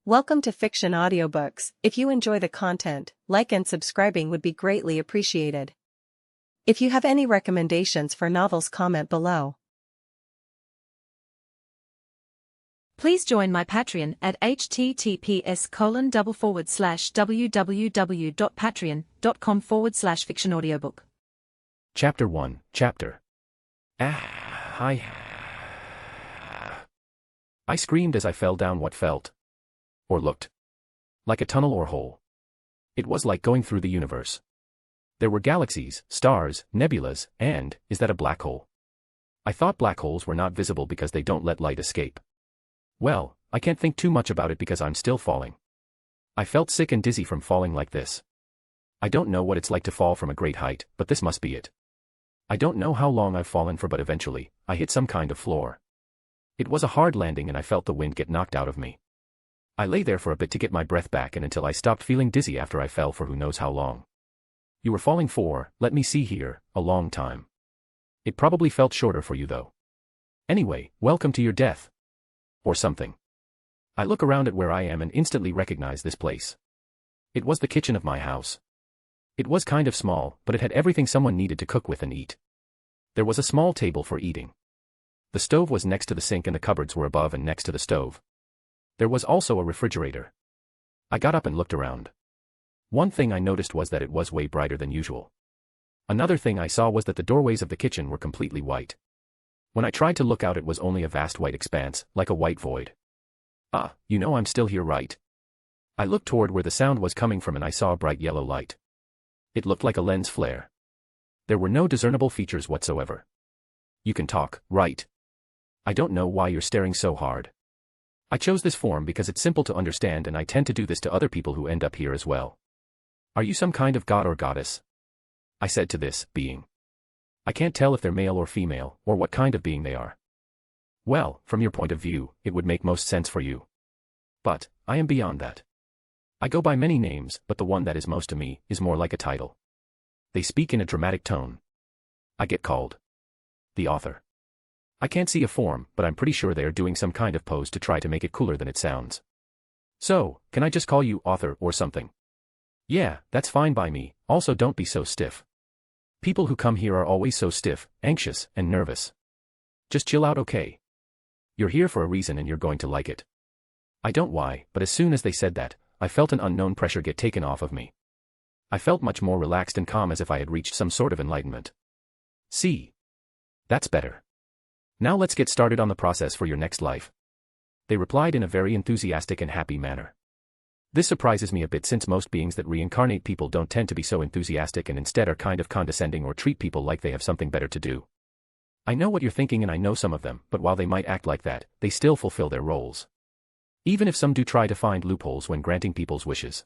Welcome to Fiction Audiobooks. If you enjoy the content, like and subscribing would be greatly appreciated. If you have any recommendations for novels, comment below. Please join my Patreon at https://www.patreon.com/fictionaudiobook. Chapter 1. I screamed as I fell down what felt, or looked, like a tunnel or hole. It was like going through the universe. There were galaxies, stars, nebulas, and, is that a black hole? I thought black holes were not visible because they don't let light escape. Well, I can't think too much about it because I'm still falling. I felt sick and dizzy from falling like this. I don't know what it's like to fall from a great height, but this must be it. I don't know how long I've fallen for, but eventually, I hit some kind of floor. It was a hard landing and I felt the wind get knocked out of me. I lay there for a bit to get my breath back and until I stopped feeling dizzy after I fell for who knows how long. You were falling for, let me see here, a long time. It probably felt shorter for you though. Anyway, welcome to your death. Or something. I look around at where I am and instantly recognize this place. It was the kitchen of my house. It was kind of small, but it had everything someone needed to cook with and eat. There was a small table for eating. The stove was next to the sink and the cupboards were above and next to the stove. There was also a refrigerator. I got up and looked around. One thing I noticed was that it was way brighter than usual. Another thing I saw was that the doorways of the kitchen were completely white. When I tried to look out, it was only a vast white expanse, like a white void. You know I'm still here, right? I looked toward where the sound was coming from and I saw a bright yellow light. It looked like a lens flare. There were no discernible features whatsoever. You can talk, right? I don't know why you're staring so hard. I chose this form because it's simple to understand and I tend to do this to other people who end up here as well. Are you some kind of god or goddess? I said to this being. I can't tell if they're male or female, or what kind of being they are. Well, from your point of view, it would make most sense for you. But, I am beyond that. I go by many names, but the one that is most to me is more like a title. They speak in a dramatic tone. I get called the author. I can't see a form, but I'm pretty sure they are doing some kind of pose to try to make it cooler than it sounds. So, can I just call you author or something? Yeah, that's fine by me, also don't be so stiff. People who come here are always so stiff, anxious, and nervous. Just chill out, okay? You're here for a reason and you're going to like it. I don't why, but as soon as they said that, I felt an unknown pressure get taken off of me. I felt much more relaxed and calm as if I had reached some sort of enlightenment. See? That's better. Now let's get started on the process for your next life. They replied in a very enthusiastic and happy manner. This surprises me a bit since most beings that reincarnate people don't tend to be so enthusiastic and instead are kind of condescending or treat people like they have something better to do. I know what you're thinking and I know some of them, but while they might act like that, they still fulfill their roles. Even if some do try to find loopholes when granting people's wishes.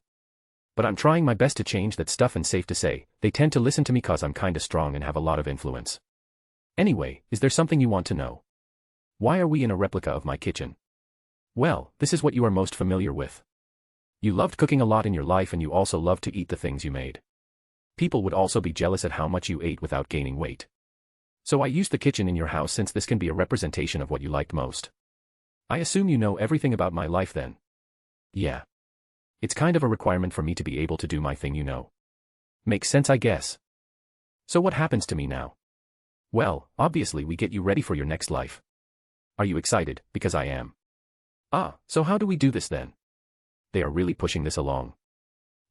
But I'm trying my best to change that stuff and safe to say, they tend to listen to me cause I'm kinda strong and have a lot of influence. Anyway, is there something you want to know? Why are we in a replica of my kitchen? Well, this is what you are most familiar with. You loved cooking a lot in your life and you also loved to eat the things you made. People would also be jealous at how much you ate without gaining weight. So I used the kitchen in your house since this can be a representation of what you liked most. I assume you know everything about my life then. Yeah. It's kind of a requirement for me to be able to do my thing, you know. Makes sense, I guess. So what happens to me now? Well, obviously we get you ready for your next life. Are you excited? Because I am. So how do we do this then? They are really pushing this along.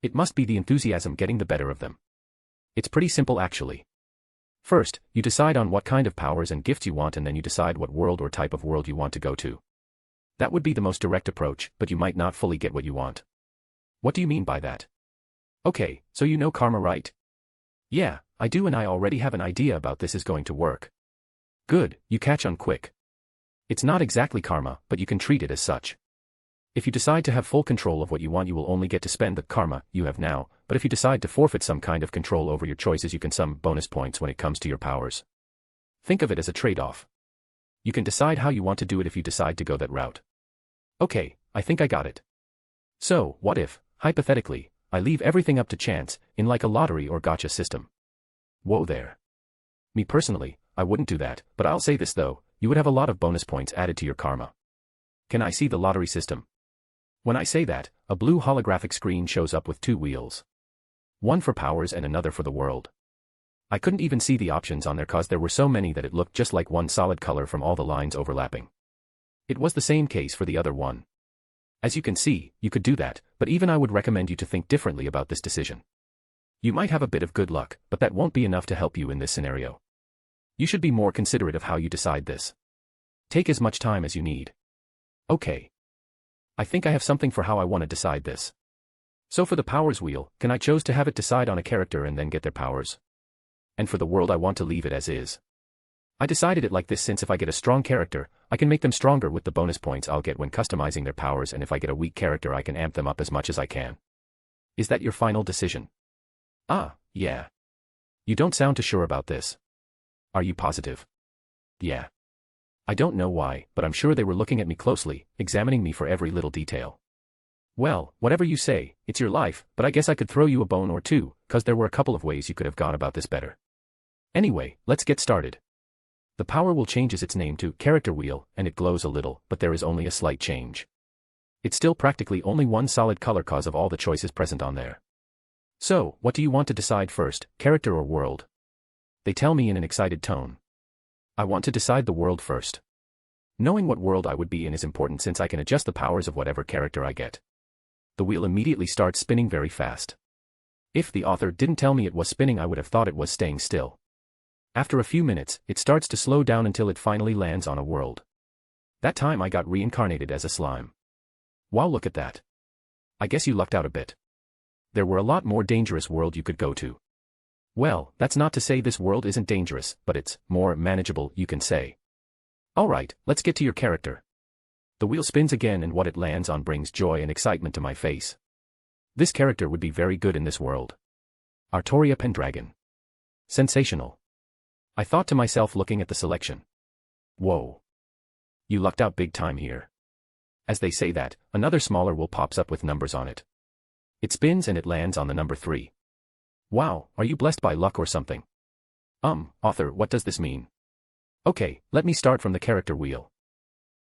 It must be the enthusiasm getting the better of them. It's pretty simple actually. First, you decide on what kind of powers and gifts you want and then you decide what world or type of world you want to go to. That would be the most direct approach, but you might not fully get what you want. What do you mean by that? Okay, so you know karma, right? Yeah, I do and I already have an idea about this is going to work. Good, you catch on quick. It's not exactly karma, but you can treat it as such. If you decide to have full control of what you want, you will only get to spend the karma you have now, but if you decide to forfeit some kind of control over your choices, you can sum bonus points when it comes to your powers. Think of it as a trade-off. You can decide how you want to do it if you decide to go that route. Okay, I think I got it. So, what if, hypothetically, I leave everything up to chance, in like a lottery or gotcha system? Whoa there. Me personally, I wouldn't do that, but I'll say this though, you would have a lot of bonus points added to your karma. Can I see the lottery system? When I say that, a blue holographic screen shows up with two wheels. One for powers and another for the world. I couldn't even see the options on there cause there were so many that it looked just like one solid color from all the lines overlapping. It was the same case for the other one. As you can see, you could do that, but even I would recommend you to think differently about this decision. You might have a bit of good luck, but that won't be enough to help you in this scenario. You should be more considerate of how you decide this. Take as much time as you need. Okay. I think I have something for how I want to decide this. So for the powers wheel, I chose to have it decide on a character and then get their powers. And for the world I want to leave it as is. I decided it like this since if I get a strong character, I can make them stronger with the bonus points I'll get when customizing their powers, and if I get a weak character I can amp them up as much as I can. Is that your final decision? Ah, yeah. You don't sound too sure about this. Are you positive? Yeah. I don't know why, but I'm sure they were looking at me closely, examining me for every little detail. Well, whatever you say, it's your life, but I guess I could throw you a bone or two, cause there were a couple of ways you could have gone about this better. Anyway, let's get started. The power wheel changes its name to character wheel, and it glows a little, but there is only a slight change. It's still practically only one solid color cause of all the choices present on there. So, what do you want to decide first, character or world? They tell me in an excited tone. I want to decide the world first. Knowing what world I would be in is important since I can adjust the powers of whatever character I get. The wheel immediately starts spinning very fast. If the author didn't tell me it was spinning, I would have thought it was staying still. After a few minutes, it starts to slow down until it finally lands on a world. That time I got reincarnated as a slime. Wow, look at that. I guess you lucked out a bit. There were a lot more dangerous world you could go to. Well, that's not to say this world isn't dangerous, but it's more manageable, you can say. Alright, let's get to your character. The wheel spins again and what it lands on brings joy and excitement to my face. This character would be very good in this world. Arttoria Pendragon. Sensational. I thought to myself looking at the selection. Whoa. You lucked out big time here. As they say that, another smaller wheel pops up with numbers on it. It spins and it lands on the number 3. Wow, are you blessed by luck or something? Author, what does this mean? Okay, let me start from the character wheel.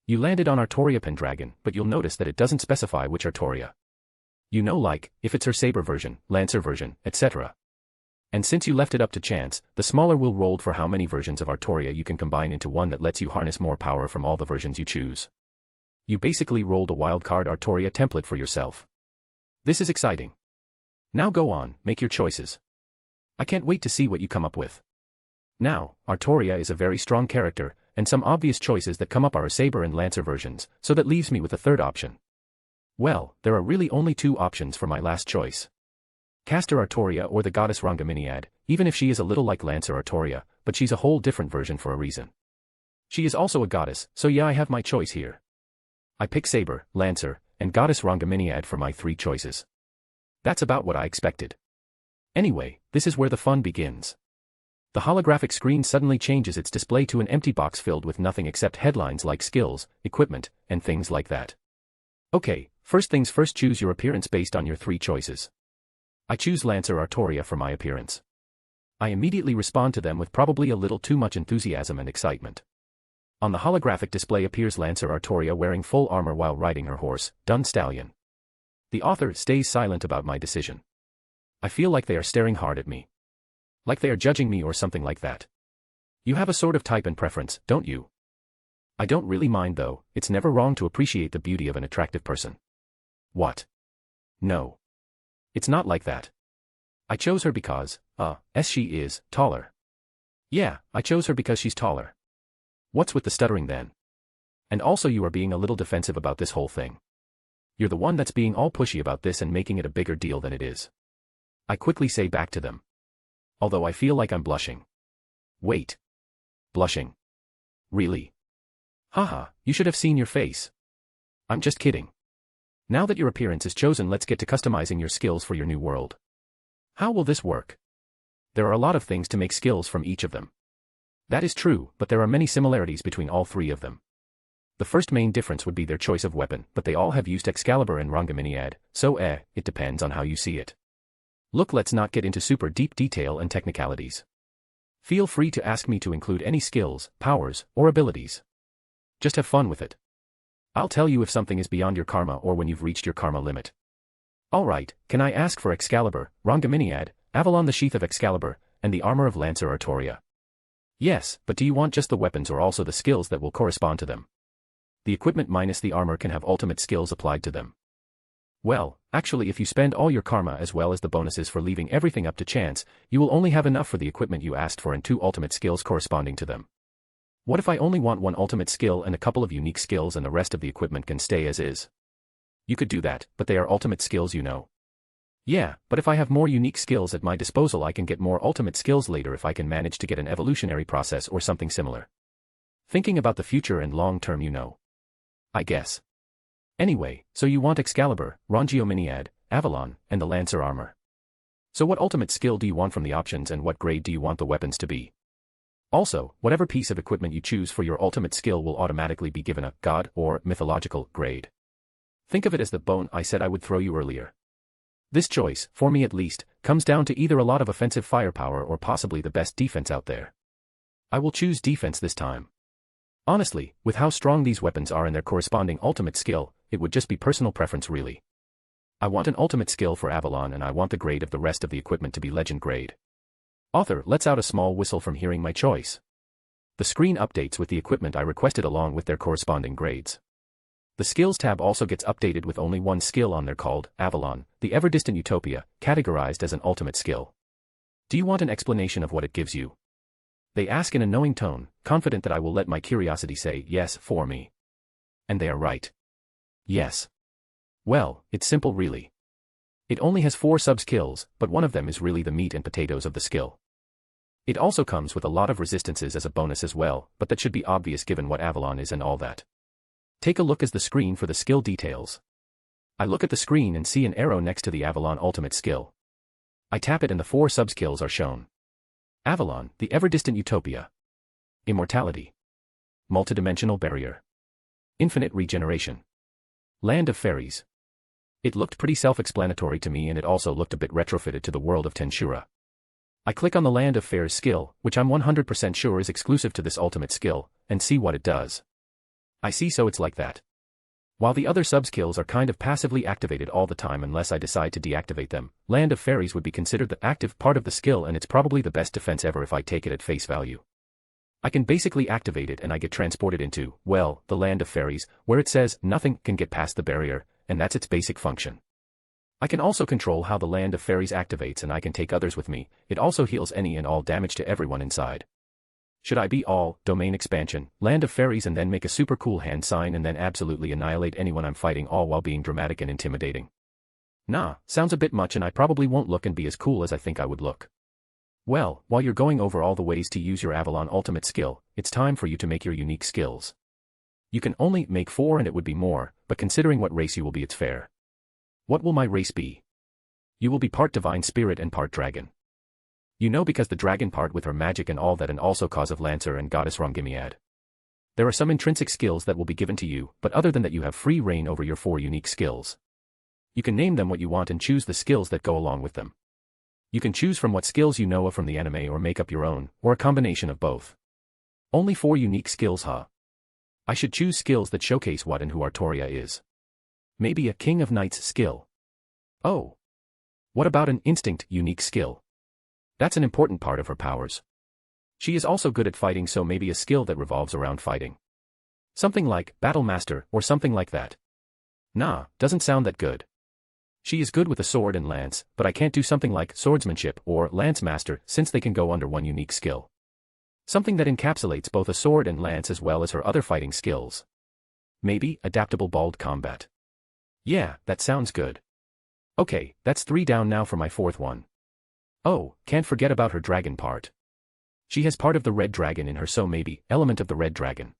You landed on Arttoria Pendragon, but you'll notice that it doesn't specify which Arttoria. You know, like, if it's her saber version, lancer version, etc. And since you left it up to chance, the smaller wheel rolled for how many versions of Arttoria you can combine into one that lets you harness more power from all the versions you choose. You basically rolled a wildcard Arttoria template for yourself. This is exciting. Now go on, make your choices. I can't wait to see what you come up with. Now, Arttoria is a very strong character, and some obvious choices that come up are saber and lancer versions, so that leaves me with a third option. Well, there are really only two options for my last choice. Caster Arttoria or the goddess Reincarnated, even if she is a little like Lancer Arttoria, but she's a whole different version for a reason. She is also a goddess, so yeah, I have my choice here. I pick Saber, Lancer, and Goddess Reincarnated for my 3 choices. That's about what I expected. Anyway, this is where the fun begins. The holographic screen suddenly changes its display to an empty box filled with nothing except headlines like skills, equipment, and things like that. Okay, first things first, choose your appearance based on your 3 choices. I choose Lancer Arttoria for my appearance. I immediately respond to them with probably a little too much enthusiasm and excitement. On the holographic display appears Lancer Arttoria wearing full armor while riding her horse, Dun Stallion. The author stays silent about my decision. I feel like they are staring hard at me. Like they are judging me or something like that. You have a sort of type and preference, don't you? I don't really mind though, it's never wrong to appreciate the beauty of an attractive person. What? No. It's not like that. I chose her because, she is taller. Yeah, I chose her because she's taller. What's with the stuttering then? And also you are being a little defensive about this whole thing. You're the one that's being all pushy about this and making it a bigger deal than it is. I quickly say back to them. Although I feel like I'm blushing. Wait. Blushing? Really? Haha, you should have seen your face. I'm just kidding. Now that your appearance is chosen, let's get to customizing your skills for your new world. How will this work? There are a lot of things to make skills from each of them. That is true, but there are many similarities between all 3 of them. The first main difference would be their choice of weapon, but they all have used Excalibur and Reincarnated, so it depends on how you see it. Look, let's not get into super deep detail and technicalities. Feel free to ask me to include any skills, powers, or abilities. Just have fun with it. I'll tell you if something is beyond your karma or when you've reached your karma limit. Alright, can I ask for Excalibur, Reincarnated, Avalon the Sheath of Excalibur, and the Armor of Lancer Arttoria? Yes, but do you want just the weapons or also the skills that will correspond to them? The equipment minus the armor can have ultimate skills applied to them. Well, actually if you spend all your karma as well as the bonuses for leaving everything up to chance, you will only have enough for the equipment you asked for and 2 ultimate skills corresponding to them. What if I only want 1 ultimate skill and a couple of unique skills and the rest of the equipment can stay as is? You could do that, but they are ultimate skills, you know. Yeah, but if I have more unique skills at my disposal I can get more ultimate skills later if I can manage to get an evolutionary process or something similar. Thinking about the future and long term, you know. I guess. Anyway, so you want Excalibur, Reincarnated, Avalon, and the Lancer armor. So what ultimate skill do you want from the options and what grade do you want the weapons to be? Also, whatever piece of equipment you choose for your ultimate skill will automatically be given a god or mythological grade. Think of it as the bone I said I would throw you earlier. This choice, for me at least, comes down to either a lot of offensive firepower or possibly the best defense out there. I will choose defense this time. Honestly, with how strong these weapons are and their corresponding ultimate skill, it would just be personal preference really. I want an ultimate skill for Avalon and I want the grade of the rest of the equipment to be legend grade. Author lets out a small whistle from hearing my choice. The screen updates with the equipment I requested along with their corresponding grades. The skills tab also gets updated with only 1 skill on there called Avalon, the ever-distant utopia, categorized as an ultimate skill. Do you want an explanation of what it gives you? They ask in a knowing tone, confident that I will let my curiosity say yes for me. And they are right. Yes. Well, it's simple really. It only has 4 sub-skills, but one of them is really the meat and potatoes of the skill. It also comes with a lot of resistances as a bonus as well, but that should be obvious given what Avalon is and all that. Take a look at the screen for the skill details. I look at the screen and see an arrow next to the Avalon ultimate skill. I tap it and the 4 sub-skills are shown. Avalon, the ever-distant utopia. Immortality. Multidimensional barrier. Infinite regeneration. Land of fairies. It looked pretty self-explanatory to me and it also looked a bit retrofitted to the world of Tensura. I click on the Land of Fairies skill, which I'm 100% sure is exclusive to this ultimate skill, and see what it does. I see, so it's like that. While the other sub-skills are kind of passively activated all the time unless I decide to deactivate them, Land of Fairies would be considered the active part of the skill and it's probably the best defense ever if I take it at face value. I can basically activate it and I get transported into, well, the Land of Fairies, where it says nothing can get past the barrier, and that's its basic function. I can also control how the Land of Fairies activates and I can take others with me. It also heals any and all damage to everyone inside. Should I be all, domain expansion, Land of Fairies and then make a super cool hand sign and then absolutely annihilate anyone I'm fighting all while being dramatic and intimidating? Nah, sounds a bit much and I probably won't look and be as cool as I think I would look. Well, while you're going over all the ways to use your Avalon ultimate skill, it's time for you to make your unique skills. You can only make 4 and it would be more, but considering what race you will be it's fair. What will my race be? You will be part divine spirit and part dragon. You know, because the dragon part with her magic and all that and also cause of Lancer and Goddess Reincarnated. There are some intrinsic skills that will be given to you, but other than that you have free reign over your 4 unique skills. You can name them what you want and choose the skills that go along with them. You can choose from what skills you know of from the anime or make up your own, or a combination of both. Only 4 unique skills, huh? I should choose skills that showcase what and who Arttoria is. Maybe a King of Knights skill. Oh. What about an instinct unique skill? That's an important part of her powers. She is also good at fighting, so maybe a skill that revolves around fighting. Something like Battle Master or something like that. Nah, doesn't sound that good. She is good with a sword and lance, but I can't do something like Swordsmanship or Lance Master since they can go under one unique skill. Something that encapsulates both a sword and lance as well as her other fighting skills. Maybe Adaptable Bald Combat. Yeah, that sounds good. Okay, that's 3 down now for my 4th one. Oh, can't forget about her dragon part. She has part of the red dragon in her, so maybe element of the red dragon.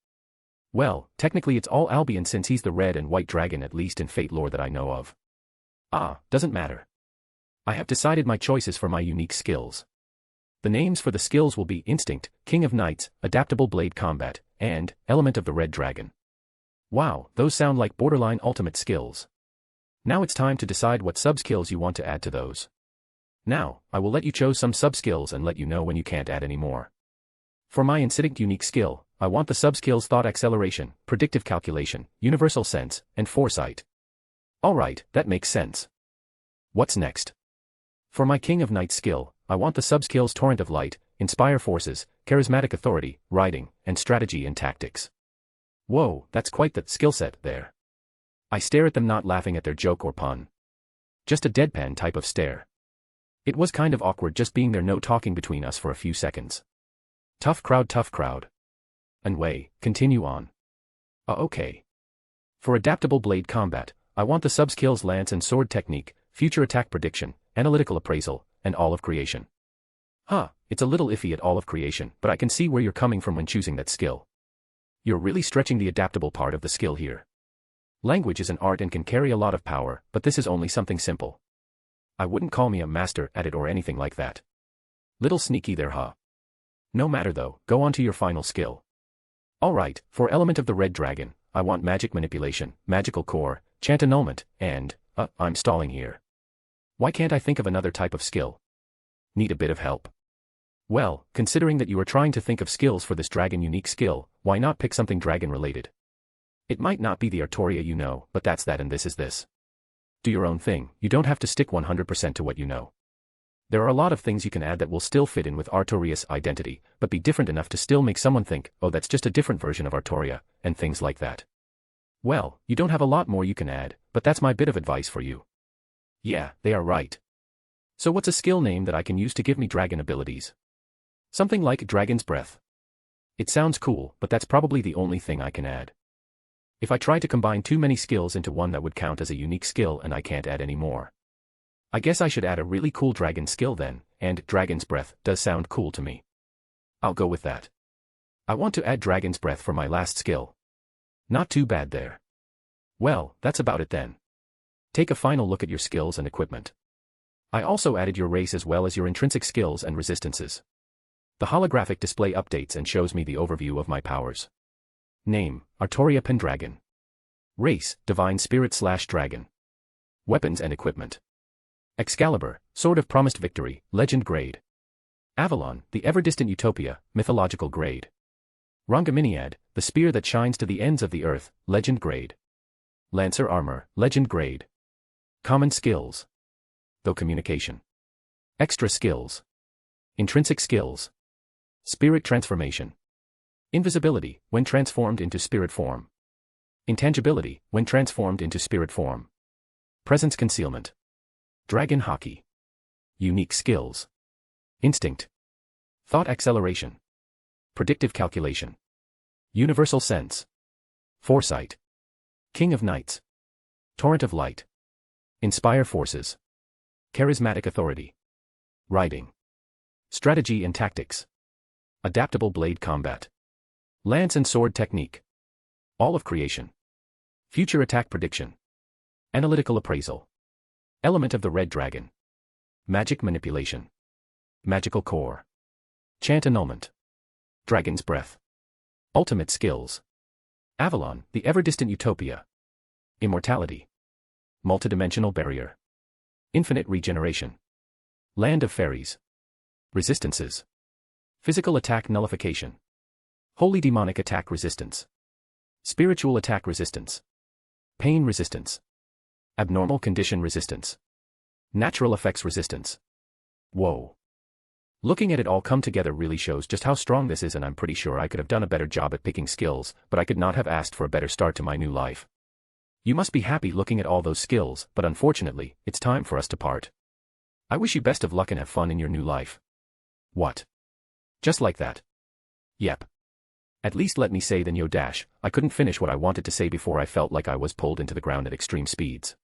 Well, technically it's all Albion since he's the red and white dragon, at least in Fate lore that I know of. Ah, doesn't matter. I have decided my choices for my unique skills. The names for the skills will be Instinct, King of Knights, Adaptable Blade Combat, and Element of the Red Dragon. Wow, those sound like borderline ultimate skills. Now it's time to decide what sub-skills you want to add to those. Now, I will let you choose some sub-skills and let you know when you can't add any more. For my Instinct unique skill, I want the subskills thought acceleration, predictive calculation, universal sense, and foresight. Alright, that makes sense. What's next? For my King of Night skill, I want the subskills torrent of light, inspire forces, charismatic authority, riding, and strategy and tactics. Whoa, that's quite the skill set there. I stare at them, not laughing at their joke or pun. Just a deadpan type of stare. It was kind of awkward just being there, no talking between us for a few seconds. Tough crowd, tough crowd. Anyway, continue on. Okay. For adaptable blade combat, I want the subskills lance and sword technique, future attack prediction, analytical appraisal, and all of creation. It's a little iffy at all of creation, but I can see where you're coming from when choosing that skill. You're really stretching the adaptable part of the skill here. Language is an art and can carry a lot of power, but this is only something simple. I wouldn't call me a master at it or anything like that. Little sneaky there, huh? No matter though, go on to your final skill. Alright, for element of the red dragon, I want magic manipulation, magical core, chant annulment, and, I'm stalling here. Why can't I think of another type of skill? Need a bit of help. Well, considering that you are trying to think of skills for this dragon unique skill, why not pick something dragon related? It might not be the Arttoria you know, but that's that and this is this. Do your own thing, you don't have to stick 100% to what you know. There are a lot of things you can add that will still fit in with Arttoria's identity, but be different enough to still make someone think, oh, that's just a different version of Arttoria, and things like that. Well, you don't have a lot more you can add, but that's my bit of advice for you. Yeah, they are right. So what's a skill name that I can use to give me dragon abilities? Something like Dragon's Breath. It sounds cool, but that's probably the only thing I can add. If I try to combine too many skills into one, that would count as a unique skill and I can't add any more. I guess I should add a really cool dragon skill then, and Dragon's Breath does sound cool to me. I'll go with that. I want to add Dragon's Breath for my last skill. Not too bad there. Well, that's about it then. Take a final look at your skills and equipment. I also added your race as well as your intrinsic skills and resistances. The holographic display updates and shows me the overview of my powers. Name, Arttoria Pendragon. Race, Divine Spirit/Dragon. Weapons and equipment. Excalibur, Sword of Promised Victory, Legend grade. Avalon, the ever-distant Utopia, mythological grade. Reincarnated, the spear that shines to the ends of the earth, legend grade. Lancer armor, legend grade. Common skills. Though communication. Extra skills. Intrinsic skills. Spirit transformation. Invisibility, when transformed into spirit form. Intangibility, when transformed into spirit form. Presence concealment. Dragon hockey. Unique skills. Instinct. Thought acceleration. Predictive calculation. Universal sense. Foresight. King of Knights. Torrent of light. Inspire forces. Charismatic authority. Riding. Strategy and tactics. Adaptable blade combat. Lance and sword technique. All of creation. Future attack prediction. Analytical appraisal. Element of the red dragon. Magic manipulation. Magical core. Chant annulment. Dragon's breath. Ultimate skills. Avalon, the ever-distant Utopia. Immortality. Multidimensional barrier. Infinite regeneration. Land of fairies. Resistances. Physical attack nullification. Holy demonic attack resistance. Spiritual attack resistance. Pain resistance. Abnormal condition resistance. Natural effects resistance. Whoa. Looking at it all come together really shows just how strong this is, and I'm pretty sure I could have done a better job at picking skills, but I could not have asked for a better start to my new life. You must be happy looking at all those skills, but unfortunately, it's time for us to part. I wish you best of luck and have fun in your new life. What? Just like that? Yep. At least let me say then yo dash, I couldn't finish what I wanted to say before I felt like I was pulled into the ground at extreme speeds.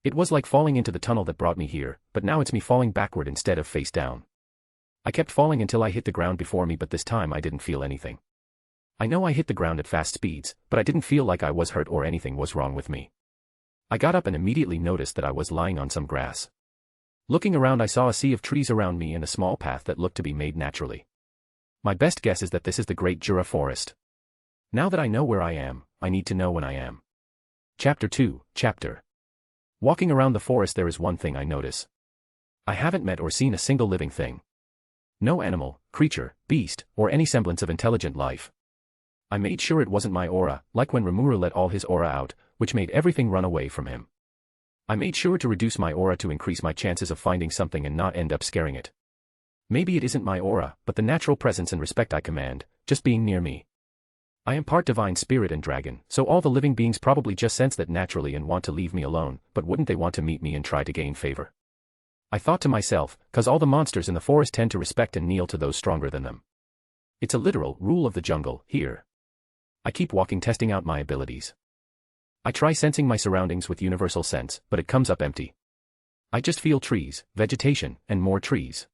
It was like falling into the tunnel that brought me here, but now it's me falling backward instead of face down. I kept falling until I hit the ground before me, but this time I didn't feel anything. I know I hit the ground at fast speeds, but I didn't feel like I was hurt or anything was wrong with me. I got up and immediately noticed that I was lying on some grass. Looking around, I saw a sea of trees around me and a small path that looked to be made naturally. My best guess is that this is the Great Jura Forest. Now that I know where I am, I need to know when I am. Chapter 2, Chapter. Walking around the forest, there is one thing I notice. I haven't met or seen a single living thing. No animal, creature, beast, or any semblance of intelligent life. I made sure it wasn't my aura, like when Rimuru let all his aura out, which made everything run away from him. I made sure to reduce my aura to increase my chances of finding something and not end up scaring it. Maybe it isn't my aura, but the natural presence and respect I command, just being near me. I am part divine spirit and dragon, so all the living beings probably just sense that naturally and want to leave me alone, but wouldn't they want to meet me and try to gain favor? I thought to myself, 'cause all the monsters in the forest tend to respect and kneel to those stronger than them. It's a literal rule of the jungle, here. I keep walking, testing out my abilities. I try sensing my surroundings with universal sense, but it comes up empty. I just feel trees, vegetation, and more trees.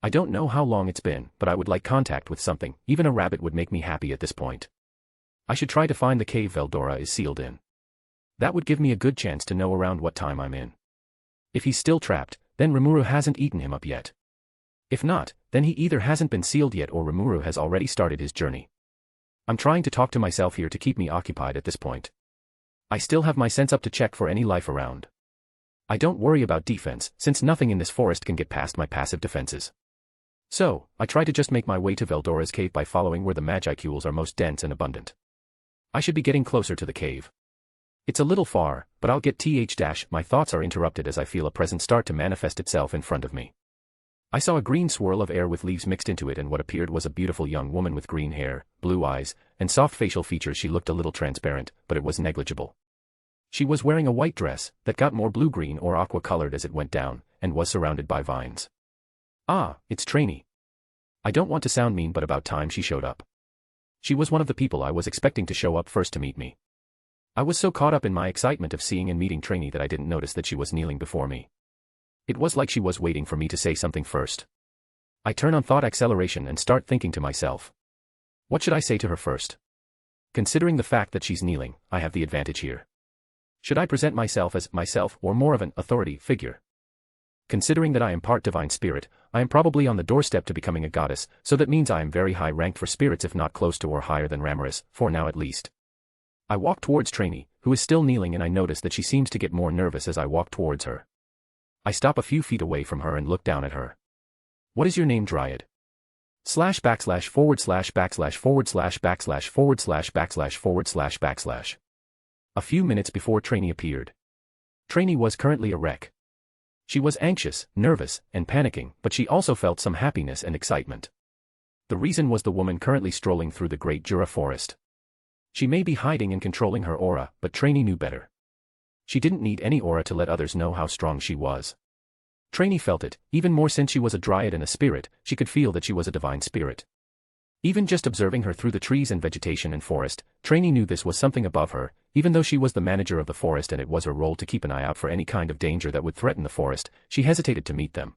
I don't know how long it's been, but I would like contact with something. Even a rabbit would make me happy at this point. I should try to find the cave Veldora is sealed in. That would give me a good chance to know around what time I'm in. If he's still trapped, then Rimuru hasn't eaten him up yet. If not, then he either hasn't been sealed yet or Rimuru has already started his journey. I'm trying to talk to myself here to keep me occupied at this point. I still have my sense up to check for any life around. I don't worry about defense, since nothing in this forest can get past my passive defenses. So, I try to just make my way to Veldora's cave by following where the magicules are most dense and abundant. I should be getting closer to the cave. It's a little far, but I'll get my thoughts are interrupted as I feel a presence start to manifest itself in front of me. I saw a green swirl of air with leaves mixed into it, and what appeared was a beautiful young woman with green hair, blue eyes, and soft facial features. She looked a little transparent, but it was negligible. She was wearing a white dress that got more blue-green or aqua-colored as it went down, and was surrounded by vines. Ah, it's Trainee. I don't want to sound mean, but about time she showed up. She was one of the people I was expecting to show up first to meet me. I was so caught up in my excitement of seeing and meeting Trainee that I didn't notice that she was kneeling before me. It was like she was waiting for me to say something first. I turn on thought acceleration and start thinking to myself. What should I say to her first? Considering the fact that she's kneeling, I have the advantage here. Should I present myself as myself or more of an authority figure? Considering that I am part divine spirit, I am probably on the doorstep to becoming a goddess, so that means I am very high ranked for spirits, if not close to or higher than Ramaris, for now at least. I walk towards Trainee, who is still kneeling, and I notice that she seems to get more nervous as I walk towards her. I stop a few feet away from her and look down at her. What is your name, Dryad? // // A few minutes before Trainee appeared. Trainee was currently a wreck. She was anxious, nervous, and panicking, but she also felt some happiness and excitement. The reason was the woman currently strolling through the Great Jura forest. She may be hiding and controlling her aura, but Trainee knew better. She didn't need any aura to let others know how strong she was. Trainee felt it, even more since she was a dryad and a spirit. She could feel that she was a divine spirit. Even just observing her through the trees and vegetation and forest, Trainee knew this was something above her, even though she was the manager of the forest and it was her role to keep an eye out for any kind of danger that would threaten the forest. She hesitated to meet them.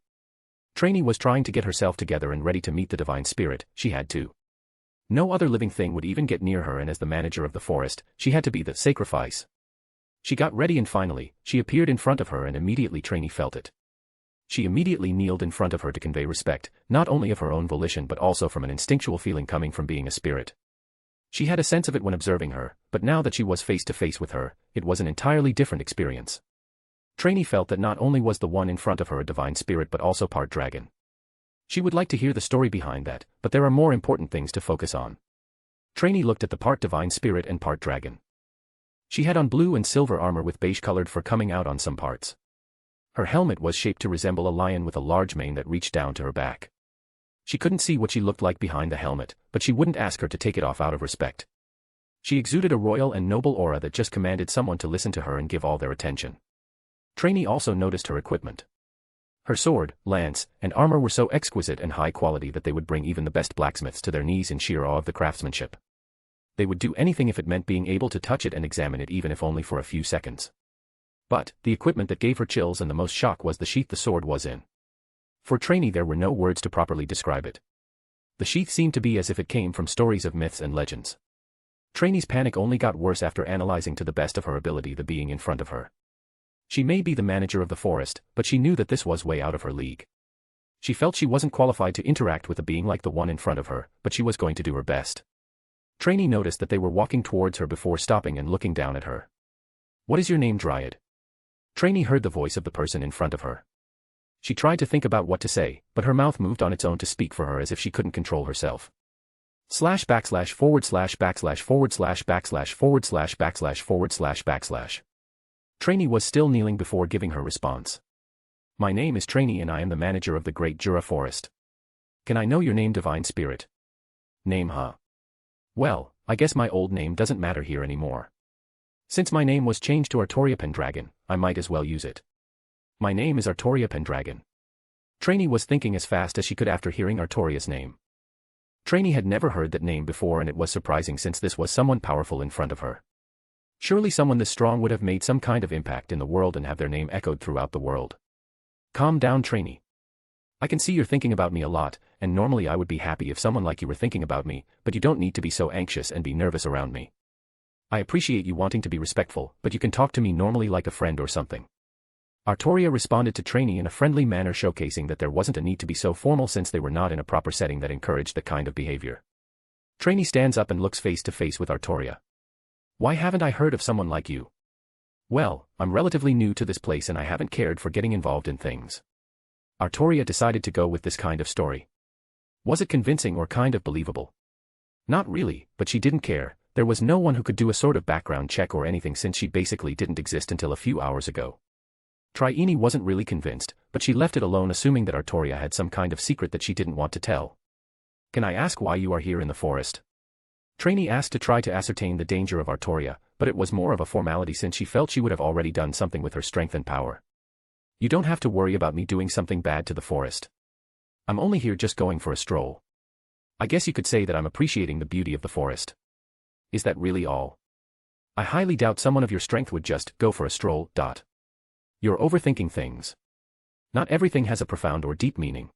Trainee was trying to get herself together and ready to meet the divine spirit. She had to. No other living thing would even get near her, and as the manager of the forest, she had to be the sacrifice. She got ready and finally, she appeared in front of her, and immediately Trainee felt it. She immediately kneeled in front of her to convey respect, not only of her own volition but also from an instinctual feeling coming from being a spirit. She had a sense of it when observing her, but now that she was face to face with her, it was an entirely different experience. Trainee felt that not only was the one in front of her a divine spirit but also part dragon. She would like to hear the story behind that, but there are more important things to focus on. Trainee looked at the part divine spirit and part dragon. She had on blue and silver armor with beige-colored fur coming out on some parts. Her helmet was shaped to resemble a lion with a large mane that reached down to her back. She couldn't see what she looked like behind the helmet, but she wouldn't ask her to take it off out of respect. She exuded a royal and noble aura that just commanded someone to listen to her and give all their attention. Trainee also noticed her equipment. Her sword, lance, and armor were so exquisite and high quality that they would bring even the best blacksmiths to their knees in sheer awe of the craftsmanship. They would do anything if it meant being able to touch it and examine it, even if only for a few seconds. But, the equipment that gave her chills and the most shock was the sheath the sword was in. For Trainee there were no words to properly describe it. The sheath seemed to be as if it came from stories of myths and legends. Trainee's panic only got worse after analyzing to the best of her ability the being in front of her. She may be the manager of the forest, but she knew that this was way out of her league. She felt she wasn't qualified to interact with a being like the one in front of her, but she was going to do her best. Trainee noticed that they were walking towards her before stopping and looking down at her. What is your name, Dryad? Trainee heard the voice of the person in front of her. She tried to think about what to say, but her mouth moved on its own to speak for her as if she couldn't control herself. Slash backslash forward slash backslash forward slash backslash forward slash backslash forward slash backslash. Trainee was still kneeling before giving her response. My name is Trainee and I am the manager of the Great Jura Forest. Can I know your name, Divine Spirit? Name, huh? Well, I guess my old name doesn't matter here anymore. Since my name was changed to Arttoria Pendragon, I might as well use it. My name is Arttoria Pendragon. Trainee was thinking as fast as she could after hearing Artoria's name. Trainee had never heard that name before and it was surprising since this was someone powerful in front of her. Surely someone this strong would have made some kind of impact in the world and have their name echoed throughout the world. Calm down, Trainee. I can see you're thinking about me a lot, and normally I would be happy if someone like you were thinking about me, but you don't need to be so anxious and be nervous around me. I appreciate you wanting to be respectful, but you can talk to me normally like a friend or something. Arttoria responded to Trainee in a friendly manner, showcasing that there wasn't a need to be so formal since they were not in a proper setting that encouraged that kind of behavior. Trainee stands up and looks face to face with Arttoria. Why haven't I heard of someone like you? Well, I'm relatively new to this place and I haven't cared for getting involved in things. Arttoria decided to go with this kind of story. Was it convincing or kind of believable? Not really, but she didn't care. There was no one who could do a sort of background check or anything since she basically didn't exist until a few hours ago. Trainee wasn't really convinced, but she left it alone assuming that Arttoria had some kind of secret that she didn't want to tell. Can I ask why you are here in the forest? Trainee asked to try to ascertain the danger of Arttoria, but it was more of a formality since she felt she would have already done something with her strength and power. You don't have to worry about me doing something bad to the forest. I'm only here just going for a stroll. I guess you could say that I'm appreciating the beauty of the forest. Is that really all? I highly doubt someone of your strength would just go for a stroll. You're overthinking things. Not everything has a profound or deep meaning.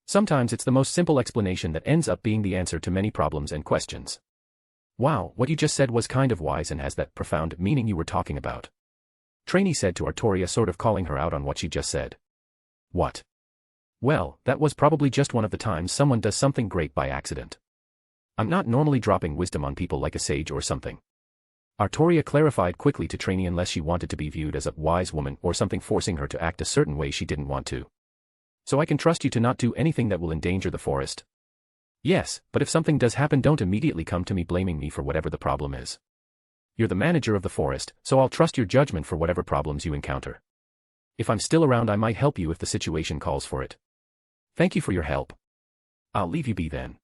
Sometimes it's the most simple explanation that ends up being the answer to many problems and questions. Wow, what you just said was kind of wise and has that profound meaning you were talking about. Trainee said to Arttoria, sort of calling her out on what she just said. What? Well, that was probably just one of the times someone does something great by accident. I'm not normally dropping wisdom on people like a sage or something. Arttoria clarified quickly to Trainee unless she wanted to be viewed as a wise woman or something forcing her to act a certain way she didn't want to. So I can trust you to not do anything that will endanger the forest? Yes, but if something does happen, don't immediately come to me blaming me for whatever the problem is. You're the manager of the forest, so I'll trust your judgment for whatever problems you encounter. If I'm still around, I might help you if the situation calls for it. Thank you for your help. I'll leave you be then.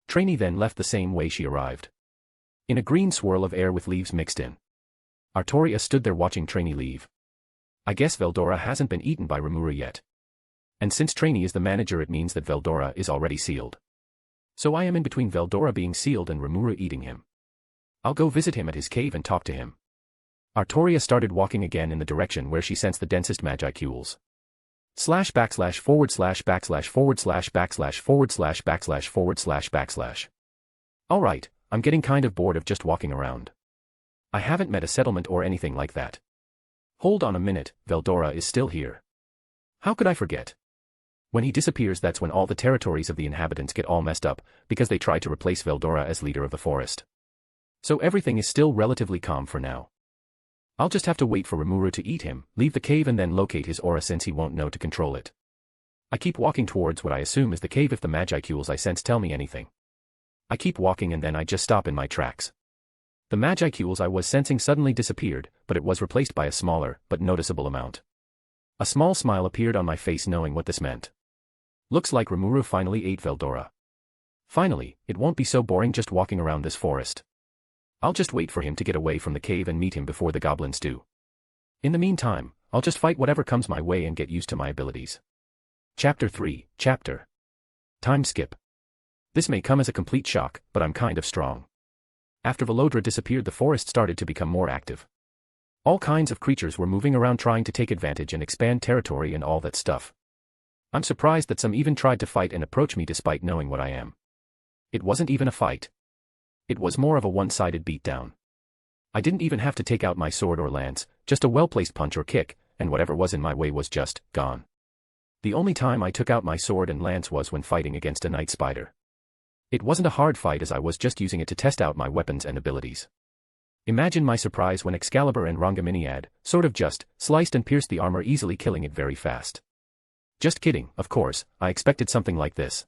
Trainee then left the same way she arrived. In a green swirl of air with leaves mixed in. Arttoria stood there watching Trainee leave. I guess Veldora hasn't been eaten by Rimuru yet. And since Trainee is the manager, it means that Veldora is already sealed. So I am in between Veldora being sealed and Rimuru eating him. I'll go visit him at his cave and talk to him. Arttoria started walking again in the direction where she sensed the densest magicules. Slash backslash forward slash backslash forward slash backslash forward slash backslash forward slash backslash. Alright, I'm getting kind of bored of just walking around. I haven't met a settlement or anything like that. Hold on a minute, Veldora is still here. How could I forget? When he disappears, that's when all the territories of the inhabitants get all messed up, because they try to replace Veldora as leader of the forest. So everything is still relatively calm for now. I'll just have to wait for Rimuru to eat him, leave the cave and then locate his aura since he won't know to control it. I keep walking towards what I assume is the cave if the magicules I sense tell me anything. I keep walking and then I just stop in my tracks. The magicules I was sensing suddenly disappeared, but it was replaced by a smaller, but noticeable amount. A small smile appeared on my face knowing what this meant. Looks like Rimuru finally ate Veldora. Finally, it won't be so boring just walking around this forest. I'll just wait for him to get away from the cave and meet him before the goblins do. In the meantime, I'll just fight whatever comes my way and get used to my abilities. Chapter 3, Chapter. Time skip. This may come as a complete shock, but I'm kind of strong. After Velodra disappeared, the forest started to become more active. All kinds of creatures were moving around trying to take advantage and expand territory and all that stuff. I'm surprised that some even tried to fight and approach me despite knowing what I am. It wasn't even a fight. It was more of a one-sided beatdown. I didn't even have to take out my sword or lance, just a well-placed punch or kick, and whatever was in my way was just gone. The only time I took out my sword and lance was when fighting against a night spider. It wasn't a hard fight as I was just using it to test out my weapons and abilities. Imagine my surprise when Excalibur and Rangaminiad sort of just sliced and pierced the armor, easily killing it very fast. Just kidding, of course, I expected something like this.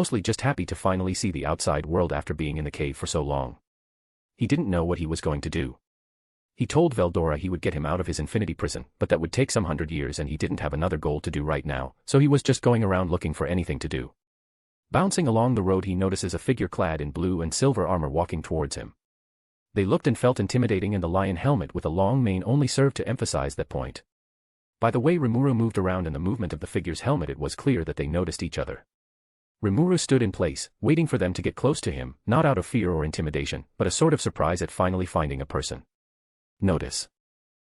mostly just happy to finally see the outside world after being in the cave for so long. He didn't know what he was going to do. He told Veldora he would get him out of his infinity prison, but that would take some 100 years and he didn't have another goal to do right now, so he was just going around looking for anything to do. Bouncing along the road he notices a figure clad in blue and silver armor walking towards him. They looked and felt intimidating, and the lion helmet with a long mane only served to emphasize that point. By the way Rimuru moved around and the movement of the figure's helmet, it was clear that they noticed each other. Rimuru stood in place, waiting for them to get close to him, not out of fear or intimidation, but a sort of surprise at finally finding a person. Notice.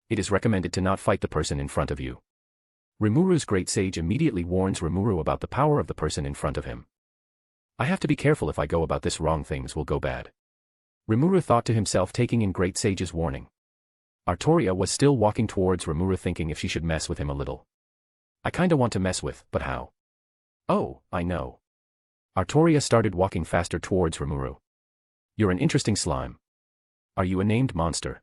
It is recommended to not fight the person in front of you. Rimuru's great sage immediately warns Rimuru about the power of the person in front of him. I have to be careful. If I go about this wrong, things will go bad. Rimuru thought to himself, taking in great sage's warning. Arttoria was still walking towards Rimuru, thinking if she should mess with him a little. I kinda want to mess with, but how? Oh, I know. Arttoria started walking faster towards Rimuru. You're an interesting slime. Are you a named monster?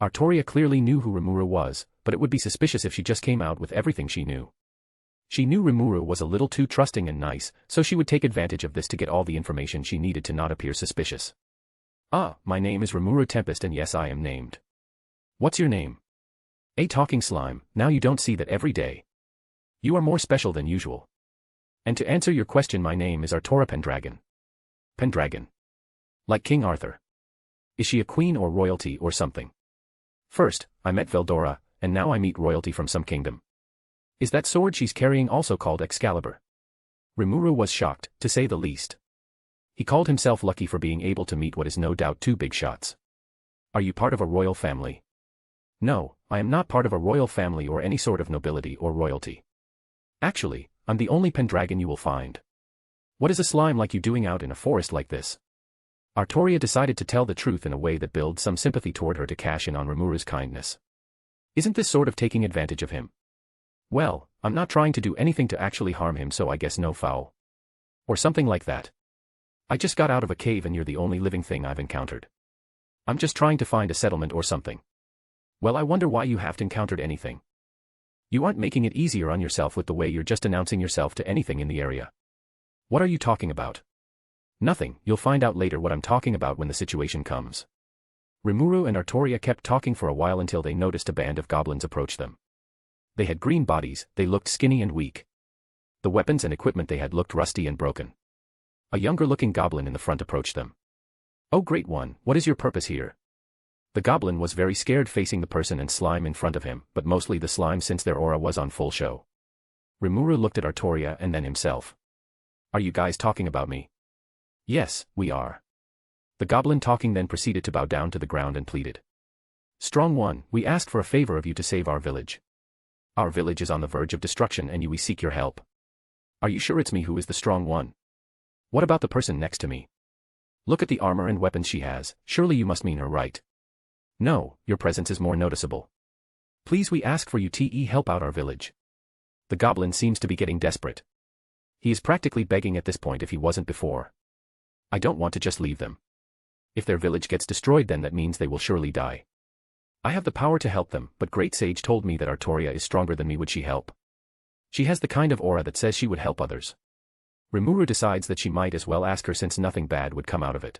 Arttoria clearly knew who Rimuru was, but it would be suspicious if she just came out with everything she knew. She knew Rimuru was a little too trusting and nice, so she would take advantage of this to get all the information she needed to not appear suspicious. Ah, my name is Rimuru Tempest, and yes, I am named. What's your name? A talking slime. Now you don't see that every day. You are more special than usual. And to answer your question, my name is Arttoria Pendragon. Pendragon. Like King Arthur. Is she a queen or royalty or something? First, I met Veldora, and now I meet royalty from some kingdom. Is that sword she's carrying also called Excalibur? Rimuru was shocked, to say the least. He called himself lucky for being able to meet what is no doubt two big shots. Are you part of a royal family? No, I am not part of a royal family or any sort of nobility or royalty. Actually, I'm the only Pendragon you will find. What is a slime like you doing out in a forest like this? Arttoria decided to tell the truth in a way that builds some sympathy toward her to cash in on Rimuru's kindness. Isn't this sort of taking advantage of him? Well, I'm not trying to do anything to actually harm him, so I guess no foul. Or something like that. I just got out of a cave and you're the only living thing I've encountered. I'm just trying to find a settlement or something. Well, I wonder why you haven't encountered anything. You aren't making it easier on yourself with the way you're just announcing yourself to anything in the area. What are you talking about? Nothing. You'll find out later what I'm talking about when the situation comes. Rimuru and Arttoria kept talking for a while until they noticed a band of goblins approach them. They had green bodies, they looked skinny and weak. The weapons and equipment they had looked rusty and broken. A younger-looking goblin in the front approached them. Oh, great one, what is your purpose here? The goblin was very scared, facing the person and slime in front of him, but mostly the slime since their aura was on full show. Rimuru looked at Arttoria and then himself. Are you guys talking about me? Yes, we are. The goblin talking then proceeded to bow down to the ground and pleaded. Strong one, we ask for a favor of you to save our village. Our village is on the verge of destruction and we seek your help. Are you sure it's me who is the strong one? What about the person next to me? Look at the armor and weapons she has, surely you must mean her, right? No, your presence is more noticeable. Please, we ask for you to help out our village. The goblin seems to be getting desperate. He is practically begging at this point if he wasn't before. I don't want to just leave them. If their village gets destroyed, then that means they will surely die. I have the power to help them, but Great Sage told me that Arttoria is stronger than me. Would she help? She has the kind of aura that says she would help others. Rimuru decides that she might as well ask her since nothing bad would come out of it.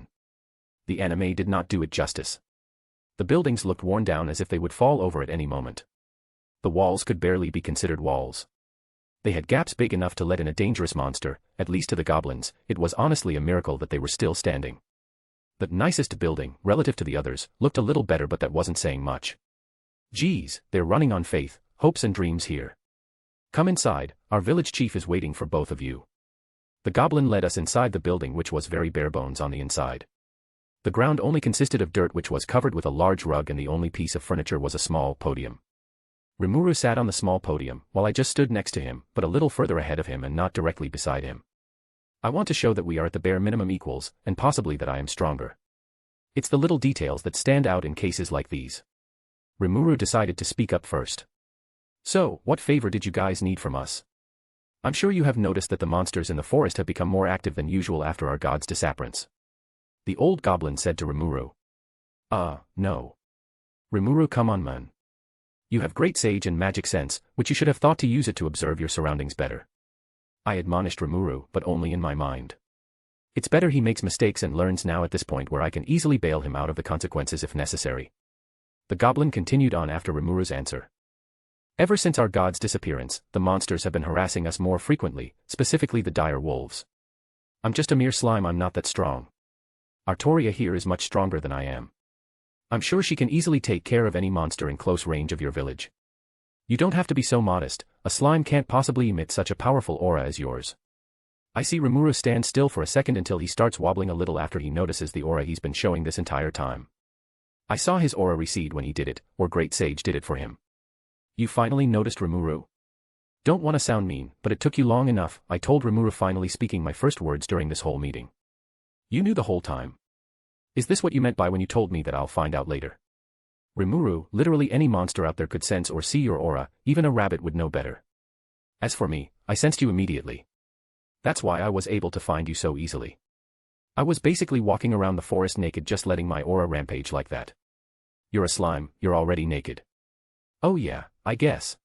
description. The anime did not do it justice. The buildings looked worn down as if they would fall over at any moment. The walls could barely be considered walls. They had gaps big enough to let in a dangerous monster, at least to the goblins. It was honestly a miracle that they were still standing. The nicest building, relative to the others, looked a little better, but that wasn't saying much. Geez, they're running on faith, hopes and dreams here. Come inside, our village chief is waiting for both of you. The goblin led us inside the building, which was very bare bones on the inside. The ground only consisted of dirt, which was covered with a large rug, and the only piece of furniture was a small podium. Rimuru sat on the small podium, while I just stood next to him, but a little further ahead of him and not directly beside him. I want to show that we are at the bare minimum equals, and possibly that I am stronger. It's the little details that stand out in cases like these. Rimuru decided to speak up first. So, what favor did you guys need from us? I'm sure you have noticed that the monsters in the forest have become more active than usual after our god's disappearance. The old goblin said to Rimuru. No. Rimuru, come on, man. You have great sage and magic sense, which you should have thought to use it to observe your surroundings better. I admonished Rimuru, but only in my mind. It's better he makes mistakes and learns now at this point where I can easily bail him out of the consequences if necessary. The goblin continued on after Rimuru's answer. Ever since our god's disappearance, the monsters have been harassing us more frequently, specifically the dire wolves. I'm just a mere slime, I'm not that strong. Arttoria here is much stronger than I am. I'm sure she can easily take care of any monster in close range of your village. You don't have to be so modest, a slime can't possibly emit such a powerful aura as yours. I see Rimuru stand still for a second until he starts wobbling a little after he notices the aura he's been showing this entire time. I saw his aura recede when he did it, or Great Sage did it for him. You finally noticed, Rimuru? Don't want to sound mean, but it took you long enough, I told Rimuru, finally speaking my first words during this whole meeting. You knew the whole time. Is this what you meant by when you told me that I'll find out later? Rimuru, literally any monster out there could sense or see your aura, even a rabbit would know better. As for me, I sensed you immediately. That's why I was able to find you so easily. I was basically walking around the forest naked, just letting my aura rampage like that. You're a slime, you're already naked. Oh yeah, I guess.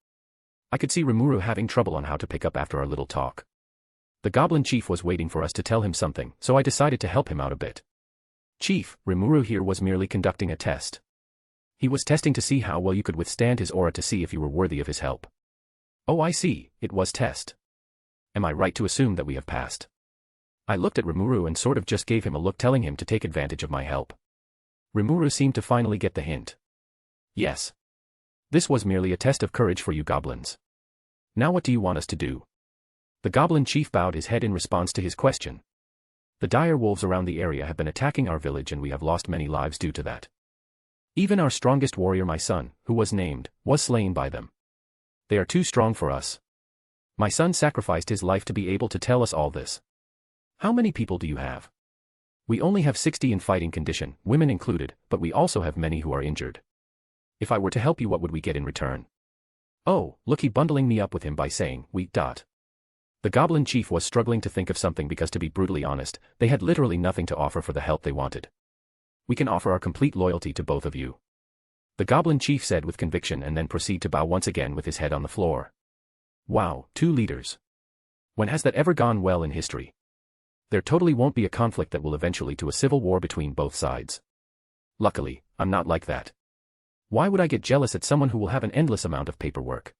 I could see Rimuru having trouble on how to pick up after our little talk. The goblin chief was waiting for us to tell him something, so I decided to help him out a bit. Chief, Rimuru here was merely conducting a test. He was testing to see how well you could withstand his aura, to see if you were worthy of his help. Oh, I see, it was test. Am I right to assume that we have passed? I looked at Rimuru and sort of just gave him a look, telling him to take advantage of my help. Rimuru seemed to finally get the hint. Yes. This was merely a test of courage for you goblins. Now what do you want us to do? The goblin chief bowed his head in response to his question. The dire wolves around the area have been attacking our village, and we have lost many lives due to that. Even our strongest warrior, my son, who was named, was slain by them. They are too strong for us. My son sacrificed his life to be able to tell us all this. How many people do you have? We only have 60 in fighting condition, women included, but we also have many who are injured. If I were to help you, what would we get in return? Oh, look, he bundling me up with him by saying, we. The goblin chief was struggling to think of something because, to be brutally honest, they had literally nothing to offer for the help they wanted. We can offer our complete loyalty to both of you. The goblin chief said with conviction, and then proceed to bow once again with his head on the floor. Wow, 2 leaders. When has that ever gone well in history? There totally won't be a conflict that will eventually to a civil war between both sides. Luckily, I'm not like that. Why would I get jealous at someone who will have an endless amount of paperwork?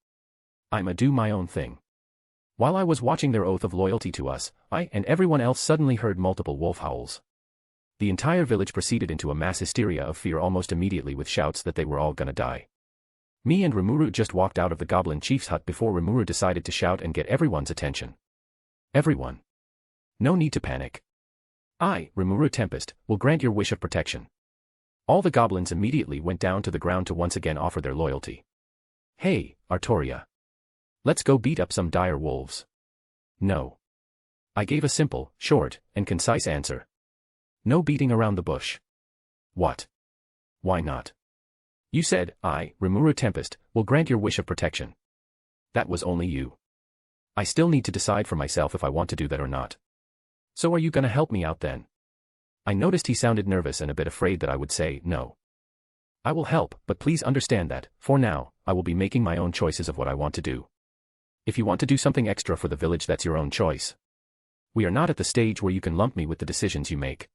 I'm a do my own thing. While I was watching their oath of loyalty to us, I and everyone else suddenly heard multiple wolf howls. The entire village proceeded into a mass hysteria of fear almost immediately, with shouts that they were all gonna die. Me and Rimuru just walked out of the goblin chief's hut before Rimuru decided to shout and get everyone's attention. Everyone. No need to panic. I, Rimuru Tempest, will grant your wish of protection. All the goblins immediately went down to the ground to once again offer their loyalty. Hey, Arttoria. Let's go beat up some dire wolves. No. I gave a simple, short, and concise answer. No beating around the bush. What? Why not? You said, I, Rimuru Tempest, will grant your wish of protection. That was only you. I still need to decide for myself if I want to do that or not. So are you gonna help me out then? I noticed he sounded nervous and a bit afraid that I would say no. I will help, but please understand that, for now, I will be making my own choices of what I want to do. If you want to do something extra for the village, that's your own choice. We are not at the stage where you can lump me with the decisions you make.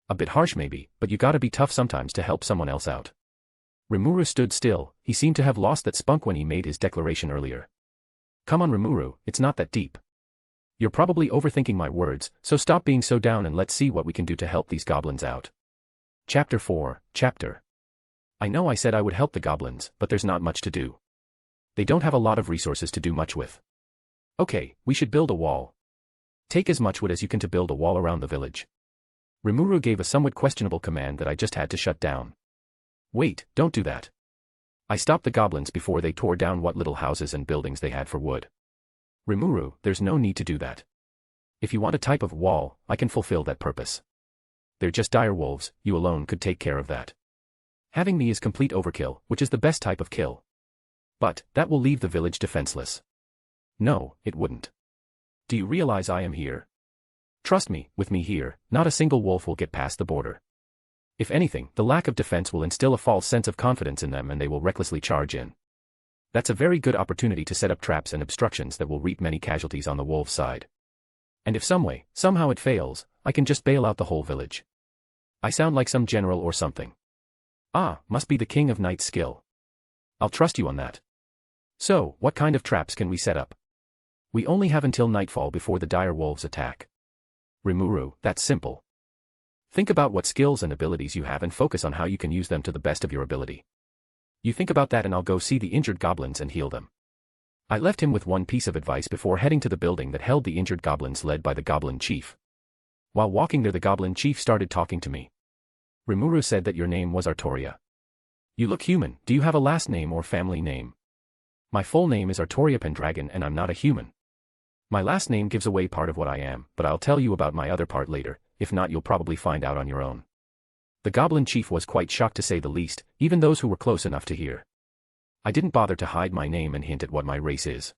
A bit harsh maybe, but you gotta be tough sometimes to help someone else out. Rimuru stood still. He seemed to have lost that spunk when he made his declaration earlier. Come on Rimuru, it's not that deep. You're probably overthinking my words, so stop being so down and let's see what we can do to help these goblins out. Chapter 4, Chapter. I know I said I would help the goblins, but there's not much to do. They don't have a lot of resources to do much with. Okay, we should build a wall. Take as much wood as you can to build a wall around the village. Rimuru gave a somewhat questionable command that I just had to shut down. Wait, don't do that. I stopped the goblins before they tore down what little houses and buildings they had for wood. Rimuru, there's no need to do that. If you want a type of wall, I can fulfill that purpose. They're just dire wolves, you alone could take care of that. Having me is complete overkill, which is the best type of kill. But, that will leave the village defenseless. No, it wouldn't. Do you realize I am here? Trust me, with me here, not a single wolf will get past the border. If anything, the lack of defense will instill a false sense of confidence in them and they will recklessly charge in. That's a very good opportunity to set up traps and obstructions that will reap many casualties on the wolves' side. And if somehow it fails, I can just bail out the whole village. I sound like some general or something. Ah, must be the King of Night's skill. I'll trust you on that. So, what kind of traps can we set up? We only have until nightfall before the dire wolves attack. Rimuru, that's simple. Think about what skills and abilities you have and focus on how you can use them to the best of your ability. You think about that and I'll go see the injured goblins and heal them. I left him with one piece of advice before heading to the building that held the injured goblins led by the goblin chief. While walking there, the goblin chief started talking to me. Rimuru said that your name was Arttoria. You look human. Do you have a last name or family name? My full name is Arttoria Pendragon and I'm not a human. My last name gives away part of what I am, but I'll tell you about my other part later, if not you'll probably find out on your own. The goblin chief was quite shocked to say the least, even those who were close enough to hear. I didn't bother to hide my name and hint at what my race is.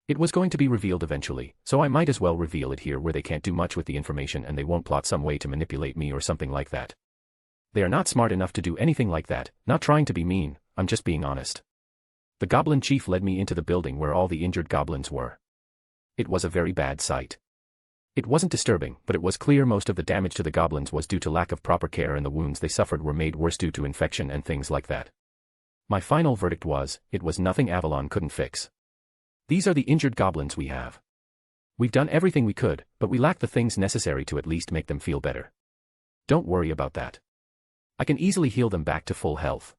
It was going to be revealed eventually, so I might as well reveal it here where they can't do much with the information and they won't plot some way to manipulate me or something like that. They are not smart enough to do anything like that, not trying to be mean, I'm just being honest. The goblin chief led me into the building where all the injured goblins were. It was a very bad sight. It wasn't disturbing, but it was clear most of the damage to the goblins was due to lack of proper care and the wounds they suffered were made worse due to infection and things like that. My final verdict was, it was nothing Avalon couldn't fix. These are the injured goblins we have. We've done everything we could, but we lack the things necessary to at least make them feel better. Don't worry about that. I can easily heal them back to full health.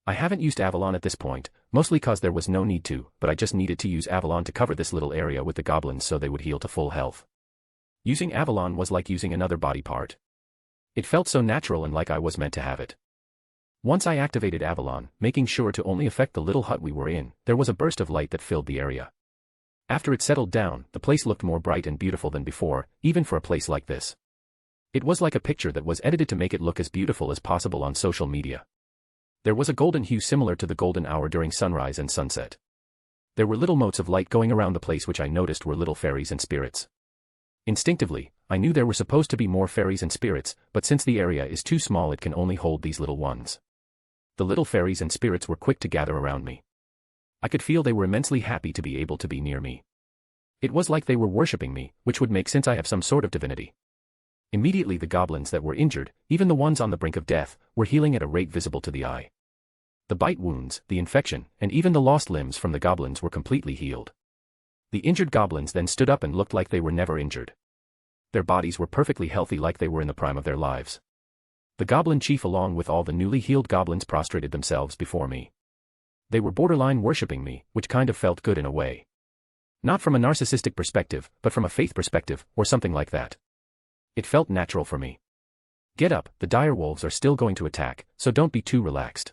I haven't used Avalon at this point, mostly cause there was no need to, but I just needed to use Avalon to cover this little area with the goblins so they would heal to full health. Using Avalon was like using another body part. It felt so natural and like I was meant to have it. Once I activated Avalon, making sure to only affect the little hut we were in, there was a burst of light that filled the area. After it settled down, the place looked more bright and beautiful than before, even for a place like this. It was like a picture that was edited to make it look as beautiful as possible on social media. There was a golden hue similar to the golden hour during sunrise and sunset. There were little motes of light going around the place which I noticed were little fairies and spirits. Instinctively, I knew there were supposed to be more fairies and spirits, but since the area is too small it can only hold these little ones. The little fairies and spirits were quick to gather around me. I could feel they were immensely happy to be able to be near me. It was like they were worshipping me, which would make sense, I have some sort of divinity. Immediately the goblins that were injured, even the ones on the brink of death, were healing at a rate visible to the eye. The bite wounds, the infection, and even the lost limbs from the goblins were completely healed. The injured goblins then stood up and looked like they were never injured. Their bodies were perfectly healthy like they were in the prime of their lives. The goblin chief along with all the newly healed goblins prostrated themselves before me. They were borderline worshipping me, which kind of felt good in a way. Not from a narcissistic perspective, but from a faith perspective, or something like that. It felt natural for me. Get up, the dire wolves are still going to attack, so don't be too relaxed.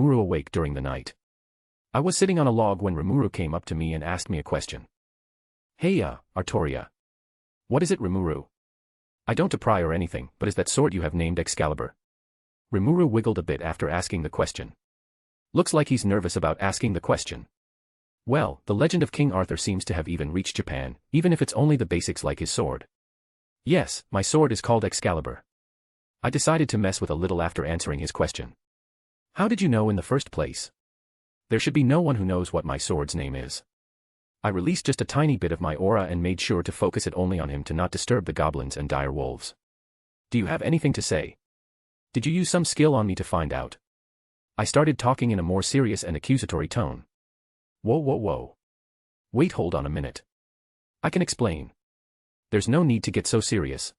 Rimuru awake during the night. I was sitting on a log when Rimuru came up to me and asked me a question. Hey, Arttoria. What is it, Rimuru? I don't pry or anything, but is that sword you have named Excalibur? Rimuru wiggled a bit after asking the question. Looks like he's nervous about asking the question. Well, the legend of King Arthur seems to have even reached Japan, even if it's only the basics like his sword. Yes, my sword is called Excalibur. I decided to mess with a little after answering his question. How did you know in the first place? There should be no one who knows what my sword's name is. I released just a tiny bit of my aura and made sure to focus it only on him to not disturb the goblins and dire wolves. Do you have anything to say? Did you use some skill on me to find out? I started talking in a more serious and accusatory tone. Whoa. Wait, hold on a minute. I can explain. There's no need to get so serious.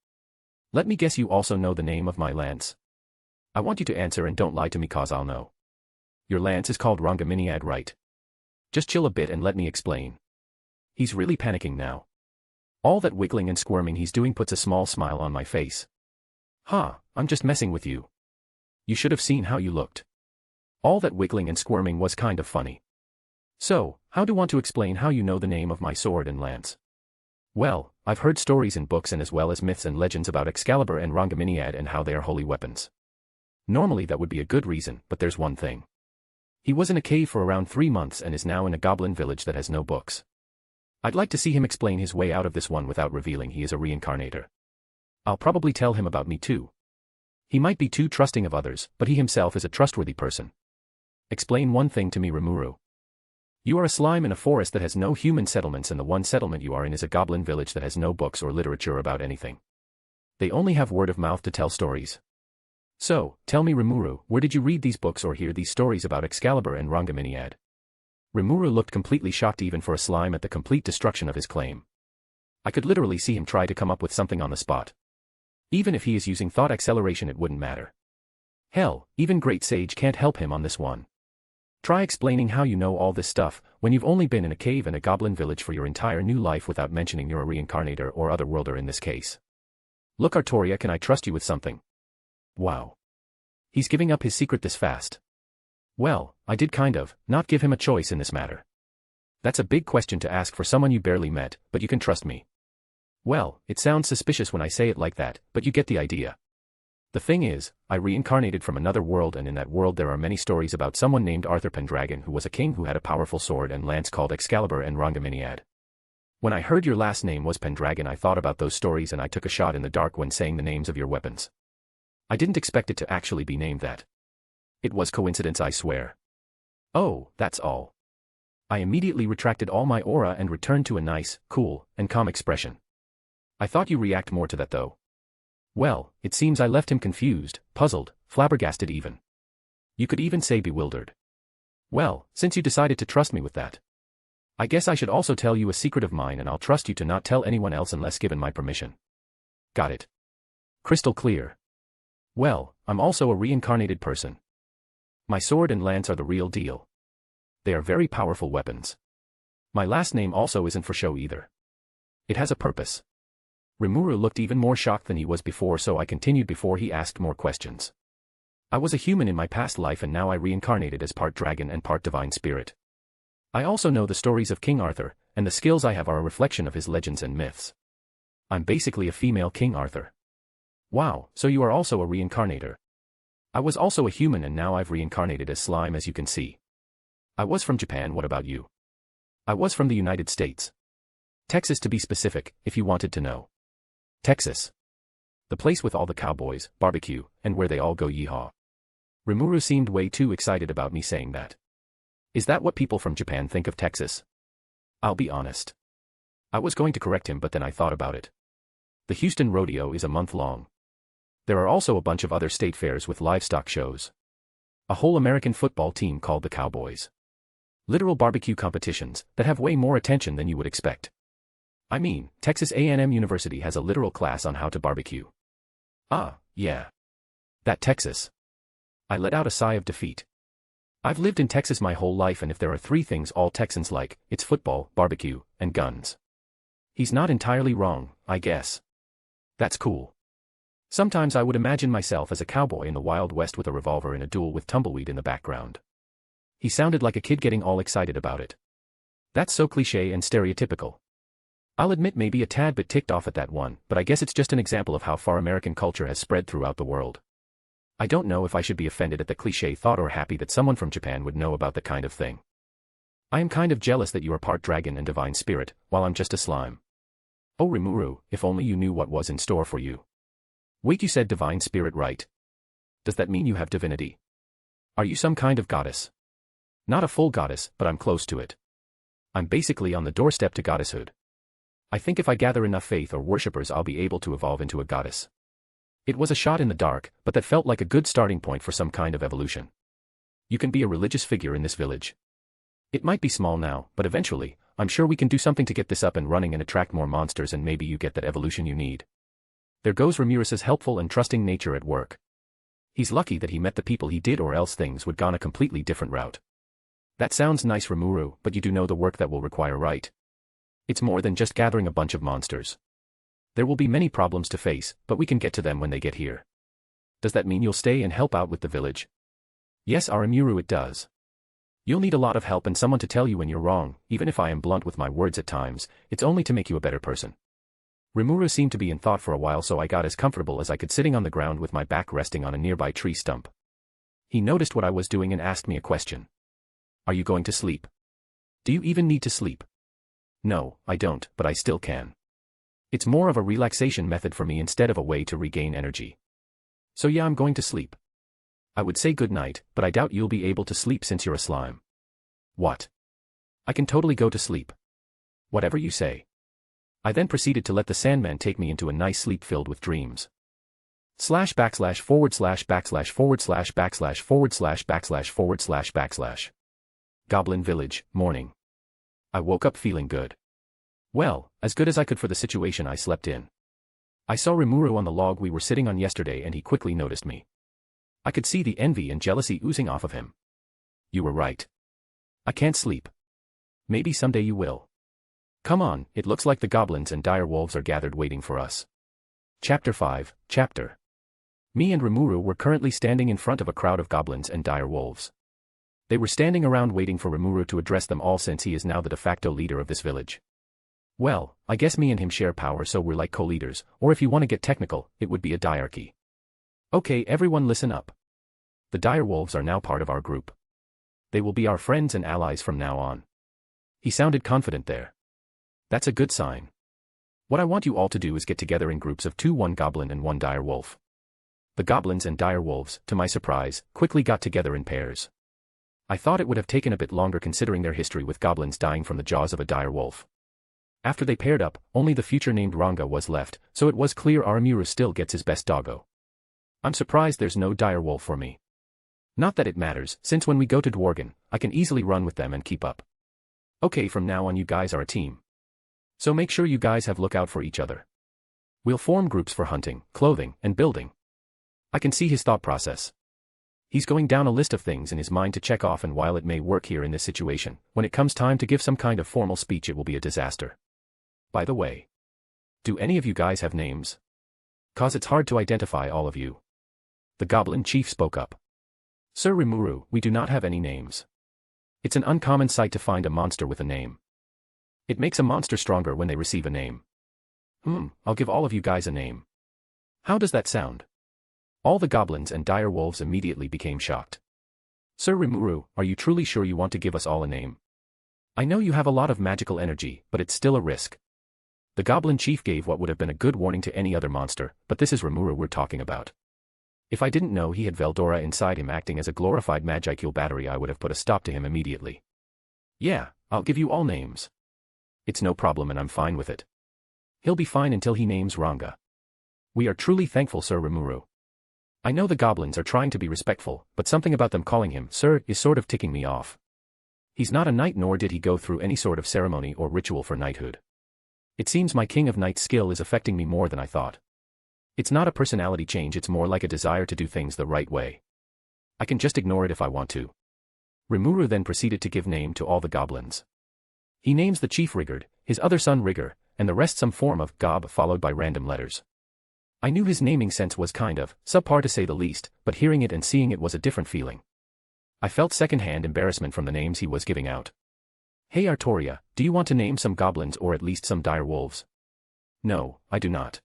Let me guess, you also know the name of my lance. I want you to answer and don't lie to me, cause I'll know. Your lance is called Reincarnated, right? Just chill a bit and let me explain. He's really panicking now. All that wiggling and squirming he's doing puts a small smile on my face. I'm just messing with you. You should have seen how you looked. All that wiggling and squirming was kind of funny. So, how do you want to explain how you know the name of my sword and lance? Well, I've heard stories in books and as well as myths and legends about Excalibur and Reincarnated and how they are holy weapons. Normally that would be a good reason, but there's one thing. He was in a cave for around 3 months and is now in a goblin village that has no books. I'd like to see him explain his way out of this one without revealing he is a reincarnator. I'll probably tell him about me too. He might be too trusting of others, but he himself is a trustworthy person. Explain one thing to me, Rimuru. You are a slime in a forest that has no human settlements, and the one settlement you are in is a goblin village that has no books or literature about anything. They only have word of mouth to tell stories. So, tell me, Rimuru, where did you read these books or hear these stories about Excalibur and Reincarnated? Rimuru looked completely shocked even for a slime at the complete destruction of his claim. I could literally see him try to come up with something on the spot. Even if he is using thought acceleration, it wouldn't matter. Hell, even Great Sage can't help him on this one. Try explaining how you know all this stuff, when you've only been in a cave and a goblin village for your entire new life without mentioning you're a reincarnator or otherworlder in this case. Look, Arttoria, can I trust you with something? Wow. He's giving up his secret this fast. Well, I did kind of, not give him a choice in this matter. That's a big question to ask for someone you barely met, but you can trust me. Well, it sounds suspicious when I say it like that, but you get the idea. The thing is, I reincarnated from another world, and in that world there are many stories about someone named Arthur Pendragon who was a king who had a powerful sword and lance called Excalibur and Reincarnated. When I heard your last name was Pendragon, I thought about those stories and I took a shot in the dark when saying the names of your weapons. I didn't expect it to actually be named that. It was coincidence, I swear. Oh, that's all. I immediately retracted all my aura and returned to a nice, cool, and calm expression. I thought you react more to that though. Well, it seems I left him confused, puzzled, flabbergasted even. You could even say bewildered. Well, since you decided to trust me with that, I guess I should also tell you a secret of mine, and I'll trust you to not tell anyone else unless given my permission. Got it. Crystal clear. Well, I'm also a reincarnated person. My sword and lance are the real deal. They are very powerful weapons. My last name also isn't for show either. It has a purpose. Rimuru looked even more shocked than he was before, so I continued before he asked more questions. I was a human in my past life, and now I reincarnated as part dragon and part divine spirit. I also know the stories of King Arthur, and the skills I have are a reflection of his legends and myths. I'm basically a female King Arthur. Wow, so you are also a reincarnator. I was also a human, and now I've reincarnated as slime, as you can see. I was from Japan. What about you? I was from the United States. Texas to be specific, if you wanted to know. Texas. The place with all the cowboys, barbecue, and where they all go yeehaw. Rimuru seemed way too excited about me saying that. Is that what people from Japan think of Texas? I'll be honest. I was going to correct him, but then I thought about it. The Houston Rodeo is a month long. There are also a bunch of other state fairs with livestock shows. A whole American football team called the Cowboys. Literal barbecue competitions that have way more attention than you would expect. I mean, Texas A&M University has a literal class on how to barbecue. Ah, yeah. That Texas. I let out a sigh of defeat. I've lived in Texas my whole life, and if there are 3 things all Texans like, it's football, barbecue, and guns. He's not entirely wrong, I guess. That's cool. Sometimes I would imagine myself as a cowboy in the Wild West with a revolver in a duel with tumbleweed in the background. He sounded like a kid getting all excited about it. That's so cliché and stereotypical. I'll admit maybe a tad bit ticked off at that one, but I guess it's just an example of how far American culture has spread throughout the world. I don't know if I should be offended at the cliché thought or happy that someone from Japan would know about the kind of thing. I am kind of jealous that you are part dragon and divine spirit, while I'm just a slime. Oh Rimuru, if only you knew what was in store for you. Wait, you said divine spirit, right? Does that mean you have divinity? Are you some kind of goddess? Not a full goddess, but I'm close to it. I'm basically on the doorstep to goddesshood. I think if I gather enough faith or worshippers, I'll be able to evolve into a goddess. It was a shot in the dark, but that felt like a good starting point for some kind of evolution. You can be a religious figure in this village. It might be small now, but eventually, I'm sure we can do something to get this up and running and attract more monsters, and maybe you get that evolution you need. There goes Ramirez's helpful and trusting nature at work. He's lucky that he met the people he did, or else things would gone a completely different route. That sounds nice, Rimuru, but you do know the work that will require, right? It's more than just gathering a bunch of monsters. There will be many problems to face, but we can get to them when they get here. Does that mean you'll stay and help out with the village? Yes, Rimuru, it does. You'll need a lot of help and someone to tell you when you're wrong. Even if I am blunt with my words at times, it's only to make you a better person. Rimuru seemed to be in thought for a while, so I got as comfortable as I could sitting on the ground with my back resting on a nearby tree stump. He noticed what I was doing and asked me a question. Are you going to sleep? Do you even need to sleep? No, I don't, but I still can. It's more of a relaxation method for me instead of a way to regain energy. So yeah, I'm going to sleep. I would say good night, but I doubt you'll be able to sleep since you're a slime. What? I can totally go to sleep. Whatever you say. I then proceeded to let the Sandman take me into a nice sleep filled with dreams. //////////////////////// Goblin Village, morning. I woke up feeling good. Well, as good as I could for the situation I slept in. I saw Rimuru on the log we were sitting on yesterday and he quickly noticed me. I could see the envy and jealousy oozing off of him. You were right. I can't sleep. Maybe someday you will. Come on, it looks like the goblins and dire wolves are gathered waiting for us. Chapter 5, Chapter. Me and Rimuru were currently standing in front of a crowd of goblins and dire wolves. They were standing around waiting for Rimuru to address them all since he is now the de facto leader of this village. Well, I guess me and him share power so we're like co-leaders, or if you want to get technical, it would be a diarchy. Okay, everyone listen up. The dire wolves are now part of our group. They will be our friends and allies from now on. He sounded confident there. That's a good sign. What I want you all to do is get together in groups of 2, 1 goblin and 1 dire wolf. The goblins and dire wolves, to my surprise, quickly got together in pairs. I thought it would have taken a bit longer considering their history with goblins dying from the jaws of a dire wolf. After they paired up, only the future named Ranga was left, so it was clear Aramura still gets his best doggo. I'm surprised there's no dire wolf for me. Not that it matters, since when we go to Dworgen, I can easily run with them and keep up. Okay, from now on you guys are a team. So make sure you guys have look out for each other. We'll form groups for hunting, clothing, and building. I can see his thought process. He's going down a list of things in his mind to check off, and while it may work here in this situation, when it comes time to give some kind of formal speech it will be a disaster. By the way, do any of you guys have names? 'Cause it's hard to identify all of you. The goblin chief spoke up. Sir Rimuru, we do not have any names. It's an uncommon sight to find a monster with a name. It makes a monster stronger when they receive a name. I'll give all of you guys a name. How does that sound? All the goblins and dire wolves immediately became shocked. Sir Rimuru, are you truly sure you want to give us all a name? I know you have a lot of magical energy, but it's still a risk. The goblin chief gave what would have been a good warning to any other monster, but this is Rimuru we're talking about. If I didn't know he had Veldora inside him acting as a glorified Magicule battery, I would have put a stop to him immediately. Yeah, I'll give you all names. It's no problem and I'm fine with it. He'll be fine until he names Ranga. We are truly thankful, Sir Rimuru. I know the goblins are trying to be respectful, but something about them calling him Sir is sort of ticking me off. He's not a knight, nor did he go through any sort of ceremony or ritual for knighthood. It seems my King of Knights skill is affecting me more than I thought. It's not a personality change, it's more like a desire to do things the right way. I can just ignore it if I want to. Rimuru then proceeded to give name to all the goblins. He names the chief Rigard, his other son Rigor, and the rest some form of gob followed by random letters. I knew his naming sense was kind of subpar to say the least, but hearing it and seeing it was a different feeling. I felt second-hand embarrassment from the names he was giving out. Hey Arttoria, do you want to name some goblins or at least some dire wolves? No, I do not.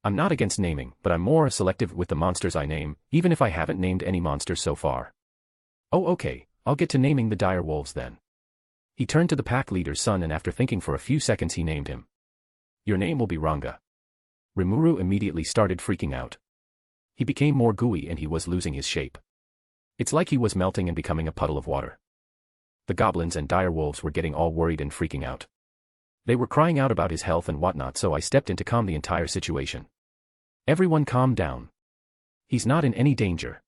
I'm not against naming, but I'm more selective with the monsters I name, even if I haven't named any monsters so far. Oh okay, I'll get to naming the dire wolves then. He turned to the pack leader's son and after thinking for a few seconds he named him. Your name will be Ranga. Rimuru immediately started freaking out. He became more gooey and he was losing his shape. It's like he was melting and becoming a puddle of water. The goblins and dire wolves were getting all worried and freaking out. They were crying out about his health and whatnot, so I stepped in to calm the entire situation. Everyone calm down. He's not in any danger.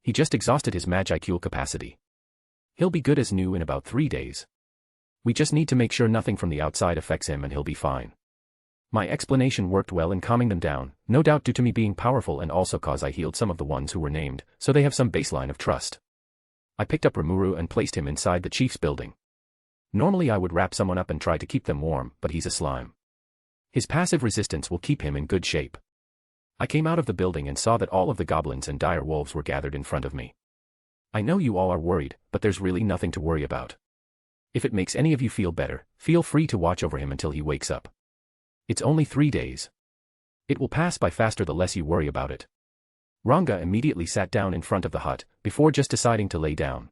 He just exhausted his Magicule capacity. He'll be good as new in about 3 days. We just need to make sure nothing from the outside affects him and he'll be fine. My explanation worked well in calming them down, no doubt due to me being powerful and also cause I healed some of the ones who were named, so they have some baseline of trust. I picked up Rimuru and placed him inside the chief's building. Normally I would wrap someone up and try to keep them warm, but he's a slime. His passive resistance will keep him in good shape. I came out of the building and saw that all of the goblins and dire wolves were gathered in front of me. I know you all are worried, but there's really nothing to worry about. If it makes any of you feel better, feel free to watch over him until he wakes up. It's only 3 days. It will pass by faster the less you worry about it. Ranga immediately sat down in front of the hut, before just deciding to lay down.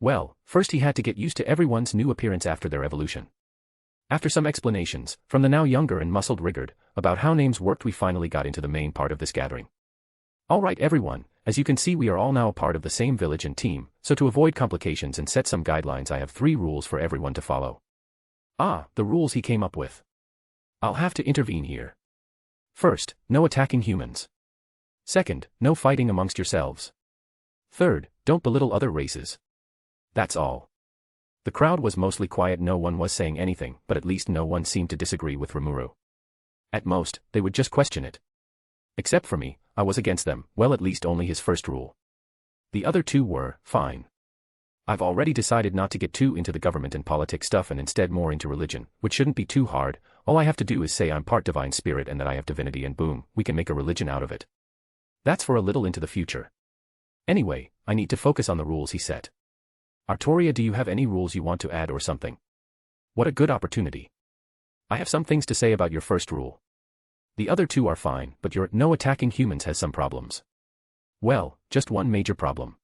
Well, first he had to get used to everyone's new appearance after their evolution. After some explanations, from the now younger and muscled Rigard, about how names worked, we finally got into the main part of this gathering. Alright everyone, as you can see we are all now a part of the same village and team, so to avoid complications and set some guidelines I have 3 rules for everyone to follow. Ah, the rules he came up with. I'll have to intervene here. First, no attacking humans. Second, no fighting amongst yourselves. Third, don't belittle other races. That's all. The crowd was mostly quiet, no one was saying anything, but at least no one seemed to disagree with Rimuru. At most, they would just question it. Except for me, I was against them, well at least only his first rule. The other 2 were, fine. I've already decided not to get too into the government and politics stuff and instead more into religion, which shouldn't be too hard. All I have to do is say I'm part divine spirit and that I have divinity and boom, we can make a religion out of it. That's for a little into the future. Anyway, I need to focus on the rules he set. Arttoria, do you have any rules you want to add or something? What a good opportunity. I have some things to say about your first rule. The other 2 are fine, but your no attacking humans has some problems. Well, just one major problem.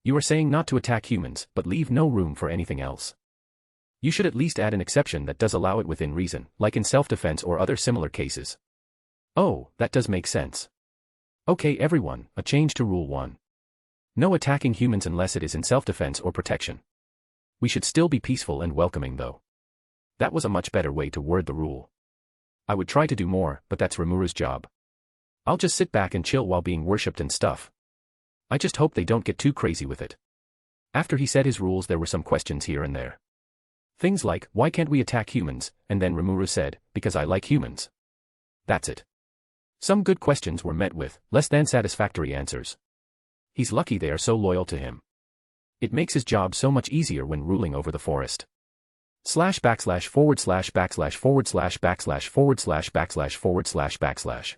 You are saying not to attack humans, but leave no room for anything else. You should at least add an exception that does allow it within reason, like in self-defense or other similar cases. Oh, that does make sense. Okay everyone, a change to Rule 1. No attacking humans unless it is in self-defense or protection. We should still be peaceful and welcoming though. That was a much better way to word the rule. I would try to do more, but that's Rimuru's job. I'll just sit back and chill while being worshipped and stuff. I just hope they don't get too crazy with it. After he said his rules there were some questions here and there. Things like, why can't we attack humans, and then Rimuru said, because I like humans. That's it. Some good questions were met with less than satisfactory answers. He's lucky they are so loyal to him. It makes his job so much easier when ruling over the forest. Slash backslash forward slash backslash forward slash backslash forward slash backslash forward slash backslash.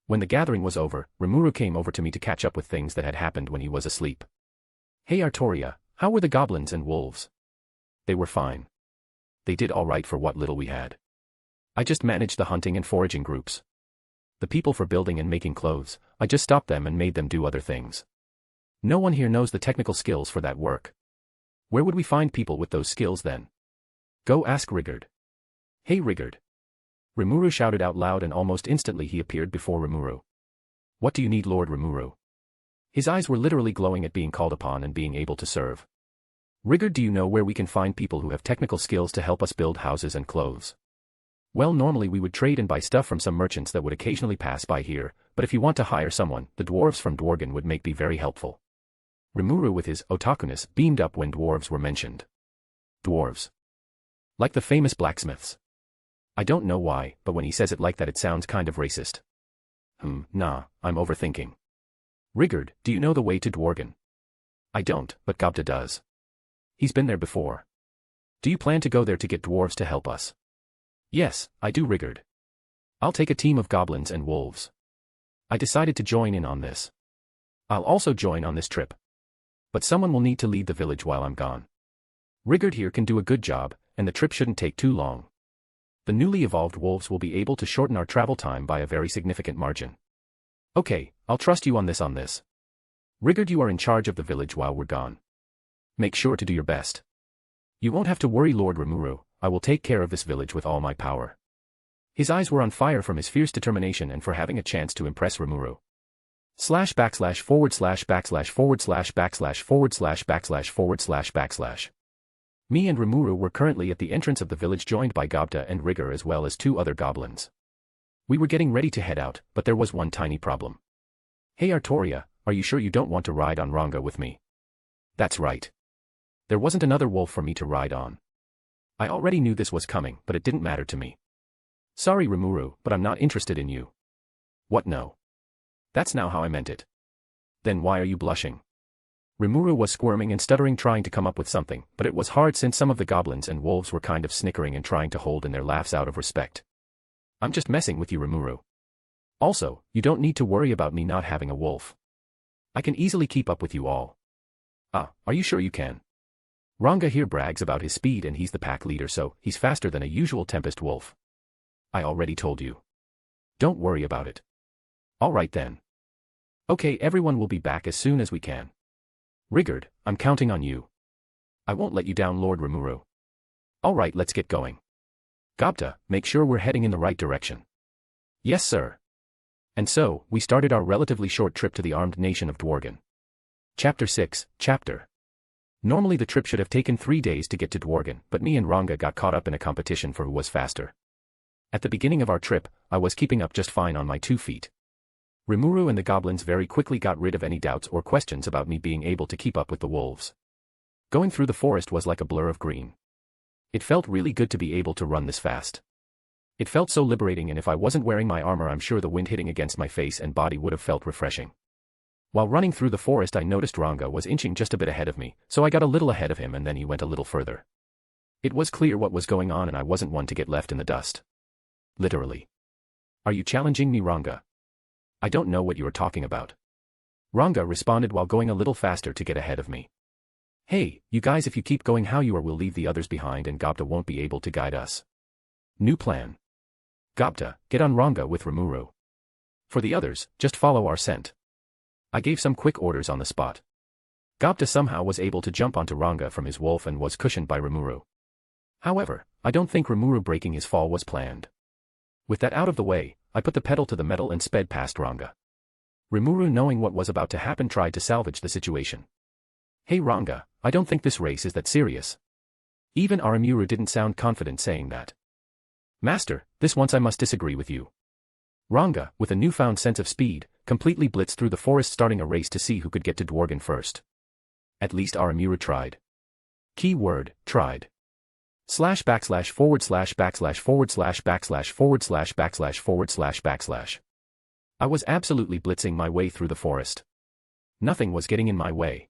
When the gathering was over, Rimuru came over to me to catch up with things that had happened when he was asleep. Hey Arttoria, how were the goblins and wolves? They were fine. They did all right for what little we had. I just managed the hunting and foraging groups. The people for building and making clothes, I just stopped them and made them do other things. No one here knows the technical skills for that work. Where would we find people with those skills then? Go ask Rigard. Hey Rigard. Rimuru shouted out loud, and almost instantly he appeared before Rimuru. What do you need, Lord Rimuru? His eyes were literally glowing at being called upon and being able to serve. Rigard, do you know where we can find people who have technical skills to help us build houses and clothes? Well, normally we would trade and buy stuff from some merchants that would occasionally pass by here, but if you want to hire someone, the dwarves from Dworgen would be very helpful. Rimuru with his otakuness beamed up when dwarves were mentioned. Dwarves. Like the famous blacksmiths. I don't know why, but when he says it like that it sounds kind of racist. Nah, I'm overthinking. Rigard, do you know the way to Dworgen? I don't, but Gobta does. He's been there before. Do you plan to go there to get dwarves to help us? Yes, I do, Rigard. I'll take a team of goblins and wolves. I decided to join in on this. I'll also join on this trip. But someone will need to lead the village while I'm gone. Rigard here can do a good job, and the trip shouldn't take too long. The newly evolved wolves will be able to shorten our travel time by a very significant margin. Okay, I'll trust you on this. Rigard, you are in charge of the village while we're gone. Make sure to do your best. You won't have to worry, Lord Rimuru, I will take care of this village with all my power. His eyes were on fire from his fierce determination and for having a chance to impress Rimuru. Slash backslash forward slash backslash forward slash backslash forward slash backslash forward slash backslash. Me and Rimuru were currently at the entrance of the village, joined by Gobta and Rigard as well as 2 other goblins. We were getting ready to head out, but there was one tiny problem. Hey Arttoria, are you sure you don't want to ride on Ranga with me? That's right. There wasn't another wolf for me to ride on. I already knew this was coming, but it didn't matter to me. Sorry Rimuru, but I'm not interested in you. What, no? That's not how I meant it. Then why are you blushing? Rimuru was squirming and stuttering, trying to come up with something, but it was hard since some of the goblins and wolves were kind of snickering and trying to hold in their laughs out of respect. I'm just messing with you, Rimuru. Also, you don't need to worry about me not having a wolf. I can easily keep up with you all. Ah, are you sure you can? Ranga here brags about his speed and he's the pack leader, so he's faster than a usual Tempest wolf. I already told you. Don't worry about it. Alright then. Okay, everyone will be back as soon as we can. Rigard, I'm counting on you. I won't let you down, Lord Rimuru. Alright, let's get going. Gobta, make sure we're heading in the right direction. Yes, sir. And so, we started our relatively short trip to the armed nation of Dworgen. Chapter 6, Chapter. Normally the trip should have taken 3 days to get to Dworgen, but me and Ranga got caught up in a competition for who was faster. At the beginning of our trip, I was keeping up just fine on my 2 feet. Rimuru and the goblins very quickly got rid of any doubts or questions about me being able to keep up with the wolves. Going through the forest was like a blur of green. It felt really good to be able to run this fast. It felt so liberating, and if I wasn't wearing my armor, I'm sure the wind hitting against my face and body would have felt refreshing. While running through the forest, I noticed Ranga was inching just a bit ahead of me, so I got a little ahead of him and then he went a little further. It was clear what was going on and I wasn't one to get left in the dust. Literally. Are you challenging me, Ranga? I don't know what you are talking about. Ranga responded while going a little faster to get ahead of me. Hey, you guys, if you keep going how you are, we'll leave the others behind and Gobta won't be able to guide us. New plan. Gobta, get on Ranga with Rimuru. For the others, just follow our scent. I gave some quick orders on the spot. Gobta somehow was able to jump onto Ranga from his wolf and was cushioned by Rimuru. However, I don't think Rimuru breaking his fall was planned. With that out of the way, I put the pedal to the metal and sped past Ranga. Rimuru, knowing what was about to happen, tried to salvage the situation. Hey Ranga, I don't think this race is that serious. Even Arimuru didn't sound confident saying that. Master, this once I must disagree with you. Ranga, with a newfound sense of speed, completely blitzed through the forest, starting a race to see who could get to Dworgen first. At least Arimuru tried. Keyword, tried. Slash backslash forward slash backslash forward slash backslash forward slash backslash forward slash backslash. I was absolutely blitzing my way through the forest. Nothing was getting in my way.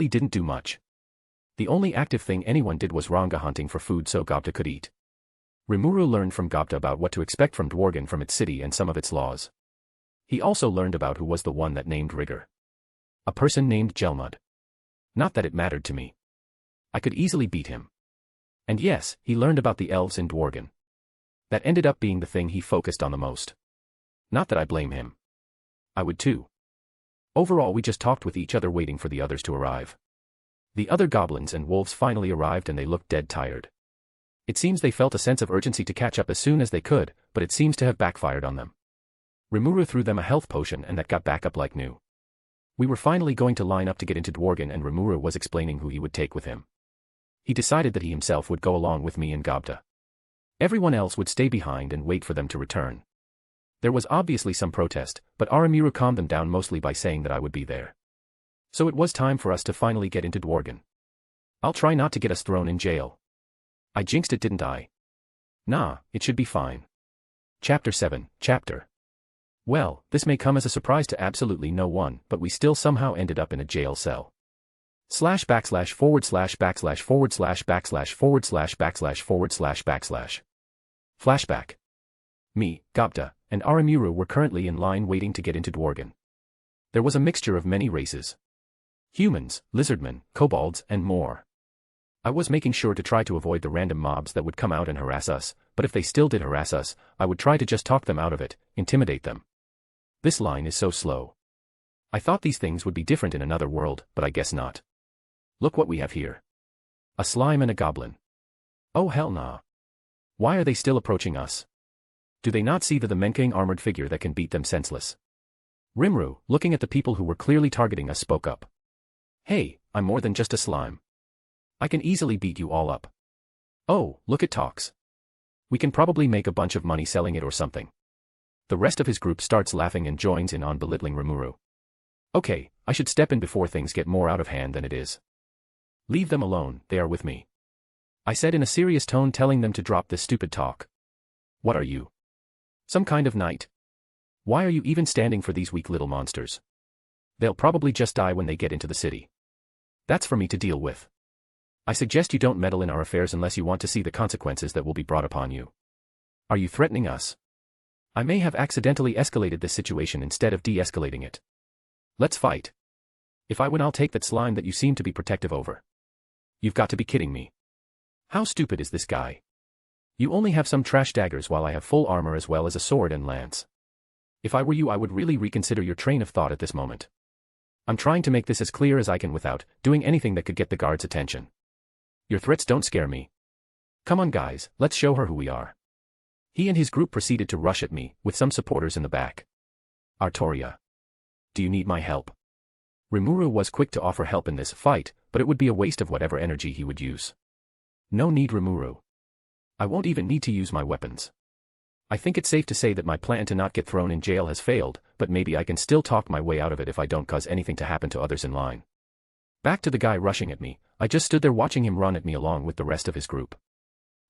really didn't do much. The only active thing anyone did was Ranga hunting for food so Gobta could eat. Rimuru learned from Gobta about what to expect from Dworgen from its city and some of its laws. He also learned about who was the one that named Rigger. A person named Gelmud. Not that it mattered to me. I could easily beat him. And yes, he learned about the elves in Dworgen. That ended up being the thing he focused on the most. Not that I blame him. I would too. Overall, we just talked with each other waiting for the others to arrive. The other goblins and wolves finally arrived and they looked dead tired. It seems they felt a sense of urgency to catch up as soon as they could, but it seems to have backfired on them. Rimuru threw them a health potion and that got back up like new. We were finally going to line up to get into Dworgen and Rimuru was explaining who he would take with him. He decided that he himself would go along with me and Gobda. Everyone else would stay behind and wait for them to return. There was obviously some protest, but Aramiru calmed them down mostly by saying that I would be there. So it was time for us to finally get into Dworgen. I'll try not to get us thrown in jail. I jinxed it, didn't I? Nah, it should be fine. Chapter 7, Chapter. Well, this may come as a surprise to absolutely no one, but we still somehow ended up in a jail cell. ////////////////////////////// Flashback. Me, Gobda, and Aramiru were currently in line waiting to get into Dworgen. There was a mixture of many races. Humans, lizardmen, kobolds, and more. I was making sure to try to avoid the random mobs that would come out and harass us, but if they still did harass us, I would try to just talk them out of it, intimidate them. This line is so slow. I thought these things would be different in another world, but I guess not. Look what we have here. A slime and a goblin. Oh hell nah. Why are they still approaching us? Do they not see the menacing armored figure that can beat them senseless? Rimuru, looking at the people who were clearly targeting us, spoke up. Hey, I'm more than just a slime. I can easily beat you all up. Oh, look, it talks. We can probably make a bunch of money selling it or something. The rest of his group starts laughing and joins in on belittling Rimuru. Okay, I should step in before things get more out of hand than it is. Leave them alone, they are with me. I said in a serious tone, telling them to drop this stupid talk. What are you? Some kind of knight? Why are you even standing for these weak little monsters? They'll probably just die when they get into the city. That's for me to deal with. I suggest you don't meddle in our affairs unless you want to see the consequences that will be brought upon you. Are you threatening us? I may have accidentally escalated this situation instead of de-escalating it. Let's fight. If I win, I'll take that slime that you seem to be protective over. You've got to be kidding me. How stupid is this guy? You only have some trash daggers while I have full armor as well as a sword and lance. If I were you, I would really reconsider your train of thought at this moment. I'm trying to make this as clear as I can without doing anything that could get the guards' attention. Your threats don't scare me. Come on guys, let's show her who we are. He and his group proceeded to rush at me, with some supporters in the back. Arttoria. Do you need my help? Rimuru was quick to offer help in this fight, but it would be a waste of whatever energy he would use. No need, Rimuru. I won't even need to use my weapons. I think it's safe to say that my plan to not get thrown in jail has failed, but maybe I can still talk my way out of it if I don't cause anything to happen to others in line. Back to the guy rushing at me, I just stood there watching him run at me along with the rest of his group.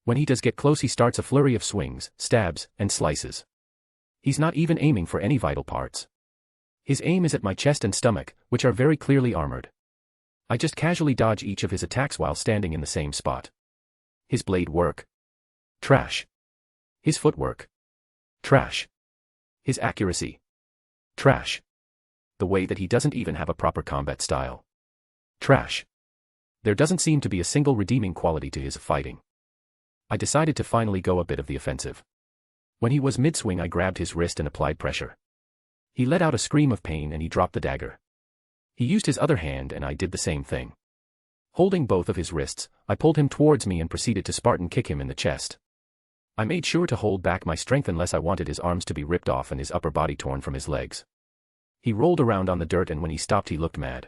When he does get close, he starts a flurry of swings, stabs, and slices. He's not even aiming for any vital parts. His aim is at my chest and stomach, which are very clearly armored. I just casually dodge each of his attacks while standing in the same spot. His blade work. Trash. His footwork. Trash. His accuracy. Trash. The way that he doesn't even have a proper combat style. Trash. There doesn't seem to be a single redeeming quality to his fighting. I decided to finally go a bit of the offensive. When he was mid-swing, I grabbed his wrist and applied pressure. He let out a scream of pain and he dropped the dagger. He used his other hand and I did the same thing. Holding both of his wrists, I pulled him towards me and proceeded to Spartan kick him in the chest. I made sure to hold back my strength unless I wanted his arms to be ripped off and his upper body torn from his legs. He rolled around on the dirt and when he stopped he looked mad.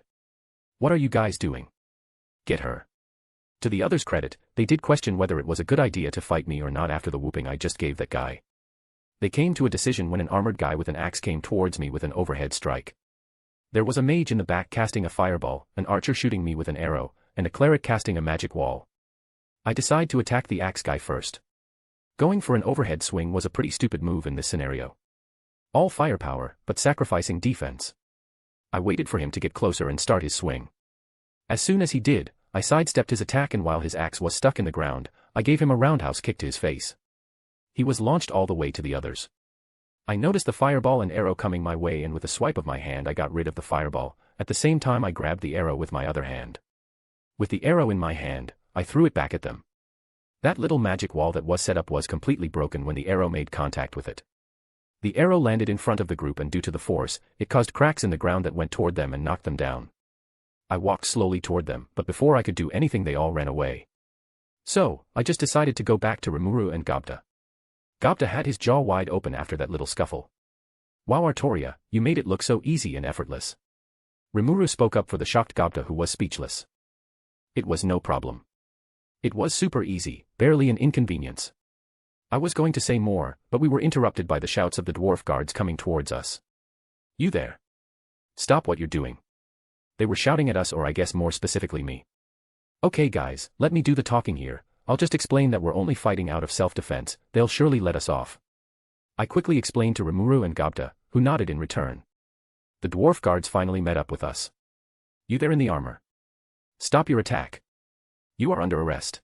What are you guys doing? Get her. To the others' credit, they did question whether it was a good idea to fight me or not after the whooping I just gave that guy. They came to a decision when an armored guy with an axe came towards me with an overhead strike. There was a mage in the back casting a fireball, an archer shooting me with an arrow, and a cleric casting a magic wall. I decided to attack the axe guy first. Going for an overhead swing was a pretty stupid move in this scenario. All firepower, but sacrificing defense. I waited for him to get closer and start his swing. As soon as he did, I sidestepped his attack and while his axe was stuck in the ground, I gave him a roundhouse kick to his face. He was launched all the way to the others. I noticed the fireball and arrow coming my way and with a swipe of my hand I got rid of the fireball, at the same time I grabbed the arrow with my other hand. With the arrow in my hand, I threw it back at them. That little magic wall that was set up was completely broken when the arrow made contact with it. The arrow landed in front of the group and due to the force, it caused cracks in the ground that went toward them and knocked them down. I walked slowly toward them, but before I could do anything they all ran away. So, I just decided to go back to Rimuru and Gobta. Gobta had his jaw wide open after that little scuffle. Wow, Arttoria, you made it look so easy and effortless. Rimuru spoke up for the shocked Gobta, who was speechless. It was no problem. It was super easy, barely an inconvenience. I was going to say more, but we were interrupted by the shouts of the dwarf guards coming towards us. You there. Stop what you're doing. They were shouting at us, or I guess more specifically me. Okay guys, let me do the talking here. I'll just explain that we're only fighting out of self-defense, they'll surely let us off. I quickly explained to Rimuru and Gobta, who nodded in return. The dwarf guards finally met up with us. You there in the armor. Stop your attack. You are under arrest.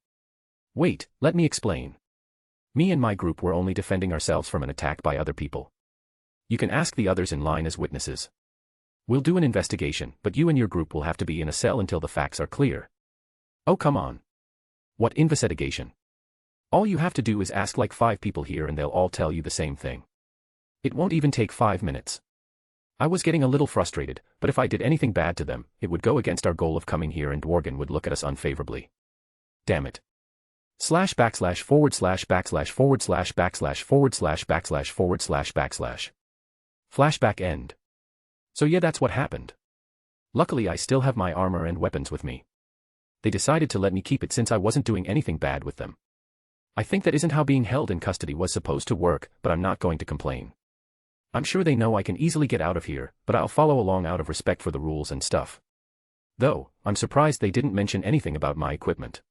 Wait, let me explain. Me and my group were only defending ourselves from an attack by other people. You can ask the others in line as witnesses. We'll do an investigation, but you and your group will have to be in a cell until the facts are clear. Oh come on. What investigation? All you have to do is ask like 5 people here and they'll all tell you the same thing. It won't even take 5 minutes. I was getting a little frustrated, but if I did anything bad to them, it would go against our goal of coming here and Dworgen would look at us unfavorably. Damn it. // forward slash backslash forward slash backslash forward slash backslash forward slash backslash. Flashback end. So yeah, that's what happened. Luckily I still have my armor and weapons with me. They decided to let me keep it since I wasn't doing anything bad with them. I think that isn't how being held in custody was supposed to work, but I'm not going to complain. I'm sure they know I can easily get out of here, but I'll follow along out of respect for the rules and stuff. Though, I'm surprised they didn't mention anything about my equipment.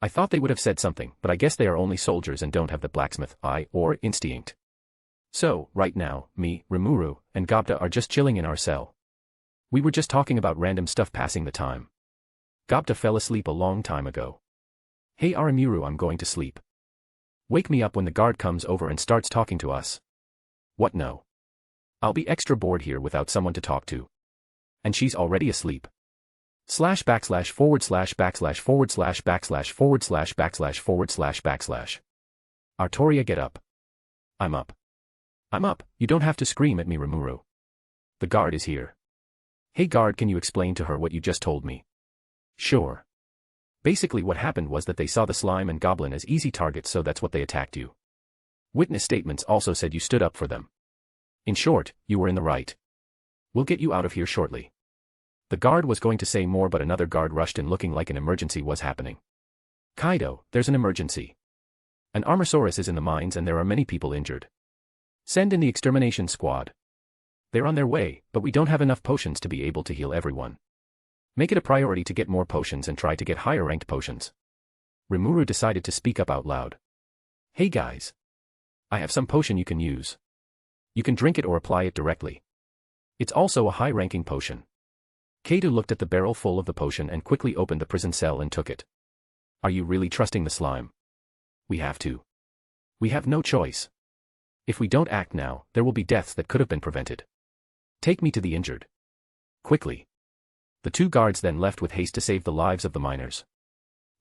I thought they would have said something, but I guess they are only soldiers and don't have the blacksmith eye or instinct. So, right now, me, Rimuru, and Gobta are just chilling in our cell. We were just talking about random stuff passing the time. Gobta fell asleep a long time ago. Hey Rimuru, I'm going to sleep. Wake me up when the guard comes over and starts talking to us. What no? I'll be extra bored here without someone to talk to. And she's already asleep. // forward slash backslash forward slash backslash forward slash backslash forward slash backslash. Arttoria, get up. I'm up. I'm up, you don't have to scream at me, Rimuru. The guard is here. Hey guard, can you explain to her what you just told me? Sure. Basically what happened was that they saw the slime and goblin as easy targets, so that's what they attacked you. Witness statements also said you stood up for them. In short, you were in the right. We'll get you out of here shortly. The guard was going to say more, but another guard rushed in looking like an emergency was happening. Kaido, there's an emergency. An Armosaurus is in the mines and there are many people injured. Send in the extermination squad. They're on their way, but we don't have enough potions to be able to heal everyone. Make it a priority to get more potions and try to get higher ranked potions. Rimuru decided to speak up out loud. Hey guys. I have some potion you can use. You can drink it or apply it directly. It's also a high-ranking potion. Kaido looked at the barrel full of the potion and quickly opened the prison cell and took it. Are you really trusting the slime? We have to. We have no choice. If we don't act now, there will be deaths that could have been prevented. Take me to the injured. Quickly. The 2 guards then left with haste to save the lives of the miners.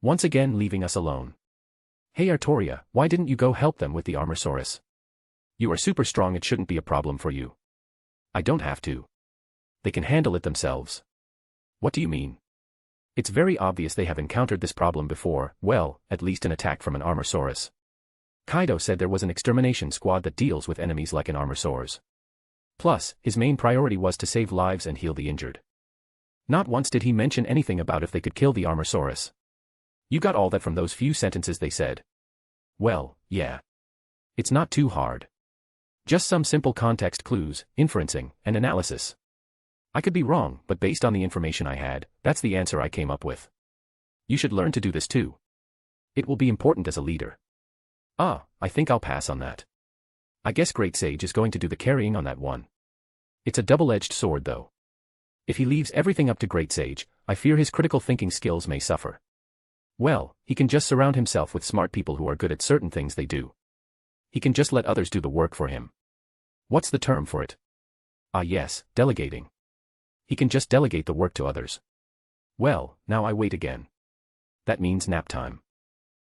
Once again leaving us alone. Hey Arttoria, why didn't you go help them with the Armosaurus? You are super strong, it shouldn't be a problem for you. I don't have to. They can handle it themselves. What do you mean? It's very obvious they have encountered this problem before, well, at least an attack from an Armosaurus. Kaido said there was an extermination squad that deals with enemies like an Armosaurus. Plus, his main priority was to save lives and heal the injured. Not once did he mention anything about if they could kill the Armosaurus. You got all that from those few sentences they said. Well, yeah. It's not too hard. Just some simple context clues, inferencing, and analysis. I could be wrong, but based on the information I had, that's the answer I came up with. You should learn to do this too. It will be important as a leader. I think I'll pass on that. I guess Great Sage is going to do the carrying on that one. It's a double-edged sword though. If he leaves everything up to Great Sage, I fear his critical thinking skills may suffer. Well, he can just surround himself with smart people who are good at certain things they do. He can just let others do the work for him. What's the term for it? Yes, delegating. He can just delegate the work to others. Well, now I wait again. That means nap time.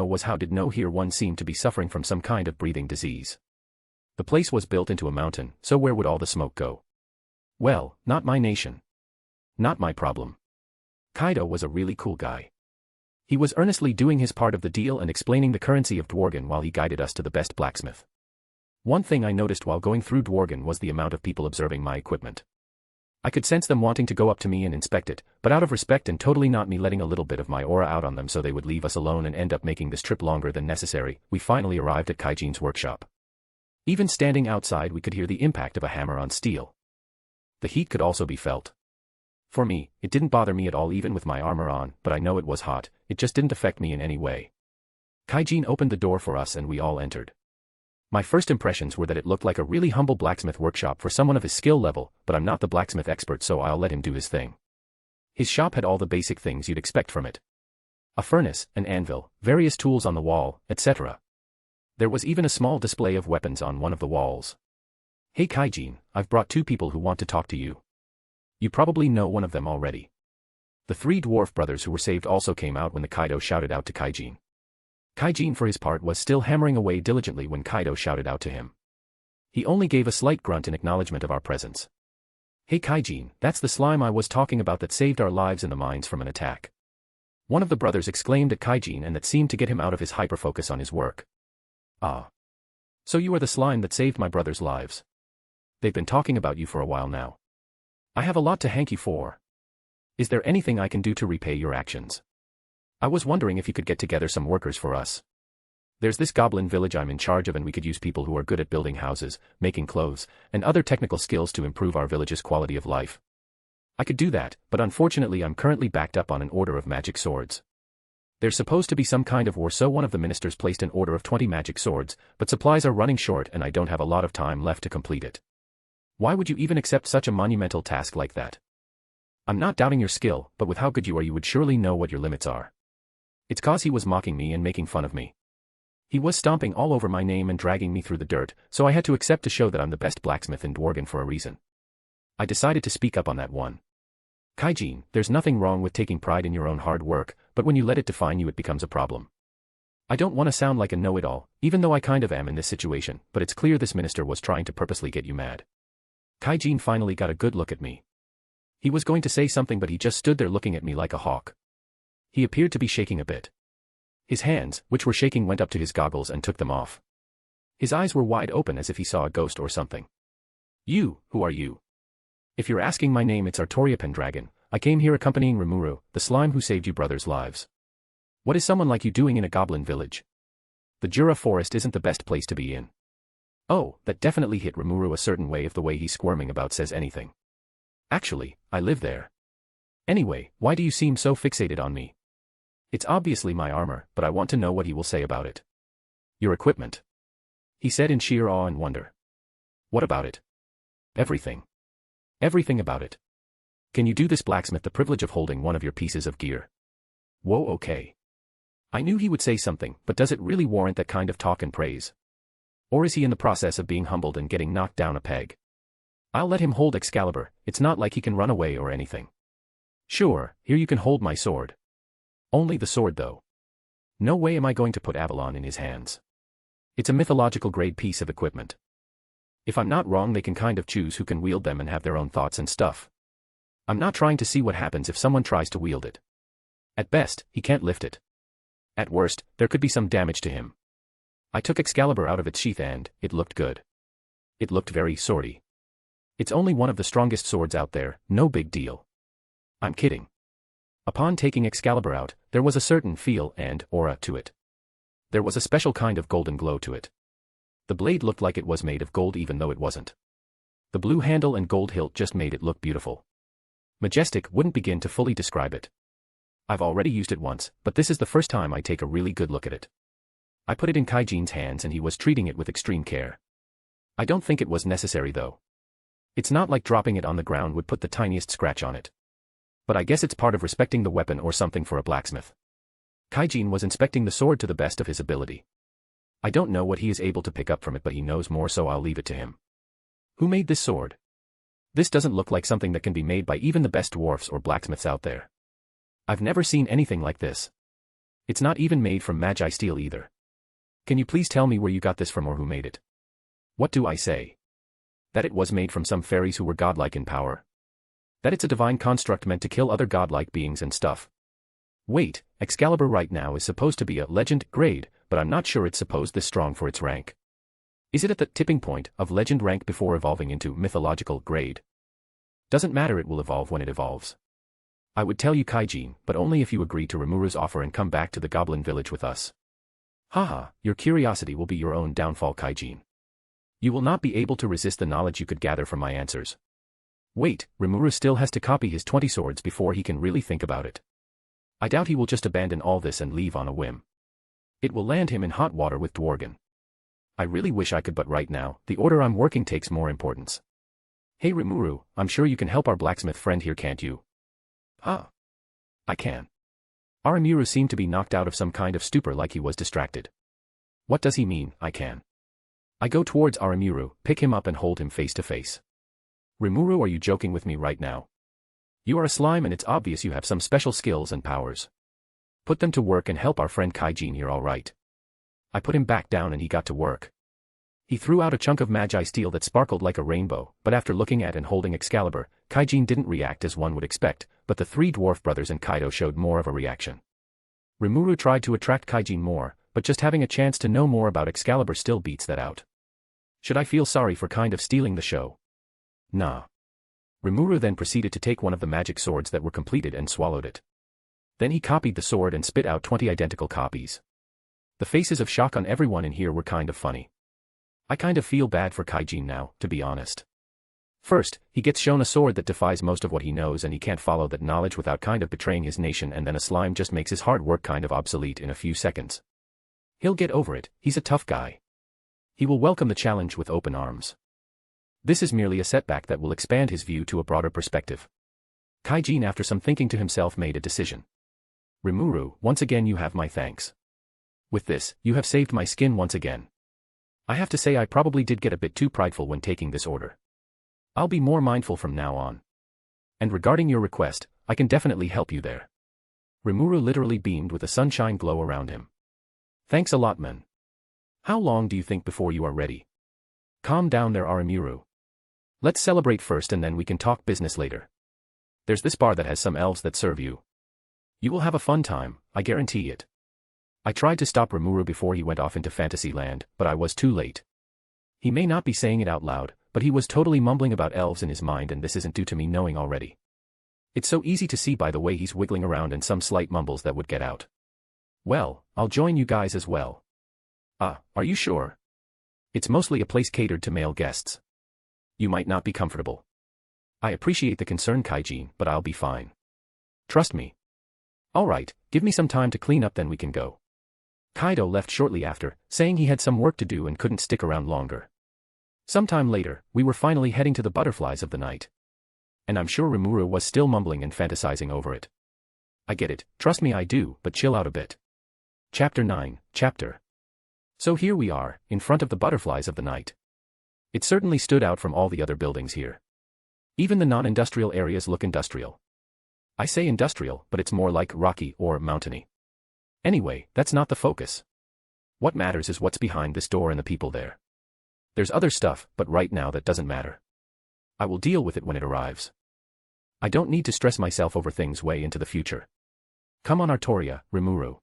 know was how did no here one seemed to be suffering from some kind of breathing disease. The place was built into a mountain, so where would all the smoke go? Well, not my nation. Not my problem. Kaido was a really cool guy. He was earnestly doing his part of the deal and explaining the currency of Dworgen while he guided us to the best blacksmith. One thing I noticed while going through Dworgen was the amount of people observing my equipment. I could sense them wanting to go up to me and inspect it, but out of respect and totally not me letting a little bit of my aura out on them so they would leave us alone and end up making this trip longer than necessary, we finally arrived at Kaijin's workshop. Even standing outside we could hear the impact of a hammer on steel. The heat could also be felt. For me, it didn't bother me at all even with my armor on, but I know it was hot, it just didn't affect me in any way. Kaijin opened the door for us and we all entered. My first impressions were that it looked like a really humble blacksmith workshop for someone of his skill level, but I'm not the blacksmith expert so I'll let him do his thing. His shop had all the basic things you'd expect from it. A furnace, an anvil, various tools on the wall, etc. There was even a small display of weapons on one of the walls. Hey Kaijin, I've brought 2 people who want to talk to you. You probably know one of them already. The 3 dwarf brothers who were saved also came out when the Kaido shouted out to Kaijin. Kaijin for his part was still hammering away diligently when Kaido shouted out to him. He only gave a slight grunt in acknowledgement of our presence. Hey Kaijin, that's the slime I was talking about that saved our lives in the mines from an attack. One of the brothers exclaimed at Kaijin and that seemed to get him out of his hyper-focus on his work. Ah. So you are the slime that saved my brothers' lives. They've been talking about you for a while now. I have a lot to thank you for. Is there anything I can do to repay your actions? I was wondering if you could get together some workers for us. There's this goblin village I'm in charge of and we could use people who are good at building houses, making clothes, and other technical skills to improve our village's quality of life. I could do that, but unfortunately I'm currently backed up on an order of magic swords. There's supposed to be some kind of war so one of the ministers placed an order of 20 magic swords, but supplies are running short and I don't have a lot of time left to complete it. Why would you even accept such a monumental task like that? I'm not doubting your skill, but with how good you are you would surely know what your limits are. It's cause he was mocking me and making fun of me. He was stomping all over my name and dragging me through the dirt, so I had to accept to show that I'm the best blacksmith in Dworgen for a reason. I decided to speak up on that one. Kaijin, there's nothing wrong with taking pride in your own hard work, but when you let it define you it becomes a problem. I don't want to sound like a know-it-all, even though I kind of am in this situation, but it's clear this minister was trying to purposely get you mad. Kaijin finally got a good look at me. He was going to say something but he just stood there looking at me like a hawk. He appeared to be shaking a bit. His hands, which were shaking, went up to his goggles and took them off. His eyes were wide open as if he saw a ghost or something. You, who are you? If you're asking my name, it's Arttoria Pendragon. I came here accompanying Rimuru, the slime who saved you brothers' lives. What is someone like you doing in a goblin village? The Jura forest isn't the best place to be in. Oh, that definitely hit Rimuru a certain way if the way he's squirming about says anything. Actually, I live there. Anyway, why do you seem so fixated on me? It's obviously my armor, but I want to know what he will say about it. Your equipment. He said in sheer awe and wonder. What about it? Everything. Everything about it. Can you do this, blacksmith, the privilege of holding one of your pieces of gear? Whoa, okay. I knew he would say something, but does it really warrant that kind of talk and praise? Or is he in the process of being humbled and getting knocked down a peg? I'll let him hold Excalibur, it's not like he can run away or anything. Sure, here you can hold my sword. Only the sword though. No way am I going to put Avalon in his hands. It's a mythological grade piece of equipment. If I'm not wrong, they can kind of choose who can wield them and have their own thoughts and stuff. I'm not trying to see what happens if someone tries to wield it. At best, he can't lift it. At worst, there could be some damage to him. I took Excalibur out of its sheath and it looked good. It looked very swordy. It's only one of the strongest swords out there, no big deal. I'm kidding. Upon taking Excalibur out, there was a certain feel and aura to it. There was a special kind of golden glow to it. The blade looked like it was made of gold even though it wasn't. The blue handle and gold hilt just made it look beautiful. Majestic wouldn't begin to fully describe it. I've already used it once, but this is the first time I take a really good look at it. I put it in Kaijin's hands and he was treating it with extreme care. I don't think it was necessary though. It's not like dropping it on the ground would put the tiniest scratch on it. But I guess it's part of respecting the weapon or something for a blacksmith. Kaijin was inspecting the sword to the best of his ability. I don't know what he is able to pick up from it, but he knows more, so I'll leave it to him. Who made this sword? This doesn't look like something that can be made by even the best dwarfs or blacksmiths out there. I've never seen anything like this. It's not even made from magi steel either. Can you please tell me where you got this from or who made it? What do I say? That it was made from some fairies who were godlike in power? That it's a divine construct meant to kill other godlike beings and stuff? Wait, Excalibur right now is supposed to be a legend grade, but I'm not sure it's supposed this strong for its rank. Is it at the tipping point of legend rank before evolving into mythological grade? Doesn't matter, it will evolve when it evolves. I would tell you, Kaijin, but only if you agree to Rimuru's offer and come back to the goblin village with us. Haha, your curiosity will be your own downfall, Kaijin. You will not be able to resist the knowledge you could gather from my answers. Wait, Rimuru still has to copy his 20 swords before he can really think about it. I doubt he will just abandon all this and leave on a whim. It will land him in hot water with Dworgen. I really wish I could, but right now, the order I'm working takes more importance. Hey Rimuru, I'm sure you can help our blacksmith friend here, can't you? Ah. I can. Aramuru seemed to be knocked out of some kind of stupor, like he was distracted. What does he mean, I can? I go towards Aramuru, pick him up and hold him face to face. Rimuru, are you joking with me right now? You are a slime and it's obvious you have some special skills and powers. Put them to work and help our friend Kaijin here, alright? I put him back down and he got to work. He threw out a chunk of magi steel that sparkled like a rainbow, but after looking at and holding Excalibur, Kaijin didn't react as one would expect, but the three dwarf brothers and Kaido showed more of a reaction. Rimuru tried to attract Kaijin more, but just having a chance to know more about Excalibur still beats that out. Should I feel sorry for kind of stealing the show? Nah. Rimuru then proceeded to take one of the magic swords that were completed and swallowed it. Then he copied the sword and spit out 20 identical copies. The faces of shock on everyone in here were kind of funny. I kind of feel bad for Kaijin now, to be honest. First, he gets shown a sword that defies most of what he knows and he can't follow that knowledge without kind of betraying his nation, and then a slime just makes his hard work kind of obsolete in a few seconds. He'll get over it, he's a tough guy. He will welcome the challenge with open arms. This is merely a setback that will expand his view to a broader perspective. Kaijin, after some thinking to himself, made a decision. Rimuru, once again you have my thanks. With this, you have saved my skin once again. I have to say I probably did get a bit too prideful when taking this order. I'll be more mindful from now on. And regarding your request, I can definitely help you there. Rimuru literally beamed with a sunshine glow around him. Thanks a lot, man. How long do you think before you are ready? Calm down there, Aramuru. Let's celebrate first and then we can talk business later. There's this bar that has some elves that serve you. You will have a fun time, I guarantee it. I tried to stop Rimuru before he went off into fantasy land, but I was too late. He may not be saying it out loud, but he was totally mumbling about elves in his mind, and this isn't due to me knowing already. It's so easy to see by the way he's wiggling around and some slight mumbles that would get out. Well, I'll join you guys as well. Are you sure? It's mostly a place catered to male guests. You might not be comfortable. I appreciate the concern, Kaijin, but I'll be fine. Trust me. Alright, give me some time to clean up, then we can go. Kaido left shortly after, saying he had some work to do and couldn't stick around longer. Sometime later, we were finally heading to the butterflies of the night. And I'm sure Rimuru was still mumbling and fantasizing over it. I get it, trust me I do, but chill out a bit. Chapter 9, Chapter. So here we are, in front of the butterflies of the night. It certainly stood out from all the other buildings here. Even the non-industrial areas look industrial. I say industrial, but it's more like rocky or mountainy. Anyway, that's not the focus. What matters is what's behind this door and the people there. There's other stuff, but right now that doesn't matter. I will deal with it when it arrives. I don't need to stress myself over things way into the future. Come on, Arttoria, Rimuru.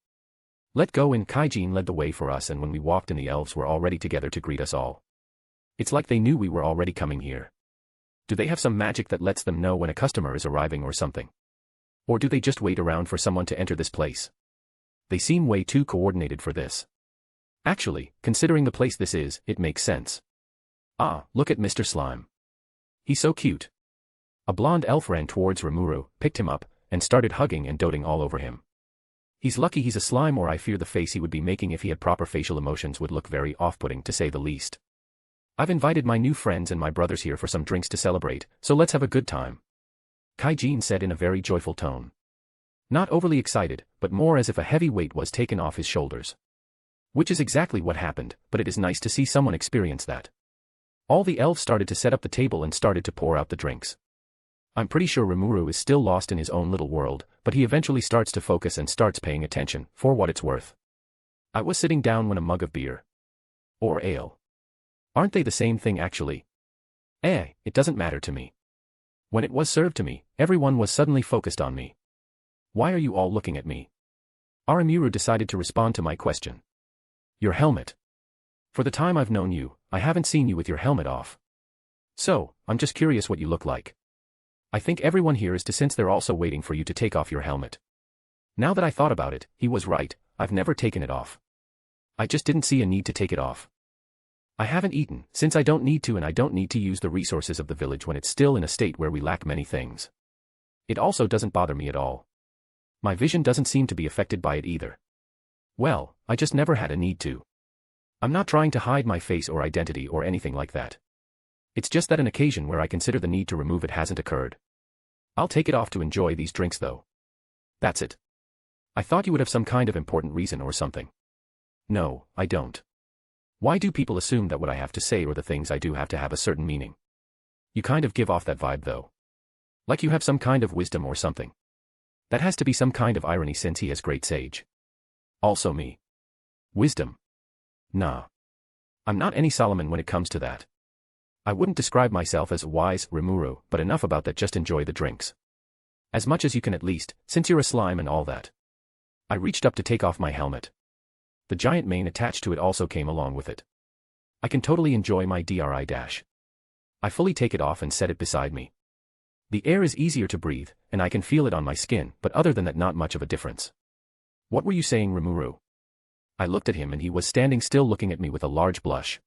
Let go, and Kaijin led the way for us, and when we walked in, the elves were already together to greet us all. It's like they knew we were already coming here. Do they have some magic that lets them know when a customer is arriving or something? Or do they just wait around for someone to enter this place? They seem way too coordinated for this. Actually, considering the place this is, it makes sense. Look at Mr. Slime. He's so cute. A blonde elf ran towards Rimuru, picked him up, and started hugging and doting all over him. He's lucky he's a slime, or I fear the face he would be making if he had proper facial emotions would look very off-putting, to say the least. I've invited my new friends and my brothers here for some drinks to celebrate, so let's have a good time. Kaijin said in a very joyful tone. Not overly excited, but more as if a heavy weight was taken off his shoulders. Which is exactly what happened, but it is nice to see someone experience that. All the elves started to set up the table and started to pour out the drinks. I'm pretty sure Rimuru is still lost in his own little world, but he eventually starts to focus and starts paying attention, for what it's worth. I was sitting down when a mug of beer. Or ale. Aren't they the same thing actually? It doesn't matter to me. When it was served to me, everyone was suddenly focused on me. Why are you all looking at me? Rimuru decided to respond to my question. Your helmet. For the time I've known you, I haven't seen you with your helmet off. So, I'm just curious what you look like. I think everyone here is too, since they're also waiting for you to take off your helmet. Now that I thought about it, he was right, I've never taken it off. I just didn't see a need to take it off. I haven't eaten, since I don't need to, and I don't need to use the resources of the village when it's still in a state where we lack many things. It also doesn't bother me at all. My vision doesn't seem to be affected by it either. Well, I just never had a need to. I'm not trying to hide my face or identity or anything like that. It's just that an occasion where I consider the need to remove it hasn't occurred. I'll take it off to enjoy these drinks though. That's it. I thought you would have some kind of important reason or something. No, I don't. Why do people assume that what I have to say or the things I do have to have a certain meaning? You kind of give off that vibe though. Like you have some kind of wisdom or something. That has to be some kind of irony since he has great sage. Also me. Wisdom. Nah. I'm not any Solomon when it comes to that. I wouldn't describe myself as wise, Rimuru, but enough about that, just enjoy the drinks. As much as you can at least, since you're a slime and all that. I reached up to take off my helmet. The giant mane attached to it also came along with it. I can totally enjoy my DRI-. I fully take it off and set it beside me. The air is easier to breathe, and I can feel it on my skin, but other than that not much of a difference. What were you saying, Rimuru? I looked at him and he was standing still looking at me with a large blush.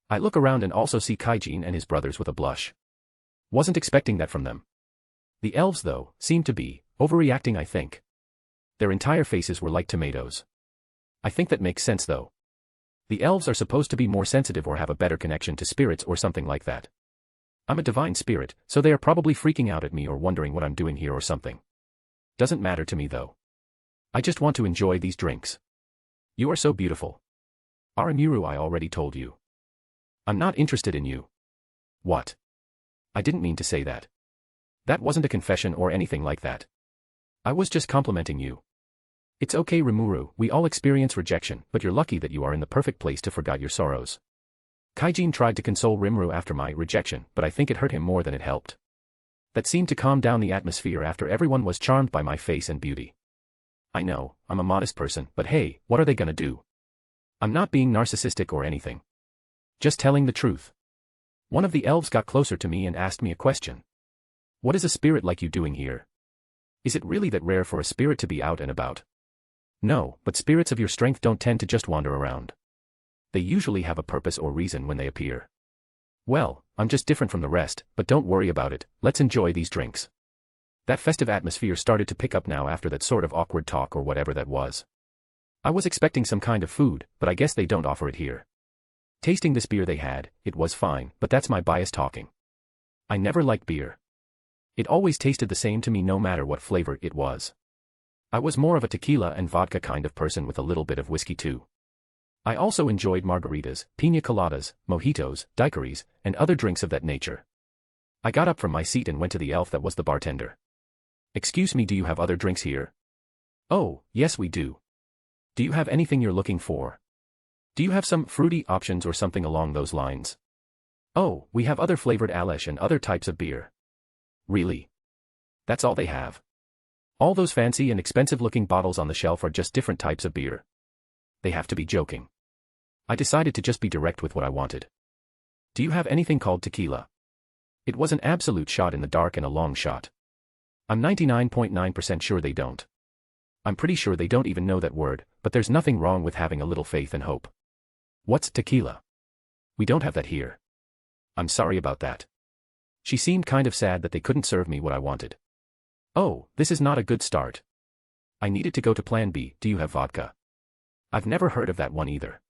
I look around and also see Kaijin and his brothers with a blush. Wasn't expecting that from them. The elves though, seemed to be, overreacting I think. Their entire faces were like tomatoes. I think that makes sense though. The elves are supposed to be more sensitive or have a better connection to spirits or something like that. I'm a divine spirit, so they are probably freaking out at me or wondering what I'm doing here or something. Doesn't matter to me though. I just want to enjoy these drinks. You are so beautiful. Rimuru, I already told you. I'm not interested in you. What? I didn't mean to say that. That wasn't a confession or anything like that. I was just complimenting you. It's okay, Rimuru, we all experience rejection, but you're lucky that you are in the perfect place to forget your sorrows. Kaijin tried to console Rimuru after my rejection, but I think it hurt him more than it helped. That seemed to calm down the atmosphere after everyone was charmed by my face and beauty. I know, I'm a modest person, but hey, what are they gonna do? I'm not being narcissistic or anything. Just telling the truth. One of the elves got closer to me and asked me a question. What is a spirit like you doing here? Is it really that rare for a spirit to be out and about? No, but spirits of your strength don't tend to just wander around. They usually have a purpose or reason when they appear. Well, I'm just different from the rest, but don't worry about it, let's enjoy these drinks. That festive atmosphere started to pick up now after that sort of awkward talk or whatever that was. I was expecting some kind of food, but I guess they don't offer it here. Tasting this beer they had, it was fine, but that's my bias talking. I never liked beer. It always tasted the same to me no matter what flavor it was. I was more of a tequila and vodka kind of person with a little bit of whiskey too. I also enjoyed margaritas, piña coladas, mojitos, daiquiris, and other drinks of that nature. I got up from my seat and went to the elf that was the bartender. Excuse me, do you have other drinks here? Oh, yes we do. Do you have anything you're looking for? Do you have some fruity options or something along those lines? Oh, we have other flavored alesh and other types of beer. Really? That's all they have? All those fancy and expensive-looking bottles on the shelf are just different types of beer. They have to be joking. I decided to just be direct with what I wanted. Do you have anything called tequila? It was an absolute shot in the dark and a long shot. I'm 99.9% sure they don't. I'm pretty sure they don't even know that word, but there's nothing wrong with having a little faith and hope. What's tequila? We don't have that here. I'm sorry about that. She seemed kind of sad that they couldn't serve me what I wanted. Oh, this is not a good start. I needed to go to plan B. Do you have vodka? I've never heard of that one either.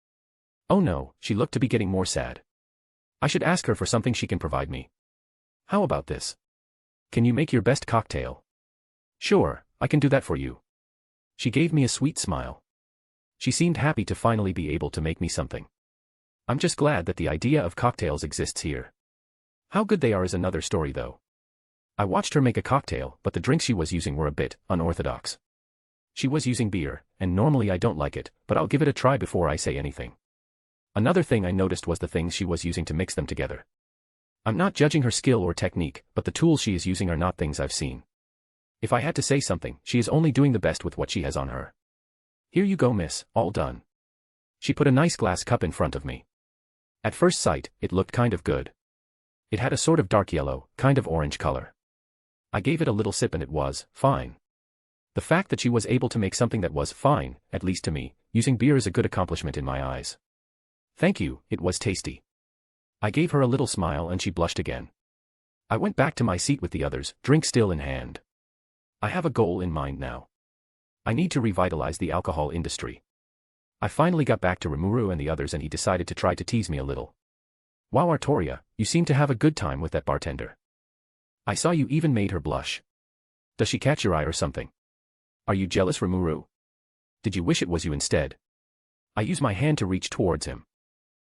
Oh no, she looked to be getting more sad. I should ask her for something she can provide me. How about this? Can you make your best cocktail? Sure, I can do that for you. She gave me a sweet smile. She seemed happy to finally be able to make me something. I'm just glad that the idea of cocktails exists here. How good they are is another story though. I watched her make a cocktail, but the drinks she was using were a bit unorthodox. She was using beer, and normally I don't like it, but I'll give it a try before I say anything. Another thing I noticed was the things she was using to mix them together. I'm not judging her skill or technique, but the tools she is using are not things I've seen. If I had to say something, she is only doing the best with what she has on her. Here you go, miss, all done. She put a nice glass cup in front of me. At first sight, it looked kind of good. It had a sort of dark yellow, kind of orange color. I gave it a little sip and it was fine. The fact that she was able to make something that was fine, at least to me, using beer is a good accomplishment in my eyes. Thank you, it was tasty. I gave her a little smile and she blushed again. I went back to my seat with the others, drink still in hand. I have a goal in mind now. I need to revitalize the alcohol industry. I finally got back to Rimuru and the others and he decided to try to tease me a little. Wow, Arttoria, you seem to have a good time with that bartender. I saw you even made her blush. Does she catch your eye or something? Are you jealous, Rimuru? Did you wish it was you instead? I used my hand to reach towards him.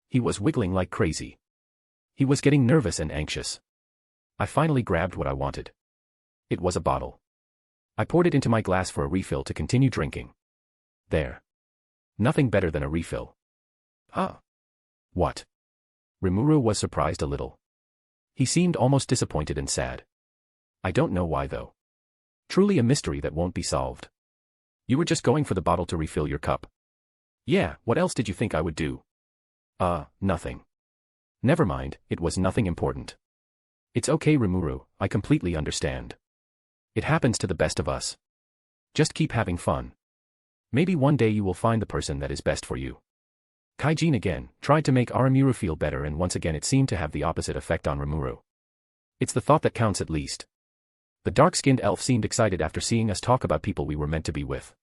He was wiggling like crazy. He was getting nervous and anxious. I finally grabbed what I wanted. It was a bottle. I poured it into my glass for a refill to continue drinking. There. Nothing better than a refill. Huh? What? Rimuru was surprised a little. He seemed almost disappointed and sad. I don't know why though. Truly a mystery that won't be solved. You were just going for the bottle to refill your cup. Yeah, what else did you think I would do? Nothing. Never mind, it was nothing important. It's okay, Rimuru, I completely understand. It happens to the best of us. Just keep having fun. Maybe one day you will find the person that is best for you. Kaijin again tried to make Aramuru feel better and once again it seemed to have the opposite effect on Rimuru. It's the thought that counts at least. The dark-skinned elf seemed excited after seeing us talk about people we were meant to be with.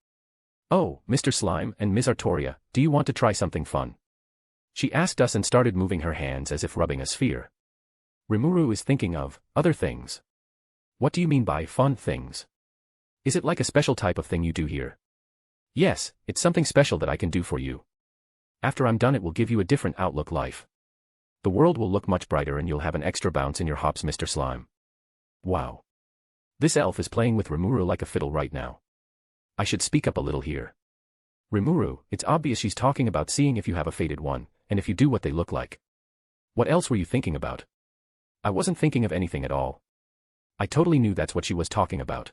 Oh, Mr. Slime and Ms. Arttoria, do you want to try something fun? She asked us and started moving her hands as if rubbing a sphere. Rimuru is thinking of other things. What do you mean by fun things? Is it like a special type of thing you do here? Yes, it's something special that I can do for you. After I'm done it will give you a different outlook life. The world will look much brighter and you'll have an extra bounce in your hops, Mr. Slime. Wow. This elf is playing with Rimuru like a fiddle right now. I should speak up a little here. Rimuru, it's obvious she's talking about seeing if you have a fated one, and if you do what they look like. What else were you thinking about? I wasn't thinking of anything at all. I totally knew that's what she was talking about.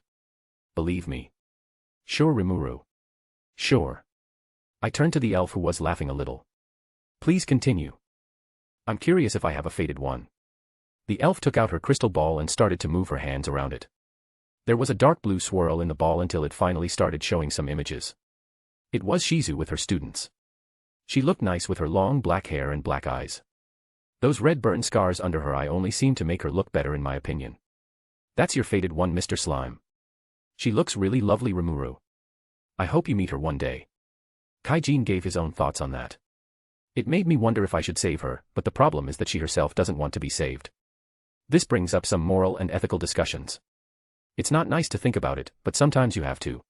Believe me. Sure, Rimuru. Sure. I turned to the elf who was laughing a little. Please continue. I'm curious if I have a fated one. The elf took out her crystal ball and started to move her hands around it. There was a dark blue swirl in the ball until it finally started showing some images. It was Shizu with her students. She looked nice with her long black hair and black eyes. Those red burn scars under her eye only seemed to make her look better in my opinion. That's your fated one, Mr. Slime. She looks really lovely, Rimuru. I hope you meet her one day. Kaijin gave his own thoughts on that. It made me wonder if I should save her, but the problem is that she herself doesn't want to be saved. This brings up some moral and ethical discussions. It's not nice to think about it, but sometimes you have to.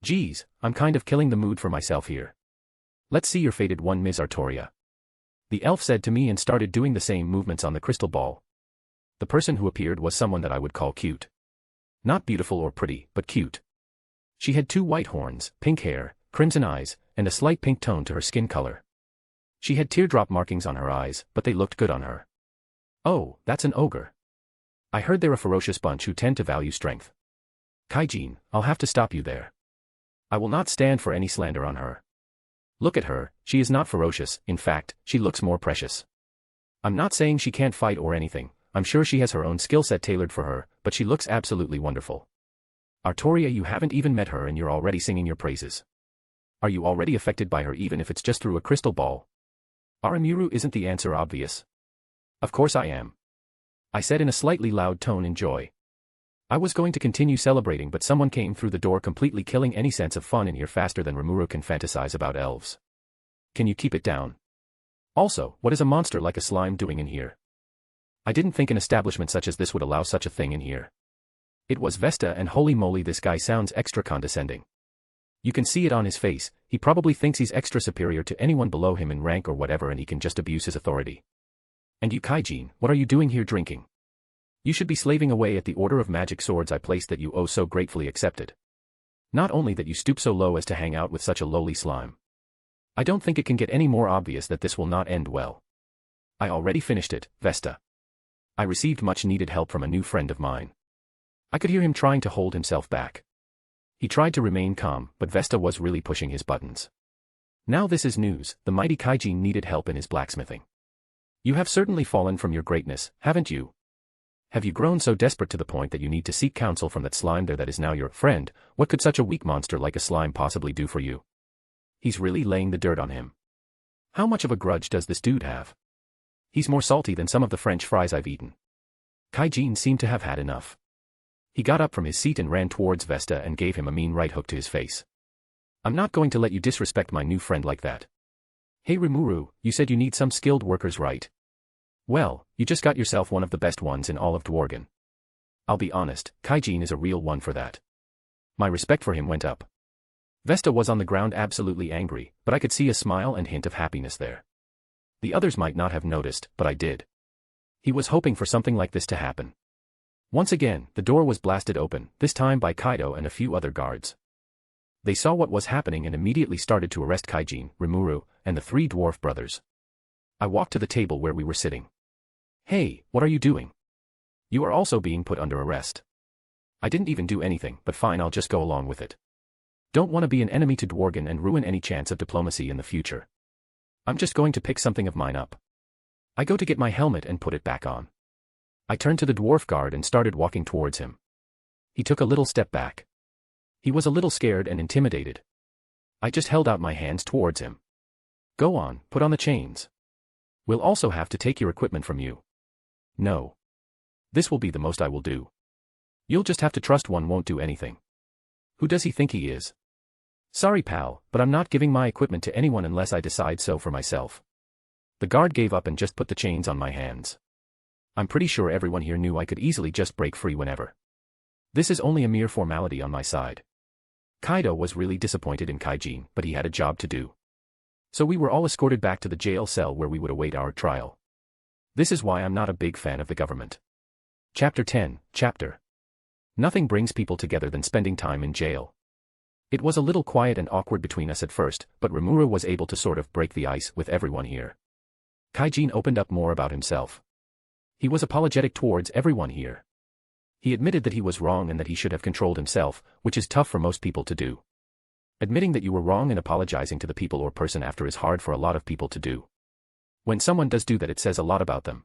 Geez, I'm kind of killing the mood for myself here. Let's see your fated one, Ms. Arttoria. The elf said to me and started doing the same movements on the crystal ball. The person who appeared was someone that I would call cute. Not beautiful or pretty, but cute. She had 2 white horns, pink hair, crimson eyes, and a slight pink tone to her skin color. She had teardrop markings on her eyes, but they looked good on her. Oh, that's an ogre. I heard they're a ferocious bunch who tend to value strength. Kaijin, I'll have to stop you there. I will not stand for any slander on her. Look at her, she is not ferocious, in fact, she looks more precious. I'm not saying she can't fight or anything, I'm sure she has her own skill set tailored for her, but she looks absolutely wonderful. Arttoria, you haven't even met her and you're already singing your praises. Are you already affected by her even if it's just through a crystal ball? Rimuru, isn't the answer obvious? Of course I am. I said in a slightly loud tone in joy. I was going to continue celebrating but someone came through the door completely killing any sense of fun in here faster than Rimuru can fantasize about elves. Can you keep it down? Also, what is a monster like a slime doing in here? I didn't think an establishment such as this would allow such a thing in here. It was Vesta, and holy moly, this guy sounds extra condescending. You can see it on his face, he probably thinks he's extra superior to anyone below him in rank or whatever and he can just abuse his authority. And you, Kaijin, what are you doing here drinking? You should be slaving away at the order of magic swords I placed that you so gratefully accepted. Not only that you stoop so low as to hang out with such a lowly slime. I don't think it can get any more obvious that this will not end well. I already finished it, Vesta. I received much needed help from a new friend of mine. I could hear him trying to hold himself back. He tried to remain calm, but Vesta was really pushing his buttons. Now this is news, the mighty Kaijin needed help in his blacksmithing. You have certainly fallen from your greatness, haven't you? Have you grown so desperate to the point that you need to seek counsel from that slime there that is now your friend? What could such a weak monster like a slime possibly do for you? He's really laying the dirt on him. How much of a grudge does this dude have? He's more salty than some of the French fries I've eaten. Kaijin seemed to have had enough. He got up from his seat and ran towards Vesta and gave him a mean right hook to his face. I'm not going to let you disrespect my new friend like that. Hey Rimuru, you said you need some skilled workers, right? Well, you just got yourself one of the best ones in all of Dworgen. I'll be honest, Kaijin is a real one for that. My respect for him went up. Vesta was on the ground absolutely angry, but I could see a smile and hint of happiness there. The others might not have noticed, but I did. He was hoping for something like this to happen. Once again, the door was blasted open, this time by Kaido and a few other guards. They saw what was happening and immediately started to arrest Kaijin, Rimuru, and the 3 dwarf brothers. I walked to the table where we were sitting. Hey, what are you doing? You are also being put under arrest. I didn't even do anything, but fine, I'll just go along with it. Don't want to be an enemy to Dworgen and ruin any chance of diplomacy in the future. I'm just going to pick something of mine up. I go to get my helmet and put it back on. I turned to the dwarf guard and started walking towards him. He took a little step back. He was a little scared and intimidated. I just held out my hands towards him. Go on, put on the chains. We'll also have to take your equipment from you. No. This will be the most I will do. You'll just have to trust one won't do anything. Who does he think he is? Sorry pal, but I'm not giving my equipment to anyone unless I decide so for myself. The guard gave up and just put the chains on my hands. I'm pretty sure everyone here knew I could easily just break free whenever. This is only a mere formality on my side. Kaido was really disappointed in Kaijin, but he had a job to do. So we were all escorted back to the jail cell where we would await our trial. This is why I'm not a big fan of the government. Chapter 10, Chapter. Nothing brings people together than spending time in jail. It was a little quiet and awkward between us at first, but Rimuru was able to sort of break the ice with everyone here. Kaijin opened up more about himself. He was apologetic towards everyone here. He admitted that he was wrong and that he should have controlled himself, which is tough for most people to do. Admitting that you were wrong and apologizing to the people or person after is hard for a lot of people to do. When someone does do that, it says a lot about them.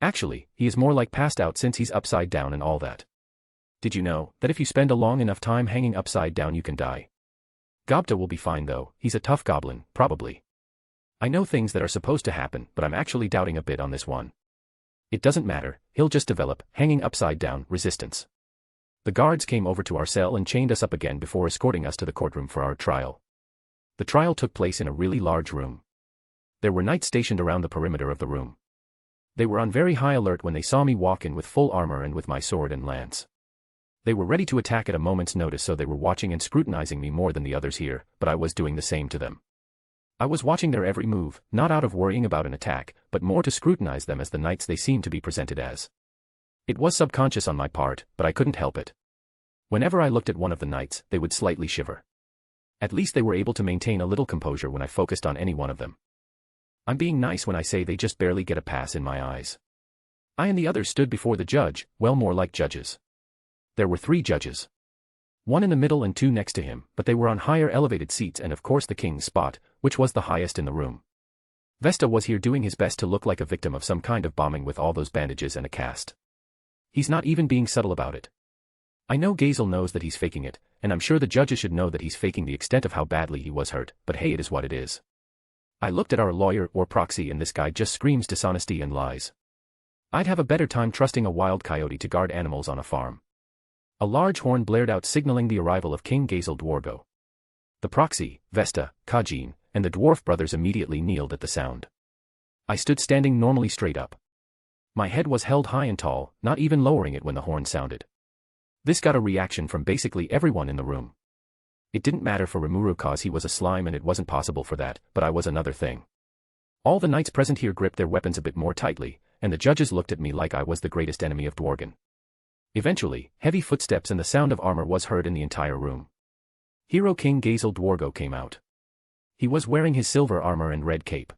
Actually, he is more like passed out since he's upside down and all that. Did you know that if you spend a long enough time hanging upside down you can die? Gobta will be fine though, he's a tough goblin, probably. I know things that are supposed to happen, but I'm actually doubting a bit on this one. It doesn't matter, he'll just develop, hanging upside down, resistance. The guards came over to our cell and chained us up again before escorting us to the courtroom for our trial. The trial took place in a really large room. There were knights stationed around the perimeter of the room. They were on very high alert when they saw me walk in with full armor and with my sword and lance. They were ready to attack at a moment's notice, so they were watching and scrutinizing me more than the others here, but I was doing the same to them. I was watching their every move, not out of worrying about an attack, but more to scrutinize them as the knights they seemed to be presented as. It was subconscious on my part, but I couldn't help it. Whenever I looked at one of the knights, they would slightly shiver. At least they were able to maintain a little composure when I focused on any one of them. I'm being nice when I say they just barely get a pass in my eyes. I and the others stood before the judge, well, more like judges. There were 3 judges. 1 in the middle and 2 next to him, but they were on higher elevated seats and of course the king's spot, which was the highest in the room. Vesta was here doing his best to look like a victim of some kind of bombing with all those bandages and a cast. He's not even being subtle about it. I know Gazel knows that he's faking it, and I'm sure the judges should know that he's faking the extent of how badly he was hurt, but hey, it is what it is. I looked at our lawyer or proxy and this guy just screams dishonesty and lies. I'd have a better time trusting a wild coyote to guard animals on a farm. A large horn blared out signaling the arrival of King Gazel Dwargo. The proxy, Vesta, Khajiin, and the dwarf brothers immediately kneeled at the sound. I stood standing normally straight up. My head was held high and tall, not even lowering it when the horn sounded. This got a reaction from basically everyone in the room. It didn't matter for Rimuru cause he was a slime and it wasn't possible for that, but I was another thing. All the knights present here gripped their weapons a bit more tightly, and the judges looked at me like I was the greatest enemy of Dworgen. Eventually, heavy footsteps and the sound of armor was heard in the entire room. Hero King Gazel Dwargo came out. He was wearing his silver armor and red cape.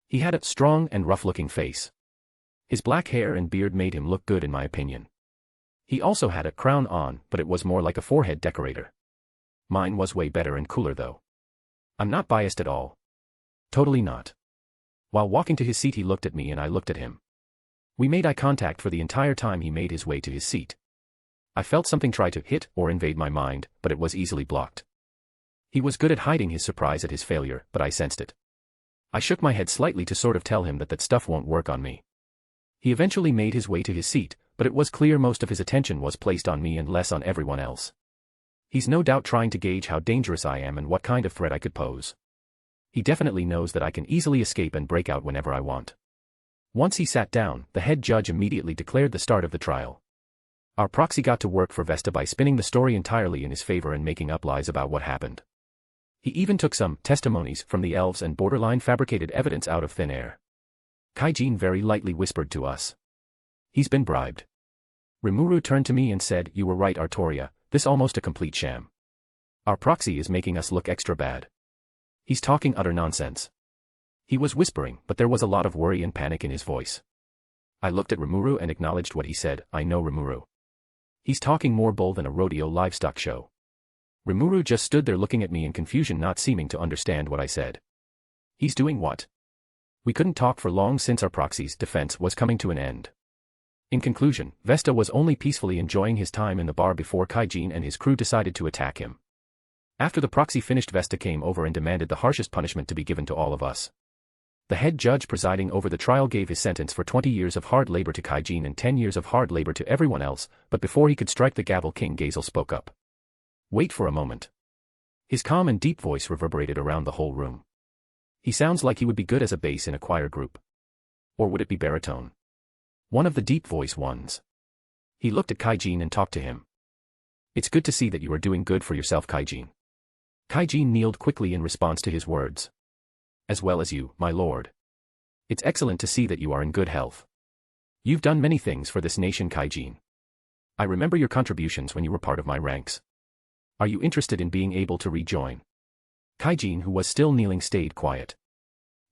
He had a strong and rough-looking face. His black hair and beard made him look good in my opinion. He also had a crown on, but it was more like a forehead decorator. Mine was way better and cooler though. I'm not biased at all. Totally not. While walking to his seat he looked at me and I looked at him. We made eye contact for the entire time he made his way to his seat. I felt something try to hit or invade my mind, but it was easily blocked. He was good at hiding his surprise at his failure, but I sensed it. I shook my head slightly to sort of tell him that stuff won't work on me. He eventually made his way to his seat, but it was clear most of his attention was placed on me and less on everyone else. He's no doubt trying to gauge how dangerous I am and what kind of threat I could pose. He definitely knows that I can easily escape and break out whenever I want. Once he sat down, the head judge immediately declared the start of the trial. Our proxy got to work for Vesta by spinning the story entirely in his favor and making up lies about what happened. He even took some testimonies from the elves and borderline fabricated evidence out of thin air. Khajiin very lightly whispered to us. He's been bribed. Rimuru turned to me and said, "You were right, Arttoria, this almost a complete sham. Our proxy is making us look extra bad. He's talking utter nonsense." He was whispering, but there was a lot of worry and panic in his voice. I looked at Rimuru and acknowledged what he said. I know Rimuru. He's talking more bull than a rodeo livestock show. Rimuru just stood there looking at me in confusion, not seeming to understand what I said. He's doing what? We couldn't talk for long since our proxy's defense was coming to an end. In conclusion, Vesta was only peacefully enjoying his time in the bar before Khajiin and his crew decided to attack him. After the proxy finished, Vesta came over and demanded the harshest punishment to be given to all of us. The head judge presiding over the trial gave his sentence for 20 years of hard labor to Khajiin and 10 years of hard labor to everyone else, but before he could strike the gavel, King Gazel spoke up. "Wait for a moment." His calm and deep voice reverberated around the whole room. He sounds like he would be good as a bass in a choir group. Or would it be baritone? One of the deep voice ones. He looked at Khajiin and talked to him. "It's good to see that you are doing good for yourself, Khajiin." Khajiin kneeled quickly in response to his words. "As well as you, my lord. It's excellent to see that you are in good health. You've done many things for this nation, Khajiin. I remember your contributions when you were part of my ranks. Are you interested in being able to rejoin?" Khajiin, who was still kneeling, stayed quiet.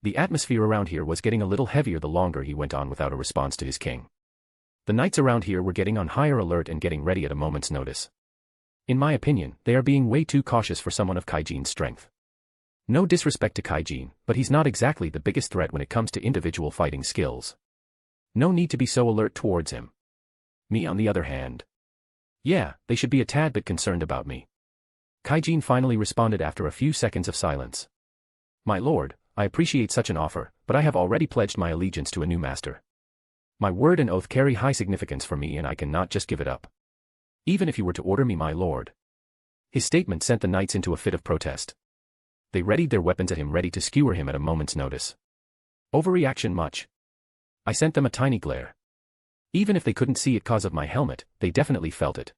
The atmosphere around here was getting a little heavier the longer he went on without a response to his king. The knights around here were getting on higher alert and getting ready at a moment's notice. In my opinion, they are being way too cautious for someone of Khajiin's strength. No disrespect to Khajiin, but he's not exactly the biggest threat when it comes to individual fighting skills. No need to be so alert towards him. Me on the other hand. Yeah, they should be a tad bit concerned about me. Khajiin finally responded after a few seconds of silence. "My lord, I appreciate such an offer, but I have already pledged my allegiance to a new master. My word and oath carry high significance for me and I cannot just give it up. Even if you were to order me, my lord." His statement sent the knights into a fit of protest. They readied their weapons at him, ready to skewer him at a moment's notice. Overreaction much? I sent them a tiny glare. Even if they couldn't see it cause of my helmet, they definitely felt it.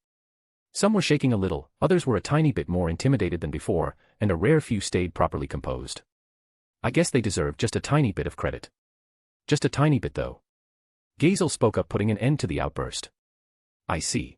Some were shaking a little, others were a tiny bit more intimidated than before, and a rare few stayed properly composed. I guess they deserve just a tiny bit of credit. Just a tiny bit though. Gazel spoke up, putting an end to the outburst. "I see.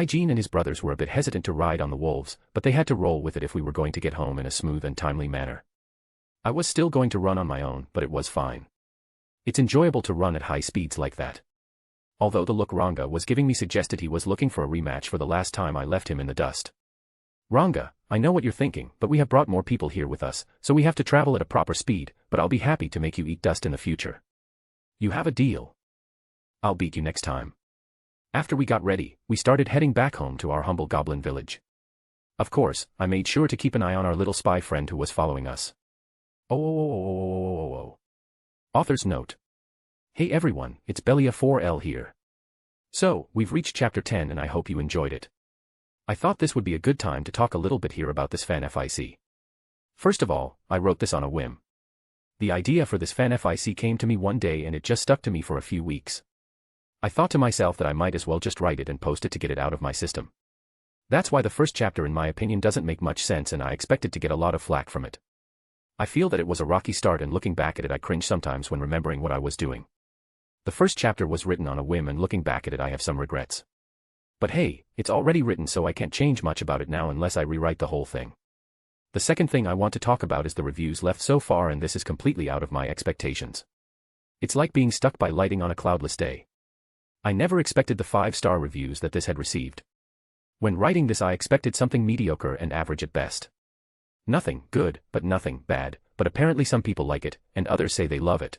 Hygiene and his brothers were a bit hesitant to ride on the wolves, but they had to roll with it if we were going to get home in a smooth and timely manner. I was still going to run on my own, but it was fine. It's enjoyable to run at high speeds like that. Although the look Ranga was giving me suggested he was looking for a rematch for the last time I left him in the dust. Ranga, I know what you're thinking, but we have brought more people here with us, so we have to travel at a proper speed, but I'll be happy to make you eat dust in the future. You have a deal. I'll beat you next time. After we got ready, we started heading back home to our humble goblin village. Of course, I made sure to keep an eye on our little spy friend who was following us. Oh. Author's note. Hey everyone, it's Belia4L here. So, we've reached chapter 10 and I hope you enjoyed it. I thought this would be a good time to talk a little bit here about this fan FIC. First of all, I wrote this on a whim. The idea for this fan FIC came to me one day and it just stuck to me for a few weeks. I thought to myself that I might as well just write it and post it to get it out of my system. That's why the first chapter in my opinion doesn't make much sense and I expected to get a lot of flack from it. I feel that it was a rocky start and looking back at it I cringe sometimes when remembering what I was doing. The first chapter was written on a whim and looking back at it I have some regrets. But hey, it's already written so I can't change much about it now unless I rewrite the whole thing. The second thing I want to talk about is the reviews left so far and this is completely out of my expectations. It's like being stuck by lightning on a cloudless day. I never expected the 5-star reviews that this had received. When writing this I expected something mediocre and average at best. Nothing good, but nothing bad, but apparently some people like it, and others say they love it.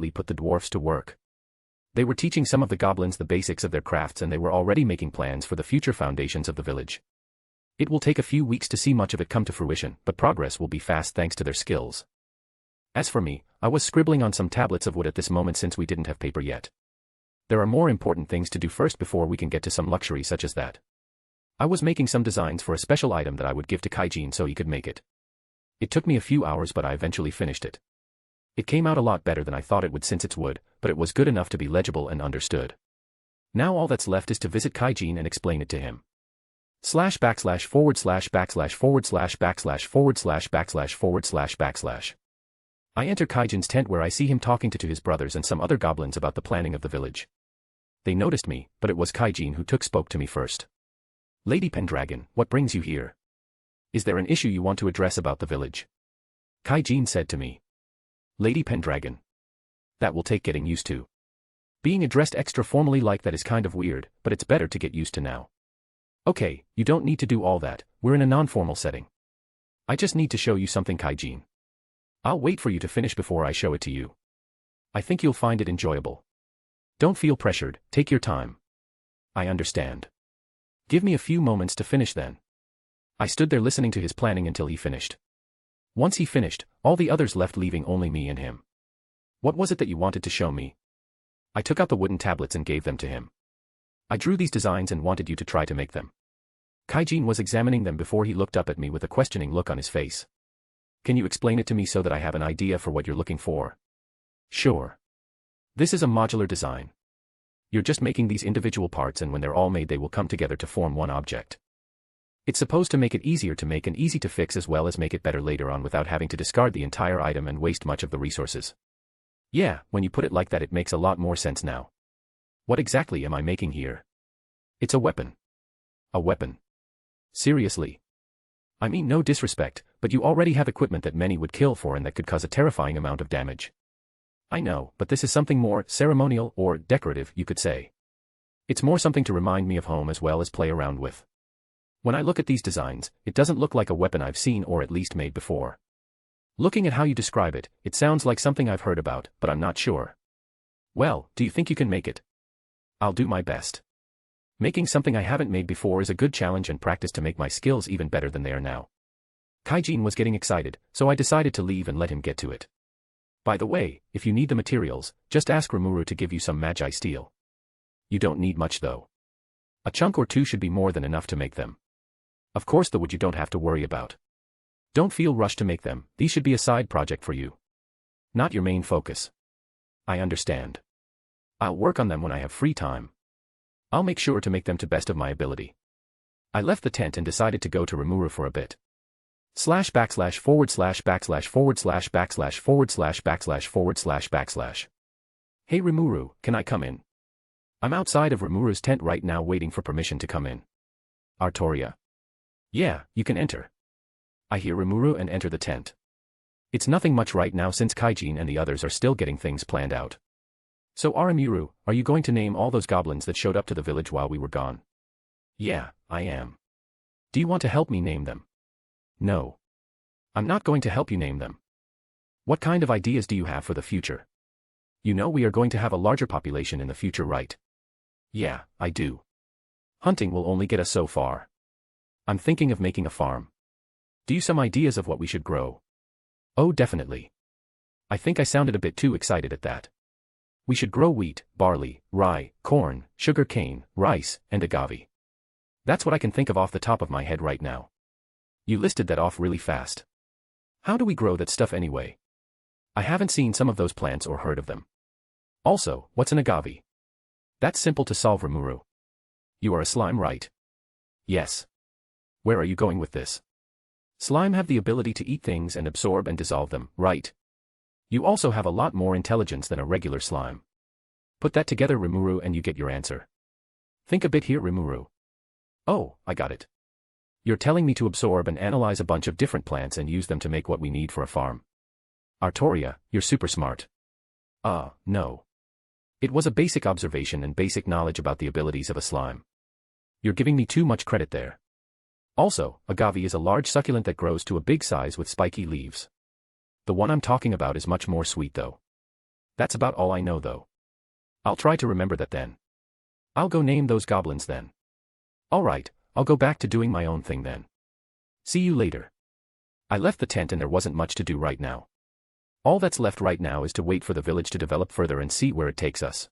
immediately put the dwarfs to work. They were teaching some of the goblins the basics of their crafts, and they were already making plans for the future foundations of the village. It will take a few weeks to see much of it come to fruition, but progress will be fast thanks to their skills. As for me, I was scribbling on some tablets of wood at this moment since we didn't have paper yet. There are more important things to do first before we can get to some luxury such as that. I was making some designs for a special item that I would give to Kaijin so he could make it. It took me a few hours, but I eventually finished it. It came out a lot better than I thought it would since it's wood, but it was good enough to be legible and understood. Now all that's left is to visit Kaijin and explain it to him. ////////////////////// I enter Kaijin's tent where I see him talking to his brothers and some other goblins about the planning of the village. They noticed me, but it was Kaijin who spoke to me first. "Lady Pendragon, what brings you here? Is there an issue you want to address about the village?" Kaijin said to me. "Lady Pendragon. That will take getting used to. Being addressed extra formally like that is kind of weird, but it's better to get used to now." "Okay, you don't need to do all that, we're in a non-formal setting. I just need to show you something, Kaijin. I'll wait for you to finish before I show it to you. I think you'll find it enjoyable. Don't feel pressured, take your time." "I understand. Give me a few moments to finish then." I stood there listening to his planning until he finished. Once he finished, all the others left, leaving only me and him. "What was it that you wanted to show me?" I took out the wooden tablets and gave them to him. "I drew these designs and wanted you to try to make them." Kaijin was examining them before he looked up at me with a questioning look on his face. "Can you explain it to me so that I have an idea for what you're looking for?" "Sure. This is a modular design. You're just making these individual parts, and when they're all made they will come together to form one object. It's supposed to make it easier to make and easy to fix, as well as make it better later on without having to discard the entire item and waste much of the resources." "Yeah, when you put it like that it makes a lot more sense now. What exactly am I making here?" "It's a weapon." "A weapon? Seriously? I mean, no disrespect, but you already have equipment that many would kill for and that could cause a terrifying amount of damage." "I know, but this is something more ceremonial or decorative, you could say. It's more something to remind me of home as well as play around with. When I look at these designs, it doesn't look like a weapon I've seen or at least made before. Looking at how you describe it, it sounds like something I've heard about, but I'm not sure." "Well, do you think you can make it?" "I'll do my best. Making something I haven't made before is a good challenge and practice to make my skills even better than they are now." Kaijin was getting excited, so I decided to leave and let him get to it. "By the way, if you need the materials, just ask Rimuru to give you some magi steel. You don't need much though. A chunk or two should be more than enough to make them. Of course the wood you don't have to worry about. Don't feel rushed to make them, these should be a side project for you." Not your main focus. I understand. I'll work on them when I have free time. I'll make sure to make them to best of my ability. I left the tent and decided to go to Rimuru for a bit. ///////////////////////////////////////////////////////////////////////////////////////////////////////////////////////// Hey Rimuru, can I come in? I'm outside of Rimuru's tent right now waiting for mission to come in. Arttoria. Yeah, you can enter. I hear Rimuru and enter the tent. It's nothing much right now since Kaijin and the others are still getting things planned out. So Rimuru, are you going to name all those goblins that showed up to the village while we were gone? Yeah, I am. Do you want to help me name them? No. I'm not going to help you name them. What kind of ideas do you have for the future? You know we are going to have a larger population in the future, right? Yeah, I do. Hunting will only get us so far. I'm thinking of making a farm. Do you some ideas of what we should grow? Oh, definitely. I think I sounded a bit too excited at that. We should grow wheat, barley, rye, corn, sugar cane, rice, and agave. That's what I can think of off the top of my head right now. You listed that off really fast. How do we grow that stuff anyway? I haven't seen some of those plants or heard of them. Also, what's an agave? That's simple to solve, Rimuru. You are a slime, right? Yes. Where are you going with this? Slime have the ability to eat things and absorb and dissolve them, right? You also have a lot more intelligence than a regular slime. Put that together, Rimuru, and you get your answer. Think a bit here, Rimuru. Oh, I got it. You're telling me to absorb and analyze a bunch of different plants and use them to make what we need for a farm. Arttoria, you're super smart. No. It was a basic observation and basic knowledge about the abilities of a slime. You're giving me too much credit there. Also, agave is a large succulent that grows to a big size with spiky leaves. The one I'm talking about is much more sweet though. That's about all I know though. I'll try to remember that then. I'll go name those goblins then. Alright, I'll go back to doing my own thing then. See you later. I left the tent and there wasn't much to do right now. All that's left right now is to wait for the village to develop further and see where it takes us.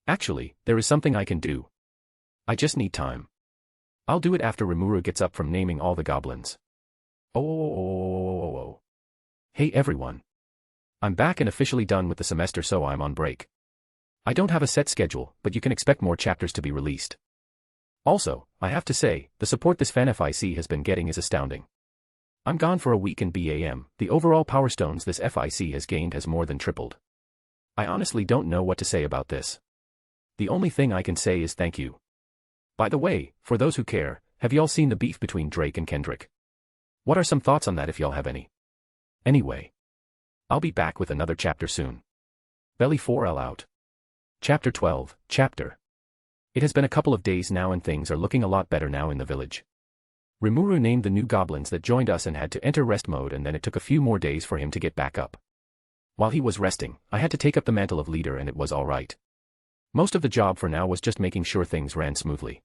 Actually, there is something I can do. I just need time. I'll do it after Rimuru gets up from naming all the goblins. Oh. Hey everyone. I'm back and officially done with the semester, so I'm on break. I don't have a set schedule, but you can expect more chapters to be released. Also, I have to say, the support this FANFIC has been getting is astounding. I'm gone for a week in BAM, the overall power stones this FIC has gained has more than tripled. I honestly don't know what to say about this. The only thing I can say is thank you. By the way, for those who care, have y'all seen the beef between Drake and Kendrick? What are some thoughts on that if y'all have any? Anyway. I'll be back with another chapter soon. Belly 4L out. Chapter 12, Chapter. It has been a couple of days now and things are looking a lot better now in the village. Rimuru named the new goblins that joined us and had to enter rest mode, and then it took a few more days for him to get back up. While he was resting, I had to take up the mantle of leader and it was alright. Most of the job for now was just making sure things ran smoothly.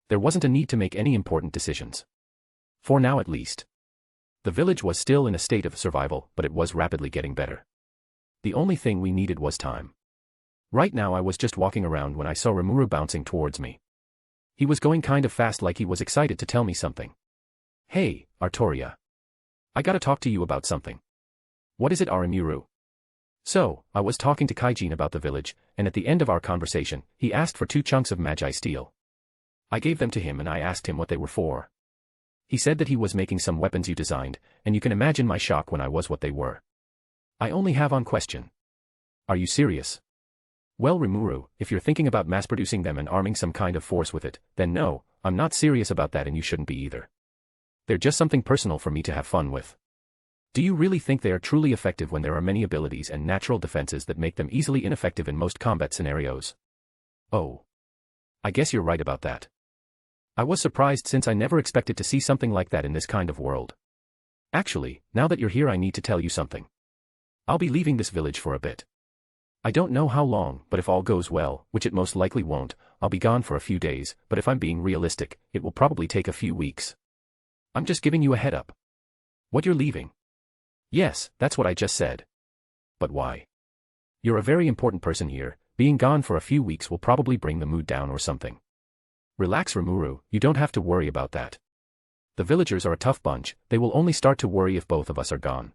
There wasn't a need to make any important decisions. For now at least. The village was still in a state of survival, but it was rapidly getting better. The only thing we needed was time. Right now I was just walking around when I saw Rimuru bouncing towards me. He was going kind of fast, like he was excited to tell me something. Hey, Arttoria. I gotta talk to you about something. What is it, Rimuru? So, I was talking to Kaijin about the village, and at the end of our conversation, he asked for 2 chunks of magi steel. I gave them to him and I asked him what they were for. He said that he was making some weapons you designed, and you can imagine my shock when I was what they were. I only have one question. Are you serious? Well, Rimuru, if you're thinking about mass-producing them and arming some kind of force with it, then no, I'm not serious about that and you shouldn't be either. They're just something personal for me to have fun with. Do you really think they are truly effective when there are many abilities and natural defenses that make them easily ineffective in most combat scenarios? Oh. I guess you're right about that. I was surprised since I never expected to see something like that in this kind of world. Actually, now that you're here I need to tell you something. I'll be leaving this village for a bit. I don't know how long, but if all goes well, which it most likely won't, I'll be gone for a few days, but if I'm being realistic, it will probably take a few weeks. I'm just giving you a head up. What, you're leaving? Yes, that's what I just said. But why? You're a very important person here, being gone for a few weeks will probably bring the mood down or something. Relax, Rimuru, you don't have to worry about that. The villagers are a tough bunch, they will only start to worry if both of us are gone.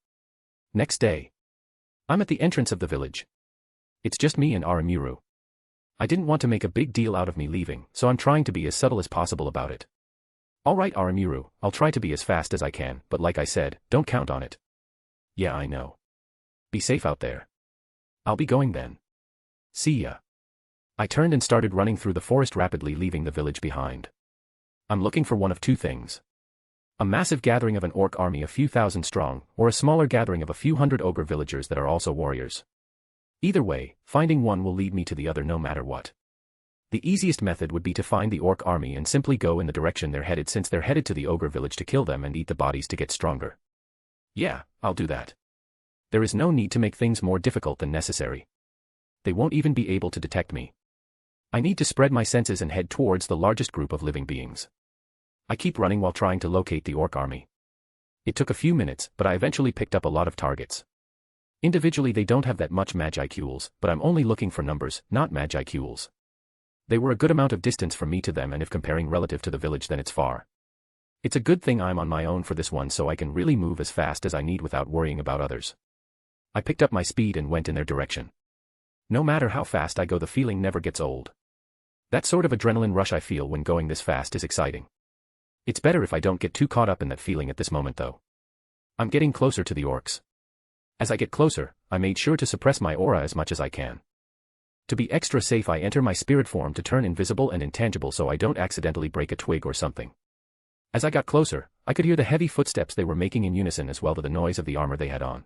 Next day. I'm at the entrance of the village. It's just me and Arimiru. I didn't want to make a big deal out of me leaving, so I'm trying to be as subtle as possible about it. Alright Arimiru, I'll try to be as fast as I can, but like I said, don't count on it. Yeah, I know. Be safe out there. I'll be going then. See ya. I turned and started running through the forest, rapidly leaving the village behind. I'm looking for one of two things. A massive gathering of an orc army a few thousand strong, or a smaller gathering of a few hundred ogre villagers that are also warriors. Either way, finding one will lead me to the other no matter what. The easiest method would be to find the orc army and simply go in the direction they're headed, since they're headed to the ogre village to kill them and eat the bodies to get stronger. Yeah, I'll do that. There is no need to make things more difficult than necessary. They won't even be able to detect me. I need to spread my senses and head towards the largest group of living beings. I keep running while trying to locate the orc army. It took a few minutes, but I eventually picked up a lot of targets. Individually they don't have that much magicools, but I'm only looking for numbers, not magicools. They were a good amount of distance from me to them, and if comparing relative to the village then it's far. It's a good thing I'm on my own for this one, so I can really move as fast as I need without worrying about others. I picked up my speed and went in their direction. No matter how fast I go, the feeling never gets old. That sort of adrenaline rush I feel when going this fast is exciting. It's better if I don't get too caught up in that feeling at this moment though. I'm getting closer to the orcs. As I get closer, I made sure to suppress my aura as much as I can. To be extra safe, I enter my spirit form to turn invisible and intangible so I don't accidentally break a twig or something. As I got closer, I could hear the heavy footsteps they were making in unison, as well as the noise of the armor they had on.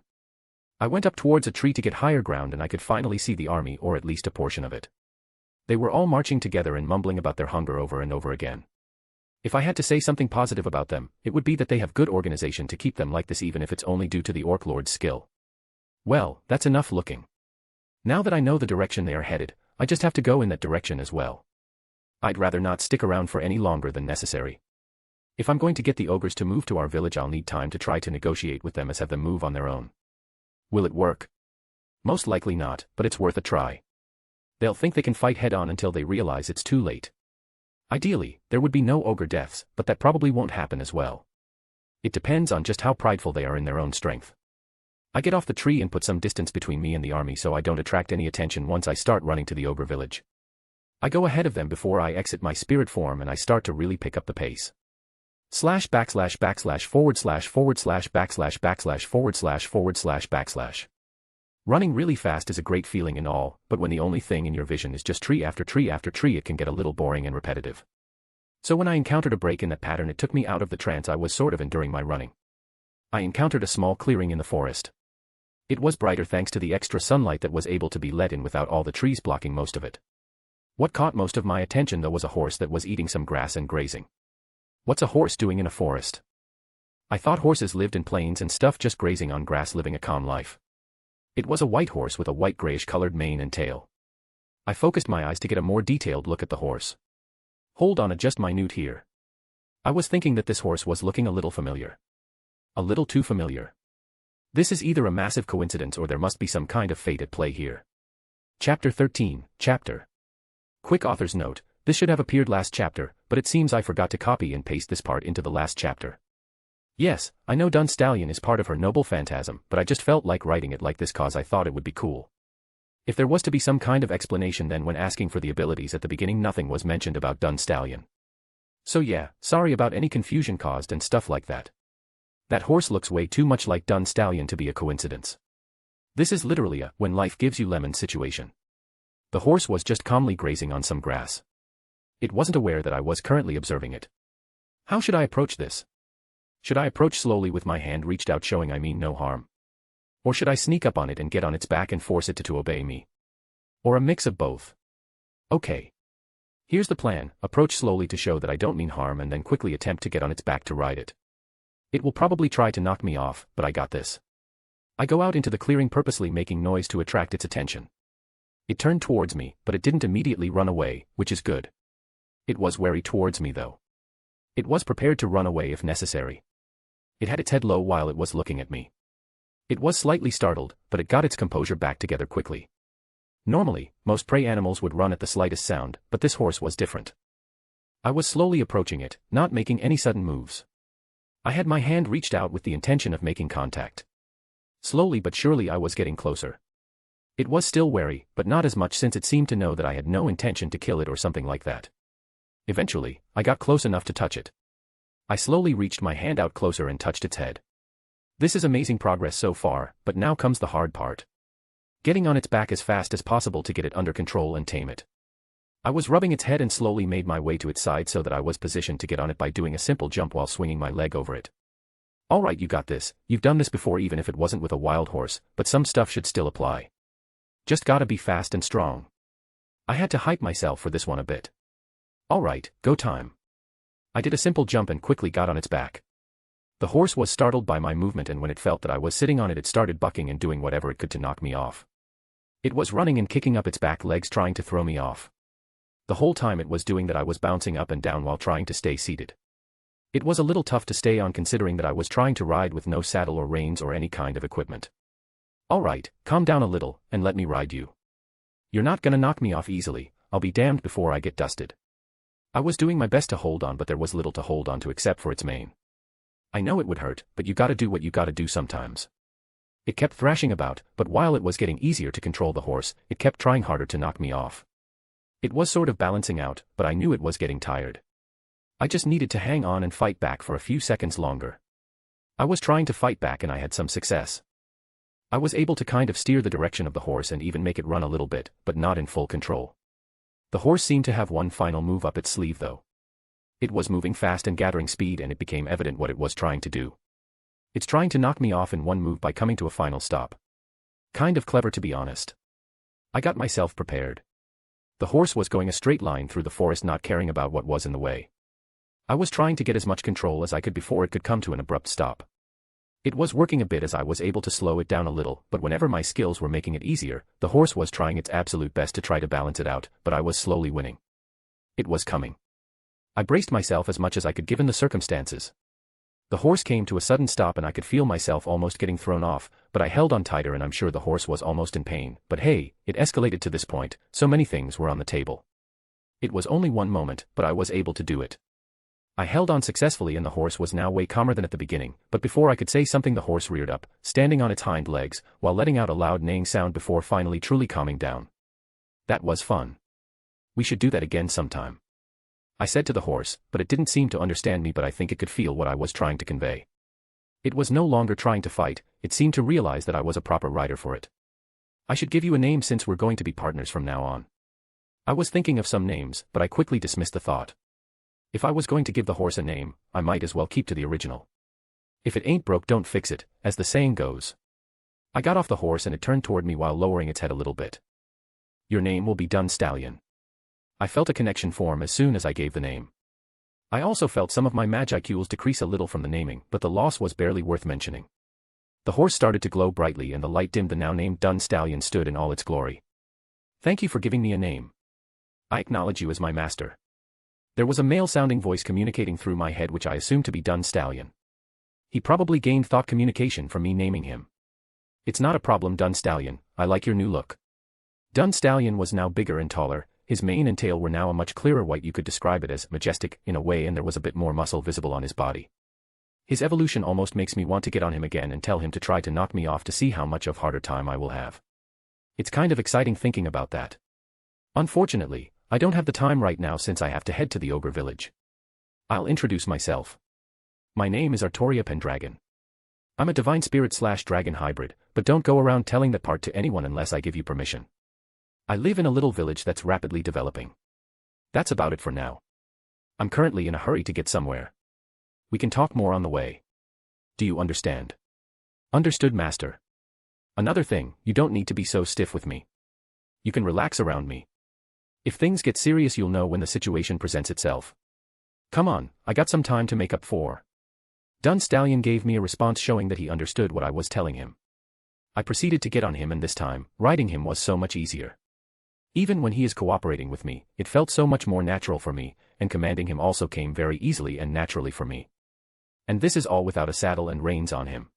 I went up towards a tree to get higher ground, and I could finally see the army, or at least a portion of it. They were all marching together and mumbling about their hunger over and over again. If I had to say something positive about them, it would be that they have good organization to keep them like this, even if it's only due to the Orc Lord's skill. Well, that's enough looking. Now that I know the direction they are headed, I just have to go in that direction as well. I'd rather not stick around for any longer than necessary. If I'm going to get the ogres to move to our village, I'll need time to try to negotiate with them as have them move on their own. Will it work? Most likely not, but it's worth a try. They'll think they can fight head-on until they realize it's too late. Ideally, there would be no ogre deaths, but that probably won't happen as well. It depends on just how prideful they are in their own strength. I get off the tree and put some distance between me and the army so I don't attract any attention once I start running to the ogre village. I go ahead of them before I exit my spirit form, and I start to really pick up the pace. ///// ///////////////////////////// Running really fast is a great feeling and all, but when the only thing in your vision is just tree after tree after tree, it can get a little boring and repetitive. So when I encountered a break in that pattern, it took me out of the trance I was sort of in during my running. I encountered a small clearing in the forest. It was brighter thanks to the extra sunlight that was able to be let in without all the trees blocking most of it. What caught most of my attention though was a horse that was eating some grass and grazing. What's a horse doing in a forest? I thought horses lived in plains and stuff, just grazing on grass, living a calm life. It was a white horse with a white grayish-colored mane and tail. I focused my eyes to get a more detailed look at the horse. Hold on, adjust minute here. I was thinking that this horse was looking a little familiar. A little too familiar. This is either a massive coincidence or there must be some kind of fate at play here. Chapter 13, Chapter. Quick author's note, this should have appeared last chapter, but it seems I forgot to copy and paste this part into the last chapter. Yes, I know Dun Stallion is part of her noble phantasm, but I just felt like writing it like this cause I thought it would be cool. If there was to be some kind of explanation then when asking for the abilities at the beginning nothing was mentioned about Dun Stallion. So yeah, sorry about any confusion caused and stuff like that. That horse looks way too much like Dun Stallion to be a coincidence. This is literally a when life gives you lemons situation. The horse was just calmly grazing on some grass. It wasn't aware that I was currently observing it. How should I approach this? Should I approach slowly with my hand reached out showing I mean no harm? Or should I sneak up on it and get on its back and force it to obey me? Or a mix of both? Okay. Here's the plan, approach slowly to show that I don't mean harm and then quickly attempt to get on its back to ride it. It will probably try to knock me off, but I got this. I go out into the clearing purposely making noise to attract its attention. It turned towards me, but it didn't immediately run away, which is good. It was wary towards me though. It was prepared to run away if necessary. It had its head low while it was looking at me. It was slightly startled, but it got its composure back together quickly. Normally, most prey animals would run at the slightest sound, but this horse was different. I was slowly approaching it, not making any sudden moves. I had my hand reached out with the intention of making contact. Slowly but surely I was getting closer. It was still wary, but not as much since it seemed to know that I had no intention to kill it or something like that. Eventually, I got close enough to touch it. I slowly reached my hand out closer and touched its head. This is amazing progress so far, but now comes the hard part. Getting on its back as fast as possible to get it under control and tame it. I was rubbing its head and slowly made my way to its side so that I was positioned to get on it by doing a simple jump while swinging my leg over it. Alright, you got this, you've done this before even if it wasn't with a wild horse, but some stuff should still apply. Just gotta be fast and strong. I had to hype myself for this one a bit. Alright, go time. I did a simple jump and quickly got on its back. The horse was startled by my movement and when it felt that I was sitting on it it started bucking and doing whatever it could to knock me off. It was running and kicking up its back legs trying to throw me off. The whole time it was doing that I was bouncing up and down while trying to stay seated. It was a little tough to stay on considering that I was trying to ride with no saddle or reins or any kind of equipment. Alright, calm down a little, and let me ride you. You're not gonna knock me off easily, I'll be damned before I get dusted. I was doing my best to hold on but there was little to hold on to except for its mane. I know it would hurt, but you gotta do what you gotta do sometimes. It kept thrashing about, but while it was getting easier to control the horse, it kept trying harder to knock me off. It was sort of balancing out, but I knew it was getting tired. I just needed to hang on and fight back for a few seconds longer. I was trying to fight back and I had some success. I was able to kind of steer the direction of the horse and even make it run a little bit, but not in full control. The horse seemed to have one final move up its sleeve though. It was moving fast and gathering speed and it became evident what it was trying to do. It's trying to knock me off in one move by coming to a final stop. Kind of clever to be honest. I got myself prepared. The horse was going a straight line through the forest not caring about what was in the way. I was trying to get as much control as I could before it could come to an abrupt stop. It was working a bit as I was able to slow it down a little, but whenever my skills were making it easier, the horse was trying its absolute best to try to balance it out, but I was slowly winning. It was coming. I braced myself as much as I could given the circumstances. The horse came to a sudden stop and I could feel myself almost getting thrown off, but I held on tighter and I'm sure the horse was almost in pain, but hey, it escalated to this point, so many things were on the table. It was only one moment, but I was able to do it. I held on successfully and the horse was now way calmer than at the beginning, but before I could say something the horse reared up, standing on its hind legs, while letting out a loud neighing sound before finally truly calming down. That was fun. We should do that again sometime. I said to the horse, but it didn't seem to understand me but I think it could feel what I was trying to convey. It was no longer trying to fight, it seemed to realize that I was a proper rider for it. I should give you a name since we're going to be partners from now on. I was thinking of some names, but I quickly dismissed the thought. If I was going to give the horse a name, I might as well keep to the original. If it ain't broke don't fix it, as the saying goes. I got off the horse and it turned toward me while lowering its head a little bit. Your name will be Dun Stallion. I felt a connection form as soon as I gave the name. I also felt some of my magicals decrease a little from the naming, but the loss was barely worth mentioning. The horse started to glow brightly and the light dimmed. The now named Dun Stallion stood in all its glory. Thank you for giving me a name. I acknowledge you as my master. There was a male-sounding voice communicating through my head which I assumed to be Dun Stallion. He probably gained thought communication from me naming him. It's not a problem, Dun Stallion, I like your new look. Dun Stallion was now bigger and taller, his mane and tail were now a much clearer white. You could describe it as majestic in a way and there was a bit more muscle visible on his body. His evolution almost makes me want to get on him again and tell him to try to knock me off to see how much of harder time I will have. It's kind of exciting thinking about that. Unfortunately, I don't have the time right now since I have to head to the ogre village. I'll introduce myself. My name is Arttoria Pendragon. I'm a divine spirit/dragon hybrid, but don't go around telling that part to anyone unless I give you permission. I live in a little village that's rapidly developing. That's about it for now. I'm currently in a hurry to get somewhere. We can talk more on the way. Do you understand? Understood, master. Another thing, you don't need to be so stiff with me. You can relax around me. If things get serious, you'll know when the situation presents itself. Come on, I got some time to make up for. Dun Stallion gave me a response showing that he understood what I was telling him. I proceeded to get on him, and this time, riding him was so much easier. Even when he is cooperating with me, it felt so much more natural for me, and commanding him also came very easily and naturally for me. And this is all without a saddle and reins on him.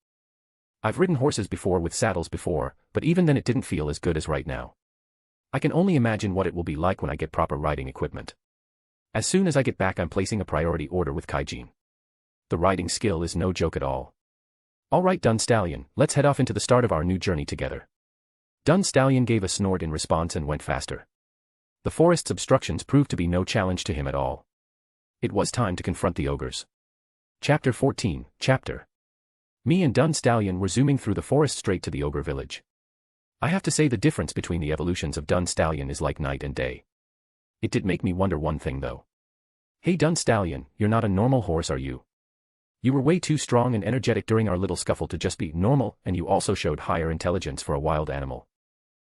I've ridden horses before with saddles before, but even then it didn't feel as good as right now. I can only imagine what it will be like when I get proper riding equipment. As soon as I get back, I'm placing a priority order with Kaijin. The riding skill is no joke at all. Alright, Dun Stallion, let's head off into the start of our new journey together. Dun Stallion gave a snort in response and went faster. The forest's obstructions proved to be no challenge to him at all. It was time to confront the ogres. Chapter 14, Chapter. Me and Dun Stallion were zooming through the forest straight to the ogre village. I have to say the difference between the evolutions of Dun Stallion is like night and day. It did make me wonder one thing though. Hey Dun Stallion, you're not a normal horse, are you? You were way too strong and energetic during our little scuffle to just be normal, and you also showed higher intelligence for a wild animal.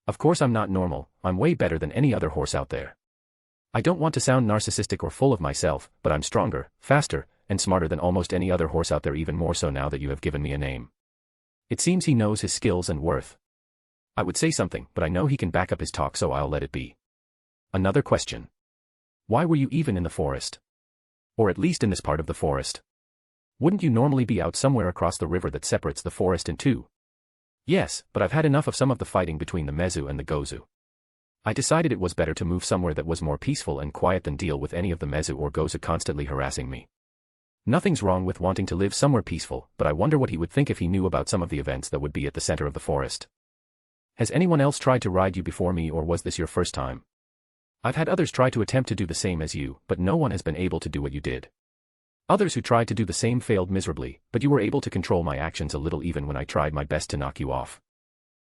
Of course I'm not normal, I'm way better than any other horse out there. I don't want to sound narcissistic or full of myself, but I'm stronger, faster, and smarter than almost any other horse out there, even more so now that you have given me a name. It seems he knows his skills and worth. I would say something, but I know he can back up his talk, so I'll let it be. Another question. Why were you even in the forest? Or at least in this part of the forest? Wouldn't you normally be out somewhere across the river that separates the forest in two? Yes, but I've had enough of some of the fighting between the Mezu and the Gozu. I decided it was better to move somewhere that was more peaceful and quiet than deal with any of the Mezu or Gozu constantly harassing me. Nothing's wrong with wanting to live somewhere peaceful, but I wonder what he would think if he knew about some of the events that would be at the center of the forest. Has anyone else tried to ride you before me, or was this your first time? I've had others try to attempt to do the same as you, but no one has been able to do what you did. Others who tried to do the same failed miserably, but you were able to control my actions a little even when I tried my best to knock you off.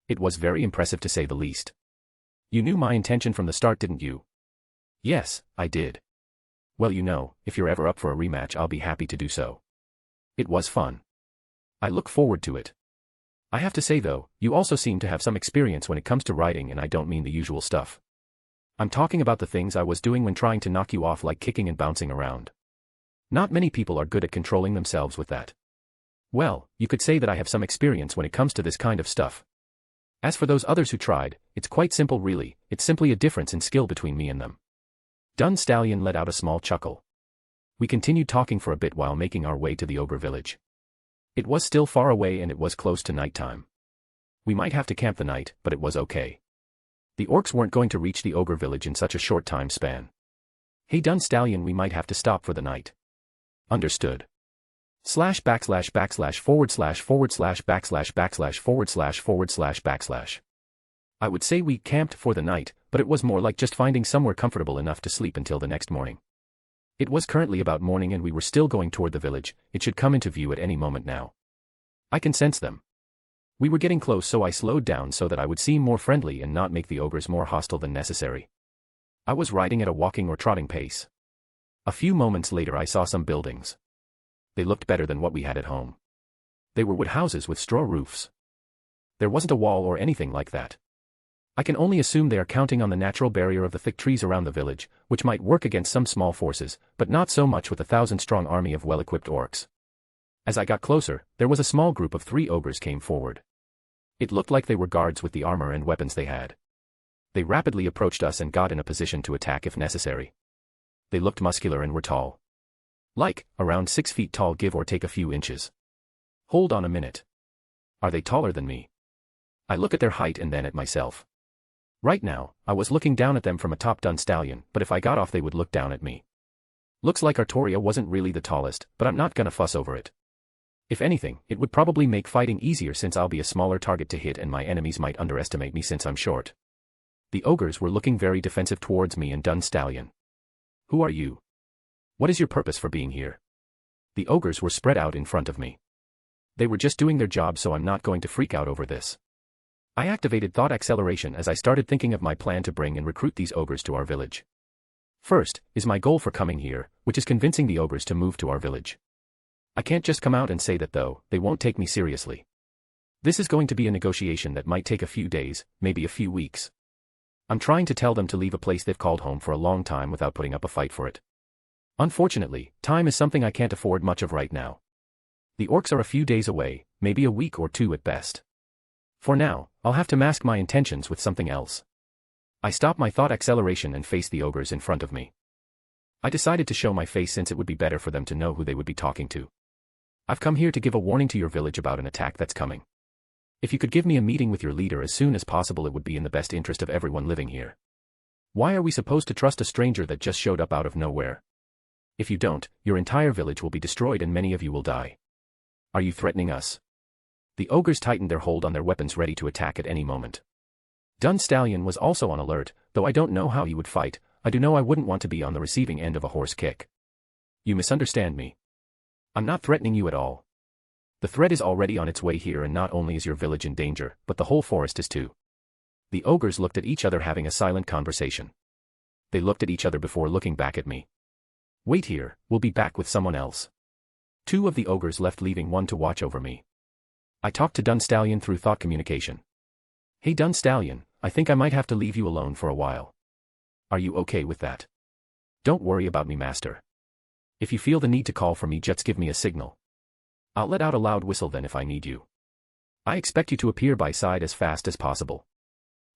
It was very impressive to say the least. You knew my intention from the start, didn't you? Yes, I did. Well, you know, if you're ever up for a rematch, I'll be happy to do so. It was fun. I look forward to it. I have to say though, you also seem to have some experience when it comes to riding, and I don't mean the usual stuff. I'm talking about the things I was doing when trying to knock you off, like kicking and bouncing around. Not many people are good at controlling themselves with that. Well, you could say that I have some experience when it comes to this kind of stuff. As for those others who tried, it's quite simple really, it's simply a difference in skill between me and them. Dun Stallion let out a small chuckle. We continued talking for a bit while making our way to the ogre village. It was still far away and it was close to nighttime. We might have to camp the night, but it was okay. The orcs weren't going to reach the ogre village in such a short time span. Hey Dun Stallion, we might have to stop for the night. Understood. //////////////////////////////////////////////////// I would say we camped for the night, but it was more like just finding somewhere comfortable enough to sleep until the next morning. It was currently about morning and we were still going toward the village. It should come into view at any moment now. I can sense them. We were getting close, so I slowed down so that I would seem more friendly and not make the ogres more hostile than necessary. I was riding at a walking or trotting pace. A few moments later I saw some buildings. They looked better than what we had at home. They were wood houses with straw roofs. There wasn't a wall or anything like that. I can only assume they are counting on the natural barrier of the thick trees around the village, which might work against some small forces, but not so much with a 1,000-strong army of well-equipped orcs. As I got closer, there was a small group of 3 ogres came forward. It looked like they were guards with the armor and weapons they had. They rapidly approached us and got in a position to attack if necessary. They looked muscular and were tall. Like, around 6 feet tall, give or take a few inches. Hold on a minute. Are they taller than me? I look at their height and then at myself. Right now, I was looking down at them from atop Dun Stallion, but if I got off they would look down at me. Looks like Arttoria wasn't really the tallest, but I'm not gonna fuss over it. If anything, it would probably make fighting easier since I'll be a smaller target to hit and my enemies might underestimate me since I'm short. The ogres were looking very defensive towards me and Dun Stallion. Who are you? What is your purpose for being here? The ogres were spread out in front of me. They were just doing their job, so I'm not going to freak out over this. I activated thought acceleration as I started thinking of my plan to bring and recruit these ogres to our village. First, is my goal for coming here, which is convincing the ogres to move to our village. I can't just come out and say that though, they won't take me seriously. This is going to be a negotiation that might take a few days, maybe a few weeks. I'm trying to tell them to leave a place they've called home for a long time without putting up a fight for it. Unfortunately, time is something I can't afford much of right now. The orcs are a few days away, maybe a week or two at best. For now, I'll have to mask my intentions with something else. I stopped my thought acceleration and faced the ogres in front of me. I decided to show my face since it would be better for them to know who they would be talking to. I've come here to give a warning to your village about an attack that's coming. If you could give me a meeting with your leader as soon as possible, it would be in the best interest of everyone living here. Why are we supposed to trust a stranger that just showed up out of nowhere? If you don't, your entire village will be destroyed and many of you will die. Are you threatening us? The ogres tightened their hold on their weapons, ready to attack at any moment. Dun Stallion was also on alert, though I don't know how he would fight. I do know I wouldn't want to be on the receiving end of a horse kick. You misunderstand me. I'm not threatening you at all. The threat is already on its way here, and not only is your village in danger, but the whole forest is too. The ogres looked at each other, having a silent conversation. They looked at each other before looking back at me. Wait here, we'll be back with someone else. Two of the ogres left, leaving one to watch over me. I talked to Dun Stallion through thought communication. Hey Dun Stallion, I think I might have to leave you alone for a while. Are you okay with that? Don't worry about me, master. If you feel the need to call for me, just give me a signal. I'll let out a loud whistle then if I need you. I expect you to appear by side as fast as possible.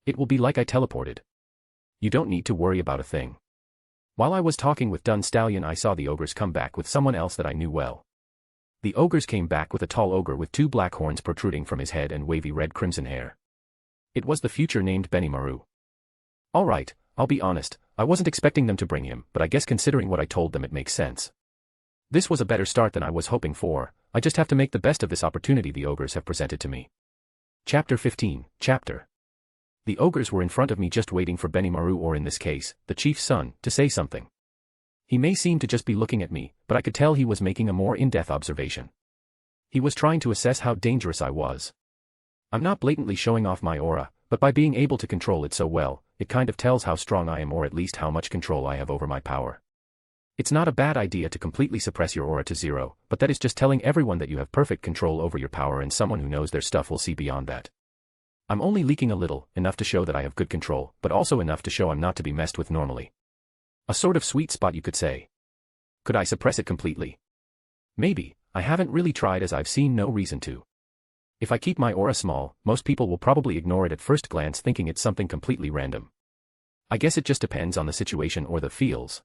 It will be like I teleported. You don't need to worry about a thing. While I was talking with Dun Stallion, I saw the ogres come back with someone else that I knew well. The ogres came back with a tall ogre with two black horns protruding from his head and wavy red-crimson hair. It was the future named Benimaru. Alright, I'll be honest, I wasn't expecting them to bring him, but I guess considering what I told them it makes sense. This was a better start than I was hoping for. I just have to make the best of this opportunity the ogres have presented to me. Chapter 15, Chapter. The ogres were in front of me just waiting for Benimaru, or in this case, the chief's son, to say something. He may seem to just be looking at me, but I could tell he was making a more in-depth observation. He was trying to assess how dangerous I was. I'm not blatantly showing off my aura, but by being able to control it so well, it kind of tells how strong I am, or at least how much control I have over my power. It's not a bad idea to completely suppress your aura to zero, but that is just telling everyone that you have perfect control over your power, and someone who knows their stuff will see beyond that. I'm only leaking a little, enough to show that I have good control, but also enough to show I'm not to be messed with normally. A sort of sweet spot, you could say. Could I suppress it completely? Maybe. I haven't really tried, as I've seen no reason to. If I keep my aura small, most people will probably ignore it at first glance, thinking it's something completely random. I guess it just depends on the situation or the feels.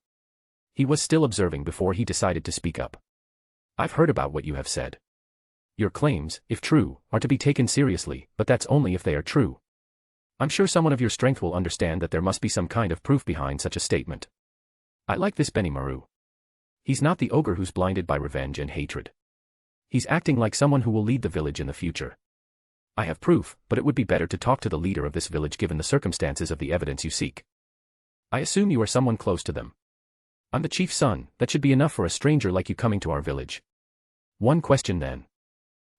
He was still observing before he decided to speak up. I've heard about what you have said. Your claims, if true, are to be taken seriously, but that's only if they are true. I'm sure someone of your strength will understand that there must be some kind of proof behind such a statement. I like this Benimaru. He's not the ogre who's blinded by revenge and hatred. He's acting like someone who will lead the village in the future. I have proof, but it would be better to talk to the leader of this village given the circumstances of the evidence you seek. I assume you are someone close to them. I'm the chief's son. That should be enough for a stranger like you coming to our village. One question then.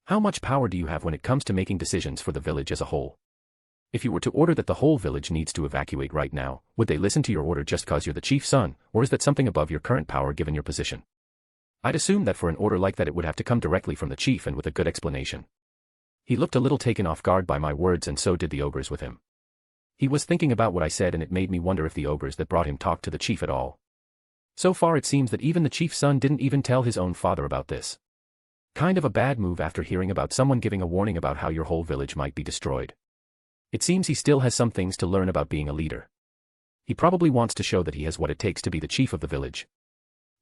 How much power do you have when it comes to making decisions for the village as a whole? If you were to order that the whole village needs to evacuate right now, would they listen to your order just cause you're the chief's son, or is that something above your current power given your position? I'd assume that for an order like that it would have to come directly from the chief and with a good explanation. He looked a little taken off guard by my words, and so did the ogres with him. He was thinking about what I said, and it made me wonder if the ogres that brought him talked to the chief at all. So far it seems that even the chief's son didn't even tell his own father about this. Kind of a bad move after hearing about someone giving a warning about how your whole village might be destroyed. It seems he still has some things to learn about being a leader. He probably wants to show that he has what it takes to be the chief of the village.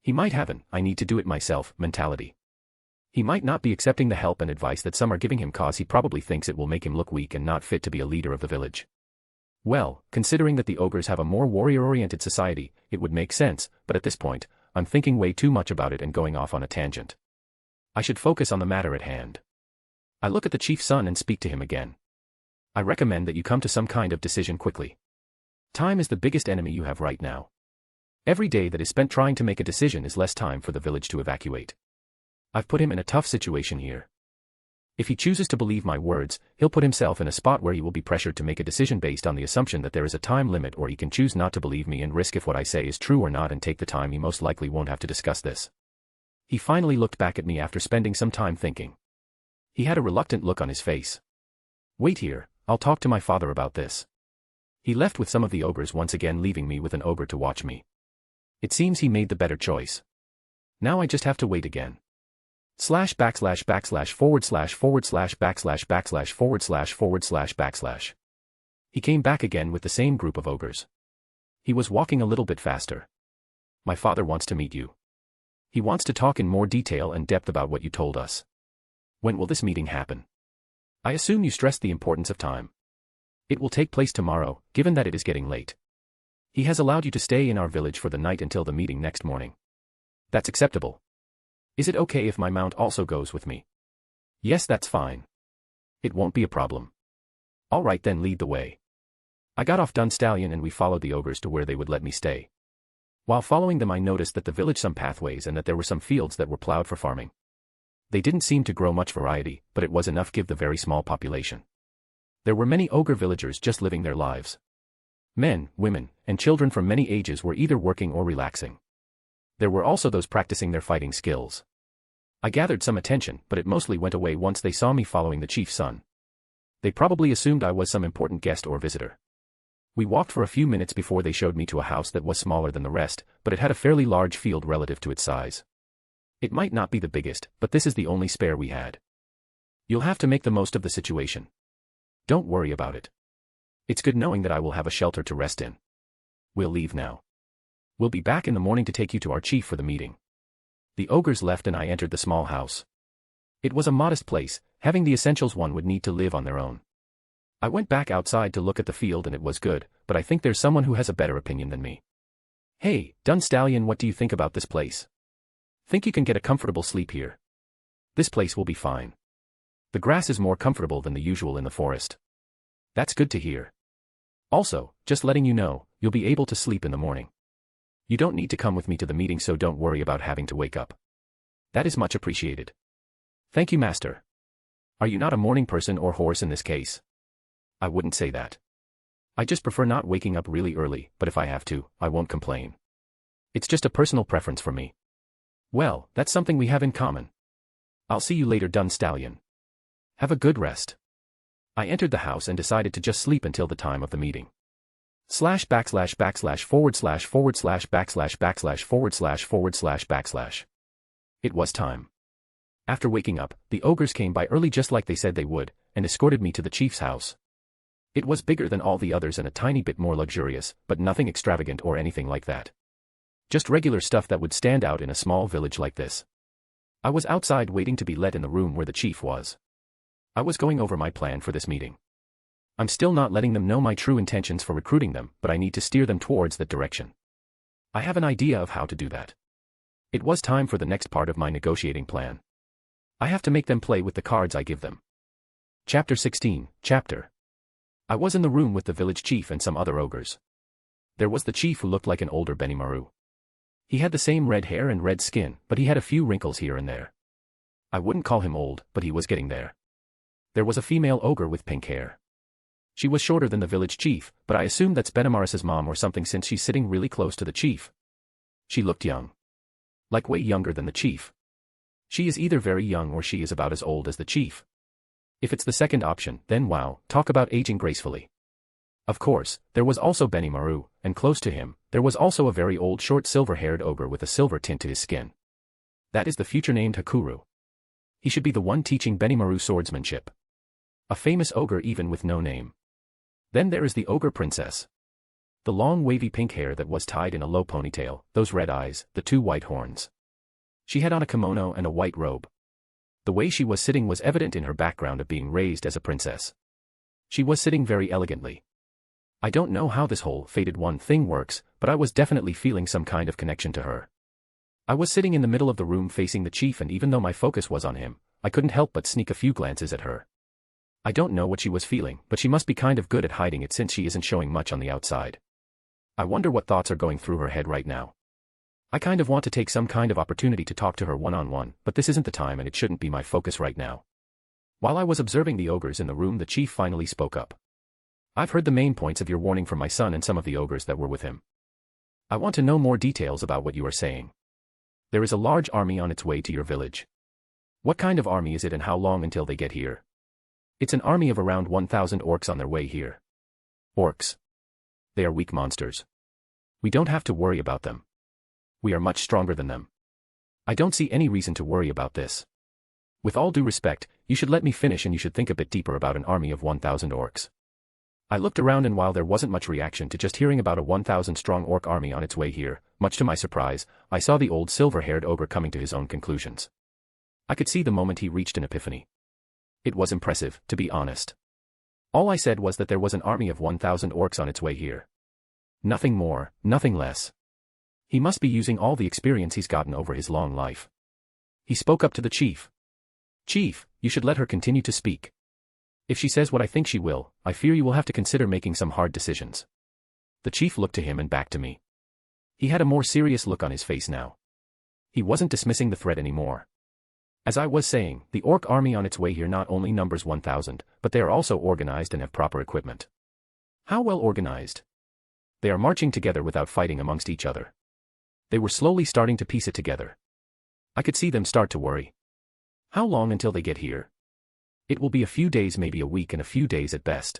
He might have an "I need to do it myself" mentality. He might not be accepting the help and advice that some are giving him cause he probably thinks it will make him look weak and not fit to be a leader of the village. Well, considering that the ogres have a more warrior-oriented society, it would make sense, but at this point, I'm thinking way too much about it and going off on a tangent. I should focus on the matter at hand. I look at the chief's son and speak to him again. I recommend that you come to some kind of decision quickly. Time is the biggest enemy you have right now. Every day that is spent trying to make a decision is less time for the village to evacuate. I've put him in a tough situation here. If he chooses to believe my words, he'll put himself in a spot where he will be pressured to make a decision based on the assumption that there is a time limit, or he can choose not to believe me and risk if what I say is true or not and take the time he most likely won't have to discuss this. He finally looked back at me after spending some time thinking. He had a reluctant look on his face. Wait here, I'll talk to my father about this. He left with some of the ogres, once again leaving me with an ogre to watch me. It seems he made the better choice. Now I just have to wait again. ////// /// He came back again with the same group of ogres. He was walking a little bit faster. My father wants to meet you. He wants to talk in more detail and depth about what you told us. When will this meeting happen? I assume you stressed the importance of time. It will take place tomorrow, given that it is getting late. He has allowed you to stay in our village for the night until the meeting next morning. That's acceptable. Is it okay if my mount also goes with me? Yes, that's fine. It won't be a problem. All right, then lead the way. I got off Dun Stallion and we followed the ogres to where they would let me stay. While following them, I noticed that the village some pathways and that there were some fields that were plowed for farming. They didn't seem to grow much variety, but it was enough give the very small population. There were many ogre villagers just living their lives. Men, women, and children from many ages were either working or relaxing. There were also those practicing their fighting skills. I gathered some attention, but it mostly went away once they saw me following the chief's son. They probably assumed I was some important guest or visitor. We walked for a few minutes before they showed me to a house that was smaller than the rest, but it had a fairly large field relative to its size. It might not be the biggest, but this is the only spare we had. You'll have to make the most of the situation. Don't worry about it. It's good knowing that I will have a shelter to rest in. We'll leave now. We'll be back in the morning to take you to our chief for the meeting. The ogres left and I entered the small house. It was a modest place, having the essentials one would need to live on their own. I went back outside to look at the field and it was good, but I think there's someone who has a better opinion than me. Hey, Dun Stallion, what do you think about this place? Think you can get a comfortable sleep here? This place will be fine. The grass is more comfortable than the usual in the forest. That's good to hear. Also, just letting you know, you'll be able to sleep in the morning. You don't need to come with me to the meeting, so don't worry about having to wake up. That is much appreciated. Thank you, master. Are you not a morning person or horse in this case? I wouldn't say that. I just prefer not waking up really early, but if I have to, I won't complain. It's just a personal preference for me. Well, that's something we have in common. I'll see you later, Dun Stallion. Have a good rest. I entered the house and decided to just sleep until the time of the meeting. // // // It was time. After waking up, the ogres came by early just like they said they would, and escorted me to the chief's house. It was bigger than all the others and a tiny bit more luxurious, but nothing extravagant or anything like that. Just regular stuff that would stand out in a small village like this. I was outside waiting to be let in the room where the chief was. I was going over my plan for this meeting. I'm still not letting them know my true intentions for recruiting them, but I need to steer them towards that direction. I have an idea of how to do that. It was time for the next part of my negotiating plan. I have to make them play with the cards I give them. Chapter 16, Chapter. I was in the room with the village chief and some other ogres. There was the chief who looked like an older Benimaru. He had the same red hair and red skin, but he had a few wrinkles here and there. I wouldn't call him old, but he was getting there. There was a female ogre with pink hair. She was shorter than the village chief, but I assume that's Benimaris's mom or something since she's sitting really close to the chief. She looked young. Like way younger than the chief. She is either very young or she is about as old as the chief. If it's the second option, then wow, talk about aging gracefully. Of course, there was also Benimaru, and close to him, there was also a very old short silver-haired ogre with a silver tint to his skin. That is the future named Hakuru. He should be the one teaching Benimaru swordsmanship. A famous ogre even with no name. Then there is the ogre princess. The long wavy pink hair that was tied in a low ponytail, those red eyes, the two white horns. She had on a kimono and a white robe. The way she was sitting was evident in her background of being raised as a princess. She was sitting very elegantly. I don't know how this whole fated one thing works, but I was definitely feeling some kind of connection to her. I was sitting in the middle of the room facing the chief, and even though my focus was on him, I couldn't help but sneak a few glances at her. I don't know what she was feeling, but she must be kind of good at hiding it since she isn't showing much on the outside. I wonder what thoughts are going through her head right now. I kind of want to take some kind of opportunity to talk to her one-on-one, but this isn't the time and it shouldn't be my focus right now. While I was observing the ogres in the room, the chief finally spoke up. I've heard the main points of your warning from my son and some of the ogres that were with him. I want to know more details about what you are saying. There is a large army on its way to your village. What kind of army is it and how long until they get here? It's an army of around 1,000 orcs on their way here. Orcs. They are weak monsters. We don't have to worry about them. We are much stronger than them. I don't see any reason to worry about this. With all due respect, you should let me finish and you should think a bit deeper about an army of 1,000 orcs. I looked around, and while there wasn't much reaction to just hearing about a 1,000-strong orc army on its way here, much to my surprise, I saw the old silver-haired ogre coming to his own conclusions. I could see the moment he reached an epiphany. It was impressive, to be honest. All I said was that there was an army of 1,000 orcs on its way here. Nothing more, nothing less. He must be using all the experience he's gotten over his long life. He spoke up to the chief. Chief, you should let her continue to speak. If she says what I think she will, I fear you will have to consider making some hard decisions. The chief looked to him and back to me. He had a more serious look on his face now. He wasn't dismissing the threat anymore. As I was saying, the orc army on its way here not only numbers 1,000, but they are also organized and have proper equipment. How well organized? They are marching together without fighting amongst each other. They were slowly starting to piece it together. I could see them start to worry. How long until they get here? It will be a few days, maybe a week, and a few days at best.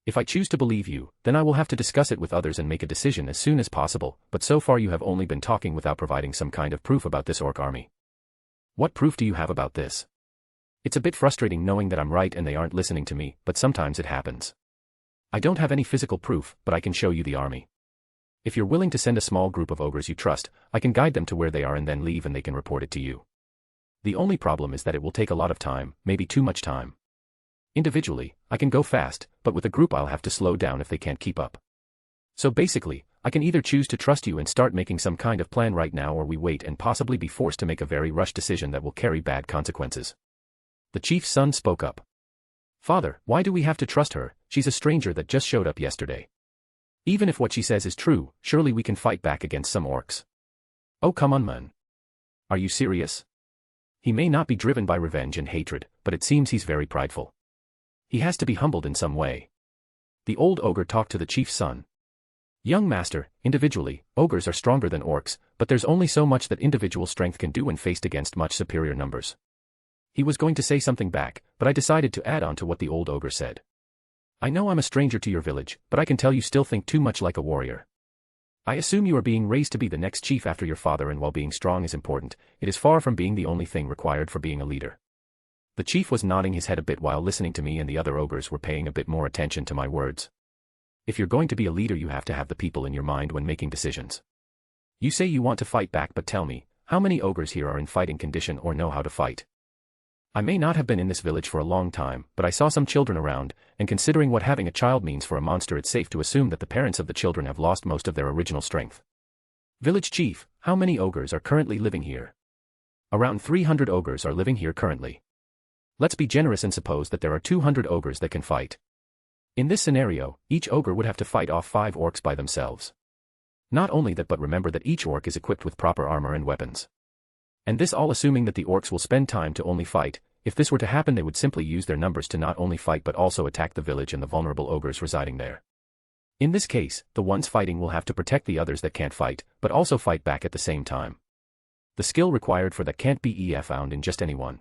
If I choose to believe you, then I will have to discuss it with others and make a decision as soon as possible, but so far you have only been talking without providing some kind of proof about this orc army. What proof do you have about this? It's a bit frustrating knowing that I'm right and they aren't listening to me, but sometimes it happens. I don't have any physical proof, but I can show you the army. If you're willing to send a small group of ogres you trust, I can guide them to where they are and then leave and they can report it to you. The only problem is that it will take a lot of time, maybe too much time. Individually, I can go fast, but with a group I'll have to slow down if they can't keep up. So basically, I can either choose to trust you and start making some kind of plan right now, or we wait and possibly be forced to make a very rushed decision that will carry bad consequences. The chief's son spoke up. Father, why do we have to trust her? She's a stranger that just showed up yesterday. Even if what she says is true, surely we can fight back against some orcs. Oh, come on, man. Are you serious? He may not be driven by revenge and hatred, but it seems he's very prideful. He has to be humbled in some way. The old ogre talked to the chief's son. Young master, individually, ogres are stronger than orcs, but there's only so much that individual strength can do when faced against much superior numbers. He was going to say something back, but I decided to add on to what the old ogre said. I know I'm a stranger to your village, but I can tell you still think too much like a warrior. I assume you are being raised to be the next chief after your father, and while being strong is important, it is far from being the only thing required for being a leader. The chief was nodding his head a bit while listening to me, and the other ogres were paying a bit more attention to my words. If you're going to be a leader, you have to have the people in your mind when making decisions. You say you want to fight back, but tell me, how many ogres here are in fighting condition or know how to fight? I may not have been in this village for a long time, but I saw some children around, and considering what having a child means for a monster, it's safe to assume that the parents of the children have lost most of their original strength. Village chief, how many ogres are currently living here? Around 300 ogres are living here currently. Let's be generous and suppose that there are 200 ogres that can fight. In this scenario, each ogre would have to fight off 5 orcs by themselves. Not only that, but remember that each orc is equipped with proper armor and weapons. And this all assuming that the orcs will spend time to only fight. If this were to happen, they would simply use their numbers to not only fight but also attack the village and the vulnerable ogres residing there. In this case, the ones fighting will have to protect the others that can't fight, but also fight back at the same time. The skill required for that can't be found in just anyone.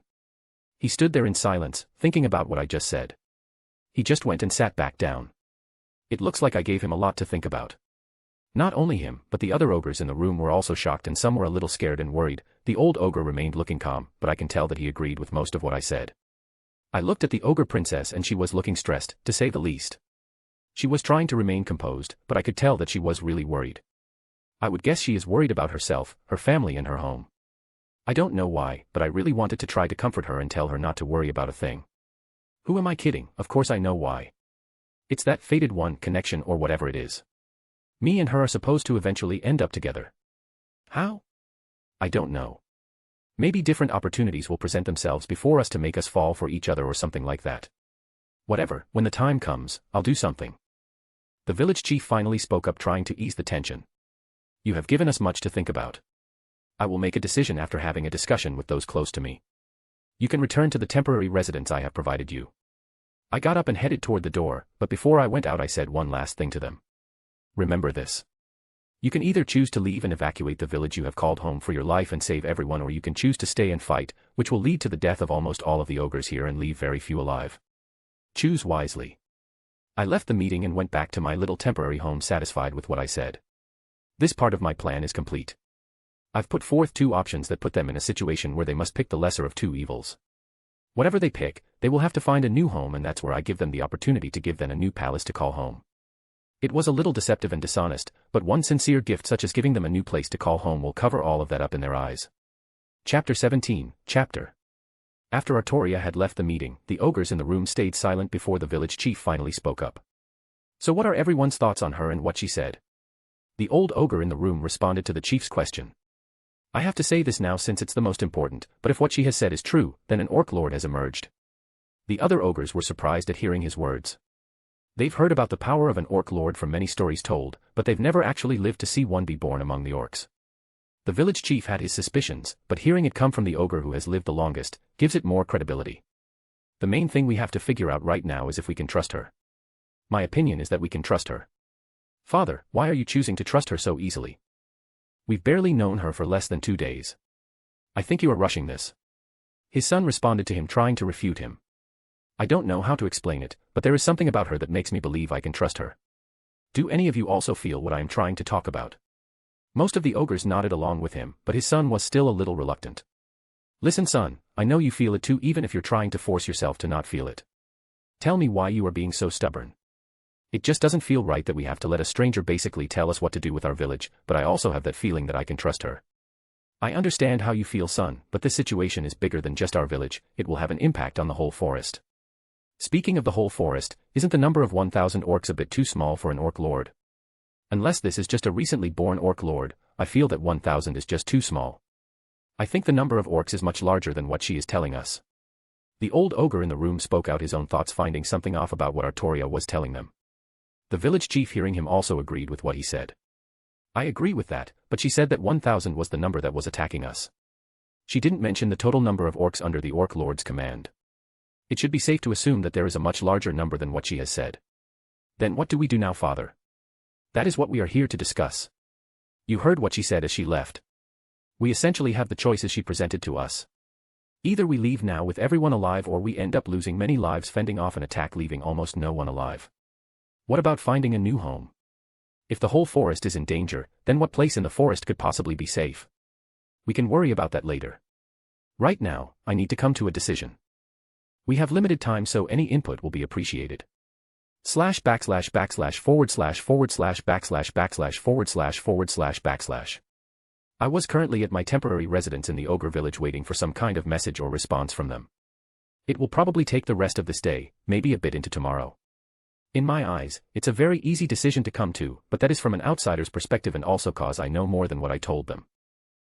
He stood there in silence, thinking about what I just said. He just went and sat back down. It looks like I gave him a lot to think about. Not only him, but the other ogres in the room were also shocked, and some were a little scared and worried. The old ogre remained looking calm, but I can tell that he agreed with most of what I said. I looked at the ogre princess and she was looking stressed, to say the least. She was trying to remain composed, but I could tell that she was really worried. I would guess she is worried about herself, her family and her home. I don't know why, but I really wanted to try to comfort her and tell her not to worry about a thing. Who am I kidding? Of course I know why. It's that fated one connection or whatever it is. Me and her are supposed to eventually end up together. How? I don't know. Maybe different opportunities will present themselves before us to make us fall for each other or something like that. Whatever, when the time comes, I'll do something. The village chief finally spoke up, trying to ease the tension. You have given us much to think about. I will make a decision after having a discussion with those close to me. You can return to the temporary residence I have provided you. I got up and headed toward the door, but before I went out I said one last thing to them. Remember this. You can either choose to leave and evacuate the village you have called home for your life and save everyone, or you can choose to stay and fight, which will lead to the death of almost all of the ogres here and leave very few alive. Choose wisely. I left the meeting and went back to my little temporary home satisfied with what I said. This part of my plan is complete. I've put forth 2 options that put them in a situation where they must pick the lesser of 2 evils. Whatever they pick, they will have to find a new home, and that's where I give them the opportunity to give them a new palace to call home. It was a little deceptive and dishonest, but one sincere gift such as giving them a new place to call home will cover all of that up in their eyes. Chapter 17, Chapter. After Arttoria had left the meeting, the ogres in the room stayed silent before the village chief finally spoke up. So what are everyone's thoughts on her and what she said? The old ogre in the room responded to the chief's question. I have to say this now since it's the most important, but if what she has said is true, then an orc lord has emerged. The other ogres were surprised at hearing his words. They've heard about the power of an orc lord from many stories told, but they've never actually lived to see one be born among the orcs. The village chief had his suspicions, but hearing it come from the ogre who has lived the longest, gives it more credibility. The main thing we have to figure out right now is if we can trust her. My opinion is that we can trust her. Father, why are you choosing to trust her so easily? We've barely known her for less than 2 days. I think you are rushing this. His son responded to him, trying to refute him. I don't know how to explain it, but there is something about her that makes me believe I can trust her. Do any of you also feel what I am trying to talk about? Most of the ogres nodded along with him, but his son was still a little reluctant. Listen, son, I know you feel it too, even if you're trying to force yourself to not feel it. Tell me why you are being so stubborn. It just doesn't feel right that we have to let a stranger basically tell us what to do with our village, but I also have that feeling that I can trust her. I understand how you feel, son, but this situation is bigger than just our village. It will have an impact on the whole forest. Speaking of the whole forest, isn't the number of 1,000 orcs a bit too small for an orc lord? Unless this is just a recently born orc lord, I feel that 1,000 is just too small. I think the number of orcs is much larger than what she is telling us. The old ogre in the room spoke out his own thoughts, finding something off about what Arttoria was telling them. The village chief, hearing him, also agreed with what he said. I agree with that, but she said that 1,000 was the number that was attacking us. She didn't mention the total number of orcs under the orc lord's command. It should be safe to assume that there is a much larger number than what she has said. Then what do we do now, father? That is what we are here to discuss. You heard what she said as she left. We essentially have the choices she presented to us. Either we leave now with everyone alive, or we end up losing many lives fending off an attack, leaving almost no one alive. What about finding a new home? If the whole forest is in danger, then what place in the forest could possibly be safe? We can worry about that later. Right now, I need to come to a decision. We have limited time, so any input will be appreciated. //////////////////////////// I was currently at my temporary residence in the ogre village waiting for some kind of message or response from them. It will probably take the rest of this day, maybe a bit into tomorrow. In my eyes, it's a very easy decision to come to, but that is from an outsider's perspective, and also cause I know more than what I told them.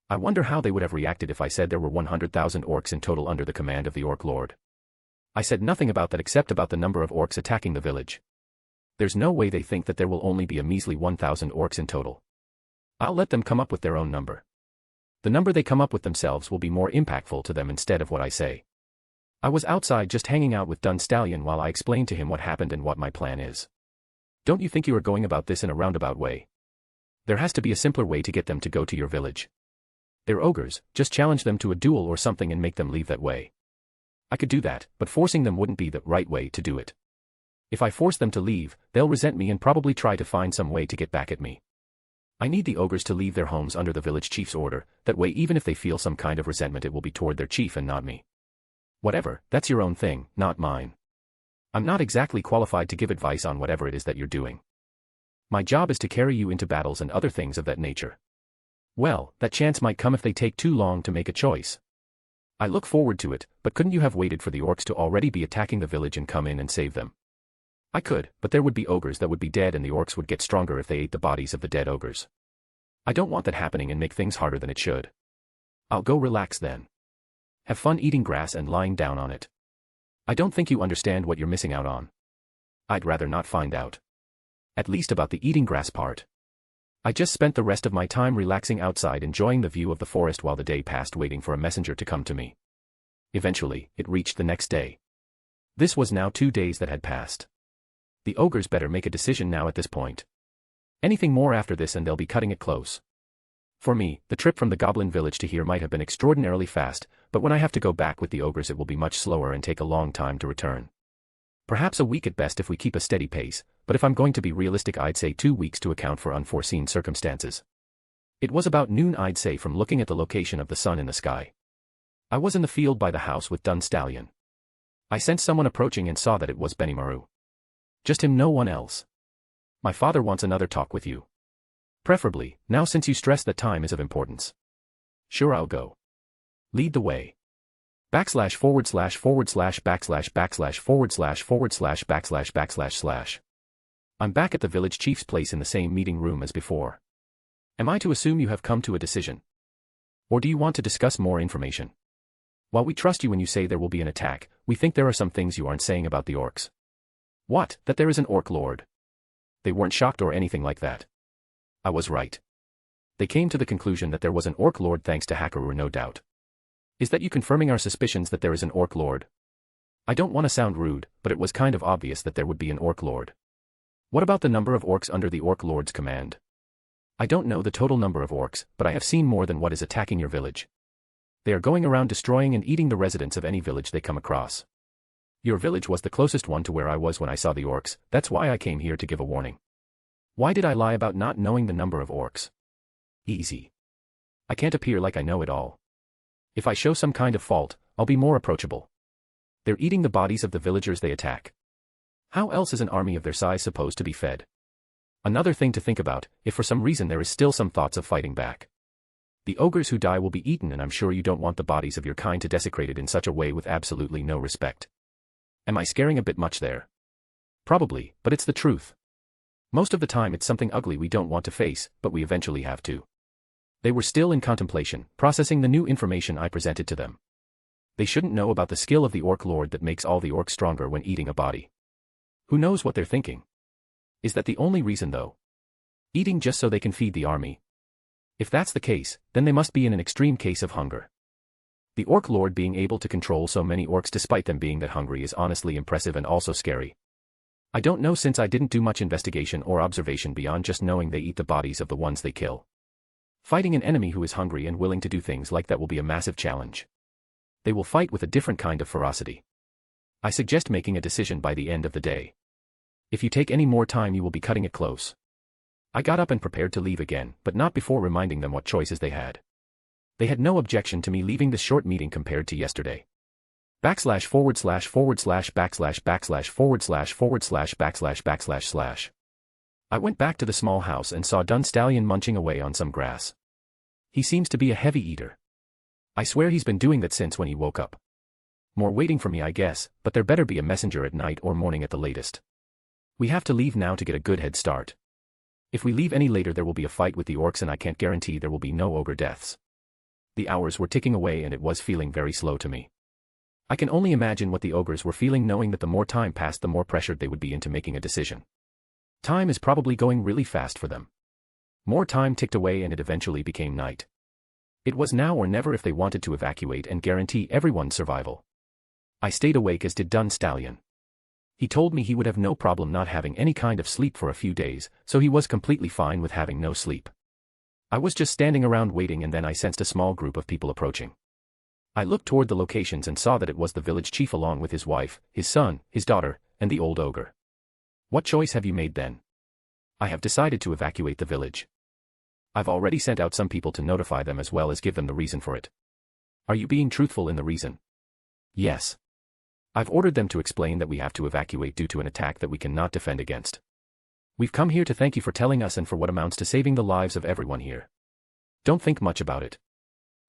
I wonder how they would have reacted if I said there were 100,000 orcs in total under the command of the orc lord. I said nothing about that except about the number of orcs attacking the village. There's no way they think that there will only be a measly 1,000 orcs in total. I'll let them come up with their own number. The number they come up with themselves will be more impactful to them instead of what I say. I was outside just hanging out with Dun Stallion while I explained to him what happened and what my plan is. Don't you think you are going about this in a roundabout way? There has to be a simpler way to get them to go to your village. They're ogres, just challenge them to a duel or something and make them leave that way. I could do that, but forcing them wouldn't be the right way to do it. If I force them to leave, they'll resent me and probably try to find some way to get back at me. I need the ogres to leave their homes under the village chief's order, that way even if they feel some kind of resentment it will be toward their chief and not me. Whatever, that's your own thing, not mine. I'm not exactly qualified to give advice on whatever it is that you're doing. My job is to carry you into battles and other things of that nature. Well, that chance might come if they take too long to make a choice. I look forward to it, but couldn't you have waited for the orcs to already be attacking the village and come in and save them? I could, but there would be ogres that would be dead and the orcs would get stronger if they ate the bodies of the dead ogres. I don't want that happening and make things harder than it should. I'll go relax then. Have fun eating grass and lying down on it. I don't think you understand what you're missing out on. I'd rather not find out. At least about the eating grass part. I just spent the rest of my time relaxing outside enjoying the view of the forest while the day passed waiting for a messenger to come to me. Eventually, it reached the next day. This was now 2 days that had passed. The ogres better make a decision now at this point. Anything more after this and they'll be cutting it close. For me, the trip from the goblin village to here might have been extraordinarily fast, but when I have to go back with the ogres it will be much slower and take a long time to return. Perhaps a week at best if we keep a steady pace, but if I'm going to be realistic I'd say 2 weeks to account for unforeseen circumstances. It was about noon I'd say from looking at the location of the sun in the sky. I was in the field by the house with Dun Stallion. I sensed someone approaching and saw that it was Benimaru. Just him, no one else. My father wants another talk with you. Preferably, now since you stress that time is of importance. Sure, I'll go. Lead the way. // forward slash // I'm back at the village chief's place in the same meeting room as before. Am I to assume you have come to a decision? Or do you want to discuss more information? While we trust you when you say there will be an attack, we think there are some things you aren't saying about the orcs. What, that there is an orc lord? They weren't shocked or anything like that. I was right. They came to the conclusion that there was an orc lord thanks to Hakarur, no doubt. Is that you confirming our suspicions that there is an orc lord? I don't want to sound rude, but it was kind of obvious that there would be an orc lord. What about the number of orcs under the orc lord's command? I don't know the total number of orcs, but I have seen more than what is attacking your village. They are going around destroying and eating the residents of any village they come across. Your village was the closest one to where I was when I saw the orcs, that's why I came here to give a warning. Why did I lie about not knowing the number of orcs? Easy. I can't appear like I know it all. If I show some kind of fault, I'll be more approachable. They're eating the bodies of the villagers they attack. How else is an army of their size supposed to be fed? Another thing to think about, if for some reason there is still some thoughts of fighting back. The ogres who die will be eaten and I'm sure you don't want the bodies of your kind to desecrated in such a way with absolutely no respect. Am I scaring a bit much there? Probably, but it's the truth. Most of the time it's something ugly we don't want to face, but we eventually have to. They were still in contemplation, processing the new information I presented to them. They shouldn't know about the skill of the orc lord that makes all the orcs stronger when eating a body. Who knows what they're thinking? Is that the only reason though? Eating just so they can feed the army? If that's the case, then they must be in an extreme case of hunger. The orc lord being able to control so many orcs despite them being that hungry is honestly impressive and also scary. I don't know since I didn't do much investigation or observation beyond just knowing they eat the bodies of the ones they kill. Fighting an enemy who is hungry and willing to do things like that will be a massive challenge. They will fight with a different kind of ferocity. I suggest making a decision by the end of the day. If you take any more time you will be cutting it close. I got up and prepared to leave again, but not before reminding them what choices they had. They had no objection to me leaving this short meeting compared to yesterday. // I went back to the small house and saw Dun Stallion munching away on some grass. He seems to be a heavy eater. I swear he's been doing that since when he woke up. More waiting for me I guess, but there better be a messenger at night or morning at the latest. We have to leave now to get a good head start. If we leave any later there will be a fight with the orcs and I can't guarantee there will be no ogre deaths. The hours were ticking away and it was feeling very slow to me. I can only imagine what the ogres were feeling knowing that the more time passed the more pressured they would be into making a decision. Time is probably going really fast for them. More time ticked away and it eventually became night. It was now or never if they wanted to evacuate and guarantee everyone's survival. I stayed awake as did Dun Stallion. He told me he would have no problem not having any kind of sleep for a few days, so he was completely fine with having no sleep. I was just standing around waiting and then I sensed a small group of people approaching. I looked toward the locations and saw that it was the village chief along with his wife, his son, his daughter, and the old ogre. What choice have you made then? I have decided to evacuate the village. I've already sent out some people to notify them as well as give them the reason for it. Are you being truthful in the reason? Yes. I've ordered them to explain that we have to evacuate due to an attack that we cannot defend against. We've come here to thank you for telling us and for what amounts to saving the lives of everyone here. Don't think much about it.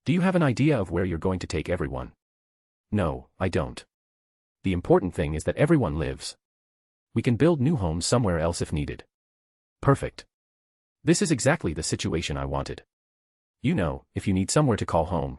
Do you have an idea of where you're going to take everyone? No, I don't. The important thing is that everyone lives. We can build new homes somewhere else if needed. Perfect. This is exactly the situation I wanted. You know, if you need somewhere to call home,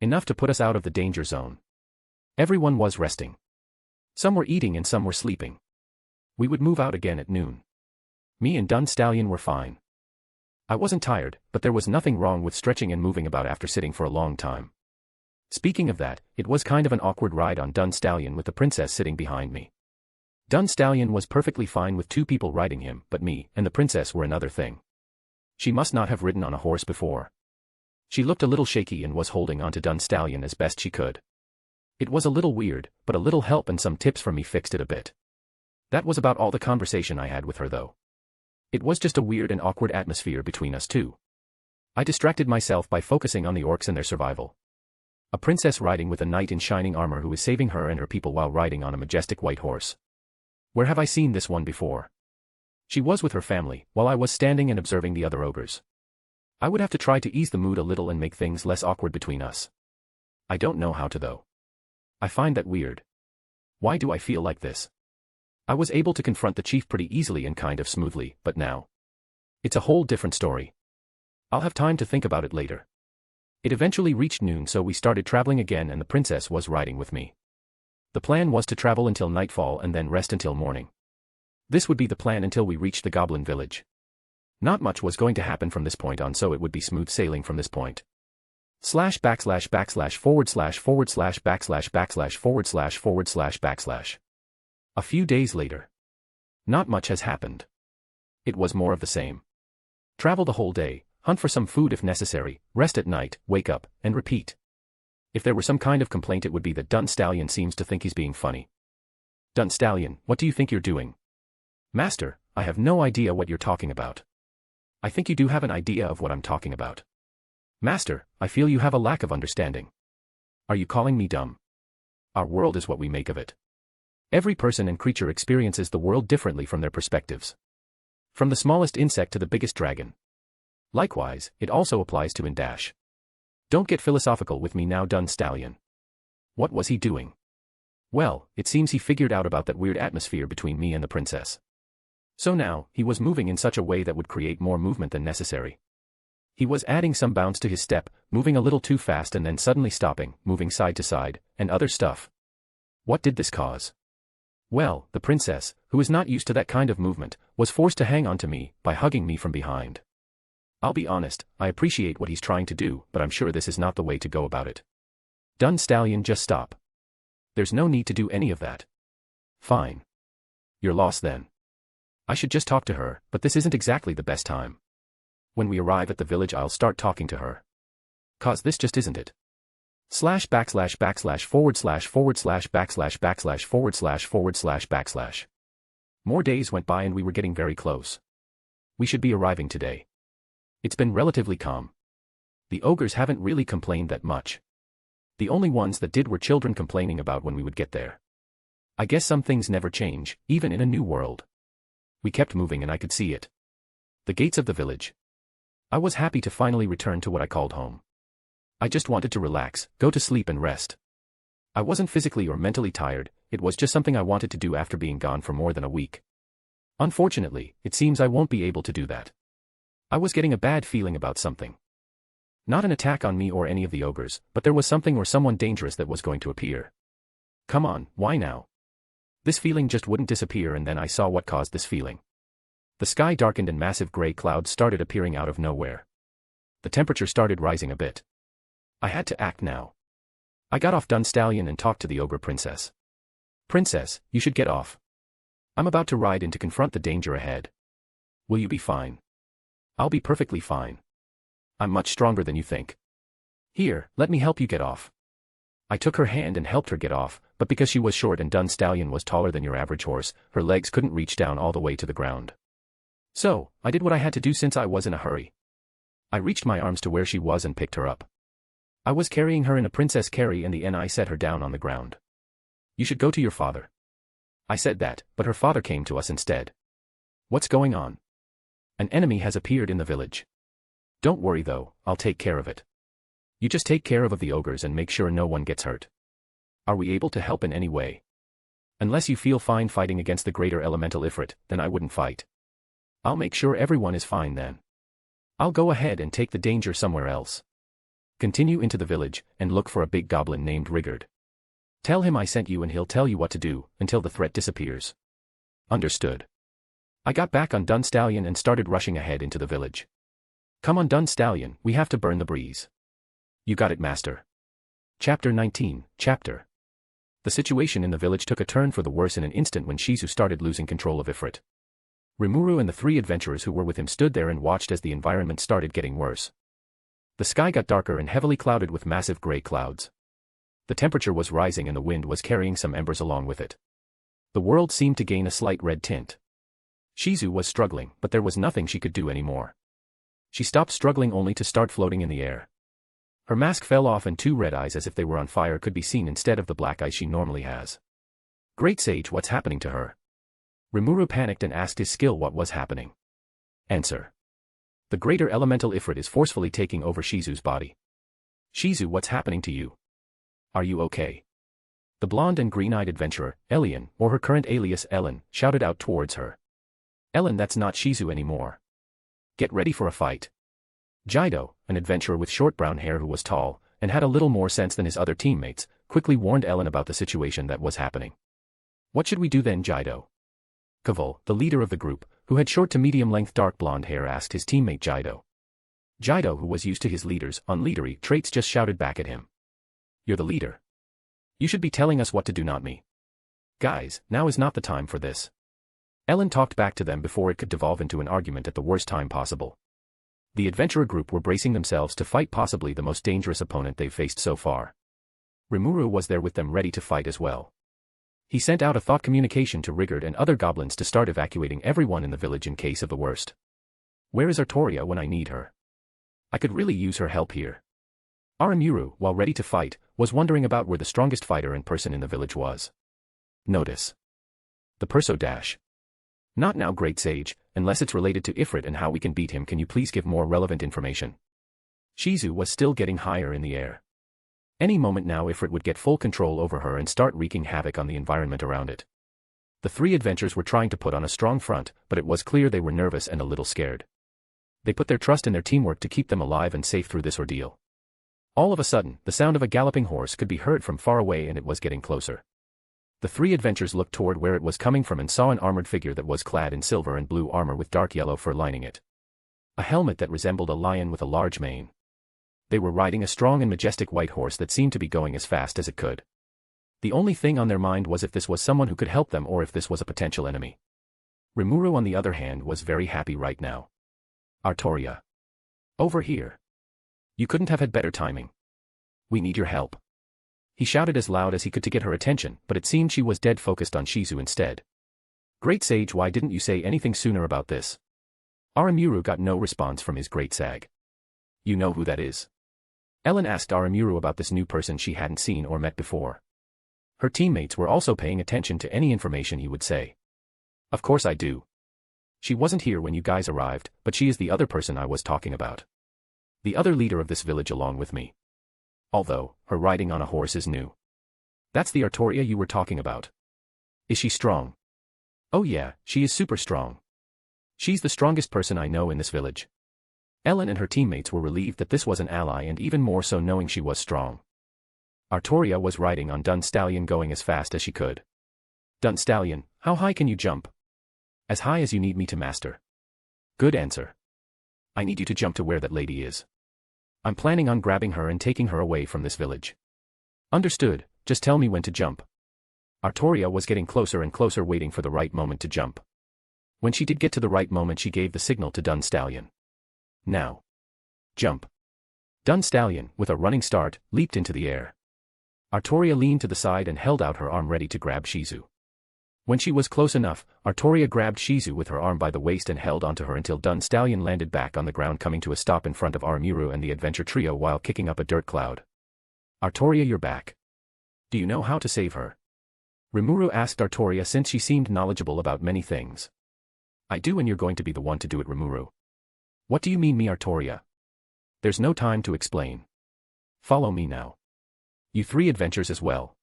Enough to put us out of the danger zone. Everyone was resting. Some were eating and some were sleeping. We would move out again at noon. Me and Dun Stallion were fine. I wasn't tired, but there was nothing wrong with stretching and moving about after sitting for a long time. Speaking of that, it was kind of an awkward ride on Dun Stallion with the princess sitting behind me. Dun Stallion was perfectly fine with 2 people riding him, but me and the princess were another thing. She must not have ridden on a horse before. She looked a little shaky and was holding onto Dun Stallion as best she could. It was a little weird, but a little help and some tips from me fixed it a bit. That was about all the conversation I had with her though. It was just a weird and awkward atmosphere between us two. I distracted myself by focusing on the orcs and their survival. A princess riding with a knight in shining armor who is saving her and her people while riding on a majestic white horse. Where have I seen this one before? She was with her family, while I was standing and observing the other ogres. I would have to try to ease the mood a little and make things less awkward between us. I don't know how to though. I find that weird. Why do I feel like this? I was able to confront the chief pretty easily and kind of smoothly, but now. It's a whole different story. I'll have time to think about it later. It eventually reached noon, so we started traveling again and the princess was riding with me. The plan was to travel until nightfall and then rest until morning. This would be the plan until we reached the goblin village. Not much was going to happen from this point on, so it would be smooth sailing from this point. ////////// A few days later. Not much has happened. It was more of the same. Travel the whole day, hunt for some food if necessary, rest at night, wake up, and repeat. If there were some kind of complaint, it would be that Dun Stallion seems to think he's being funny. Dun Stallion, what do you think you're doing? Master, I have no idea what you're talking about. I think you do have an idea of what I'm talking about. Master, I feel you have a lack of understanding. Are you calling me dumb? Our world is what we make of it. Every person and creature experiences the world differently from their perspectives. From the smallest insect to the biggest dragon. Likewise, it also applies to Dash. Don't get philosophical with me now, Dun Stallion. What was he doing? Well, it seems he figured out about that weird atmosphere between me and the princess. So now, he was moving in such a way that would create more movement than necessary. He was adding some bounce to his step, moving a little too fast and then suddenly stopping, moving side to side, and other stuff. What did this cause? Well, the princess, who is not used to that kind of movement, was forced to hang on to me by hugging me from behind. I'll be honest, I appreciate what he's trying to do, but I'm sure this is not the way to go about it. Dun Stallion, just stop. There's no need to do any of that. Fine. You're lost then. I should just talk to her, but this isn't exactly the best time. When we arrive at the village, I'll start talking to her. 'Cause this just isn't it. ////////////////////// More days went by and we were getting very close. We should be arriving today. It's been relatively calm. The ogres haven't really complained that much. The only ones that did were children complaining about when we would get there. I guess some things never change, even in a new world. We kept moving and I could see it. The gates of the village. I was happy to finally return to what I called home. I just wanted to relax, go to sleep and rest. I wasn't physically or mentally tired, it was just something I wanted to do after being gone for more than a week. Unfortunately, it seems I won't be able to do that. I was getting a bad feeling about something. Not an attack on me or any of the ogres, but there was something or someone dangerous that was going to appear. Come on, why now? This feeling just wouldn't disappear, and then I saw what caused this feeling. The sky darkened and massive gray clouds started appearing out of nowhere. The temperature started rising a bit. I had to act now. I got off Dun Stallion and talked to the ogre princess. Princess, you should get off. I'm about to ride in to confront the danger ahead. Will you be fine? I'll be perfectly fine. I'm much stronger than you think. Here, let me help you get off. I took her hand and helped her get off, but because she was short and Dun Stallion was taller than your average horse, her legs couldn't reach down all the way to the ground. So, I did what I had to do since I was in a hurry. I reached my arms to where she was and picked her up. I was carrying her in a princess carry and I set her down on the ground. You should go to your father. I said that, but her father came to us instead. What's going on? An enemy has appeared in the village. Don't worry though, I'll take care of it. You just take care of the ogres and make sure no one gets hurt. Are we able to help in any way? Unless you feel fine fighting against the greater elemental Ifrit, then I wouldn't fight. I'll make sure everyone is fine then. I'll go ahead and take the danger somewhere else. Continue into the village, and look for a big goblin named Rigard. Tell him I sent you and he'll tell you what to do, until the threat disappears. Understood. I got back on Dun Stallion and started rushing ahead into the village. Come on Dun Stallion, we have to burn the breeze. You got it, master. Chapter 19, Chapter. The situation in the village took a turn for the worse in an instant when Shizu started losing control of Ifrit. Rimuru and the three adventurers who were with him stood there and watched as the environment started getting worse. The sky got darker and heavily clouded with massive gray clouds. The temperature was rising and the wind was carrying some embers along with it. The world seemed to gain a slight red tint. Shizu was struggling, but there was nothing she could do anymore. She stopped struggling only to start floating in the air. Her mask fell off and two red eyes as if they were on fire could be seen instead of the black eyes she normally has. Great Sage, what's happening to her? Rimuru panicked and asked his skill what was happening. Answer. The greater elemental Ifrit is forcefully taking over Shizu's body. Shizu, what's happening to you? Are you okay? The blonde and green-eyed adventurer, Elian, or her current alias Ellen, shouted out towards her. Ellen, that's not Shizu anymore. Get ready for a fight. Jido, an adventurer with short brown hair who was tall, and had a little more sense than his other teammates, quickly warned Ellen about the situation that was happening. What should we do then, Jido? Kavul, the leader of the group, who had short to medium-length dark blonde hair, asked his teammate Jido. Jido, who was used to his leader's unleadery traits, just shouted back at him. You're the leader. You should be telling us what to do, not me. Guys, now is not the time for this. Ellen talked back to them before it could devolve into an argument at the worst time possible. The adventurer group were bracing themselves to fight possibly the most dangerous opponent they've faced so far. Rimuru was there with them ready to fight as well. He sent out a thought communication to Rigard and other goblins to start evacuating everyone in the village in case of the worst. Where is Arttoria when I need her? I could really use her help here. Aramuru, while ready to fight, was wondering about where the strongest fighter and person in the village was. Notice. The Perso dash. Not now, Great Sage, unless it's related to Ifrit and how we can beat him. Can you please give more relevant information? Shizu was still getting higher in the air. Any moment now Ifrit would get full control over her and start wreaking havoc on the environment around it. The three adventurers were trying to put on a strong front, but it was clear they were nervous and a little scared. They put their trust in their teamwork to keep them alive and safe through this ordeal. All of a sudden, the sound of a galloping horse could be heard from far away and it was getting closer. The three adventurers looked toward where it was coming from and saw an armored figure that was clad in silver and blue armor with dark yellow fur lining it. A helmet that resembled a lion with a large mane. They were riding a strong and majestic white horse that seemed to be going as fast as it could. The only thing on their mind was if this was someone who could help them or if this was a potential enemy. Rimuru, on the other hand, was very happy right now. Arttoria. Over here. You couldn't have had better timing. We need your help. He shouted as loud as he could to get her attention, but it seemed she was dead focused on Shizu instead. Great Sage, why didn't you say anything sooner about this? Aramuru got no response from his great sag. You know who that is? Ellen asked Aramuru about this new person she hadn't seen or met before. Her teammates were also paying attention to any information he would say. Of course I do. She wasn't here when you guys arrived, but she is the other person I was talking about. The other leader of this village along with me. Although, her riding on a horse is new. That's the Arttoria you were talking about. Is she strong? Oh yeah, she is super strong. She's the strongest person I know in this village. Ellen and her teammates were relieved that this was an ally and even more so knowing she was strong. Arttoria was riding on Dun Stallion going as fast as she could. Dun Stallion, how high can you jump? As high as you need me to master. Good answer. I need you to jump to where that lady is. I'm planning on grabbing her and taking her away from this village. Understood, just tell me when to jump. Arttoria was getting closer and closer, waiting for the right moment to jump. When she did get to the right moment, she gave the signal to Dun Stallion. Now. Jump. Dun Stallion, with a running start, leaped into the air. Arttoria leaned to the side and held out her arm ready to grab Shizu. When she was close enough, Arttoria grabbed Shizu with her arm by the waist and held onto her until Dun Stallion landed back on the ground, coming to a stop in front of Aramuru and the adventure trio while kicking up a dirt cloud. Arttoria, you're back. Do you know how to save her? Rimuru asked Arttoria since she seemed knowledgeable about many things. I do, and you're going to be the one to do it, Rimuru. What do you mean me, Arttoria? There's no time to explain. Follow me now. You three adventures as well.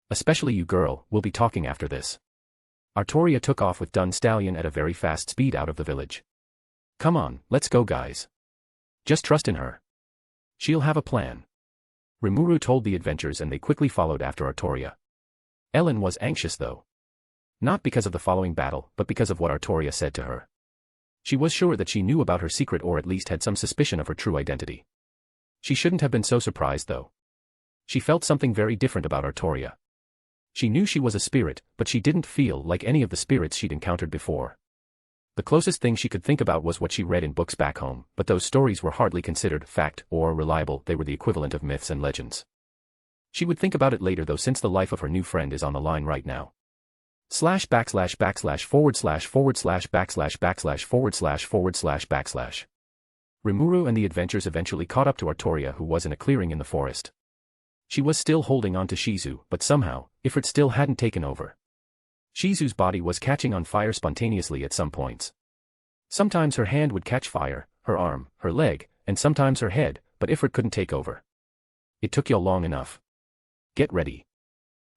Especially you girl, we'll be talking after this. Arttoria took off with Dun Stallion at a very fast speed out of the village. Come on, let's go guys. Just trust in her. She'll have a plan. Rimuru told the adventurers and they quickly followed after Arttoria. Ellen was anxious though. Not because of the following battle, but because of what Arttoria said to her. She was sure that she knew about her secret, or at least had some suspicion of her true identity. She shouldn't have been so surprised though. She felt something very different about Arttoria. She knew she was a spirit, but she didn't feel like any of the spirits she'd encountered before. The closest thing she could think about was what she read in books back home, but those stories were hardly considered fact or reliable. They were the equivalent of myths and legends. She would think about it later though, since the life of her new friend is on the line right now. // // Rimuru and the adventurers eventually caught up to Arttoria, who was in a clearing in the forest. She was still holding on to Shizu, but somehow, Ifrit still hadn't taken over. Shizu's body was catching on fire spontaneously at some points. Sometimes her hand would catch fire, her arm, her leg, and sometimes her head, but Ifrit couldn't take over. It took you long enough. Get ready.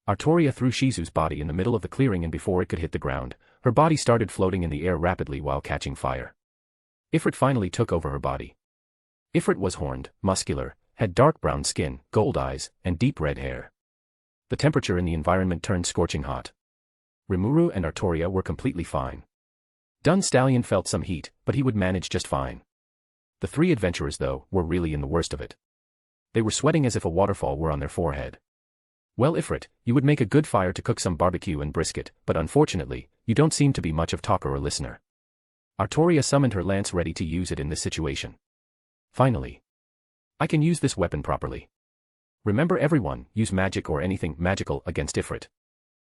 Arttoria threw Shizu's body in the middle of the clearing, and before it could hit the ground, her body started floating in the air rapidly while catching fire. Ifrit finally took over her body. Ifrit was horned, muscular, had dark brown skin, gold eyes, and deep red hair. The temperature in the environment turned scorching hot. Rimuru and Arttoria were completely fine. Dun Stallion felt some heat, but he would manage just fine. The three adventurers, though, were really in the worst of it. They were sweating as if a waterfall were on their forehead. Well, Ifrit, you would make a good fire to cook some barbecue and brisket, but unfortunately, you don't seem to be much of talker or listener. Arttoria summoned her lance, ready to use it in this situation. Finally. I can use this weapon properly. Remember everyone, use magic or anything magical against Ifrit.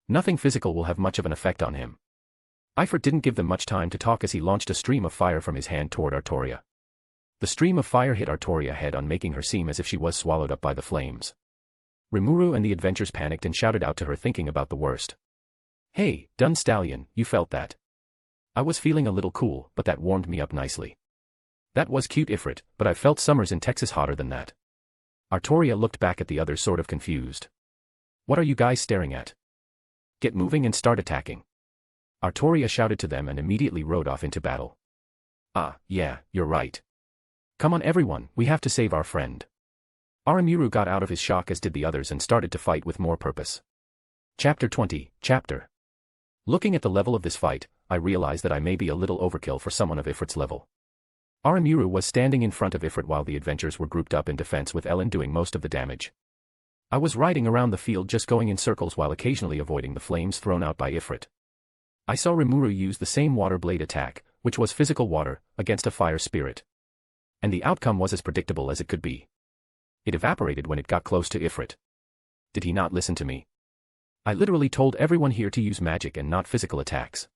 Nothing physical will have much of an effect on him. Ifrit didn't give them much time to talk as he launched a stream of fire from his hand toward Arttoria. The stream of fire hit Arttoria head on, making her seem as if she was swallowed up by the flames. Rimuru and the adventurers panicked and shouted out to her, thinking about the worst. Hey, Dun Stallion, you felt that? I was feeling a little cool, but that warmed me up nicely. That was cute, Ifrit, but I've felt summers in Texas hotter than that. Arttoria looked back at the others, sort of confused. What are you guys staring at? Get moving and start attacking. Arttoria shouted to them and immediately rode off into battle. Ah, yeah, you're right. Come on everyone, we have to save our friend. Aramuru got out of his shock, as did the others, and started to fight with more purpose. Chapter 20, Chapter. Looking at the level of this fight, I realized that I may be a little overkill for someone of Ifrit's level. Aramuru was standing in front of Ifrit while the adventurers were grouped up in defense, with Ellen doing most of the damage. I was riding around the field, just going in circles while occasionally avoiding the flames thrown out by Ifrit. I saw Rimuru use the same water blade attack, which was physical water, against a fire spirit. And the outcome was as predictable as it could be. It evaporated when it got close to Ifrit. Did he not listen to me? I literally told everyone here to use magic and not physical attacks.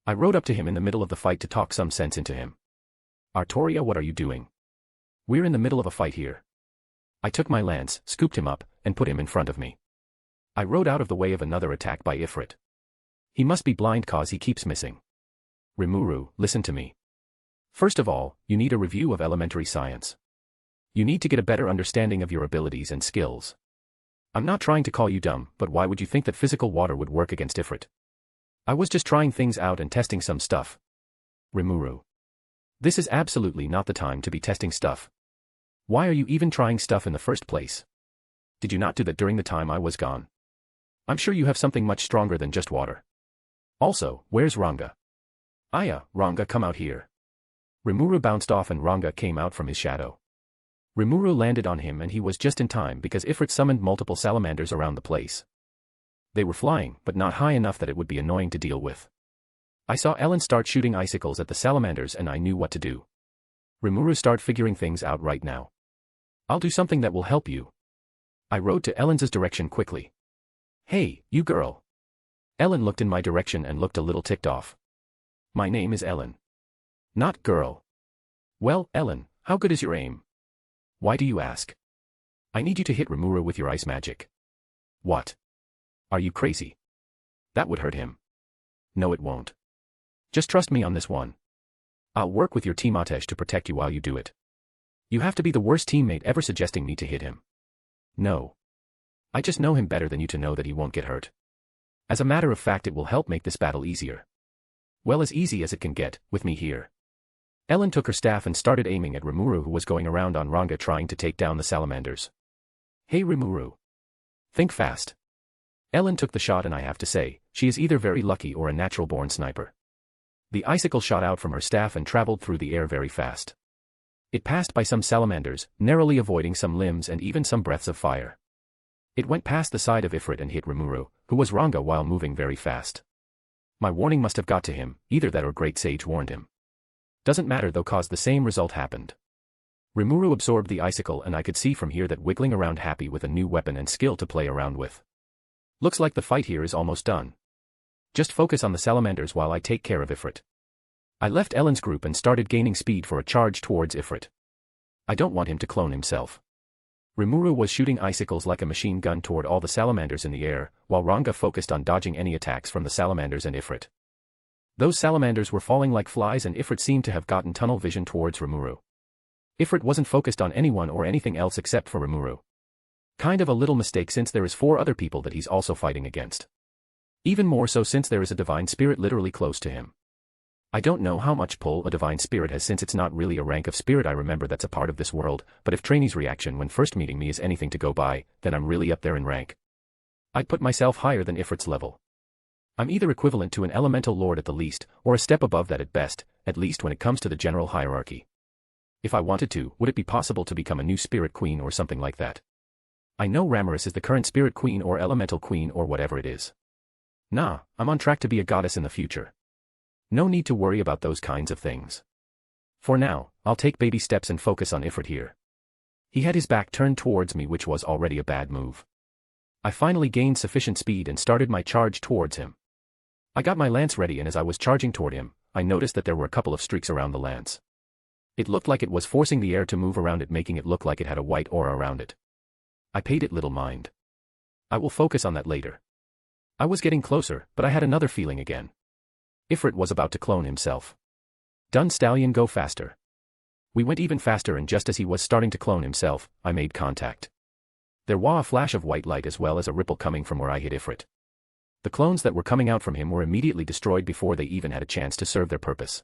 I rode up to him in the middle of the fight to talk some sense into him. Arttoria, what are you doing? We're in the middle of a fight here. I took my lance, scooped him up, and put him in front of me. I rode out of the way of another attack by Ifrit. He must be blind cause he keeps missing. Rimuru, listen to me. First of all, you need a review of elementary science. You need to get a better understanding of your abilities and skills. I'm not trying to call you dumb, but why would you think that physical water would work against Ifrit? I was just trying things out and testing some stuff. Rimuru. This is absolutely not the time to be testing stuff. Why are you even trying stuff in the first place? Did you not do that during the time I was gone? I'm sure you have something much stronger than just water. Also, where's Ranga? Aya, Ranga, come out here. Rimuru bounced off and Ranga came out from his shadow. Rimuru landed on him and he was just in time because Ifrit summoned multiple salamanders around the place. They were flying, but not high enough that it would be annoying to deal with. I saw Ellen start shooting icicles at the salamanders and I knew what to do. Rimuru, start figuring things out right now. I'll do something that will help you. I rode to Ellen's direction quickly. Hey, you girl. Ellen looked in my direction and looked a little ticked off. My name is Ellen. Not girl. Well, Ellen, how good is your aim? Why do you ask? I need you to hit Rimuru with your ice magic. What? Are you crazy? That would hurt him. No, it won't. Just trust me on this one. I'll work with your team Atesh to protect you while you do it. You have to be the worst teammate ever suggesting me to hit him. No. I just know him better than you to know that he won't get hurt. As a matter of fact, it will help make this battle easier. Well, as easy as it can get, with me here. Ellen took her staff and started aiming at Rimuru, who was going around on Ranga trying to take down the salamanders. Hey Rimuru. Think fast. Ellen took the shot and I have to say, she is either very lucky or a natural-born sniper. The icicle shot out from her staff and traveled through the air very fast. It passed by some salamanders, narrowly avoiding some limbs and even some breaths of fire. It went past the side of Ifrit and hit Rimuru, who was Ranga, while moving very fast. My warning must have got to him, either that or Great Sage warned him. Doesn't matter though, cause the same result happened. Rimuru absorbed the icicle and I could see from here that wiggling around happy with a new weapon and skill to play around with. Looks like the fight here is almost done. Just focus on the salamanders while I take care of Ifrit. I left Ellen's group and started gaining speed for a charge towards Ifrit. I don't want him to clone himself. Rimuru was shooting icicles like a machine gun toward all the salamanders in the air, while Ranga focused on dodging any attacks from the salamanders and Ifrit. Those salamanders were falling like flies and Ifrit seemed to have gotten tunnel vision towards Rimuru. Ifrit wasn't focused on anyone or anything else except for Rimuru. Kind of a little mistake since there is 4 other people that he's also fighting against. Even more so since there is a divine spirit literally close to him. I don't know how much pull a divine spirit has since it's not really a rank of spirit I remember that's a part of this world, but if Trainee's reaction when first meeting me is anything to go by, then I'm really up there in rank. I'd put myself higher than Ifrit's level. I'm either equivalent to an elemental lord at the least, or a step above that at least when it comes to the general hierarchy. If I wanted to, would it be possible to become a new spirit queen or something like that? I know Ramaris is the current spirit queen or elemental queen or whatever it is. Nah, I'm on track to be a goddess in the future. No need to worry about those kinds of things. For now, I'll take baby steps and focus on Ifrit here. He had his back turned towards me, which was already a bad move. I finally gained sufficient speed and started my charge towards him. I got my lance ready and as I was charging toward him, I noticed that there were a couple of streaks around the lance. It looked like it was forcing the air to move around it, making it look like it had a white aura around it. I paid it little mind. I will focus on that later. I was getting closer, but I had another feeling again. Ifrit was about to clone himself. Done, stallion, go faster. We went even faster and just as he was starting to clone himself, I made contact. There was a flash of white light as well as a ripple coming from where I hit Ifrit. The clones that were coming out from him were immediately destroyed before they even had a chance to serve their purpose.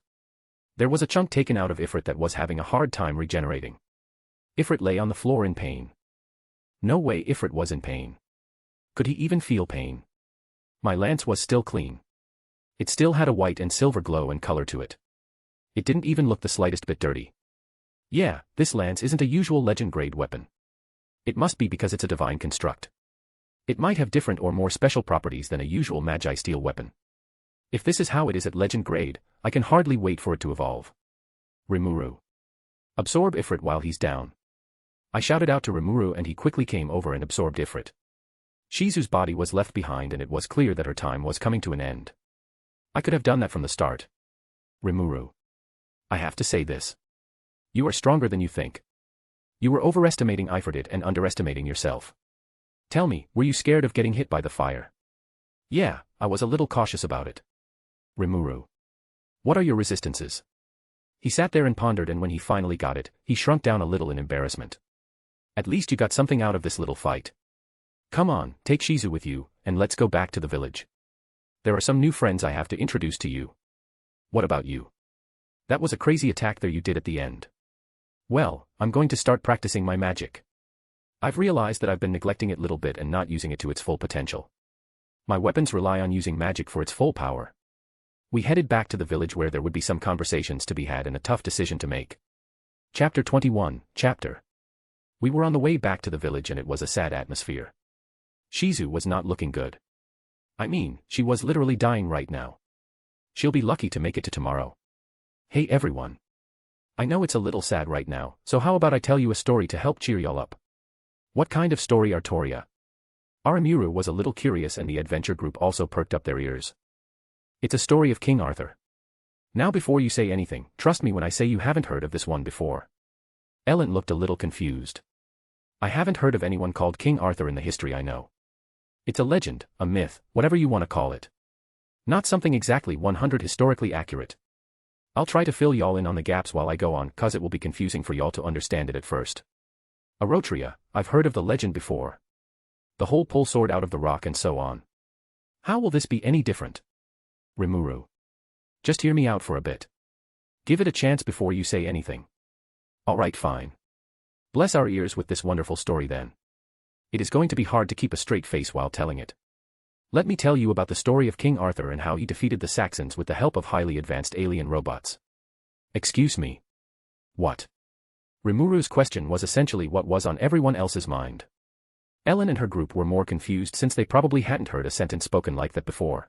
There was a chunk taken out of Ifrit that was having a hard time regenerating. Ifrit lay on the floor in pain. No way Ifrit was in pain. Could he even feel pain? My lance was still clean. It still had a white and silver glow and color to it. It didn't even look the slightest bit dirty. Yeah, this lance isn't a usual legend-grade weapon. It must be because it's a divine construct. It might have different or more special properties than a usual magi steel weapon. If this is how it is at legend grade, I can hardly wait for it to evolve. Rimuru. Absorb Ifrit while he's down. I shouted out to Rimuru and he quickly came over and absorbed Ifrit. Shizu's body was left behind and it was clear that her time was coming to an end. I could have done that from the start. Rimuru. I have to say this. You are stronger than you think. You were overestimating Ifrit and underestimating yourself. Tell me, were you scared of getting hit by the fire? Yeah, I was a little cautious about it. Rimuru. What are your resistances? He sat there and pondered and when he finally got it, he shrunk down a little in embarrassment. At least you got something out of this little fight. Come on, take Shizu with you, and let's go back to the village. There are some new friends I have to introduce to you. What about you? That was a crazy attack there you did at the end. Well, I'm going to start practicing my magic. I've realized that I've been neglecting it a little bit and not using it to its full potential. My weapons rely on using magic for its full power. We headed back to the village where there would be some conversations to be had and a tough decision to make. Chapter 21, Chapter. We were on the way back to the village and it was a sad atmosphere. Shizu was not looking good. I mean, she was literally dying right now. She'll be lucky to make it to tomorrow. Hey everyone. I know it's a little sad right now, so how about I tell you a story to help cheer y'all up? What kind of story, Arttoria? Aramuru was a little curious and the adventure group also perked up their ears. It's a story of King Arthur. Now before you say anything, trust me when I say you haven't heard of this one before. Ellen looked a little confused. I haven't heard of anyone called King Arthur in the history I know. It's a legend, a myth, whatever you want to call it. Not something exactly 100 historically accurate. I'll try to fill y'all in on the gaps while I go on cause it will be confusing for y'all to understand it at first. Arttoria, I've heard of the legend before. The whole pull sword out of the rock and so on. How will this be any different? Rimuru. Just hear me out for a bit. Give it a chance before you say anything. Alright, fine. Bless our ears with this wonderful story then. It is going to be hard to keep a straight face while telling it. Let me tell you about the story of King Arthur and how he defeated the Saxons with the help of highly advanced alien robots. Excuse me. What? Rimuru's question was essentially what was on everyone else's mind. Ellen and her group were more confused since they probably hadn't heard a sentence spoken like that before.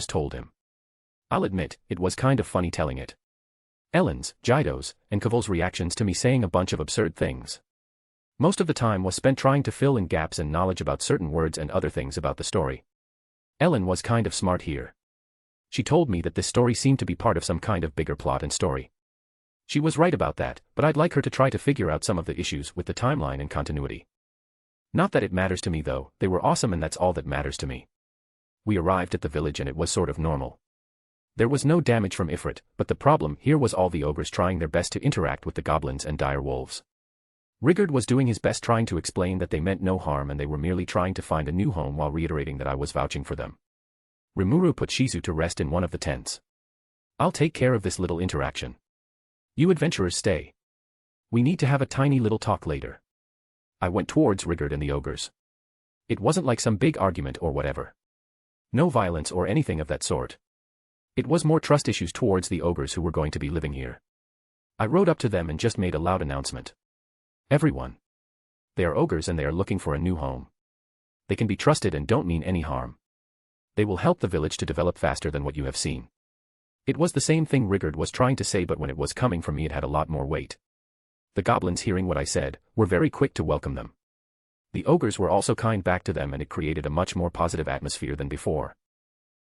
just told him. I'll admit, it was kind of funny telling it. Ellen's, Jido's, and Kaval's reactions to me saying a bunch of absurd things. Most of the time was spent trying to fill in gaps in knowledge about certain words and other things about the story. Ellen was kind of smart here. She told me that this story seemed to be part of some kind of bigger plot and story. She was right about that, but I'd like her to try to figure out some of the issues with the timeline and continuity. Not that it matters to me though, they were awesome and that's all that matters to me. We arrived at the village and it was sort of normal. There was no damage from Ifrit, but the problem here was all the ogres trying their best to interact with the goblins and dire wolves. Rigurd was doing his best trying to explain that they meant no harm and they were merely trying to find a new home while reiterating that I was vouching for them. Rimuru put Shizu to rest in one of the tents. I'll take care of this little interaction. You adventurers stay. We need to have a tiny little talk later. I went towards Rigurd and the ogres. It wasn't like some big argument or whatever. No violence or anything of that sort. It was more trust issues towards the ogres who were going to be living here. I rode up to them and just made a loud announcement. Everyone. They are ogres and they are looking for a new home. They can be trusted and don't mean any harm. They will help the village to develop faster than what you have seen. It was the same thing Rigurd was trying to say, but when it was coming from me it had a lot more weight. The goblins, hearing what I said, were very quick to welcome them. The ogres were also kind back to them and it created a much more positive atmosphere than before.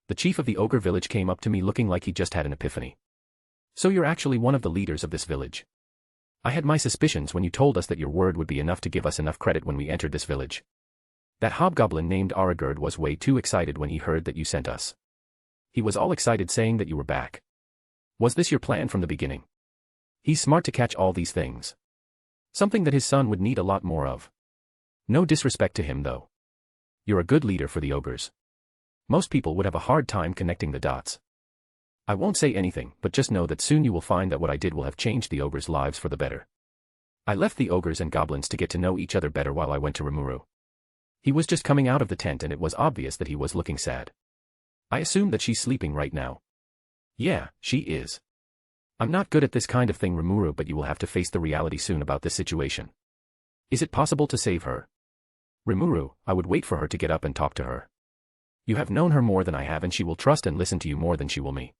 The chief of the ogre village came up to me looking like he just had an epiphany. So you're actually one of the leaders of this village. I had my suspicions when you told us that your word would be enough to give us enough credit when we entered this village. That hobgoblin named Aragurd was way too excited when he heard that you sent us. He was all excited saying that you were back. Was this your plan from the beginning? He's smart to catch all these things. Something that his son would need a lot more of. No disrespect to him though. You're a good leader for the ogres. Most people would have a hard time connecting the dots. I won't say anything, but just know that soon you will find that what I did will have changed the ogres' lives for the better. I left the ogres and goblins to get to know each other better while I went to Rimuru. He was just coming out of the tent and it was obvious that he was looking sad. I assume that she's sleeping right now. Yeah, she is. I'm not good at this kind of thing, Rimuru, but you will have to face the reality soon about this situation. Is it possible to save her? Rimuru, I would wait for her to get up and talk to her. You have known her more than I have and she will trust and listen to you more than she will me.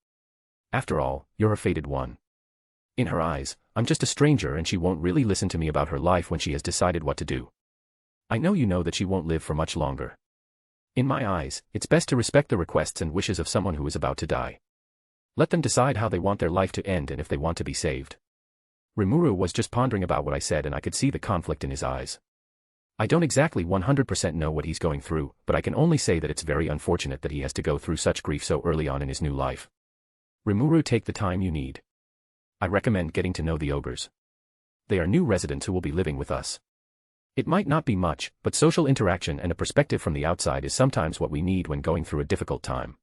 After all, you're a fated one. In her eyes, I'm just a stranger and she won't really listen to me about her life when she has decided what to do. I know you know that she won't live for much longer. In my eyes, it's best to respect the requests and wishes of someone who is about to die. Let them decide how they want their life to end and if they want to be saved. Rimuru was just pondering about what I said and I could see the conflict in his eyes. I don't exactly 100% know what he's going through, but I can only say that it's very unfortunate that he has to go through such grief so early on in his new life. Rimuru, take the time you need. I recommend getting to know the ogres. They are new residents who will be living with us. It might not be much, but social interaction and a perspective from the outside is sometimes what we need when going through a difficult time.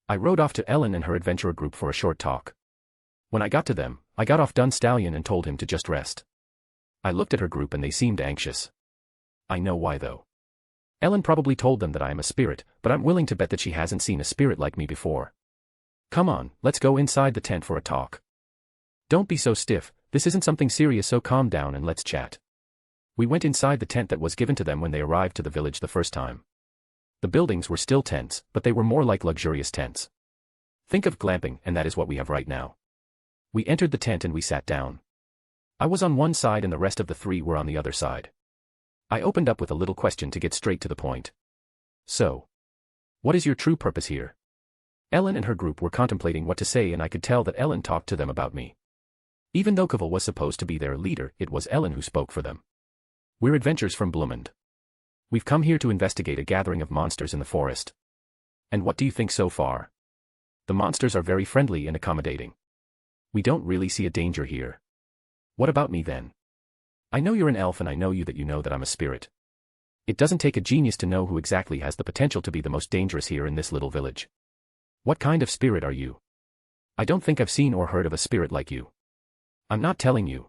I rode off to Ellen and her adventurer group for a short talk. When I got to them, I got off Dun Stallion and told him to just rest. I looked at her group and they seemed anxious. I know why though. Ellen probably told them that I am a spirit, but I'm willing to bet that she hasn't seen a spirit like me before. Come on, let's go inside the tent for a talk. Don't be so stiff, this isn't something serious, so calm down and let's chat. We went inside the tent that was given to them when they arrived to the village the first time. The buildings were still tents, but they were more like luxurious tents. Think of glamping, and that is what we have right now. We entered the tent and we sat down. I was on one side and the rest of the three were on the other side. I opened up with a little question to get straight to the point. So, what is your true purpose here? Ellen and her group were contemplating what to say and I could tell that Ellen talked to them about me. Even though Kaval was supposed to be their leader, it was Ellen who spoke for them. We're adventurers from Blumund. We've come here to investigate a gathering of monsters in the forest. And what do you think so far? The monsters are very friendly and accommodating. We don't really see a danger here. What about me then? I know you're an elf and I know you that I'm a spirit. It doesn't take a genius to know who exactly has the potential to be the most dangerous here in this little village. What kind of spirit are you? I don't think I've seen or heard of a spirit like you. I'm not telling you.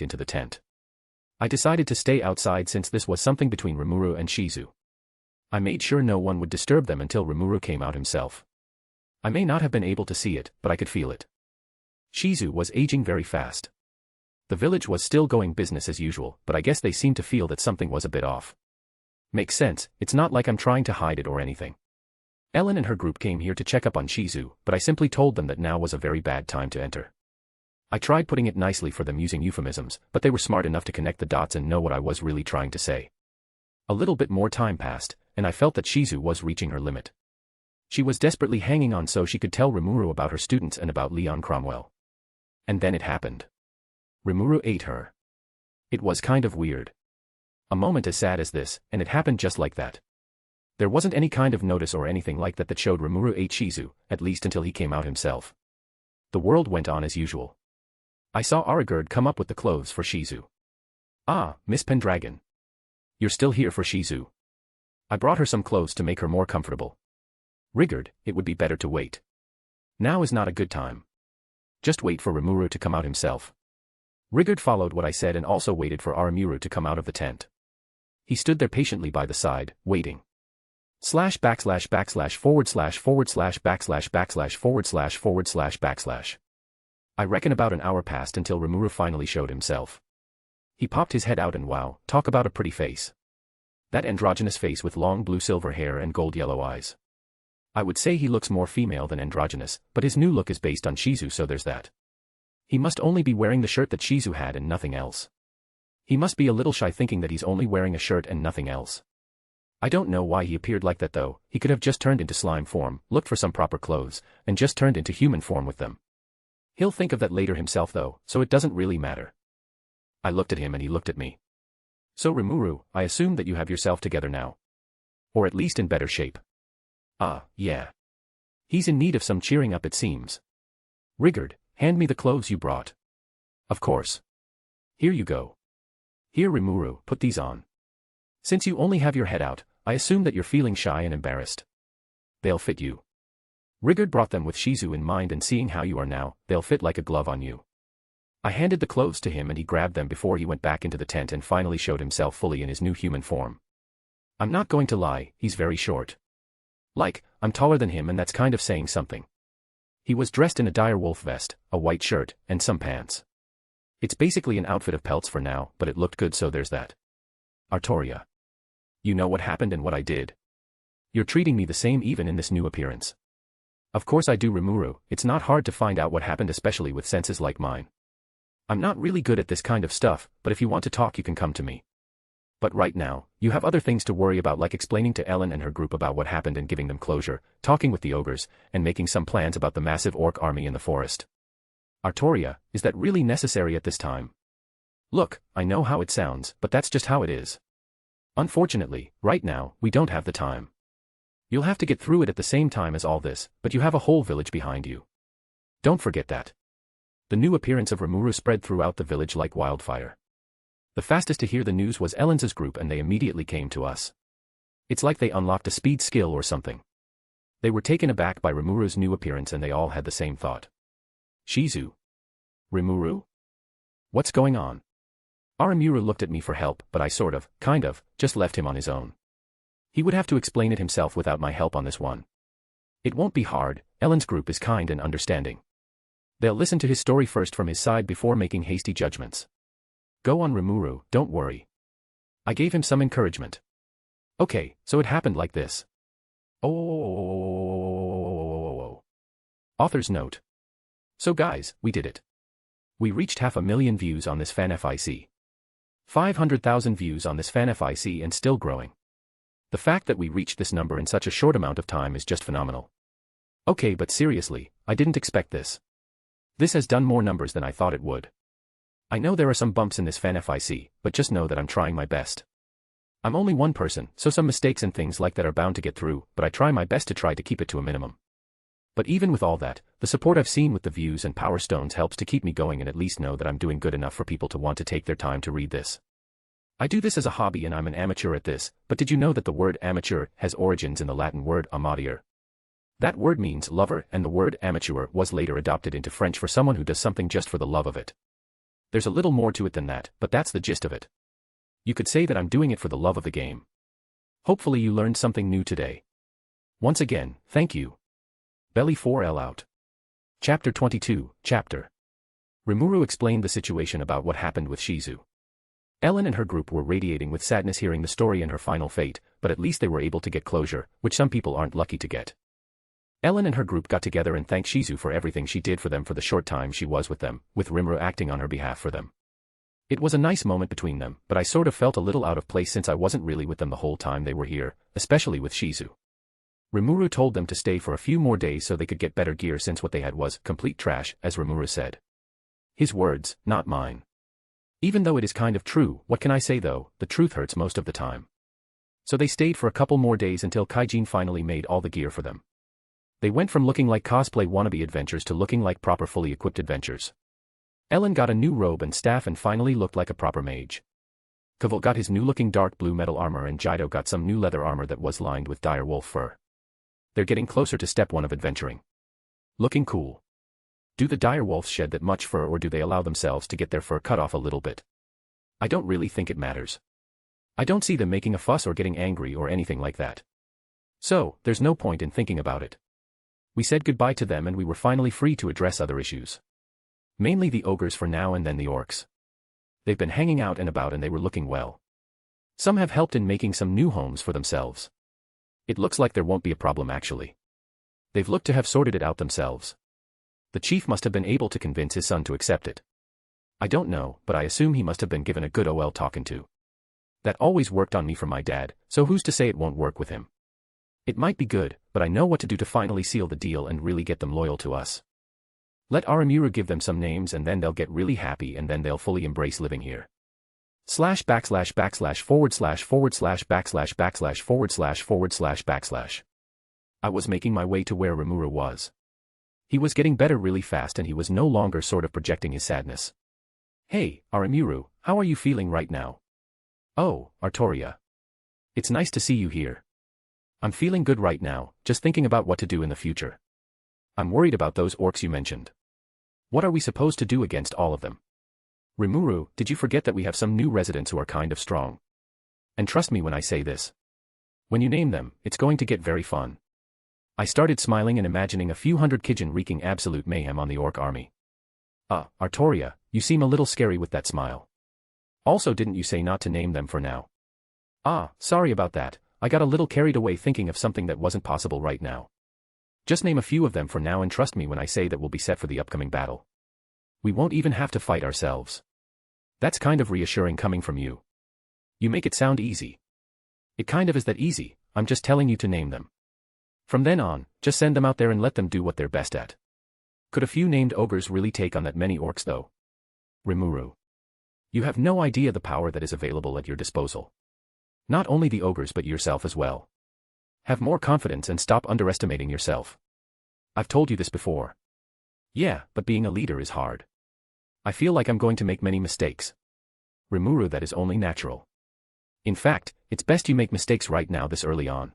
went into the tent. I decided to stay outside since this was something between Rimuru and Shizu. I made sure no one would disturb them until Rimuru came out himself. I may not have been able to see it, but I could feel it. Shizu was aging very fast. The village was still going business as usual, but I guess they seemed to feel that something was a bit off. Makes sense, it's not like I'm trying to hide it or anything. Ellen and her group came here to check up on Shizu, but I simply told them that now was a very bad time to enter. I tried putting it nicely for them using euphemisms, but they were smart enough to connect the dots and know what I was really trying to say. A little bit more time passed, and I felt that Shizu was reaching her limit. She was desperately hanging on so she could tell Rimuru about her students and about Leon Cromwell. And then it happened. Rimuru ate her. It was kind of weird. A moment as sad as this, and it happened just like that. There wasn't any kind of notice or anything like that that showed Rimuru ate Shizu, at least until he came out himself. The world went on as usual. I saw Aragerd come up with the clothes for Shizu. Ah, Miss Pendragon. You're still here for Shizu. I brought her some clothes to make her more comfortable. Rigard, it would be better to wait. Now is not a good time. Just wait for Rimuru to come out himself. Rigard followed what I said and also waited for Aramuru to come out of the tent. He stood there patiently by the side, waiting. ////// ///// I reckon about an hour passed until Rimuru finally showed himself. He popped his head out and wow, talk about a pretty face. That androgynous face with long blue-silver hair and gold-yellow eyes. I would say he looks more female than androgynous, but his new look is based on Shizu, so there's that. He must only be wearing the shirt that Shizu had and nothing else. He must be a little shy thinking that he's only wearing a shirt and nothing else. I don't know why he appeared like that though. He could have just turned into slime form, looked for some proper clothes, and just turned into human form with them. He'll think of that later himself though, so it doesn't really matter. I looked at him and he looked at me. So Rimuru, I assume that you have yourself together now. Or at least in better shape. Ah, yeah. He's in need of some cheering up it seems. Rigard, hand me the clothes you brought. Of course. Here you go. Here Rimuru, put these on. Since you only have your head out, I assume that you're feeling shy and embarrassed. They'll fit you. Rigard brought them with Shizu in mind and seeing how you are now, they'll fit like a glove on you. I handed the clothes to him and he grabbed them before he went back into the tent and finally showed himself fully in his new human form. I'm not going to lie, he's very short. Like, I'm taller than him and that's kind of saying something. He was dressed in a dire wolf vest, a white shirt, and some pants. It's basically an outfit of pelts for now, but it looked good so there's that. Arttoria. You know what happened and what I did. You're treating me the same even in this new appearance. Of course I do Rimuru, it's not hard to find out what happened especially with senses like mine. I'm not really good at this kind of stuff, but if you want to talk you can come to me. But right now, you have other things to worry about like explaining to Ellen and her group about what happened and giving them closure, talking with the ogres, and making some plans about the massive orc army in the forest. Arttoria, is that really necessary at this time? Look, I know how it sounds, but that's just how it is. Unfortunately, right now, we don't have the time. You'll have to get through it at the same time as all this, but you have a whole village behind you. Don't forget that. The new appearance of Rimuru spread throughout the village like wildfire. The fastest to hear the news was Ellen's group and they immediately came to us. It's like they unlocked a speed skill or something. They were taken aback by Rimuru's new appearance and they all had the same thought. Shizu? Rimuru? What's going on? Aramuru looked at me for help, but I kind of, just left him on his own. He would have to explain it himself without my help on this one. It won't be hard, Ellen's group is kind and understanding. They'll listen to his story first from his side before making hasty judgments. Go on Rimuru, don't worry. I gave him some encouragement. Okay, so it happened like this. Oh. Author's note. So guys, we did it. We reached 500,000 views on this FanFIC. 500,000 views on this FanFIC and still growing. The fact that we reached this number in such a short amount of time is just phenomenal. Okay, but seriously, I didn't expect this. This has done more numbers than I thought it would. I know there are some bumps in this FanFIC, but just know that I'm trying my best. I'm only one person, so some mistakes and things like that are bound to get through, but I try my best to try to keep it to a minimum. But even with all that, the support I've seen with the views and power stones helps to keep me going and at least know that I'm doing good enough for people to want to take their time to read this. I do this as a hobby and I'm an amateur at this, but did you know that the word amateur has origins in the Latin word amateur? That word means lover and the word amateur was later adopted into French for someone who does something just for the love of it. There's a little more to it than that, but that's the gist of it. You could say that I'm doing it for the love of the game. Hopefully you learned something new today. Once again, thank you. Belly 4L out. Chapter 22, Chapter. Rimuru explained the situation about what happened with Shizu. Ellen and her group were radiating with sadness hearing the story and her final fate, but at least they were able to get closure, which some people aren't lucky to get. Ellen and her group got together and thanked Shizu for everything she did for them for the short time she was with them, with Rimuru acting on her behalf for them. It was a nice moment between them, but I sort of felt a little out of place since I wasn't really with them the whole time they were here, especially with Shizu. Rimuru told them to stay for a few more days so they could get better gear since what they had was complete trash, as Rimuru said. His words, not mine. Even though it is kind of true, what can I say though, the truth hurts most of the time. So they stayed for a couple more days until Kaijin finally made all the gear for them. They went from looking like cosplay wannabe adventures to looking like proper fully equipped adventures. Ellen got a new robe and staff and finally looked like a proper mage. Kavil got his new-looking dark blue metal armor and Jido got some new leather armor that was lined with dire wolf fur. They're getting closer to step 1 of adventuring. Looking cool. Do the dire wolves shed that much fur or do they allow themselves to get their fur cut off a little bit? I don't really think it matters. I don't see them making a fuss or getting angry or anything like that. So, there's no point in thinking about it. We said goodbye to them and we were finally free to address other issues. Mainly the ogres for now and then the orcs. They've been hanging out and about and they were looking well. Some have helped in making some new homes for themselves. It looks like there won't be a problem actually. They've looked to have sorted it out themselves. The chief must have been able to convince his son to accept it. I don't know, but I assume he must have been given a good OL talking to. That always worked on me from my dad, so who's to say it won't work with him? It might be good, but I know what to do to finally seal the deal and really get them loyal to us. Let Aramura give them some names and then they'll get really happy and then they'll fully embrace living here. ///// // I was making my way to where Rimuru was. He was getting better really fast and he was no longer sort of projecting his sadness. Hey, Aramuru, how are you feeling right now? Oh, Arttoria. It's nice to see you here. I'm feeling good right now, just thinking about what to do in the future. I'm worried about those orcs you mentioned. What are we supposed to do against all of them? Rimuru, did you forget that we have some new residents who are kind of strong? And trust me when I say this. When you name them, it's going to get very fun. I started smiling and imagining a few hundred Kijin wreaking absolute mayhem on the Orc Army. Arttoria, you seem a little scary with that smile. Also, didn't you say not to name them for now? Sorry about that, I got a little carried away thinking of something that wasn't possible right now. Just name a few of them for now and trust me when I say that we'll be set for the upcoming battle. We won't even have to fight ourselves. That's kind of reassuring coming from you. You make it sound easy. It kind of is that easy, I'm just telling you to name them. From then on, just send them out there and let them do what they're best at. Could a few named ogres really take on that many orcs though? Rimuru. You have no idea the power that is available at your disposal. Not only the ogres but yourself as well. Have more confidence and stop underestimating yourself. I've told you this before. Yeah, but being a leader is hard. I feel like I'm going to make many mistakes. Rimuru, that is only natural. In fact, it's best you make mistakes right now this early on.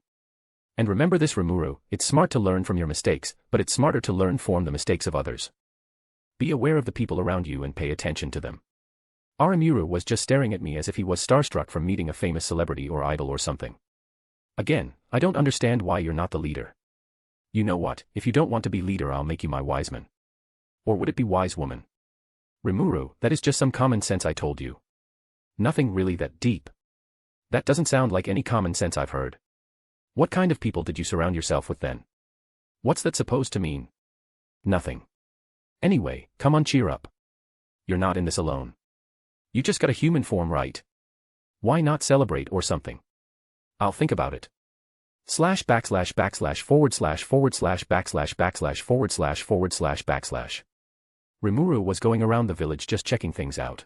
And remember this Rimuru, it's smart to learn from your mistakes, but it's smarter to learn from the mistakes of others. Be aware of the people around you and pay attention to them. Aramura was just staring at me as if he was starstruck from meeting a famous celebrity or idol or something. Again, I don't understand why you're not the leader. You know what, if you don't want to be leader I'll make you my wise man. Or would it be wise woman? Rimuru, that is just some common sense I told you. Nothing really that deep. That doesn't sound like any common sense I've heard. What kind of people did you surround yourself with then? What's that supposed to mean? Nothing. Anyway, come on, cheer up. You're not in this alone. You just got a human form, right? Why not celebrate or something? I'll think about it. // / // Rimuru was going around the village just checking things out.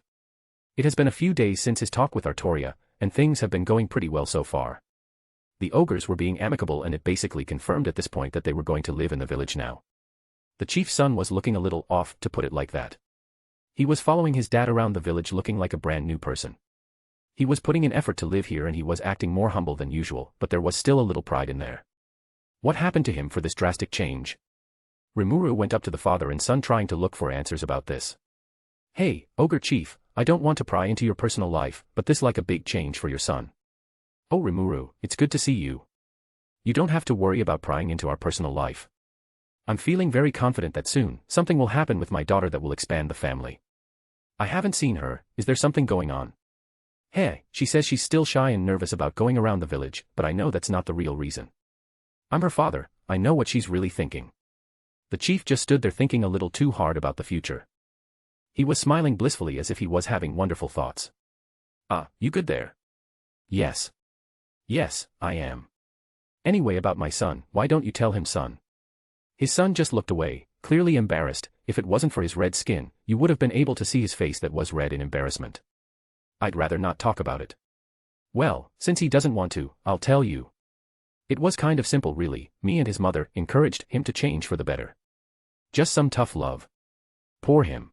It has been a few days since his talk with Arttoria, and things have been going pretty well so far. The ogres were being amicable and it basically confirmed at this point that they were going to live in the village now. The chief's son was looking a little off, to put it like that. He was following his dad around the village looking like a brand new person. He was putting in effort to live here and he was acting more humble than usual, but there was still a little pride in there. What happened to him for this drastic change? Rimuru went up to the father and son trying to look for answers about this. Hey, ogre chief, I don't want to pry into your personal life, but this like a big change for your son. Oh Rimuru, it's good to see you. You don't have to worry about prying into our personal life. I'm feeling very confident that soon, something will happen with my daughter that will expand the family. I haven't seen her, is there something going on? Hey, she says she's still shy and nervous about going around the village, but I know that's not the real reason. I'm her father, I know what she's really thinking. The chief just stood there thinking a little too hard about the future. He was smiling blissfully as if he was having wonderful thoughts. You good there? Yes. Yes, I am. Anyway, about my son, why don't you tell him, son? His son just looked away, clearly embarrassed. If it wasn't for his red skin, you would have been able to see his face that was red in embarrassment. I'd rather not talk about it. Well, since he doesn't want to, I'll tell you. It was kind of simple really, me and his mother encouraged him to change for the better. Just some tough love. Poor him.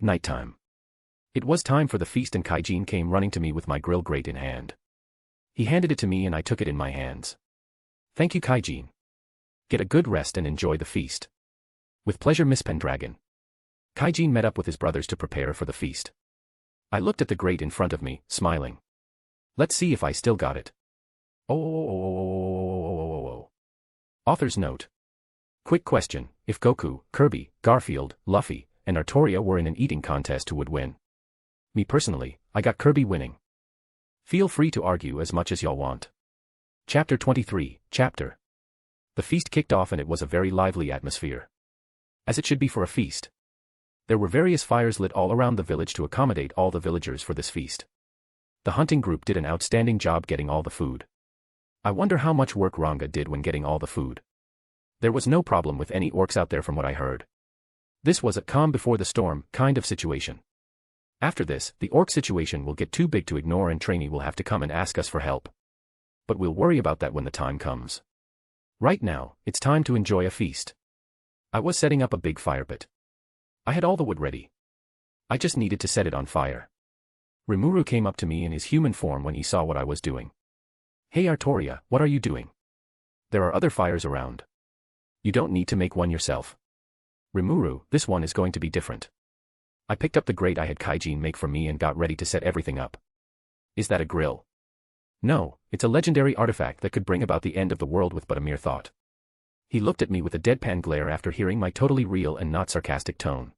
Nighttime. It was time for the feast and Kaijin came running to me with my grill grate in hand. He handed it to me and I took it in my hands. Thank you, Kaijin. Get a good rest and enjoy the feast. With pleasure, Miss Pendragon. Kaijin met up with his brothers to prepare for the feast. I looked at the grate in front of me, smiling. Let's see if I still got it. Oh. Author's note. Quick question, if Goku, Kirby, Garfield, Luffy, and Arttoria were in an eating contest, who would win? Me personally, I got Kirby winning. Feel free to argue as much as y'all want. Chapter 23, Chapter. The feast kicked off and it was a very lively atmosphere. As it should be for a feast. There were various fires lit all around the village to accommodate all the villagers for this feast. The hunting group did an outstanding job getting all the food. I wonder how much work Ranga did when getting all the food. There was no problem with any orcs out there from what I heard. This was a calm before the storm kind of situation. After this, the orc situation will get too big to ignore and Trainee will have to come and ask us for help. But we'll worry about that when the time comes. Right now, it's time to enjoy a feast. I was setting up a big fire pit. I had all the wood ready. I just needed to set it on fire. Rimuru came up to me in his human form when he saw what I was doing. Hey Arttoria, what are you doing? There are other fires around. You don't need to make one yourself. Rimuru, this one is going to be different. I picked up the grate I had Kaijin make for me and got ready to set everything up. Is that a grill? No, it's a legendary artifact that could bring about the end of the world with but a mere thought. He looked at me with a deadpan glare after hearing my totally real and not sarcastic tone.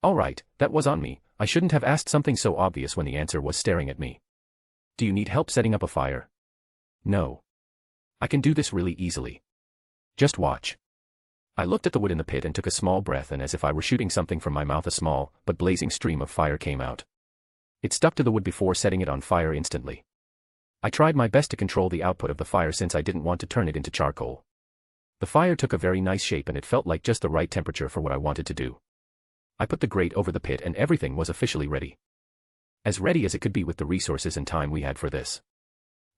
Alright, that was on me, I shouldn't have asked something so obvious when the answer was staring at me. Do you need help setting up a fire? No. I can do this really easily. Just watch. I looked at the wood in the pit and took a small breath, and as if I were shooting something from my mouth, a small, but blazing stream of fire came out. It stuck to the wood before setting it on fire instantly. I tried my best to control the output of the fire since I didn't want to turn it into charcoal. The fire took a very nice shape and it felt like just the right temperature for what I wanted to do. I put the grate over the pit and everything was officially ready. As ready as it could be with the resources and time we had for this.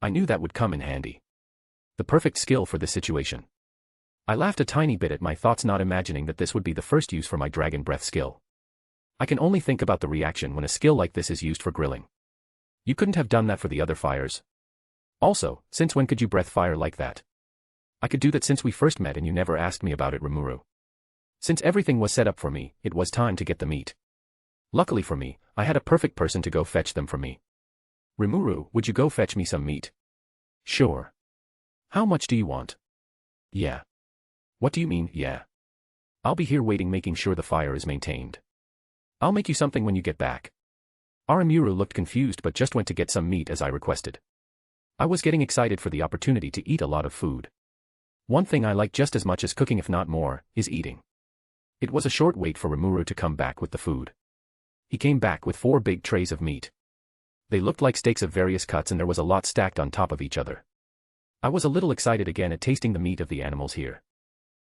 I knew that would come in handy. The perfect skill for this situation. I laughed a tiny bit at my thoughts, not imagining that this would be the first use for my dragon breath skill. I can only think about the reaction when a skill like this is used for grilling. You couldn't have done that for the other fires. Also, since when could you breath fire like that? I could do that since we first met and you never asked me about it, Rimuru. Since everything was set up for me, it was time to get the meat. Luckily for me, I had a perfect person to go fetch them for me. Rimuru, would you go fetch me some meat? Sure. How much do you want? Yeah. What do you mean, yeah? I'll be here waiting, making sure the fire is maintained. I'll make you something when you get back. Rimuru looked confused but just went to get some meat as I requested. I was getting excited for the opportunity to eat a lot of food. One thing I like just as much as cooking, if not more, is eating. It was a short wait for Rimuru to come back with the food. He came back with 4 big trays of meat. They looked like steaks of various cuts and there was a lot stacked on top of each other. I was a little excited again at tasting the meat of the animals here.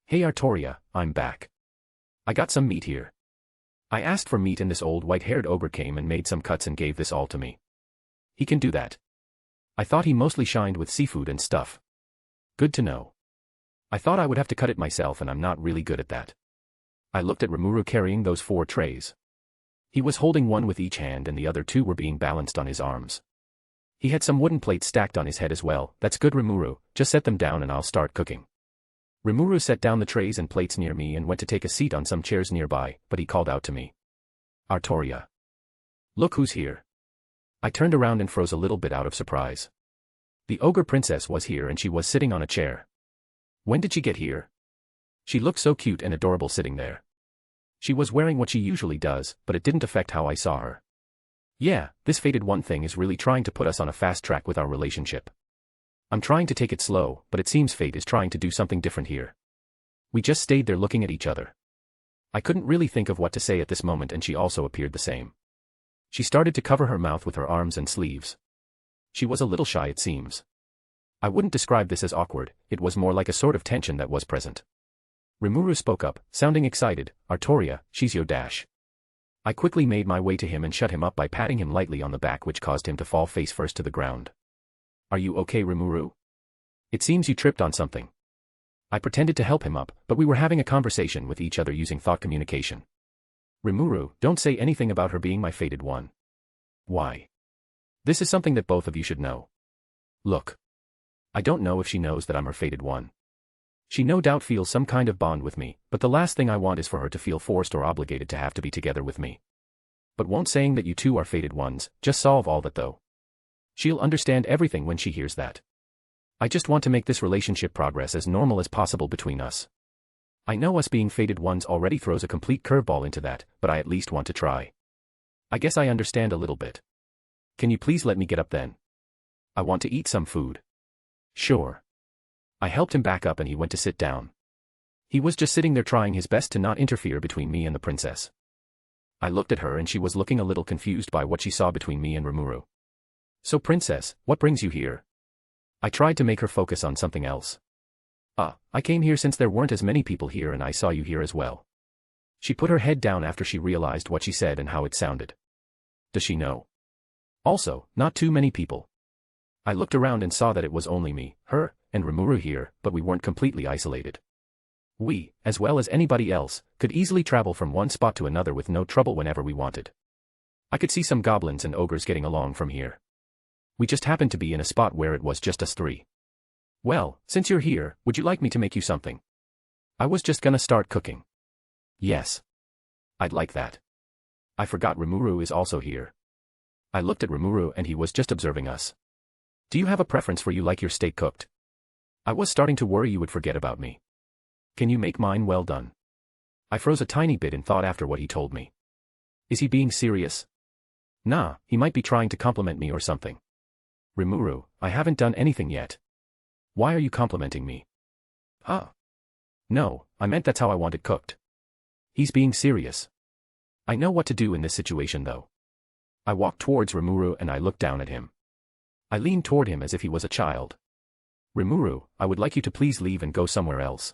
Hey Arttoria, I'm back. I got some meat here. I asked for meat and this old white-haired ogre came and made some cuts and gave this all to me. He can do that. I thought he mostly shined with seafood and stuff. Good to know. I thought I would have to cut it myself and I'm not really good at that. I looked at Rimuru carrying those 4 trays. He was holding one with each hand and the other 2 were being balanced on his arms. He had some wooden plates stacked on his head as well. That's good, Rimuru, just set them down and I'll start cooking. Rimuru set down the trays and plates near me and went to take a seat on some chairs nearby, but he called out to me. Arttoria. Look who's here. I turned around and froze a little bit out of surprise. The ogre princess was here and she was sitting on a chair. When did she get here? She looked so cute and adorable sitting there. She was wearing what she usually does, but it didn't affect how I saw her. Yeah, this fated one thing is really trying to put us on a fast track with our relationship. I'm trying to take it slow, but it seems fate is trying to do something different here. We just stayed there looking at each other. I couldn't really think of what to say at this moment and she also appeared the same. She started to cover her mouth with her arms and sleeves. She was a little shy, it seems. I wouldn't describe this as awkward, it was more like a sort of tension that was present. Rimuru spoke up, sounding excited, Arttoria, she's yo dash. I quickly made my way to him and shut him up by patting him lightly on the back, which caused him to fall face first to the ground. Are you okay, Rimuru? It seems you tripped on something. I pretended to help him up, but we were having a conversation with each other using thought communication. Rimuru, don't say anything about her being my fated one. Why? This is something that both of you should know. Look. I don't know if she knows that I'm her fated one. She no doubt feels some kind of bond with me, but the last thing I want is for her to feel forced or obligated to have to be together with me. But won't saying that you two are fated ones just solve all that though? She'll understand everything when she hears that. I just want to make this relationship progress as normal as possible between us. I know us being fated ones already throws a complete curveball into that, but I at least want to try. I guess I understand a little bit. Can you please let me get up then? I want to eat some food. Sure. I helped him back up and he went to sit down. He was just sitting there trying his best to not interfere between me and the princess. I looked at her and she was looking a little confused by what she saw between me and Rimuru. So princess, what brings you here? I tried to make her focus on something else. I came here since there weren't as many people here and I saw you here as well. She put her head down after she realized what she said and how it sounded. Does she know? Also, not too many people. I looked around and saw that it was only me, her, and Rimuru here, but we weren't completely isolated. We, as well as anybody else, could easily travel from one spot to another with no trouble whenever we wanted. I could see some goblins and ogres getting along from here. We just happened to be in a spot where it was just us 3. Well, since you're here, would you like me to make you something? I was just gonna start cooking. Yes. I'd like that. I forgot Rimuru is also here. I looked at Rimuru and he was just observing us. Do you have a preference for you like your steak cooked? I was starting to worry you would forget about me. Can you make mine well done? I froze a tiny bit in thought after what he told me. Is he being serious? Nah, he might be trying to compliment me or something. Rimuru, I haven't done anything yet. Why are you complimenting me? No, I meant that's how I want it cooked. He's being serious. I know what to do in this situation though. I walked towards Rimuru and I looked down at him. I leaned toward him as if he was a child. Rimuru, I would like you to please leave and go somewhere else.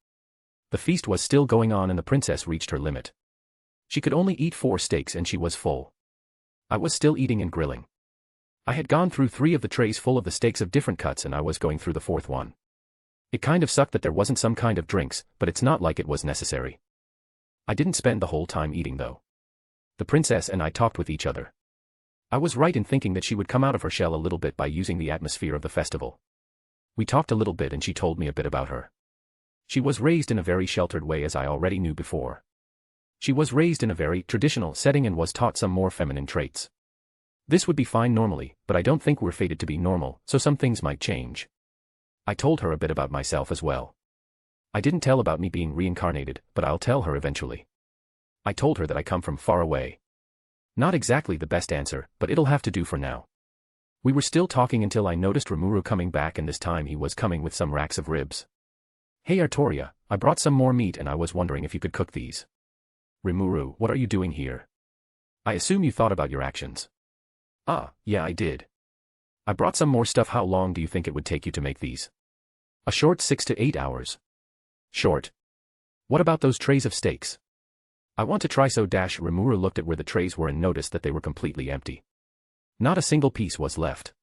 The feast was still going on and the princess reached her limit. She could only eat 4 steaks and she was full. I was still eating and grilling. I had gone through 3 of the trays full of the steaks of different cuts and I was going through the 4th one. It kind of sucked that there wasn't some kind of drinks, but it's not like it was necessary. I didn't spend the whole time eating though. The princess and I talked with each other. I was right in thinking that she would come out of her shell a little bit by using the atmosphere of the festival. We talked a little bit and she told me a bit about her. She was raised in a very sheltered way as I already knew before. She was raised in a very traditional setting and was taught some more feminine traits. This would be fine normally, but I don't think we're fated to be normal, so some things might change. I told her a bit about myself as well. I didn't tell about me being reincarnated, but I'll tell her eventually. I told her that I come from far away. Not exactly the best answer, but it'll have to do for now. We were still talking until I noticed Rimuru coming back and this time he was coming with some racks of ribs. Hey Arttoria, I brought some more meat and I was wondering if you could cook these. Rimuru, what are you doing here? I assume you thought about your actions. Ah, yeah I did. I brought some more stuff. How long do you think it would take you to make these? A short 6 to 8 hours. Short. What about those trays of steaks? I want to try so. Rimuru looked at where the trays were and noticed that they were completely empty. Not a single piece was left.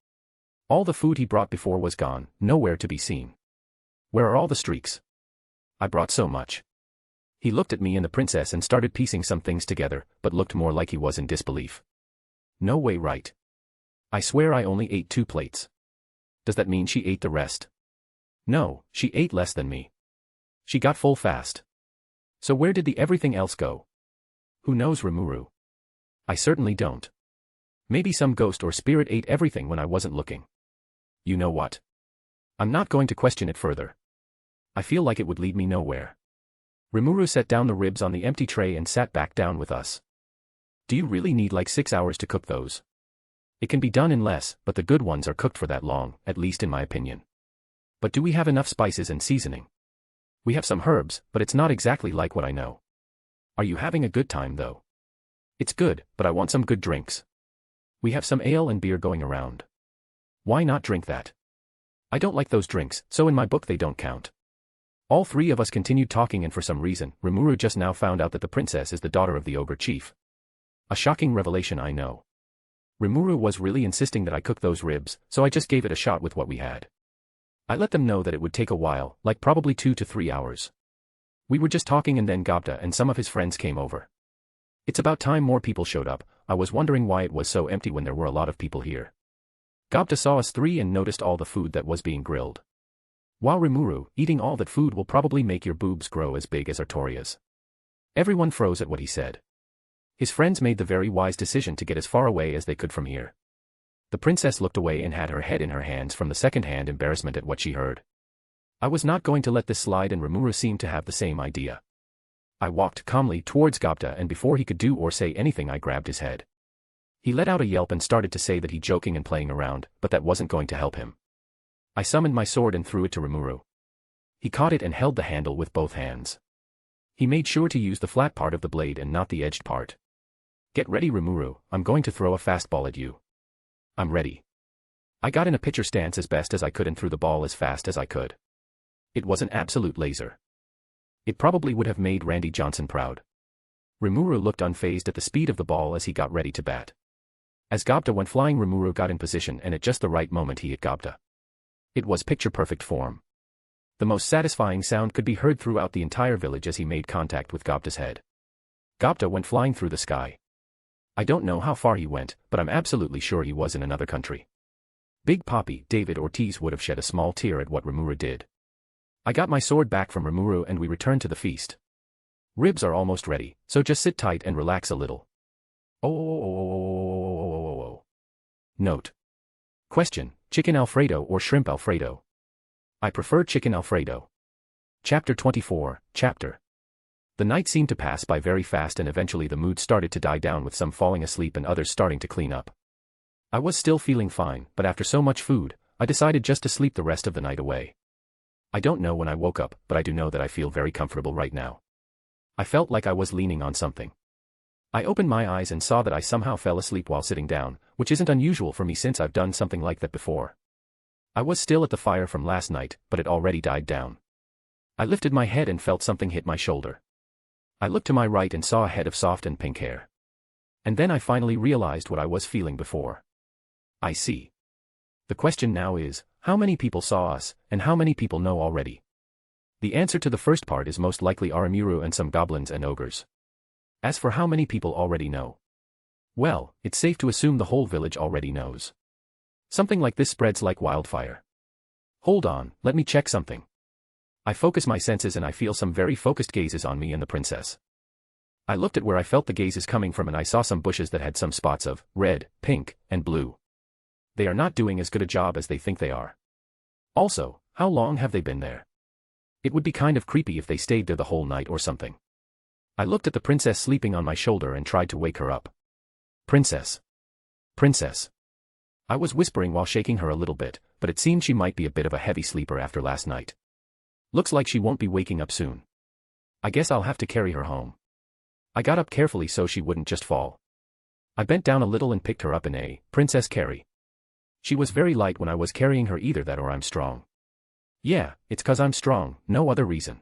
All the food he brought before was gone, nowhere to be seen. Where are all the streaks? I brought so much. He looked at me and the princess and started piecing some things together, but looked more like he was in disbelief. No way, right? I swear I only ate 2 plates. Does that mean she ate the rest? No, she ate less than me. She got full fast. So where did the everything else go? Who knows, Rimuru? I certainly don't. Maybe some ghost or spirit ate everything when I wasn't looking. You know what? I'm not going to question it further. I feel like it would lead me nowhere. Rimuru set down the ribs on the empty tray and sat back down with us. Do you really need like 6 hours to cook those? It can be done in less, but the good ones are cooked for that long, at least in my opinion. But do we have enough spices and seasoning? We have some herbs, but it's not exactly like what I know. Are you having a good time though? It's good, but I want some good drinks. We have some ale and beer going around. Why not drink that? I don't like those drinks, so in my book they don't count. All 3 of us continued talking, and for some reason, Rimuru just now found out that the princess is the daughter of the ogre chief. A shocking revelation, I know. Rimuru was really insisting that I cook those ribs, so I just gave it a shot with what we had. I let them know that it would take a while, like probably 2 to 3 hours. We were just talking and then Gobta and some of his friends came over. It's about time more people showed up. I was wondering why it was so empty when there were a lot of people here. Gobta saw us 3 and noticed all the food that was being grilled. Wow, Rimuru, eating all that food will probably make your boobs grow as big as Arttoria's. Everyone froze at what he said. His friends made the very wise decision to get as far away as they could from here. The princess looked away and had her head in her hands from the second-hand embarrassment at what she heard. I was not going to let this slide, and Rimuru seemed to have the same idea. I walked calmly towards Gobta, and before he could do or say anything I grabbed his head. He let out a yelp and started to say that he joking and playing around, but that wasn't going to help him. I summoned my sword and threw it to Rimuru. He caught it and held the handle with both hands. He made sure to use the flat part of the blade and not the edged part. Get ready, Rimuru, I'm going to throw a fastball at you. I'm ready. I got in a pitcher stance as best as I could and threw the ball as fast as I could. It was an absolute laser. It probably would have made Randy Johnson proud. Rimuru looked unfazed at the speed of the ball as he got ready to bat. As Gobta went flying, Rimuru got in position, and at just the right moment he hit Gobta. It was picture-perfect form. The most satisfying sound could be heard throughout the entire village as he made contact with Gobta's head. Gobta went flying through the sky. I don't know how far he went, but I'm absolutely sure he was in another country. Big Papi David Ortiz would have shed a small tear at what Rimuru did. I got my sword back from Rimuru and we returned to the feast. Ribs are almost ready, so just sit tight and relax a little. Oh. Note. Question: chicken Alfredo or shrimp Alfredo? I prefer chicken Alfredo. Chapter 24, Chapter. The night seemed to pass by very fast, and eventually the mood started to die down with some falling asleep and others starting to clean up. I was still feeling fine, but after so much food, I decided just to sleep the rest of the night away. I don't know when I woke up, but I do know that I feel very comfortable right now. I felt like I was leaning on something. I opened my eyes and saw that I somehow fell asleep while sitting down, which isn't unusual for me since I've done something like that before. I was still at the fire from last night, but it already died down. I lifted my head and felt something hit my shoulder. I looked to my right and saw a head of soft and pink hair. And then I finally realized what I was feeling before. I see. The question now is, how many people saw us, and how many people know already? The answer to the first part is most likely Aramuru and some goblins and ogres. As for how many people already know, well, it's safe to assume the whole village already knows. Something like this spreads like wildfire. Hold on, let me check something. I focus my senses and I feel some very focused gazes on me and the princess. I looked at where I felt the gazes coming from and I saw some bushes that had some spots of red, pink, and blue. They are not doing as good a job as they think they are. Also, how long have they been there? It would be kind of creepy if they stayed there the whole night or something. I looked at the princess sleeping on my shoulder and tried to wake her up. Princess. Princess. I was whispering while shaking her a little bit, but it seemed she might be a bit of a heavy sleeper after last night. Looks like she won't be waking up soon. I guess I'll have to carry her home. I got up carefully so she wouldn't just fall. I bent down a little and picked her up in a princess carry. She was very light when I was carrying her, either that or I'm strong. Yeah, it's 'cause I'm strong, no other reason.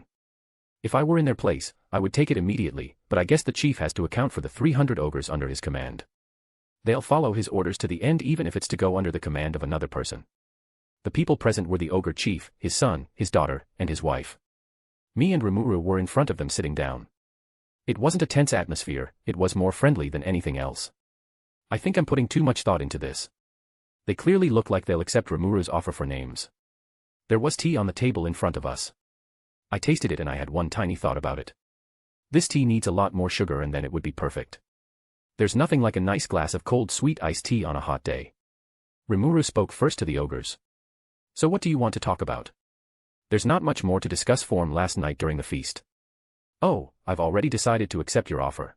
decision. If I were in their place, I would take it immediately, but I guess the chief has to account for the 300 ogres under his command. They'll follow his orders to the end even if it's to go under the command of another person. The people present were the ogre chief, his son, his daughter, and his wife. Me and Rimuru were in front of them sitting down. It wasn't a tense atmosphere, it was more friendly than anything else. I think I'm putting too much thought into this. They clearly look like they'll accept Rimuru's offer for names. There was tea on the table in front of us. I tasted it and I had one tiny thought about it. This tea needs a lot more sugar and then it would be perfect. There's nothing like a nice glass of cold sweet iced tea on a hot day. Rimuru spoke first to the ogres. So what do you want to talk about? There's not much more to discuss from last night during the feast. Oh, I've already decided to accept your offer.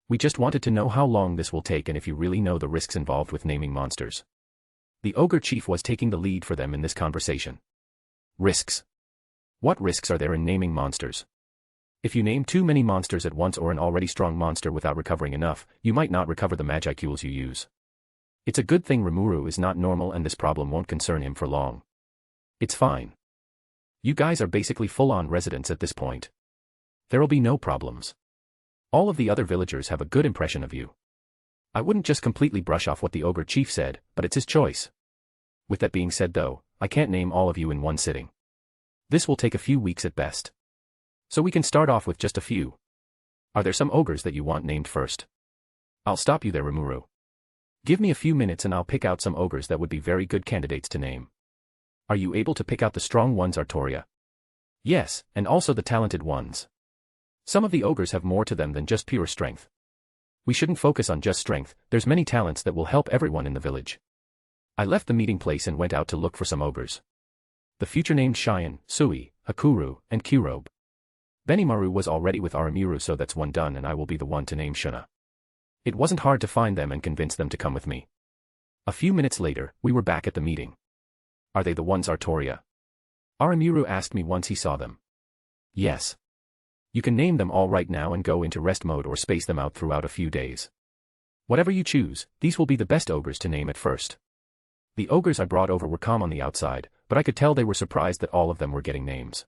We just wanted to know how long this will take and if you really know the risks involved with naming monsters. The ogre chief was taking the lead for them in this conversation. Risks. What risks are there in naming monsters? If you name too many monsters at once or an already strong monster without recovering enough, you might not recover the magicules you use. It's a good thing Rimuru is not normal and this problem won't concern him for long. It's fine. You guys are basically full-on residents at this point. There'll be no problems. All of the other villagers have a good impression of you. I wouldn't just completely brush off what the ogre chief said, but it's his choice. With that being said though, I can't name all of you in one sitting. This will take a few weeks at best. So we can start off with just a few. Are there some ogres that you want named first? I'll stop you there, Rimuru. Give me a few minutes and I'll pick out some ogres that would be very good candidates to name. Are you able to pick out the strong ones, Arttoria? Yes, and also the talented ones. Some of the ogres have more to them than just pure strength. We shouldn't focus on just strength, there's many talents that will help everyone in the village. I left the meeting place and went out to look for some ogres. The future named Cheyenne, Sui, Hakuru, and Kurobe. Benimaru was already with Aramiru, so that's one done and I will be the one to name Shuna. It wasn't hard to find them and convince them to come with me. A few minutes later, we were back at the meeting. Are they the ones, Arttoria? Aramiru asked me once he saw them. Yes. You can name them all right now and go into rest mode or space them out throughout a few days. Whatever you choose, these will be the best ogres to name at first. The ogres I brought over were calm on the outside, but I could tell they were surprised that all of them were getting names.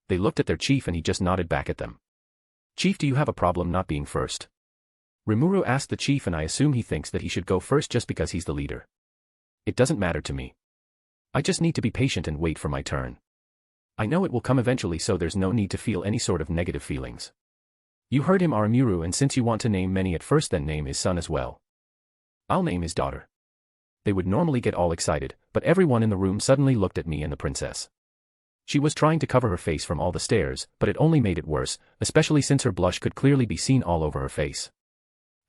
They looked at their chief and he just nodded back at them. Chief, do you have a problem not being first? Rimuru asked the chief and I assume he thinks that he should go first just because he's the leader. It doesn't matter to me. I just need to be patient and wait for my turn. I know it will come eventually, so there's no need to feel any sort of negative feelings. You heard him, Aramiru, and since you want to name many at first, then name his son as well. I'll name his daughter. They would normally get all excited, but everyone in the room suddenly looked at me and the princess. She was trying to cover her face from all the stares, but it only made it worse, especially since her blush could clearly be seen all over her face.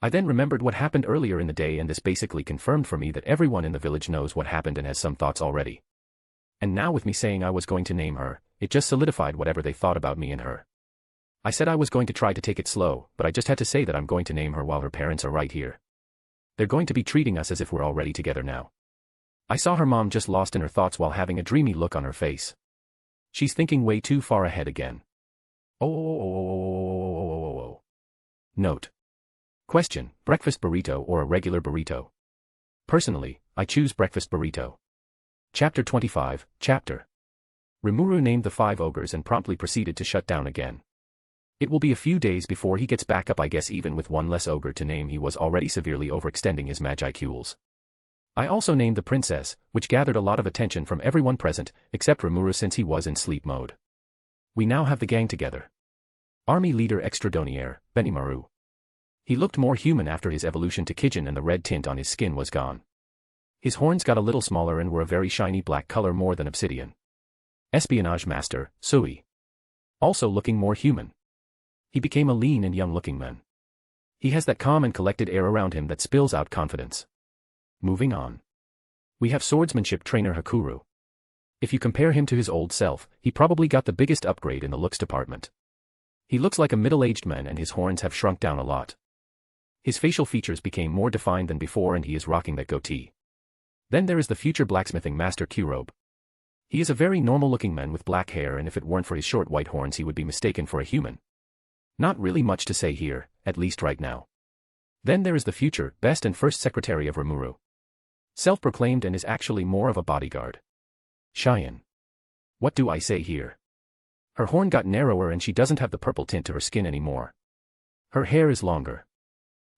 I then remembered what happened earlier in the day, and this basically confirmed for me that everyone in the village knows what happened and has some thoughts already. And now with me saying I was going to name her, it just solidified whatever they thought about me and her. I said I was going to try to take it slow, but I just had to say that I'm going to name her while her parents are right here. They're going to be treating us as if we're already together now. I saw her mom just lost in her thoughts while having a dreamy look on her face. She's thinking way too far ahead again. Oh. Note. Question, breakfast burrito or a regular burrito? Personally, I choose breakfast burrito. Chapter 25, Chapter. Rimuru named the 5 ogres and promptly proceeded to shut down again. It will be a few days before he gets back up. I guess even with one less ogre to name, he was already severely overextending his magicules. I also named the princess, which gathered a lot of attention from everyone present, except Rimuru since he was in sleep mode. We now have the gang together. Army leader extraordinaire, Benimaru. He looked more human after his evolution to Kijin and the red tint on his skin was gone. His horns got a little smaller and were a very shiny black color more than obsidian. Espionage master, Sui. Also looking more human. He became a lean and young-looking man. He has that calm and collected air around him that spills out confidence. Moving on. We have swordsmanship trainer Hakuru. If you compare him to his old self, he probably got the biggest upgrade in the looks department. He looks like a middle-aged man and his horns have shrunk down a lot. His facial features became more defined than before and he is rocking that goatee. Then there is the future blacksmithing master Kurobe. He is a very normal-looking man with black hair, and if it weren't for his short white horns he would be mistaken for a human. Not really much to say here, at least right now. Then there is the future best and first secretary of Rimuru. Self-proclaimed and is actually more of a bodyguard. Cheyenne. What do I say here? Her horn got narrower and she doesn't have the purple tint to her skin anymore. Her hair is longer.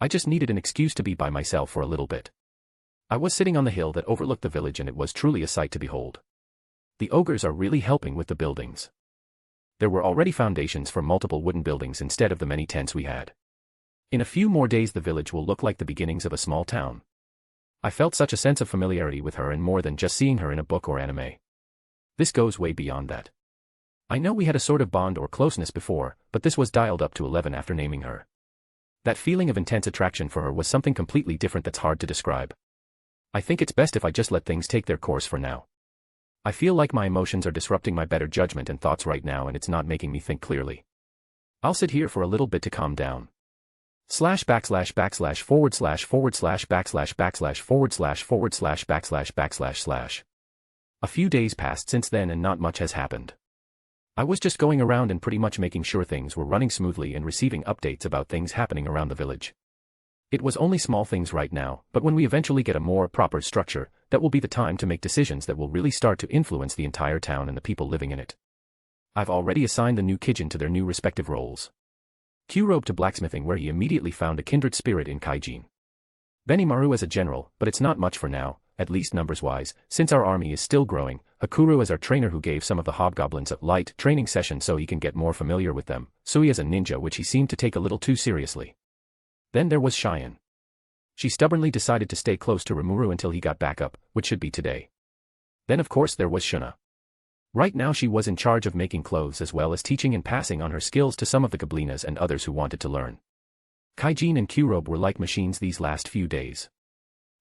I just needed an excuse to be by myself for a little bit. I was sitting on the hill that overlooked the village and it was truly a sight to behold. The ogres are really helping with the buildings. There were already foundations for multiple wooden buildings instead of the many tents we had. In a few more days the village will look like the beginnings of a small town. I felt such a sense of familiarity with her and more than just seeing her in a book or anime. This goes way beyond that. I know we had a sort of bond or closeness before, but this was dialed up to 11 after naming her. That feeling of intense attraction for her was something completely different that's hard to describe. I think it's best if I just let things take their course for now. I feel like my emotions are disrupting my better judgment and thoughts right now and it's not making me think clearly. I'll sit here for a little bit to calm down. //////////////////////////////// A few days passed since then and not much has happened. I was just going around and pretty much making sure things were running smoothly and receiving updates about things happening around the village. It was only small things right now, but when we eventually get a more proper structure, that will be the time to make decisions that will really start to influence the entire town and the people living in it. I've already assigned the new Kijin to their new respective roles. Kyurobe to blacksmithing where he immediately found a kindred spirit in Kaijin. Benimaru as a general, but it's not much for now, at least numbers-wise, since our army is still growing. Hakuru as our trainer who gave some of the hobgoblins a light training session so he can get more familiar with them. Sui as a ninja which he seemed to take a little too seriously. Then there was Cheyenne. She stubbornly decided to stay close to Rimuru until he got back up, which should be today. Then of course there was Shuna. Right now she was in charge of making clothes as well as teaching and passing on her skills to some of the Goblinas and others who wanted to learn. Kaijin and Kyurobe were like machines these last few days.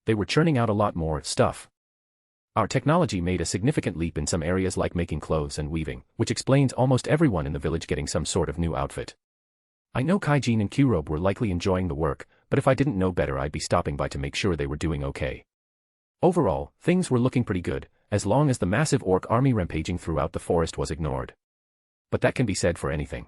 They were churning out a lot more stuff. Our technology made a significant leap in some areas like making clothes and weaving, which explains almost everyone in the village getting some sort of new outfit. I know Kaijin and Kyurobe were likely enjoying the work, but if I didn't know better I'd be stopping by to make sure they were doing okay. Overall, things were looking pretty good, as long as the massive orc army rampaging throughout the forest was ignored. But that can be said for anything.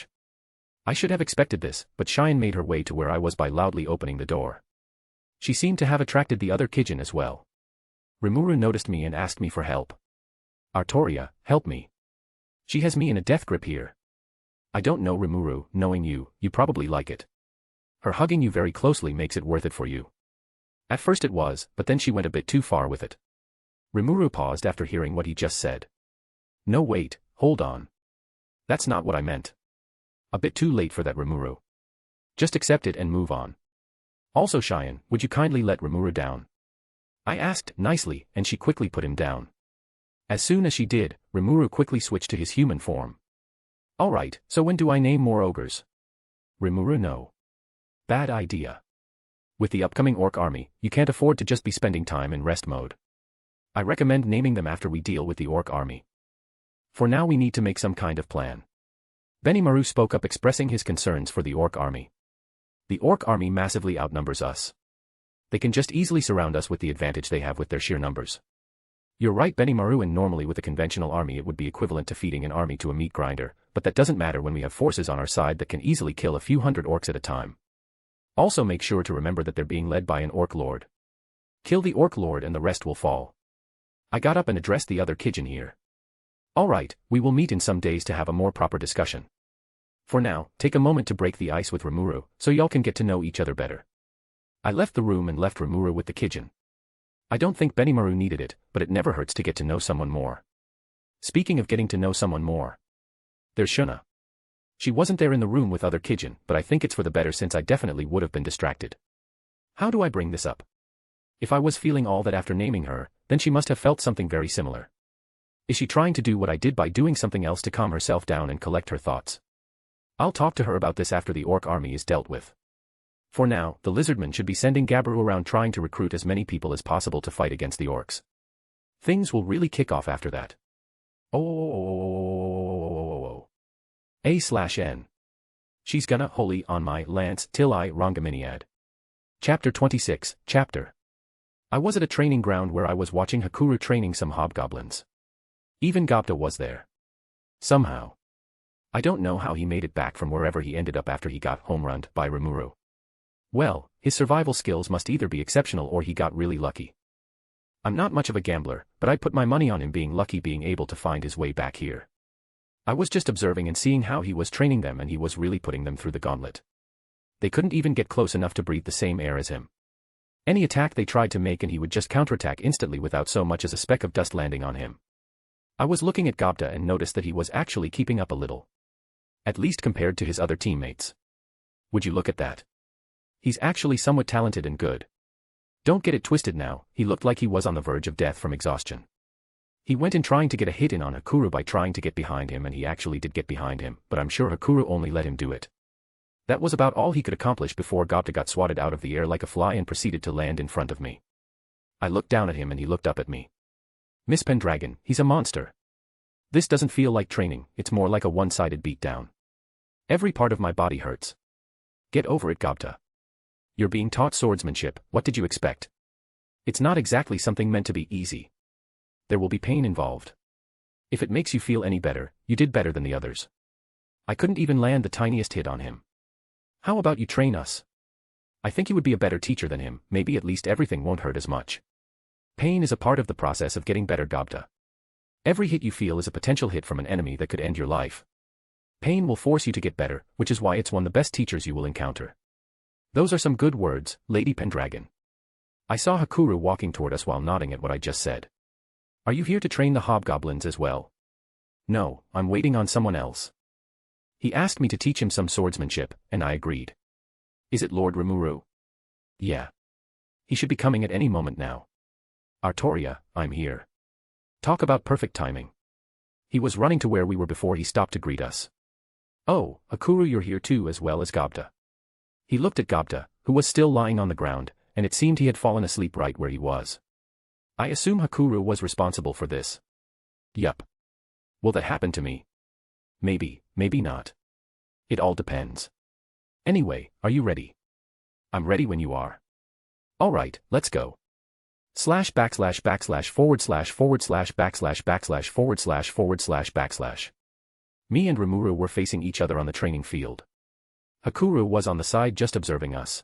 gosh. I should have expected this, but Cheyenne made her way to where I was by loudly opening the door. She seemed to have attracted the other Kijin as well. Rimuru noticed me and asked me for help. Arttoria, help me. She has me in a death grip here. I don't know Rimuru, knowing you, you probably like it. Her hugging you very closely makes it worth it for you. At first it was, but then she went a bit too far with it. Rimuru paused after hearing what he just said. No wait, hold on. That's not what I meant. A bit too late for that, Rimuru. Just accept it and move on. Also Cheyenne, would you kindly let Rimuru down? I asked, nicely, and she quickly put him down. As soon as she did, Rimuru quickly switched to his human form. Alright, so when do I name more ogres? Rimuru, no. Bad idea. With the upcoming Orc Army, you can't afford to just be spending time in rest mode. I recommend naming them after we deal with the Orc Army. For now we need to make some kind of plan. Benimaru spoke up, expressing his concerns for the Orc Army. The Orc Army massively outnumbers us. They can just easily surround us with the advantage they have with their sheer numbers. You're right, Benimaru, and normally with a conventional army it would be equivalent to feeding an army to a meat grinder, but that doesn't matter when we have forces on our side that can easily kill a few hundred orcs at a time. Also make sure to remember that they're being led by an Orc Lord. Kill the Orc Lord and the rest will fall. I got up and addressed the other Kijin here. Alright, we will meet in some days to have a more proper discussion. For now, take a moment to break the ice with Rimuru, so y'all can get to know each other better. I left the room and left Rimuru with the Kijin. I don't think Benimaru needed it, but it never hurts to get to know someone more. Speaking of getting to know someone more. There's Shuna. She wasn't there in the room with other Kijin, but I think it's for the better since I definitely would have been distracted. How do I bring this up? If I was feeling all that after naming her, then she must have felt something very similar. Is she trying to do what I did by doing something else to calm herself down and collect her thoughts? I'll talk to her about this after the Orc Army is dealt with. For now, the Lizardmen should be sending Gabaru around trying to recruit as many people as possible to fight against the Orcs. Things will really kick off after that. A/N. She's gonna holy on my lance till I Rangaminiad. Chapter 26, Chapter. I was at a training ground where I was watching Hakuru training some hobgoblins. Even Gobta was there. Somehow. I don't know how he made it back from wherever he ended up after he got home-runned by Rimuru. Well, his survival skills must either be exceptional or he got really lucky. I'm not much of a gambler, but I'd put my money on him being lucky being able to find his way back here. I was just observing and seeing how he was training them, and he was really putting them through the gauntlet. They couldn't even get close enough to breathe the same air as him. Any attack they tried to make and he would just counterattack instantly without so much as a speck of dust landing on him. I was looking at Gobta and noticed that he was actually keeping up a little. At least compared to his other teammates. Would you look at that? He's actually somewhat talented and good. Don't get it twisted now, he looked like he was on the verge of death from exhaustion. He went in trying to get a hit in on Hakuru by trying to get behind him, and he actually did get behind him, but I'm sure Hakuru only let him do it. That was about all he could accomplish before Gobta got swatted out of the air like a fly and proceeded to land in front of me. I looked down at him and he looked up at me. Miss Pendragon, he's a monster. This doesn't feel like training, it's more like a one-sided beatdown. Every part of my body hurts. Get over it, Gobta. You're being taught swordsmanship, what did you expect? It's not exactly something meant to be easy. There will be pain involved. If it makes you feel any better, you did better than the others. I couldn't even land the tiniest hit on him. How about you train us? I think you would be a better teacher than him, maybe at least everything won't hurt as much. Pain is a part of the process of getting better, Gobta. Every hit you feel is a potential hit from an enemy that could end your life. Pain will force you to get better, which is why it's one of the best teachers you will encounter. Those are some good words, Lady Pendragon. I saw Hakuru walking toward us while nodding at what I just said. Are you here to train the hobgoblins as well? No, I'm waiting on someone else. He asked me to teach him some swordsmanship, and I agreed. Is it Lord Rimuru? Yeah. He should be coming at any moment now. Arttoria, I'm here. Talk about perfect timing. He was running to where we were before he stopped to greet us. Oh, Hakuru, you're here too, as well as Gobta. He looked at Gobta, who was still lying on the ground, and it seemed he had fallen asleep right where he was. I assume Hakuru was responsible for this. Yup. Will that happen to me? Maybe, maybe not. It all depends. Anyway, are you ready? I'm ready when you are. Alright, let's go. ///// /// Me and Rimuru were facing each other on the training field. Hakuru was on the side just observing us.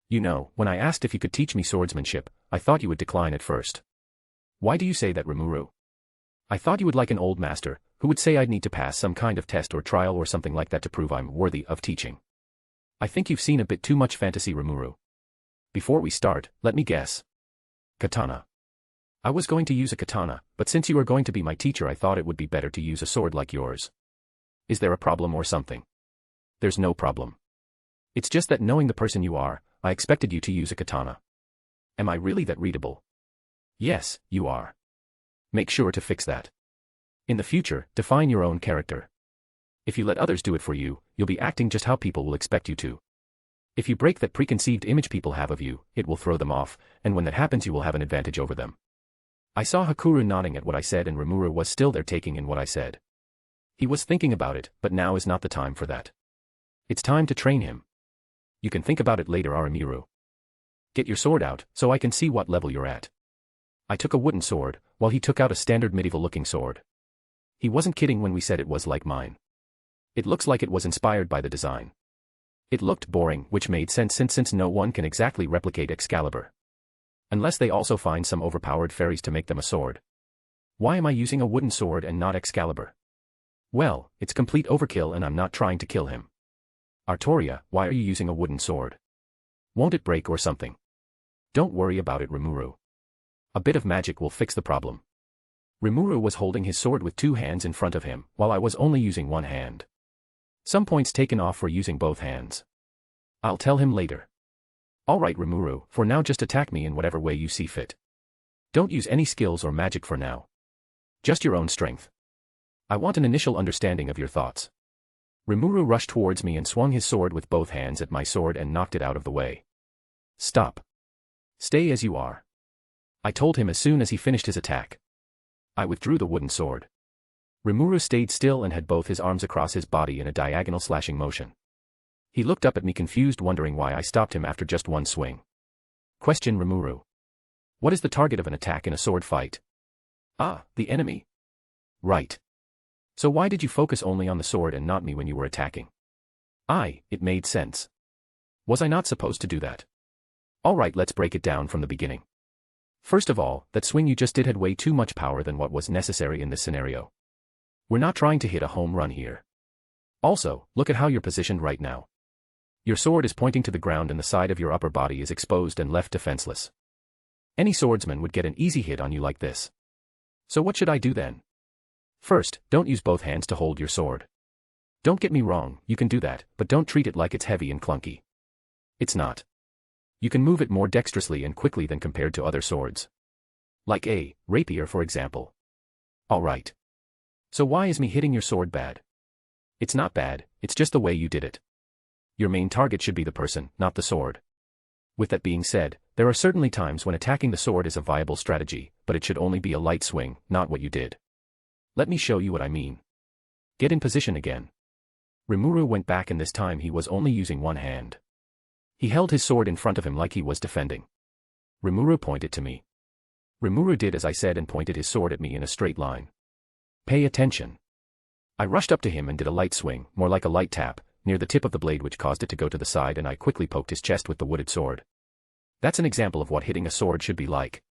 You know, when I asked if you could teach me swordsmanship, I thought you would decline at first. Why do you say that, Rimuru? I thought you would like an old master, who would say I'd need to pass some kind of test or trial or something like that to prove I'm worthy of teaching. I think you've seen a bit too much fantasy, Rimuru. Before we start, let me guess. Katana. I was going to use a katana, but since you are going to be my teacher, I thought it would be better to use a sword like yours. Is there a problem or something? There's no problem. It's just that knowing the person you are, I expected you to use a katana. Am I really that readable? Yes, you are. Make sure to fix that. In the future, define your own character. If you let others do it for you, you'll be acting just how people will expect you to. If you break that preconceived image people have of you, it will throw them off, and when that happens you will have an advantage over them. I saw Hakuru nodding at what I said and Rimuru was still there taking in what I said. He was thinking about it, but now is not the time for that. It's time to train him. You can think about it later, Arimiru. Get your sword out, so I can see what level you're at. I took a wooden sword, while he took out a standard medieval-looking sword. He wasn't kidding when we said it was like mine. It looks like it was inspired by the design. It looked boring, which made sense since no one can exactly replicate Excalibur. Unless they also find some overpowered fairies to make them a sword. Why am I using a wooden sword and not Excalibur? Well, it's complete overkill and I'm not trying to kill him. Arttoria, why are you using a wooden sword? Won't it break or something? Don't worry about it, Rimuru. A bit of magic will fix the problem. Rimuru was holding his sword with two hands in front of him, while I was only using one hand. Some points taken off for using both hands. I'll tell him later. Alright, Rimuru, for now just attack me in whatever way you see fit. Don't use any skills or magic for now. Just your own strength. I want an initial understanding of your thoughts. Rimuru rushed towards me and swung his sword with both hands at my sword and knocked it out of the way. Stop. Stay as you are. I told him as soon as he finished his attack. I withdrew the wooden sword. Rimuru stayed still and had both his arms across his body in a diagonal slashing motion. He looked up at me confused, wondering why I stopped him after just one swing. Question, Rimuru. What is the target of an attack in a sword fight? Ah, the enemy. Right. So why did you focus only on the sword and not me when you were attacking? It made sense. Was I not supposed to do that? Alright, let's break it down from the beginning. First of all, that swing you just did had way too much power than what was necessary in this scenario. We're not trying to hit a home run here. Also, look at how you're positioned right now. Your sword is pointing to the ground and the side of your upper body is exposed and left defenseless. Any swordsman would get an easy hit on you like this. So what should I do then? First, don't use both hands to hold your sword. Don't get me wrong, you can do that, but don't treat it like it's heavy and clunky. It's not. You can move it more dexterously and quickly than compared to other swords. Like a rapier, for example. Alright. So why is me hitting your sword bad? It's not bad, it's just the way you did it. Your main target should be the person, not the sword. With that being said, there are certainly times when attacking the sword is a viable strategy, but it should only be a light swing, not what you did. Let me show you what I mean. Get in position again. Rimuru went back and this time he was only using one hand. He held his sword in front of him like he was defending. Rimuru pointed to me. Rimuru did as I said and pointed his sword at me in a straight line. Pay attention. I rushed up to him and did a light swing, more like a light tap, near the tip of the blade which caused it to go to the side and I quickly poked his chest with the wooded sword. That's an example of what hitting a sword should be like.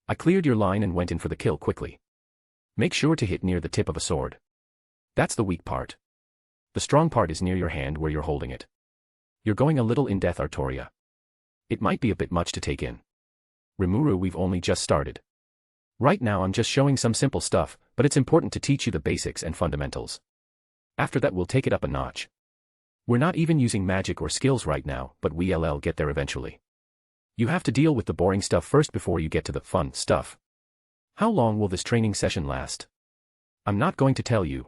I cleared your line and went in for the kill quickly. Make sure to hit near the tip of a sword. That's the weak part. The strong part is near your hand where you're holding it. You're going a little in depth, Arttoria. It might be a bit much to take in. Rimuru, we've only just started. Right now I'm just showing some simple stuff, but it's important to teach you the basics and fundamentals. After that we'll take it up a notch. We're not even using magic or skills right now, but we'll get there eventually. You have to deal with the boring stuff first before you get to the fun stuff. How long will this training session last? I'm not going to tell you.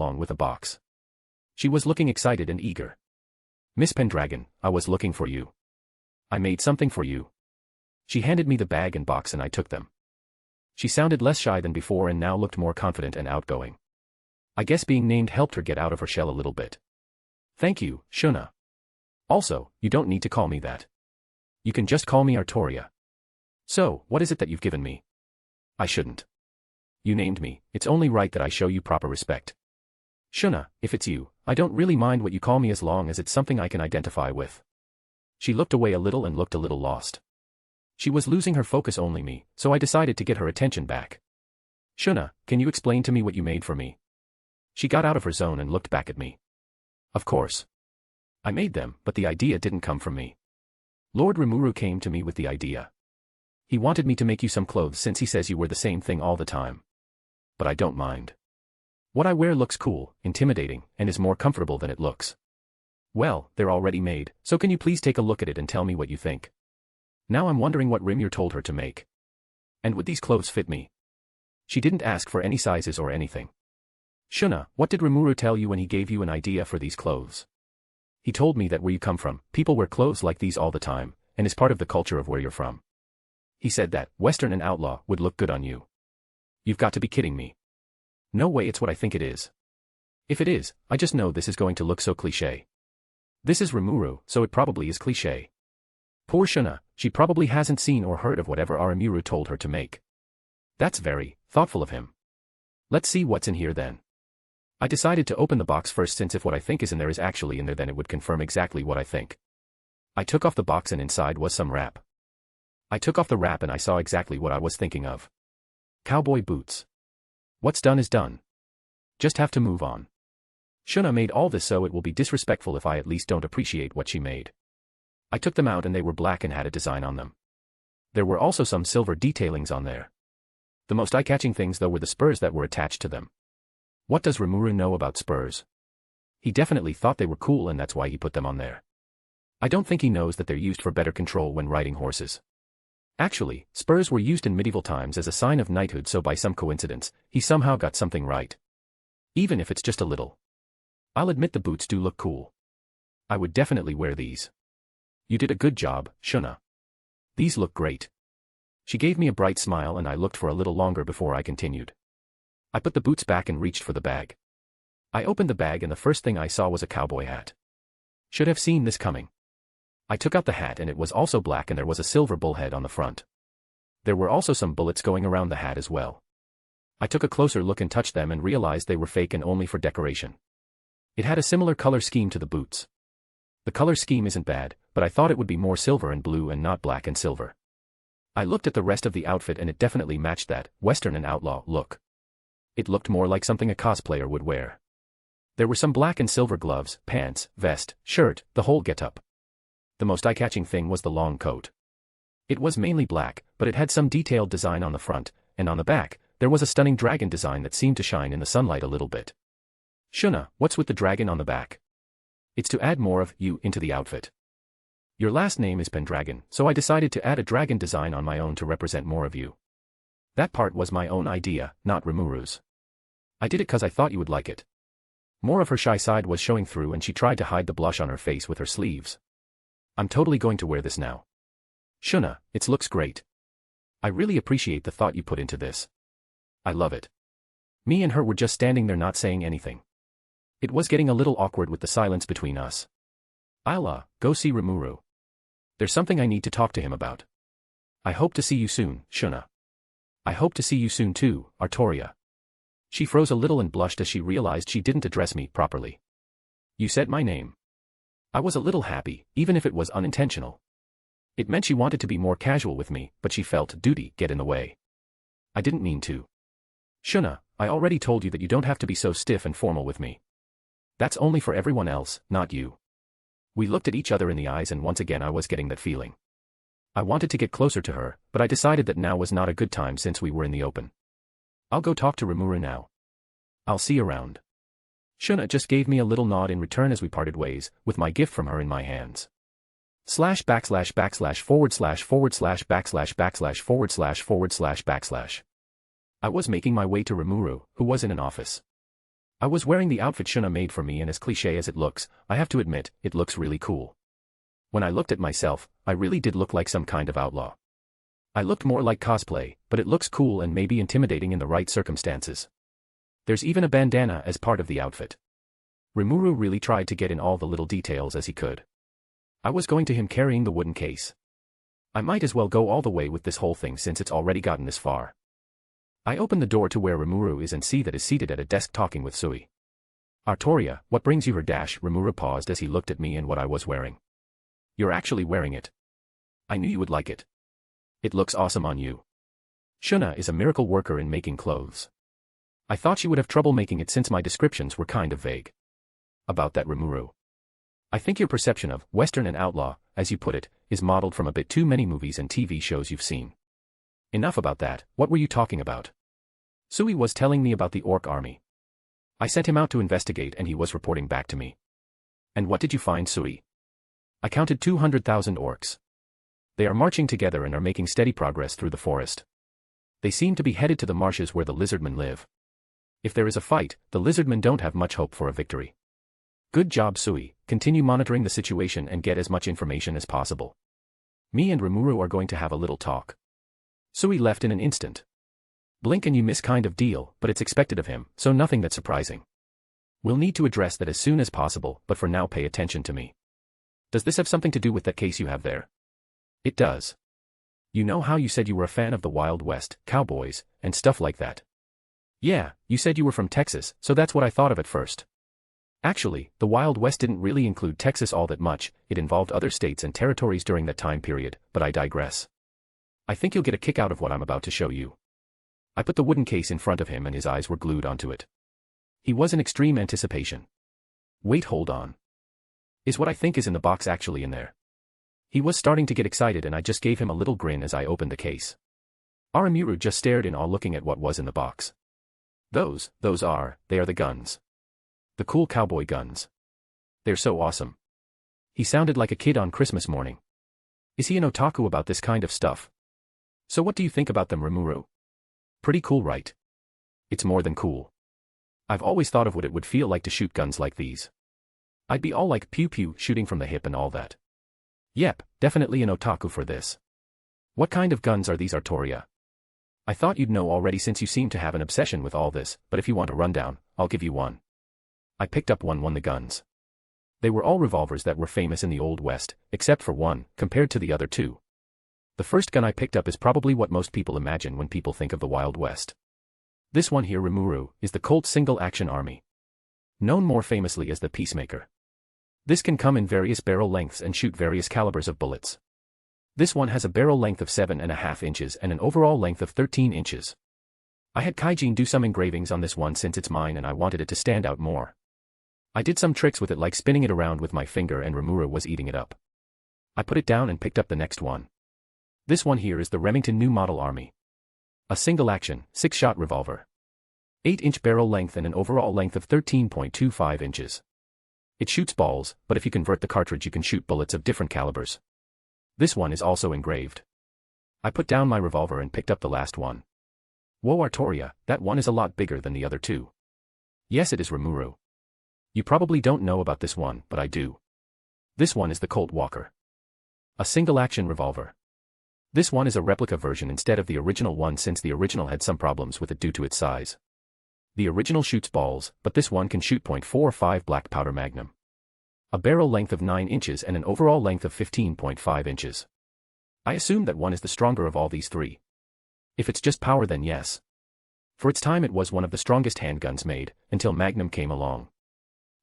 along with a box. She was looking excited and eager. "Miss Pendragon, I was looking for you. I made something for you." She handed me the bag and box and I took them. She sounded less shy than before and now looked more confident and outgoing. I guess being named helped her get out of her shell a little bit. "Thank you, Shuna. Also, you don't need to call me that. You can just call me Arttoria. So, what is it that you've given me?" "I shouldn't. You named me, it's only right that I show you proper respect." "Shuna, if it's you, I don't really mind what you call me as long as it's something I can identify with." She looked away a little and looked a little lost. She was losing her focus only me, so I decided to get her attention back. "Shuna, can you explain to me what you made for me?" She got out of her zone and looked back at me. "Of course. I made them, but the idea didn't come from me. Lord Rimuru came to me with the idea. He wanted me to make you some clothes since he says you wear the same thing all the time. But I don't mind. What I wear looks cool, intimidating, and is more comfortable than it looks. Well, they're already made, so can you please take a look at it and tell me what you think? Now I'm wondering what Rimur told her to make. And would these clothes fit me?" She didn't ask for any sizes or anything. "Shuna, what did Rimuru tell you when he gave you an idea for these clothes?" "He told me that where you come from, people wear clothes like these all the time, and is part of the culture of where you're from. He said that, Western and outlaw, would look good on you." "You've got to be kidding me." "No way, it's what I think it is. If it is, I just know this is going to look so cliché. This is Rimuru, so it probably is cliché." Poor Shuna, she probably hasn't seen or heard of whatever Rimuru told her to make. That's very thoughtful of him. Let's see what's in here then. I decided to open the box first since if what I think is in there is actually in there then it would confirm exactly what I think. I took off the box and inside was some wrap. I took off the wrap and I saw exactly what I was thinking of. Cowboy boots. What's done is done. Just have to move on. Shuna made all this so it will be disrespectful if I at least don't appreciate what she made. I took them out and they were black and had a design on them. There were also some silver detailings on there. The most eye-catching things though were the spurs that were attached to them. What does Rimuru know about spurs? He definitely thought they were cool and that's why he put them on there. I don't think he knows that they're used for better control when riding horses. Actually, spurs were used in medieval times as a sign of knighthood, so by some coincidence, he somehow got something right. Even if it's just a little. I'll admit the boots do look cool. I would definitely wear these. You did a good job, Shuna. These look great. She gave me a bright smile and I looked for a little longer before I continued. I put the boots back and reached for the bag. I opened the bag and the first thing I saw was a cowboy hat. Should have seen this coming. I took out the hat and it was also black and there was a silver bullhead on the front. There were also some bullets going around the hat as well. I took a closer look and touched them and realized they were fake and only for decoration. It had a similar color scheme to the boots. The color scheme isn't bad, but I thought it would be more silver and blue and not black and silver. I looked at the rest of the outfit and it definitely matched that Western and outlaw look. It looked more like something a cosplayer would wear. There were some black and silver gloves, pants, vest, shirt, the whole getup. The most eye-catching thing was the long coat. It was mainly black, but it had some detailed design on the front, and on the back, there was a stunning dragon design that seemed to shine in the sunlight a little bit. Shuna, what's with the dragon on the back? It's to add more of you into the outfit. Your last name is Pendragon, so I decided to add a dragon design on my own to represent more of you. That part was my own idea, not Rimuru's. I did it cause I thought you would like it. More of her shy side was showing through and she tried to hide the blush on her face with her sleeves. I'm totally going to wear this now. Shuna, it looks great. I really appreciate the thought you put into this. I love it. Me and her were just standing there not saying anything. It was getting a little awkward with the silence between us. I'll go see Rimuru. There's something I need to talk to him about. I hope to see you soon, Shuna. I hope to see you soon too, Arttoria. She froze a little and blushed as she realized she didn't address me properly. You said my name. I was a little happy, even if it was unintentional. It meant she wanted to be more casual with me, but she felt duty get in the way. I didn't mean to. Shuna, I already told you that you don't have to be so stiff and formal with me. That's only for everyone else, not you. We looked at each other in the eyes and once again I was getting that feeling. I wanted to get closer to her, but I decided that now was not a good time since we were in the open. I'll go talk to Rimuru now. I'll see you around. Shuna just gave me a little nod in return as we parted ways, with my gift from her in my hands. // // / I was making my way to Rimuru, who was in an office. I was wearing the outfit Shuna made for me and as cliché as it looks, I have to admit, it looks really cool. When I looked at myself, I really did look like some kind of outlaw. I looked more like cosplay, but it looks cool and maybe intimidating in the right circumstances. There's even a bandana as part of the outfit. Rimuru really tried to get in all the little details as he could. I was going to him carrying the wooden case. I might as well go all the way with this whole thing since it's already gotten this far. I opened the door to where Rimuru is and see that is seated at a desk talking with Sui. Arttoria, what brings you here? Rimuru paused as he looked at me and what I was wearing. You're actually wearing it. I knew you would like it. It looks awesome on you. Shuna is a miracle worker in making clothes. I thought she would have trouble making it since my descriptions were kind of vague. About that, Rimuru. I think your perception of Western and outlaw, as you put it, is modeled from a bit too many movies and TV shows you've seen. Enough about that, what were you talking about? Sui was telling me about the Orc Army. I sent him out to investigate and he was reporting back to me. And what did you find, Sui? I counted 200,000 orcs. They are marching together and are making steady progress through the forest. They seem to be headed to the marshes where the lizardmen live. If there is a fight, the lizardmen don't have much hope for a victory. Good job, Sui, continue monitoring the situation and get as much information as possible. Me and Rimuru are going to have a little talk. Sui left in an instant. Blink and you miss kind of deal, but it's expected of him, so nothing that's surprising. We'll need to address that as soon as possible, but for now pay attention to me. Does this have something to do with that case you have there? It does. You know how you said you were a fan of the Wild West, cowboys, and stuff like that? Yeah, you said you were from Texas, so that's what I thought of at first. Actually, the Wild West didn't really include Texas all that much, it involved other states and territories during that time period, but I digress. I think you'll get a kick out of what I'm about to show you. I put the wooden case in front of him and his eyes were glued onto it. He was in extreme anticipation. Wait, hold on. Is what I think is in the box actually in there? He was starting to get excited and I just gave him a little grin as I opened the case. Aramuru just stared in awe looking at what was in the box. They are the guns. The cool cowboy guns. They're so awesome. He sounded like a kid on Christmas morning. Is he an otaku about this kind of stuff? So what do you think about them, Rimuru? Pretty cool, right? It's more than cool. I've always thought of what it would feel like to shoot guns like these. I'd be all like pew-pew shooting from the hip and all that. Yep, definitely an otaku for this. What kind of guns are these, Arttoria? I thought you'd know already since you seem to have an obsession with all this, but if you want a rundown, I'll give you one. I picked up one the guns. They were all revolvers that were famous in the Old West, except for one, compared to the other two. The first gun I picked up is probably what most people imagine when people think of the Wild West. This one here, Rimuru, is the Colt single-action army. Known more famously as the Peacemaker. This can come in various barrel lengths and shoot various calibers of bullets. This one has a barrel length of 7.5 inches and an overall length of 13 inches. I had Kaijin do some engravings on this one since it's mine and I wanted it to stand out more. I did some tricks with it like spinning it around with my finger and Rimuru was eating it up. I put it down and picked up the next one. This one here is the Remington New Model Army. A single-action, 6-shot revolver. 8-inch barrel length and an overall length of 13.25 inches. It shoots balls, but if you convert the cartridge you can shoot bullets of different calibers. This one is also engraved. I put down my revolver and picked up the last one. Whoa, Arttoria, that one is a lot bigger than the other two. Yes, it is, Rimuru. You probably don't know about this one, but I do. This one is the Colt Walker. A single-action revolver. This one is a replica version instead of the original one since the original had some problems with it due to its size. The original shoots balls, but this one can shoot .45 black powder magnum. A barrel length of 9 inches and an overall length of 15.5 inches. I assume that one is the stronger of all these three. If it's just power, then yes. For its time it was one of the strongest handguns made, until Magnum came along.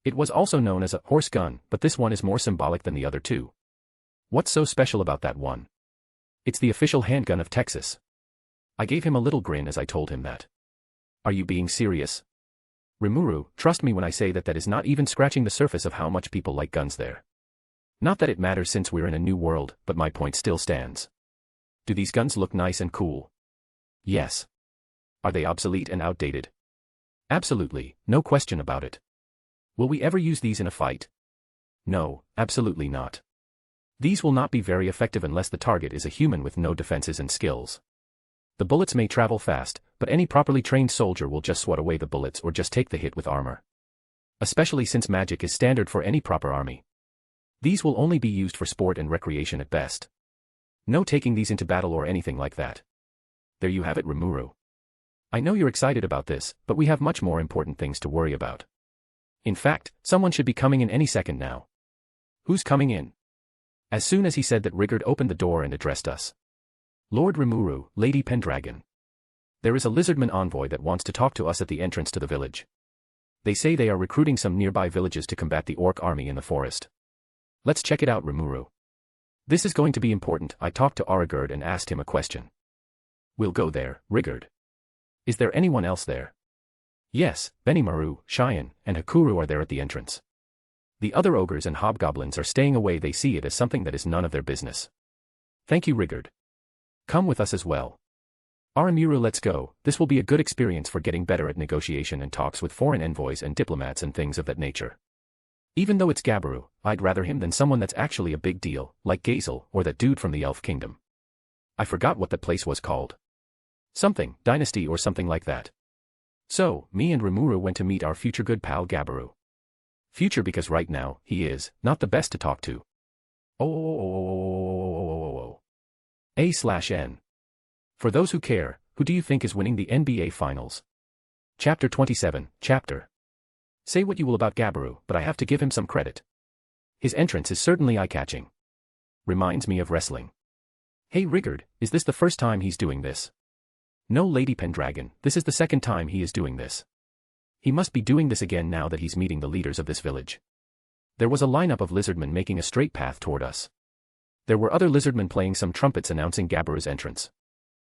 It was also known as a horse gun, but this one is more symbolic than the other two. What's so special about that one? It's the official handgun of Texas. I gave him a little grin as I told him that. Are you being serious? Rimuru, trust me when I say that that is not even scratching the surface of how much people like guns there. Not that it matters since we're in a new world, but my point still stands. Do these guns look nice and cool? Yes. Are they obsolete and outdated? Absolutely, no question about it. Will we ever use these in a fight? No, absolutely not. These will not be very effective unless the target is a human with no defenses and skills. The bullets may travel fast, but any properly trained soldier will just swat away the bullets or just take the hit with armor. Especially since magic is standard for any proper army. These will only be used for sport and recreation at best. No taking these into battle or anything like that. There you have it, Rimuru. I know you're excited about this, but we have much more important things to worry about. In fact, someone should be coming in any second now. Who's coming in? As soon as he said that, Rigurd opened the door and addressed us. Lord Rimuru, Lady Pendragon. There is a lizardman envoy that wants to talk to us at the entrance to the village. They say they are recruiting some nearby villages to combat the Orc Army in the forest. Let's check it out, Rimuru. This is going to be important. I talked to Aragurd and asked him a question. We'll go there, Rigurd. Is there anyone else there? Yes, Benimaru, Cheyenne, and Hakuru are there at the entrance. The other ogres and hobgoblins are staying away. They see it as something that is none of their business. Thank you, Rigurd. Come with us as well. Aramuru, let's go. This will be a good experience for getting better at negotiation and talks with foreign envoys and diplomats and things of that nature. Even though it's Gabaru, I'd rather him than someone that's actually a big deal, like Gazel or that dude from the Elf Kingdom. I forgot what that place was called. Something, Dynasty or something like that. So, me and Rimuru went to meet our future good pal Gabaru. Future because right now, he is not the best to talk to. A/N. For those who care, who do you think is winning the NBA Finals? Chapter 27, Chapter. Say what you will about Gabaru, but I have to give him some credit. His entrance is certainly eye-catching. Reminds me of wrestling. Hey Rigurd, is this the first time he's doing this? No, Lady Pendragon, this is the second time he is doing this. He must be doing this again now that he's meeting the leaders of this village. There was a lineup of lizardmen making a straight path toward us. There were other lizardmen playing some trumpets announcing Gabaru's entrance.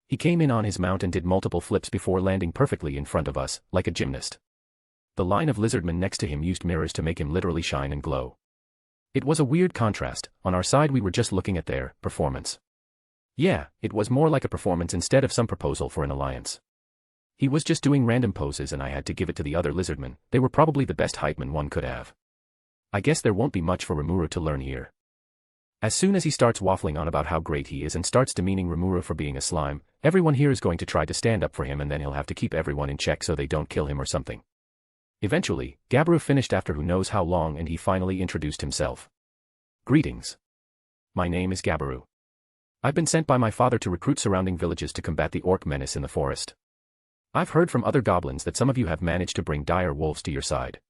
He came in on his mount and did multiple flips before landing perfectly in front of us, like a gymnast. The line of lizardmen next to him used mirrors to make him literally shine and glow. It was a weird contrast. On our side we were just looking at their performance. Yeah, it was more like a performance instead of some proposal for an alliance. He was just doing random poses and I had to give it to the other lizardmen. They were probably the best hypemen one could have. I guess there won't be much for Rimuru to learn here. As soon as he starts waffling on about how great he is and starts demeaning Rimuru for being a slime, everyone here is going to try to stand up for him and then he'll have to keep everyone in check so they don't kill him or something. Eventually, Gabaru finished after who knows how long and he finally introduced himself. Greetings. My name is Gabaru. I've been sent by my father to recruit surrounding villages to combat the orc menace in the forest. I've heard from other goblins that some of you have managed to bring dire wolves to your side.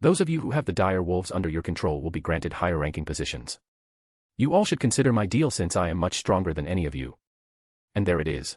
Those of you who have the dire wolves under your control will be granted higher ranking positions. You all should consider my deal since I am much stronger than any of you. And there it is.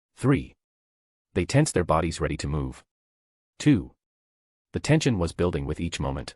3. They tensed their bodies ready to move. 2. The tension was building with each moment.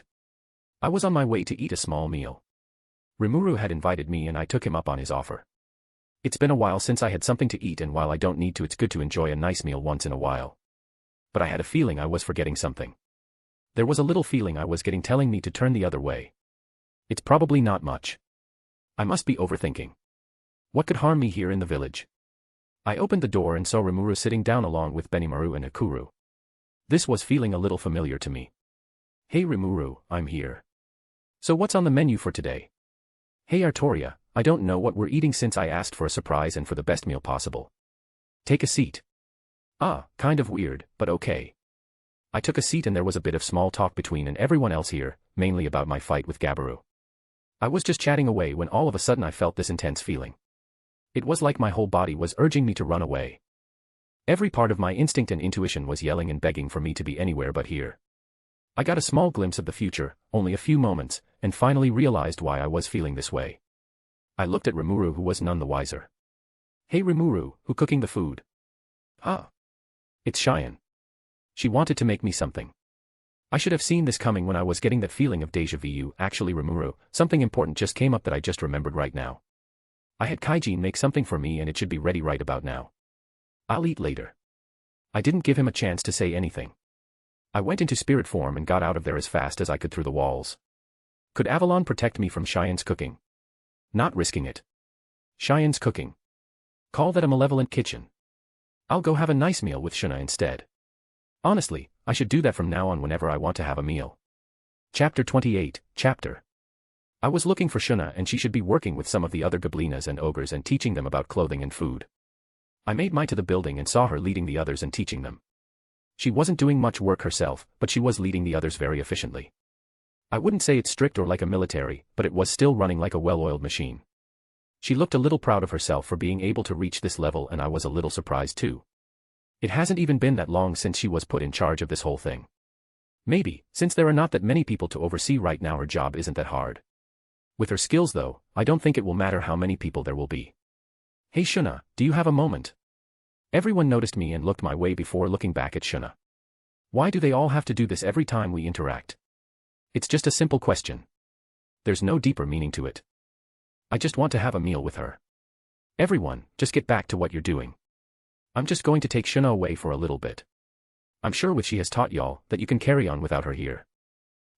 much. I was on my way to eat a small meal. Rimuru had invited me and I took him up on his offer. It's been a while since I had something to eat, and while I don't need to, it's good to enjoy a nice meal once in a while. But I had a feeling I was forgetting something. There was a little feeling I was getting telling me to turn the other way. It's probably not much. I must be overthinking. What could harm me here in the village? I opened the door and saw Rimuru sitting down along with Benimaru and Akuru. This was feeling a little familiar to me. Hey Rimuru, I'm here. So what's on the menu for today? Hey Arttoria, I don't know what we're eating since I asked for a surprise and for the best meal possible. Take a seat. Ah, kind of weird, but okay. I took a seat and there was a bit of small talk between and everyone else here, mainly about my fight with Gabiru. I was just chatting away when all of a sudden I felt this intense feeling. It was like my whole body was urging me to run away. Every part of my instinct and intuition was yelling and begging for me to be anywhere but here. I got a small glimpse of the future, only a few moments, and finally realized why I was feeling this way. I looked at Rimuru, who was none the wiser. Hey Rimuru, who cooking the food? Ah. It's Cheyenne. She wanted to make me something. I should have seen this coming when I was getting that feeling of deja vu. Actually Rimuru, something important just came up that I just remembered right now. I had Kaijin make something for me and it should be ready right about now. I'll eat later. I didn't give him a chance to say anything. I went into spirit form and got out of there as fast as I could through the walls. Could Avalon protect me from Cheyenne's cooking? Not risking it. Cheyenne's cooking. Call that a malevolent kitchen. I'll go have a nice meal with Shuna instead. Honestly, I should do that from now on whenever I want to have a meal. Chapter 28, Chapter. I was looking for Shuna and she should be working with some of the other goblinas and ogres and teaching them about clothing and food. I made my to the building and saw her leading the others and teaching them. She wasn't doing much work herself, but she was leading the others very efficiently. I wouldn't say it's strict or like a military, but it was still running like a well-oiled machine. She looked a little proud of herself for being able to reach this level, and I was a little surprised too. It hasn't even been that long since she was put in charge of this whole thing. Maybe, since there are not that many people to oversee right now, her job isn't that hard. With her skills though, I don't think it will matter how many people there will be. Hey Shuna, do you have a moment? Everyone noticed me and looked my way before looking back at Shuna. Why do they all have to do this every time we interact? It's just a simple question. There's no deeper meaning to it. I just want to have a meal with her. Everyone, just get back to what you're doing. I'm just going to take Shuna away for a little bit. I'm sure with she has taught y'all that you can carry on without her here.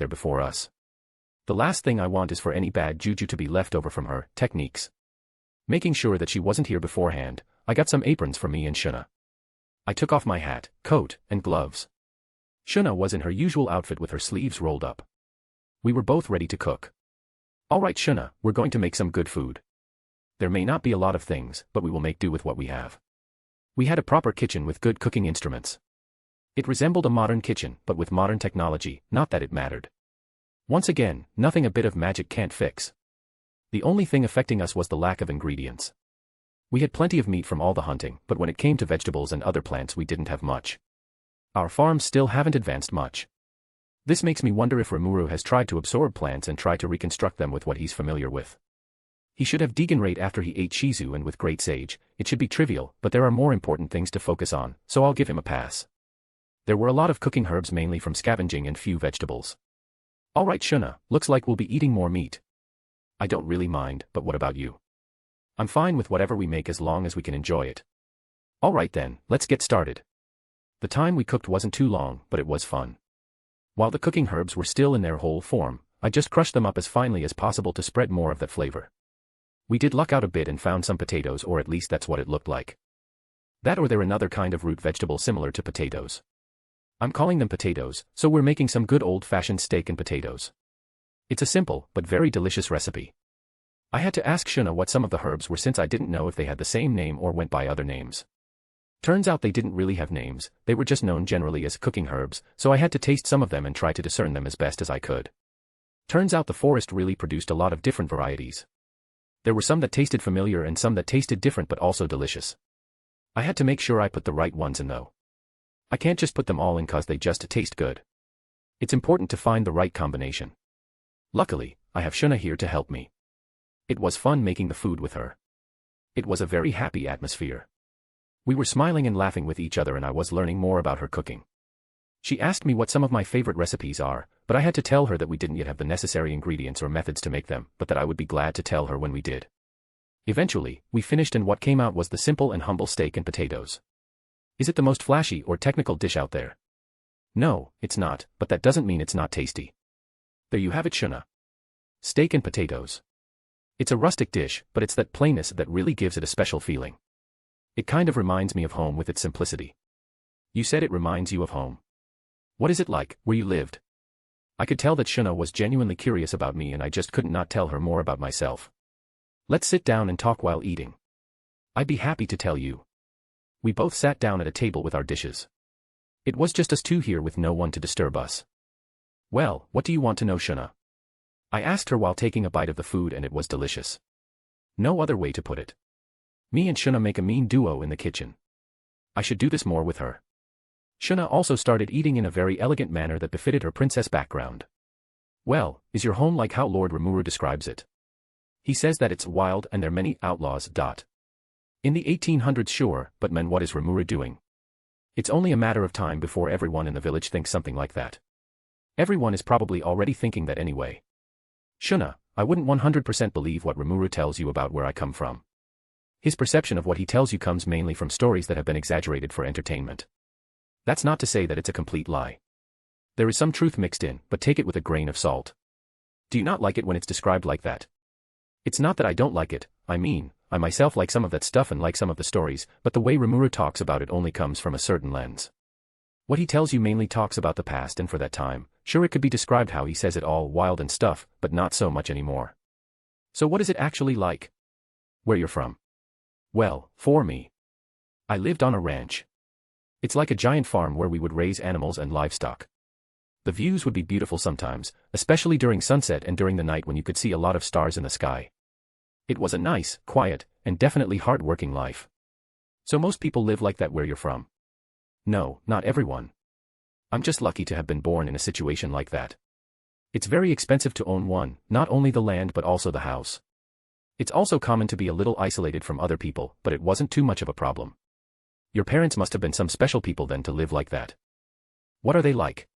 there before us. The last thing I want is for any bad juju to be left over from her techniques. Making sure that she wasn't here beforehand, I got some aprons for me and Shuna. I took off my hat, coat, and gloves. Shuna was in her usual outfit with her sleeves rolled up. We were both ready to cook. Alright Shuna, we're going to make some good food. There may not be a lot of things, but we will make do with what we have. We had a proper kitchen with good cooking instruments. It resembled a modern kitchen, but with modern technology, not that it mattered. Once again, nothing a bit of magic can't fix. The only thing affecting us was the lack of ingredients. We had plenty of meat from all the hunting, but when it came to vegetables and other plants we didn't have much. Our farms still haven't advanced much. This makes me wonder if Rimuru has tried to absorb plants and try to reconstruct them with what he's familiar with. He should have degenerate after he ate Shizu and with great sage. It should be trivial, but there are more important things to focus on, so I'll give him a pass. There were a lot of cooking herbs mainly from scavenging and few vegetables. Alright Shuna, looks like we'll be eating more meat. I don't really mind, but what about you? I'm fine with whatever we make as long as we can enjoy it. Alright then, let's get started. The time we cooked wasn't too long, but it was fun. While the cooking herbs were still in their whole form, I just crushed them up as finely as possible to spread more of that flavor. We did luck out a bit and found some potatoes, or at least that's what it looked like. That or they're another kind of root vegetable similar to potatoes. I'm calling them potatoes, so we're making some good old-fashioned steak and potatoes. It's a simple, but very delicious recipe. I had to ask Shuna what some of the herbs were since I didn't know if they had the same name or went by other names. Turns out they didn't really have names, they were just known generally as cooking herbs, so I had to taste some of them and try to discern them as best as I could. Turns out the forest really produced a lot of different varieties. There were some that tasted familiar and some that tasted different but also delicious. I had to make sure I put the right ones in though. I can't just put them all in cause they just taste good. It's important to find the right combination. Luckily, I have Shuna here to help me. It was fun making the food with her. It was a very happy atmosphere. We were smiling and laughing with each other and I was learning more about her cooking. She asked me what some of my favorite recipes are, but I had to tell her that we didn't yet have the necessary ingredients or methods to make them, but that I would be glad to tell her when we did. Eventually, we finished and what came out was the simple and humble steak and potatoes. Is it the most flashy or technical dish out there? No, it's not, but that doesn't mean it's not tasty. There you have it Shuna. Steak and potatoes. It's a rustic dish, but it's that plainness that really gives it a special feeling. It kind of reminds me of home with its simplicity. You said it reminds you of home. What is it like, where you lived? I could tell that Shuna was genuinely curious about me and I just couldn't not tell her more about myself. Let's sit down and talk while eating. I'd be happy to tell you. We both sat down at a table with our dishes. It was just us two here with no one to disturb us. Well, what do you want to know Shuna? I asked her while taking a bite of the food and it was delicious. No other way to put it. Me and Shuna make a mean duo in the kitchen. I should do this more with her. Shuna also started eating in a very elegant manner that befitted her princess background. Well, is your home like how Lord Rimuru describes it? He says that it's wild and there are many outlaws. In the 1800s sure, but man, what is Rimuru doing? It's only a matter of time before everyone in the village thinks something like that. Everyone is probably already thinking that anyway. Shuna, I wouldn't 100% believe what Rimuru tells you about where I come from. His perception of what he tells you comes mainly from stories that have been exaggerated for entertainment. That's not to say that it's a complete lie. There is some truth mixed in, but take it with a grain of salt. Do you not like it when it's described like that? It's not that I don't like it, I mean, I myself like some of that stuff and like some of the stories, but the way Rimuru talks about it only comes from a certain lens. What he tells you mainly talks about the past and for that time. Sure, it could be described how he says it all wild and stuff, but not so much anymore. So what is it actually like? Where you're from? Well, for me, I lived on a ranch. It's like a giant farm where we would raise animals and livestock. The views would be beautiful sometimes, especially during sunset and during the night when you could see a lot of stars in the sky. It was a nice, quiet, and definitely hard-working life. So most people live like that where you're from? No, not everyone. I'm just lucky to have been born in a situation like that. It's very expensive to own one, not only the land but also the house. It's also common to be a little isolated from other people, but it wasn't too much of a problem. Your parents must have been some special people then to live like that. What are they like?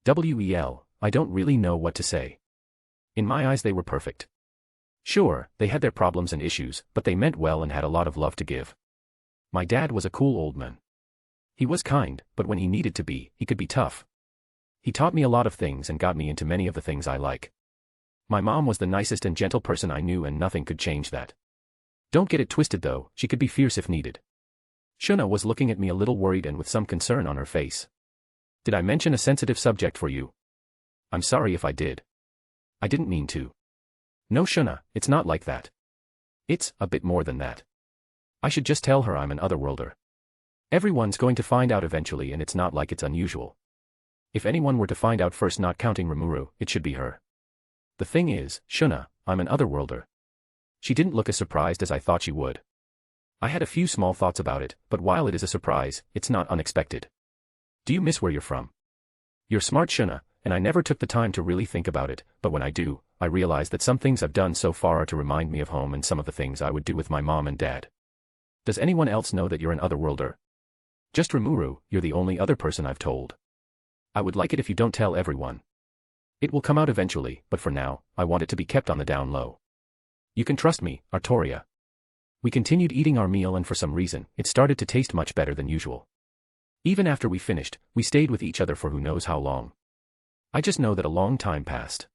Well, I don't really know what to say. In my eyes they were perfect. Sure, they had their problems and issues, but they meant well and had a lot of love to give. My dad was a cool old man. He was kind, but when he needed to be, he could be tough. He taught me a lot of things and got me into many of the things I like. My mom was the nicest and gentle person I knew and nothing could change that. Don't get it twisted though, she could be fierce if needed. Shuna was looking at me a little worried and with some concern on her face. Did I mention a sensitive subject for you? I'm sorry if I did. I didn't mean to. No Shuna, it's not like that. It's a bit more than that. I should just tell her I'm an otherworlder. Everyone's going to find out eventually and it's not like it's unusual. If anyone were to find out first not counting Rimuru, it should be her. The thing is, Shuna, I'm an otherworlder. She didn't look as surprised as I thought she would. I had a few small thoughts about it, but while it is a surprise, it's not unexpected. Do you miss where you're from? You're smart Shuna, and I never took the time to really think about it, but when I do, I realize that some things I've done so far are to remind me of home and some of the things I would do with my mom and dad. Does anyone else know that you're an otherworlder? Just Rimuru, you're the only other person I've told. I would like it if you don't tell everyone. It will come out eventually, but for now, I want it to be kept on the down low. You can trust me, Arttoria. We continued eating our meal and for some reason, it started to taste much better than usual. Even after we finished, we stayed with each other for who knows how long. I just know that a long time passed.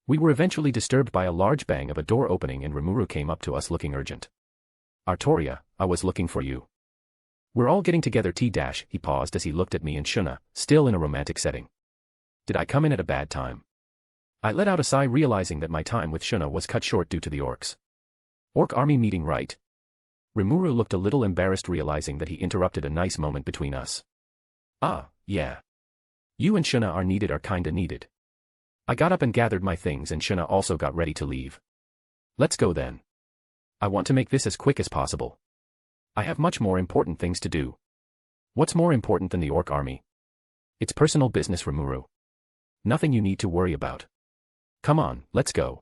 We were eventually disturbed by a large bang of a door opening and Rimuru came up to us looking urgent. Arttoria, I was looking for you. We're all getting together he paused as he looked at me and Shuna, still in a romantic setting. Did I come in at a bad time? I let out a sigh realizing that my time with Shuna was cut short due to the Orcs. Orc Army meeting, right? Rimuru looked a little embarrassed realizing that he interrupted a nice moment between us. Ah, yeah. You and Shuna are kinda needed. I got up and gathered my things and Shuna also got ready to leave. Let's go then. I want to make this as quick as possible. I have much more important things to do. What's more important than the Orc Army? It's personal business, Rimuru. Nothing you need to worry about. Come on, let's go.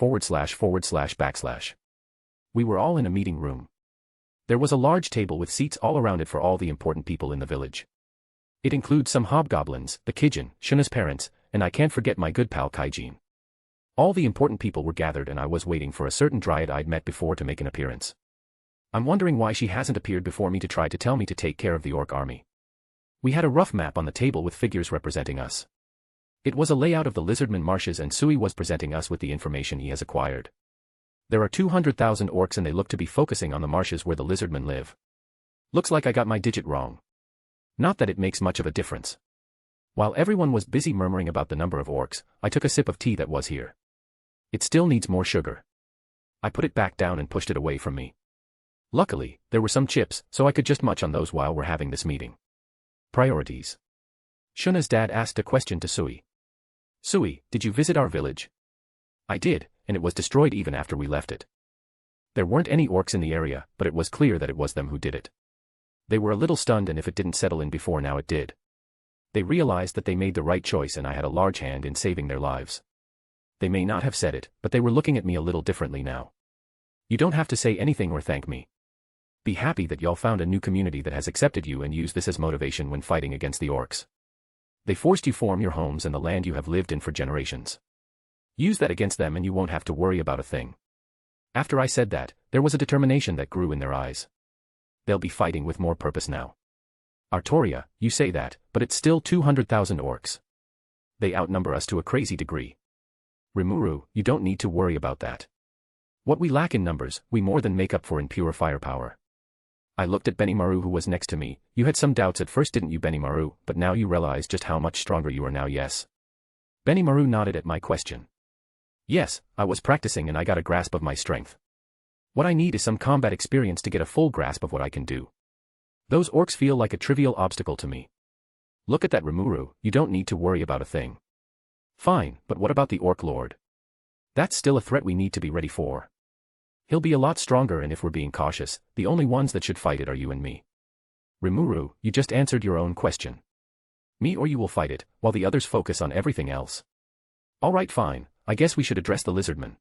////////////////////////////////////////////////////////////////////////////////////////////////////////////////////////////// We were all in a meeting room. There was a large table with seats all important people in the village. It includes some hobgoblins, the Kijin, Shuna's parents, and I can't forget my good pal Kaijin. All the important people were gathered and I was waiting for a certain Dryad I'd met before to make an appearance. I'm wondering why she hasn't appeared before me to try to tell me to take care of the Orc Army. We had a rough map on the table with figures representing us. It was a layout of the Lizardman marshes and Sui was presenting us with the information he has acquired. There are 200,000 orcs and they look to be focusing on the marshes where the Lizardmen live. Looks like I got my digit wrong. Not that it makes much of a difference. While everyone was busy murmuring about the number of orcs, I took a sip of tea that was here. It still needs more sugar. I put it back down and pushed it away from me. Luckily, there were some chips, so I could just munch on those while we're having this meeting. Priorities. Shuna's dad asked a question to Sui. Sui, did you visit our village? I did, and it was destroyed even after we left it. There weren't any orcs in the area, but it was clear that it was them who did it. They were a little stunned, and if it didn't settle in before now it did. They realized that they made the right choice and I had a large hand in saving their lives. They may not have said it, but they were looking at me a little differently now. You don't have to say anything or thank me. Be happy that y'all found a new community that has accepted you and use this as motivation when fighting against the orcs. They forced you form your homes and the land you have lived in for generations. Use that against them and you won't have to worry about a thing. After I said that, there was a determination that grew in their eyes. They'll be fighting with more purpose now. Arttoria, you say that, but it's still 200,000 orcs. They outnumber us to a crazy degree. Rimuru, you don't need to worry about that. What we lack in numbers, we more than make up for in pure firepower. I looked at Benimaru, who was next to me. You had some doubts at first, didn't you, Benimaru, but now you realize just how much stronger you are now, yes? Benimaru nodded at my question. Yes, I was practicing and I got a grasp of my strength. What I need is some combat experience to get a full grasp of what I can do. Those orcs feel like a trivial obstacle to me. Look at that, Rimuru, you don't need to worry about a thing. Fine, but what about the Orc Lord? That's still a threat we need to be ready for. He'll be a lot stronger, and if we're being cautious, the only ones that should fight it are you and me. Rimuru, you just answered your own question. Me or you will fight it, while the others focus on everything else. Alright, fine, I guess we should address the lizardman.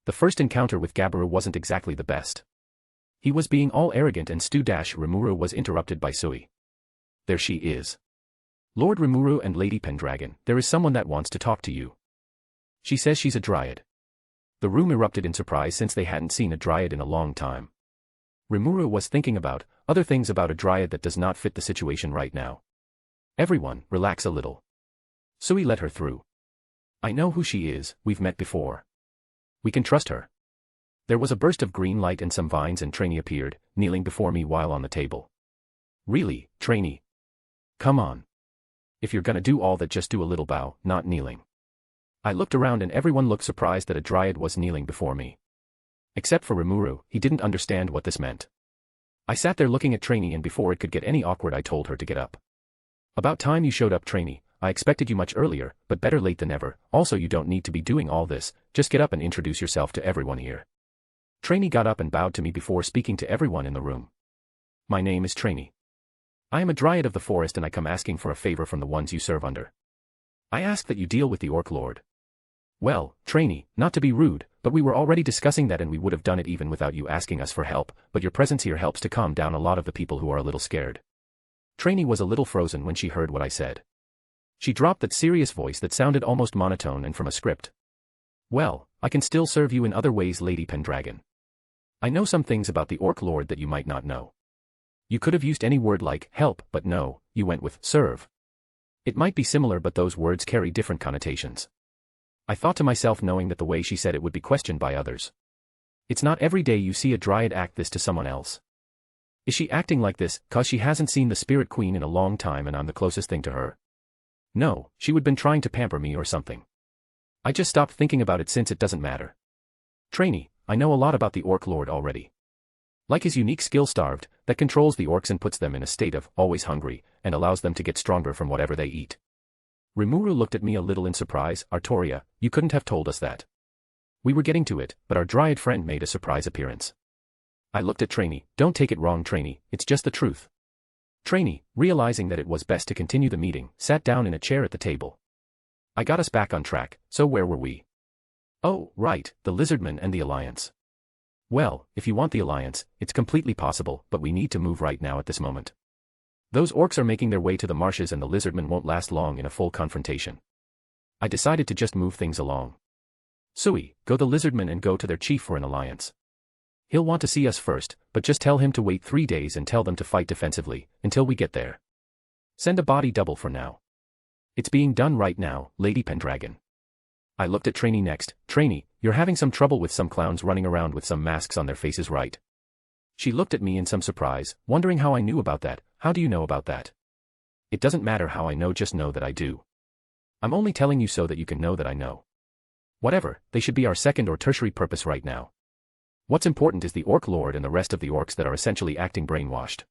The first encounter with Gabiru wasn't exactly the best. He was being all arrogant and Rimuru was interrupted by Sui. There she is. Lord Rimuru and Lady Pendragon, there is someone that wants to talk to you. She says she's a Dryad. The room erupted in surprise since they hadn't seen a Dryad in a long time. Rimuru was thinking about other things about a Dryad that does not fit the situation right now. Everyone, relax a little. Sui let her through. I know who she is, we've met before. We can trust her. There was a burst of green light and some vines, and Trainee appeared, kneeling before me while on the table. Really, Trainee? Come on. If you're gonna do all that, just do a little bow, not kneeling. I looked around and everyone looked surprised that a Dryad was kneeling before me. Except for Rimuru, he didn't understand what this meant. I sat there looking at Trainee, and before it could get any awkward I told her to get up. About time you showed up, Trainee. I expected you much earlier, but better late than never. Also, you don't need to be doing all this, just get up and introduce yourself to everyone here. Trainee got up and bowed to me before speaking to everyone in the room. My name is Trainee. I am a Dryad of the forest and I come asking for a favor from the ones you serve under. I ask that you deal with the Orc Lord. Well, Trainee, not to be rude, but we were already discussing that and we would have done it even without you asking us for help, but your presence here helps to calm down a lot of the people who are a little scared. Trainee was a little frozen when she heard what I said. She dropped that serious voice that sounded almost monotone and from a script. Well, I can still serve you in other ways, Lady Pendragon. I know some things about the Orc Lord that you might not know. You could have used any word like help, but no, you went with serve. It might be similar, but those words carry different connotations. I thought to myself, knowing that the way she said it would be questioned by others. It's not every day you see a Dryad act this to someone else. Is she acting like this 'cause she hasn't seen the Spirit Queen in a long time and I'm the closest thing to her? No, she would been trying to pamper me or something. I just stopped thinking about it since it doesn't matter. Trainee, I know a lot about the Orc Lord already. Like his unique skill Starved, that controls the orcs and puts them in a state of always hungry, and allows them to get stronger from whatever they eat. Rimuru looked at me a little in surprise. Arttoria, you couldn't have told us that. We were getting to it, but our Dryad friend made a surprise appearance. I looked at Trainee. Don't take it wrong, Trainee, it's just the truth. Trainee, realizing that it was best to continue the meeting, sat down in a chair at the table. I got us back on track, so where were we? Oh, right, the Lizardmen and the Alliance. Well, if you want the Alliance, it's completely possible, but we need to move right now at this moment. Those orcs are making their way to the marshes and the Lizardmen won't last long in a full confrontation. I decided to just move things along. Sui, go the Lizardmen and go to their chief for an alliance. He'll want to see us first, but just tell him to wait 3 days and tell them to fight defensively, until we get there. Send a body double for now. It's being done right now, Lady Pendragon. I looked at Trainee next. Trainee, you're having some trouble with some clowns running around with some masks on their faces, right? She looked at me in some surprise, wondering how I knew about that. How do you know about that? It doesn't matter how I know, just know that I do. I'm only telling you so that you can know that I know. Whatever, they should be our second or tertiary purpose right now. What's important is the Orc Lord and the rest of the orcs that are essentially acting brainwashed.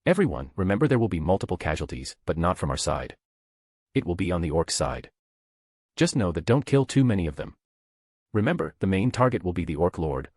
Everyone, remember there will be multiple casualties, but not from our side. It will be on the orc side. Just know that don't kill too many of them. Remember, the main target will be the Orc Lord,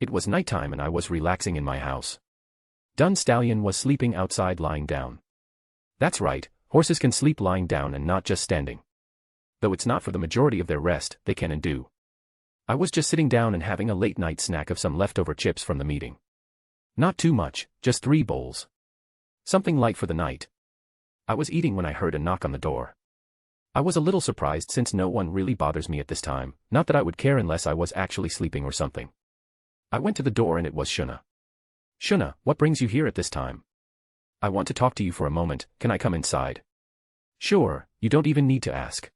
It was nighttime and I was relaxing in my house. Dun Stallion was sleeping outside lying down. That's right, horses can sleep lying down and not just standing. Though it's not for the majority of their rest, they can and do. I was just sitting down and having a late-night snack of some leftover chips from the meeting. Not too much, just 3 bowls. Something light for the night. I was eating when I heard a knock on the door. I was a little surprised since no one really bothers me at this time, not that I would care unless I was actually sleeping or something. I went to the door and it was Shuna. Shuna, what brings you here at this time? I want to talk to you for a moment, can I come inside? Sure, you don't even need to ask.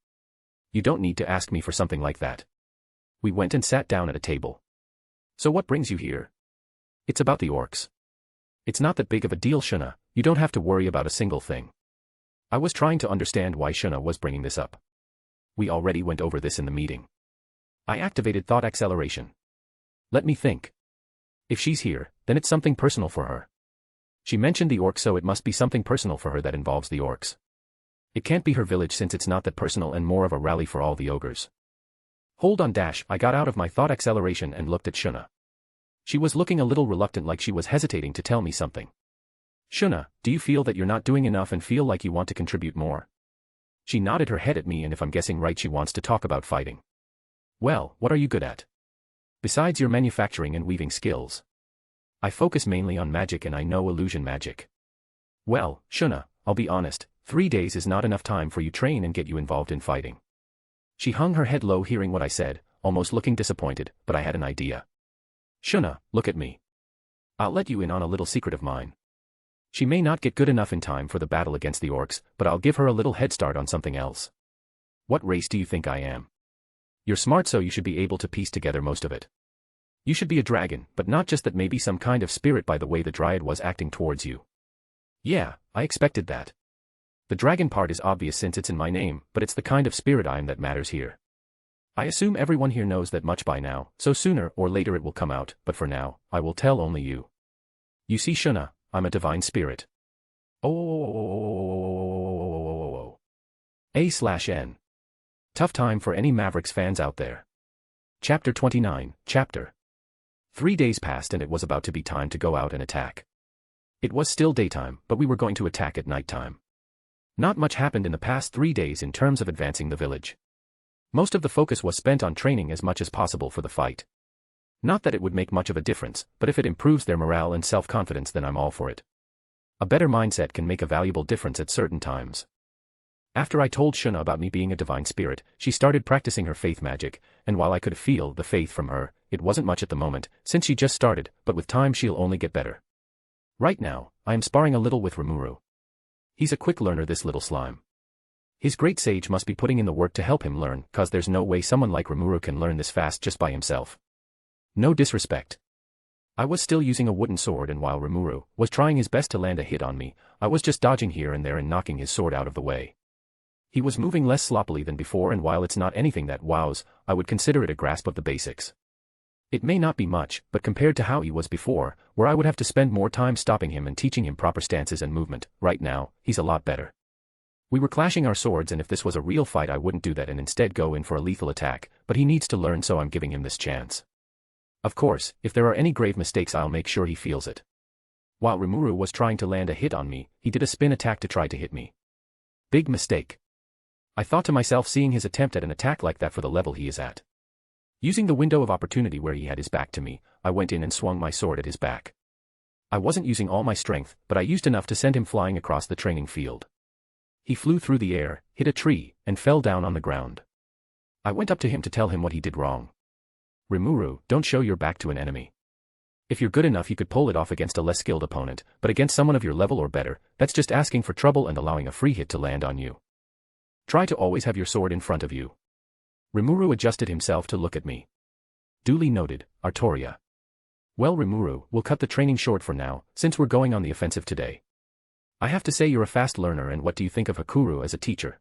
You don't need to ask me for something like that. We went and sat down at a table. So what brings you here? It's about the orcs. It's not that big of a deal, Shuna, you don't have to worry about a single thing. I was trying to understand why Shuna was bringing this up. We already went over this in the meeting. I activated thought acceleration. Let me think. If she's here, then it's something personal for her. She mentioned the orcs, so it must be something personal for her that involves the orcs. It can't be her village since it's not that personal and more of a rally for all the ogres. Hold on dash, I got out of my thought acceleration and looked at Shuna. She was looking a little reluctant, like she was hesitating to tell me something. Shuna, do you feel that you're not doing enough and feel like you want to contribute more? She nodded her head at me, and if I'm guessing right, she wants to talk about fighting. Well, what are you good at? Besides your manufacturing and weaving skills. I focus mainly on magic and I know illusion magic. Well, Shuna, I'll be honest, 3 days is not enough time for you train and get you involved in fighting. She hung her head low hearing what I said, almost looking disappointed, but I had an idea. Shuna, look at me. I'll let you in on a little secret of mine. She may not get good enough in time for the battle against the orcs, but I'll give her a little head start on something else. What race do you think I am? You're smart, so you should be able to piece together most of it. You should be a dragon, but not just that, maybe some kind of spirit by the way the Dryad was acting towards you. Yeah, I expected that. The dragon part is obvious since it's in my name, but it's the kind of spirit I am that matters here. I assume everyone here knows that much by now, so sooner or later it will come out, but for now, I will tell only you. You see, Shuna, I'm a divine spirit. Oh. A/N. Tough time for any Mavericks fans out there. Chapter 29, Chapter. 3 days passed and it was about to be time to go out and attack. It was still daytime, but we were going to attack at nighttime. Not much happened in the past 3 days in terms of advancing the village. Most of the focus was spent on training as much as possible for the fight. Not that it would make much of a difference, but if it improves their morale and self-confidence then I'm all for it. A better mindset can make a valuable difference at certain times. After I told Shuna about me being a divine spirit, she started practicing her faith magic, and while I could feel the faith from her, it wasn't much at the moment, since she just started, but with time she'll only get better. Right now, I am sparring a little with Rimuru. He's a quick learner, this little slime. His great sage must be putting in the work to help him learn, cause there's no way someone like Rimuru can learn this fast just by himself. No disrespect. I was still using a wooden sword, and while Rimuru was trying his best to land a hit on me, I was just dodging here and there and knocking his sword out of the way. He was moving less sloppily than before, and while it's not anything that wows, I would consider it a grasp of the basics. It may not be much, but compared to how he was before, where I would have to spend more time stopping him and teaching him proper stances and movement, right now, he's a lot better. We were clashing our swords, and if this was a real fight I wouldn't do that and instead go in for a lethal attack, but he needs to learn, so I'm giving him this chance. Of course, if there are any grave mistakes I'll make sure he feels it. While Rimuru was trying to land a hit on me, he did a spin attack to try to hit me. Big mistake. I thought to myself, seeing his attempt at an attack like that for the level he is at. Using the window of opportunity where he had his back to me, I went in and swung my sword at his back. I wasn't using all my strength, but I used enough to send him flying across the training field. He flew through the air, hit a tree, and fell down on the ground. I went up to him to tell him what he did wrong. Rimuru, don't show your back to an enemy. If you're good enough you could pull it off against a less skilled opponent, but against someone of your level or better, that's just asking for trouble and allowing a free hit to land on you. Try to always have your sword in front of you. Rimuru adjusted himself to look at me. Duly noted, Arttoria. Well Rimuru, we'll cut the training short for now, since we're going on the offensive today. I have to say you're a fast learner, and what do you think of Hakuru as a teacher?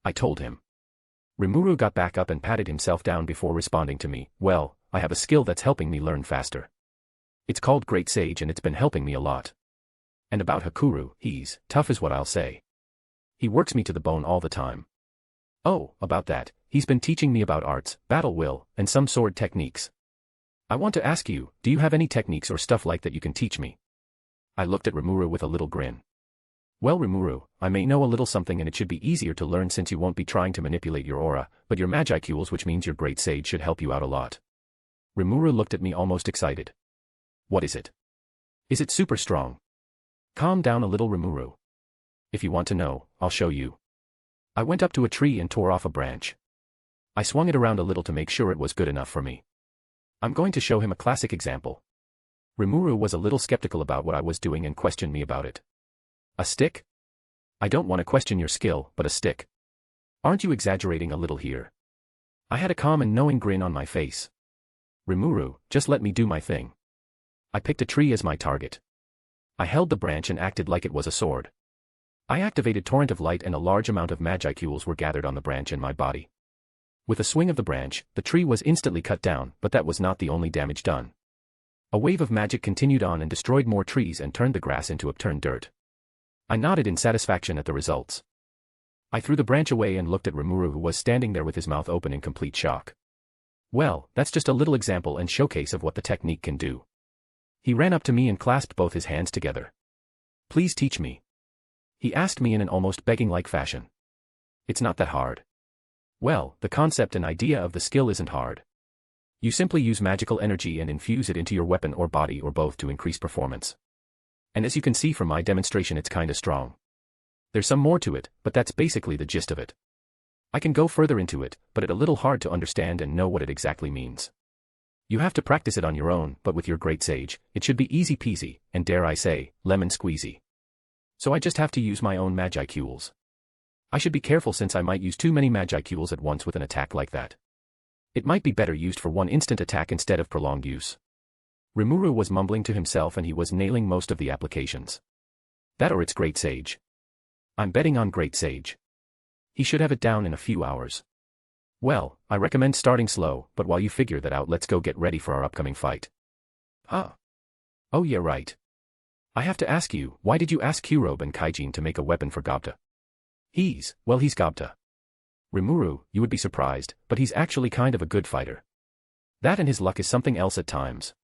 I told him. Rimuru got back up and patted himself down before responding to me. Well, I have a skill that's helping me learn faster. It's called Great Sage and it's been helping me a lot. And about Hakuru, he's tough is what I'll say. He works me to the bone all the time. Oh, about that, he's been teaching me about arts, battle will, and some sword techniques. I want to ask you, do you have any techniques or stuff like that you can teach me? I looked at Rimuru with a little grin. Well Rimuru, I may know a little something, and it should be easier to learn since you won't be trying to manipulate your aura, but your magicules, which means your great sage, should help you out a lot. Rimuru looked at me almost excited. What is it? Is it super strong? Calm down a little Rimuru. If you want to know, I'll show you. I went up to a tree and tore off a branch. I swung it around a little to make sure it was good enough for me. I'm going to show him a classic example. Rimuru was a little skeptical about what I was doing and questioned me about it. A stick? I don't want to question your skill, but a stick. Aren't you exaggerating a little here? I had a calm and knowing grin on my face. Rimuru, just let me do my thing. I picked a tree as my target. I held the branch and acted like it was a sword. I activated Torrent of Light and a large amount of magicules were gathered on the branch and my body. With a swing of the branch, the tree was instantly cut down, but that was not the only damage done. A wave of magic continued on and destroyed more trees and turned the grass into upturned dirt. I nodded in satisfaction at the results. I threw the branch away and looked at Rimuru, who was standing there with his mouth open in complete shock. Well, that's just a little example and showcase of what the technique can do. He ran up to me and clasped both his hands together. Please teach me. He asked me in an almost begging-like fashion. It's not that hard. Well, the concept and idea of the skill isn't hard. You simply use magical energy and infuse it into your weapon or body or both to increase performance. And as you can see from my demonstration, it's kinda strong. There's some more to it, but that's basically the gist of it. I can go further into it, but it's a little hard to understand and know what it exactly means. You have to practice it on your own, but with your great sage, it should be easy peasy, and dare I say, lemon squeezy. So I just have to use my own magicules. I should be careful since I might use too many magicules at once with an attack like that. It might be better used for one instant attack instead of prolonged use. Rimuru was mumbling to himself and he was nailing most of the applications. That or it's Great Sage. I'm betting on Great Sage. He should have it down in a few hours. Well, I recommend starting slow, but while you figure that out, let's go get ready for our upcoming fight. Huh? Oh yeah, right. I have to ask you, why did you ask Kurobe and Kaijin to make a weapon for Gobta? He's Gobta. Rimuru, you would be surprised, but he's actually kind of a good fighter. That and his luck is something else at times.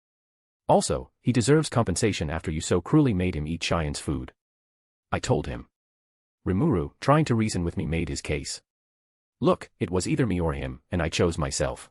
Also, he deserves compensation after you so cruelly made him eat Cheyenne's food. I told him. Rimuru, trying to reason with me, made his case. Look, it was either me or him, and I chose myself.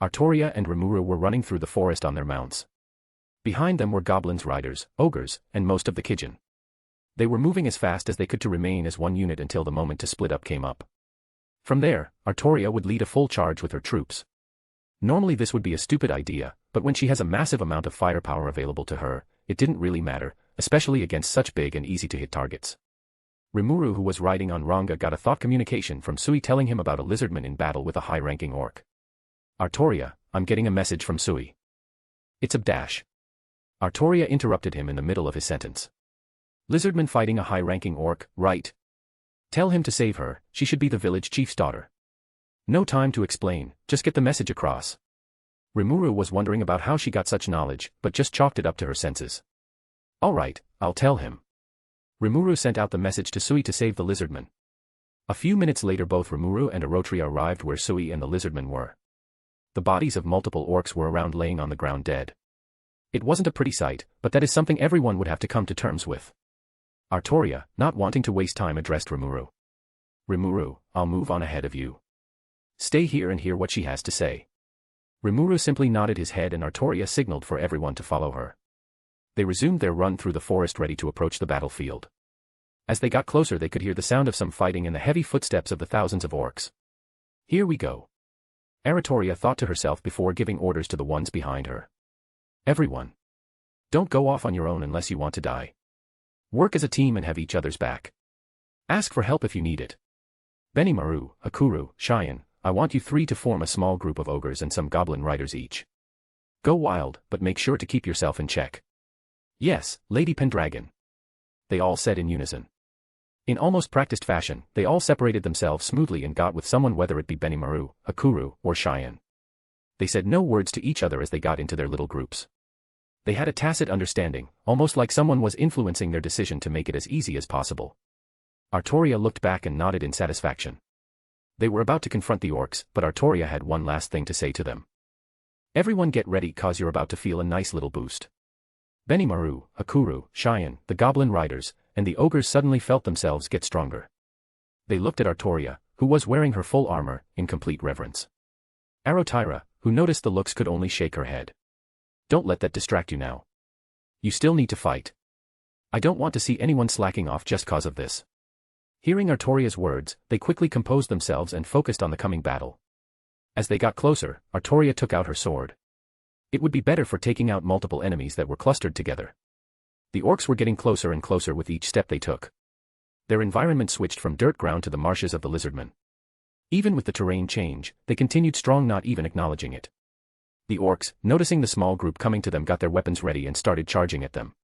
Arttoria and Rimuru were running through the forest on their mounts. Behind them were goblins, riders, ogres, and most of the Kijin. They were moving as fast as they could to remain as one unit until the moment to split up came up. From there, Arttoria would lead a full charge with her troops. Normally this would be a stupid idea, but when she has a massive amount of firepower available to her, it didn't really matter, especially against such big and easy-to-hit targets. Rimuru, who was riding on Ranga, got a thought communication from Sui telling him about a lizardman in battle with a high-ranking orc. Arttoria, I'm getting a message from Sui. It's a dash. Arttoria interrupted him in the middle of his sentence. Lizardman fighting a high-ranking orc, right? Tell him to save her, she should be the village chief's daughter. No time to explain, just get the message across. Rimuru was wondering about how she got such knowledge, but just chalked it up to her senses. Alright, I'll tell him. Rimuru sent out the message to Sui to save the lizardman. A few minutes later both Rimuru and Arttoria arrived where Sui and the lizardman were. The bodies of multiple orcs were around laying on the ground dead. It wasn't a pretty sight, but that is something everyone would have to come to terms with. Arttoria, not wanting to waste time, addressed Rimuru. Rimuru, I'll move on ahead of you. Stay here and hear what she has to say. Rimuru simply nodded his head and Arttoria signaled for everyone to follow her. They resumed their run through the forest ready to approach the battlefield. As they got closer they could hear the sound of some fighting and the heavy footsteps of the thousands of orcs. Here we go. Arttoria thought to herself before giving orders to the ones behind her. Everyone. Don't go off on your own unless you want to die. Work as a team and have each other's back. Ask for help if you need it. Benimaru, Akuru, Cheyenne, I want you three to form a small group of ogres and some goblin riders each. Go wild, but make sure to keep yourself in check. Yes, Lady Pendragon. They all said in unison. In almost practiced fashion, they all separated themselves smoothly and got with someone, whether it be Benimaru, Akuru, or Cheyenne. They said no words to each other as they got into their little groups. They had a tacit understanding, almost like someone was influencing their decision to make it as easy as possible. Arttoria looked back and nodded in satisfaction. They were about to confront the orcs, but Arttoria had one last thing to say to them. Everyone get ready, cause you're about to feel a nice little boost. Benimaru, Akuru, Cheyenne, the goblin riders, and the ogres suddenly felt themselves get stronger. They looked at Arttoria, who was wearing her full armor, in complete reverence. Arttoria, who noticed the looks, could only shake her head. Don't let that distract you now. You still need to fight. I don't want to see anyone slacking off just cause of this. Hearing Arttoria's words, they quickly composed themselves and focused on the coming battle. As they got closer, Arttoria took out her sword. It would be better for taking out multiple enemies that were clustered together. The orcs were getting closer and closer with each step they took. Their environment switched from dirt ground to the marshes of the lizardmen. Even with the terrain change, they continued strong, not even acknowledging it. The orcs, noticing the small group coming to them, got their weapons ready and started charging at them.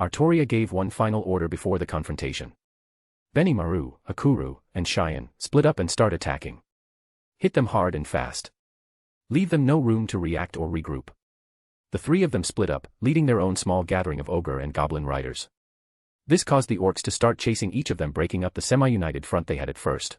Arttoria gave one final order before the confrontation. Benimaru, Akuru, and Cheyenne, split up and start attacking. Hit them hard and fast. Leave them no room to react or regroup. The three of them split up, leading their own small gathering of ogre and goblin riders. This caused the orcs to start chasing each of them, breaking up the semi-united front they had at first.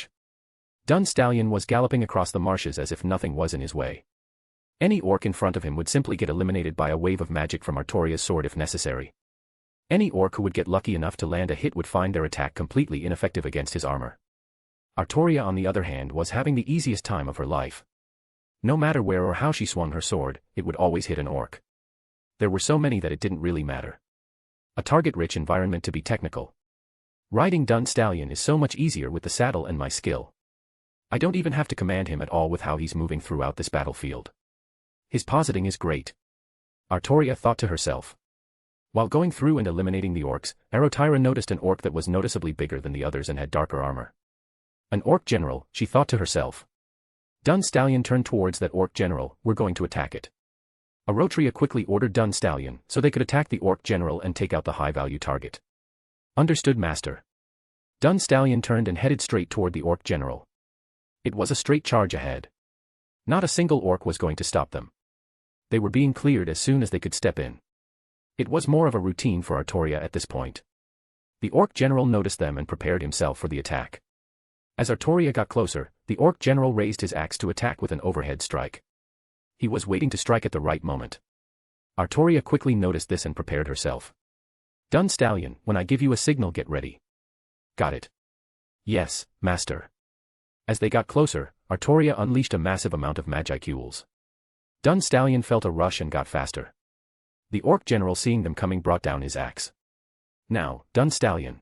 flash. Dun Stallion was galloping across the marshes as if nothing was in his way. Any orc in front of him would simply get eliminated by a wave of magic from Arttoria's sword if necessary. Any orc who would get lucky enough to land a hit would find their attack completely ineffective against his armor. Arttoria, on the other hand, was having the easiest time of her life. No matter where or how she swung her sword, it would always hit an orc. There were so many that it didn't really matter. A target-rich environment, to be technical. Riding Dun Stallion is so much easier with the saddle and my skill. I don't even have to command him at all with how he's moving throughout this battlefield. His positing is great. Arttoria thought to herself. While going through and eliminating the orcs, Arttoria noticed an orc that was noticeably bigger than the others and had darker armor. An orc general, she thought to herself. Dun Stallion turned towards that orc general. We're going to attack it. Arttoria quickly ordered Dun Stallion so they could attack the orc general and take out the high-value target. Understood, master. Dun Stallion turned and headed straight toward the orc general. It was a straight charge ahead. Not a single orc was going to stop them. They were being cleared as soon as they could step in. It was more of a routine for Arttoria at this point. The orc general noticed them and prepared himself for the attack. As Arttoria got closer, the orc general raised his axe to attack with an overhead strike. He was waiting to strike at the right moment. Arttoria quickly noticed this and prepared herself. Dun Stallion, when I give you a signal, get ready. Got it. Yes, master. As they got closer, Arttoria unleashed a massive amount of magiceules. Dun Stallion felt a rush and got faster. The orc general, seeing them coming, brought down his axe. Now, Dun Stallion.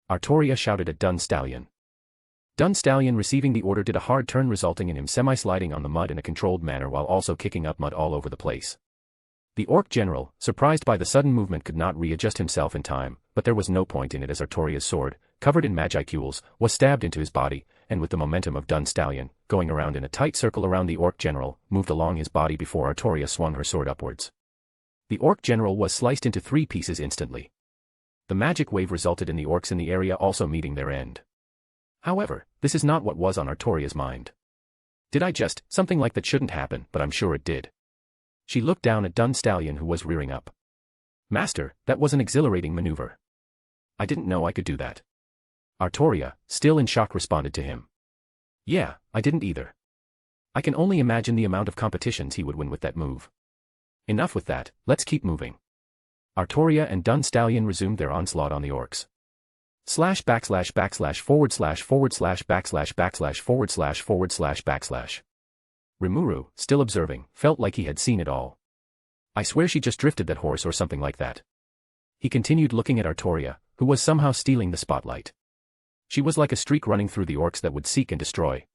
Arttoria shouted at Dun Stallion. Dun Stallion, receiving the order, did a hard turn, resulting in him semi-sliding on the mud in a controlled manner while also kicking up mud all over the place. The orc general, surprised by the sudden movement, could not readjust himself in time, but there was no point in it as Arttoria's sword, covered in magiceules, was stabbed into his body, and with the momentum of Dun Stallion, going around in a tight circle around the orc general, moved along his body before Arttoria swung her sword upwards. The orc general was sliced into 3 pieces instantly. The magic wave resulted in the orcs in the area also meeting their end. However, this is not what was on Arttoria's mind. Did I just, something like that shouldn't happen, but I'm sure it did. She looked down at Dun Stallion, who was rearing up. Master, that was an exhilarating maneuver. I didn't know I could do that. Arttoria, still in shock, responded to him. Yeah, I didn't either. I can only imagine the amount of competitions he would win with that move. Enough with that, let's keep moving. Arttoria and Dun Stallion resumed their onslaught on the orcs. ///// ///// Rimuru, still observing, felt like he had seen it all. I swear she just drifted that horse or something like that. He continued looking at Arttoria, who was somehow stealing the spotlight. She was like a streak running through the orcs that would seek and destroy.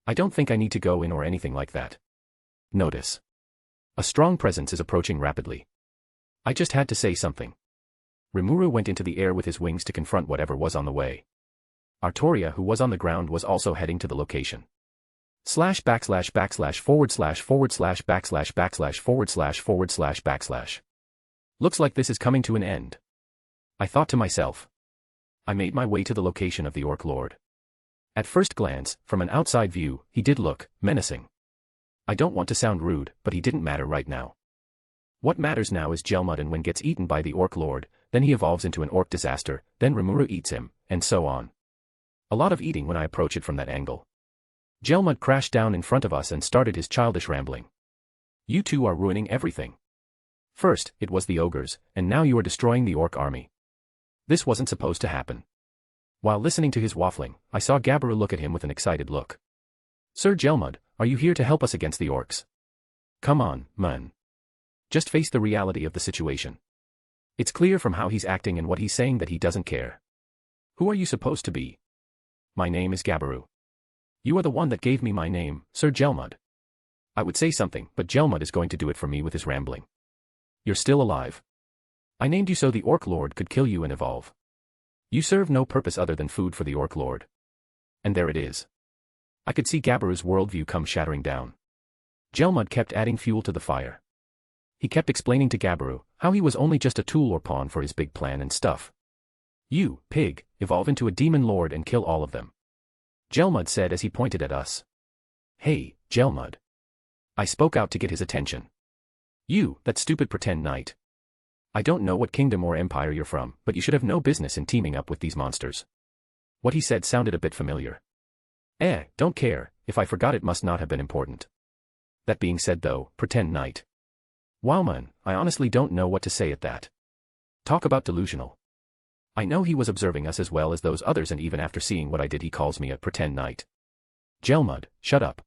I don't think I need to go in or anything like that. Notice. A strong presence is approaching rapidly. I just had to say something. Rimuru went into the air with his wings to confront whatever was on the way. Arttoria, who was on the ground, was also heading to the location. // Looks like this is coming to an end. I thought to myself. I made my way to the location of the Orc Lord. At first glance, from an outside view, he did look menacing. I don't want to sound rude, but he didn't matter right now. What matters now is Gelmud, and when gets eaten by the Orc Lord, then he evolves into an orc disaster, then Rimuru eats him, and so on. A lot of eating when I approach it from that angle. Gelmud crashed down in front of us and started his childish rambling. You two are ruining everything. First, it was the ogres, and now you are destroying the Orc Army. This wasn't supposed to happen. While listening to his waffling, I saw Gabiru look at him with an excited look. Sir Gelmud, are you here to help us against the orcs? Come on, man. Just face the reality of the situation. It's clear from how he's acting and what he's saying that he doesn't care. Who are you supposed to be? My name is Gabiru. You are the one that gave me my name, Sir Gelmud. I would say something, but Gelmud is going to do it for me with his rambling. You're still alive. I named you so the Orc Lord could kill you and evolve. You serve no purpose other than food for the Orc Lord. And there it is. I could see Gabiru's worldview come shattering down. Gelmud kept adding fuel to the fire. He kept explaining to Gabiru how he was only just a tool or pawn for his big plan and stuff. You, pig, evolve into a demon lord and kill all of them. Gelmud said as he pointed at us. Hey, Gelmud. I spoke out to get his attention. You, that stupid pretend knight. I don't know what kingdom or empire you're from, but you should have no business in teaming up with these monsters. What he said sounded a bit familiar. Don't care, if I forgot it must not have been important. That being said though, pretend knight. Wow man, I honestly don't know what to say at that. Talk about delusional. I know he was observing us as well as those others, and even after seeing what I did he calls me a pretend knight. Gelmud, shut up.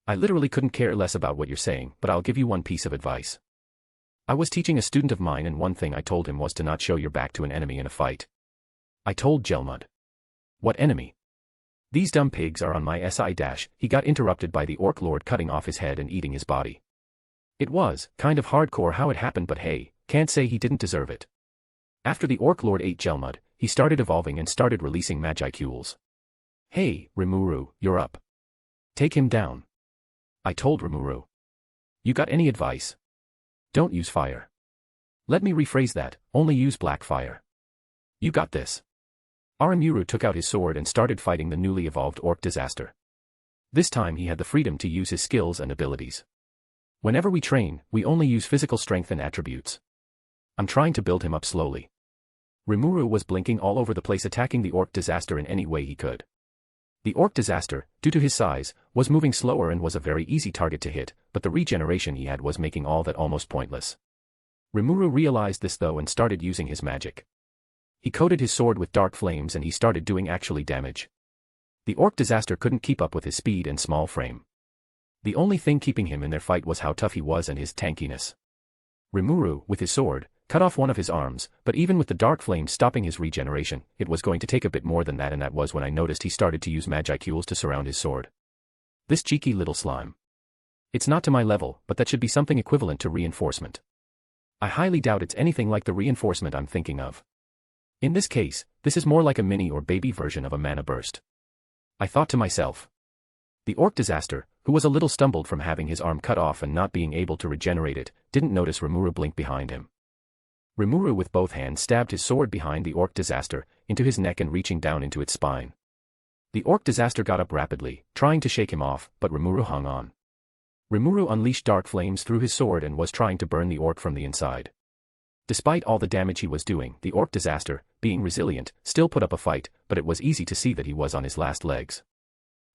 I literally couldn't care less about what you're saying, but I'll give you one piece of advice. I was teaching a student of mine, and one thing I told him was to not show your back to an enemy in a fight. I told Gelmud. What enemy? These dumb pigs are on my SI dash. He got interrupted by the Orc Lord cutting off his head and eating his body. It was kind of hardcore how it happened, but hey, can't say he didn't deserve it. After the Orc Lord ate Gelmud, he started evolving and started releasing Magicules. Hey, Rimuru, you're up. Take him down. I told Rimuru. You got any advice? Don't use fire. Let me rephrase that, only use black fire. You got this. Rimuru took out his sword and started fighting the newly evolved orc disaster. This time he had the freedom to use his skills and abilities. Whenever we train, we only use physical strength and attributes. I'm trying to build him up slowly. Rimuru was blinking all over the place, attacking the orc disaster in any way he could. The orc disaster, due to his size, was moving slower and was a very easy target to hit, but the regeneration he had was making all that almost pointless. Rimuru realized this though and started using his magic. He coated his sword with dark flames and he started doing actually damage. The orc disaster couldn't keep up with his speed and small frame. The only thing keeping him in their fight was how tough he was and his tankiness. Rimuru, with his sword, cut off one of his arms, but even with the dark flames stopping his regeneration, it was going to take a bit more than that, and that was when I noticed he started to use Magicules to surround his sword. This cheeky little slime. It's not to my level, but that should be something equivalent to reinforcement. I highly doubt it's anything like the reinforcement I'm thinking of. In this case, this is more like a mini or baby version of a mana burst. I thought to myself. The orc disaster, who was a little stumbled from having his arm cut off and not being able to regenerate it, didn't notice Rimuru blink behind him. Rimuru with both hands stabbed his sword behind the orc disaster, into his neck and reaching down into its spine. The orc disaster got up rapidly, trying to shake him off, but Rimuru hung on. Rimuru unleashed dark flames through his sword and was trying to burn the orc from the inside. Despite all the damage he was doing, the orc disaster, being resilient, still put up a fight, but it was easy to see that he was on his last legs.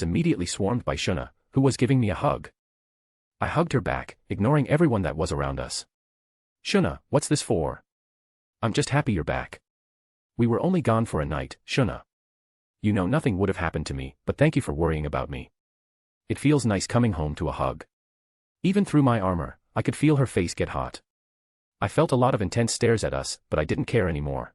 was immediately swarmed by Shuna, who was giving me a hug. I hugged her back, ignoring everyone that was around us. Shuna, what's this for? I'm just happy you're back. We were only gone for a night, Shuna. You know nothing would have happened to me, but thank you for worrying about me. It feels nice coming home to a hug. Even through my armor, I could feel her face get hot. I felt a lot of intense stares at us, but I didn't care anymore.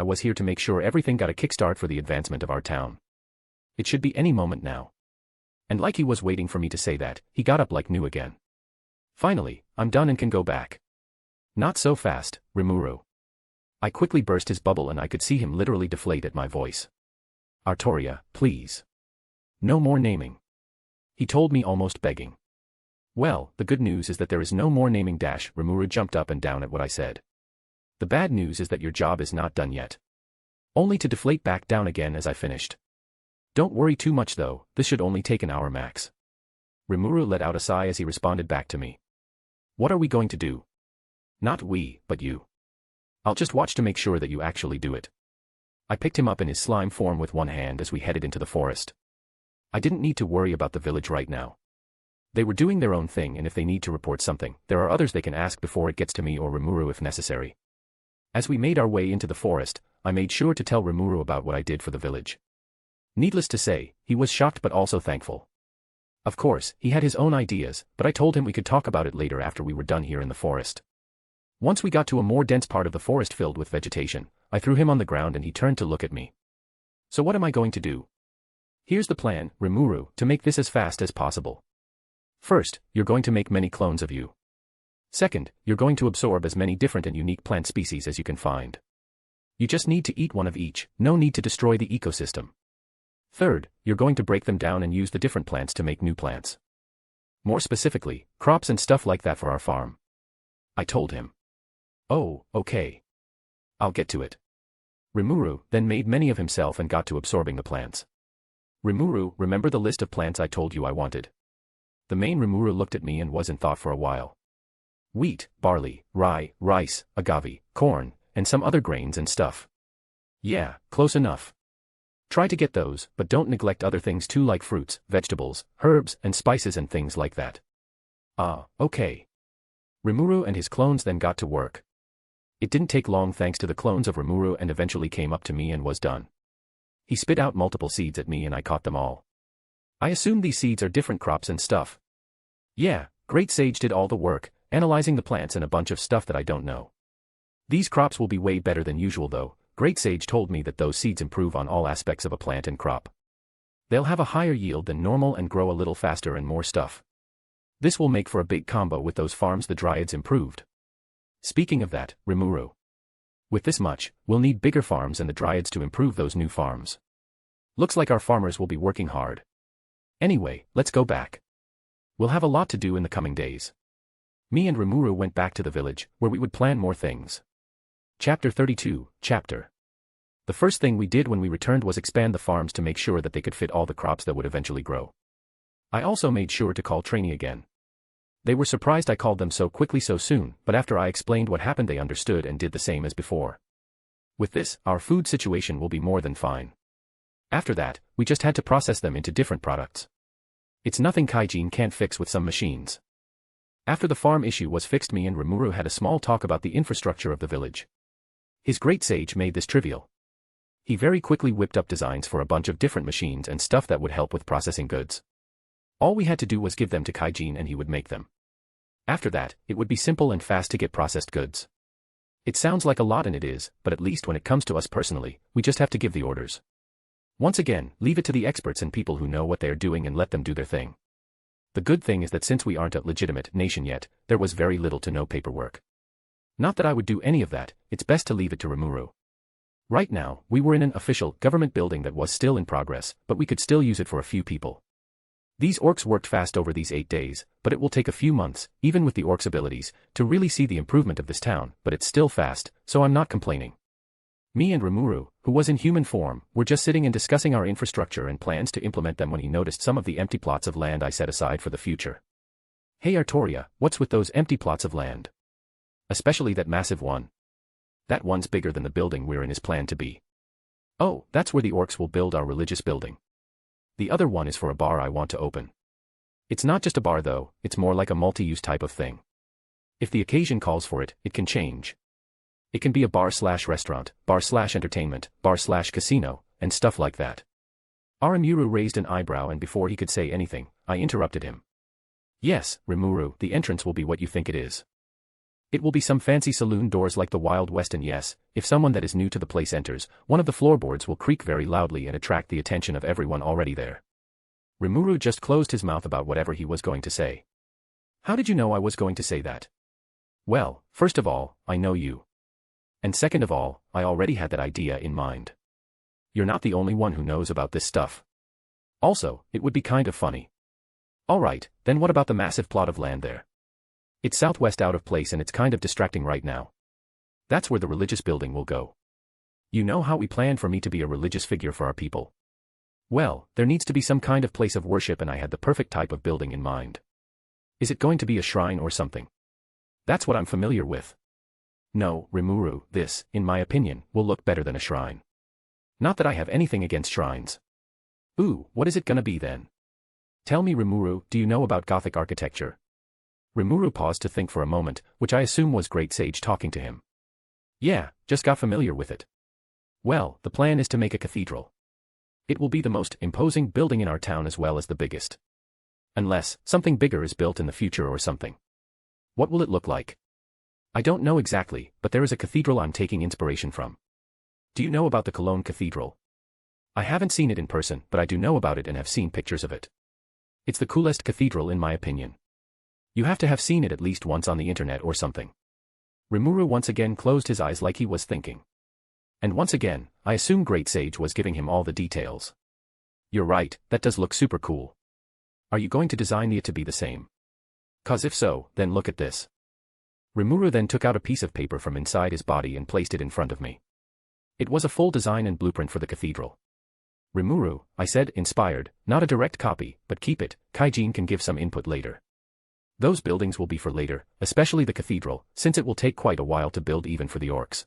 I was here to make sure everything got a kickstart for the advancement of our town. It should be any moment now. And like he was waiting for me to say that, he got up like new again. Finally, I'm done and can go back. Not so fast, Rimuru. I quickly burst his bubble and I could see him literally deflate at my voice. Arttoria, please. No more naming. He told me, almost begging. Well, the good news is that there is no more naming. Rimuru jumped up and down at what I said. The bad news is that your job is not done yet. Only to deflate back down again as I finished. Don't worry too much though, this should only take an hour max. Rimuru let out a sigh as he responded back to me. What are we going to do? Not we, but you. I'll just watch to make sure that you actually do it. I picked him up in his slime form with one hand as we headed into the forest. I didn't need to worry about the village right now. They were doing their own thing, and if they need to report something, there are others they can ask before it gets to me or Rimuru if necessary. As we made our way into the forest, I made sure to tell Rimuru about what I did for the village. Needless to say, he was shocked but also thankful. Of course, he had his own ideas, but I told him we could talk about it later after we were done here in the forest. Once we got to a more dense part of the forest filled with vegetation, I threw him on the ground and he turned to look at me. So what am I going to do? Here's the plan, Rimuru, to make this as fast as possible. First, you're going to make many clones of you. Second, you're going to absorb as many different and unique plant species as you can find. You just need to eat one of each, no need to destroy the ecosystem. Third, you're going to break them down and use the different plants to make new plants. More specifically, crops and stuff like that for our farm. I told him. Oh, okay. I'll get to it. Rimuru then made many of himself and got to absorbing the plants. Rimuru, remember the list of plants I told you I wanted? The main Rimuru looked at me and was in thought for a while. Wheat, barley, rye, rice, agave, corn, and some other grains and stuff. Yeah, close enough. Try to get those, but don't neglect other things too, like fruits, vegetables, herbs, and spices and things like that. Ah, okay. Rimuru and his clones then got to work. It didn't take long thanks to the clones of Rimuru, and eventually came up to me and was done. He spit out multiple seeds at me and I caught them all. I assume these seeds are different crops and stuff. Yeah, Great Sage did all the work, analyzing the plants and a bunch of stuff that I don't know. These crops will be way better than usual though. Great Sage told me that those seeds improve on all aspects of a plant and crop. They'll have a higher yield than normal and grow a little faster and more stuff. This will make for a big combo with those farms the Dryads improved. Speaking of that, Rimuru. With this much, we'll need bigger farms and the Dryads to improve those new farms. Looks like our farmers will be working hard. Anyway, let's go back. We'll have a lot to do in the coming days. Me and Rimuru went back to the village, where we would plan more things. Chapter 32, Chapter. The first thing we did when we returned was expand the farms to make sure that they could fit all the crops that would eventually grow. I also made sure to call Trainee again. They were surprised I called them so quickly so soon, but after I explained what happened they understood and did the same as before. With this, our food situation will be more than fine. After that, we just had to process them into different products. It's nothing Kaijin can't fix with some machines. After the farm issue was fixed, me and Rimuru had a small talk about the infrastructure of the village. His Great Sage made this trivial. He very quickly whipped up designs for a bunch of different machines and stuff that would help with processing goods. All we had to do was give them to Kaijin and he would make them. After that, it would be simple and fast to get processed goods. It sounds like a lot and it is, but at least when it comes to us personally, we just have to give the orders. Once again, leave it to the experts and people who know what they are doing and let them do their thing. The good thing is that since we aren't a legitimate nation yet, there was very little to no paperwork. Not that I would do any of that, it's best to leave it to Rimuru. Right now, we were in an official government building that was still in progress, but we could still use it for a few people. These orcs worked fast over these 8 days, but it will take a few months, even with the orcs' abilities, to really see the improvement of this town, but it's still fast, so I'm not complaining. Me and Rimuru, who was in human form, were just sitting and discussing our infrastructure and plans to implement them when he noticed some of the empty plots of land I set aside for the future. Hey Arttoria, what's with those empty plots of land? Especially that massive one. That one's bigger than the building we're in is planned to be. Oh, that's where the orcs will build our religious building. The other one is for a bar I want to open. It's not just a bar though, it's more like a multi-use type of thing. If the occasion calls for it, it can change. It can be a bar/restaurant, bar/entertainment, bar/casino, and stuff like that. Rimuru raised an eyebrow and before he could say anything, I interrupted him. Yes, Rimuru, the entrance will be what you think it is. It will be some fancy saloon doors like the Wild West, and yes, if someone that is new to the place enters, one of the floorboards will creak very loudly and attract the attention of everyone already there. Rimuru just closed his mouth about whatever he was going to say. How did you know I was going to say that? Well, first of all, I know you. And second of all, I already had that idea in mind. You're not the only one who knows about this stuff. Also, it would be kind of funny. Alright, then what about the massive plot of land there? It's southwest out of place and it's kind of distracting right now. That's where the religious building will go. You know how we planned for me to be a religious figure for our people. Well, there needs to be some kind of place of worship and I had the perfect type of building in mind. Is it going to be a shrine or something? That's what I'm familiar with. No, Rimuru, this, in my opinion, will look better than a shrine. Not that I have anything against shrines. Ooh, what is it gonna be then? Tell me Rimuru, do you know about Gothic architecture? Rimuru paused to think for a moment, which I assume was Great Sage talking to him. Yeah, just got familiar with it. Well, the plan is to make a cathedral. It will be the most imposing building in our town as well as the biggest. Unless, something bigger is built in the future or something. What will it look like? I don't know exactly, but there is a cathedral I'm taking inspiration from. Do you know about the Cologne Cathedral? I haven't seen it in person, but I do know about it and have seen pictures of it. It's the coolest cathedral in my opinion. You have to have seen it at least once on the internet or something. Rimuru once again closed his eyes like he was thinking. And once again, I assume Great Sage was giving him all the details. You're right, that does look super cool. Are you going to design it to be the same? 'Cause if so, then look at this. Rimuru then took out a piece of paper from inside his body and placed it in front of me. It was a full design and blueprint for the cathedral. Rimuru, I said, inspired, not a direct copy, but keep it, Kaijin can give some input later. Those buildings will be for later, especially the cathedral, since it will take quite a while to build even for the orcs.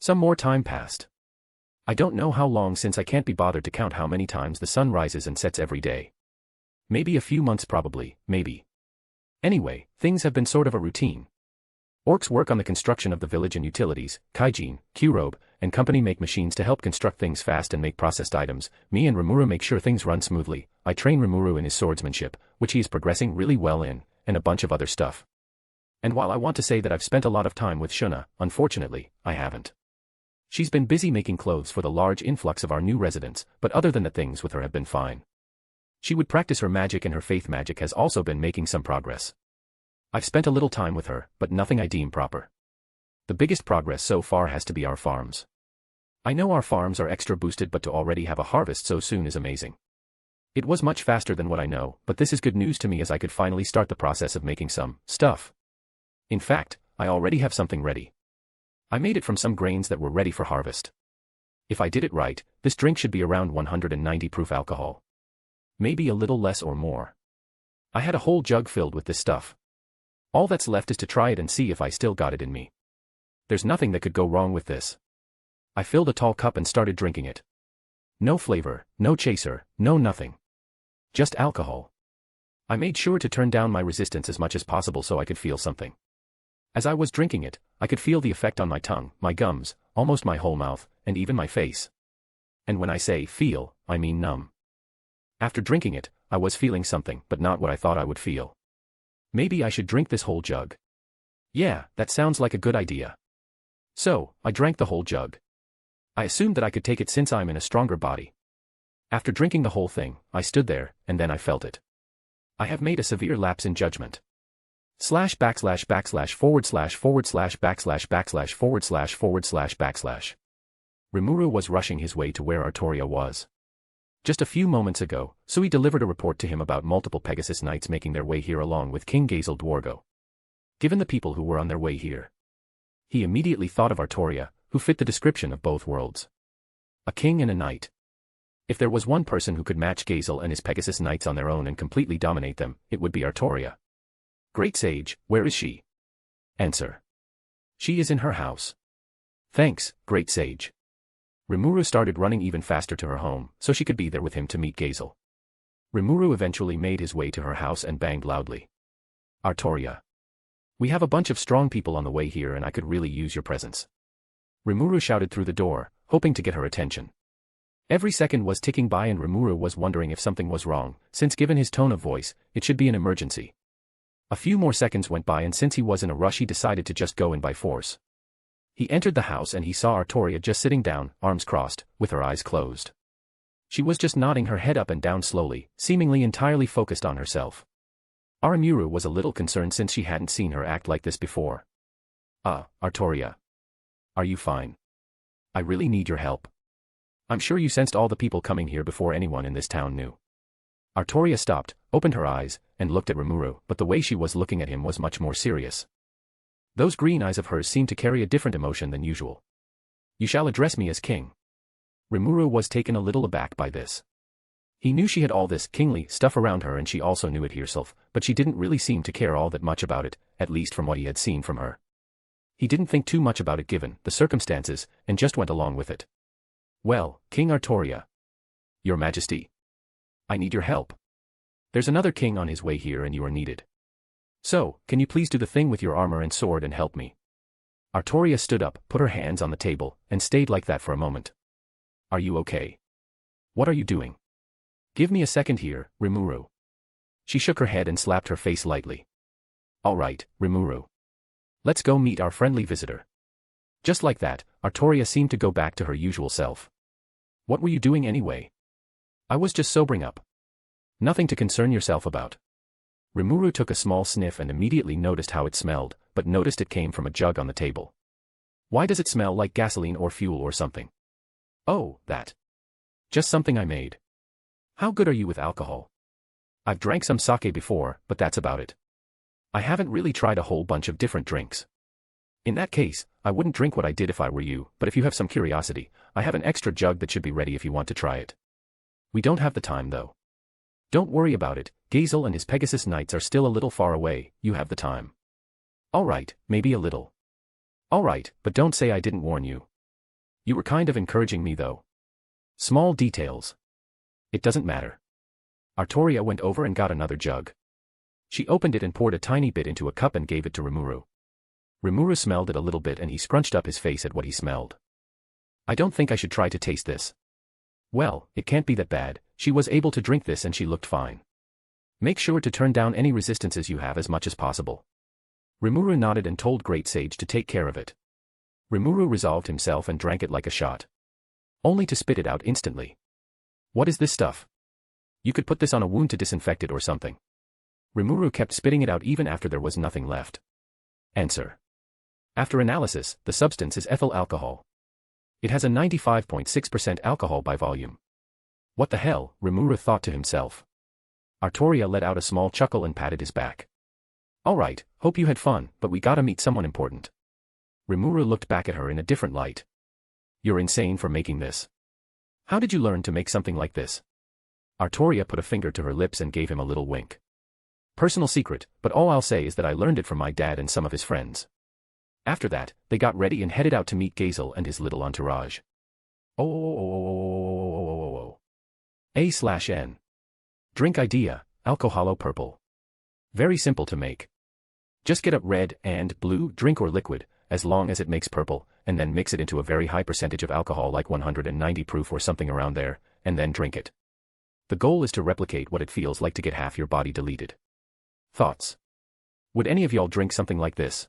Some more time passed. I don't know how long since I can't be bothered to count how many times the sun rises and sets every day. Maybe a few months probably, maybe. Anyway, things have been sort of a routine. Orcs work on the construction of the village and utilities, Kaijin, Q-Robe, and company make machines to help construct things fast and make processed items. Me and Rimuru make sure things run smoothly. I train Rimuru in his swordsmanship, which he is progressing really well in, and a bunch of other stuff. And while I want to say that I've spent a lot of time with Shuna, unfortunately, I haven't. She's been busy making clothes for the large influx of our new residents, but other than that things with her have been fine. She would practice her magic and her faith magic has also been making some progress. I've spent a little time with her, but nothing I deem proper. The biggest progress so far has to be our farms. I know our farms are extra boosted, but to already have a harvest so soon is amazing. It was much faster than what I know, but this is good news to me as I could finally start the process of making some stuff. In fact, I already have something ready. I made it from some grains that were ready for harvest. If I did it right, this drink should be around 190 proof alcohol. Maybe a little less or more. I had a whole jug filled with this stuff. All that's left is to try it and see if I still got it in me. There's nothing that could go wrong with this. I filled a tall cup and started drinking it. No flavor, no chaser, no nothing. Just alcohol. I made sure to turn down my resistance as much as possible so I could feel something. As I was drinking it, I could feel the effect on my tongue, my gums, almost my whole mouth, and even my face. And when I say feel, I mean numb. After drinking it, I was feeling something, but not what I thought I would feel. Maybe I should drink this whole jug. Yeah, that sounds like a good idea. So, I drank the whole jug. I assumed that I could take it since I'm in a stronger body. After drinking the whole thing, I stood there, and then I felt it. I have made a severe lapse in judgment. ///// // Rimuru was rushing his way to where Arttoria was. Just a few moments ago, Sui delivered a report to him about multiple Pegasus Knights making their way here along with King Gazel Dwargo. Given the people who were on their way here, he immediately thought of Arttoria, who fit the description of both worlds. A king and a knight. If there was one person who could match Gazel and his Pegasus Knights on their own and completely dominate them, it would be Arttoria. Great Sage, where is she? Answer. She is in her house. Thanks, Great Sage. Rimuru started running even faster to her home, so she could be there with him to meet Gazel. Rimuru eventually made his way to her house and banged loudly. Arttoria. We have a bunch of strong people on the way here and I could really use your presence. Rimuru shouted through the door, hoping to get her attention. Every second was ticking by and Rimuru was wondering if something was wrong, since given his tone of voice, it should be an emergency. A few more seconds went by and since he was in a rush he decided to just go in by force. He entered the house and he saw Arttoria just sitting down, arms crossed, with her eyes closed. She was just nodding her head up and down slowly, seemingly entirely focused on herself. Rimuru was a little concerned since she hadn't seen her act like this before. Arttoria. Are you fine? I really need your help. I'm sure you sensed all the people coming here before anyone in this town knew. Arttoria stopped, opened her eyes, and looked at Rimuru, but the way she was looking at him was much more serious. Those green eyes of hers seemed to carry a different emotion than usual. You shall address me as king. Rimuru was taken a little aback by this. He knew she had all this kingly stuff around her and she also knew it herself, but she didn't really seem to care all that much about it, at least from what he had seen from her. He didn't think too much about it given the circumstances, and just went along with it. Well, King Arttoria. Your Majesty. I need your help. There's another king on his way here and you are needed. So, can you please do the thing with your armor and sword and help me? Arttoria stood up, put her hands on the table, and stayed like that for a moment. Are you okay? What are you doing? Give me a second here, Rimuru. She shook her head and slapped her face lightly. All right, Rimuru. Let's go meet our friendly visitor. Just like that, Arttoria seemed to go back to her usual self. What were you doing anyway? I was just sobering up. Nothing to concern yourself about. Rimuru took a small sniff and immediately noticed how it smelled, but noticed it came from a jug on the table. Why does it smell like gasoline or fuel or something? Oh, that. Just something I made. How good are you with alcohol? I've drank some sake before, but that's about it. I haven't really tried a whole bunch of different drinks. In that case, I wouldn't drink what I did if I were you, but if you have some curiosity, I have an extra jug that should be ready if you want to try it. We don't have the time though. Don't worry about it, Gazel and his Pegasus Knights are still a little far away, you have the time. Alright, maybe a little. Alright, but don't say I didn't warn you. You were kind of encouraging me though. Small details. It doesn't matter. Arttoria went over and got another jug. She opened it and poured a tiny bit into a cup and gave it to Rimuru. Rimuru smelled it a little bit and he scrunched up his face at what he smelled. I don't think I should try to taste this. Well, it can't be that bad, she was able to drink this and she looked fine. Make sure to turn down any resistances you have as much as possible. Rimuru nodded and told Great Sage to take care of it. Rimuru resolved himself and drank it like a shot. Only to spit it out instantly. What is this stuff? You could put this on a wound to disinfect it or something. Rimuru kept spitting it out even after there was nothing left. Answer. After analysis, the substance is ethyl alcohol. It has a 95.6% alcohol by volume. What the hell, Rimuru thought to himself. Arttoria let out a small chuckle and patted his back. Alright, hope you had fun, but we gotta meet someone important. Rimuru looked back at her in a different light. You're insane for making this. How did you learn to make something like this? Arttoria put a finger to her lips and gave him a little wink. Personal secret, but all I'll say is that I learned it from my dad and some of his friends. After that, they got ready and headed out to meet Gazel and his little entourage. A/N. Drink idea, alcoholo purple. Very simple to make. Just get a red and blue drink or liquid, as long as it makes purple, and then mix it into a very high percentage of alcohol like 190 proof or something around there, and then drink it. The goal is to replicate what it feels like to get half your body deleted. Thoughts? Would any of y'all drink something like this?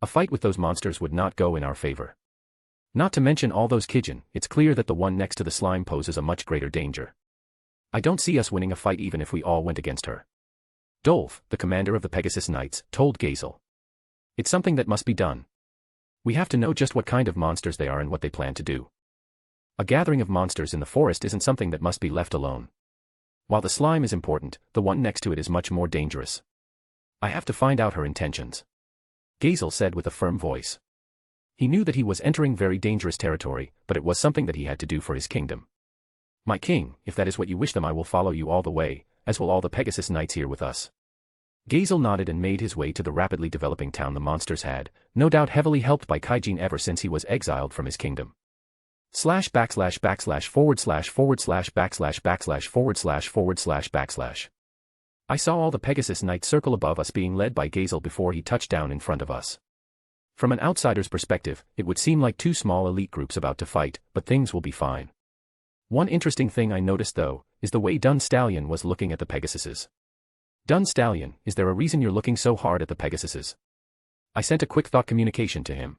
A fight with those monsters would not go in our favor. Not to mention all those Kijin, it's clear that the one next to the slime poses a much greater danger. I don't see us winning a fight even if we all went against her. Dolph, the commander of the Pegasus Knights, told Gazel. It's something that must be done. We have to know just what kind of monsters they are and what they plan to do. A gathering of monsters in the forest isn't something that must be left alone. While the slime is important, the one next to it is much more dangerous. I have to find out her intentions. Gazel said with a firm voice. He knew that he was entering very dangerous territory, but it was something that he had to do for his kingdom. My king, if that is what you wish, then I will follow you all the way, as will all the Pegasus Knights here with us. Gazel nodded and made his way to the rapidly developing town the monsters had, no doubt heavily helped by Kaijin ever since he was exiled from his kingdom. ////////////////////////////// I saw all the Pegasus Knights circle above us being led by Gazel before he touched down in front of us. From an outsider's perspective, it would seem like two small elite groups about to fight, but things will be fine. One interesting thing I noticed though, is the way Dun Stallion was looking at the Pegasuses. Dun Stallion, is there a reason you're looking so hard at the Pegasuses? I sent a quick thought communication to him.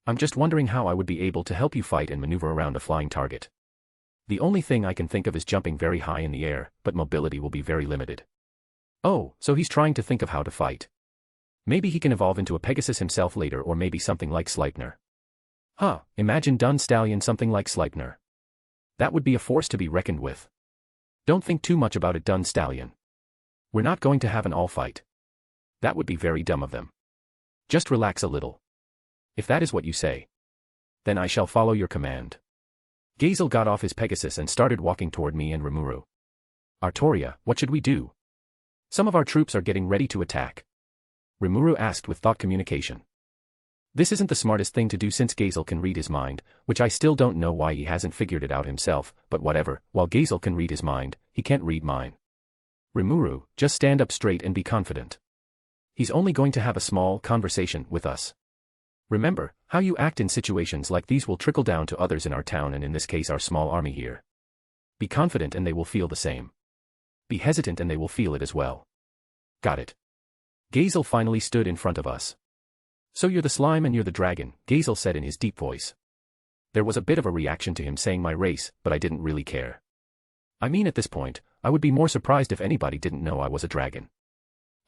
I'm just wondering how I would be able to help you fight and maneuver around a flying target. The only thing I can think of is jumping very high in the air, but mobility will be very limited. Oh, so he's trying to think of how to fight. Maybe he can evolve into a Pegasus himself later, or maybe something like Sleipnir. Huh, imagine Dun Stallion something like Sleipnir. That would be a force to be reckoned with. Don't think too much about it, Dun Stallion. We're not going to have an all-fight. That would be very dumb of them. Just relax a little. If that is what you say, then I shall follow your command. Gazel got off his Pegasus and started walking toward me and Rimuru. Arttoria, what should we do? Some of our troops are getting ready to attack. Rimuru asked with thought communication. This isn't the smartest thing to do since Gazel can read his mind, which I still don't know why he hasn't figured it out himself, but whatever, while Gazel can read his mind, he can't read mine. Rimuru, just stand up straight and be confident. He's only going to have a small conversation with us. Remember, how you act in situations like these will trickle down to others in our town and in this case our small army here. Be confident and they will feel the same. Be hesitant and they will feel it as well. Got it. Gazel finally stood in front of us. So you're the slime and you're the dragon, Gazel said in his deep voice. There was a bit of a reaction to him saying my race, but I didn't really care. I mean, at this point, I would be more surprised if anybody didn't know I was a dragon.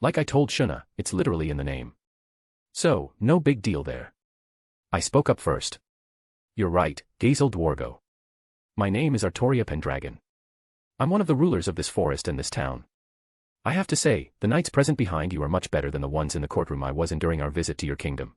Like I told Shuna, it's literally in the name. So, no big deal there. I spoke up first. You're right, Gazel Dwargo. My name is Arttoria Pendragon. I'm one of the rulers of this forest and this town. I have to say, the knights present behind you are much better than the ones in the courtroom I was in during our visit to your kingdom.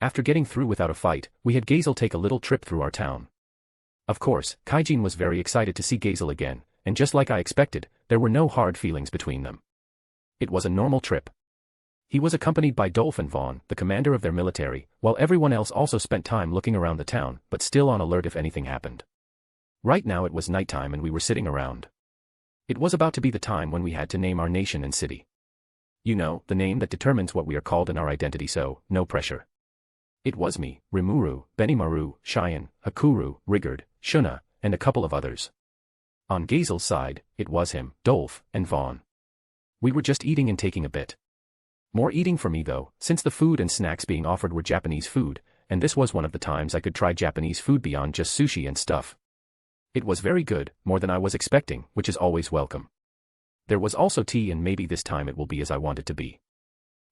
After getting through without a fight, we had Gazel take a little trip through our town. Of course, Kaijin was very excited to see Gazel again, and just like I expected, there were no hard feelings between them. It was a normal trip. He was accompanied by Dolph and Vaughn, the commander of their military, while everyone else also spent time looking around the town, but still on alert if anything happened. Right now it was nighttime and we were sitting around. It was about to be the time when we had to name our nation and city. You know, the name that determines what we are called and our identity, so, no pressure. It was me, Rimuru, Benimaru, Cheyenne, Hakuru, Rigard, Shuna, and a couple of others. On Gazel's side, it was him, Dolph, and Vaughn. We were just eating and taking a bit. More eating for me though, since the food and snacks being offered were Japanese food, and this was one of the times I could try Japanese food beyond just sushi and stuff. It was very good, more than I was expecting, which is always welcome. There was also tea and maybe this time it will be as I want it to be.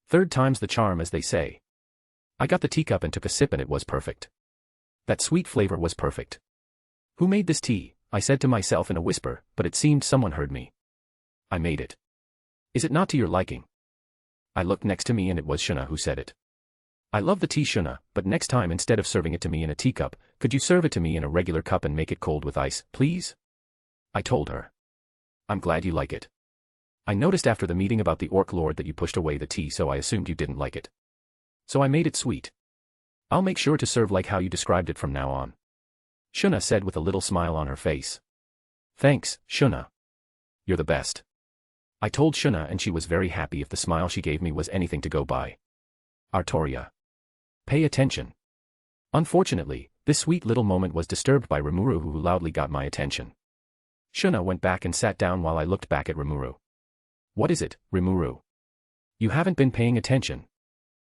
Third time's the charm, as they say. I got the teacup and took a sip and it was perfect. That sweet flavor was perfect. Who made this tea? I said to myself in a whisper, but it seemed someone heard me. I made it. Is it not to your liking? I looked next to me and it was Shuna who said it. I love the tea, Shuna, but next time instead of serving it to me in a teacup, could you serve it to me in a regular cup and make it cold with ice, please? I told her. I'm glad you like it. I noticed after the meeting about the Orc Lord that you pushed away the tea, so I assumed you didn't like it. So I made it sweet. I'll make sure to serve like how you described it from now on. Shuna said with a little smile on her face. Thanks, Shuna. You're the best. I told Shuna and she was very happy if the smile she gave me was anything to go by. Arttoria. Pay attention. Unfortunately, this sweet little moment was disturbed by Rimuru, who loudly got my attention. Shuna went back and sat down while I looked back at Rimuru. What is it, Rimuru? You haven't been paying attention.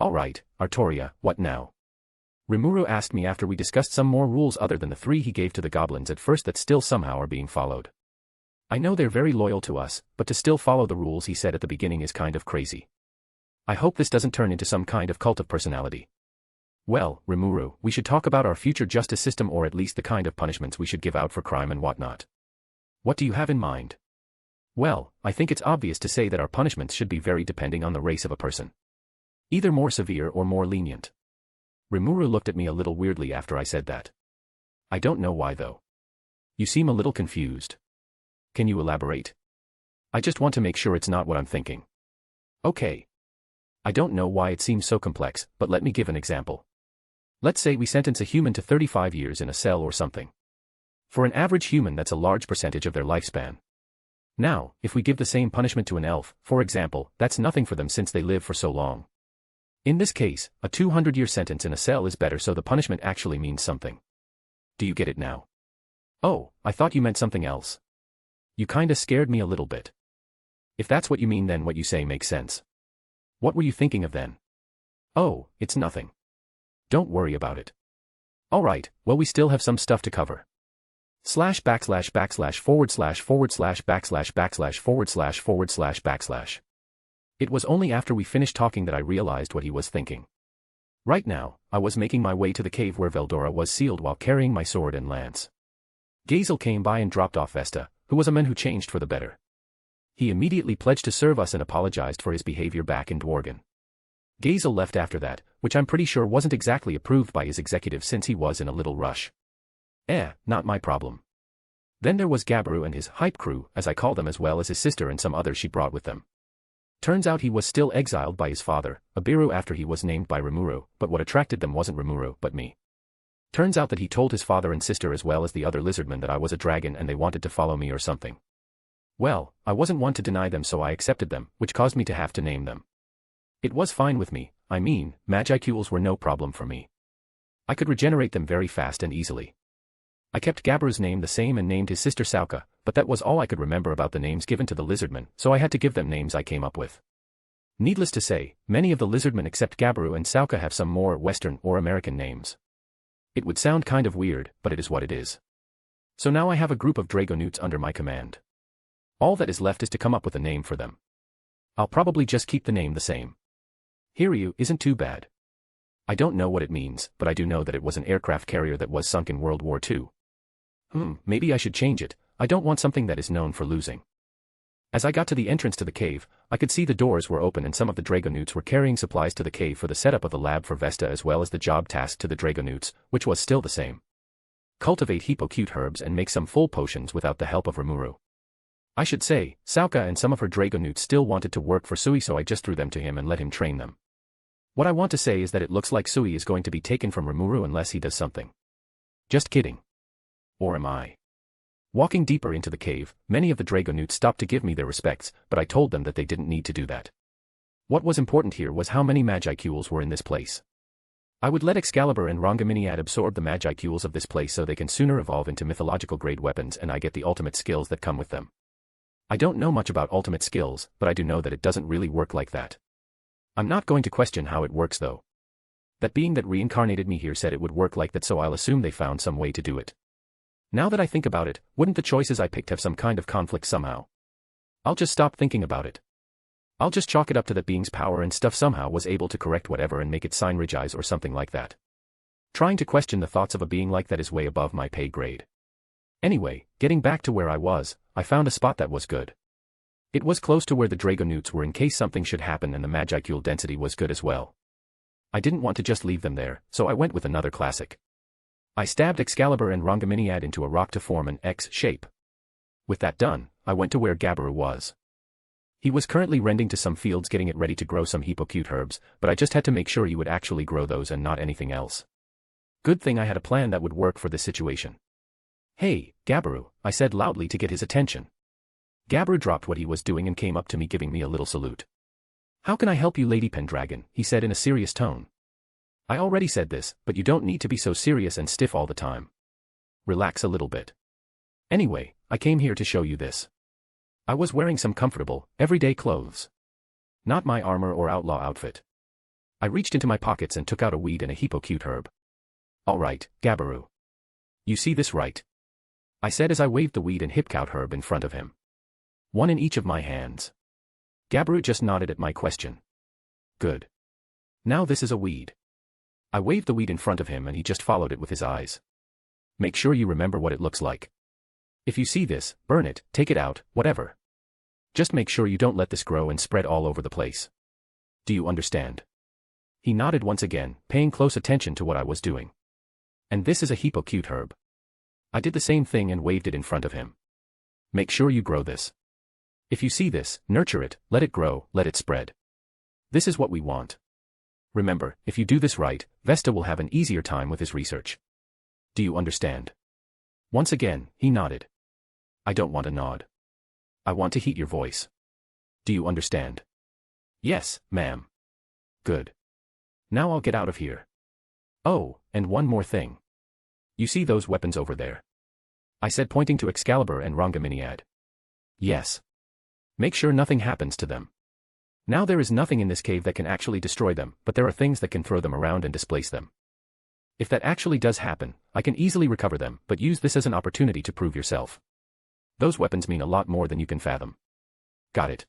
Alright, Arttoria, what now? Rimuru asked me after we discussed some more rules other than the 3 he gave to the goblins at first that still somehow are being followed. I know they're very loyal to us, but to still follow the rules he said at the beginning is kind of crazy. I hope this doesn't turn into some kind of cult of personality. Well, Rimuru, we should talk about our future justice system, or at least the kind of punishments we should give out for crime and whatnot. What do you have in mind? Well, I think it's obvious to say that our punishments should be very depending on the race of a person. Either more severe or more lenient. Rimuru looked at me a little weirdly after I said that. I don't know why though. You seem a little confused. Can you elaborate? I just want to make sure it's not what I'm thinking. Okay. I don't know why it seems so complex, but let me give an example. Let's say we sentence a human to 35 years in a cell or something. For an average human, that's a large percentage of their lifespan. Now, if we give the same punishment to an elf, for example, that's nothing for them since they live for so long. In this case, a 200-year sentence in a cell is better, so the punishment actually means something. Do you get it now? Oh, I thought you meant something else. You kinda scared me a little bit. If that's what you mean, then what you say makes sense. What were you thinking of then? Oh, it's nothing. Don't worry about it. Alright, well, we still have some stuff to cover. ///// /// It was only after we finished talking that I realized what he was thinking. Right now, I was making my way to the cave where Veldora was sealed while carrying my sword and lance. Gazel came by and dropped off Vesta, who was a man who changed for the better. He immediately pledged to serve us and apologized for his behavior back in Dworgen. Gazel left after that, which I'm pretty sure wasn't exactly approved by his executive since he was in a little rush. Not my problem. Then there was Gabaru and his hype crew, as I call them, as well as his sister and some others she brought with them. Turns out he was still exiled by his father, Abiru, after he was named by Rimuru, but what attracted them wasn't Rimuru but me. Turns out that he told his father and sister as well as the other lizardmen that I was a dragon and they wanted to follow me or something. Well, I wasn't one to deny them, so I accepted them, which caused me to have to name them. It was fine with me. I mean, Magicules were no problem for me. I could regenerate them very fast and easily. I kept Gabaru's name the same and named his sister Sauka, but that was all I could remember about the names given to the lizardmen, so I had to give them names I came up with. Needless to say, many of the lizardmen except Gabaru and Sauka have some more Western or American names. It would sound kind of weird, but it is what it is. So now I have a group of Dragonutes under my command. All that is left is to come up with a name for them. I'll probably just keep the name the same. Hiryu isn't too bad. I don't know what it means, but I do know that it was an aircraft carrier that was sunk in World War II. Maybe I should change it. I don't want something that is known for losing. As I got to the entrance to the cave, I could see the doors were open and some of the Dragonutes were carrying supplies to the cave for the setup of the lab for Vesta as well as the job task to the Dragonutes, which was still the same. Cultivate Hippocute herbs and make some full potions without the help of Rimuru. I should say, Sauka and some of her Dragonutes still wanted to work for Sui, so I just threw them to him and let him train them. What I want to say is that it looks like Sui is going to be taken from Rimuru unless he does something. Just kidding. Or am I? Walking deeper into the cave, many of the Dragonutes stopped to give me their respects, but I told them that they didn't need to do that. What was important here was how many Magicules were in this place. I would let Excalibur and Rongaminiad absorb the Magicules of this place so they can sooner evolve into mythological grade weapons and I get the ultimate skills that come with them. I don't know much about ultimate skills, but I do know that it doesn't really work like that. I'm not going to question how it works though. That being that Reincarnated me here said it would work like that, so I'll assume they found some way to do it. Now that I think about it, wouldn't the choices I picked have some kind of conflict somehow? I'll just stop thinking about it. I'll just chalk it up to that being's power and stuff somehow was able to correct whatever and make it sign Ridge Eyes or something like that. Trying to question the thoughts of a being like that is way above my pay grade. Anyway, getting back to where I was, I found a spot that was good. It was close to where the Dragonutes were in case something should happen, and the Magicule density was good as well. I didn't want to just leave them there, so I went with another classic. I stabbed Excalibur and Rongaminiad into a rock to form an X shape. With that done, I went to where Gabaru was. He was currently rending to some fields getting it ready to grow some Hippocute herbs, but I just had to make sure he would actually grow those and not anything else. Good thing I had a plan that would work for this situation. "Hey, Gabaru," I said loudly to get his attention. Gabaru dropped what he was doing and came up to me giving me a little salute. "How can I help you, Lady Pendragon?" he said in a serious tone. "I already said this, but you don't need to be so serious and stiff all the time. Relax a little bit. Anyway, I came here to show you this." I was wearing some comfortable, everyday clothes. Not my armor or outlaw outfit. I reached into my pockets and took out a weed and a Hippocute herb. "Alright, Gabaru. You see this, right?" I said as I waved the weed and Hippocute herb in front of him. One in each of my hands. Gabaru just nodded at my question. Good. Now this is a weed. I waved the weed in front of him and he just followed it with his eyes. Make sure you remember what it looks like. If you see this, burn it, take it out, whatever. Just make sure you don't let this grow and spread all over the place. Do you understand? He nodded once again, paying close attention to what I was doing. And this is a Hippocute herb. I did the same thing and waved it in front of him. Make sure you grow this. If you see this, nurture it, let it grow, let it spread. This is what we want. Remember, if you do this right, Vesta will have an easier time with his research. Do you understand? Once again, he nodded. I don't want a nod. I want to heat your voice. Do you understand? Yes, ma'am. Good. Now I'll get out of here. Oh, and one more thing. You see those weapons over there? I said, pointing to Excalibur and Rongaminiad. Yes. Make sure nothing happens to them. Now there is nothing in this cave that can actually destroy them, but there are things that can throw them around and displace them. If that actually does happen, I can easily recover them, but use this as an opportunity to prove yourself. Those weapons mean a lot more than you can fathom. Got it.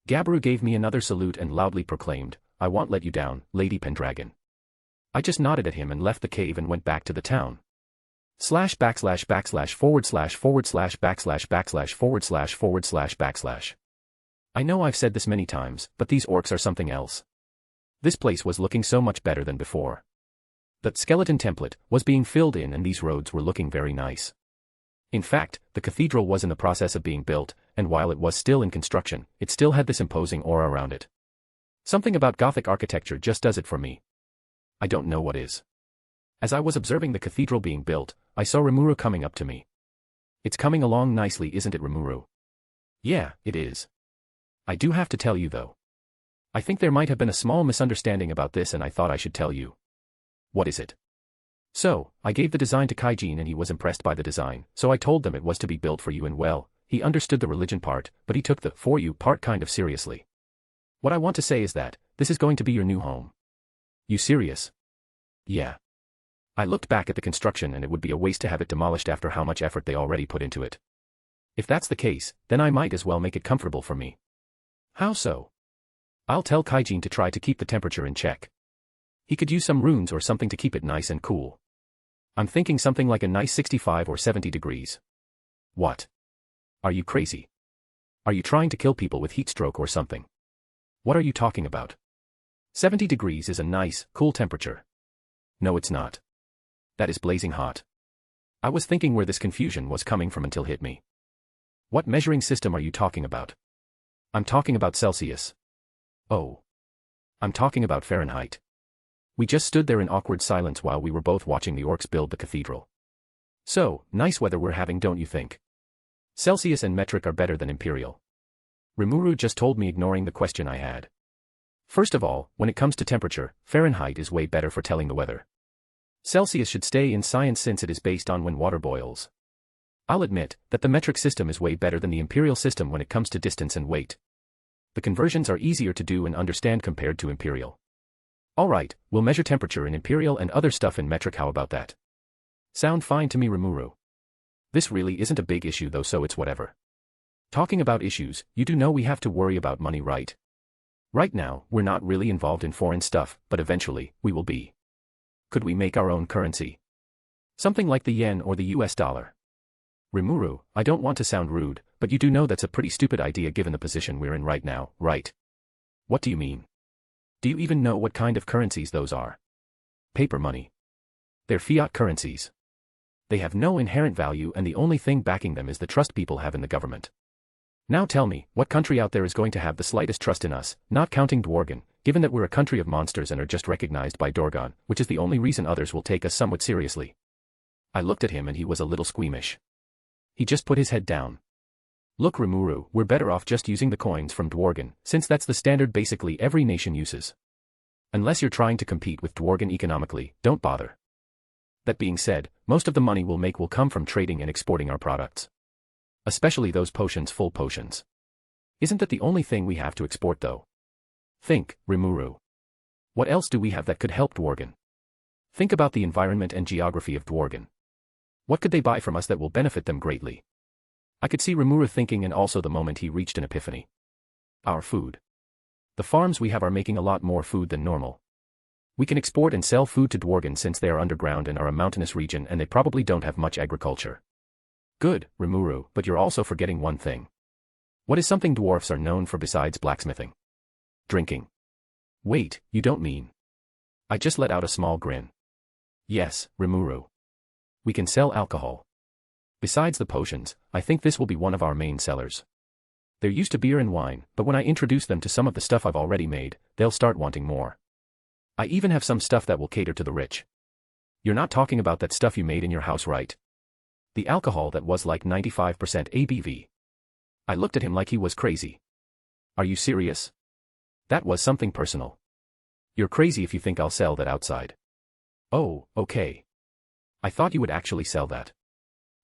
Gabaru gave me another salute and loudly proclaimed, I won't let you down, Lady Pendragon. I just nodded at him and left the cave and went back to the town. Slash backslash backslash forward slash backslash backslash forward slash backslash. I know I've said this many times, but these orcs are something else. This place was looking so much better than before. That skeleton template was being filled in and these roads were looking very nice. In fact, the cathedral was in the process of being built, and while it was still in construction, it still had this imposing aura around it. Something about Gothic architecture just does it for me. I don't know what is. As I was observing the cathedral being built, I saw Rimuru coming up to me. It's coming along nicely, isn't it, Rimuru? Yeah, it is. I do have to tell you though. I think there might have been a small misunderstanding about this and I thought I should tell you. What is it? So, I gave the design to Kaijin and he was impressed by the design, so I told them it was to be built for you and well, he understood the religion part, but he took the for you part kind of seriously. What I want to say is that, this is going to be your new home. You serious? Yeah. I looked back at the construction and it would be a waste to have it demolished after how much effort they already put into it. If that's the case, then I might as well make it comfortable for me. How so? I'll tell Kaijin to try to keep the temperature in check. He could use some runes or something to keep it nice and cool. I'm thinking something like a nice 65 or 70 degrees. What? Are you crazy? Are you trying to kill people with heat stroke or something? What are you talking about? 70 degrees is a nice, cool temperature. No, it's not. That is blazing hot. I was thinking where this confusion was coming from until hit me. What measuring system are you talking about? I'm talking about Celsius. Oh. I'm talking about Fahrenheit. We just stood there in awkward silence while we were both watching the orcs build the cathedral. So, nice weather we're having, don't you think? Celsius and metric are better than imperial. Rimuru just told me, ignoring the question I had. First of all, when it comes to temperature, Fahrenheit is way better for telling the weather. Celsius should stay in science since it is based on when water boils. I'll admit that the metric system is way better than the imperial system when it comes to distance and weight. The conversions are easier to do and understand compared to imperial. Alright, we'll measure temperature in imperial and other stuff in metric, how about that? Sound fine to me, Rimuru. This really isn't a big issue though, so it's whatever. Talking about issues, you do know we have to worry about money, right? Right now, we're not really involved in foreign stuff, but eventually, we will be. Could we make our own currency? Something like the yen or the US dollar. Rimuru, I don't want to sound rude, but you do know that's a pretty stupid idea given the position we're in right now, right? What do you mean? Do you even know what kind of currencies those are? Paper money. They're fiat currencies. They have no inherent value and the only thing backing them is the trust people have in the government. Now tell me, what country out there is going to have the slightest trust in us, not counting Dworgen, given that we're a country of monsters and are just recognized by Dorgon, which is the only reason others will take us somewhat seriously. I looked at him and he was a little squeamish. He just put his head down. Look, Rimuru, we're better off just using the coins from Dworgen, since that's the standard basically every nation uses. Unless you're trying to compete with Dworgen economically, don't bother. That being said, most of the money we'll make will come from trading and exporting our products. Especially those potions, full potions. Isn't that the only thing we have to export though? Think, Rimuru. What else do we have that could help Dworgen? Think about the environment and geography of Dworgen. What could they buy from us that will benefit them greatly? I could see Rimuru thinking, and also the moment he reached an epiphany. Our food. The farms we have are making a lot more food than normal. We can export and sell food to Dworgen since they are underground and are a mountainous region and they probably don't have much agriculture. Good, Rimuru, but you're also forgetting one thing. What is something dwarfs are known for besides blacksmithing? Drinking. Wait, you don't mean? I just let out a small grin. Yes, Rimuru. We can sell alcohol. Besides the potions, I think this will be one of our main sellers. They're used to beer and wine, but when I introduce them to some of the stuff I've already made, they'll start wanting more. I even have some stuff that will cater to the rich. You're not talking about that stuff you made in your house, right? The alcohol that was like 95% ABV. I looked at him like he was crazy. Are you serious? That was something personal. You're crazy if you think I'll sell that outside. Oh, okay. I thought you would actually sell that.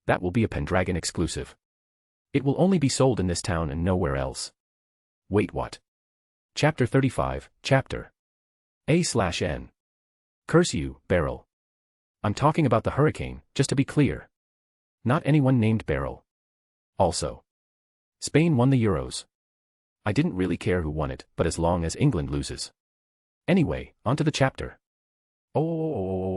That will be a Pendragon exclusive. It will only be sold in this town and nowhere else. Wait, what? Chapter 35, Chapter A/N. Curse you, Beryl. I'm talking about the hurricane, just to be clear. Not anyone named Beryl. Also, Spain won the Euros. I didn't really care who won it, but as long as England loses. Anyway, onto the chapter. Oh.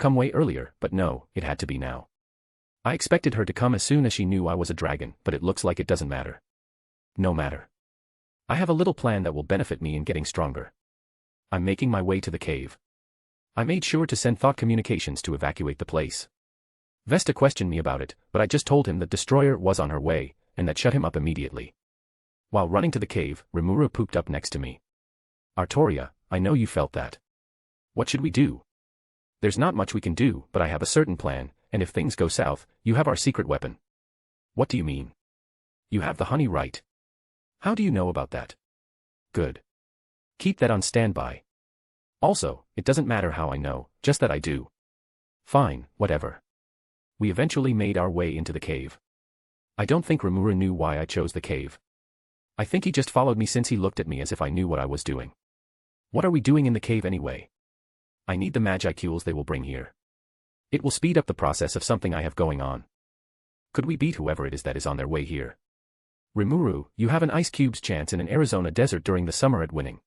come way earlier, but no, it had to be now. I expected her to come as soon as she knew I was a dragon, but it looks like it doesn't matter. No matter. I have a little plan that will benefit me in getting stronger. I'm making my way to the cave. I made sure to send thought communications to evacuate the place. Vesta questioned me about it, but I just told him that Destroyer was on her way, and that shut him up immediately. While running to the cave, Rimuru pooped up next to me. Arttoria, I know you felt that. What should we do? There's not much we can do, but I have a certain plan, and if things go south, you have our secret weapon. What do you mean? You have the honey, right? How do you know about that? Good. Keep that on standby. Also, it doesn't matter how I know, just that I do. Fine, whatever. We eventually made our way into the cave. I don't think Rimuru knew why I chose the cave. I think he just followed me since he looked at me as if I knew what I was doing. What are we doing in the cave anyway? I need the magicules they will bring here. It will speed up the process of something I have going on. Could we beat whoever it is that is on their way here? Rimuru, you have an ice cube's chance in an Arizona desert during the summer at winning.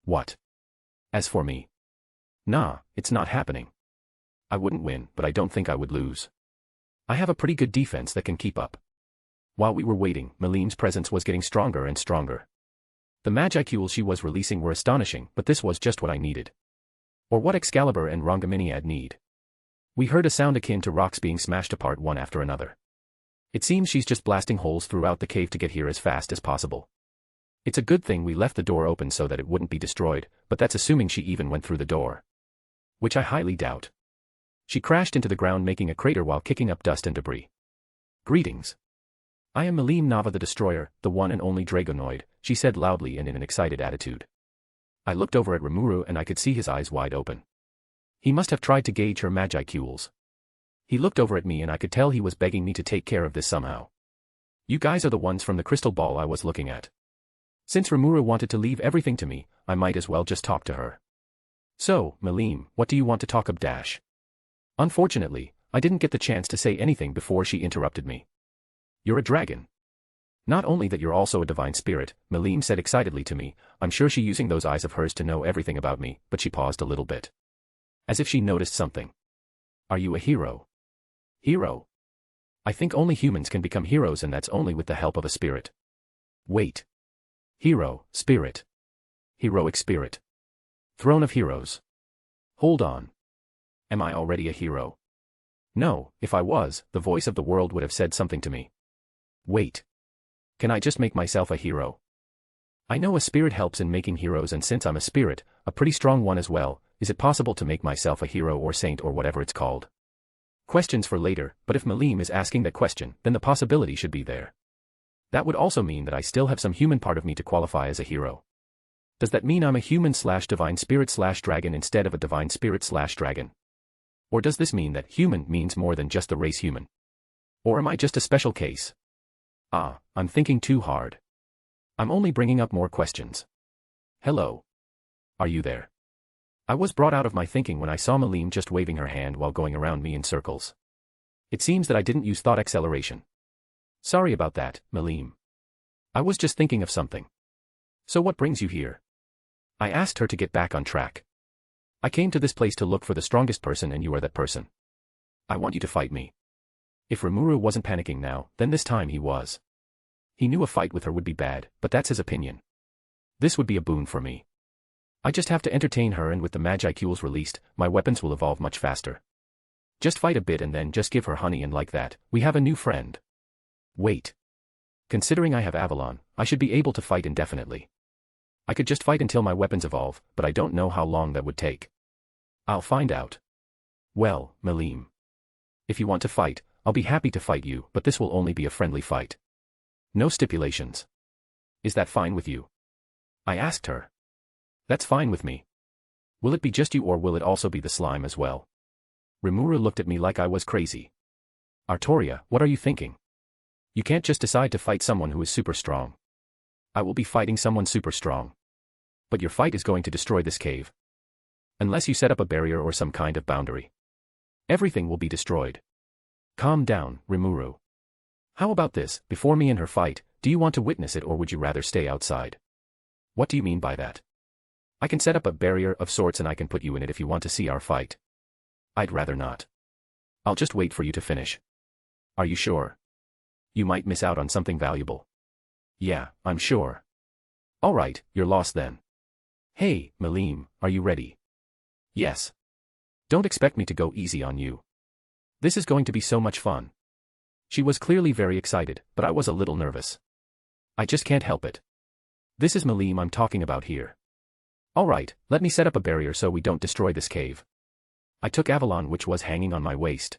What? As for me? Nah, it's not happening. I wouldn't win, but I don't think I would lose. I have a pretty good defense that can keep up. While we were waiting, Milim's presence was getting stronger and stronger. The magicules she was releasing were astonishing, but this was just what I needed. Or what Excalibur and Rongominiad need. We heard a sound akin to rocks being smashed apart one after another. It seems she's just blasting holes throughout the cave to get here as fast as possible. It's a good thing we left the door open so that it wouldn't be destroyed, but that's assuming she even went through the door. Which I highly doubt. She crashed into the ground making a crater while kicking up dust and debris. Greetings. I am Milim Nava the Destroyer, the one and only Dragonoid, she said loudly and in an excited attitude. I looked over at Rimuru and I could see his eyes wide open. He must have tried to gauge her magicules. He looked over at me and I could tell he was begging me to take care of this somehow. You guys are the ones from the crystal ball I was looking at. Since Rimuru wanted to leave everything to me, I might as well just talk to her. So, Milim, what do you want to talk about? Unfortunately, I didn't get the chance to say anything before she interrupted me. You're a dragon. Not only that you're also a divine spirit, Milim said excitedly to me, I'm sure she's using those eyes of hers to know everything about me, but she paused a little bit. As if she noticed something. Are you a hero? Hero? I think only humans can become heroes and that's only with the help of a spirit. Wait. Hero, spirit. Heroic spirit. Throne of heroes. Hold on. Am I already a hero? No, if I was, the voice of the world would have said something to me. Wait. Can I just make myself a hero? I know a spirit helps in making heroes and since I'm a spirit, a pretty strong one as well, is it possible to make myself a hero or saint or whatever it's called? Questions for later, but if Milim is asking that question, then the possibility should be there. That would also mean that I still have some human part of me to qualify as a hero. Does that mean I'm a human/divine spirit/dragon instead of a divine spirit/dragon? Or does this mean that human means more than just the race human? Or am I just a special case? I'm thinking too hard. I'm only bringing up more questions. Hello. Are you there? I was brought out of my thinking when I saw Milim just waving her hand while going around me in circles. It seems that I didn't use thought acceleration. Sorry about that, Milim. I was just thinking of something. So what brings you here? I asked her to get back on track. I came to this place to look for the strongest person and you are that person. I want you to fight me. If Rimuru wasn't panicking now, then this time he was. He knew a fight with her would be bad, but that's his opinion. This would be a boon for me. I just have to entertain her and with the magicules released, my weapons will evolve much faster. Just fight a bit and then just give her honey and like that, we have a new friend. Wait. Considering I have Avalon, I should be able to fight indefinitely. I could just fight until my weapons evolve, but I don't know how long that would take. I'll find out. Well, Milim. If you want to fight, I'll be happy to fight you, but this will only be a friendly fight. No stipulations. Is that fine with you? I asked her. That's fine with me. Will it be just you or will it also be the slime as well? Rimuru looked at me like I was crazy. Arttoria, what are you thinking? You can't just decide to fight someone who is super strong. I will be fighting someone super strong. But your fight is going to destroy this cave. Unless you set up a barrier or some kind of boundary. Everything will be destroyed. Calm down, Rimuru. How about this, before me and her fight, do you want to witness it or would you rather stay outside? What do you mean by that? I can set up a barrier of sorts and I can put you in it if you want to see our fight. I'd rather not. I'll just wait for you to finish. Are you sure? You might miss out on something valuable. Yeah, I'm sure. Alright, you're lost then. Hey, Milim, are you ready? Yes. Don't expect me to go easy on you. This is going to be so much fun. She was clearly very excited, but I was a little nervous. I just can't help it. This is Milim I'm talking about here. Alright, let me set up a barrier so we don't destroy this cave. I took Avalon which was hanging on my waist.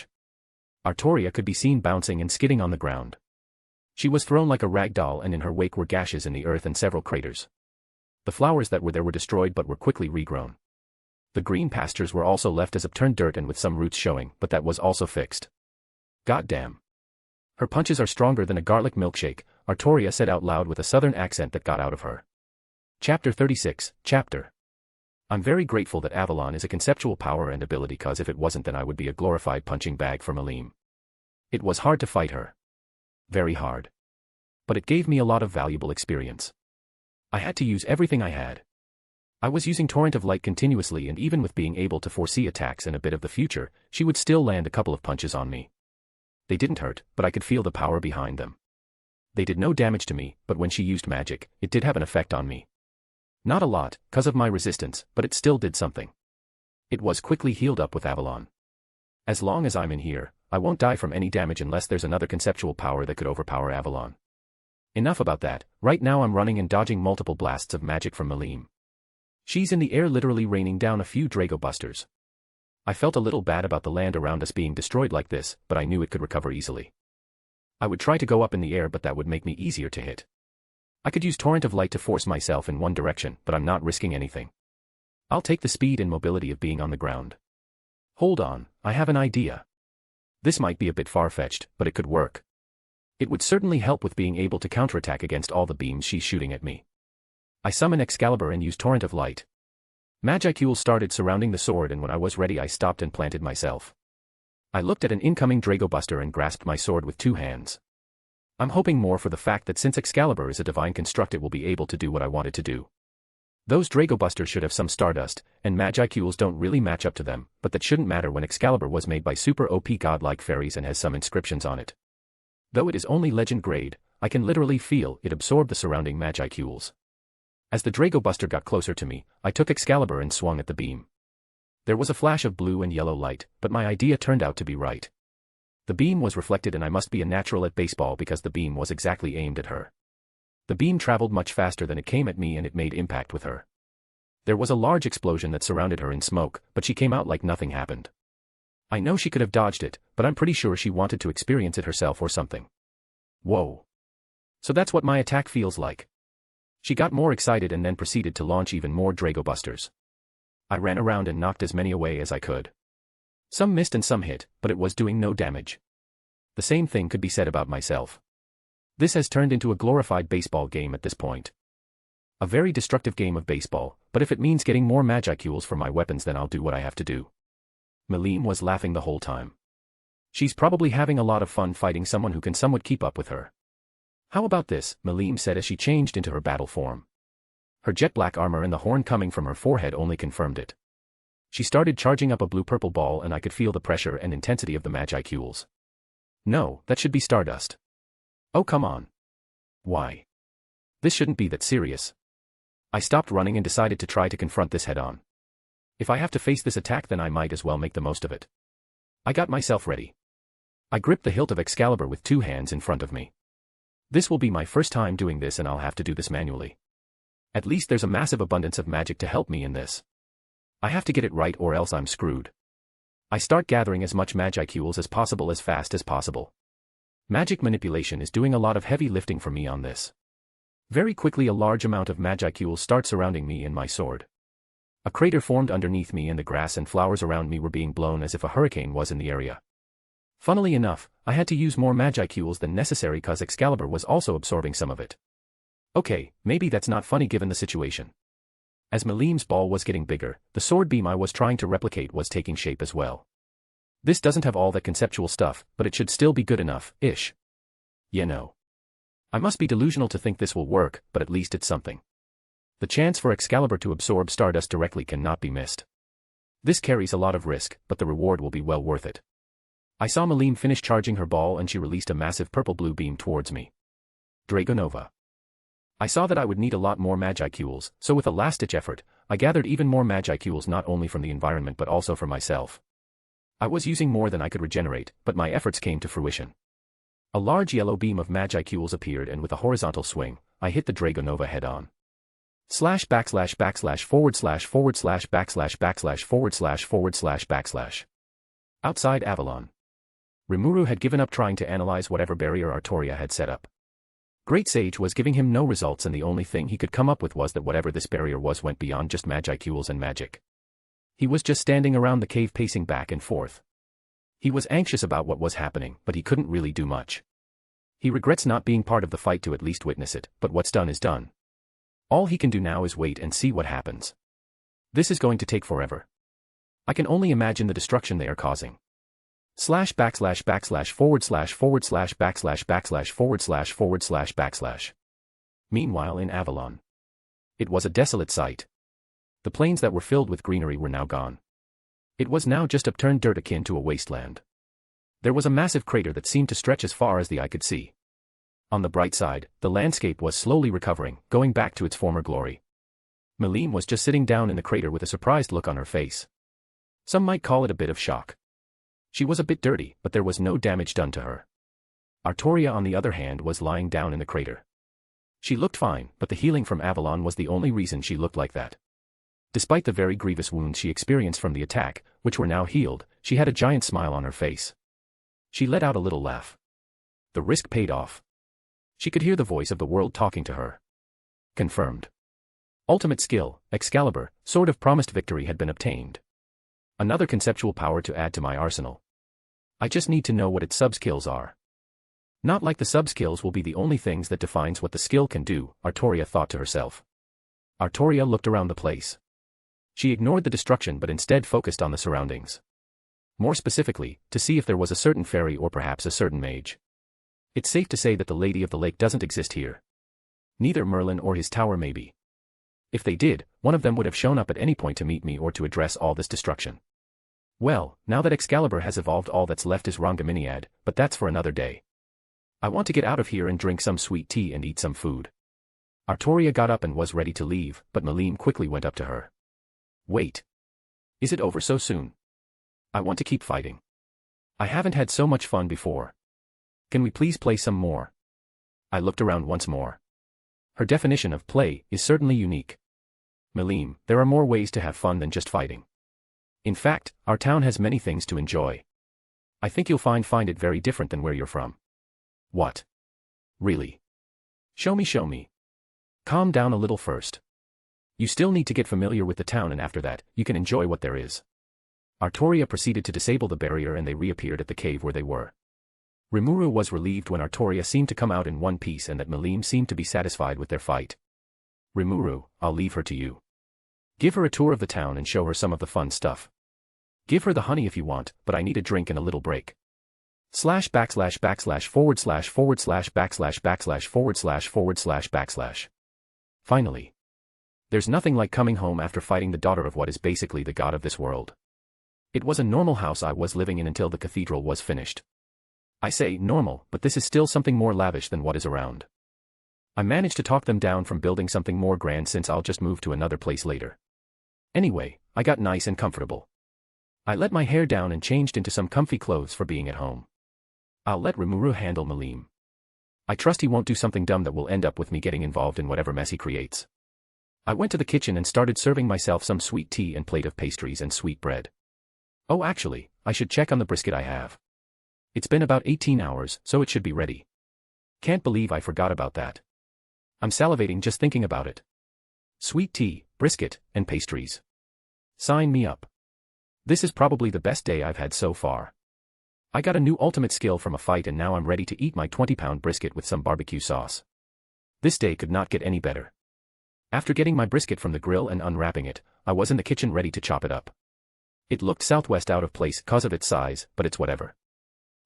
crash. Arttoria could be seen bouncing and skidding on the ground. She was thrown like a rag doll, and in her wake were gashes in the earth and several craters. The flowers that were there were destroyed but were quickly regrown. The green pastures were also left as upturned dirt and with some roots showing, but that was also fixed. Goddamn. Her punches are stronger than a garlic milkshake, Arttoria said out loud with a southern accent that got out of her. Chapter 36, Chapter. I'm very grateful that Avalon is a conceptual power and ability, cause if it wasn't then I would be a glorified punching bag for Milim. It was hard to fight her. Very hard. But it gave me a lot of valuable experience. I had to use everything I had. I was using Torrent of Light continuously, and even with being able to foresee attacks and a bit of the future, she would still land a couple of punches on me. They didn't hurt, but I could feel the power behind them. They did no damage to me, but when she used magic, it did have an effect on me. Not a lot, cause of my resistance, but it still did something. It was quickly healed up with Avalon. As long as I'm in here, I won't die from any damage unless there's another conceptual power that could overpower Avalon. Enough about that, right now I'm running and dodging multiple blasts of magic from Milim. She's in the air literally raining down a few Drago busters. I felt a little bad about the land around us being destroyed like this, but I knew it could recover easily. I would try to go up in the air, but that would make me easier to hit. I could use Torrent of Light to force myself in one direction, but I'm not risking anything. I'll take the speed and mobility of being on the ground. Hold on, I have an idea. This might be a bit far-fetched, but it could work. It would certainly help with being able to counterattack against all the beams she's shooting at me. I summon Excalibur and use Torrent of Light. Magicules started surrounding the sword, and when I was ready I stopped and planted myself. I looked at an incoming Dragobuster and grasped my sword with 2 hands. I'm hoping more for the fact that since Excalibur is a divine construct it will be able to do what I want it to do. Those Dragobusters should have some stardust, and Magicules don't really match up to them, but that shouldn't matter when Excalibur was made by super OP godlike fairies and has some inscriptions on it. Though it is only legend grade, I can literally feel it absorb the surrounding Magicules. As the Dragobuster got closer to me, I took Excalibur and swung at the beam. There was a flash of blue and yellow light, but my idea turned out to be right. The beam was reflected and I must be a natural at baseball because the beam was exactly aimed at her. The beam traveled much faster than it came at me and it made impact with her. There was a large explosion that surrounded her in smoke, but she came out like nothing happened. I know she could have dodged it, but I'm pretty sure she wanted to experience it herself or something. Whoa. So that's what my attack feels like. She got more excited and then proceeded to launch even more Dragobusters. I ran around and knocked as many away as I could. Some missed and some hit, but it was doing no damage. The same thing could be said about myself. This has turned into a glorified baseball game at this point. A very destructive game of baseball, but if it means getting more Magicules for my weapons then I'll do what I have to do. Milim was laughing the whole time. She's probably having a lot of fun fighting someone who can somewhat keep up with her. How about this, Milim said as she changed into her battle form. Her jet black armor and the horn coming from her forehead only confirmed it. She started charging up a blue-purple ball and I could feel the pressure and intensity of the Magicules. No, that should be stardust. Oh come on. Why? This shouldn't be that serious. I stopped running and decided to try to confront this head-on. If I have to face this attack then I might as well make the most of it. I got myself ready. I gripped the hilt of Excalibur with 2 hands in front of me. This will be my first time doing this and I'll have to do this manually. At least there's a massive abundance of magic to help me in this. I have to get it right or else I'm screwed. I start gathering as much Magicules as possible as fast as possible. Magic manipulation is doing a lot of heavy lifting for me on this. Very quickly a large amount of Magicules start surrounding me and my sword. A crater formed underneath me and the grass and flowers around me were being blown as if a hurricane was in the area. Funnily enough, I had to use more Magicules than necessary cause Excalibur was also absorbing some of it. Okay, maybe that's not funny given the situation. As Milim's ball was getting bigger, the sword beam I was trying to replicate was taking shape as well. This doesn't have all that conceptual stuff, but it should still be good enough-ish. You know. I must be delusional to think this will work, but at least it's something. The chance for Excalibur to absorb stardust directly cannot be missed. This carries a lot of risk, but the reward will be well worth it. I saw Milim finish charging her ball and she released a massive purple-blue beam towards me. Dragonova. I saw that I would need a lot more Magicules, so with a last-ditch effort, I gathered even more Magicules not only from the environment but also for myself. I was using more than I could regenerate, but my efforts came to fruition. A large yellow beam of Magicules appeared and with a horizontal swing, I hit the Dragonova head-on. ///// ///// Outside Avalon. Rimuru had given up trying to analyze whatever barrier Arttoria had set up. Great Sage was giving him no results and the only thing he could come up with was that whatever this barrier was went beyond just Magicules and magic. He was just standing around the cave pacing back and forth. He was anxious about what was happening, but he couldn't really do much. He regrets not being part of the fight to at least witness it, but what's done is done. All he can do now is wait and see what happens. This is going to take forever. I can only imagine the destruction they are causing. //// /// /// Meanwhile in Avalon. It was a desolate sight. The plains that were filled with greenery were now gone. It was now just upturned dirt akin to a wasteland. There was a massive crater that seemed to stretch as far as the eye could see. On the bright side, the landscape was slowly recovering, going back to its former glory. Milim was just sitting down in the crater with a surprised look on her face. Some might call it a bit of shock. She was a bit dirty, but there was no damage done to her. Arttoria on the other hand was lying down in the crater. She looked fine, but the healing from Avalon was the only reason she looked like that. Despite the very grievous wounds she experienced from the attack, which were now healed, she had a giant smile on her face. She let out a little laugh. The risk paid off. She could hear the voice of the world talking to her. Confirmed. Ultimate skill, Excalibur, Sword of Promised Victory had been obtained. Another conceptual power to add to my arsenal. I just need to know what its sub-skills are. Not like the sub-skills will be the only things that defines what the skill can do, Arttoria thought to herself. Arttoria looked around the place. She ignored the destruction but instead focused on the surroundings. More specifically, to see if there was a certain fairy or perhaps a certain mage. It's safe to say that the Lady of the Lake doesn't exist here. Neither Merlin or his tower maybe. If they did, one of them would have shown up at any point to meet me or to address all this destruction. Well, now that Excalibur has evolved, all that's left is Reincarnated, but that's for another day. I want to get out of here and drink some sweet tea and eat some food. Arttoria got up and was ready to leave, but Milim quickly went up to her. Wait. Is it over so soon? I want to keep fighting. I haven't had so much fun before. Can we please play some more? I looked around once more. Her definition of play is certainly unique. Milim, there are more ways to have fun than just fighting. In fact, our town has many things to enjoy. I think you'll find it very different than where you're from. What? Really? Show me. Calm down a little first. You still need to get familiar with the town, and after that, you can enjoy what there is. Arttoria proceeded to disable the barrier and they reappeared at the cave where they were. Rimuru was relieved when Arttoria seemed to come out in one piece and that Milim seemed to be satisfied with their fight. Rimuru, I'll leave her to you. Give her a tour of the town and show her some of the fun stuff. Give her the honey if you want, but I need a drink and a little break. /////////////////////////////// Finally. There's nothing like coming home after fighting the daughter of what is basically the god of this world. It was a normal house I was living in until the cathedral was finished. I say normal, but this is still something more lavish than what is around. I managed to talk them down from building something more grand since I'll just move to another place later. Anyway, I got nice and comfortable. I let my hair down and changed into some comfy clothes for being at home. I'll let Rimuru handle Milim. I trust he won't do something dumb that will end up with me getting involved in whatever mess he creates. I went to the kitchen and started serving myself some sweet tea and plate of pastries and sweet bread. Oh, actually, I should check on the brisket I have. It's been about 18 hours, so it should be ready. Can't believe I forgot about that. I'm salivating just thinking about it. Sweet tea, brisket, and pastries. Sign me up. This is probably the best day I've had so far. I got a new ultimate skill from a fight and now I'm ready to eat my 20-pound brisket with some barbecue sauce. This day could not get any better. After getting my brisket from the grill and unwrapping it, I was in the kitchen ready to chop it up. It looked southwest out of place cause of its size, but it's whatever.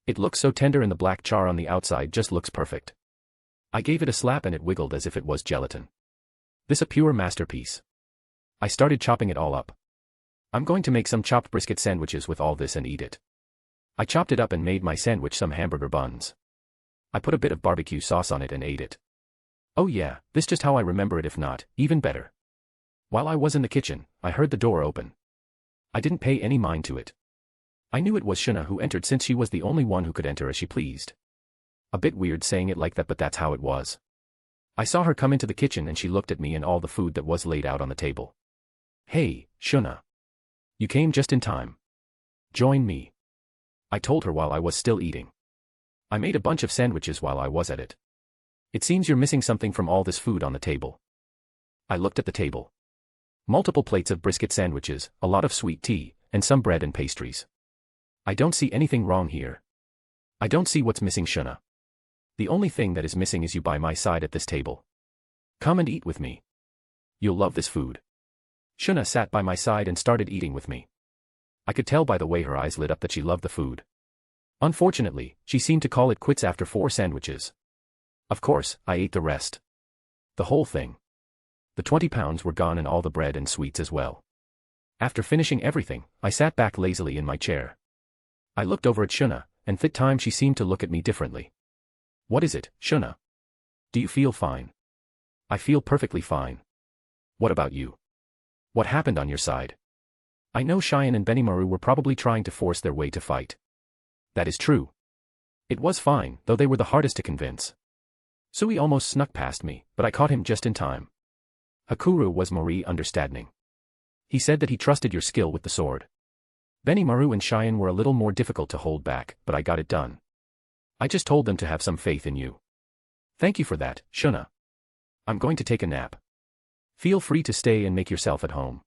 It looks so tender and the black char on the outside just looks perfect. I gave it a slap and it wiggled as if it was gelatin. This a pure masterpiece. I started chopping it all up. I'm going to make some chopped brisket sandwiches with all this and eat it. I chopped it up and made my sandwich some hamburger buns. I put a bit of barbecue sauce on it and ate it. Oh yeah, this just how I remember it, if not, even better. While I was in the kitchen, I heard the door open. I didn't pay any mind to it. I knew it was Shuna who entered since she was the only one who could enter as she pleased. A bit weird saying it like that, but that's how it was. I saw her come into the kitchen and she looked at me and all the food that was laid out on the table. Hey, Shuna. You came just in time. Join me. I told her while I was still eating. I made a bunch of sandwiches while I was at it. It seems you're missing something from all this food on the table. I looked at the table. Multiple plates of brisket sandwiches, a lot of sweet tea, and some bread and pastries. I don't see anything wrong here. I don't see what's missing, Shuna. The only thing that is missing is you by my side at this table. Come and eat with me. You'll love this food. Shuna sat by my side and started eating with me. I could tell by the way her eyes lit up that she loved the food. Unfortunately, she seemed to call it quits after 4 sandwiches. Of course, I ate the rest. The whole thing. The 20 pounds were gone and all the bread and sweets as well. After finishing everything, I sat back lazily in my chair. I looked over at Shuna, and that time she seemed to look at me differently. What is it, Shuna? Do you feel fine? I feel perfectly fine. What about you? What happened on your side? I know Cheyenne and Benimaru were probably trying to force their way to fight. That is true. It was fine, though they were the hardest to convince. Sui almost snuck past me, but I caught him just in time. Hakuru was Mori understanding. He said that he trusted your skill with the sword. Benimaru and Cheyenne were a little more difficult to hold back, but I got it done. I just told them to have some faith in you. Thank you for that, Shuna. I'm going to take a nap. Feel free to stay and make yourself at home.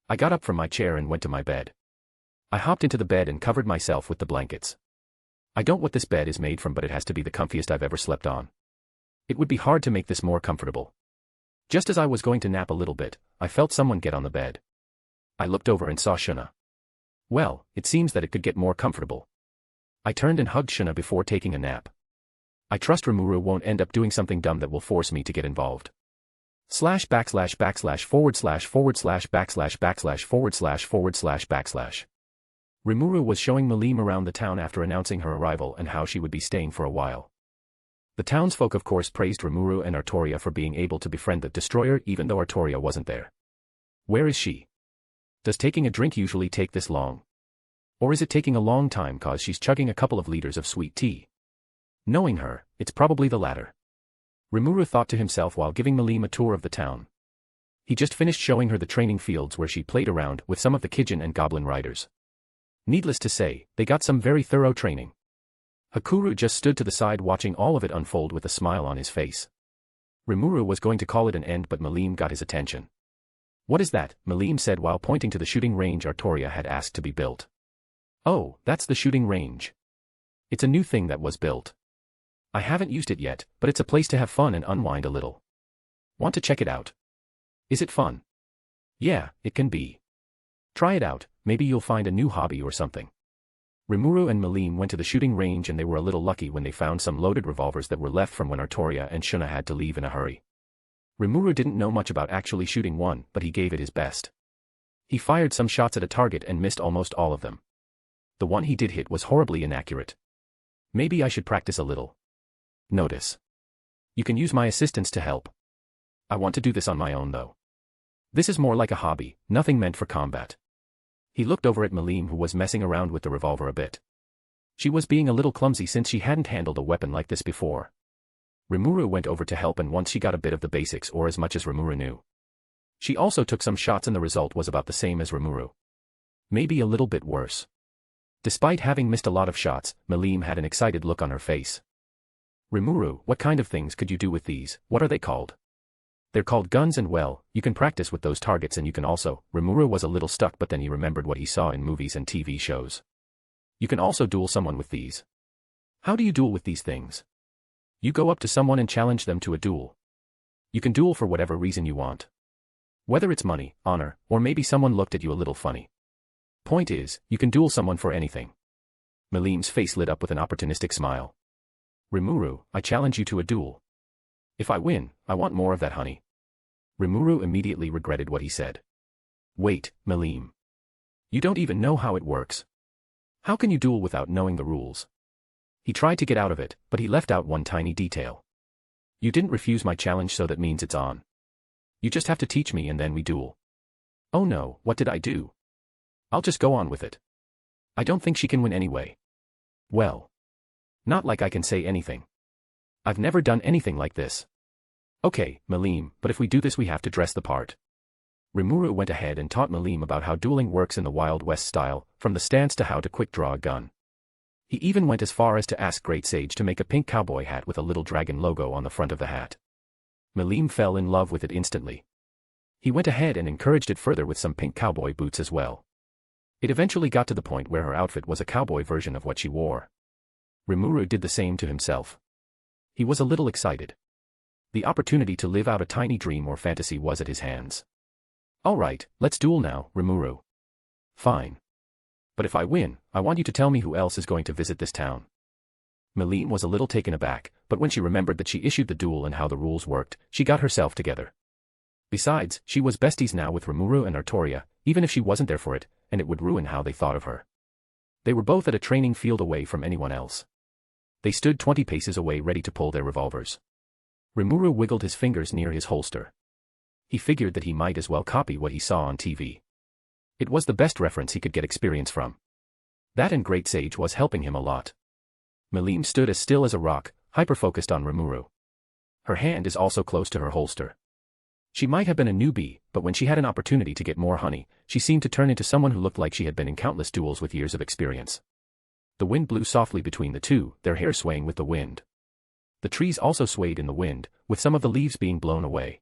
I got up from my chair and went to my bed. I hopped into the bed and covered myself with the blankets. I don't know what this bed is made from, but it has to be the comfiest I've ever slept on. It would be hard to make this more comfortable. Just as I was going to nap a little bit, I felt someone get on the bed. I looked over and saw Shuna. Well, it seems that it could get more comfortable. I turned and hugged Shuna before taking a nap. I trust Rimuru won't end up doing something dumb that will force me to get involved. // // Rimuru was showing Milim around the town after announcing her arrival and how she would be staying for a while. The townsfolk of course praised Rimuru and Arttoria for being able to befriend the destroyer even though Arttoria wasn't there. Where is she? Does taking a drink usually take this long? Or is it taking a long time cause she's chugging a couple of liters of sweet tea? Knowing her, it's probably the latter. Rimuru thought to himself while giving Milim a tour of the town. He just finished showing her the training fields where she played around with some of the Kijin and Goblin riders. Needless to say, they got some very thorough training. Hakuru just stood to the side watching all of it unfold with a smile on his face. Rimuru was going to call it an end but Milim got his attention. What is that? Milim said while pointing to the shooting range Arttoria had asked to be built. Oh, that's the shooting range. It's a new thing that was built. I haven't used it yet, but it's a place to have fun and unwind a little. Want to check it out? Is it fun? Yeah, it can be. Try it out, maybe you'll find a new hobby or something. Rimuru and Milim went to the shooting range and they were a little lucky when they found some loaded revolvers that were left from when Arttoria and Shuna had to leave in a hurry. Rimuru didn't know much about actually shooting one, but he gave it his best. He fired some shots at a target and missed almost all of them. The one he did hit was horribly inaccurate. Maybe I should practice a little. Notice. You can use my assistance to help. I want to do this on my own though. This is more like a hobby, nothing meant for combat. He looked over at Milim who was messing around with the revolver a bit. She was being a little clumsy since she hadn't handled a weapon like this before. Rimuru went over to help and once she got a bit of the basics or as much as Rimuru knew. She also took some shots and the result was about the same as Rimuru. Maybe a little bit worse. Despite having missed a lot of shots, Milim had an excited look on her face. Rimuru, what kind of things could you do with these? What are they called? They're called guns and well, you can practice with those targets and you can also, Rimuru was a little stuck but then he remembered what he saw in movies and TV shows. You can also duel someone with these. How do you duel with these things? You go up to someone and challenge them to a duel. You can duel for whatever reason you want. Whether it's money, honor, or maybe someone looked at you a little funny. Point is, you can duel someone for anything. Milim's face lit up with an opportunistic smile. Rimuru, I challenge you to a duel. If I win, I want more of that honey. Rimuru immediately regretted what he said. Wait, Milim. You don't even know how it works. How can you duel without knowing the rules? He tried to get out of it, but he left out one tiny detail. You didn't refuse my challenge so that means it's on. You just have to teach me and then we duel. Oh no, what did I do? I'll just go on with it. I don't think she can win anyway. Well. Not like I can say anything. I've never done anything like this. Okay, Milim, but if we do this we have to dress the part. Rimuru went ahead and taught Milim about how dueling works in the Wild West style, from the stance to how to quick draw a gun. He even went as far as to ask Great Sage to make a pink cowboy hat with a little dragon logo on the front of the hat. Milim fell in love with it instantly. He went ahead and encouraged it further with some pink cowboy boots as well. It eventually got to the point where her outfit was a cowboy version of what she wore. Rimuru did the same to himself. He was a little excited. The opportunity to live out a tiny dream or fantasy was at his hands. Alright, let's duel now, Rimuru. Fine. But if I win, I want you to tell me who else is going to visit this town. Milim was a little taken aback, but when she remembered that she issued the duel and how the rules worked, she got herself together. Besides, she was besties now with Rimuru and Arttoria, even if she wasn't there for it, and it would ruin how they thought of her. They were both at a training field away from anyone else. They stood 20 paces away ready to pull their revolvers. Rimuru wiggled his fingers near his holster. He figured that he might as well copy what he saw on TV. It was the best reference he could get experience from. That and Great Sage was helping him a lot. Milim stood as still as a rock, hyper-focused on Rimuru. Her hand is also close to her holster. She might have been a newbie, but when she had an opportunity to get more honey, she seemed to turn into someone who looked like she had been in countless duels with years of experience. The wind blew softly between the two, their hair swaying with the wind. The trees also swayed in the wind, with some of the leaves being blown away.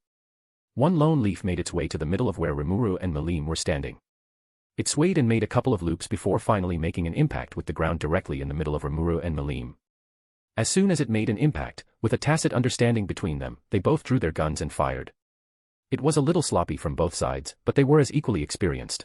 One lone leaf made its way to the middle of where Rimuru and Milim were standing. It swayed and made a couple of loops before finally making an impact with the ground directly in the middle of Rimuru and Milim. As soon as it made an impact, with a tacit understanding between them, they both drew their guns and fired. It was a little sloppy from both sides, but they were as equally experienced.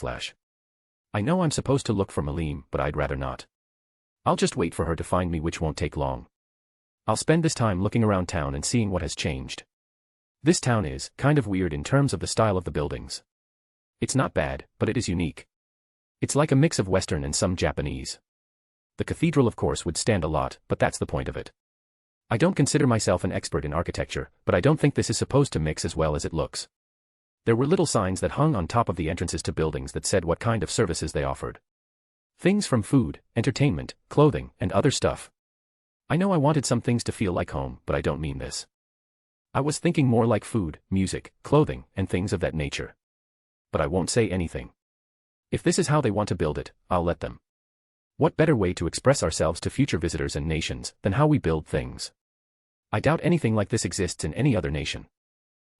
/ I know I'm supposed to look for Milim, but I'd rather not. I'll just wait for her to find me, which won't take long. I'll spend this time looking around town and seeing what has changed. This town is kind of weird in terms of the style of the buildings. It's not bad, but it is unique. It's like a mix of Western and some Japanese. The cathedral of course would stand a lot, but that's the point of it. I don't consider myself an expert in architecture, but I don't think this is supposed to mix as well as it looks. There were little signs that hung on top of the entrances to buildings that said what kind of services they offered. Things from food, entertainment, clothing, and other stuff. I know I wanted some things to feel like home, but I don't mean this. I was thinking more like food, music, clothing, and things of that nature. But I won't say anything. If this is how they want to build it, I'll let them. What better way to express ourselves to future visitors and nations than how we build things? I doubt anything like this exists in any other nation.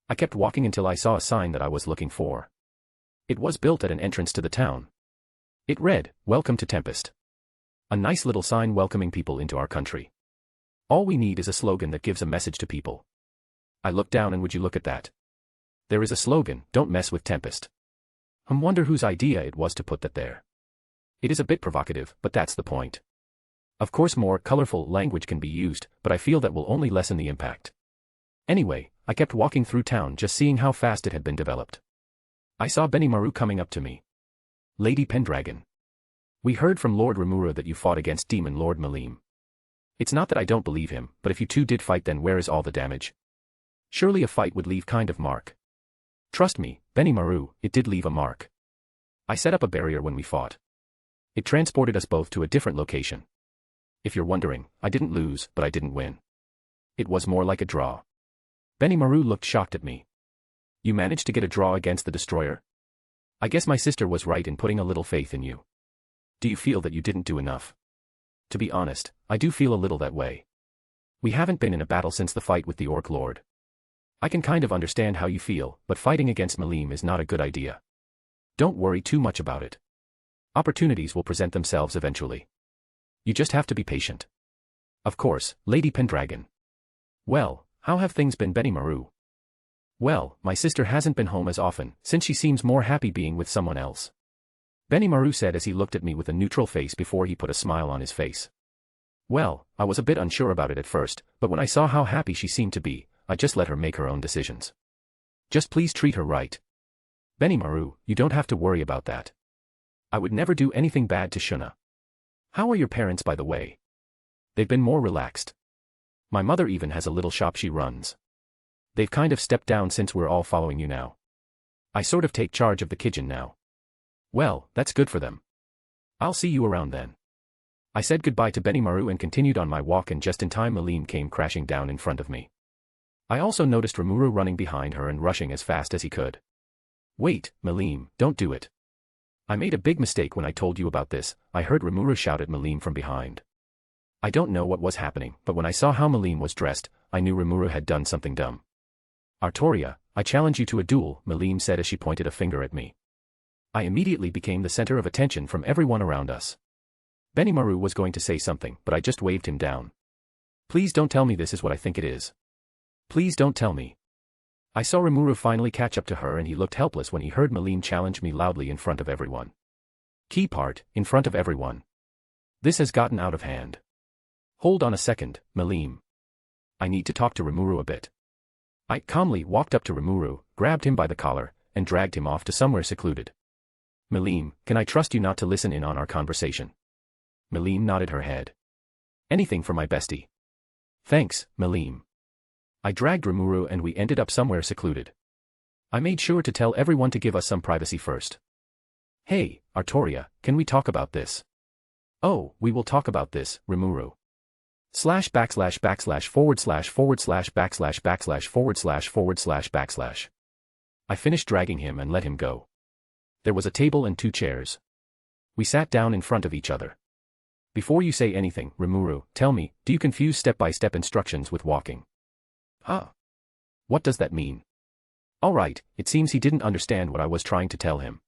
I kept walking until I saw a sign that I was looking for. It was built at an entrance to the town. It read, "Welcome to Tempest." A nice little sign welcoming people into our country. All we need is a slogan that gives a message to people. I looked down and would you look at that? There is a slogan, "Don't mess with Tempest." Wonder whose idea it was to put that there. It is a bit provocative, but that's the point. Of course more colorful language can be used, but I feel that will only lessen the impact. Anyway, I kept walking through town just seeing how fast it had been developed. I saw Benimaru coming up to me. Lady Pendragon. We heard from Lord Rimuru that you fought against Demon Lord Milim. It's not that I don't believe him, but if you two did fight, then where is all the damage? Surely a fight would leave kind of mark. Trust me, Benimaru, it did leave a mark. I set up a barrier when we fought. It transported us both to a different location. If you're wondering, I didn't lose, but I didn't win. It was more like a draw. Benimaru looked shocked at me. You managed to get a draw against the destroyer? I guess my sister was right in putting a little faith in you. Do you feel that you didn't do enough? To be honest, I do feel a little that way. We haven't been in a battle since the fight with the Orc Lord. I can kind of understand how you feel, but fighting against Milim is not a good idea. Don't worry too much about it. Opportunities will present themselves eventually. You just have to be patient. Of course, Lady Pendragon. Well, how have things been, Benimaru? Well, my sister hasn't been home as often, since she seems more happy being with someone else. Benimaru said as he looked at me with a neutral face before he put a smile on his face. Well, I was a bit unsure about it at first, but when I saw how happy she seemed to be, I just let her make her own decisions. Just please treat her right. Benimaru, you don't have to worry about that. I would never do anything bad to Shuna. How are your parents, by the way? They've been more relaxed. My mother even has a little shop she runs. They've kind of stepped down since we're all following you now. I sort of take charge of the kitchen now. Well, that's good for them. I'll see you around then. I said goodbye to Benimaru and continued on my walk, and just in time Milim came crashing down in front of me. I also noticed Rimuru running behind her and rushing as fast as he could. Wait, Milim, don't do it. I made a big mistake when I told you about this, I heard Rimuru shout at Milim from behind. I don't know what was happening, but when I saw how Milim was dressed, I knew Rimuru had done something dumb. Arttoria, I challenge you to a duel, Milim said as she pointed a finger at me. I immediately became the center of attention from everyone around us. Benimaru was going to say something, but I just waved him down. Please don't tell me this is what I think it is. Please don't tell me. I saw Rimuru finally catch up to her, and he looked helpless when he heard Milim challenge me loudly in front of everyone. Key part, in front of everyone. This has gotten out of hand. Hold on a second, Milim. I need to talk to Rimuru a bit. I calmly walked up to Rimuru, grabbed him by the collar, and dragged him off to somewhere secluded. Milim, can I trust you not to listen in on our conversation? Milim nodded her head. Anything for my bestie. Thanks, Milim. I dragged Rimuru and we ended up somewhere secluded. I made sure to tell everyone to give us some privacy first. Hey, Arttoria, can we talk about this? Oh, we will talk about this, Rimuru. //////////////////////////////////////// I finished dragging him and let him go. There was a table and 2 chairs. We sat down in front of each other. Before you say anything, Rimuru, tell me, do you confuse step-by-step instructions with walking? Huh? What does that mean? Alright, it seems he didn't understand what I was trying to tell him.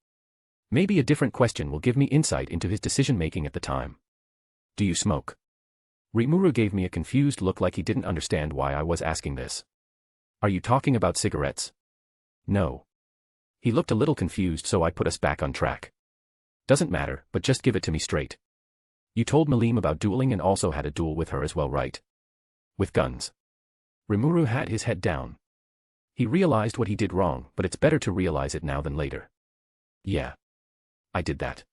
Maybe a different question will give me insight into his decision-making at the time. Do you smoke? Rimuru gave me a confused look like he didn't understand why I was asking this. Are you talking about cigarettes? No. He looked a little confused, so I put us back on track. Doesn't matter, but just give it to me straight. You told Milim about dueling and also had a duel with her as well, right? With guns. Rimuru had his head down. He realized what he did wrong, but it's better to realize it now than later. Yeah. I did that.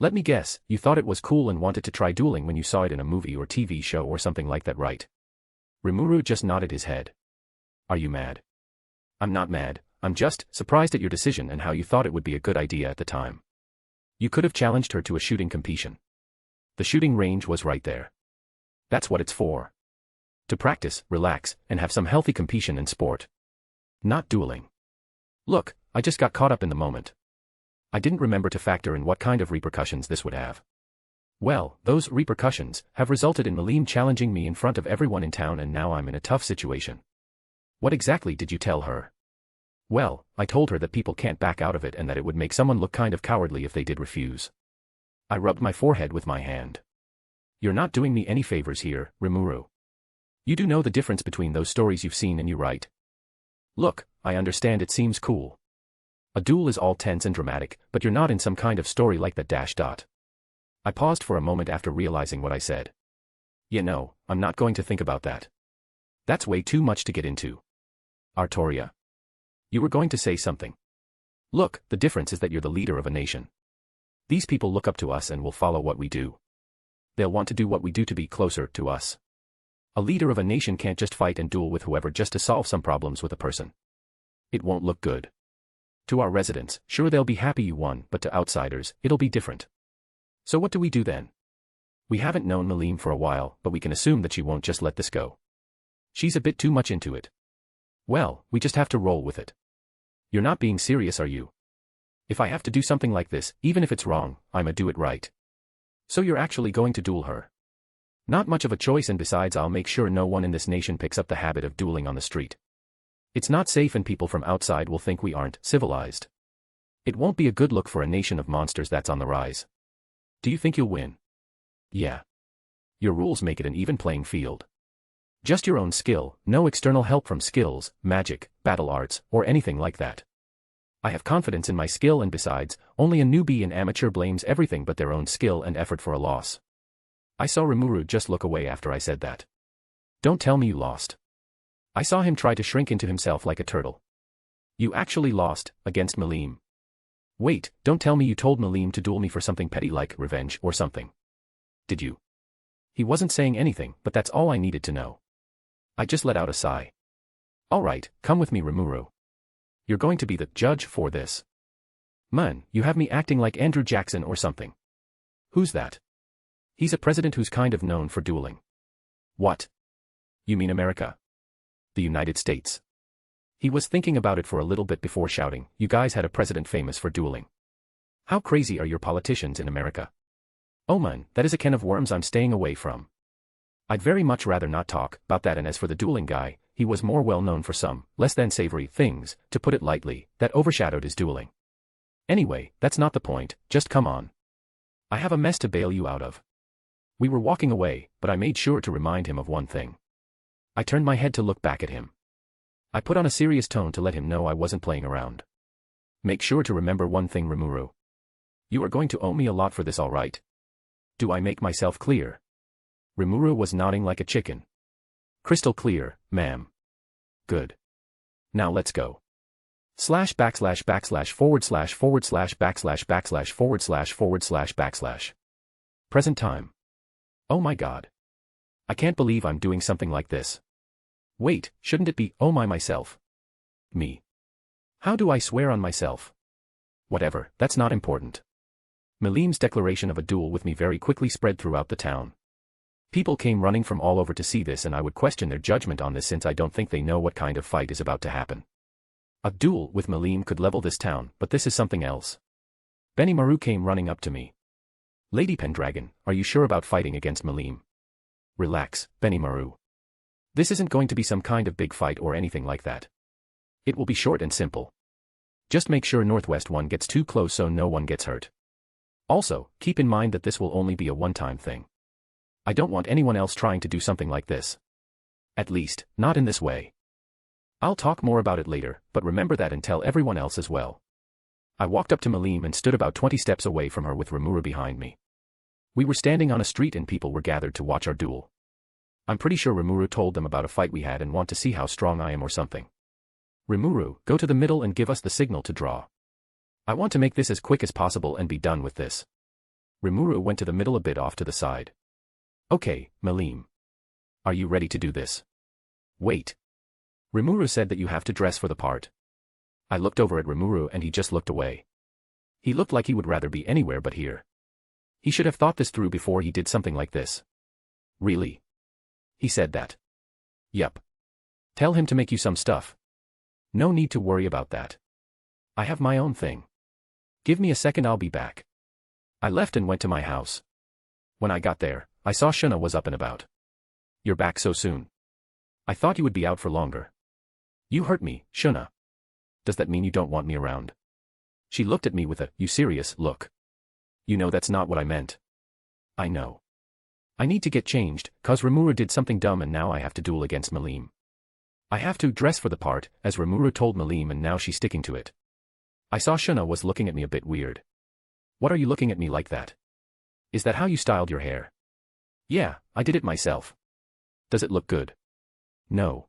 Let me guess, you thought it was cool and wanted to try dueling when you saw it in a movie or TV show or something like that, right? Rimuru just nodded his head. Are you mad? I'm not mad, I'm just surprised at your decision and how you thought it would be a good idea at the time. You could have challenged her to a shooting competition. The shooting range was right there. That's what it's for. To practice, relax, and have some healthy competition and sport. Not dueling. Look, I just got caught up in the moment. I didn't remember to factor in what kind of repercussions this would have. Well, those repercussions have resulted in Milim challenging me in front of everyone in town, and now I'm in a tough situation. What exactly did you tell her? Well, I told her that people can't back out of it and that it would make someone look kind of cowardly if they did refuse. I rubbed my forehead with my hand. You're not doing me any favors here, Rimuru. You do know the difference between those stories you've seen and you write. Look, I understand it seems cool. A duel is all tense and dramatic, but you're not in some kind of story like that. I paused for a moment after realizing what I said. You know, I'm not going to think about that. That's way too much to get into. Arttoria. You were going to say something. Look, the difference is that you're the leader of a nation. These people look up to us and will follow what we do. They'll want to do what we do to be closer to us. A leader of a nation can't just fight and duel with whoever just to solve some problems with a person. It won't look good. To our residents, sure they'll be happy you won, but to outsiders, it'll be different. So what do we do then? We haven't known Milim for a while, but we can assume that she won't just let this go. She's a bit too much into it. Well, we just have to roll with it. You're not being serious, are you? If I have to do something like this, even if it's wrong, I'ma do it right. So you're actually going to duel her? Not much of a choice, and besides I'll make sure no one in this nation picks up the habit of dueling on the street. It's not safe and people from outside will think we aren't civilized. It won't be a good look for a nation of monsters that's on the rise. Do you think you'll win? Yeah. Your rules make it an even playing field. Just your own skill, no external help from skills, magic, battle arts, or anything like that. I have confidence in my skill, and besides, only a newbie and amateur blames everything but their own skill and effort for a loss. I saw Rimuru just look away after I said that. Don't tell me you lost. I saw him try to shrink into himself like a turtle. You actually lost, against Milim. Wait, don't tell me you told Milim to duel me for something petty like revenge or something. Did you? He wasn't saying anything, but that's all I needed to know. I just let out a sigh. Alright, come with me, Rimuru. You're going to be the judge for this. Man, you have me acting like Andrew Jackson or something. Who's that? He's a president who's kind of known for dueling. What? You mean America? The United States. He was thinking about it for a little bit before shouting, you guys had a president famous for dueling. How crazy are your politicians in America? Oh man, that is a can of worms I'm staying away from. I'd very much rather not talk about that, and as for the dueling guy, he was more well known for some, less than savory things, to put it lightly, that overshadowed his dueling. Anyway, that's not the point, just come on. I have a mess to bail you out of. We were walking away, but I made sure to remind him of one thing. I turned my head to look back at him. I put on a serious tone to let him know I wasn't playing around. Make sure to remember one thing, Rimuru. You are going to owe me a lot for this, all right? Do I make myself clear? Rimuru was nodding like a chicken. Crystal clear, ma'am. Good. Now let's go. ////// /// Present time. Oh my god. I can't believe I'm doing something like this. Wait, shouldn't it be, oh my myself? Me. How do I swear on myself? Whatever, that's not important. Milim's declaration of a duel with me very quickly spread throughout the town. People came running from all over to see this, and I would question their judgment on this since I don't think they know what kind of fight is about to happen. A duel with Milim could level this town, but this is something else. Benimaru came running up to me. Lady Pendragon, are you sure about fighting against Milim? Relax, Benimaru. This isn't going to be some kind of big fight or anything like that. It will be short and simple. Just make sure Northwest one gets too close so no one gets hurt. Also, keep in mind that this will only be a one-time thing. I don't want anyone else trying to do something like this. At least, not in this way. I'll talk more about it later, but remember that and tell everyone else as well. I walked up to Milim and stood about 20 steps away from her with Rimuru behind me. We were standing on a street and people were gathered to watch our duel. I'm pretty sure Rimuru told them about a fight we had and want to see how strong I am or something. Rimuru, go to the middle and give us the signal to draw. I want to make this as quick as possible and be done with this. Rimuru went to the middle a bit off to the side. Okay, Milim. Are you ready to do this? Wait. Rimuru said that you have to dress for the part. I looked over at Rimuru and he just looked away. He looked like he would rather be anywhere but here. He should have thought this through before he did something like this. Really? He said that. Yup. Tell him to make you some stuff. No need to worry about that. I have my own thing. Give me a second, I'll be back. I left and went to my house. When I got there, I saw Shuna was up and about. You're back so soon. I thought you would be out for longer. You hurt me, Shuna. Does that mean you don't want me around? She looked at me with a, you serious, look. You know that's not what I meant. I know. I need to get changed, cause Rimuru did something dumb and now I have to duel against Milim. I have to dress for the part, as Rimuru told Milim, and now she's sticking to it. I saw Shuna was looking at me a bit weird. What are you looking at me like that? Is that how you styled your hair? Yeah, I did it myself. Does it look good? No.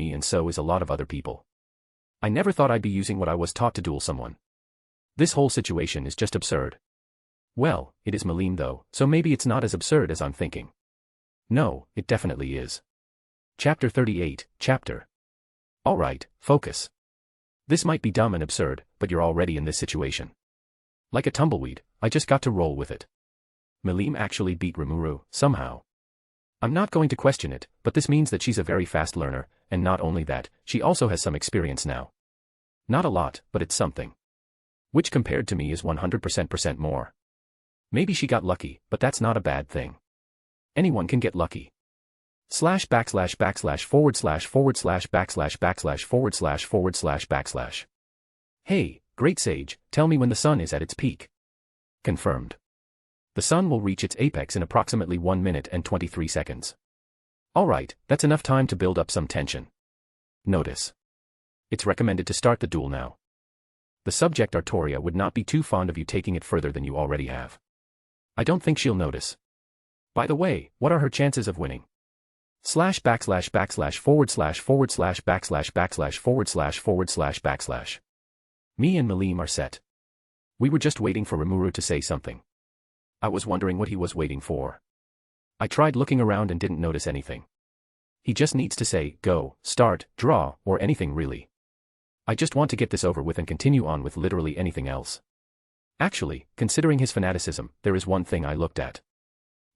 me and so is a lot of other people. I never thought I'd be using what I was taught to duel someone. This whole situation is just absurd. Well, it is Milim though, so maybe it's not as absurd as I'm thinking. No, it definitely is. Chapter 38, Chapter. Alright, focus. This might be dumb and absurd, but you're already in this situation. Like a tumbleweed, I just got to roll with it. Milim actually beat Rimuru, somehow. I'm not going to question it, but this means that she's a very fast learner, and not only that, she also has some experience now. Not a lot, but it's something. Which compared to me is 100% more. Maybe she got lucky, but that's not a bad thing. Anyone can get lucky. ///// //// Hey, great sage, tell me when the sun is at its peak. Confirmed. The sun will reach its apex in approximately 1 minute and 23 seconds. Alright, that's enough time to build up some tension. Notice. It's recommended to start the duel now. The subject Arttoria would not be too fond of you taking it further than you already have. I don't think she'll notice. By the way, what are her chances of winning? // // // Me and Milim are set. We were just waiting for Rimuru to say something. I was wondering what he was waiting for. I tried looking around and didn't notice anything. He just needs to say, go, start, draw, or anything really. I just want to get this over with and continue on with literally anything else. Actually, considering his fanaticism, there is one thing I looked at.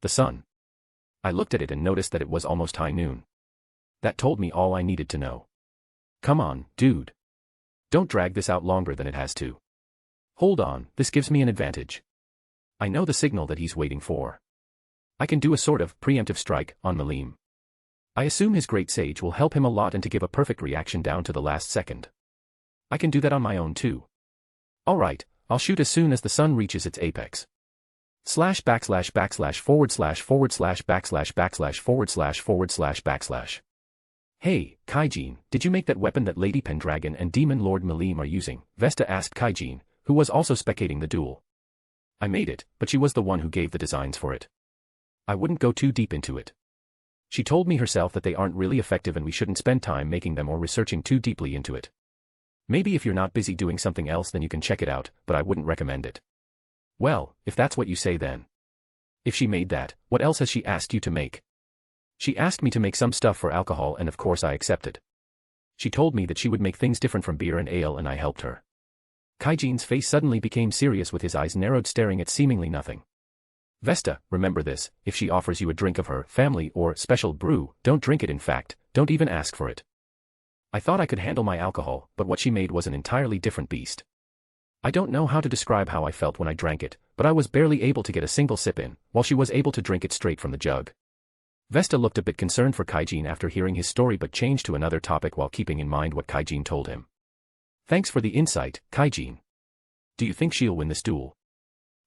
The sun. I looked at it and noticed that it was almost high noon. That told me all I needed to know. Come on, dude. Don't drag this out longer than it has to. Hold on, this gives me an advantage. I know the signal that he's waiting for. I can do a sort of preemptive strike on Milim. I assume his great sage will help him a lot and to give a perfect reaction down to the last second. I can do that on my own too. Alright, I'll shoot as soon as the sun reaches its apex. // // // Hey, Kaijin, did you make that weapon that Lady Pendragon and Demon Lord Milim are using? Vesta asked Kaijin, who was also spectating the duel. I made it, but she was the one who gave the designs for it. I wouldn't go too deep into it. She told me herself that they aren't really effective and we shouldn't spend time making them or researching too deeply into it. Maybe if you're not busy doing something else then you can check it out, but I wouldn't recommend it. Well, if that's what you say then. If she made that, what else has she asked you to make? She asked me to make some stuff for alcohol and of course I accepted. She told me that she would make things different from beer and ale and I helped her. Kaijin's face suddenly became serious with his eyes narrowed staring at seemingly nothing. Vesta, remember this, if she offers you a drink of her family or special brew, don't drink it in fact, don't even ask for it. I thought I could handle my alcohol, but what she made was an entirely different beast. I don't know how to describe how I felt when I drank it, but I was barely able to get a single sip in, while she was able to drink it straight from the jug. Vesta looked a bit concerned for Kaijin after hearing his story but changed to another topic while keeping in mind what Kaijin told him. Thanks for the insight, Kaijin. Do you think she'll win this duel?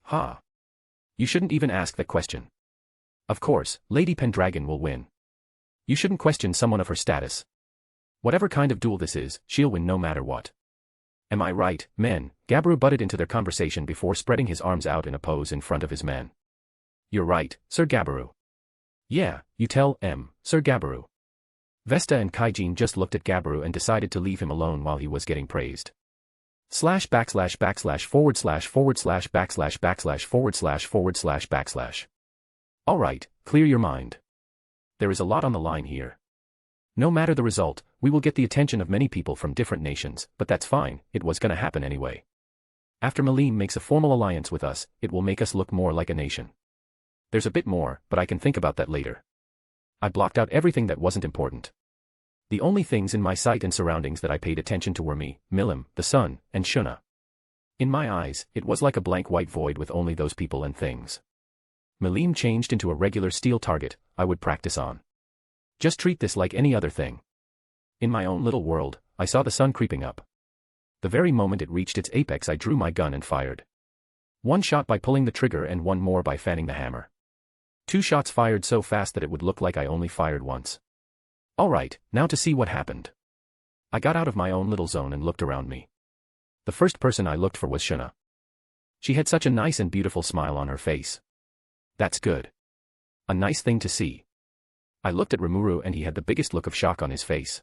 Ha. You shouldn't even ask that question. Of course, Lady Pendragon will win. You shouldn't question someone of her status. Whatever kind of duel this is, she'll win no matter what. Am I right, men? Gabiru butted into their conversation before spreading his arms out in a pose in front of his men. You're right, Sir Gabiru. Yeah, you tell Sir Gabiru. Vesta and Kaijin just looked at Gabiru and decided to leave him alone while he was getting praised. // // // Alright, clear your mind. There is a lot on the line here. No matter the result, we will get the attention of many people from different nations, but that's fine, it was gonna happen anyway. After Milim makes a formal alliance with us, it will make us look more like a nation. There's a bit more, but I can think about that later. I blocked out everything that wasn't important. The only things in my sight and surroundings that I paid attention to were me, Milim, the sun, and Shuna. In my eyes, it was like a blank white void with only those people and things. Milim changed into a regular steel target I would practice on. Just treat this like any other thing. In my own little world, I saw the sun creeping up. The very moment it reached its apex I drew my gun and fired. One shot by pulling the trigger and one more by fanning the hammer. 2 shots fired so fast that it would look like I only fired once. Alright, now to see what happened. I got out of my own little zone and looked around me. The first person I looked for was Shuna. She had such a nice and beautiful smile on her face. That's good. A nice thing to see. I looked at Rimuru and he had the biggest look of shock on his face.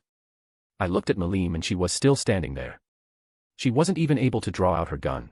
I looked at Milim and she was still standing there. She wasn't even able to draw out her gun.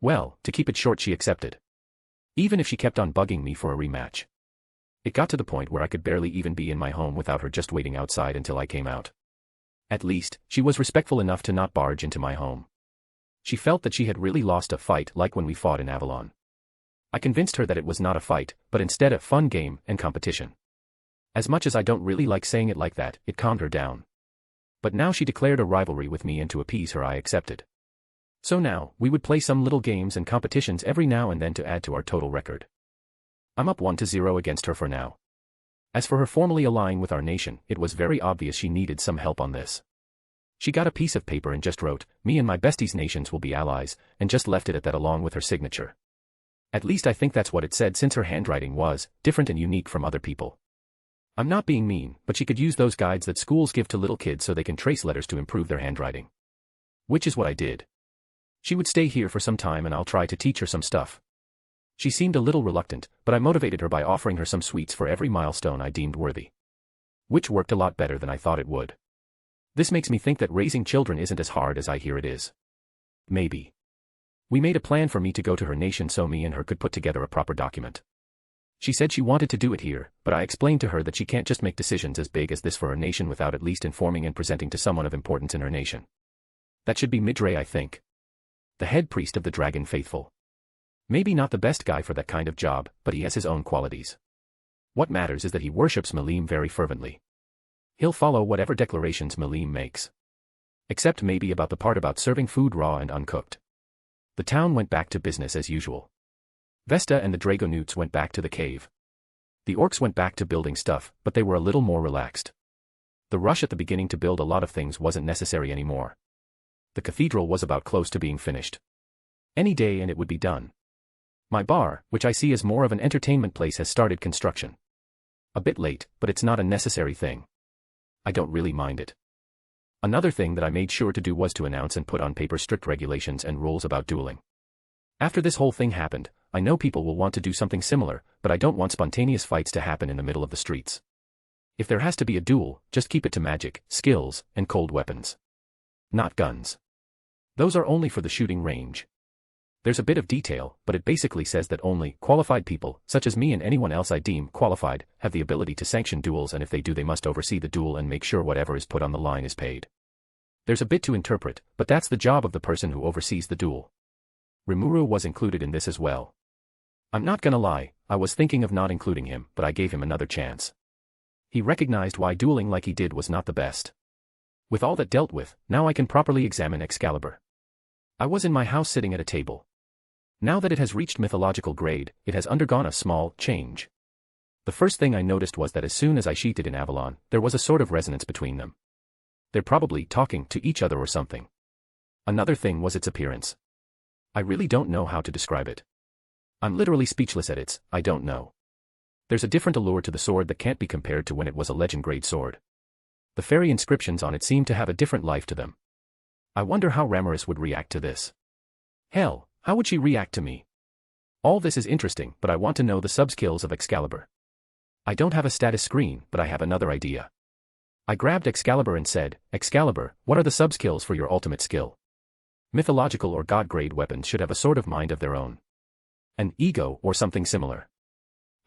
Well, to keep it short, she accepted. Even if she kept on bugging me for a rematch. It got to the point where I could barely even be in my home without her just waiting outside until I came out. At least, she was respectful enough to not barge into my home. She felt that she had really lost a fight like when we fought in Avalon. I convinced her that it was not a fight, but instead a fun game and competition. As much as I don't really like saying it like that, it calmed her down. But now she declared a rivalry with me, and to appease her I accepted. So now, we would play some little games and competitions every now and then to add to our total record. I'm up 1-0 against her for now. As for her formally allying with our nation, it was very obvious she needed some help on this. She got a piece of paper and just wrote, "Me and my besties' nations will be allies," and just left it at that along with her signature. At least I think that's what it said, since her handwriting was different and unique from other people. I'm not being mean, but she could use those guides that schools give to little kids so they can trace letters to improve their handwriting. Which is what I did. She would stay here for some time and I'll try to teach her some stuff. She seemed a little reluctant, but I motivated her by offering her some sweets for every milestone I deemed worthy. Which worked a lot better than I thought it would. This makes me think that raising children isn't as hard as I hear it is. Maybe. We made a plan for me to go to her nation so me and her could put together a proper document. She said she wanted to do it here, but I explained to her that she can't just make decisions as big as this for her nation without at least informing and presenting to someone of importance in her nation. That should be Midray, I think. The head priest of the Dragon Faithful. Maybe not the best guy for that kind of job, but he has his own qualities. What matters is that he worships Milim very fervently. He'll follow whatever declarations Milim makes. Except maybe about the part about serving food raw and uncooked. The town went back to business as usual. Vesta and the Dragonutes went back to the cave. The Orcs went back to building stuff, but they were a little more relaxed. The rush at the beginning to build a lot of things wasn't necessary anymore. The cathedral was about close to being finished. Any day and it would be done. My bar, which I see as more of an entertainment place, has started construction. A bit late, but it's not a necessary thing. I don't really mind it. Another thing that I made sure to do was to announce and put on paper strict regulations and rules about dueling. After this whole thing happened, I know people will want to do something similar, but I don't want spontaneous fights to happen in the middle of the streets. If there has to be a duel, just keep it to magic, skills, and cold weapons. Not guns. Those are only for the shooting range. There's a bit of detail, but it basically says that only qualified people, such as me and anyone else I deem qualified, have the ability to sanction duels, and if they do they must oversee the duel and make sure whatever is put on the line is paid. There's a bit to interpret, but that's the job of the person who oversees the duel. Rimuru was included in this as well. I'm not gonna lie, I was thinking of not including him, but I gave him another chance. He recognized why dueling like he did was not the best. With all that dealt with, now I can properly examine Excalibur. I was in my house sitting at a table. Now that it has reached mythological grade, it has undergone a small change. The first thing I noticed was that as soon as I sheathed it in Avalon, there was a sort of resonance between them. They're probably talking to each other or something. Another thing was its appearance. I really don't know how to describe it. I'm literally speechless at its, I don't know. There's a different allure to the sword that can't be compared to when it was a legend-grade sword. The fairy inscriptions on it seem to have a different life to them. I wonder how Ramaris would react to this. Hell, how would she react to me? All this is interesting, but I want to know the sub-skills of Excalibur. I don't have a status screen, but I have another idea. I grabbed Excalibur and said, "Excalibur, what are the sub-skills for your ultimate skill?" Mythological or god-grade weapons should have a sort of mind of their own. An ego or something similar.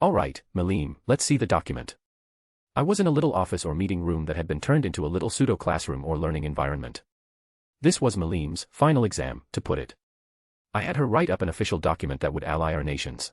All right, Milim, let's see the document. I was in a little office or meeting room that had been turned into a little pseudo-classroom or learning environment. This was Milim's final exam, to put it. I had her write up an official document that would ally our nations.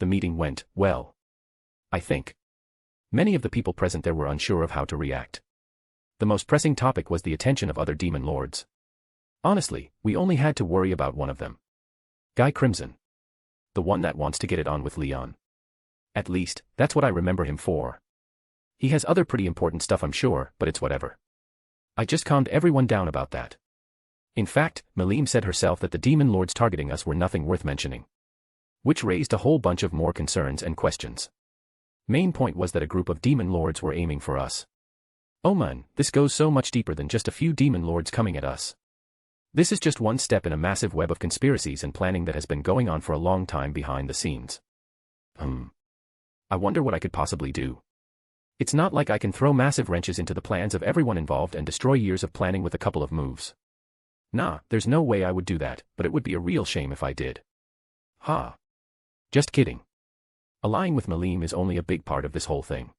The meeting went well. I think. Many of the people present there were unsure of how to react. The most pressing topic was the attention of other demon lords. Honestly, we only had to worry about one of them. Guy Crimson. The one that wants to get it on with Leon. At least, that's what I remember him for. He has other pretty important stuff I'm sure, but it's whatever. I just calmed everyone down about that. In fact, Milim said herself that the demon lords targeting us were nothing worth mentioning. Which raised a whole bunch of more concerns and questions. Main point was that a group of demon lords were aiming for us. Oh man, this goes so much deeper than just a few demon lords coming at us. This is just one step in a massive web of conspiracies and planning that has been going on for a long time behind the scenes. I wonder what I could possibly do. It's not like I can throw massive wrenches into the plans of everyone involved and destroy years of planning with a couple of moves. Nah, there's no way I would do that, but it would be a real shame if I did. Ha. Just kidding. Allying with Milim is only a big part of this whole thing.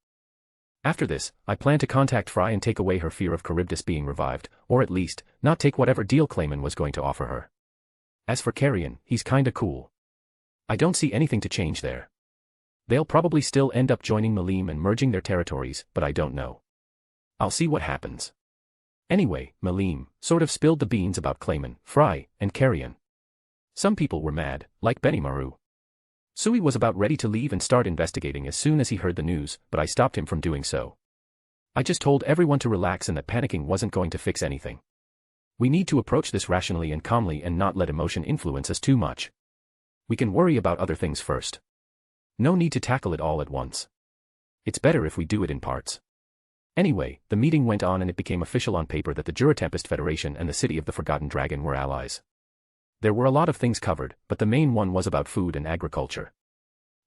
After this, I plan to contact Fry and take away her fear of Charybdis being revived, or at least, not take whatever deal Clayman was going to offer her. As for Carrion, he's kinda cool. I don't see anything to change there. They'll probably still end up joining Milim and merging their territories, but I don't know. I'll see what happens. Anyway, Milim sort of spilled the beans about Clayman, Fry, and Carrion. Some people were mad, like Benimaru. Sui was about ready to leave and start investigating as soon as he heard the news, but I stopped him from doing so. I just told everyone to relax and that panicking wasn't going to fix anything. We need to approach this rationally and calmly and not let emotion influence us too much. We can worry about other things first. No need to tackle it all at once. It's better if we do it in parts. Anyway, the meeting went on and it became official on paper that the Juratempest Federation and the City of the Forgotten Dragon were allies. There were a lot of things covered, but the main one was about food and agriculture.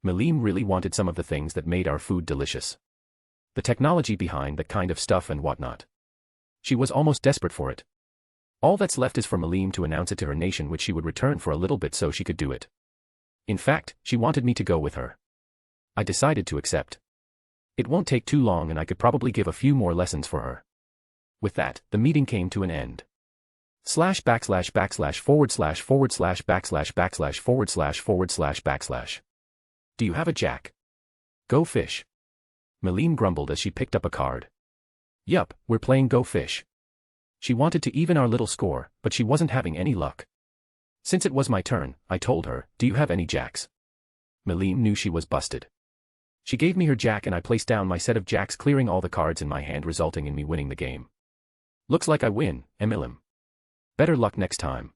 Milim really wanted some of the things that made our food delicious. The technology behind that kind of stuff and whatnot. She was almost desperate for it. All that's left is for Milim to announce it to her nation, which she would return for a little bit so she could do it. In fact, she wanted me to go with her. I decided to accept. It won't take too long and I could probably give a few more lessons for her. With that, the meeting came to an end. //////// // Do you have a jack? Go fish. Milim grumbled as she picked up a card. Yup, we're playing Go Fish. She wanted to even our little score, but she wasn't having any luck. Since it was my turn, I told her, do you have any jacks? Milim knew she was busted. She gave me her jack and I placed down my set of jacks, clearing all the cards in my hand, resulting in me winning the game. Looks like I win, Milim. Better luck next time.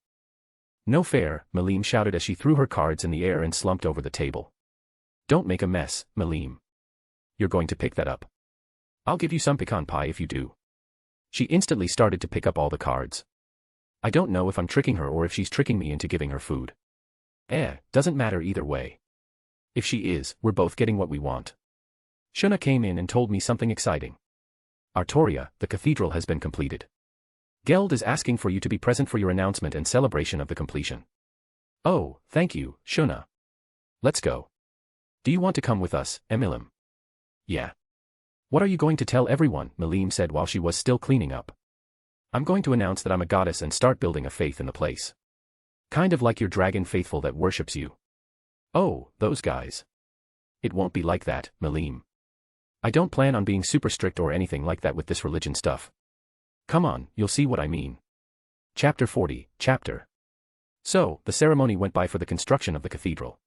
No fair, Milim shouted as she threw her cards in the air and slumped over the table. Don't make a mess, Milim. You're going to pick that up. I'll give you some pecan pie if you do. She instantly started to pick up all the cards. I don't know if I'm tricking her or if she's tricking me into giving her food. Doesn't matter either way. If she is, we're both getting what we want. Shuna came in and told me something exciting. Arttoria, the cathedral has been completed. Geld is asking for you to be present for your announcement and celebration of the completion. Oh, thank you, Shuna. Let's go. Do you want to come with us, Milim? Yeah. What are you going to tell everyone? Milim said while she was still cleaning up. I'm going to announce that I'm a goddess and start building a faith in the place. Kind of like your dragon faithful that worships you. Oh, those guys. It won't be like that, Milim. I don't plan on being super strict or anything like that with this religion stuff. Come on, you'll see what I mean. Chapter 40, Chapter. So, the ceremony went by for the construction of the cathedral.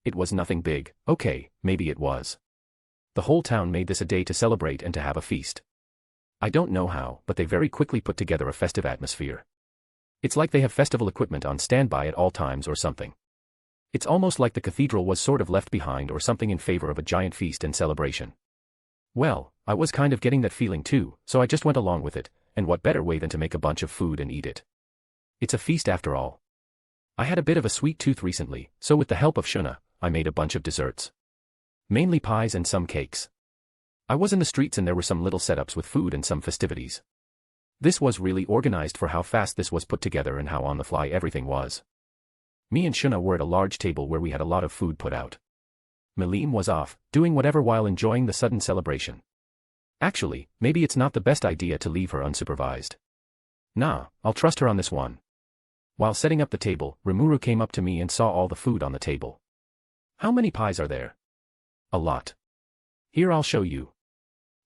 It was nothing big, okay, maybe it was. The whole town made this a day to celebrate and to have a feast. I don't know how, but they very quickly put together a festive atmosphere. It's like they have festival equipment on standby at all times or something. It's almost like the cathedral was sort of left behind or something in favor of a giant feast and celebration. Well, I was kind of getting that feeling too, so I just went along with it, and what better way than to make a bunch of food and eat it. It's a feast after all. I had a bit of a sweet tooth recently, so with the help of Shuna, I made a bunch of desserts. Mainly pies and some cakes. I was in the streets and there were some little setups with food and some festivities. This was really organized for how fast this was put together and how on the fly everything was. Me and Shuna were at a large table where we had a lot of food put out. Milim was off, doing whatever while enjoying the sudden celebration. Actually, maybe it's not the best idea to leave her unsupervised. Nah, I'll trust her on this one. While setting up the table, Rimuru came up to me and saw all the food on the table. How many pies are there? A lot. Here I'll show you.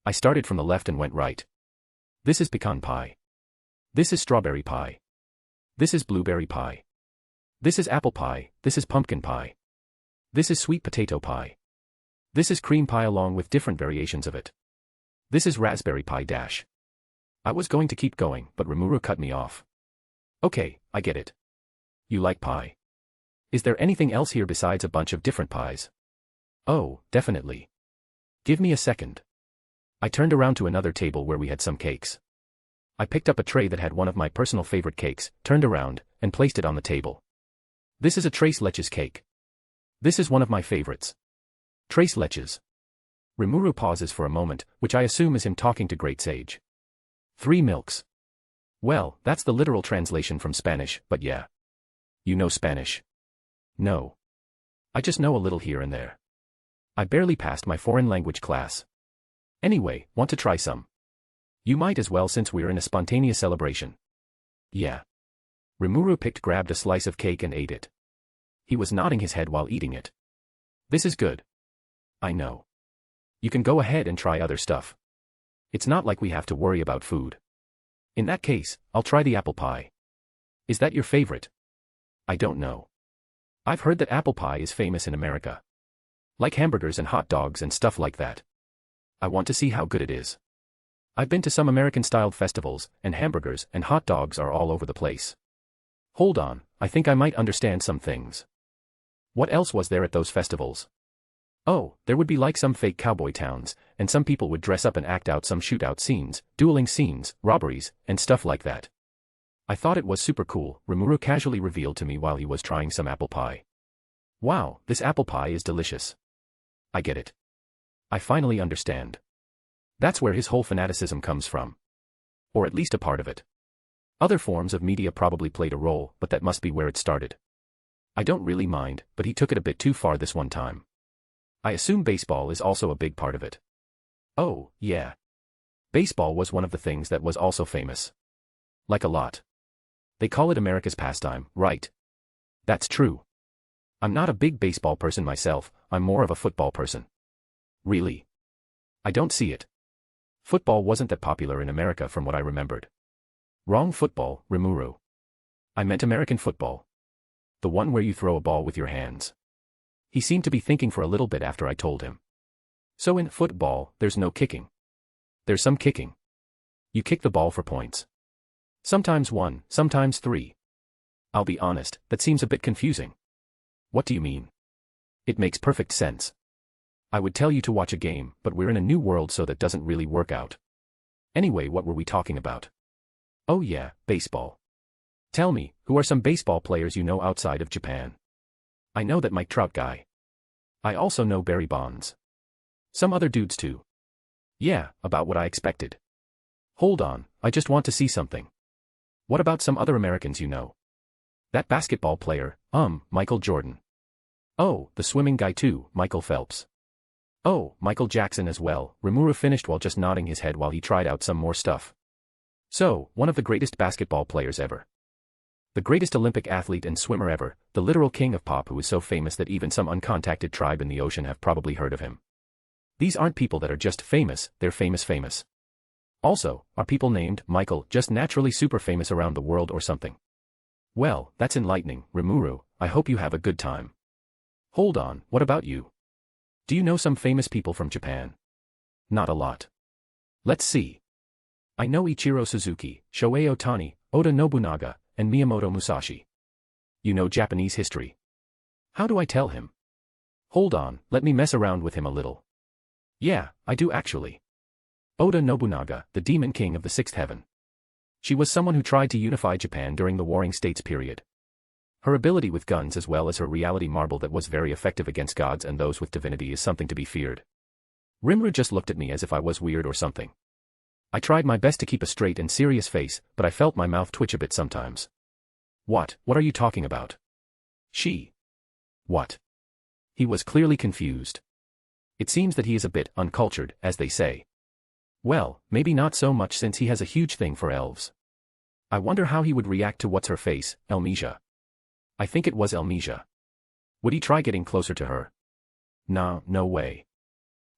I started from the left and went right. This is pecan pie. This is strawberry pie. This is blueberry pie. This is apple pie, this is pumpkin pie. This is sweet potato pie. This is cream pie along with different variations of it. This is raspberry pie dash. I was going to keep going, but Rimuru cut me off. Okay, I get it. You like pie. Is there anything else here besides a bunch of different pies? Oh, definitely. Give me a second. I turned around to another table where we had some cakes. I picked up a tray that had one of my personal favorite cakes, turned around, and placed it on the table. This is a tres leches cake. This is one of my favorites. Tres leches. Rimuru pauses for a moment, which I assume is him talking to Great Sage. 3 milks. Well, that's the literal translation from Spanish, but yeah. You know Spanish? No. I just know a little here and there. I barely passed my foreign language class. Anyway, want to try some? You might as well since we're in a spontaneous celebration. Yeah. Rimuru grabbed a slice of cake and ate it. He was nodding his head while eating it. This is good. I know. You can go ahead and try other stuff. It's not like we have to worry about food. In that case, I'll try the apple pie. Is that your favorite? I don't know. I've heard that apple pie is famous in America. Like hamburgers and hot dogs and stuff like that. I want to see how good it is. I've been to some American-styled festivals, and hamburgers and hot dogs are all over the place. Hold on, I think I might understand some things. What else was there at those festivals? Oh, there would be like some fake cowboy towns, and some people would dress up and act out some shootout scenes, dueling scenes, robberies, and stuff like that. I thought it was super cool, Rimuru casually revealed to me while he was trying some apple pie. Wow, this apple pie is delicious. I get it. I finally understand. That's where his whole fanaticism comes from. Or at least a part of it. Other forms of media probably played a role, but that must be where it started. I don't really mind, but he took it a bit too far this one time. I assume baseball is also a big part of it. Oh, yeah. Baseball was one of the things that was also famous. Like a lot. They call it America's pastime, right? That's true. I'm not a big baseball person myself, I'm more of a football person. Really? I don't see it. Football wasn't that popular in America from what I remembered. Wrong football, Rimuru. I meant American football. The one where you throw a ball with your hands. He seemed to be thinking for a little bit after I told him. So in football, there's no kicking. There's some kicking. You kick the ball for points. Sometimes 1, sometimes 3. I'll be honest, that seems a bit confusing. What do you mean? It makes perfect sense. I would tell you to watch a game, but we're in a new world so that doesn't really work out. Anyway, what were we talking about? Oh yeah, baseball. Tell me, who are some baseball players you know outside of Japan? I know that Mike Trout guy. I also know Barry Bonds. Some other dudes too. Yeah, about what I expected. Hold on, I just want to see something. What about some other Americans you know? That basketball player, Michael Jordan. Oh, the swimming guy too, Michael Phelps. Oh, Michael Jackson as well, Rimuru finished while just nodding his head while he tried out some more stuff. So, one of the greatest basketball players ever. The greatest Olympic athlete and swimmer ever, the literal king of pop who is so famous that even some uncontacted tribe in the ocean have probably heard of him. These aren't people that are just famous, they're famous. Also, are people named Michael just naturally super famous around the world or something? Well, that's enlightening, Rimuru, I hope you have a good time. Hold on, what about you? Do you know some famous people from Japan? Not a lot. Let's see. I know Ichiro Suzuki, Shohei Ohtani, Oda Nobunaga, and Miyamoto Musashi. You know Japanese history. How do I tell him? Hold on, let me mess around with him a little. Yeah, I do actually. Oda Nobunaga, the demon king of the sixth heaven. She was someone who tried to unify Japan during the Warring States period. Her ability with guns as well as her reality marble that was very effective against gods and those with divinity is something to be feared. Rimuru just looked at me as if I was weird or something. I tried my best to keep a straight and serious face, but I felt my mouth twitch a bit sometimes. What are you talking about? She. What? He was clearly confused. It seems that he is a bit uncultured, as they say. Well, maybe not so much since he has a huge thing for elves. I wonder how he would react to what's her face, Elmesia. I think it was Elmesia. Would he try getting closer to her? Nah, no way.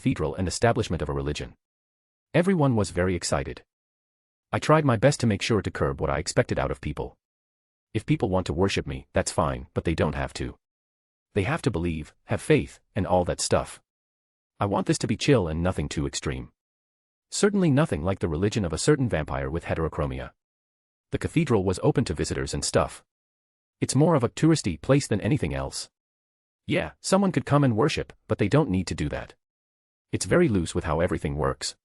cathedral and establishment of a religion. Everyone was very excited. I tried my best to make sure to curb what I expected out of people. If people want to worship me, that's fine, but they don't have to. They have to believe, have faith, and all that stuff. I want this to be chill and nothing too extreme. Certainly nothing like the religion of a certain vampire with heterochromia. The cathedral was open to visitors and stuff. It's more of a touristy place than anything else. Yeah, someone could come and worship, but they don't need to do that. It's very loose with how everything works.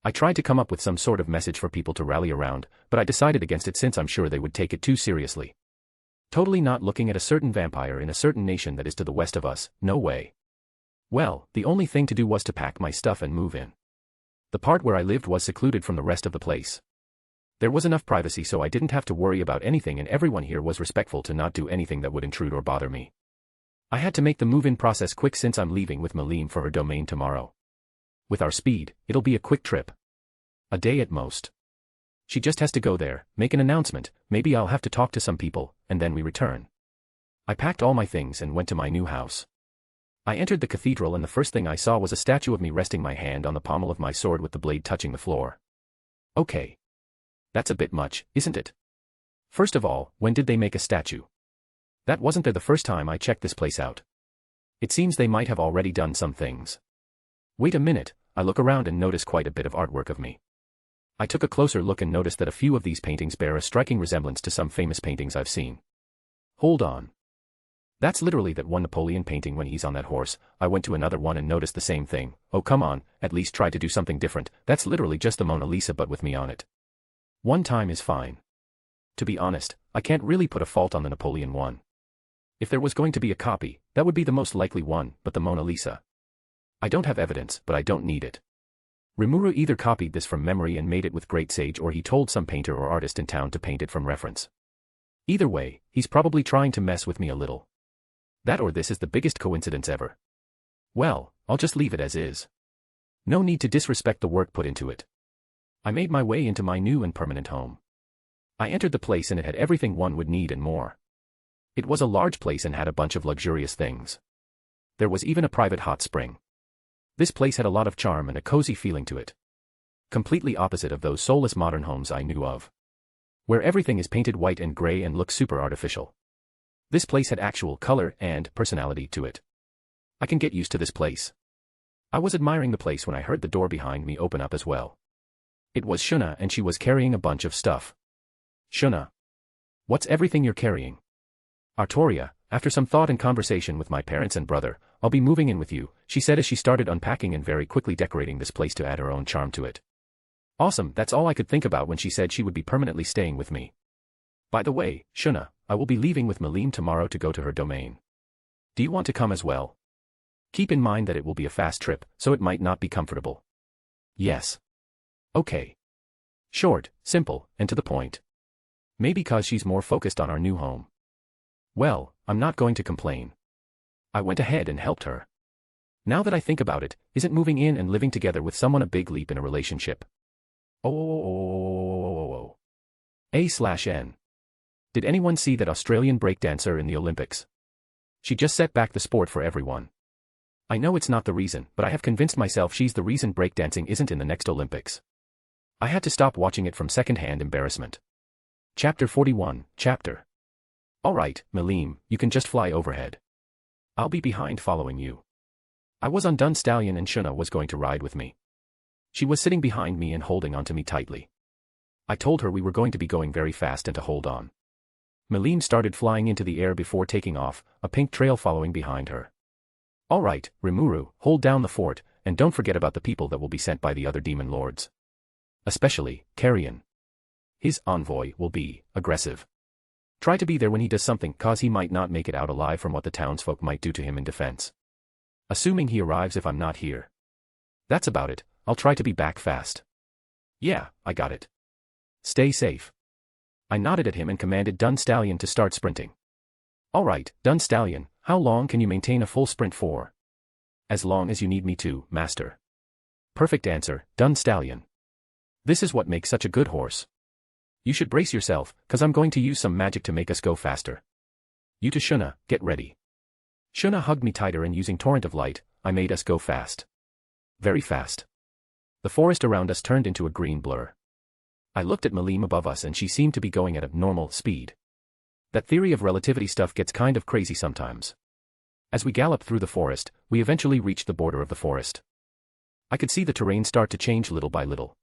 I tried to come up with some sort of message for people to rally around, but I decided against it since I'm sure they would take it too seriously. Totally not looking at a certain vampire in a certain nation that is to the west of us, no way. Well, the only thing to do was to pack my stuff and move in. The part where I lived was secluded from the rest of the place. There was enough privacy so I didn't have to worry about anything and everyone here was respectful to not do anything that would intrude or bother me. I had to make the move-in process quick since I'm leaving with Milim for her domain tomorrow. With our speed, it'll be a quick trip. A day at most. She just has to go there, make an announcement, maybe I'll have to talk to some people, and then we return. I packed all my things and went to my new house. I entered the cathedral and the first thing I saw was a statue of me resting my hand on the pommel of my sword with the blade touching the floor. Okay. That's a bit much, isn't it? First of all, when did they make a statue? That wasn't there the first time I checked this place out. It seems they might have already done some things. Wait a minute, I look around and notice quite a bit of artwork of me. I took a closer look and noticed that a few of these paintings bear a striking resemblance to some famous paintings I've seen. Hold on. That's literally that one Napoleon painting when he's on that horse. I went to another one and noticed the same thing. Oh come on, at least try to do something different. That's literally just the Mona Lisa but with me on it. One time is fine. To be honest, I can't really put a fault on the Napoleon one. If there was going to be a copy, that would be the most likely one, but the Mona Lisa. I don't have evidence, but I don't need it. Rimuru either copied this from memory and made it with great sage or he told some painter or artist in town to paint it from reference. Either way, he's probably trying to mess with me a little. That or this is the biggest coincidence ever. Well, I'll just leave it as is. No need to disrespect the work put into it. I made my way into my new and permanent home. I entered the place and it had everything one would need and more. It was a large place and had a bunch of luxurious things. There was even a private hot spring. This place had a lot of charm and a cozy feeling to it. Completely opposite of those soulless modern homes I knew of. Where everything is painted white and gray and looks super artificial. This place had actual color and personality to it. I can get used to this place. I was admiring the place when I heard the door behind me open up as well. It was Shuna and she was carrying a bunch of stuff. Shuna. What's everything you're carrying? Arttoria, after some thought and conversation with my parents and brother, I'll be moving in with you, she said as she started unpacking and very quickly decorating this place to add her own charm to it. Awesome, that's all I could think about when she said she would be permanently staying with me. By the way, Shuna, I will be leaving with Milim tomorrow to go to her domain. Do you want to come as well? Keep in mind that it will be a fast trip, so it might not be comfortable. Yes. Okay. Short, simple, and to the point. Maybe because she's more focused on our new home. Well, I'm not going to complain. I went ahead and helped her. Now that I think about it, isn't moving in and living together with someone a big leap in a relationship? Oh. A/N. Did anyone see that Australian breakdancer in the Olympics? She just set back the sport for everyone. I know it's not the reason, but I have convinced myself she's the reason breakdancing isn't in the next Olympics. I had to stop watching it from second-hand embarrassment. Chapter 41, Chapter. Alright, Milim, you can just fly overhead. I'll be behind following you. I was undone stallion and Shuna was going to ride with me. She was sitting behind me and holding onto me tightly. I told her we were going to be going very fast and to hold on. Milim started flying into the air before taking off, a pink trail following behind her. Alright, Rimuru, hold down the fort, and don't forget about the people that will be sent by the other demon lords. Especially, Carrion. His envoy will be aggressive. Try to be there when he does something cause he might not make it out alive from what the townsfolk might do to him in defense. Assuming he arrives if I'm not here. That's about it, I'll try to be back fast. Yeah, I got it. Stay safe. I nodded at him and commanded Dun Stallion to start sprinting. Alright, Dun Stallion, how long can you maintain a full sprint for? As long as you need me to, Master. Perfect answer, Dun Stallion. This is what makes such a good horse. You should brace yourself, cause I'm going to use some magic to make us go faster. You to Shuna, get ready. Shuna hugged me tighter and using Torrent of Light, I made us go fast. Very fast. The forest around us turned into a green blur. I looked at Milim above us and she seemed to be going at a normal speed. That theory of relativity stuff gets kind of crazy sometimes. As we galloped through the forest, we eventually reached the border of the forest. I could see the terrain start to change little by little.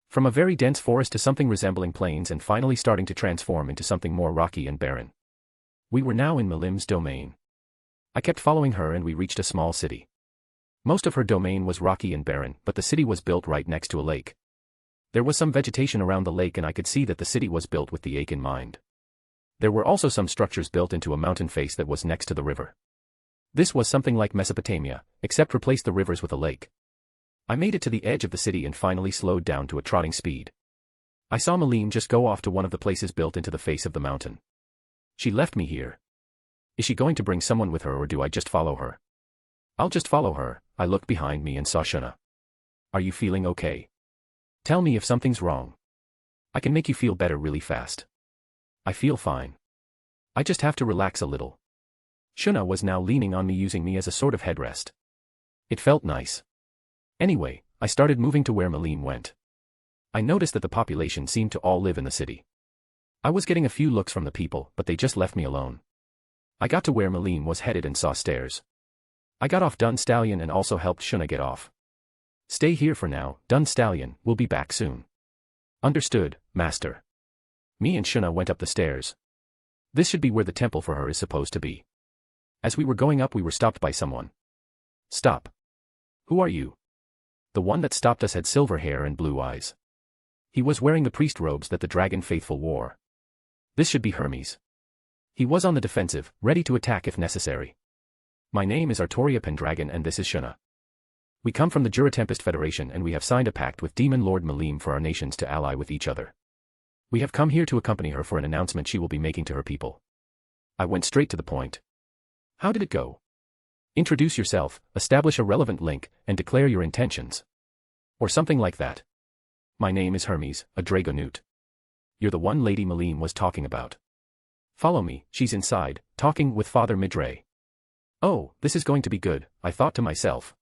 From a very dense forest to something resembling plains and finally starting to transform into something more rocky and barren. We were now in Milim's domain. I kept following her and we reached a small city. Most of her domain was rocky and barren, but the city was built right next to a lake. There was some vegetation around the lake and I could see that the city was built with the lake in mind. There were also some structures built into a mountain face that was next to the river. This was something like Mesopotamia, except replaced the rivers with a lake. I made it to the edge of the city and finally slowed down to a trotting speed. I saw Milim just go off to one of the places built into the face of the mountain. She left me here. Is she going to bring someone with her or do I just follow her? I'll just follow her. I looked behind me and saw Shuna. Are you feeling okay? Tell me if something's wrong. I can make you feel better really fast. I feel fine. I just have to relax a little. Shuna was now leaning on me using me as a sort of headrest. It felt nice. Anyway, I started moving to where Milim went. I noticed that the population seemed to all live in the city. I was getting a few looks from the people, but they just left me alone. I got to where Milim was headed and saw stairs. I got off Dun Stallion and also helped Shuna get off. Stay here for now, Dun Stallion, we'll be back soon. Understood, Master. Me and Shuna went up the stairs. This should be where the temple for her is supposed to be. As we were going up we were stopped by someone. Stop. Who are you? The one that stopped us had silver hair and blue eyes. He was wearing the priest robes that the dragon faithful wore. This should be Hermes. He was on the defensive, ready to attack if necessary. My name is Arttoria Pendragon and this is Shuna. We come from the Jura Tempest Federation and we have signed a pact with Demon Lord Milim for our nations to ally with each other. We have come here to accompany her for an announcement she will be making to her people. I went straight to the point. How did it go? Introduce yourself, establish a relevant link, and declare your intentions. Or something like that. My name is Hermes, a Dragonute. You're the one Lady Milim was talking about. Follow me, she's inside, talking with Father Midray. Oh, this is going to be good, I thought to myself.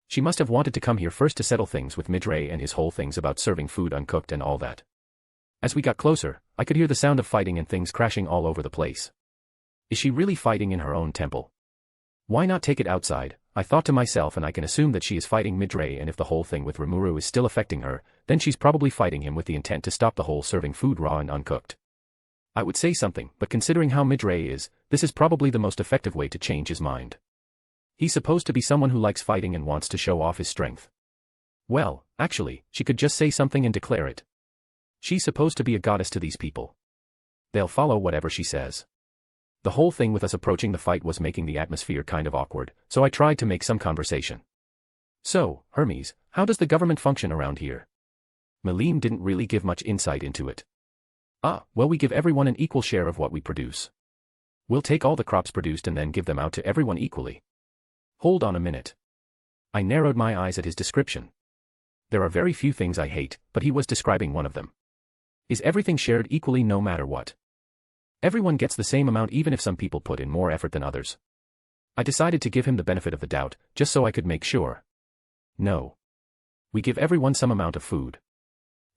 She must have wanted to come here first to settle things with Midray and his whole things about serving food uncooked and all that. As we got closer, I could hear the sound of fighting and things crashing all over the place. Is she really fighting in her own temple? Why not take it outside, I thought to myself, and I can assume that she is fighting Midray, and if the whole thing with Rimuru is still affecting her, then she's probably fighting him with the intent to stop the whole serving food raw and uncooked. I would say something, but considering how Midray is, this is probably the most effective way to change his mind. He's supposed to be someone who likes fighting and wants to show off his strength. Well, actually, she could just say something and declare it. She's supposed to be a goddess to these people. They'll follow whatever she says. The whole thing with us approaching the fight was making the atmosphere kind of awkward, so I tried to make some conversation. So, Hermes, how does the government function around here? Milim didn't really give much insight into it. Well, we give everyone an equal share of what we produce. We'll take all the crops produced and then give them out to everyone equally. Hold on a minute. I narrowed my eyes at his description. There are very few things I hate, but he was describing one of them. Is everything shared equally no matter what? Everyone gets the same amount even if some people put in more effort than others. I decided to give him the benefit of the doubt, just so I could make sure. No. We give everyone some amount of food.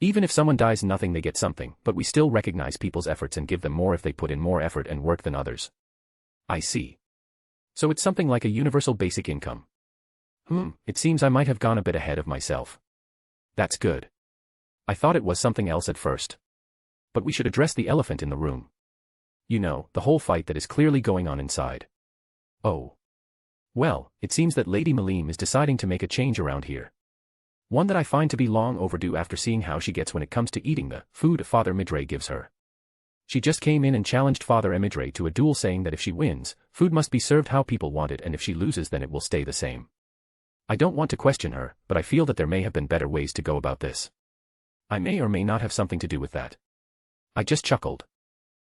Even if someone dies nothing they get something, but we still recognize people's efforts and give them more if they put in more effort and work than others. I see. So it's something like a universal basic income. It seems I might have gone a bit ahead of myself. That's good. I thought it was something else at first. But we should address the elephant in the room. You know, the whole fight that is clearly going on inside. Oh. Well, it seems that Lady Milim is deciding to make a change around here. One that I find to be long overdue after seeing how she gets when it comes to eating the food Father Midray gives her. She just came in and challenged Father Midray to a duel saying that if she wins, food must be served how people want it and if she loses then it will stay the same. I don't want to question her, but I feel that there may have been better ways to go about this. I may or may not have something to do with that. I just chuckled.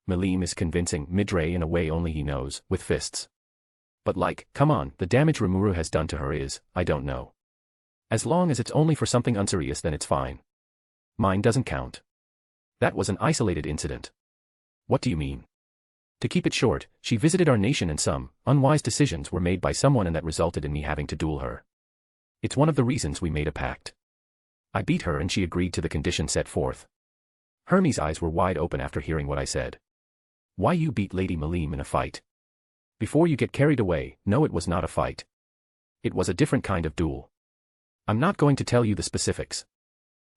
Milim is convincing Midray in a way only he knows, with fists. But like, come on, the damage Rimuru has done to her is, I don't know. As long as it's only for something unserious then it's fine. Mine doesn't count. That was an isolated incident. What do you mean? To keep it short, she visited our nation and some unwise decisions were made by someone and that resulted in me having to duel her. It's one of the reasons we made a pact. I beat her and she agreed to the condition set forth. Hermes' eyes were wide open after hearing what I said. Why you beat Lady Milim in a fight? Before you get carried away, no, it was not a fight. It was a different kind of duel. I'm not going to tell you the specifics.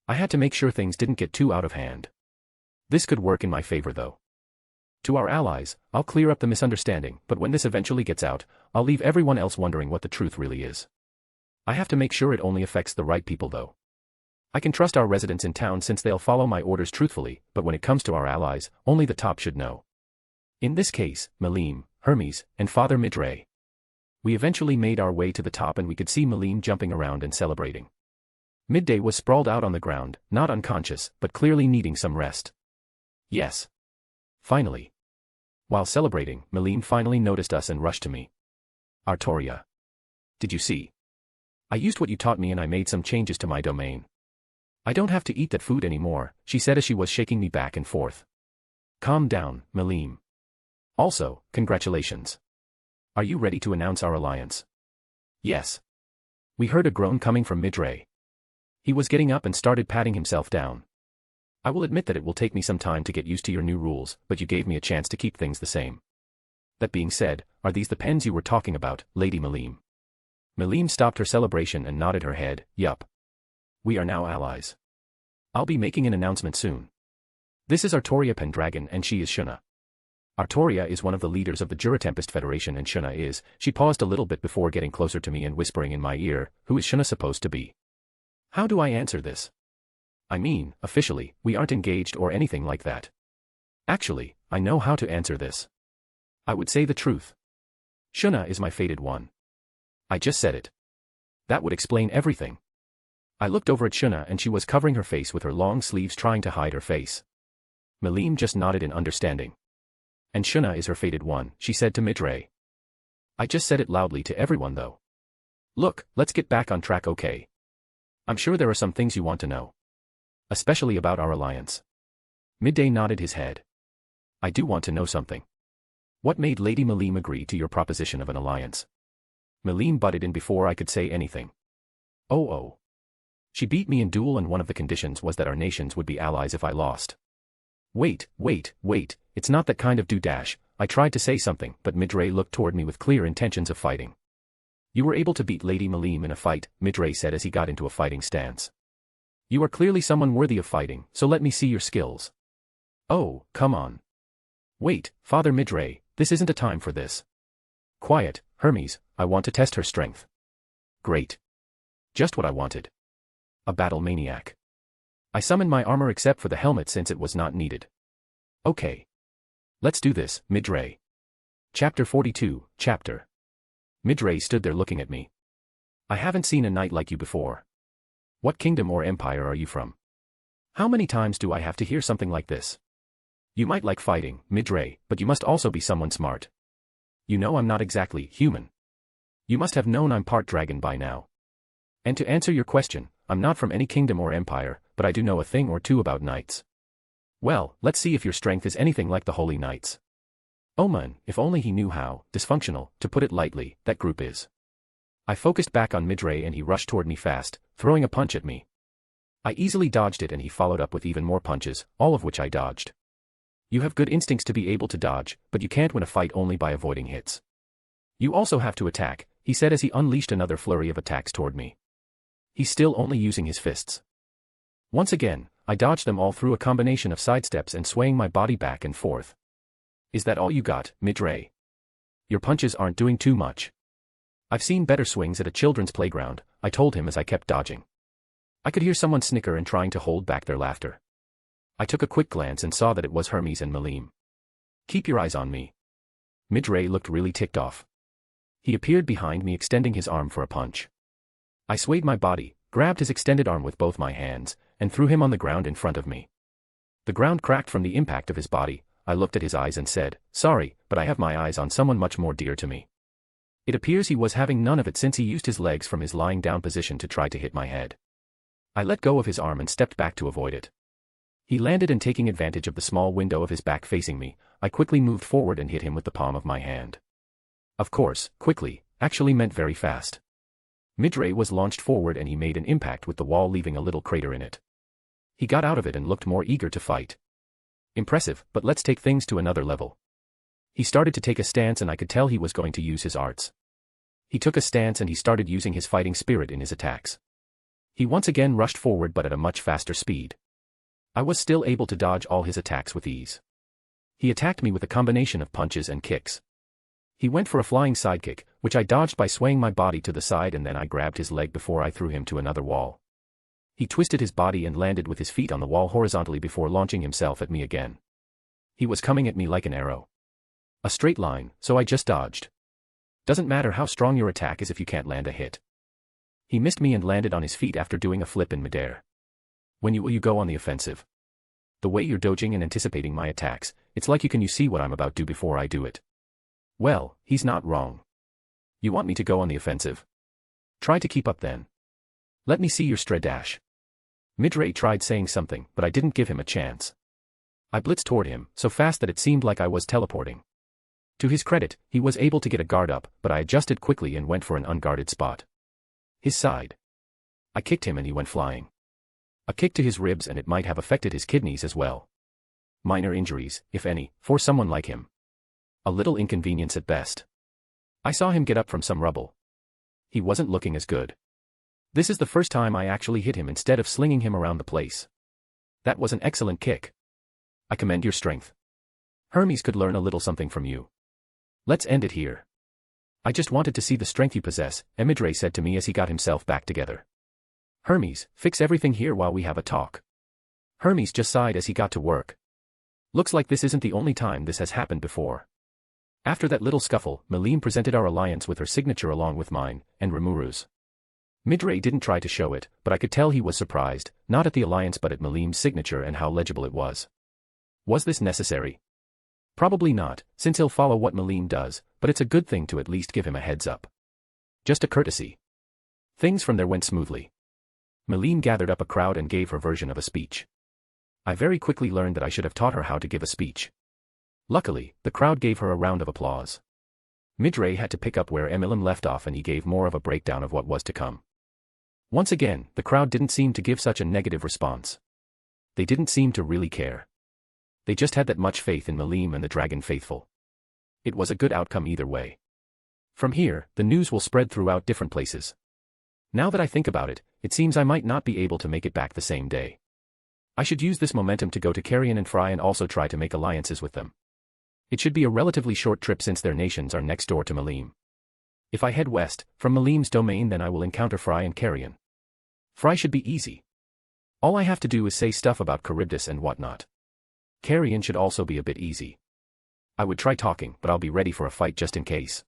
I had to make sure things didn't get too out of hand. This could work in my favor though. To our allies, I'll clear up the misunderstanding, but when this eventually gets out, I'll leave everyone else wondering what the truth really is. I have to make sure it only affects the right people though. I can trust our residents in town since they'll follow my orders truthfully, but when it comes to our allies, only the top should know. In this case, Milim, Hermes, and Father Midray. We eventually made our way to the top and we could see Milim jumping around and celebrating. Midday was sprawled out on the ground, not unconscious, but clearly needing some rest. Yes. Finally. While celebrating, Milim finally noticed us and rushed to me. Arttoria. Did you see? I used what you taught me and I made some changes to my domain. I don't have to eat that food anymore, she said as she was shaking me back and forth. Calm down, Milim. Also, congratulations. Are you ready to announce our alliance? Yes. We heard a groan coming from Midray. He was getting up and started patting himself down. I will admit that it will take me some time to get used to your new rules, but you gave me a chance to keep things the same. That being said, are these the pens you were talking about, Lady Milim? Milim stopped her celebration and nodded her head, yup. We are now allies. I'll be making an announcement soon. This is Arttoria Pendragon and she is Shuna. Arttoria is one of the leaders of the Juratempest Federation and Shuna is, she paused a little bit before getting closer to me and whispering in my ear, who is Shuna supposed to be? How do I answer this? I mean, officially, we aren't engaged or anything like that. Actually, I know how to answer this. I would say the truth. Shuna is my fated one. I just said it. That would explain everything. I looked over at Shuna and she was covering her face with her long sleeves trying to hide her face. Milim just nodded in understanding. And Shuna is her fated one, she said to Midray. I just said it loudly to everyone though. Look, let's get back on track, okay? I'm sure there are some things you want to know. Especially about our alliance. Midday nodded his head. I do want to know something. What made Lady Milim agree to your proposition of an alliance? Milim butted in before I could say anything. Oh. She beat me in duel and one of the conditions was that our nations would be allies if I lost. Wait, it's not that kind of do-dash, I tried to say something but Midray looked toward me with clear intentions of fighting. You were able to beat Lady Milim in a fight, Midray said as he got into a fighting stance. You are clearly someone worthy of fighting, so let me see your skills. Oh, come on. Wait, Father Midray, this isn't a time for this. Quiet, Hermes, I want to test her strength. Great. Just what I wanted. A battle maniac. I summoned my armor except for the helmet since it was not needed. Okay. Let's do this, Midray. Chapter 42, Chapter. Midray stood there looking at me. I haven't seen a knight like you before. What kingdom or empire are you from? How many times do I have to hear something like this? You might like fighting, Midray, but you must also be someone smart. You know I'm not exactly human. You must have known I'm part dragon by now. And to answer your question, I'm not from any kingdom or empire, but I do know a thing or two about knights. Well, let's see if your strength is anything like the holy knights. Oh man, if only he knew how dysfunctional, to put it lightly, that group is. I focused back on Midray and he rushed toward me fast, throwing a punch at me. I easily dodged it and he followed up with even more punches, all of which I dodged. You have good instincts to be able to dodge, but you can't win a fight only by avoiding hits. You also have to attack, he said as he unleashed another flurry of attacks toward me. He's still only using his fists. Once again, I dodged them all through a combination of sidesteps and swaying my body back and forth. Is that all you got, Midray? Your punches aren't doing too much. I've seen better swings at a children's playground, I told him as I kept dodging. I could hear someone snicker and trying to hold back their laughter. I took a quick glance and saw that it was Hermes and Milim. Keep your eyes on me. Midray looked really ticked off. He appeared behind me extending his arm for a punch. I swayed my body, grabbed his extended arm with both my hands, and threw him on the ground in front of me. The ground cracked from the impact of his body. I looked at his eyes and said, "Sorry, but I have my eyes on someone much more dear to me." It appears he was having none of it since he used his legs from his lying down position to try to hit my head. I let go of his arm and stepped back to avoid it. He landed, and taking advantage of the small window of his back facing me, I quickly moved forward and hit him with the palm of my hand. Of course, quickly actually meant very fast. Midray was launched forward and he made an impact with the wall, leaving a little crater in it. He got out of it and looked more eager to fight. Impressive, but let's take things to another level. He started to take a stance and I could tell he was going to use his arts. He took a stance and he started using his fighting spirit in his attacks. He once again rushed forward, but at a much faster speed. I was still able to dodge all his attacks with ease. He attacked me with a combination of punches and kicks. He went for a flying sidekick, which I dodged by swaying my body to the side, and then I grabbed his leg before I threw him to another wall. He twisted his body and landed with his feet on the wall horizontally before launching himself at me again. He was coming at me like an arrow. A straight line, so I just dodged. Doesn't matter how strong your attack is if you can't land a hit. He missed me and landed on his feet after doing a flip in midair. When you go on the offensive. The way you're dodging and anticipating my attacks, it's like you see what I'm about to do before I do it. Well, he's not wrong. You want me to go on the offensive? Try to keep up then. Let me see your straight dash. Midray tried saying something, but I didn't give him a chance. I blitzed toward him, so fast that it seemed like I was teleporting. To his credit, he was able to get a guard up, but I adjusted quickly and went for an unguarded spot. His side. I kicked him and he went flying. A kick to his ribs, and it might have affected his kidneys as well. Minor injuries, if any, for someone like him. A little inconvenience at best. I saw him get up from some rubble. He wasn't looking as good. This is the first time I actually hit him instead of slinging him around the place. That was an excellent kick. I commend your strength. Hermes could learn a little something from you. Let's end it here. I just wanted to see the strength you possess, Midray said to me as he got himself back together. Hermes, fix everything here while we have a talk. Hermes just sighed as he got to work. Looks like this isn't the only time this has happened before. After that little scuffle, Milim presented our alliance with her signature along with mine, and Rimuru's. Midray didn't try to show it, but I could tell he was surprised, not at the alliance but at Milim's signature and how legible it was. Was this necessary? Probably not, since he'll follow what Milim does, but it's a good thing to at least give him a heads up. Just a courtesy. Things from there went smoothly. Milim gathered up a crowd and gave her version of a speech. I very quickly learned that I should have taught her how to give a speech. Luckily, the crowd gave her a round of applause. Midray had to pick up where Milim left off and he gave more of a breakdown of what was to come. Once again, the crowd didn't seem to give such a negative response. They didn't seem to really care. They just had that much faith in Milim and the Dragon Faithful. It was a good outcome either way. From here, the news will spread throughout different places. Now that I think about it, it seems I might not be able to make it back the same day. I should use this momentum to go to Carrion and Fry and also try to make alliances with them. It should be a relatively short trip since their nations are next door to Milim. If I head west, from Milim's domain, then I will encounter Fry and Carrion. Fry should be easy. All I have to do is say stuff about Charybdis and whatnot. Carrion should also be a bit easy. I would try talking, but I'll be ready for a fight just in case.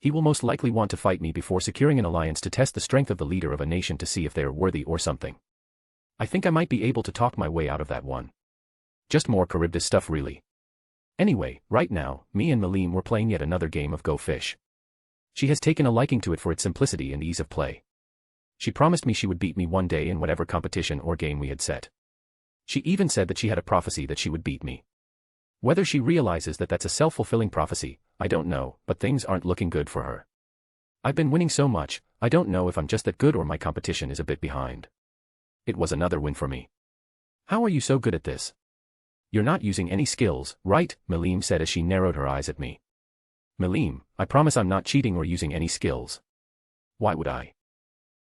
He will most likely want to fight me before securing an alliance to test the strength of the leader of a nation to see if they are worthy or something. I think I might be able to talk my way out of that one. Just more Charybdis stuff really. Anyway, right now, me and Milim were playing yet another game of Go Fish. She has taken a liking to it for its simplicity and ease of play. She promised me she would beat me one day in whatever competition or game we had set. She even said that she had a prophecy that she would beat me. Whether she realizes that that's a self-fulfilling prophecy, I don't know, but things aren't looking good for her. I've been winning so much, I don't know if I'm just that good or my competition is a bit behind. It was another win for me. How are you so good at this? You're not using any skills, right? Milim said as she narrowed her eyes at me. Milim, I promise I'm not cheating or using any skills. Why would I?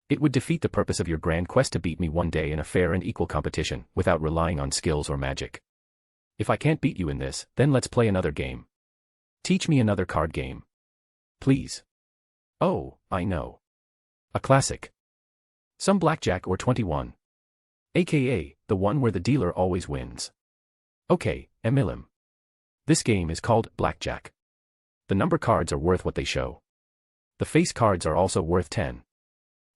It would defeat the purpose of your grand quest to beat me one day in a fair and equal competition, without relying on skills or magic. If I can't beat you in this, then let's play another game. Teach me another card game. Please. Oh, I know. A classic. Some blackjack or 21. AKA, the one where the dealer always wins. Okay, Milim. This game is called blackjack. The number cards are worth what they show. The face cards are also worth 10.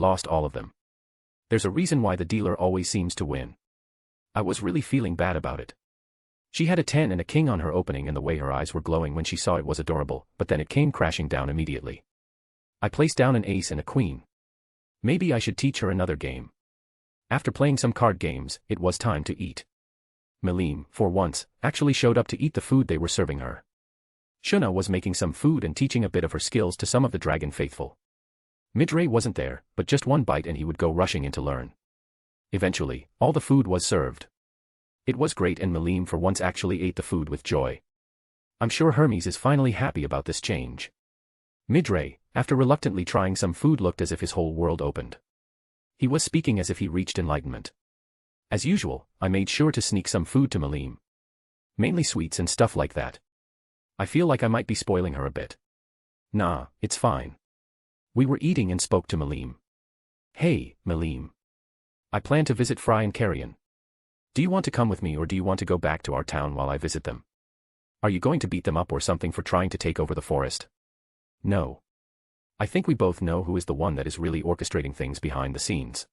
lost all of them. There's a reason why the dealer always seems to win. I was really feeling bad about it. She had a 10 and a king on her opening, and the way her eyes were glowing when she saw it was adorable, but then it came crashing down immediately. I placed down an ace and a queen. Maybe I should teach her another game. After playing some card games, it was time to eat. Milim, for once, actually showed up to eat the food they were serving her. Shuna was making some food and teaching a bit of her skills to some of the dragon faithful. Midray wasn't there, but just one bite and he would go rushing in to learn. Eventually, all the food was served. It was great, and Milim for once actually ate the food with joy. I'm sure Hermes is finally happy about this change. Midray, after reluctantly trying some food, looked as if his whole world opened. He was speaking as if he reached enlightenment. As usual, I made sure to sneak some food to Milim. Mainly sweets and stuff like that. I feel like I might be spoiling her a bit. Nah, it's fine. We were eating and spoke to Milim. Hey, Milim. I plan to visit Fry and Carrion. Do you want to come with me, or do you want to go back to our town while I visit them? Are you going to beat them up or something for trying to take over the forest? No. I think we both know who is the one that is really orchestrating things behind the scenes.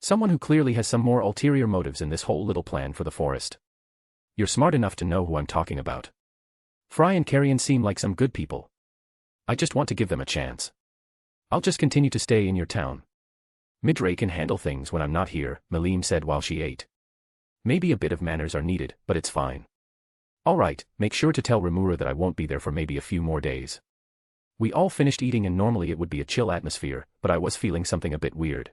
Someone who clearly has some more ulterior motives in this whole little plan for the forest. You're smart enough to know who I'm talking about. Fry and Carrion seem like some good people. I just want to give them a chance. I'll just continue to stay in your town. Midray can handle things when I'm not here, Milim said while she ate. Maybe a bit of manners are needed, but it's fine. Alright, make sure to tell Rimura that I won't be there for maybe a few more days. We all finished eating, and normally it would be a chill atmosphere, but I was feeling something a bit weird.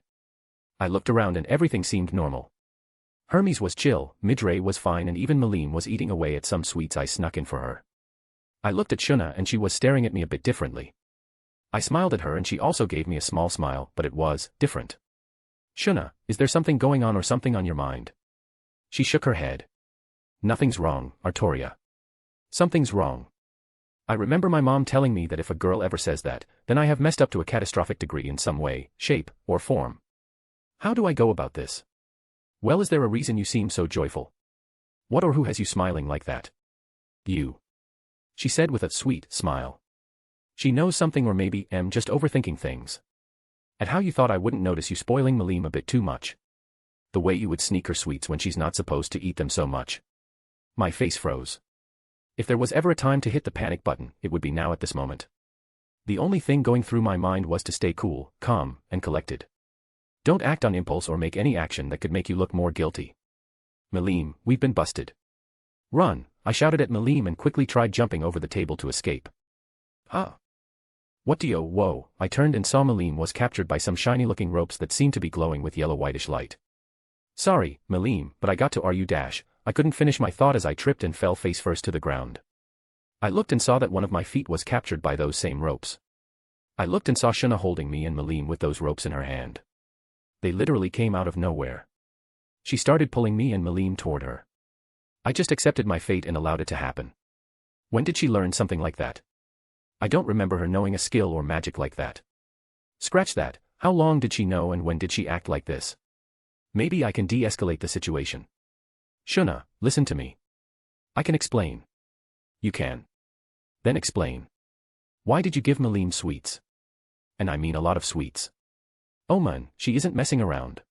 I looked around and everything seemed normal. Hermes was chill, Midray was fine, and even Milim was eating away at some sweets I snuck in for her. I looked at Shuna and she was staring at me a bit differently. I smiled at her and she also gave me a small smile, but it was different. Shuna, is there something going on or something on your mind? She shook her head. Nothing's wrong, Arttoria. Something's wrong. I remember my mom telling me that if a girl ever says that, then I have messed up to a catastrophic degree in some way, shape, or form. How do I go about this? Well, is there a reason you seem so joyful? What or who has you smiling like that? You. She said with a sweet smile. She knows something, or maybe am just overthinking things. At how you thought I wouldn't notice you spoiling Milim a bit too much. The way you would sneak her sweets when she's not supposed to eat them so much. My face froze. If there was ever a time to hit the panic button, it would be now at this moment. The only thing going through my mind was to stay cool, calm, and collected. Don't act on impulse or make any action that could make you look more guilty. Milim, we've been busted. Run, I shouted at Milim and quickly tried jumping over the table to escape. Ah. What do you— whoa, I turned and saw Milim was captured by some shiny-looking ropes that seemed to be glowing with yellow-whitish light. Sorry, Milim, but I got to RU dash. I couldn't finish my thought as I tripped and fell face-first to the ground. I looked and saw that one of my feet was captured by those same ropes. I looked and saw Shuna holding me and Milim with those ropes in her hand. They literally came out of nowhere. She started pulling me and Milim toward her. I just accepted my fate and allowed it to happen. When did she learn something like that? I don't remember her knowing a skill or magic like that. Scratch that, how long did she know and when did she act like this? Maybe I can de-escalate the situation. Shuna, listen to me. I can explain. You can. Then explain. Why did you give Milim sweets? And I mean a lot of sweets. Oh man, she isn't messing around.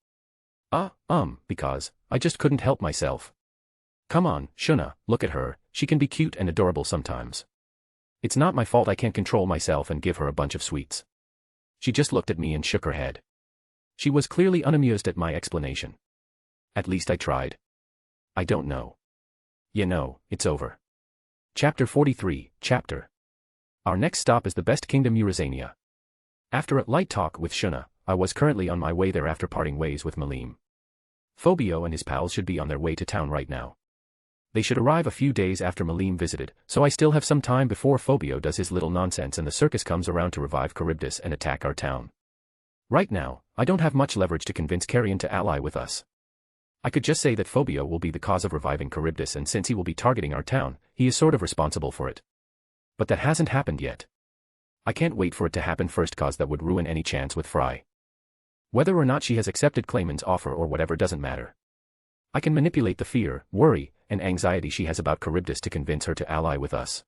Because, I just couldn't help myself. Come on, Shuna, look at her, she can be cute and adorable sometimes. It's not my fault I can't control myself and give her a bunch of sweets. She just looked at me and shook her head. She was clearly unamused at my explanation. At least I tried. I don't know. You know, it's over. Chapter 43, Chapter. Our next stop is the best kingdom Eurasania. After a light talk with Shuna, I was currently on my way there after parting ways with Milim. Phobio and his pals should be on their way to town right now. They should arrive a few days after Milim visited, so I still have some time before Phobio does his little nonsense and the circus comes around to revive Charybdis and attack our town. Right now, I don't have much leverage to convince Carrion to ally with us. I could just say that Phobio will be the cause of reviving Charybdis, and since he will be targeting our town, he is sort of responsible for it. But that hasn't happened yet. I can't wait for it to happen first, cause that would ruin any chance with Fry. Whether or not she has accepted Clayman's offer or whatever doesn't matter. I can manipulate the fear, worry, and anxiety she has about Charybdis to convince her to ally with us.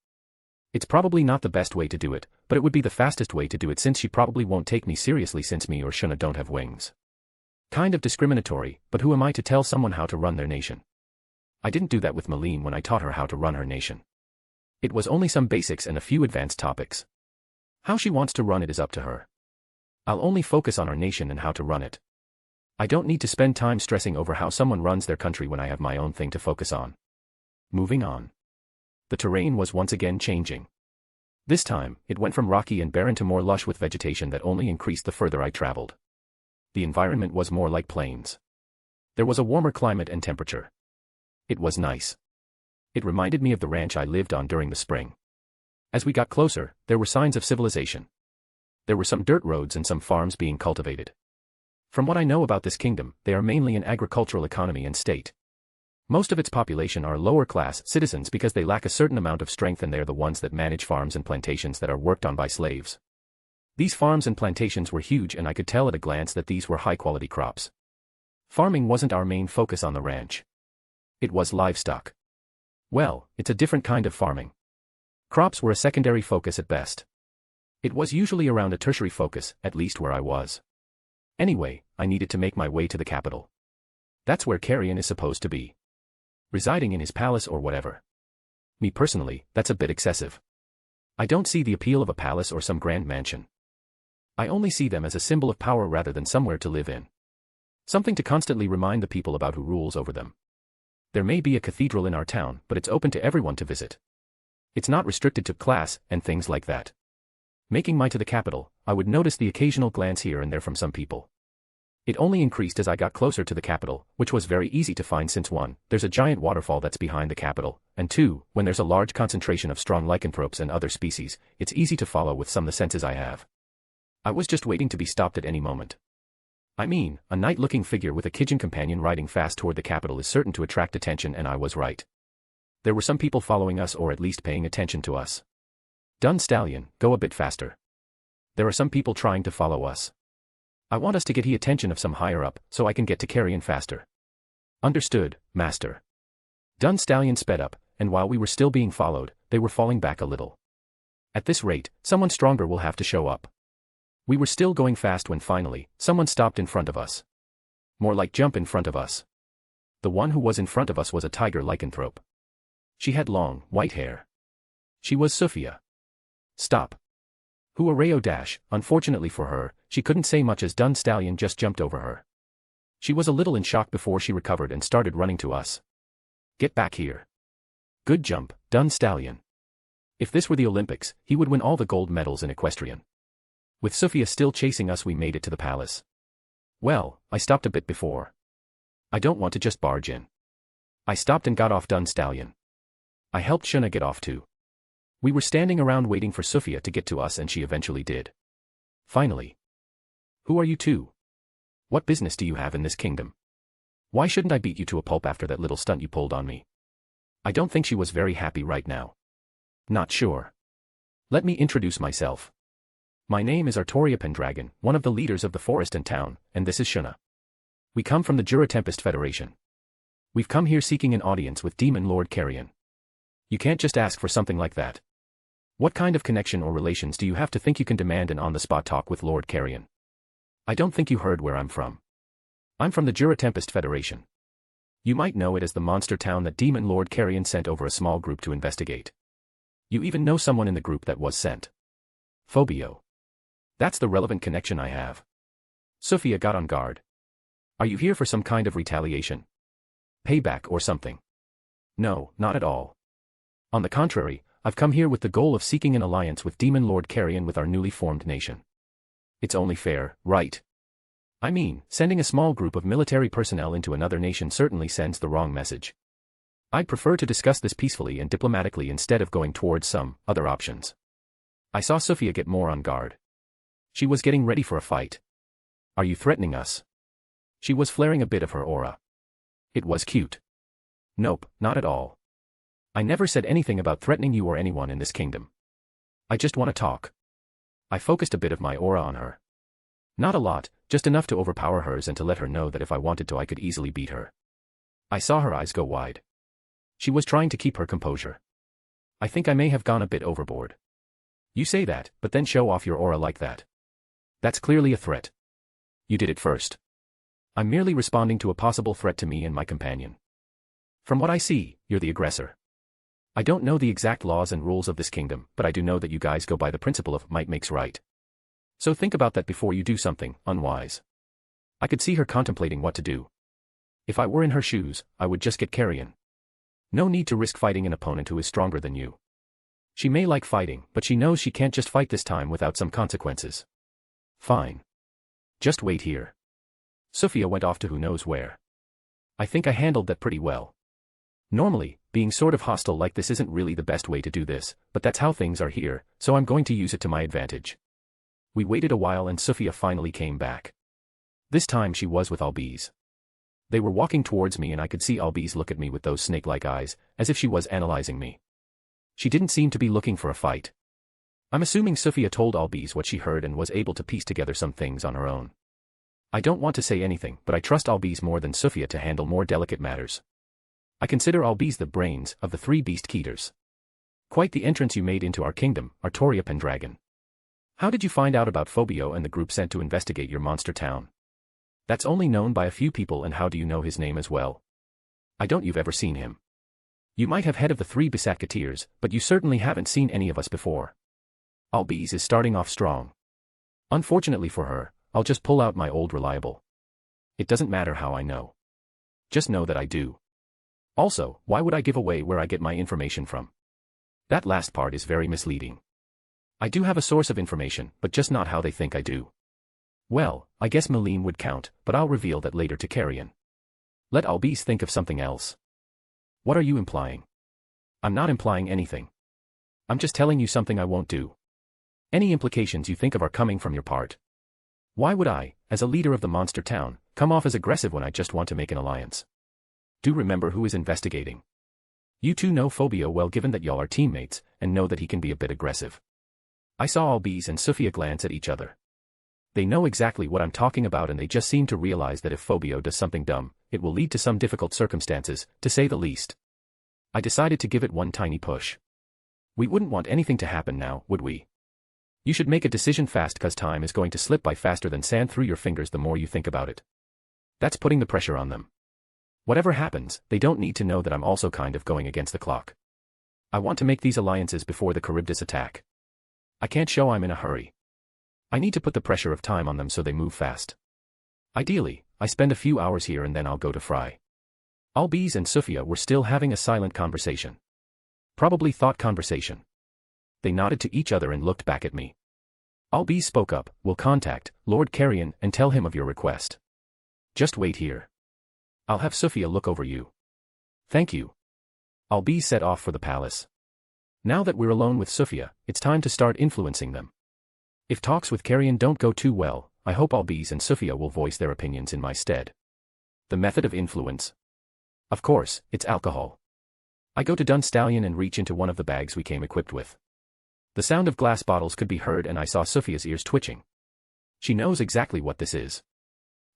It's probably not the best way to do it, but it would be the fastest way to do it, since she probably won't take me seriously since me or Shuna don't have wings. Kind of discriminatory, but who am I to tell someone how to run their nation? I didn't do that with Milim when I taught her how to run her nation. It was only some basics and a few advanced topics. How she wants to run it is up to her. I'll only focus on our nation and how to run it. I don't need to spend time stressing over how someone runs their country when I have my own thing to focus on. Moving on. The terrain was once again changing. This time, it went from rocky and barren to more lush with vegetation that only increased the further I traveled. The environment was more like plains. There was a warmer climate and temperature. It was nice. It reminded me of the ranch I lived on during the spring. As we got closer, there were signs of civilization. There were some dirt roads and some farms being cultivated. From what I know about this kingdom, they are mainly an agricultural economy and state. Most of its population are lower-class citizens because they lack a certain amount of strength, and they're the ones that manage farms and plantations that are worked on by slaves. These farms and plantations were huge, and I could tell at a glance that these were high-quality crops. Farming wasn't our main focus on the ranch. It was livestock. Well, it's a different kind of farming. Crops were a secondary focus at best. It was usually around a tertiary focus, at least where I was. Anyway, I needed to make my way to the capital. That's where Carrion is supposed to be. Residing in his palace or whatever. Me personally, that's a bit excessive. I don't see the appeal of a palace or some grand mansion. I only see them as a symbol of power rather than somewhere to live in. Something to constantly remind the people about who rules over them. There may be a cathedral in our town, but it's open to everyone to visit. It's not restricted to class and things like that. Making my way to the capital, I would notice the occasional glance here and there from some people. It only increased as I got closer to the capital, which was very easy to find since 1, there's a giant waterfall that's behind the capital, and 2, when there's a large concentration of strong lycanthropes and other species, it's easy to follow with some of the senses I have. I was just waiting to be stopped at any moment. I mean, a knight-looking figure with a Kijin companion riding fast toward the capital is certain to attract attention, and I was right. There were some people following us, or at least paying attention to us. Dun Stallion, go a bit faster. There are some people trying to follow us. I want us to get the attention of some higher up, so I can get to Carrion faster. Understood, Master. Dun Stallion sped up, and while we were still being followed, they were falling back a little. At this rate, someone stronger will have to show up. We were still going fast when finally, someone stopped in front of us. More like jump in front of us. The one who was in front of us was a tiger lycanthrope. She had long, white hair. She was Sophia. Stop. Huareo dash, unfortunately for her, she couldn't say much as Dun Stallion just jumped over her. She was a little in shock before she recovered and started running to us. Get back here. Good jump, Dun Stallion. If this were the Olympics, he would win all the gold medals in equestrian. With Sophia still chasing us, we made it to the palace. Well, I stopped a bit before. I don't want to just barge in. I stopped and got off Dun Stallion. I helped Shuna get off too. We were standing around waiting for Sophia to get to us, and she eventually did. Finally. Who are you two? What business do you have in this kingdom? Why shouldn't I beat you to a pulp after that little stunt you pulled on me? I don't think she was very happy right now. Not sure. Let me introduce myself. My name is Arttoria Pendragon, one of the leaders of the forest and town, and this is Shuna. We come from the Jura Tempest Federation. We've come here seeking an audience with Demon Lord Carrion. You can't just ask for something like that. What kind of connection or relations do you have to think you can demand an on-the-spot talk with Lord Carrion? I don't think you heard where I'm from. I'm from the Jura Tempest Federation. You might know it as the monster town that Demon Lord Carrion sent over a small group to investigate. You even know someone in the group that was sent. Phobio. That's the relevant connection I have. Sophia got on guard. Are you here for some kind of retaliation? Payback or something? No, not at all. On the contrary, I've come here with the goal of seeking an alliance with Demon Lord Carrion with our newly formed nation. It's only fair, right? I mean, sending a small group of military personnel into another nation certainly sends the wrong message. I'd prefer to discuss this peacefully and diplomatically instead of going towards some other options. I saw Sophia get more on guard. She was getting ready for a fight. Are you threatening us? She was flaring a bit of her aura. It was cute. Nope, not at all. I never said anything about threatening you or anyone in this kingdom. I just want to talk. I focused a bit of my aura on her. Not a lot, just enough to overpower hers and to let her know that if I wanted to I could easily beat her. I saw her eyes go wide. She was trying to keep her composure. I think I may have gone a bit overboard. You say that, but then show off your aura like that. That's clearly a threat. You did it first. I'm merely responding to a possible threat to me and my companion. From what I see, you're the aggressor. I don't know the exact laws and rules of this kingdom, but I do know that you guys go by the principle of might makes right. So think about that before you do something unwise. I could see her contemplating what to do. If I were in her shoes, I would just get carrion. No need to risk fighting an opponent who is stronger than you. She may like fighting, but she knows she can't just fight this time without some consequences. Fine. Just wait here. Sophia went off to who knows where. I think I handled that pretty well. Normally, being sort of hostile like this isn't really the best way to do this, but that's how things are here, so I'm going to use it to my advantage. We waited a while and Sophia finally came back. This time she was with Albiz. They were walking towards me and I could see Albiz look at me with those snake-like eyes, as if she was analyzing me. She didn't seem to be looking for a fight. I'm assuming Sophia told Albiz what she heard and was able to piece together some things on her own. I don't want to say anything, but I trust Albiz more than Sophia to handle more delicate matters. I consider Albiz the brains of the three beast keeters. Quite the entrance you made into our kingdom, Arttoria Pendragon. How did you find out about Phobio and the group sent to investigate your monster town? That's only known by a few people, and how do you know his name as well? I don't. You've ever seen him. You might have head of the three Besatketeers, but you certainly haven't seen any of us before. Albiz is starting off strong. Unfortunately for her, I'll just pull out my old reliable. It doesn't matter how I know. Just know that I do. Also, why would I give away where I get my information from? That last part is very misleading. I do have a source of information, but just not how they think I do. Well, I guess Milim would count, but I'll reveal that later to Carrion. Let Albiz think of something else. What are you implying? I'm not implying anything. I'm just telling you something I won't do. Any implications you think of are coming from your part. Why would I, as a leader of the monster town, come off as aggressive when I just want to make an alliance? Do remember who is investigating. You two know Phobio well, given that y'all are teammates, and know that he can be a bit aggressive. I saw Albiz and Sophia glance at each other. They know exactly what I'm talking about, and they just seem to realize that if Phobio does something dumb, it will lead to some difficult circumstances, to say the least. I decided to give it one tiny push. We wouldn't want anything to happen now, would we? You should make a decision fast, cause time is going to slip by faster than sand through your fingers the more you think about it. That's putting the pressure on them. Whatever happens, they don't need to know that I'm also kind of going against the clock. I want to make these alliances before the Charybdis attack. I can't show I'm in a hurry. I need to put the pressure of time on them so they move fast. Ideally, I spend a few hours here and then I'll go to Fry. Albiz and Sophia were still having a silent conversation. Probably thought conversation. They nodded to each other and looked back at me. Albiz spoke up, "We'll contact Lord Carrion and tell him of your request. Just wait here. I'll have Sophia look over you." "Thank you." Albiz set off for the palace. Now that we're alone with Sophia, it's time to start influencing them. If talks with Carrion don't go too well, I hope Albiz and Sophia will voice their opinions in my stead. The method of influence. Of course, it's alcohol. I go to Dunstallion and reach into one of the bags we came equipped with. The sound of glass bottles could be heard and I saw Sophia's ears twitching. She knows exactly what this is.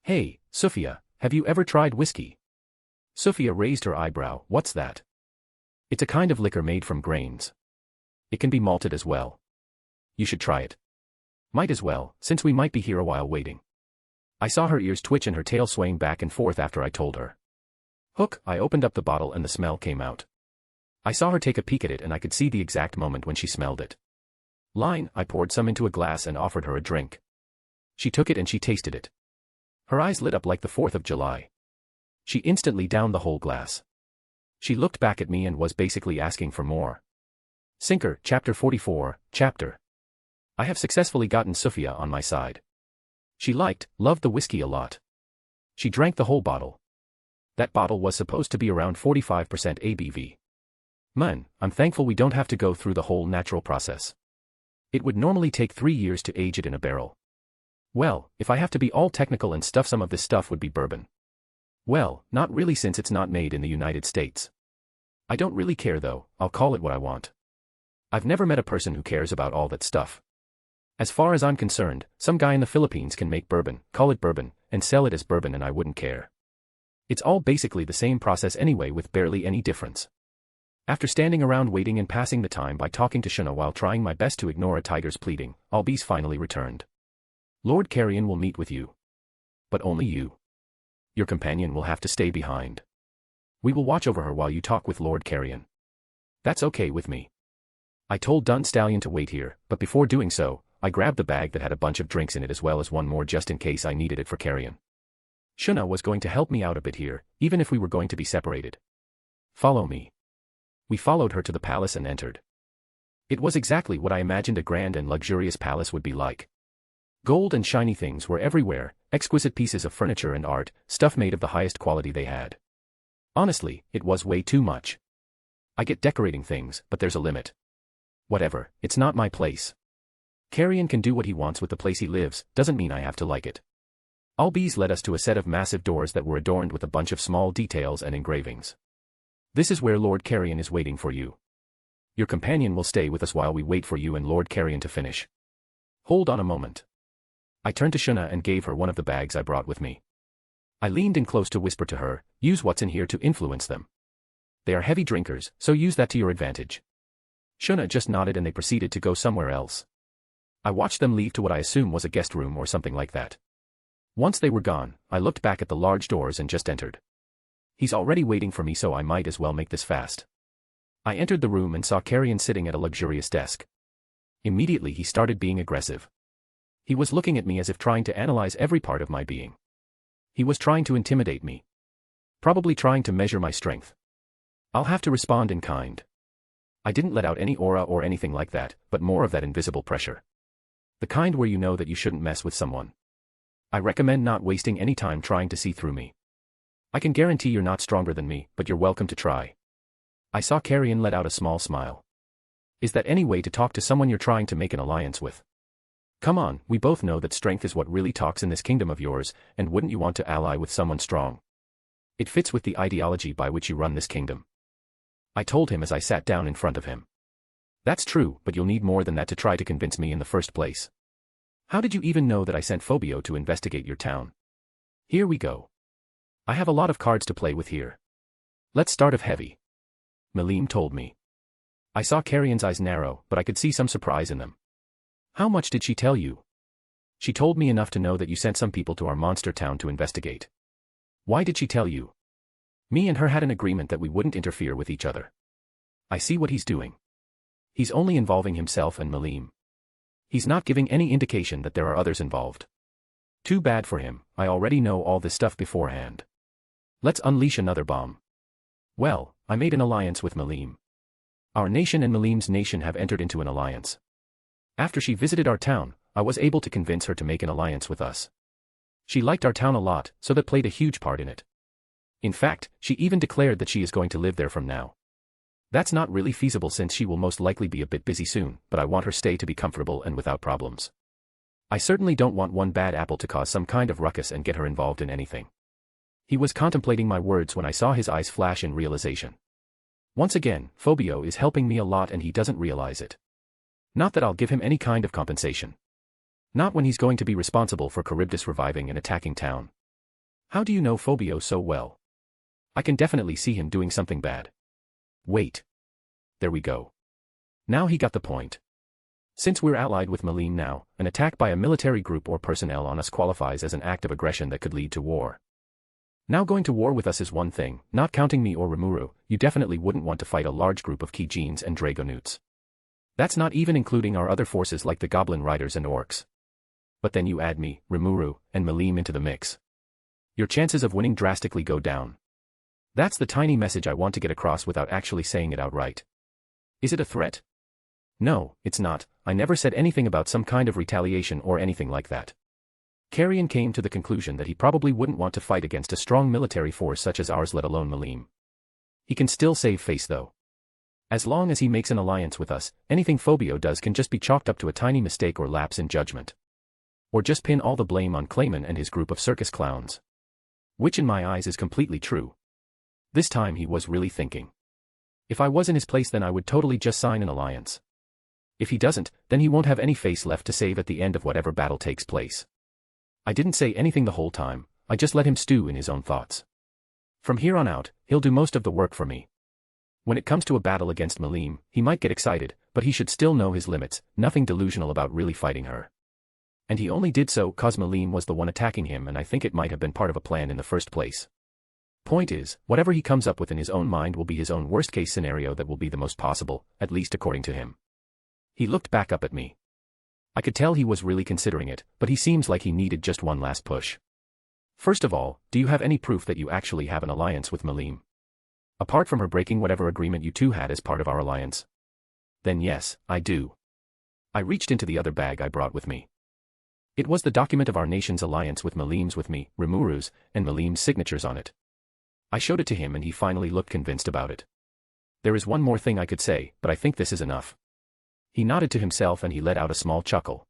"Hey, Sophia, have you ever tried whiskey?" Sophia raised her eyebrow. "What's that?" "It's a kind of liquor made from grains. It can be malted as well. You should try it." "Might as well, since we might be here a while waiting." I saw her ears twitch and her tail swaying back and forth after I told her. Hook, I opened up the bottle and the smell came out. I saw her take a peek at it and I could see the exact moment when she smelled it. Line, I poured some into a glass and offered her a drink. She took it and she tasted it. Her eyes lit up like the 4th of July. She instantly downed the whole glass. She looked back at me and was basically asking for more. Sinker, Chapter 44, Chapter. I have successfully gotten Sophia on my side. She loved the whiskey a lot. She drank the whole bottle. That bottle was supposed to be around 45% ABV. Man, I'm thankful we don't have to go through the whole natural process. It would normally take 3 years to age it in a barrel. Well, if I have to be all technical and stuff, some of this stuff would be bourbon. Well, not really since it's not made in the United States. I don't really care though, I'll call it what I want. I've never met a person who cares about all that stuff. As far as I'm concerned, some guy in the Philippines can make bourbon, call it bourbon, and sell it as bourbon and I wouldn't care. It's all basically the same process anyway with barely any difference. After standing around waiting and passing the time by talking to Shuna while trying my best to ignore a tiger's pleading, Albis finally returned. Lord Carrion will meet with you. But only you. Your companion will have to stay behind. We will watch over her while you talk with Lord Carrion. That's okay with me. I told Dun Stallion to wait here, but before doing so, I grabbed the bag that had a bunch of drinks in it as well as one more just in case I needed it for Carrion. Shuna was going to help me out a bit here, even if we were going to be separated. Follow me. We followed her to the palace and entered. It was exactly what I imagined a grand and luxurious palace would be like. Gold and shiny things were everywhere, exquisite pieces of furniture and art, stuff made of the highest quality they had. Honestly, it was way too much. I get decorating things, but there's a limit. Whatever, it's not my place. Carrion can do what he wants with the place he lives, doesn't mean I have to like it. Albis led us to a set of massive doors that were adorned with a bunch of small details and engravings. This is where Lord Carrion is waiting for you. Your companion will stay with us while we wait for you and Lord Carrion to finish. Hold on a moment. I turned to Shuna and gave her one of the bags I brought with me. I leaned in close to whisper to her, use what's in here to influence them. They are heavy drinkers, so use that to your advantage. Shuna just nodded and they proceeded to go somewhere else. I watched them leave to what I assume was a guest room or something like that. Once they were gone, I looked back at the large doors and just entered. He's already waiting for me so I might as well make this fast. I entered the room and saw Carrion sitting at a luxurious desk. Immediately he started being aggressive. He was looking at me as if trying to analyze every part of my being. He was trying to intimidate me. Probably trying to measure my strength. I'll have to respond in kind. I didn't let out any aura or anything like that, but more of that invisible pressure. The kind where you know that you shouldn't mess with someone. I recommend not wasting any time trying to see through me. I can guarantee you're not stronger than me, but you're welcome to try. I saw Carrion let out a small smile. Is that any way to talk to someone you're trying to make an alliance with? Come on, we both know that strength is what really talks in this kingdom of yours, and wouldn't you want to ally with someone strong? It fits with the ideology by which you run this kingdom. I told him as I sat down in front of him. That's true, but you'll need more than that to try to convince me in the first place. How did you even know that I sent Phobio to investigate your town? Here we go. I have a lot of cards to play with here. Let's start off heavy. Milim told me. I saw Carrion's eyes narrow, but I could see some surprise in them. How much did she tell you? She told me enough to know that you sent some people to our monster town to investigate. Why did she tell you? Me and her had an agreement that we wouldn't interfere with each other. I see what he's doing. He's only involving himself and Milim. He's not giving any indication that there are others involved. Too bad for him, I already know all this stuff beforehand. Let's unleash another bomb. Well, I made an alliance with Milim. Our nation and Milim's nation have entered into an alliance. After she visited our town, I was able to convince her to make an alliance with us. She liked our town a lot, so that played a huge part in it. In fact, she even declared that she is going to live there from now. That's not really feasible since she will most likely be a bit busy soon, but I want her stay to be comfortable and without problems. I certainly don't want one bad apple to cause some kind of ruckus and get her involved in anything. He was contemplating my words when I saw his eyes flash in realization. Once again, Phobio is helping me a lot and he doesn't realize it. Not that I'll give him any kind of compensation. Not when he's going to be responsible for Charybdis reviving and attacking town. How do you know Phobio so well? I can definitely see him doing something bad. Wait. There we go. Now he got the point. Since we're allied with Milim now, an attack by a military group or personnel on us qualifies as an act of aggression that could lead to war. Now going to war with us is one thing, not counting me or Rimuru, you definitely wouldn't want to fight a large group of Kijins and Dragonutes. That's not even including our other forces like the Goblin Riders and Orcs. But then you add me, Rimuru, and Milim into the mix. Your chances of winning drastically go down. That's the tiny message I want to get across without actually saying it outright. Is it a threat? No, it's not. I never said anything about some kind of retaliation or anything like that. Carrion came to the conclusion that he probably wouldn't want to fight against a strong military force such as ours, let alone Milim. He can still save face though. As long as he makes an alliance with us, anything Phobio does can just be chalked up to a tiny mistake or lapse in judgment. Or just pin all the blame on Clayman and his group of circus clowns. Which in my eyes is completely true. This time he was really thinking. If I was in his place then I would totally just sign an alliance. If he doesn't, then he won't have any face left to save at the end of whatever battle takes place. I didn't say anything the whole time, I just let him stew in his own thoughts. From here on out, he'll do most of the work for me. When it comes to a battle against Milim, he might get excited, but he should still know his limits, nothing delusional about really fighting her. And he only did so cause Milim was the one attacking him, and I think it might have been part of a plan in the first place. Point is, whatever he comes up with in his own mind will be his own worst-case scenario that will be the most possible, at least according to him. He looked back up at me. I could tell he was really considering it, but he seems like he needed just one last push. First of all, do you have any proof that you actually have an alliance with Milim? Apart from her breaking whatever agreement you two had as part of our alliance? Then yes, I do. I reached into the other bag I brought with me. It was the document of our nation's alliance with Milim's with me, Rimuru's, and Milim's signatures on it. I showed it to him and he finally looked convinced about it. There is one more thing I could say, but I think this is enough. He nodded to himself and he let out a small chuckle.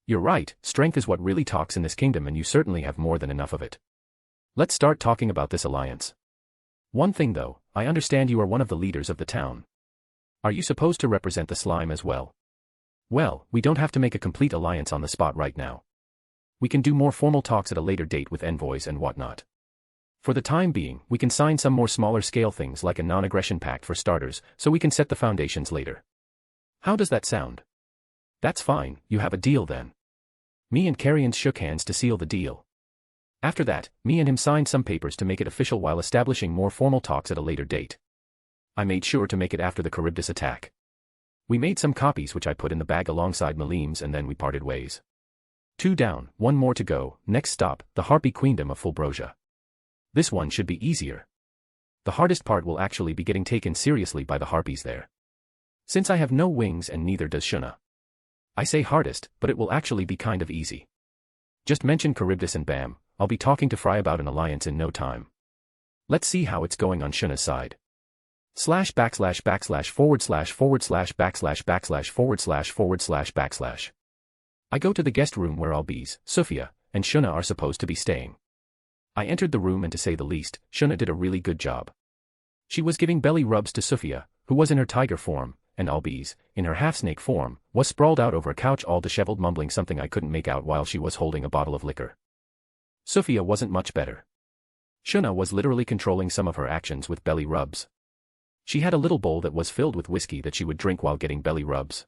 You're right, strength is what really talks in this kingdom and you certainly have more than enough of it. Let's start talking about this alliance. One thing though, I understand you are one of the leaders of the town. Are you supposed to represent the slime as well? Well, we don't have to make a complete alliance on the spot right now. We can do more formal talks at a later date with envoys and whatnot. For the time being, we can sign some more smaller scale things like a non-aggression pact for starters, so we can set the foundations later. How does that sound? That's fine, you have a deal then. Me and Carrion shook hands to seal the deal. After that, me and him signed some papers to make it official while establishing more formal talks at a later date. I made sure to make it after the Charybdis Attack. We made some copies which I put in the bag alongside Milim's and then we parted ways. 2 down, 1 more to go, next stop, the Harpy Queendom of Fulbrosia. This one should be easier. The hardest part will actually be getting taken seriously by the harpies there. Since I have no wings and neither does Shuna. I say hardest, but it will actually be kind of easy. Just mention Charybdis and bam, I'll be talking to Fry about an alliance in no time. Let's see how it's going on Shuna's side. ///// / // I go to the guest room where Albis, Sufia, and Shuna are supposed to be staying. I entered the room and to say the least, Shuna did a really good job. She was giving belly rubs to Sufia, who was in her tiger form, and Albis, in her half-snake form, was sprawled out over a couch all disheveled mumbling something I couldn't make out while she was holding a bottle of liquor. Sufia wasn't much better. Shuna was literally controlling some of her actions with belly rubs. She had a little bowl that was filled with whiskey that she would drink while getting belly rubs.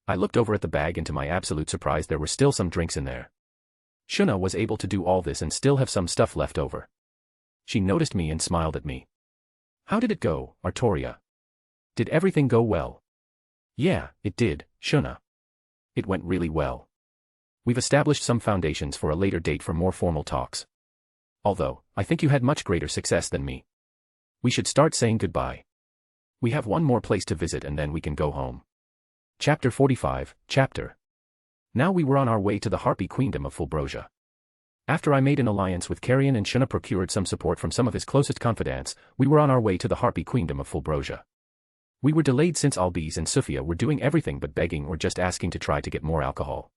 I looked over at the bag and to my absolute surprise there were still some drinks in there. Shuna was able to do all this and still have some stuff left over. She noticed me and smiled at me. How did it go, Arttoria? Did everything go well? Yeah, it did, Shuna. It went really well. We've established some foundations for a later date for more formal talks. Although, I think you had much greater success than me. We should start saying goodbye. We have one more place to visit and then we can go home. Chapter 45, Chapter. Now we were on our way to the Harpy Queendom of Fulbrosia. After I made an alliance with Carrion and Shuna procured some support from some of his closest confidants, we were on our way to the Harpy Queendom of Fulbrosia. We were delayed since Albis and Sufia were doing everything but begging or just asking to try to get more alcohol.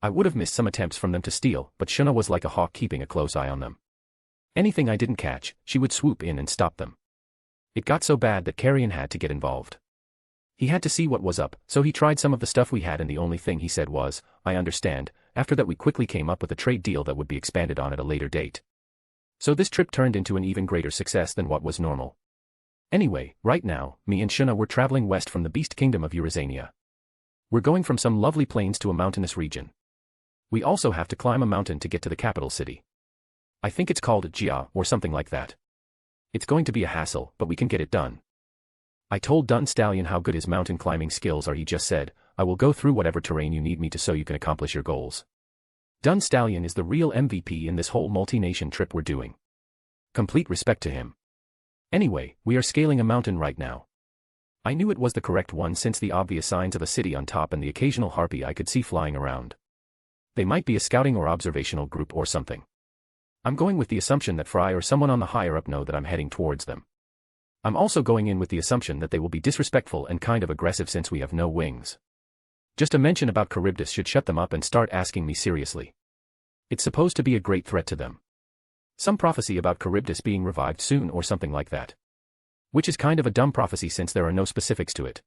I would have missed some attempts from them to steal, but Shuna was like a hawk keeping a close eye on them. Anything I didn't catch, she would swoop in and stop them. It got so bad that Carrion had to get involved. He had to see what was up, so he tried some of the stuff we had and the only thing he said was, I understand. After that we quickly came up with a trade deal that would be expanded on at a later date. So this trip turned into an even greater success than what was normal. Anyway, right now, me and Shuna were traveling west from the Beast Kingdom of Eurasania. We're going from some lovely plains to a mountainous region. We also have to climb a mountain to get to the capital city. I think it's called Jia or something like that. It's going to be a hassle, but we can get it done. I told Dun Stallion how good his mountain climbing skills are. He just said, I will go through whatever terrain you need me to so you can accomplish your goals. Dun Stallion is the real MVP in this whole multi-nation trip we're doing. Complete respect to him. Anyway, we are scaling a mountain right now. I knew it was the correct one since the obvious signs of a city on top and the occasional harpy I could see flying around. They might be a scouting or observational group or something. I'm going with the assumption that Fry or someone on the higher up know that I'm heading towards them. I'm also going in with the assumption that they will be disrespectful and kind of aggressive since we have no wings. Just a mention about Charybdis should shut them up and start asking me seriously. It's supposed to be a great threat to them. Some prophecy about Charybdis being revived soon or something like that. Which is kind of a dumb prophecy since there are no specifics to it.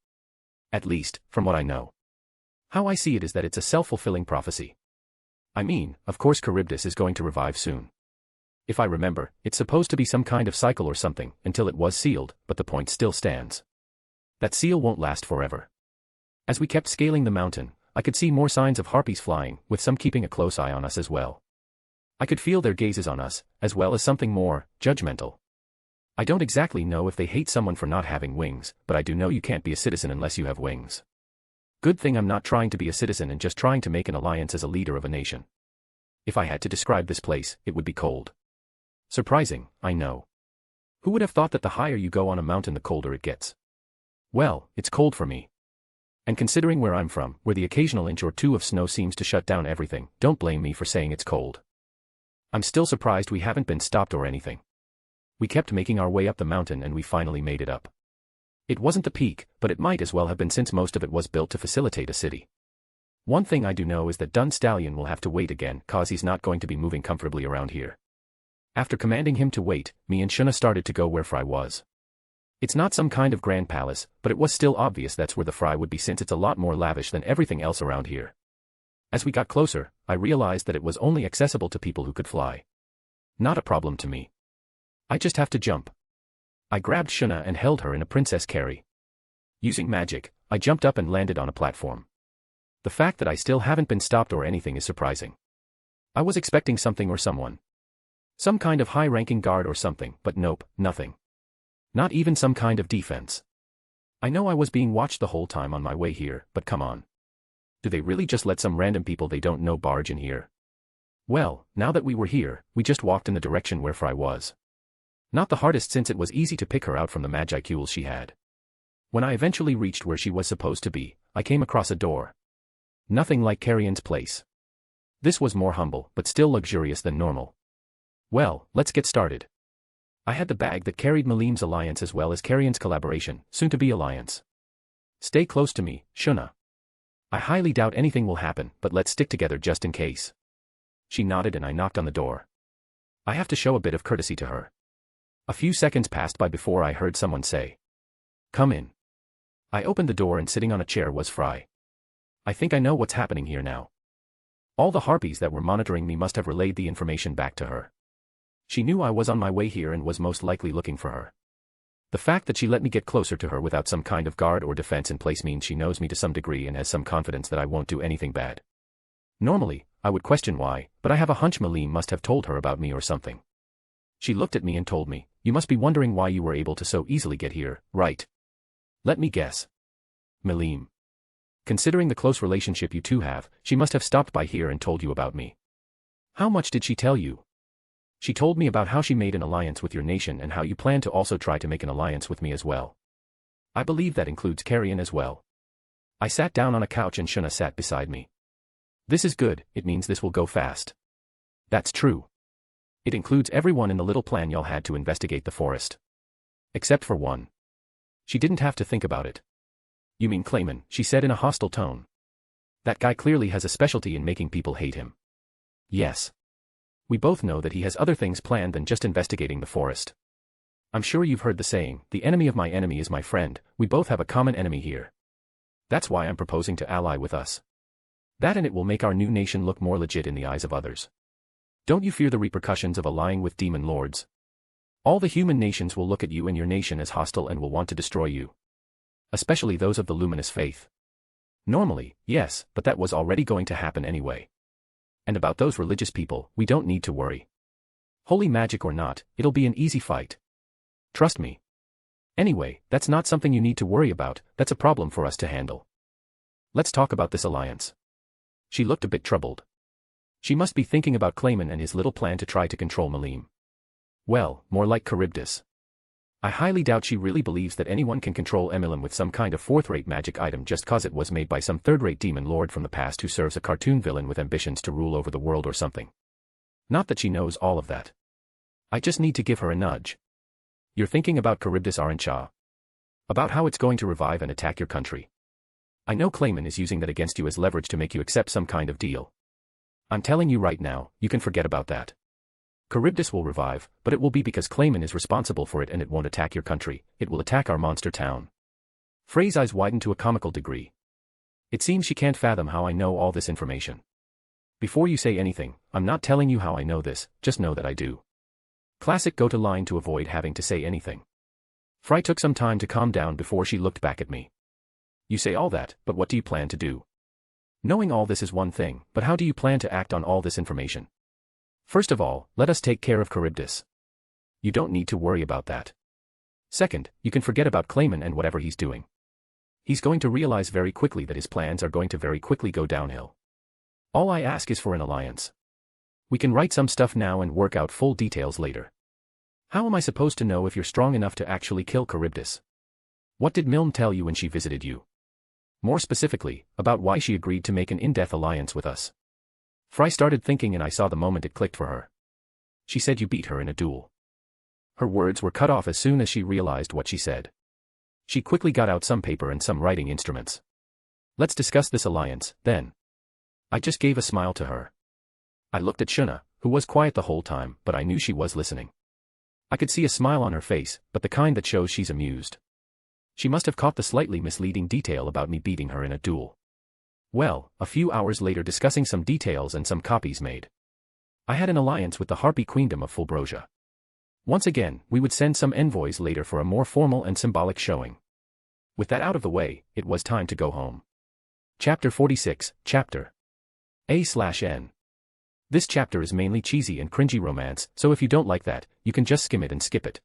At least, from what I know. How I see it is that it's a self-fulfilling prophecy. I mean, of course Charybdis is going to revive soon. If I remember, it's supposed to be some kind of cycle or something, until it was sealed, but the point still stands. That seal won't last forever. As we kept scaling the mountain, I could see more signs of harpies flying, with some keeping a close eye on us as well. I could feel their gazes on us, as well as something more judgmental. I don't exactly know if they hate someone for not having wings, but I do know you can't be a citizen unless you have wings. Good thing I'm not trying to be a citizen and just trying to make an alliance as a leader of a nation. If I had to describe this place, it would be cold. Surprising, I know. Who would have thought that the higher you go on a mountain the colder it gets? Well, it's cold for me. And considering where I'm from, where the occasional inch or two of snow seems to shut down everything, don't blame me for saying it's cold. I'm still surprised we haven't been stopped or anything. We kept making our way up the mountain and we finally made it up. It wasn't the peak, but it might as well have been since most of it was built to facilitate a city. One thing I do know is that Dun Stallion will have to wait again cause he's not going to be moving comfortably around here. After commanding him to wait, me and Shuna started to go where Fry was. It's not some kind of grand palace, but it was still obvious that's where the Fry would be since it's a lot more lavish than everything else around here. As we got closer, I realized that it was only accessible to people who could fly. Not a problem to me. I just have to jump. I grabbed Shuna and held her in a princess carry. Using magic, I jumped up and landed on a platform. The fact that I still haven't been stopped or anything is surprising. I was expecting something or someone. Some kind of high-ranking guard or something, but nope, nothing. Not even some kind of defense. I know I was being watched the whole time on my way here, but come on. Do they really just let some random people they don't know barge in here? Well, now that we were here, we just walked in the direction where Fry was. Not the hardest since it was easy to pick her out from the magicules she had. When I eventually reached where she was supposed to be, I came across a door. Nothing like Carrion's place. This was more humble, but still luxurious than normal. Well, let's get started. I had the bag that carried Milim's alliance as well as Carrion's collaboration, soon-to-be alliance. Stay close to me, Shuna. I highly doubt anything will happen, but let's stick together just in case. She nodded and I knocked on the door. I have to show a bit of courtesy to her. A few seconds passed by before I heard someone say, "Come in." I opened the door and sitting on a chair was Fry. I think I know what's happening here now. All the harpies that were monitoring me must have relayed the information back to her. She knew I was on my way here and was most likely looking for her. The fact that she let me get closer to her without some kind of guard or defense in place means she knows me to some degree and has some confidence that I won't do anything bad. Normally, I would question why, but I have a hunch Milim must have told her about me or something. She looked at me and told me, "You must be wondering why you were able to so easily get here, right?" Let me guess. Milim. Considering the close relationship you two have, she must have stopped by here and told you about me. How much did she tell you? She told me about how she made an alliance with your nation and how you plan to also try to make an alliance with me as well. I believe that includes Carrion as well. I sat down on a couch and Shuna sat beside me. This is good, it means this will go fast. That's true. It includes everyone in the little plan y'all had to investigate the forest. Except for one. She didn't have to think about it. You mean Clayman, she said in a hostile tone. That guy clearly has a specialty in making people hate him. Yes. We both know that he has other things planned than just investigating the forest. I'm sure you've heard the saying, the enemy of my enemy is my friend, we both have a common enemy here. That's why I'm proposing to ally with us. That and it will make our new nation look more legit in the eyes of others. Don't you fear the repercussions of allying with demon lords? All the human nations will look at you and your nation as hostile and will want to destroy you. Especially those of the luminous faith. Normally, yes, but that was already going to happen anyway. And about those religious people, we don't need to worry. Holy magic or not, it'll be an easy fight. Trust me. Anyway, that's not something you need to worry about, that's a problem for us to handle. Let's talk about this alliance. She looked a bit troubled. She must be thinking about Clayman and his little plan to try to control Milim. Well, more like Charybdis. I highly doubt she really believes that anyone can control Milim with some kind of fourth-rate magic item just cause it was made by some third-rate demon lord from the past who serves a cartoon villain with ambitions to rule over the world or something. Not that she knows all of that. I just need to give her a nudge. You're thinking about Charybdis, aren't ya? About how it's going to revive and attack your country. I know Clayman is using that against you as leverage to make you accept some kind of deal. I'm telling you right now, you can forget about that. Charybdis will revive, but it will be because Clayman is responsible for it and it won't attack your country, it will attack our monster town. Frey's eyes widened to a comical degree. It seems she can't fathom how I know all this information. Before you say anything, I'm not telling you how I know this, just know that I do. Classic go-to line to avoid having to say anything. Frey took some time to calm down before she looked back at me. You say all that, but what do you plan to do? Knowing all this is one thing, but how do you plan to act on all this information? First of all, let us take care of Charybdis. You don't need to worry about that. Second, you can forget about Clayman and whatever he's doing. He's going to realize very quickly that his plans are going to very quickly go downhill. All I ask is for an alliance. We can write some stuff now and work out full details later. How am I supposed to know if you're strong enough to actually kill Charybdis? What did Milim tell you when she visited you? More specifically, about why she agreed to make an in-death alliance with us. Frey started thinking and I saw the moment it clicked for her. She said you beat her in a duel. Her words were cut off as soon as she realized what she said. She quickly got out some paper and some writing instruments. Let's discuss this alliance, then. I just gave a smile to her. I looked at Shuna, who was quiet the whole time, but I knew she was listening. I could see a smile on her face, but the kind that shows she's amused. She must have caught the slightly misleading detail about me beating her in a duel. Well, a few hours later discussing some details and some copies made. I had an alliance with the Harpy Queendom of Fulbrosia. Once again, we would send some envoys later for a more formal and symbolic showing. With that out of the way, it was time to go home. Chapter 46, Chapter A/N. This chapter is mainly cheesy and cringy romance, so if you don't like that, you can just skim it and skip it.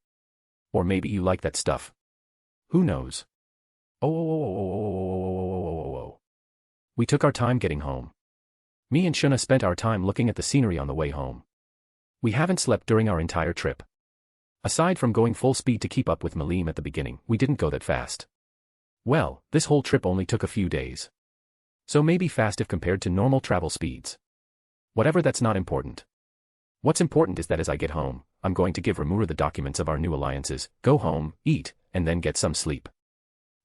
Or maybe you like that stuff. Who knows? Oh. We took our time getting home. Me and Shuna spent our time looking at the scenery on the way home. We haven't slept during our entire trip. Aside from going full speed to keep up with Milim at the beginning, we didn't go that fast. Well, this whole trip only took a few days. So maybe fast if compared to normal travel speeds. Whatever, that's not important. What's important is that as I get home, I'm going to give Rimuru the documents of our new alliances, go home, eat, and then get some sleep.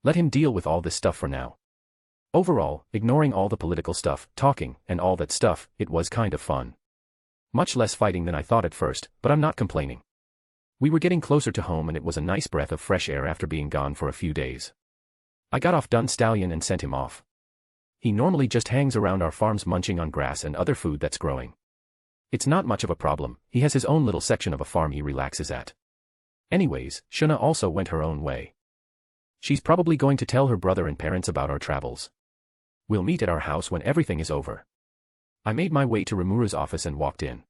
Let him deal with all this stuff for now. Overall, ignoring all the political stuff, talking, and all that stuff, it was kind of fun. Much less fighting than I thought at first, but I'm not complaining. We were getting closer to home and it was a nice breath of fresh air after being gone for a few days. I got off Dun Stallion and sent him off. He normally just hangs around our farms munching on grass and other food that's growing. It's not much of a problem, he has his own little section of a farm he relaxes at. Anyways, Shuna also went her own way. She's probably going to tell her brother and parents about our travels. We'll meet at our house when everything is over. I made my way to Rimuru's office and walked in.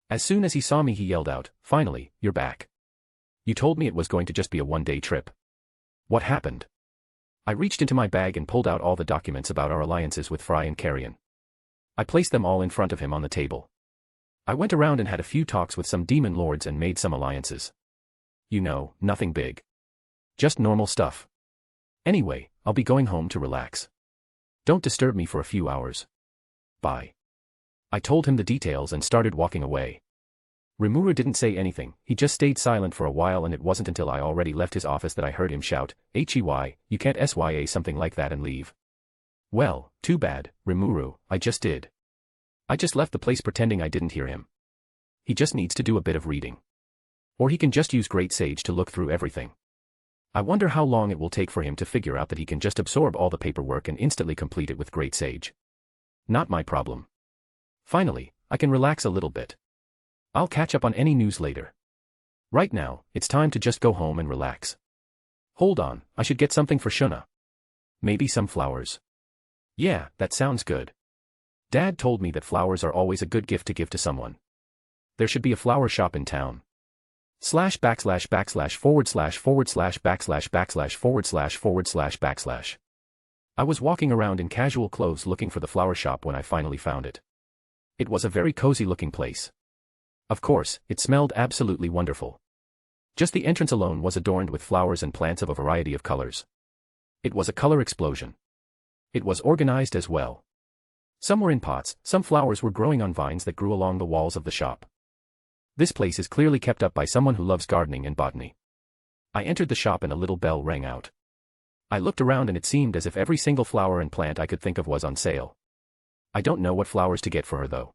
As soon as he saw me he yelled out, "Finally, you're back. You told me it was going to just be a one-day trip. What happened?" I reached into my bag and pulled out all the documents about our alliances with Frey and Carrion. I placed them all in front of him on the table. I went around and had a few talks with some demon lords and made some alliances. You know, nothing big. Just normal stuff. Anyway, I'll be going home to relax. Don't disturb me for a few hours. Bye. I told him the details and started walking away. Rimuru didn't say anything, he just stayed silent for a while and it wasn't until I already left his office that I heard him shout, "Hey, you can't SYA something like that and leave." Well, too bad, Rimuru, I just did. I just left the place pretending I didn't hear him. He just needs to do a bit of reading. Or he can just use Great Sage to look through everything. I wonder how long it will take for him to figure out that he can just absorb all the paperwork and instantly complete it with Great Sage. Not my problem. Finally, I can relax a little bit. I'll catch up on any news later. Right now, it's time to just go home and relax. Hold on, I should get something for Shuna. Maybe some flowers. Yeah, that sounds good. Dad told me that flowers are always a good gift to give to someone. There should be a flower shop in town. ///////////////////////////////// I was walking around in casual clothes looking for the flower shop when I finally found it. It was a very cozy looking place. Of course, it smelled absolutely wonderful. Just the entrance alone was adorned with flowers and plants of a variety of colors. It was a color explosion. It was organized as well. Some were in pots, some flowers were growing on vines that grew along the walls of the shop. This place is clearly kept up by someone who loves gardening and botany. I entered the shop and a little bell rang out. I looked around and it seemed as if every single flower and plant I could think of was on sale. I don't know what flowers to get for her though.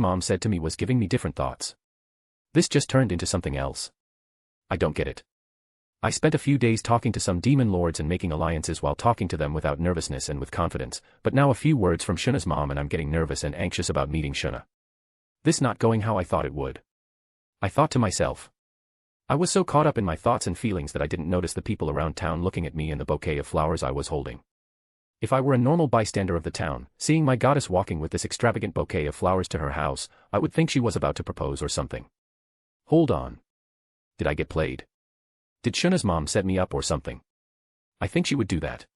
mom said to me was giving me different thoughts. This just turned into something else. I don't get it. I spent a few days talking to some demon lords and making alliances while talking to them without nervousness and with confidence, but now a few words from Shuna's mom and I'm getting nervous and anxious about meeting Shuna. This not going how I thought it would. I thought to myself. I was so caught up in my thoughts and feelings that I didn't notice the people around town looking at me and the bouquet of flowers I was holding. If I were a normal bystander of the town, seeing my goddess walking with this extravagant bouquet of flowers to her house, I would think she was about to propose or something. Hold on. Did I get played? Did Shuna's mom set me up or something? I think she would do that.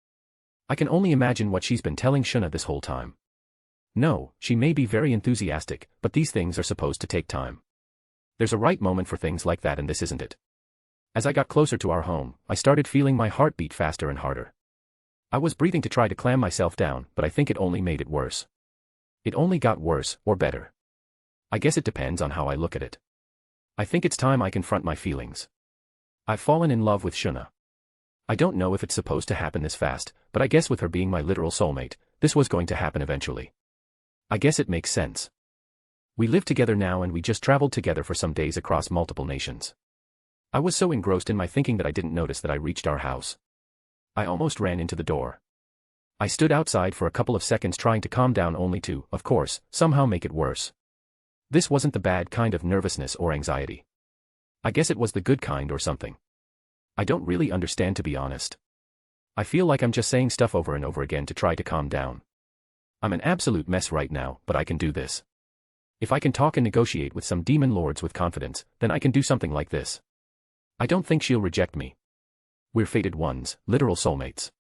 I can only imagine what she's been telling Shuna this whole time. No, she may be very enthusiastic, but these things are supposed to take time. There's a right moment for things like that and this isn't it. As I got closer to our home, I started feeling my heart beat faster and harder. I was breathing to try to calm myself down, but I think it only made it worse. It only got worse, or better. I guess it depends on how I look at it. I think it's time I confront my feelings. I've fallen in love with Shuna. I don't know if it's supposed to happen this fast, but I guess with her being my literal soulmate, this was going to happen eventually. I guess it makes sense. We live together now and we just traveled together for some days across multiple nations. I was so engrossed in my thinking that I didn't notice that I reached our house. I almost ran into the door. I stood outside for a couple of seconds trying to calm down only to, of course, somehow make it worse. This wasn't the bad kind of nervousness or anxiety. I guess it was the good kind or something. I don't really understand, to be honest. I feel like I'm just saying stuff over and over again to try to calm down. I'm an absolute mess right now, but I can do this. If I can talk and negotiate with some demon lords with confidence, then I can do something like this. I don't think she'll reject me. We're fated ones, literal soulmates.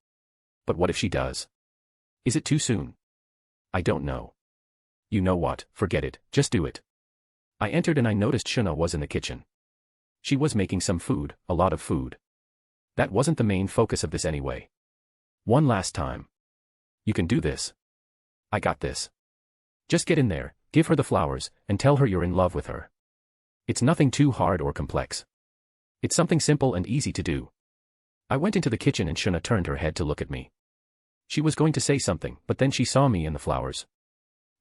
But what if she does? Is it too soon? I don't know. You know what, forget it, just do it. I entered and I noticed Shuna was in the kitchen. She was making some food, a lot of food. That wasn't the main focus of this anyway. One last time. You can do this. I got this. Just get in there, give her the flowers, and tell her you're in love with her. It's nothing too hard or complex. It's something simple and easy to do. I went into the kitchen and Shuna turned her head to look at me. She was going to say something, but then she saw me and the flowers.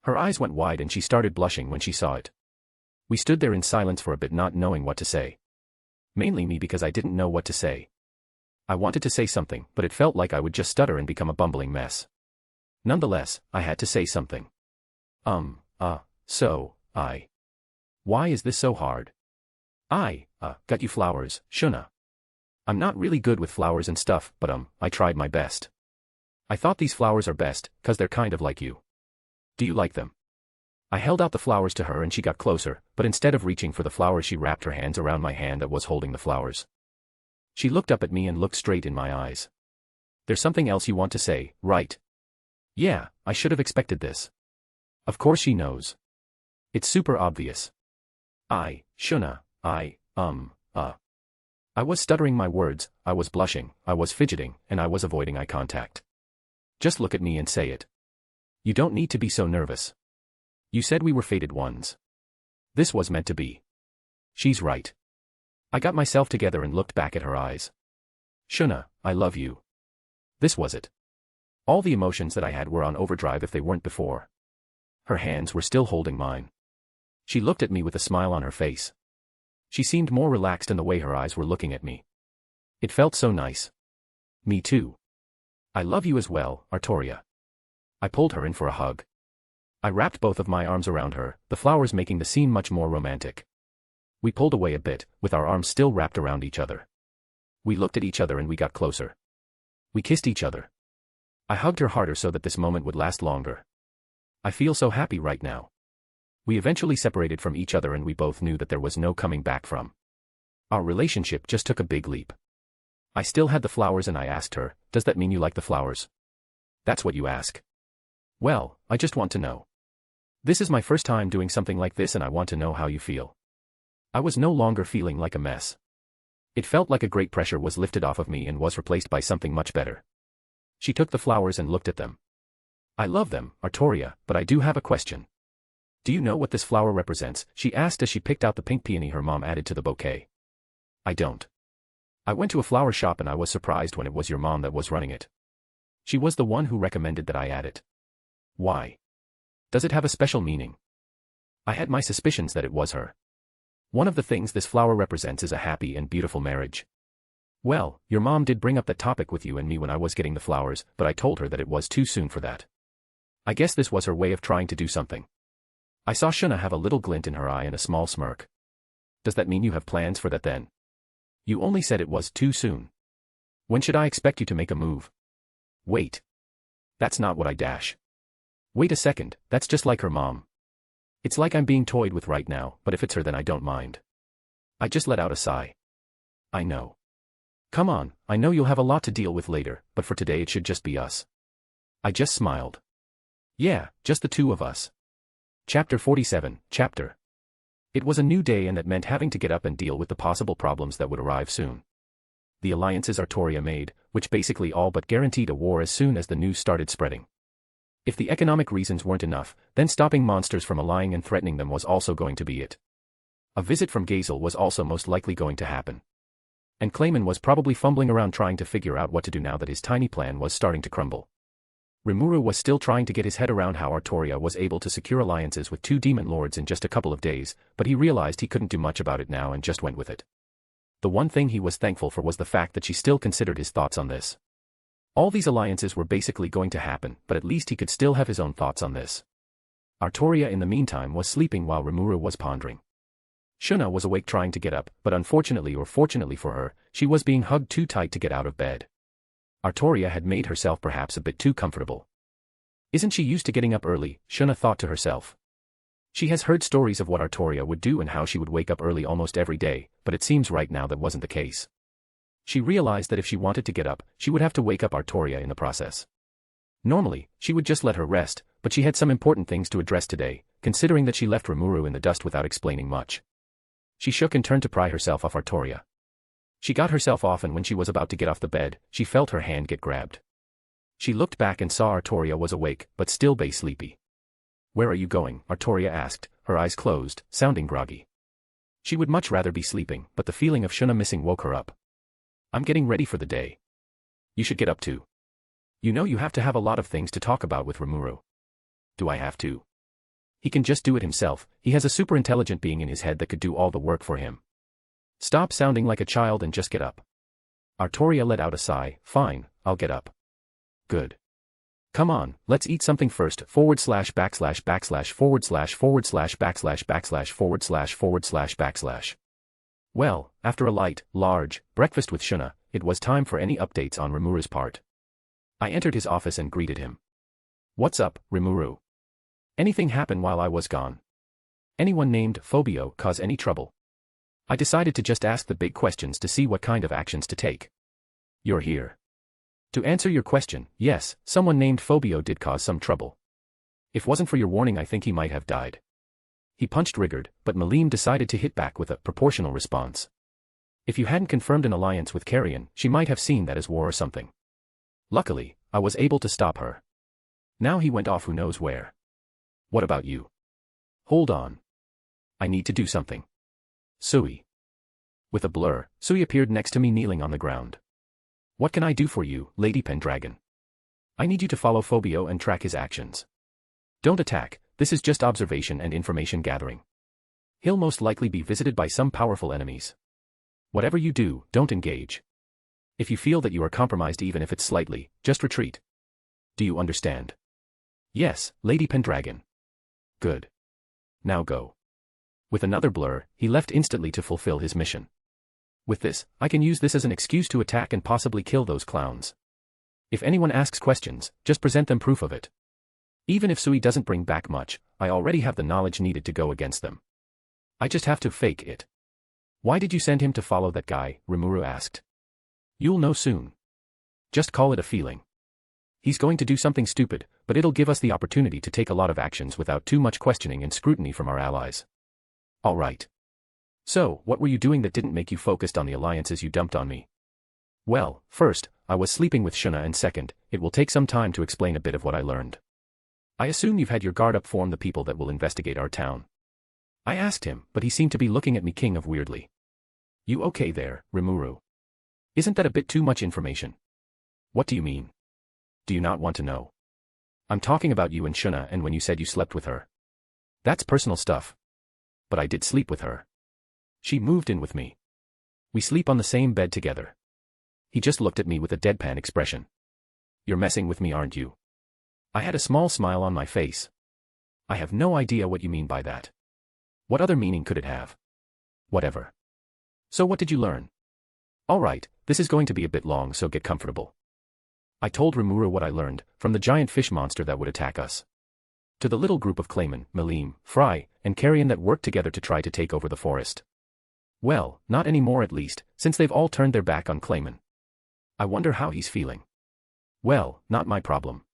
Her eyes went wide and she started blushing when she saw it. We stood there in silence for a bit, not knowing what to say. Mainly me, because I didn't know what to say. I wanted to say something, but it felt like I would just stutter and become a bumbling mess. Nonetheless, I had to say something. Why is this so hard? I got you flowers, Shuna. I'm not really good with flowers and stuff, but I tried my best. I thought these flowers are best, 'cause they're kind of like you. Do you like them? I held out the flowers to her and she got closer, but instead of reaching for the flowers she wrapped her hands around my hand that was holding the flowers. She looked up at me and looked straight in my eyes. There's something else you want to say, right? Yeah, I should have expected this. Of course she knows. It's super obvious. Shuna, I was stuttering my words, I was blushing, I was fidgeting, and I was avoiding eye contact. Just look at me and say it. You don't need to be so nervous. You said we were fated ones. This was meant to be. She's right. I got myself together and looked back at her eyes. Shuna, I love you. This was it. All the emotions that I had were on overdrive if they weren't before. Her hands were still holding mine. She looked at me with a smile on her face. She seemed more relaxed in the way her eyes were looking at me. It felt so nice. Me too. I love you as well, Arttoria. I pulled her in for a hug. I wrapped both of my arms around her, the flowers making the scene much more romantic. We pulled away a bit, with our arms still wrapped around each other. We looked at each other and we got closer. We kissed each other. I hugged her harder so that this moment would last longer. I feel so happy right now. We eventually separated from each other and we both knew that there was no coming back from. Our relationship just took a big leap. I still had the flowers and I asked her, does that mean you like the flowers? That's what you ask. Well, I just want to know. This is my first time doing something like this and I want to know how you feel. I was no longer feeling like a mess. It felt like a great pressure was lifted off of me and was replaced by something much better. She took the flowers and looked at them. I love them, Arttoria, but I do have a question. Do you know what this flower represents? She asked as she picked out the pink peony her mom added to the bouquet. I don't. I went to a flower shop and I was surprised when it was your mom that was running it. She was the one who recommended that I add it. Why? Does it have a special meaning? I had my suspicions that it was her. One of the things this flower represents is a happy and beautiful marriage. Well, your mom did bring up that topic with you and me when I was getting the flowers, but I told her that it was too soon for that. I guess this was her way of trying to do something. I saw Shuna have a little glint in her eye and a small smirk. Does that mean you have plans for that then? You only said it was too soon. When should I expect you to make a move? Wait. That's not what I dash. Wait a second, that's just like her mom. It's like I'm being toyed with right now, but if it's her then I don't mind. I just let out a sigh. I know. Come on, I know you'll have a lot to deal with later, but for today it should just be us. I just smiled. Yeah, just the two of us. Chapter 47, Chapter. It was a new day and that meant having to get up and deal with the possible problems that would arrive soon. The alliances Arttoria made, which basically all but guaranteed a war as soon as the news started spreading. If the economic reasons weren't enough, then stopping monsters from allying and threatening them was also going to be it. A visit from Gazel was also most likely going to happen. And Clayman was probably fumbling around trying to figure out what to do now that his tiny plan was starting to crumble. Rimuru was still trying to get his head around how Arttoria was able to secure alliances with 2 demon lords in just a couple of days, but he realized he couldn't do much about it now and just went with it. The one thing he was thankful for was the fact that she still considered his thoughts on this. All these alliances were basically going to happen, but at least he could still have his own thoughts on this. Arttoria in the meantime was sleeping while Rimuru was pondering. Shuna was awake trying to get up, but unfortunately or fortunately for her, she was being hugged too tight to get out of bed. Arttoria had made herself perhaps a bit too comfortable. Isn't she used to getting up early, Shuna thought to herself. She has heard stories of what Arttoria would do and how she would wake up early almost every day, but it seems right now that wasn't the case. She realized that if she wanted to get up, she would have to wake up Arttoria in the process. Normally, she would just let her rest, but she had some important things to address today, considering that she left Rimuru in the dust without explaining much. She shook and turned to pry herself off Arttoria. She got herself off, and when she was about to get off the bed, she felt her hand get grabbed. She looked back and saw Arttoria was awake, but still sleepy. "Where are you going?" Arttoria asked, her eyes closed, sounding groggy. She would much rather be sleeping, but the feeling of Shuna missing woke her up. "I'm getting ready for the day." "You should get up too. You know you have to have a lot of things to talk about with Rimuru." "Do I have to?" "He can just do it himself. He has a super intelligent being in his head that could do all the work for him." "Stop sounding like a child and just get up." Arttoria let out a sigh. "Fine, I'll get up." "Good. Come on, let's eat something first. ///// // // Well, after a light, large breakfast with Shuna, it was time for any updates on Rimuru's part. I entered his office and greeted him. "What's up, Rimuru? Anything happen while I was gone? Anyone named Phobio cause any trouble?" I decided to just ask the big questions to see what kind of actions to take. "You're here. To answer your question, yes, someone named Phobio did cause some trouble. If wasn't for your warning, I think he might have died." He punched Rigard, but Milim decided to hit back with a proportional response. If you hadn't confirmed an alliance with Carrion, she might have seen that as war or something. Luckily, I was able to stop her. Now he went off who knows where. "What about you?" "Hold on. I need to do something." "Sui." With a blur, Sui appeared next to me kneeling on the ground. "What can I do for you, Lady Pendragon?" "I need you to follow Phobio and track his actions. Don't attack, this is just observation and information gathering. He'll most likely be visited by some powerful enemies. Whatever you do, don't engage. If you feel that you are compromised even if it's slightly, just retreat. Do you understand?" "Yes, Lady Pendragon." "Good. Now go." With another blur, he left instantly to fulfill his mission. With this, I can use this as an excuse to attack and possibly kill those clowns. If anyone asks questions, just present them proof of it. Even if Sui doesn't bring back much, I already have the knowledge needed to go against them. I just have to fake it. "Why did you send him to follow that guy?" Rimuru asked. "You'll know soon. Just call it a feeling. He's going to do something stupid, but it'll give us the opportunity to take a lot of actions without too much questioning and scrutiny from our allies." "All right. So, what were you doing that didn't make you focused on the alliances you dumped on me?" "Well, first, I was sleeping with Shuna, and second, it will take some time to explain a bit of what I learned. I assume you've had your guard up form the people that will investigate our town." I asked him, but he seemed to be looking at me king of weirdly. "You okay there, Rimuru? Isn't that a bit too much information?" "What do you mean? Do you not want to know?" "I'm talking about you and Shuna and when you said you slept with her. That's personal stuff. But I did sleep with her. She moved in with me. We sleep on the same bed together." He just looked at me with a deadpan expression. "You're messing with me, aren't you?" I had a small smile on my face. "I have no idea what you mean by that. What other meaning could it have?" "Whatever. So what did you learn?" "All right, this is going to be a bit long, so get comfortable." I told Rimuru what I learned, from the giant fish monster that would attack us, to the little group of Clayman, Milim, Fry, and Carrion that worked together to try to take over the forest. Well, not anymore at least, since they've all turned their back on Clayman. I wonder how he's feeling. Well, not my problem.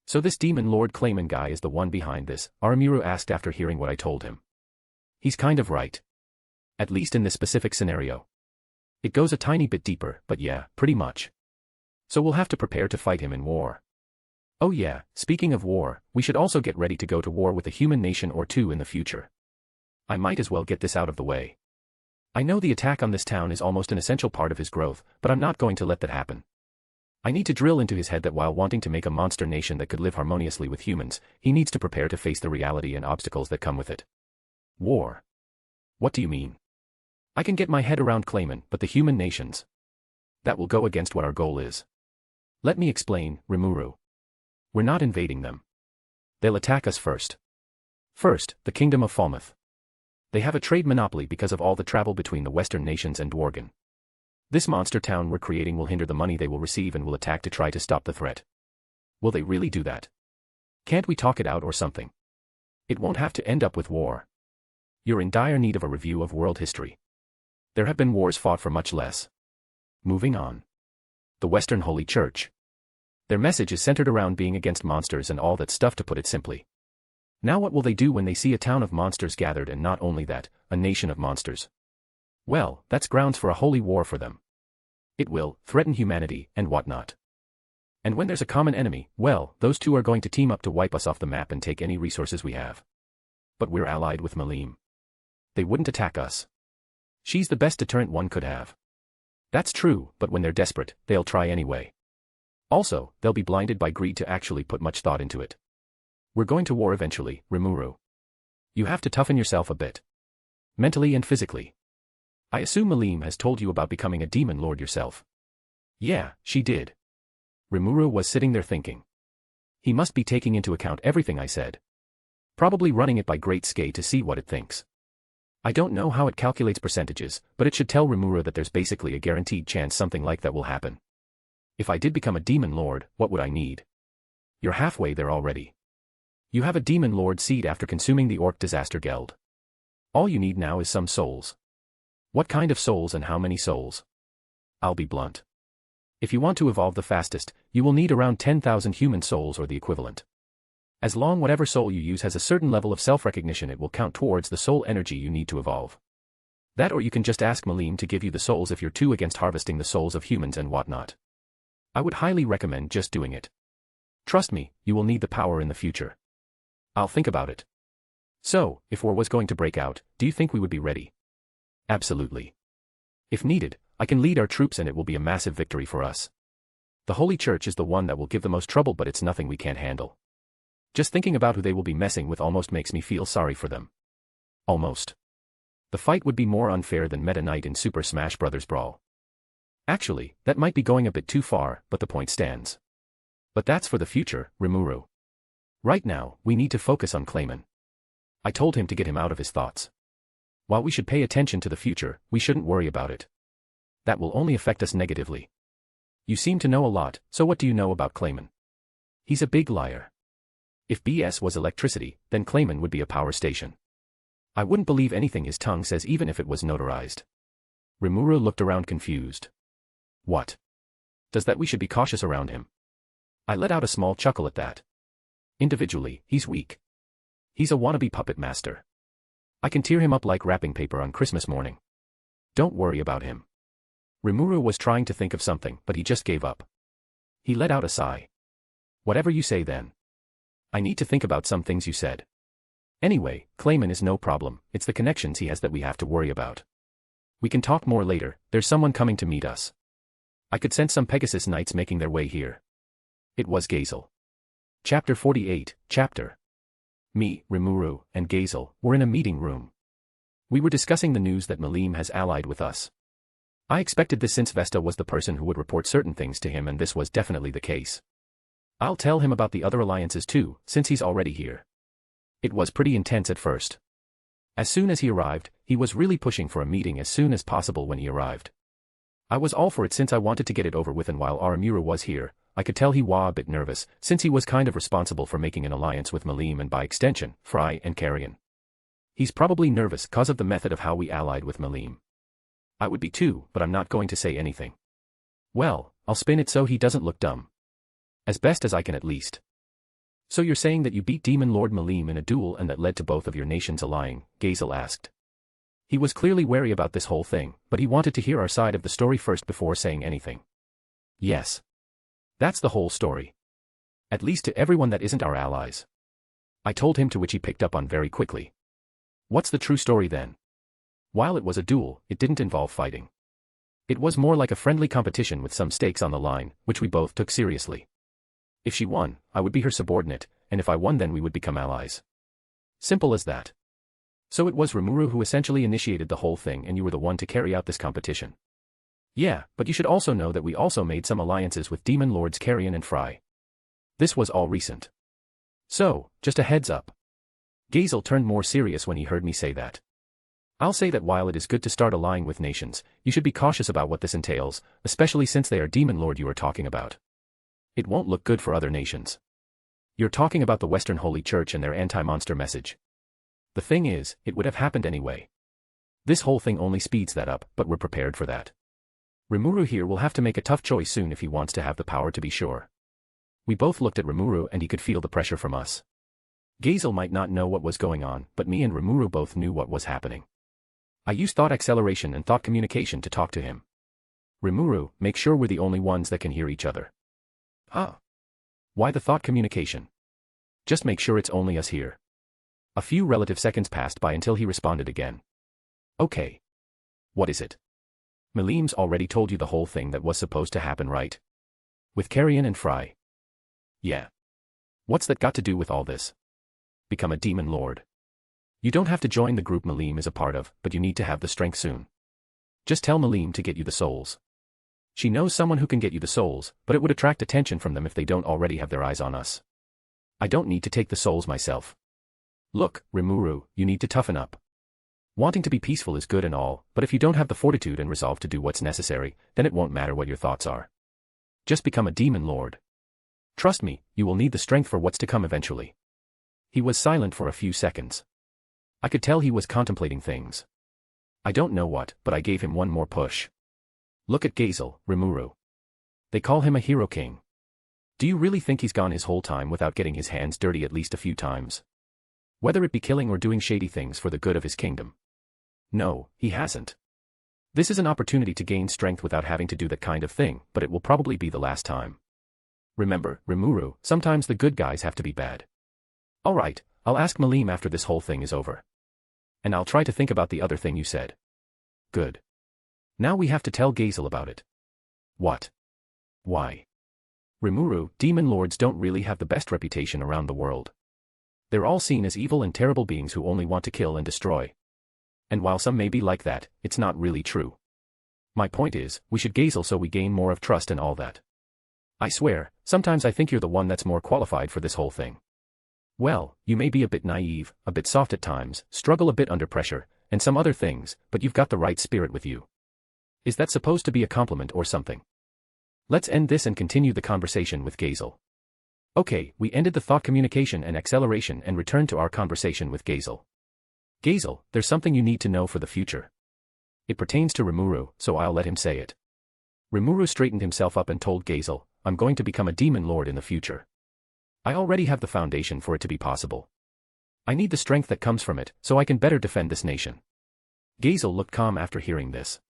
"So this demon lord Clayman guy is the one behind this?" Rimuru asked after hearing what I told him. "He's kind of right. At least in this specific scenario. It goes a tiny bit deeper, but yeah, pretty much. So we'll have to prepare to fight him in war." Oh yeah, speaking of war, we should also get ready to go to war with a human nation or two in the future. I might as well get this out of the way. I know the attack on this town is almost an essential part of his growth, but I'm not going to let that happen. I need to drill into his head that while wanting to make a monster nation that could live harmoniously with humans, he needs to prepare to face the reality and obstacles that come with it. War. What do you mean? I can get my head around claiming, but the human nations. That will go against what our goal is. Let me explain, Rimuru. We're not invading them. They'll attack us first. First, the Kingdom of Falmouth. They have a trade monopoly because of all the travel between the Western nations and Dworgen. This monster town we're creating will hinder the money they will receive and will attack to try to stop the threat. Will they really do that? Can't we talk it out or something? It won't have to end up with war. You're in dire need of a review of world history. There have been wars fought for much less. Moving on. The Western Holy Church. Their message is centered around being against monsters and all that stuff, to put it simply. Now what will they do when they see a town of monsters gathered, and not only that, a nation of monsters? Well, that's grounds for a holy war for them. It will threaten humanity and whatnot. And when there's a common enemy, well, those two are going to team up to wipe us off the map and take any resources we have. But we're allied with Milim. They wouldn't attack us. She's the best deterrent one could have. That's true, but when they're desperate, they'll try anyway. Also, they'll be blinded by greed to actually put much thought into it. We're going to war eventually, Rimuru. You have to toughen yourself a bit. Mentally and physically. I assume Milim has told you about becoming a demon lord yourself. Yeah, she did. Rimuru was sitting there thinking. He must be taking into account everything I said. Probably running it by Great Skate to see what it thinks. I don't know how it calculates percentages, but it should tell Rimuru that there's basically a guaranteed chance something like that will happen. If I did become a demon lord, what would I need? You're halfway there already. You have a demon lord seed after consuming the Orc Disaster Geld. All you need now is some souls. What kind of souls and how many souls? I'll be blunt. If you want to evolve the fastest, you will need around 10,000 human souls or the equivalent. As long whatever soul you use has a certain level of self-recognition, it will count towards the soul energy you need to evolve. That, or you can just ask Milim to give you the souls if you're too against harvesting the souls of humans and whatnot. I would highly recommend just doing it. Trust me, you will need the power in the future. I'll think about it. So, if war was going to break out, do you think we would be ready? Absolutely. If needed, I can lead our troops and it will be a massive victory for us. The Holy Church is the one that will give the most trouble, but it's nothing we can't handle. Just thinking about who they will be messing with almost makes me feel sorry for them. Almost. The fight would be more unfair than Meta Knight in Super Smash Bros. Brawl. Actually, that might be going a bit too far, but the point stands. But that's for the future, Rimuru. Right now, we need to focus on Clayman. I told him to get him out of his thoughts. While we should pay attention to the future, we shouldn't worry about it. That will only affect us negatively. You seem to know a lot, so what do you know about Clayman? He's a big liar. If BS was electricity, then Clayman would be a power station. I wouldn't believe anything his tongue says even if it was notarized. Rimuru looked around confused. What? Does that we should be cautious around him? I let out a small chuckle at that. Individually, he's weak. He's a wannabe puppet master. I can tear him up like wrapping paper on Christmas morning. Don't worry about him. Rimuru was trying to think of something, but he just gave up. He let out a sigh. Whatever you say then. I need to think about some things you said. Anyway, Clayman is no problem, it's the connections he has that we have to worry about. We can talk more later, there's someone coming to meet us. I could sense some Pegasus Knights making their way here. It was Gazel. Chapter 48, Chapter. Me, Rimuru, and Gazel were in a meeting room. We were discussing the news that Milim has allied with us. I expected this since Vesta was the person who would report certain things to him, and this was definitely the case. I'll tell him about the other alliances too, since he's already here. It was pretty intense at first. As soon as he arrived, he was really pushing for a meeting as soon as possible when he arrived. I was all for it since I wanted to get it over with, and while Aramura was here, I could tell he was a bit nervous, since he was kind of responsible for making an alliance with Milim and by extension, Fry and Carrion. He's probably nervous cause of the method of how we allied with Milim. I would be too, but I'm not going to say anything. Well, I'll spin it so he doesn't look dumb. As best as I can at least. So you're saying that you beat Demon Lord Milim in a duel and that led to both of your nations allying? Gazel asked. He was clearly wary about this whole thing, but he wanted to hear our side of the story first before saying anything. Yes. That's the whole story. At least to everyone that isn't our allies. I told him, to which he picked up on very quickly. What's the true story then? While it was a duel, it didn't involve fighting. It was more like a friendly competition with some stakes on the line, which we both took seriously. If she won, I would be her subordinate, and if I won, then we would become allies. Simple as that. So it was Rimuru who essentially initiated the whole thing, and you were the one to carry out this competition. Yeah, but you should also know that we also made some alliances with Demon Lords Carrion and Fry. This was all recent. So, just a heads up. Gazel turned more serious when he heard me say that. I'll say that while it is good to start allying with nations, you should be cautious about what this entails, especially since they are Demon Lord you are talking about. It won't look good for other nations. You're talking about the Western Holy Church and their anti-monster message. The thing is, it would have happened anyway. This whole thing only speeds that up, but we're prepared for that. Rimuru here will have to make a tough choice soon if he wants to have the power, to be sure. We both looked at Rimuru and he could feel the pressure from us. Gazel might not know what was going on, but me and Rimuru both knew what was happening. I used thought acceleration and thought communication to talk to him. Rimuru, make sure we're the only ones that can hear each other. Huh? Why the thought communication? Just make sure it's only us here. A few relative seconds passed by until he responded again. Okay. What is it? Milim's already told you the whole thing that was supposed to happen, right? With Carrion and Fry. Yeah. What's that got to do with all this? Become a Demon Lord. You don't have to join the group Milim is a part of, but you need to have the strength soon. Just tell Milim to get you the souls. She knows someone who can get you the souls, but it would attract attention from them if they don't already have their eyes on us. I don't need to take the souls myself. Look, Rimuru, you need to toughen up. Wanting to be peaceful is good and all, but if you don't have the fortitude and resolve to do what's necessary, then it won't matter what your thoughts are. Just become a Demon Lord. Trust me, you will need the strength for what's to come eventually. He was silent for a few seconds. I could tell he was contemplating things. I don't know what, but I gave him one more push. Look at Gazel, Rimuru. They call him a hero king. Do you really think he's gone his whole time without getting his hands dirty at least a few times? Whether it be killing or doing shady things for the good of his kingdom. No, he hasn't. This is an opportunity to gain strength without having to do that kind of thing, but it will probably be the last time. Remember, Rimuru, sometimes the good guys have to be bad. Alright, I'll ask Milim after this whole thing is over. And I'll try to think about the other thing you said. Good. Now we have to tell Gazel about it. What? Why? Rimuru, Demon Lords don't really have the best reputation around the world. They're all seen as evil and terrible beings who only want to kill and destroy. And while some may be like that, it's not really true. My point is, we should Gazel so we gain more of trust and all that. I swear, sometimes I think you're the one that's more qualified for this whole thing. Well, you may be a bit naive, a bit soft at times, struggle a bit under pressure, and some other things, but you've got the right spirit with you. Is that supposed to be a compliment or something? Let's end this and continue the conversation with Gazel. Okay, we ended the thought communication and acceleration and returned to our conversation with Gazel. Gazel, there's something you need to know for the future. It pertains to Rimuru, so I'll let him say it. Rimuru straightened himself up and told Gazel, I'm going to become a Demon Lord in the future. I already have the foundation for it to be possible. I need the strength that comes from it, so I can better defend this nation. Gazel looked calm after hearing this.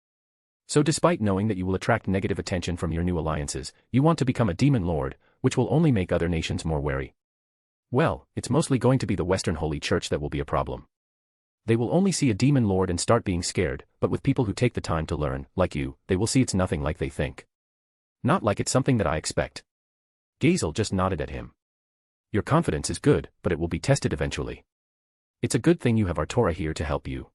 So despite knowing that you will attract negative attention from your new alliances, you want to become a Demon Lord, which will only make other nations more wary. Well, it's mostly going to be the Western Holy Church that will be a problem. They will only see a Demon Lord and start being scared, but with people who take the time to learn, like you, they will see it's nothing like they think. Not like it's something that I expect. Gazel just nodded at him. Your confidence is good, but it will be tested eventually. It's a good thing you have Arttoria here to help you.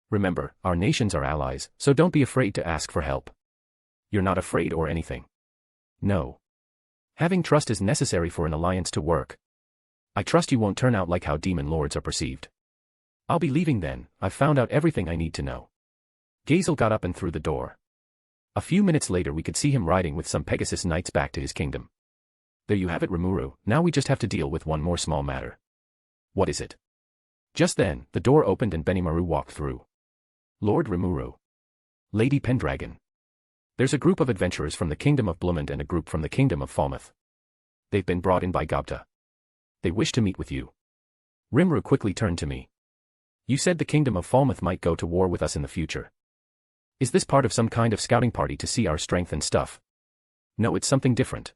Remember, our nations are allies, so don't be afraid to ask for help. You're not afraid or anything. No. Having trust is necessary for an alliance to work. I trust you won't turn out like how Demon Lords are perceived. I'll be leaving then, I've found out everything I need to know. Gazel got up and through the door. A few minutes later we could see him riding with some Pegasus Knights back to his kingdom. There you have it, Rimuru, now we just have to deal with one more small matter. What is it? Just then, the door opened and Benimaru walked through. Lord Rimuru. Lady Pendragon. There's a group of adventurers from the Kingdom of Blumund and a group from the Kingdom of Falmouth. They've been brought in by Gobta. They wish to meet with you. Rimuru quickly turned to me. You said the Kingdom of Falmouth might go to war with us in the future. Is this part of some kind of scouting party to see our strength and stuff? No, it's something different.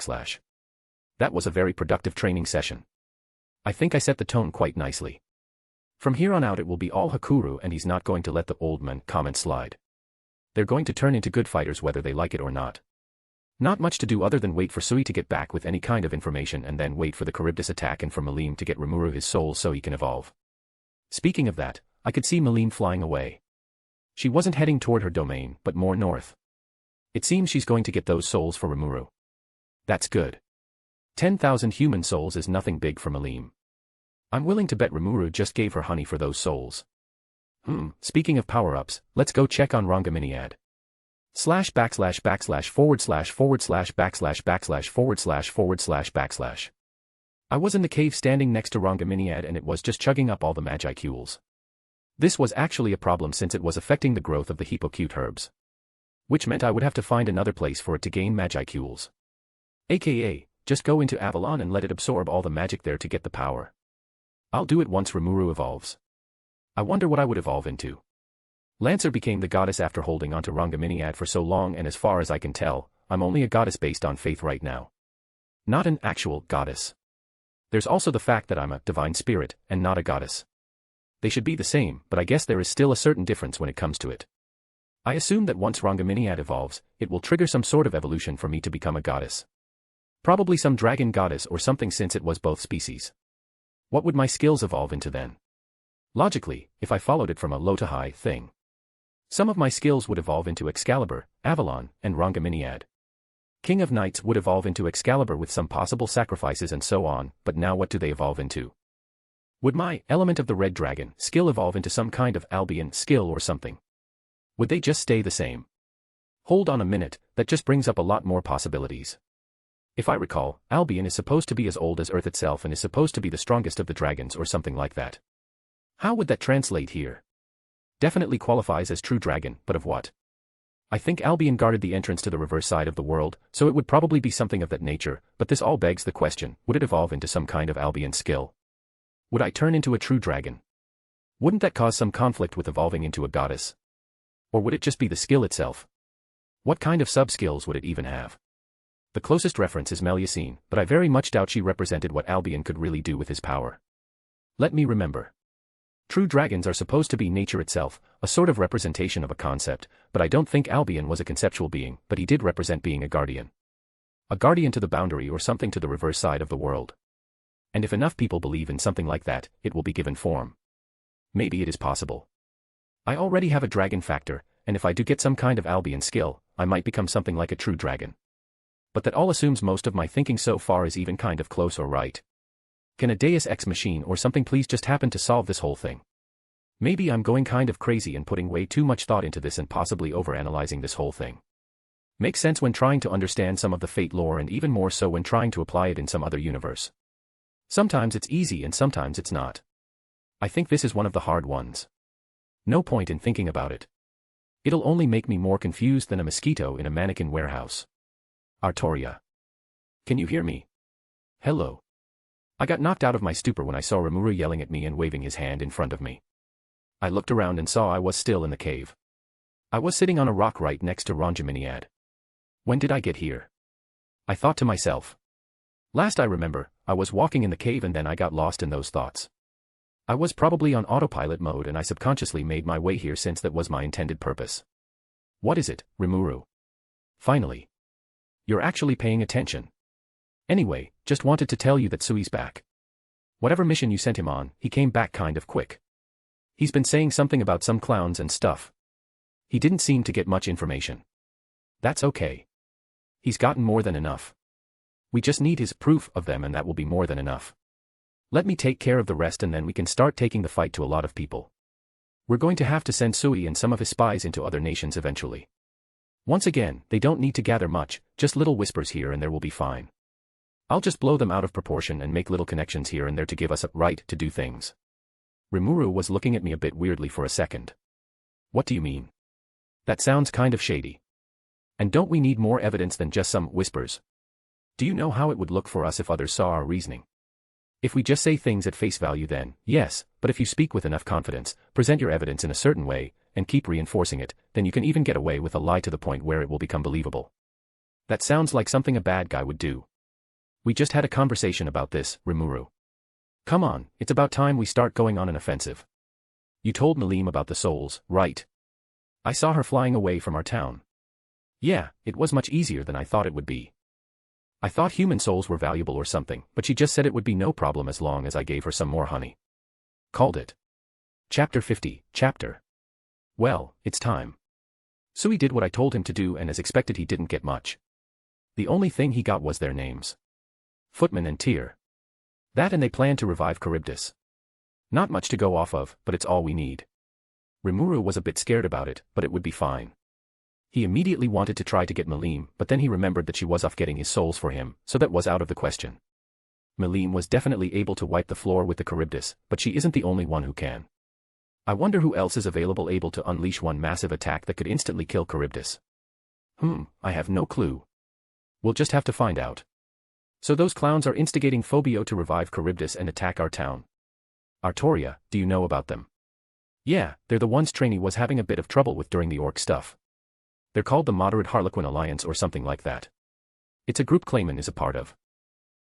//. That was a very productive training session. I think I set the tone quite nicely. From here on out it will be all Hakuru, and he's not going to let the old man comment slide. They're going to turn into good fighters whether they like it or not. Not much to do other than wait for Sui to get back with any kind of information and then wait for the Charybdis attack and for Milim to get Rimuru his soul so he can evolve. Speaking of that, I could see Milim flying away. She wasn't heading toward her domain, but more north. It seems she's going to get those souls for Rimuru. That's good. 10,000 human souls is nothing big for Milim. I'm willing to bet Rimuru just gave her honey for those souls. Speaking of power-ups, let's go check on Reincarnated. ////////////////////////////////// I was in the cave standing next to Reincarnated and it was just chugging up all the magicules. This was actually a problem since it was affecting the growth of the hippocute herbs. Which meant I would have to find another place for it to gain magicules. AKA, just go into Avalon and let it absorb all the magic there to get the power. I'll do it once Rimuru evolves. I wonder what I would evolve into. Lancer became the goddess after holding onto Reincarnated for so long, and as far as I can tell, I'm only a goddess based on faith right now. Not an actual goddess. There's also the fact that I'm a divine spirit and not a goddess. They should be the same, but I guess there is still a certain difference when it comes to it. I assume that once Reincarnated evolves, it will trigger some sort of evolution for me to become a goddess. Probably some dragon goddess or something, since it was both species. What would my skills evolve into then? Logically, if I followed it from a low to high thing, some of my skills would evolve into Excalibur, Avalon, and Reincarnated. King of Knights would evolve into Excalibur with some possible sacrifices and so on, but now what do they evolve into? Would my Element of the Red Dragon skill evolve into some kind of Albion skill or something? Would they just stay the same? Hold on a minute, that just brings up a lot more possibilities. If I recall, Albion is supposed to be as old as Earth itself and is supposed to be the strongest of the dragons or something like that. How would that translate here? Definitely qualifies as true dragon, but of what? I think Albion guarded the entrance to the reverse side of the world, so it would probably be something of that nature, but this all begs the question, would it evolve into some kind of Albion skill? Would I turn into a true dragon? Wouldn't that cause some conflict with evolving into a goddess? Or would it just be the skill itself? What kind of sub-skills would it even have? The closest reference is Melusine, but I very much doubt she represented what Albion could really do with his power. Let me remember. True dragons are supposed to be nature itself, a sort of representation of a concept, but I don't think Albion was a conceptual being, but he did represent being a guardian. A guardian to the boundary or something to the reverse side of the world. And if enough people believe in something like that, it will be given form. Maybe it is possible. I already have a dragon factor, and if I do get some kind of Albion skill, I might become something like a true dragon. But that all assumes most of my thinking so far is even kind of close or right. Can a Deus Ex machine or something please just happen to solve this whole thing? Maybe I'm going kind of crazy and putting way too much thought into this and possibly overanalyzing this whole thing. Makes sense when trying to understand some of the Fate lore and even more so when trying to apply it in some other universe. Sometimes it's easy and sometimes it's not. I think this is one of the hard ones. No point in thinking about it. It'll only make me more confused than a mosquito in a mannequin warehouse. Arttoria. Can you hear me? Hello. I got knocked out of my stupor when I saw Rimuru yelling at me and waving his hand in front of me. I looked around and saw I was still in the cave. I was sitting on a rock right next to Reincarnated. When did I get here? I thought to myself. Last I remember, I was walking in the cave and then I got lost in those thoughts. I was probably on autopilot mode and I subconsciously made my way here since that was my intended purpose. What is it, Rimuru? Finally. You're actually paying attention. Anyway, just wanted to tell you that Sui's back. Whatever mission you sent him on, he came back kind of quick. He's been saying something about some clowns and stuff. He didn't seem to get much information. That's okay. He's gotten more than enough. We just need his proof of them and that will be more than enough. Let me take care of the rest and then we can start taking the fight to a lot of people. We're going to have to send Sui and some of his spies into other nations eventually. Once again, they don't need to gather much, just little whispers here and there will be fine. I'll just blow them out of proportion and make little connections here and there to give us a right to do things. Rimuru was looking at me a bit weirdly for a second. What do you mean? That sounds kind of shady. And don't we need more evidence than just some whispers? Do you know how it would look for us if others saw our reasoning? If we just say things at face value then, yes, but if you speak with enough confidence, present your evidence in a certain way, and keep reinforcing it, then you can even get away with a lie to the point where it will become believable. That sounds like something a bad guy would do. We just had a conversation about this, Rimuru. Come on, it's about time we start going on an offensive. You told Milim about the souls, right? I saw her flying away from our town. Yeah, it was much easier than I thought it would be. I thought human souls were valuable or something, but she just said it would be no problem as long as I gave her some more honey. Called it. Chapter 50, Chapter. Well, it's time. Sui did what I told him to do and as expected he didn't get much. The only thing he got was their names. Footman and Tyr. That and they plan to revive Charybdis. Not much to go off of, but it's all we need. Rimuru was a bit scared about it, but it would be fine. He immediately wanted to try to get Milim, but then he remembered that she was off getting his souls for him, so that was out of the question. Milim was definitely able to wipe the floor with the Charybdis, but she isn't the only one who can. I wonder who else is available able to unleash one massive attack that could instantly kill Charybdis. I have no clue. We'll just have to find out. So those clowns are instigating Phobio to revive Charybdis and attack our town. Arttoria, do you know about them? Yeah, they're the ones Trainee was having a bit of trouble with during the orc stuff. They're called the Moderate Harlequin Alliance or something like that. It's a group Clayman is a part of.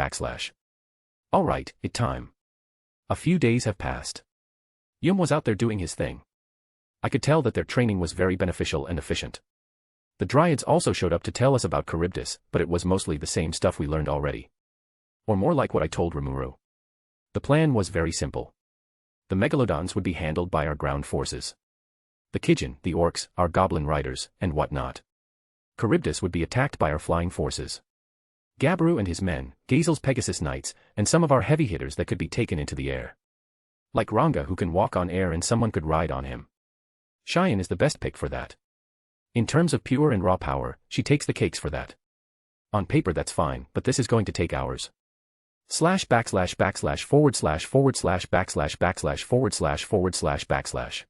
//. Alright, it time. A few days have passed. Yum was out there doing his thing. I could tell that their training was very beneficial and efficient. The Dryads also showed up to tell us about Charybdis, but it was mostly the same stuff we learned already. Or more like what I told Rimuru. The plan was very simple. The Megalodons would be handled by our ground forces. The Kijin, the Orcs, our goblin riders, and whatnot. Charybdis would be attacked by our flying forces. Gabaru and his men, Gazel's Pegasus Knights, and some of our heavy hitters that could be taken into the air. Like Ranga who can walk on air and someone could ride on him. Cheyenne is the best pick for that. In terms of pure and raw power, she takes the cakes for that. On paper that's fine, but this is going to take hours. ///// //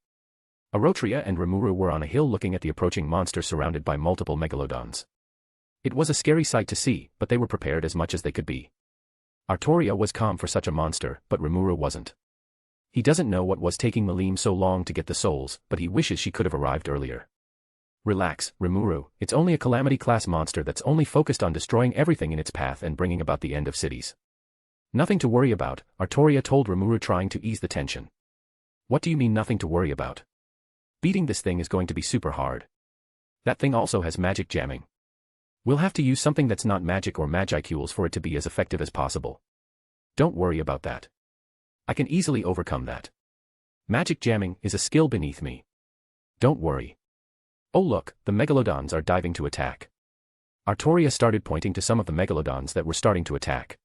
Arttoria and Rimuru were on a hill looking at the approaching monster surrounded by multiple megalodons. It was a scary sight to see, but they were prepared as much as they could be. Arttoria was calm for such a monster, but Rimuru wasn't. He doesn't know what was taking Milim so long to get the souls, but he wishes she could have arrived earlier. Relax, Rimuru, it's only a calamity-class monster that's only focused on destroying everything in its path and bringing about the end of cities. Nothing to worry about, Arttoria told Rimuru, trying to ease the tension. What do you mean nothing to worry about? Beating this thing is going to be super hard. That thing also has magic jamming. We'll have to use something that's not magic or magicules for it to be as effective as possible. Don't worry about that. I can easily overcome that. Magic jamming is a skill beneath me. Don't worry. Oh look, the megalodons are diving to attack. Arttoria started pointing to some of the megalodons that were starting to attack.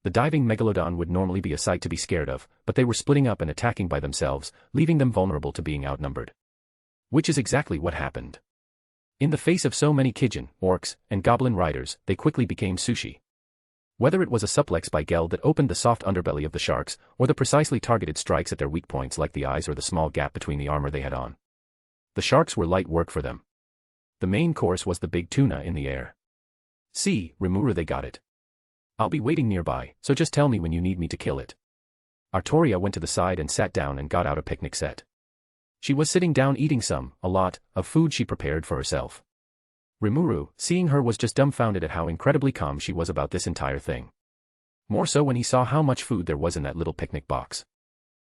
The diving megalodon would normally be a sight to be scared of, but they were splitting up and attacking by themselves, leaving them vulnerable to being outnumbered. Which is exactly what happened. In the face of so many Kijin, Orcs, and Goblin riders, they quickly became sushi. Whether it was a suplex by Geld that opened the soft underbelly of the sharks, or the precisely targeted strikes at their weak points like the eyes or the small gap between the armor they had on. The sharks were light work for them. The main course was the big tuna in the air. See, Rimuru, they got it. I'll be waiting nearby, so just tell me when you need me to kill it. Arttoria went to the side and sat down and got out a picnic set. She was sitting down eating a lot, of food she prepared for herself. Rimuru, seeing her, was just dumbfounded at how incredibly calm she was about this entire thing. More so when he saw how much food there was in that little picnic box.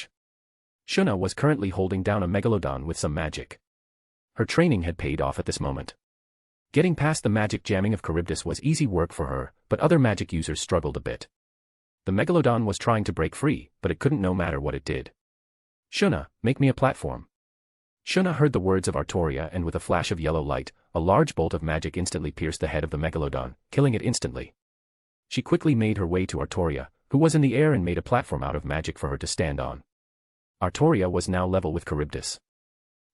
flash. Shuna was currently holding down a megalodon with some magic. Her training had paid off at this moment. Getting past the magic jamming of Charybdis was easy work for her, but other magic users struggled a bit. The megalodon was trying to break free, but it couldn't no matter what it did. Shuna, make me a platform. Shuna heard the words of Arttoria, and with a flash of yellow light, a large bolt of magic instantly pierced the head of the megalodon, killing it instantly. She quickly made her way to Arttoria, who was in the air, and made a platform out of magic for her to stand on. Arttoria was now level with Charybdis.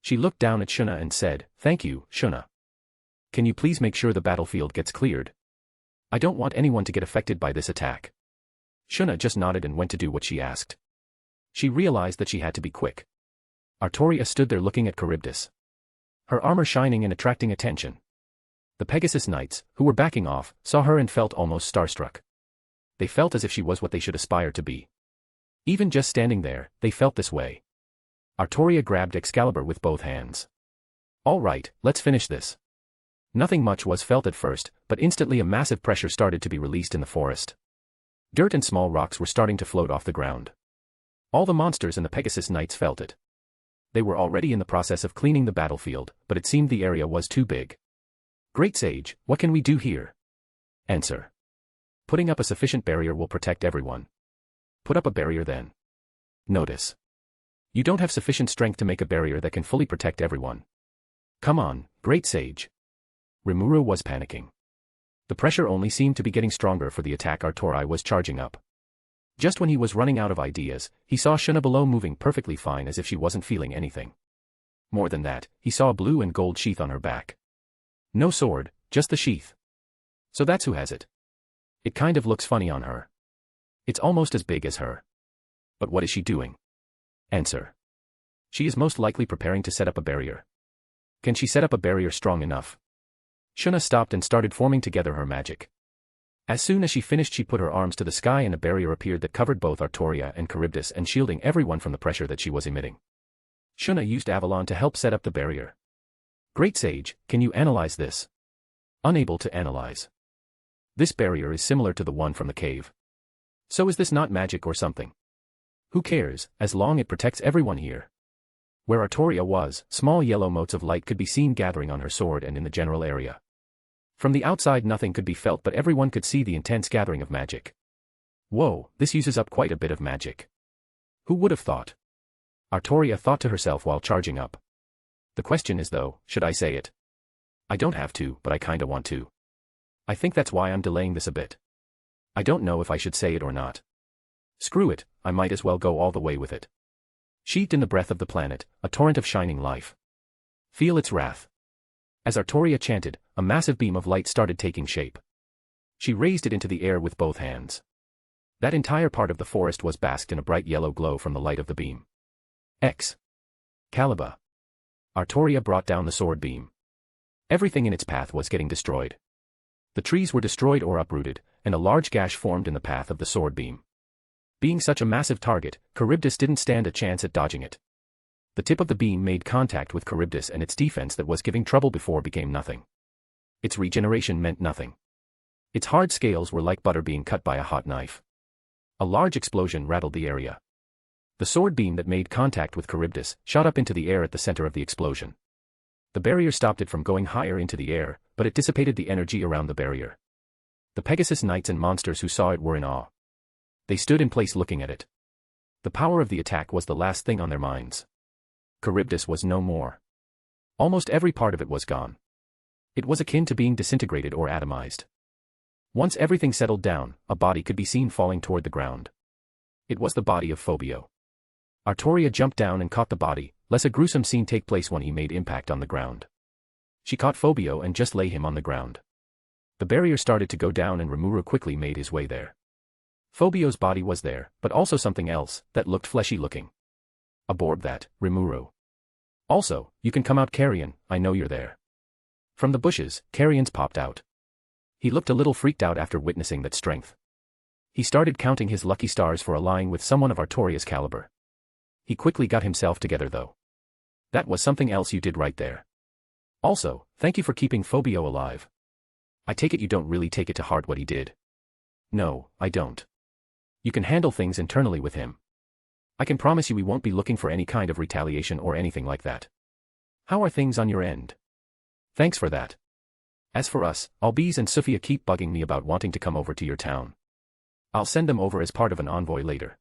She looked down at Shuna and said, "Thank you, Shuna. Can you please make sure the battlefield gets cleared? I don't want anyone to get affected by this attack." Shuna just nodded and went to do what she asked. She realized that she had to be quick. Arttoria stood there looking at Charybdis, her armor shining and attracting attention. The Pegasus Knights, who were backing off, saw her and felt almost starstruck. They felt as if she was what they should aspire to be. Even just standing there, they felt this way. Arttoria grabbed Excalibur with both hands. "All right, let's finish this." Nothing much was felt at first, but instantly a massive pressure started to be released in the forest. Dirt and small rocks were starting to float off the ground. All the monsters and the Pegasus Knights felt it. They were already in the process of cleaning the battlefield, but it seemed the area was too big. "Great Sage, what can we do here?" Answer. "Putting up a sufficient barrier will protect everyone." "Put up a barrier then." Notice. You don't have sufficient strength to make a barrier that can fully protect everyone. "Come on, Great Sage." Rimuru was panicking. The pressure only seemed to be getting stronger for the attack Arttoria was charging up. Just when he was running out of ideas, he saw Shuna below moving perfectly fine as if she wasn't feeling anything. More than that, he saw a blue and gold sheath on her back. No sword, just the sheath. So that's who has it. It kind of looks funny on her. It's almost as big as her. But what is she doing? Answer. She is most likely preparing to set up a barrier. Can she set up a barrier strong enough? Shuna stopped and started forming together her magic. As soon as she finished, she put her arms to the sky and a barrier appeared that covered both Arttoria and Charybdis and shielding everyone from the pressure that she was emitting. Shuna used Avalon to help set up the barrier. "Great Sage, can you analyze this?" Unable to analyze. "This barrier is similar to the one from the cave. So is this not magic or something? Who cares, as long it protects everyone here." Where Arttoria was, small yellow motes of light could be seen gathering on her sword and in the general area. From the outside nothing could be felt, but everyone could see the intense gathering of magic. "Whoa, this uses up quite a bit of magic. Who would have thought?" Arttoria thought to herself while charging up. The question is though, should I say it? I don't have to, but I kinda want to. I think that's why I'm delaying this a bit. I don't know if I should say it or not. Screw it, I might as well go all the way with it. Sheathed in the breath of the planet, a torrent of shining life. Feel its wrath. As Arttoria chanted, a massive beam of light started taking shape. She raised it into the air with both hands. That entire part of the forest was basked in a bright yellow glow from the light of the beam. Excalibur. Arttoria brought down the sword beam. Everything in its path was getting destroyed. The trees were destroyed or uprooted, and a large gash formed in the path of the sword beam. Being such a massive target, Charybdis didn't stand a chance at dodging it. The tip of the beam made contact with Charybdis, and its defense that was giving trouble before became nothing. Its regeneration meant nothing. Its hard scales were like butter being cut by a hot knife. A large explosion rattled the area. The sword beam that made contact with Charybdis shot up into the air at the center of the explosion. The barrier stopped it from going higher into the air, but it dissipated the energy around the barrier. The Pegasus knights and monsters who saw it were in awe. They stood in place looking at it. The power of the attack was the last thing on their minds. Charybdis was no more. Almost every part of it was gone. It was akin to being disintegrated or atomized. Once everything settled down, a body could be seen falling toward the ground. It was the body of Phobio. Arttoria jumped down and caught the body, lest a gruesome scene take place when he made impact on the ground. She caught Phobio and just lay him on the ground. The barrier started to go down and Rimuru quickly made his way there. Phobio's body was there, but also something else, that looked fleshy looking. Absorb that, Rimuru. Also, you can come out Carrion, I know you're there. From the bushes, Carrions popped out. He looked a little freaked out after witnessing that strength. He started counting his lucky stars for allying with someone of Artoria's caliber. He quickly got himself together though. That was something else you did right there. Also, thank you for keeping Phobio alive. I take it you don't really take it to heart what he did. No, I don't. You can handle things internally with him. I can promise you we won't be looking for any kind of retaliation or anything like that. How are things on your end? Thanks for that. As for us, Albiz and Sophia keep bugging me about wanting to come over to your town. I'll send them over as part of an envoy later.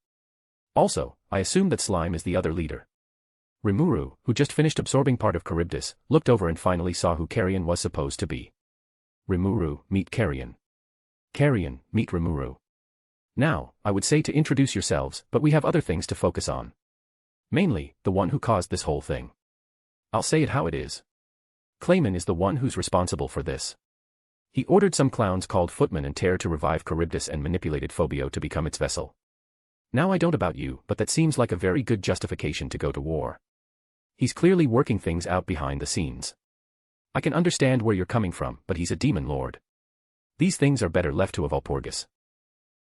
Also, I assume that Slime is the other leader. Rimuru, who just finished absorbing part of Charybdis, looked over and finally saw who Carrion was supposed to be. Rimuru, meet Carrion. Carrion, meet Rimuru. Now, I would say to introduce yourselves, but we have other things to focus on. Mainly, the one who caused this whole thing. I'll say it how it is. Clayman is the one who's responsible for this. He ordered some clowns called Footman and Tear to revive Charybdis and manipulated Phobio to become its vessel. Now I don't about you, but that seems like a very good justification to go to war. He's clearly working things out behind the scenes. I can understand where you're coming from, but he's a demon lord. These things are better left to Valpurgis.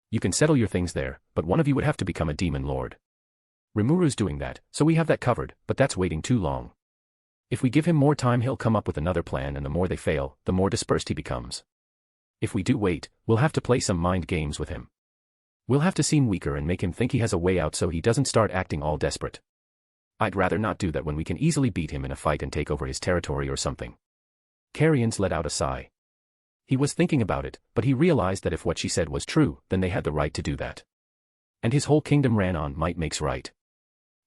You can settle your things there, but one of you would have to become a demon lord. Rimuru's doing that, so we have that covered, but that's waiting too long. If we give him more time he'll come up with another plan, and the more they fail, the more dispersed he becomes. If we do wait, we'll have to play some mind games with him. We'll have to seem weaker and make him think he has a way out so he doesn't start acting all desperate. I'd rather not do that when we can easily beat him in a fight and take over his territory or something. Carrions let out a sigh. He was thinking about it, but he realized that if what she said was true, then they had the right to do that. And his whole kingdom ran on might makes right.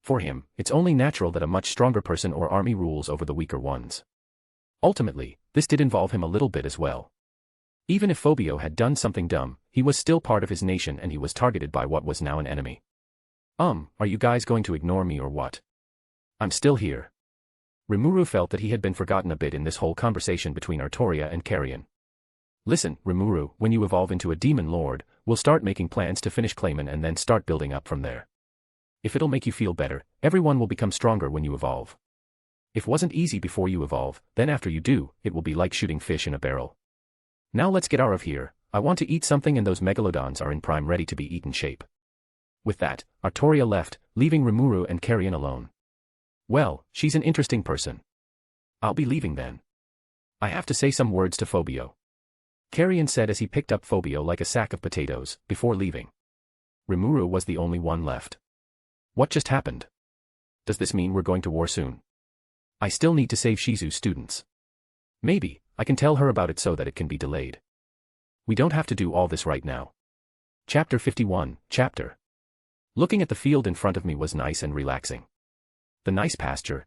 For him, it's only natural that a much stronger person or army rules over the weaker ones. Ultimately, this did involve him a little bit as well. Even if Phobio had done something dumb, he was still part of his nation and he was targeted by what was now an enemy. Are you guys going to ignore me or what? I'm still here. Rimuru felt that he had been forgotten a bit in this whole conversation between Arttoria and Carrion. Listen, Rimuru, when you evolve into a demon lord, we'll start making plans to finish Clayman and then start building up from there. If it'll make you feel better, everyone will become stronger when you evolve. If wasn't easy before you evolve, then after you do, it will be like shooting fish in a barrel. Now let's get out of here, I want to eat something and those megalodons are in prime ready to be eaten shape. With that, Arttoria left, leaving Rimuru and Carrion alone. Well, she's an interesting person. I'll be leaving then. I have to say some words to Phobio. Carrion said as he picked up Phobio like a sack of potatoes, before leaving. Rimuru was the only one left. What just happened? Does this mean we're going to war soon? I still need to save Shizu's students. Maybe, I can tell her about it so that it can be delayed. We don't have to do all this right now. Chapter 51, Chapter. Looking at the field in front of me was nice and relaxing. The nice pasture,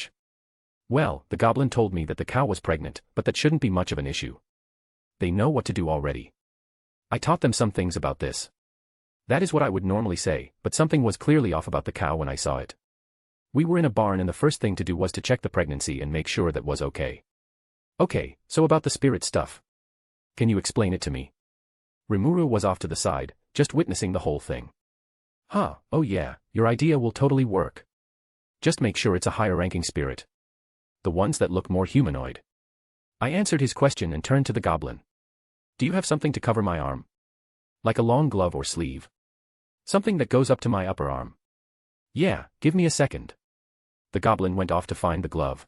gosh. Well, the goblin told me that the cow was pregnant, but that shouldn't be much of an issue. They know what to do already. I taught them some things about this. That is what I would normally say, but something was clearly off about the cow when I saw it. We were in a barn and the first thing to do was to check the pregnancy and make sure that was okay. Okay, so about the spirit stuff. Can you explain it to me? Rimuru was off to the side, just witnessing the whole thing. Huh, oh yeah, your idea will totally work. Just make sure it's a higher-ranking spirit. The ones that look more humanoid. I answered his question and turned to the goblin. Do you have something to cover my arm? Like a long glove or sleeve? Something that goes up to my upper arm. Yeah, give me a second. The goblin went off to find the glove.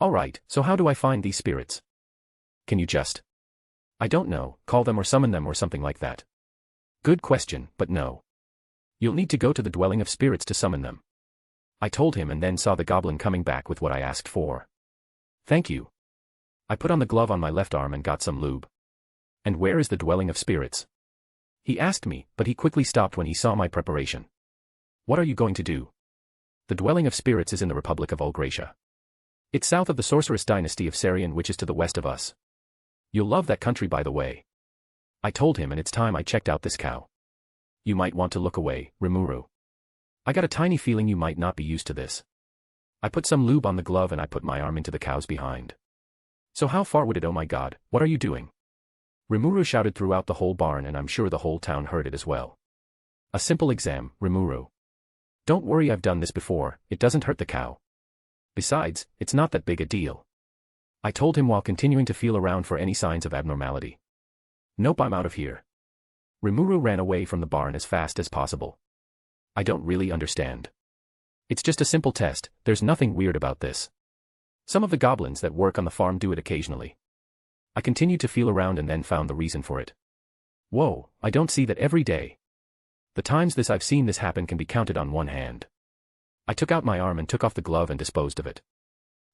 Alright, so how do I find these spirits? Can you just... I don't know, call them or summon them or something like that. Good question, but no. You'll need to go to the dwelling of spirits to summon them. I told him and then saw the goblin coming back with what I asked for. Thank you. I put on the glove on my left arm and got some lube. And where is the dwelling of spirits? He asked me, but he quickly stopped when he saw my preparation. What are you going to do? The dwelling of spirits is in the Republic of Ulgratia. It's south of the sorceress dynasty of Sarian, which is to the west of us. You'll love that country, by the way. I told him, and it's time I checked out this cow. You might want to look away, Rimuru. I got a tiny feeling you might not be used to this. I put some lube on the glove and I put my arm into the cow's behind. So how far would it? Oh my god, what are you doing? Rimuru shouted throughout the whole barn, and I'm sure the whole town heard it as well. A simple exam, Rimuru. Don't worry, I've done this before, it doesn't hurt the cow. Besides, it's not that big a deal. I told him while continuing to feel around for any signs of abnormality. Nope, I'm out of here. Rimuru ran away from the barn as fast as possible. I don't really understand. It's just a simple test, there's nothing weird about this. Some of the goblins that work on the farm do it occasionally. I continued to feel around and then found the reason for it. Whoa, I don't see that every day. The times I've seen this happen can be counted on one hand. I took out my arm and took off the glove and disposed of it.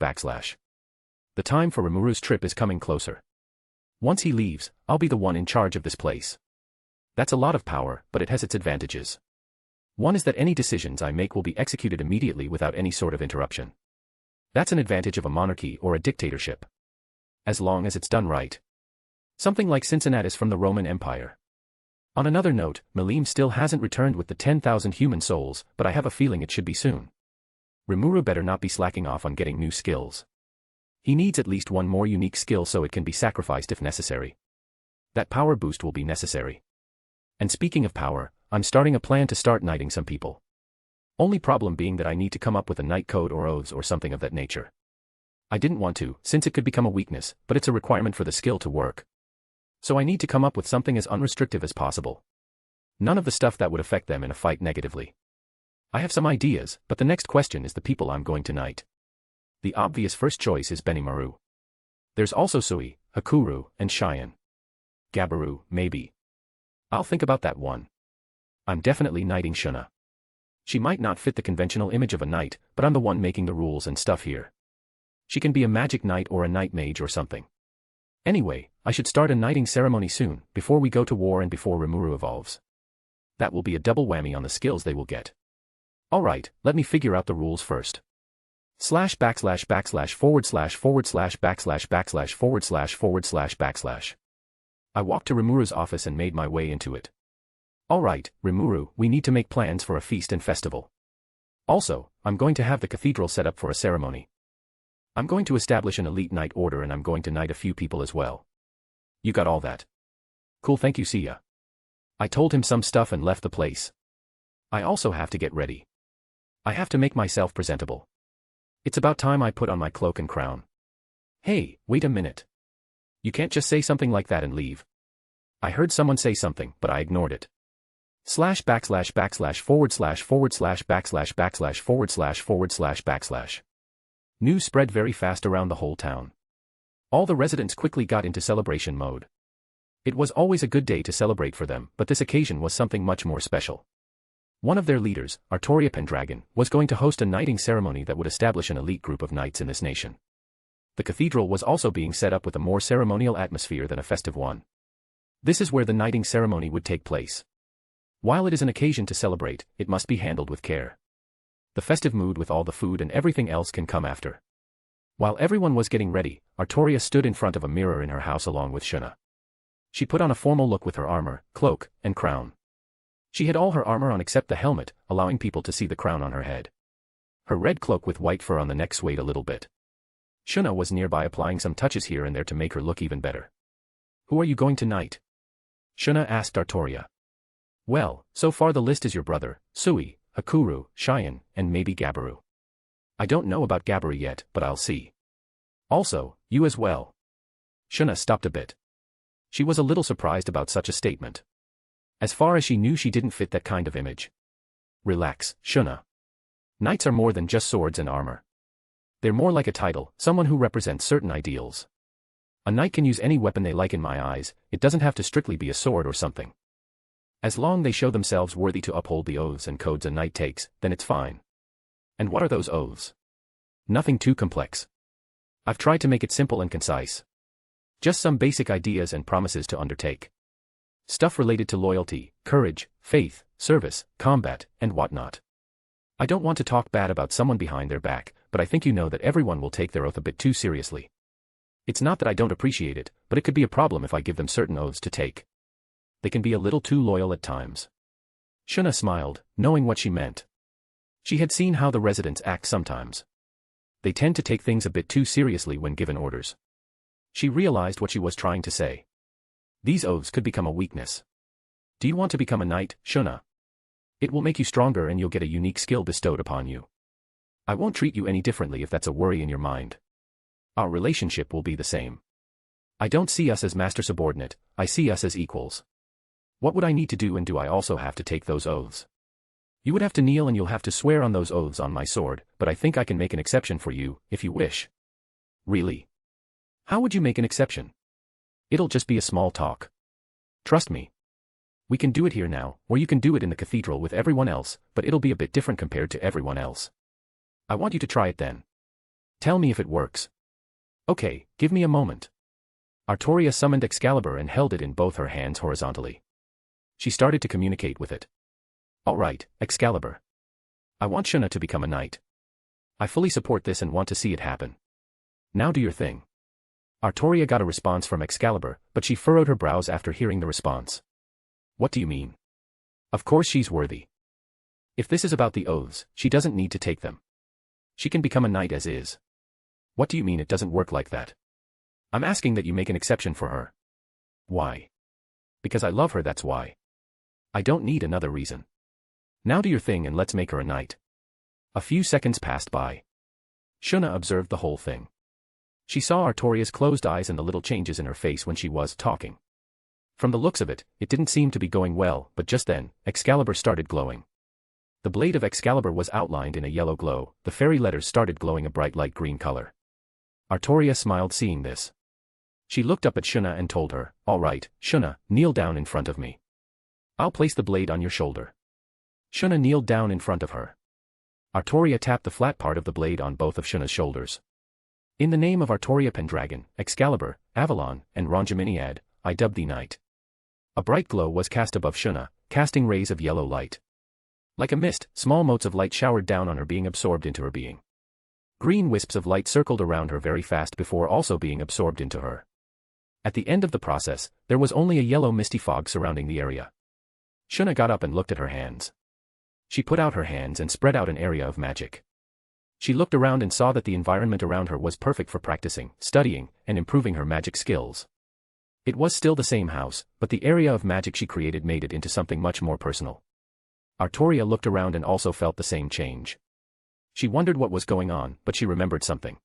//. The time for Rimuru's trip is coming closer. Once he leaves, I'll be the one in charge of this place. That's a lot of power, but it has its advantages. One is that any decisions I make will be executed immediately without any sort of interruption. That's an advantage of a monarchy or a dictatorship. As long as it's done right. Something like Cincinnatus from the Roman Empire. On another note, Milim still hasn't returned with the 10,000 human souls, but I have a feeling it should be soon. Rimuru better not be slacking off on getting new skills. He needs at least one more unique skill so it can be sacrificed if necessary. That power boost will be necessary. And speaking of power, I'm starting a plan to start knighting some people. Only problem being that I need to come up with a knight code or oaths or something of that nature. I didn't want to, since it could become a weakness, but it's a requirement for the skill to work. So I need to come up with something as unrestrictive as possible. None of the stuff that would affect them in a fight negatively. I have some ideas, but the next question is the people I'm going to knight. The obvious first choice is Benimaru. There's also Sui, Hakuru, and Cheyenne. Gabaru, maybe. I'll think about that one. I'm definitely knighting Shuna. She might not fit the conventional image of a knight, but I'm the one making the rules and stuff here. She can be a magic knight or a night mage or something. Anyway, I should start a knighting ceremony soon, before we go to war and before Rimuru evolves. That will be a double whammy on the skills they will get. Alright, let me figure out the rules first. ////// /// I walked to Rimuru's office and made my way into it. Alright, Rimuru, we need to make plans for a feast and festival. Also, I'm going to have the cathedral set up for a ceremony. I'm going to establish an elite knight order and I'm going to knight a few people as well. You got all that? Cool, thank you, see ya. I told him some stuff and left the place. I also have to get ready. I have to make myself presentable. It's about time I put on my cloak and crown. Hey, wait a minute. You can't just say something like that and leave. I heard someone say something, but I ignored it. ///////////////////////// News spread very fast around the whole town. All the residents quickly got into celebration mode. It was always a good day to celebrate for them, but this occasion was something much more special. One of their leaders, Arttoria Pendragon, was going to host a knighting ceremony that would establish an elite group of knights in this nation. The cathedral was also being set up with a more ceremonial atmosphere than a festive one. This is where the knighting ceremony would take place. While it is an occasion to celebrate, it must be handled with care. The festive mood with all the food and everything else can come after. While everyone was getting ready, Arttoria stood in front of a mirror in her house along with Shuna. She put on a formal look with her armor, cloak, and crown. She had all her armor on except the helmet, allowing people to see the crown on her head. Her red cloak with white fur on the neck swayed a little bit. Shuna was nearby applying some touches here and there to make her look even better. Who are you going to knight? Shuna asked Arttoria. Well, so far the list is your brother, Sui, Hakuru, Cheyenne, and maybe Gabaru. I don't know about Gabaru yet, but I'll see. Also, you as well. Shuna stopped a bit. She was a little surprised about such a statement. As far as she knew, she didn't fit that kind of image. Relax, Shuna. Knights are more than just swords and armor. They're more like a title, someone who represents certain ideals. A knight can use any weapon they like in my eyes, it doesn't have to strictly be a sword or something. As long as they show themselves worthy to uphold the oaths and codes a knight takes, then it's fine. And what are those oaths? Nothing too complex. I've tried to make it simple and concise. Just some basic ideas and promises to undertake. Stuff related to loyalty, courage, faith, service, combat, and whatnot. I don't want to talk bad about someone behind their back, but I think you know that everyone will take their oath a bit too seriously. It's not that I don't appreciate it, but it could be a problem if I give them certain oaths to take. They can be a little too loyal at times. Shuna smiled, knowing what she meant. She had seen how the residents act sometimes. They tend to take things a bit too seriously when given orders. She realized what she was trying to say. These oaths could become a weakness. Do you want to become a knight, Shuna? It will make you stronger and you'll get a unique skill bestowed upon you. I won't treat you any differently if that's a worry in your mind. Our relationship will be the same. I don't see us as master-subordinate, I see us as equals. What would I need to do, and do I also have to take those oaths? You would have to kneel and you'll have to swear on those oaths on my sword, but I think I can make an exception for you, if you wish. Really? How would you make an exception? It'll just be a small talk. Trust me. We can do it here now, or you can do it in the cathedral with everyone else, but it'll be a bit different compared to everyone else. I want you to try it then. Tell me if it works. Okay, give me a moment. Arttoria summoned Excalibur and held it in both her hands horizontally. She started to communicate with it. Alright, Excalibur. I want Shuna to become a knight. I fully support this and want to see it happen. Now do your thing. Arttoria got a response from Excalibur, but she furrowed her brows after hearing the response. What do you mean? Of course she's worthy. If this is about the oaths, she doesn't need to take them. She can become a knight as is. What do you mean it doesn't work like that? I'm asking that you make an exception for her. Why? Because I love her, that's why. I don't need another reason. Now do your thing and let's make her a knight. A few seconds passed by. Shuna observed the whole thing. She saw Artoria's closed eyes and the little changes in her face when she was talking. From the looks of it, it didn't seem to be going well, but just then, Excalibur started glowing. The blade of Excalibur was outlined in a yellow glow, the fairy letters started glowing a bright light green color. Arttoria smiled seeing this. She looked up at Shuna and told her, "All right, Shuna, kneel down in front of me. I'll place the blade on your shoulder." Shuna kneeled down in front of her. Arttoria tapped the flat part of the blade on both of Shuna's shoulders. "In the name of Arttoria Pendragon, Excalibur, Avalon, and Ronjaminiad, I dub thee knight." A bright glow was cast above Shuna, casting rays of yellow light. Like a mist, small motes of light showered down on her, being absorbed into her being. Green wisps of light circled around her very fast before also being absorbed into her. At the end of the process, there was only a yellow misty fog surrounding the area. Shuna got up and looked at her hands. She put out her hands and spread out an area of magic. She looked around and saw that the environment around her was perfect for practicing, studying, and improving her magic skills. It was still the same house, but the area of magic she created made it into something much more personal. Arttoria looked around and also felt the same change. She wondered what was going on, but she remembered something.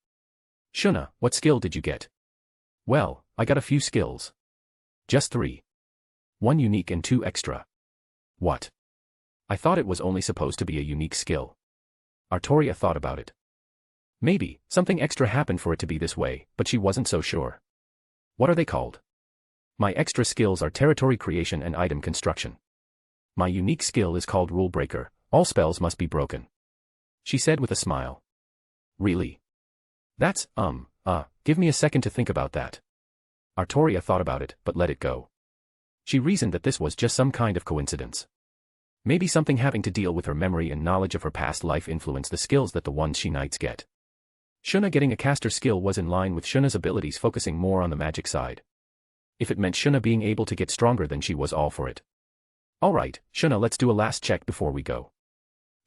"Shuna, what skill did you get?" "Well, I got a few skills. Just 3. 1 unique and 2 extra." "What?" "I thought it was only supposed to be a unique skill." Arttoria thought about it. Maybe something extra happened for it to be this way, but she wasn't so sure. "What are they called?" "My extra skills are territory creation and item construction. My unique skill is called Rule Breaker, all spells must be broken," she said with a smile. "Really? That's, give me a second to think about that." Arttoria thought about it, but let it go. She reasoned that this was just some kind of coincidence. Maybe something having to deal with her memory and knowledge of her past life influenced the skills that the ones she knights get. Shuna getting a caster skill was in line with Shuna's abilities, focusing more on the magic side. If it meant Shuna being able to get stronger, then she was all for it. "Alright, Shuna, let's do a last check before we go."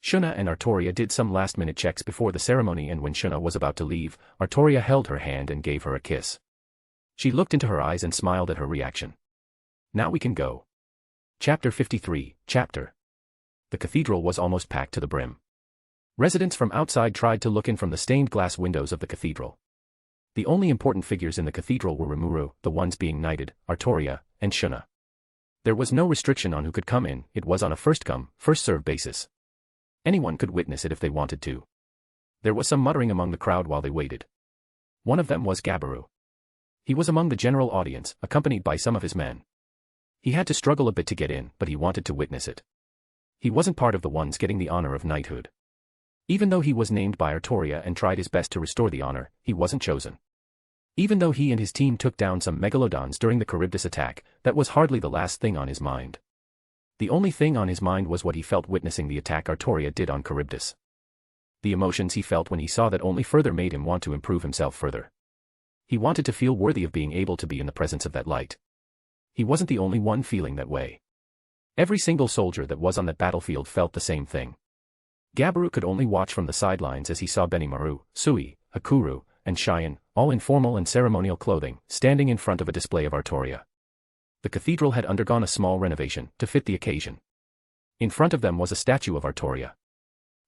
Shuna and Arttoria did some last-minute checks before the ceremony, and when Shuna was about to leave, Arttoria held her hand and gave her a kiss. She looked into her eyes and smiled at her reaction. "Now we can go." Chapter 53, Chapter. The cathedral was almost packed to the brim. Residents from outside tried to look in from the stained glass windows of the cathedral. The only important figures in the cathedral were Rimuru, the ones being knighted, Arttoria, and Shuna. There was no restriction on who could come in, it was on a first-come, first-served basis. Anyone could witness it if they wanted to. There was some muttering among the crowd while they waited. One of them was Gabaru. He was among the general audience, accompanied by some of his men. He had to struggle a bit to get in, but he wanted to witness it. He wasn't part of the ones getting the honor of knighthood. Even though he was named by Arttoria and tried his best to restore the honor, he wasn't chosen. Even though he and his team took down some megalodons during the Charybdis attack, that was hardly the last thing on his mind. The only thing on his mind was what he felt witnessing the attack Arttoria did on Charybdis. The emotions he felt when he saw that only further made him want to improve himself further. He wanted to feel worthy of being able to be in the presence of that light. He wasn't the only one feeling that way. Every single soldier that was on that battlefield felt the same thing. Gabaru could only watch from the sidelines as he saw Benimaru, Sui, Hakuru, and Cheyenne, all in formal and ceremonial clothing, standing in front of a display of Arttoria. The cathedral had undergone a small renovation to fit the occasion. In front of them was a statue of Arttoria.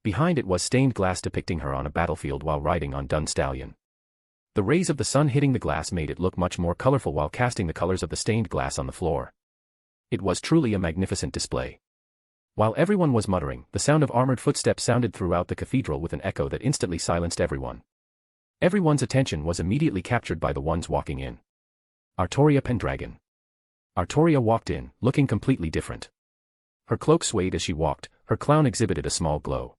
Behind it was stained glass depicting her on a battlefield while riding on Dun Stallion. The rays of the sun hitting the glass made it look much more colorful while casting the colors of the stained glass on the floor. It was truly a magnificent display. While everyone was muttering, the sound of armored footsteps sounded throughout the cathedral with an echo that instantly silenced everyone. Everyone's attention was immediately captured by the ones walking in. Arttoria Pendragon. Arttoria walked in, looking completely different. Her cloak swayed as she walked, her crown exhibited a small glow.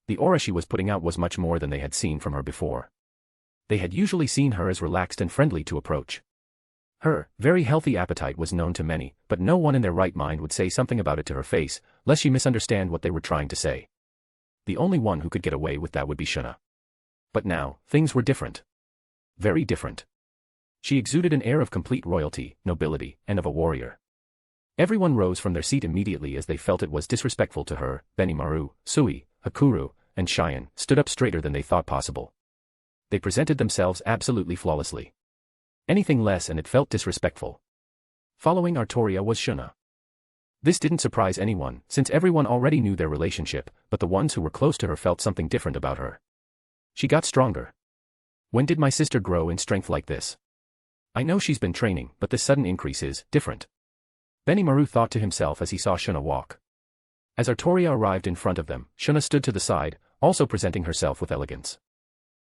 The aura she was putting out was much more than they had seen from her before. They had usually seen her as relaxed and friendly to approach. Her very healthy appetite was known to many, but no one in their right mind would say something about it to her face, lest she misunderstand what they were trying to say. The only one who could get away with that would be Shuna. But now, things were different. Very different. She exuded an air of complete royalty, nobility, and of a warrior. Everyone rose from their seat immediately as they felt it was disrespectful to her. Benimaru, Sui, Hakuru, and Cheyenne stood up straighter than they thought possible. They presented themselves absolutely flawlessly. Anything less and it felt disrespectful. Following Arttoria was Shuna. This didn't surprise anyone, since everyone already knew their relationship, but the ones who were close to her felt something different about her. She got stronger. When did my sister grow in strength like this? I know she's been training, but this sudden increase is different. Benimaru thought to himself as he saw Shuna walk. As Arttoria arrived in front of them, Shuna stood to the side, also presenting herself with elegance.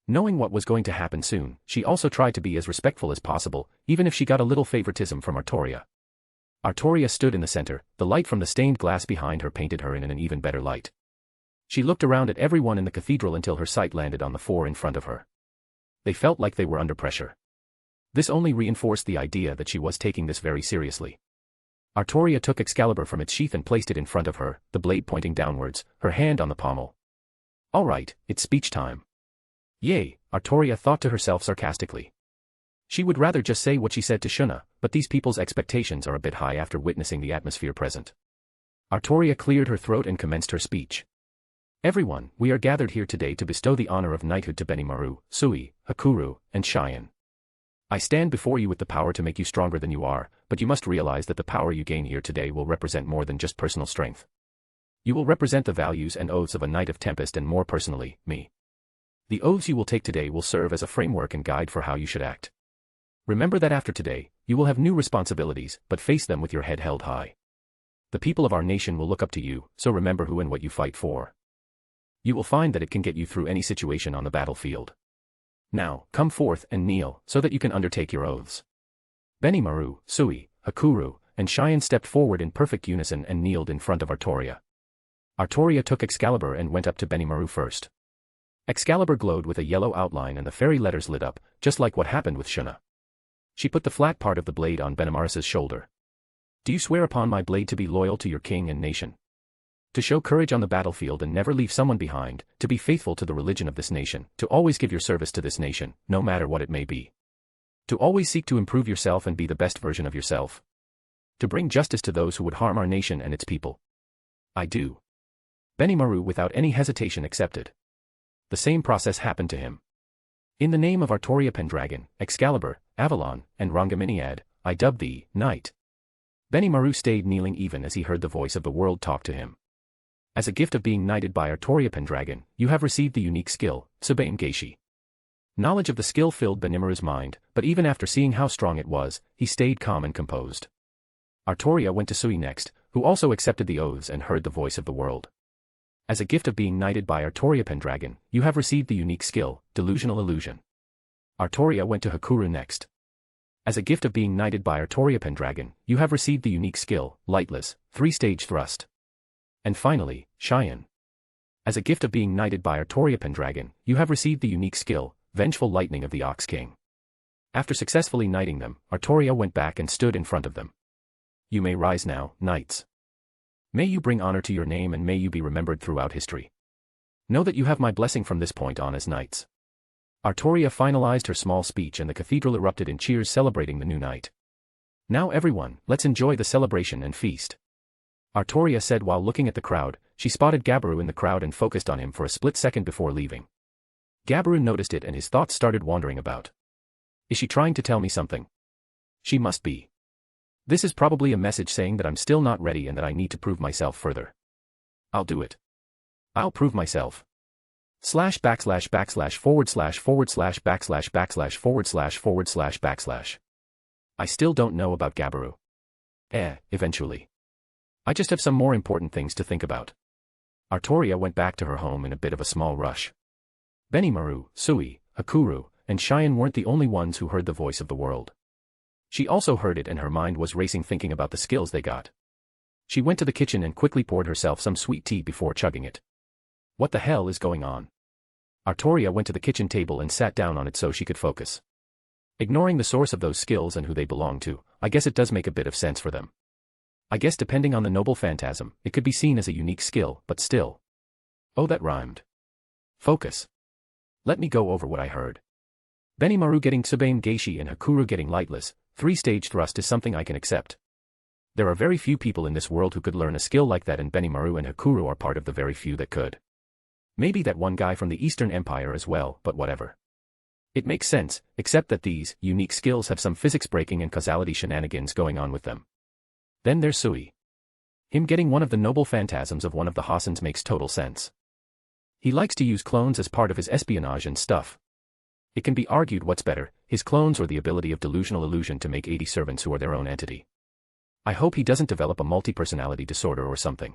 Knowing what was going to happen soon, she also tried to be as respectful as possible, even if she got a little favoritism from Arttoria. Arttoria stood in the center, the light from the stained glass behind her painted her in an even better light. She looked around at everyone in the cathedral until her sight landed on the four in front of her. They felt like they were under pressure. This only reinforced the idea that she was taking this very seriously. Arttoria took Excalibur from its sheath and placed it in front of her, the blade pointing downwards, her hand on the pommel. All right, it's speech time. Yay, Arttoria thought to herself sarcastically. She would rather just say what she said to Shuna, but these people's expectations are a bit high after witnessing the atmosphere present. Arttoria cleared her throat and commenced her speech. Everyone, we are gathered here today to bestow the honor of knighthood to Benimaru, Sui, Hakuru, and Cheyenne. I stand before you with the power to make you stronger than you are, but you must realize that the power you gain here today will represent more than just personal strength. You will represent the values and oaths of a knight of Tempest and more personally, me. The oaths you will take today will serve as a framework and guide for how you should act. Remember that after today, you will have new responsibilities, but face them with your head held high. The people of our nation will look up to you, so remember who and what you fight for. You will find that it can get you through any situation on the battlefield. Now, come forth and kneel, so that you can undertake your oaths. Benimaru, Sui, Hakuru, and Cheyenne stepped forward in perfect unison and kneeled in front of Arttoria. Arttoria took Excalibur and went up to Benimaru first. Excalibur glowed with a yellow outline and the fairy letters lit up, just like what happened with Shuna. She put the flat part of the blade on Benimarus's shoulder. Do you swear upon my blade to be loyal to your king and nation? To show courage on the battlefield and never leave someone behind, to be faithful to the religion of this nation, to always give your service to this nation, no matter what it may be. To always seek to improve yourself and be the best version of yourself. To bring justice to those who would harm our nation and its people. I do. Benimaru without any hesitation accepted. The same process happened to him. In the name of Arttoria Pendragon, Excalibur, Avalon, and Rangaminiad, I dub thee, Knight. Benimaru stayed kneeling even as he heard the voice of the world talk to him. As a gift of being knighted by Arttoria Pendragon, you have received the unique skill, Tsubaim Geishi. Knowledge of the skill filled Benimaru's mind, but even after seeing how strong it was, he stayed calm and composed. Arttoria went to Sui next, who also accepted the oaths and heard the voice of the world. As a gift of being knighted by Arttoria Pendragon, you have received the unique skill, Delusional Illusion. Arttoria went to Hakuru next. As a gift of being knighted by Arttoria Pendragon, you have received the unique skill, Lightless, 3-stage thrust. And finally, Cheyenne. As a gift of being knighted by Arttoria Pendragon, you have received the unique skill, Vengeful Lightning of the Ox King. After successfully knighting them, Arttoria went back and stood in front of them. You may rise now, knights. May you bring honor to your name and may you be remembered throughout history. Know that you have my blessing from this point on as knights. Arttoria finalized her small speech and the cathedral erupted in cheers celebrating the new knight. Now everyone, let's enjoy the celebration and feast. Arttoria said while looking at the crowd. She spotted Gabiru in the crowd and focused on him for a split second before leaving. Gabiru noticed it and his thoughts started wandering about. Is she trying to tell me something? She must be. This is probably a message saying that I'm still not ready and that I need to prove myself further. I'll do it. I'll prove myself. ///////// I still don't know about Gabiru. Eventually. I just have some more important things to think about. Arttoria went back to her home in a bit of a small rush. Benimaru, Sui, Hakuru, and Cheyenne weren't the only ones who heard the voice of the world. She also heard it and her mind was racing thinking about the skills they got. She went to the kitchen and quickly poured herself some sweet tea before chugging it. What the hell is going on? Arttoria went to the kitchen table and sat down on it so she could focus. Ignoring the source of those skills and who they belong to, I guess it does make a bit of sense for them. I guess depending on the noble phantasm, it could be seen as a unique skill, but still. Oh, that rhymed. Focus. Let me go over what I heard. Benimaru getting Tsubaim Geishi and Hakuru getting Lightless, 3-stage thrust is something I can accept. There are very few people in this world who could learn a skill like that and Benimaru and Hakuru are part of the very few that could. Maybe that one guy from the Eastern Empire as well, but whatever. It makes sense, except that these unique skills have some physics breaking and causality shenanigans going on with them. Then there's Sui. Him getting one of the noble phantasms of one of the Hassans makes total sense. He likes to use clones as part of his espionage and stuff. It can be argued what's better, his clones or the ability of delusional illusion to make 80 servants who are their own entity. I hope he doesn't develop a multi-personality disorder or something.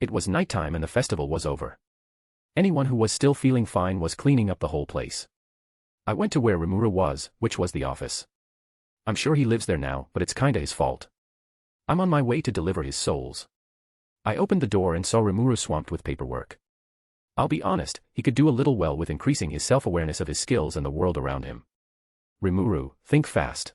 It was nighttime and the festival was over. Anyone who was still feeling fine was cleaning up the whole place. I went to where Rimuru was, which was the office. I'm sure he lives there now, but it's kinda his fault. I'm on my way to deliver his souls. I opened the door and saw Rimuru swamped with paperwork. I'll be honest, he could do a little well with increasing his self-awareness of his skills and the world around him. Rimuru, think fast.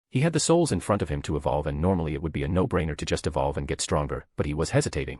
He had the souls in front of him to evolve, and normally it would be a no-brainer to just evolve and get stronger, but he was hesitating.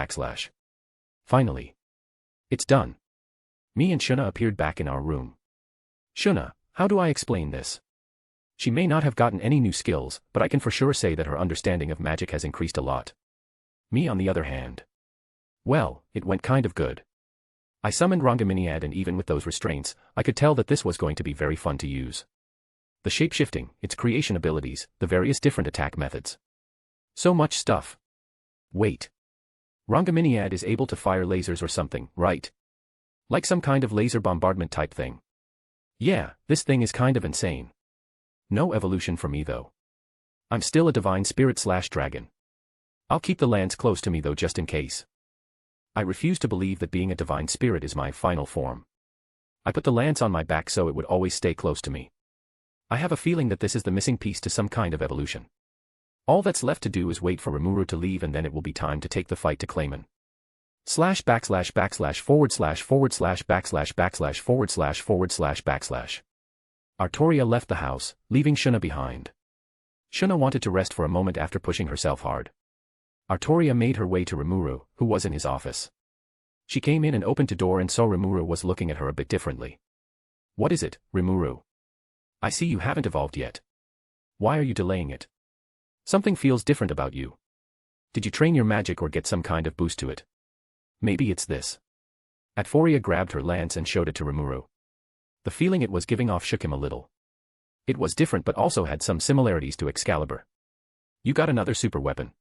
//. Finally. It's done. Me and Shuna appeared back in our room. Shuna, how do I explain this? She may not have gotten any new skills, but I can for sure say that her understanding of magic has increased a lot. Me on the other hand. Well, it went kind of good. I summoned Reincarnated, and even with those restraints, I could tell that this was going to be very fun to use. The shape-shifting, its creation abilities, the various different attack methods. So much stuff. Wait. Reincarnated is able to fire lasers or something, right? Like some kind of laser bombardment type thing. Yeah, this thing is kind of insane. No evolution for me though. I'm still a divine spirit/dragon. I'll keep the lands close to me though just in case. I refuse to believe that being a divine spirit is my final form. I put the lance on my back so it would always stay close to me. I have a feeling that this is the missing piece to some kind of evolution. All that's left to do is wait for Rimuru to leave, and then it will be time to take the fight to Clayman. /////////////////////////////// Arttoria left the house, leaving Shuna behind. Shuna wanted to rest for a moment after pushing herself hard. Arttoria made her way to Rimuru, who was in his office. She came in and opened the door and saw Rimuru was looking at her a bit differently. What is it, Rimuru? I see you haven't evolved yet. Why are you delaying it? Something feels different about you. Did you train your magic or get some kind of boost to it? Maybe it's this. Arttoria grabbed her lance and showed it to Rimuru. The feeling it was giving off shook him a little. It was different but also had some similarities to Excalibur. You got another super weapon.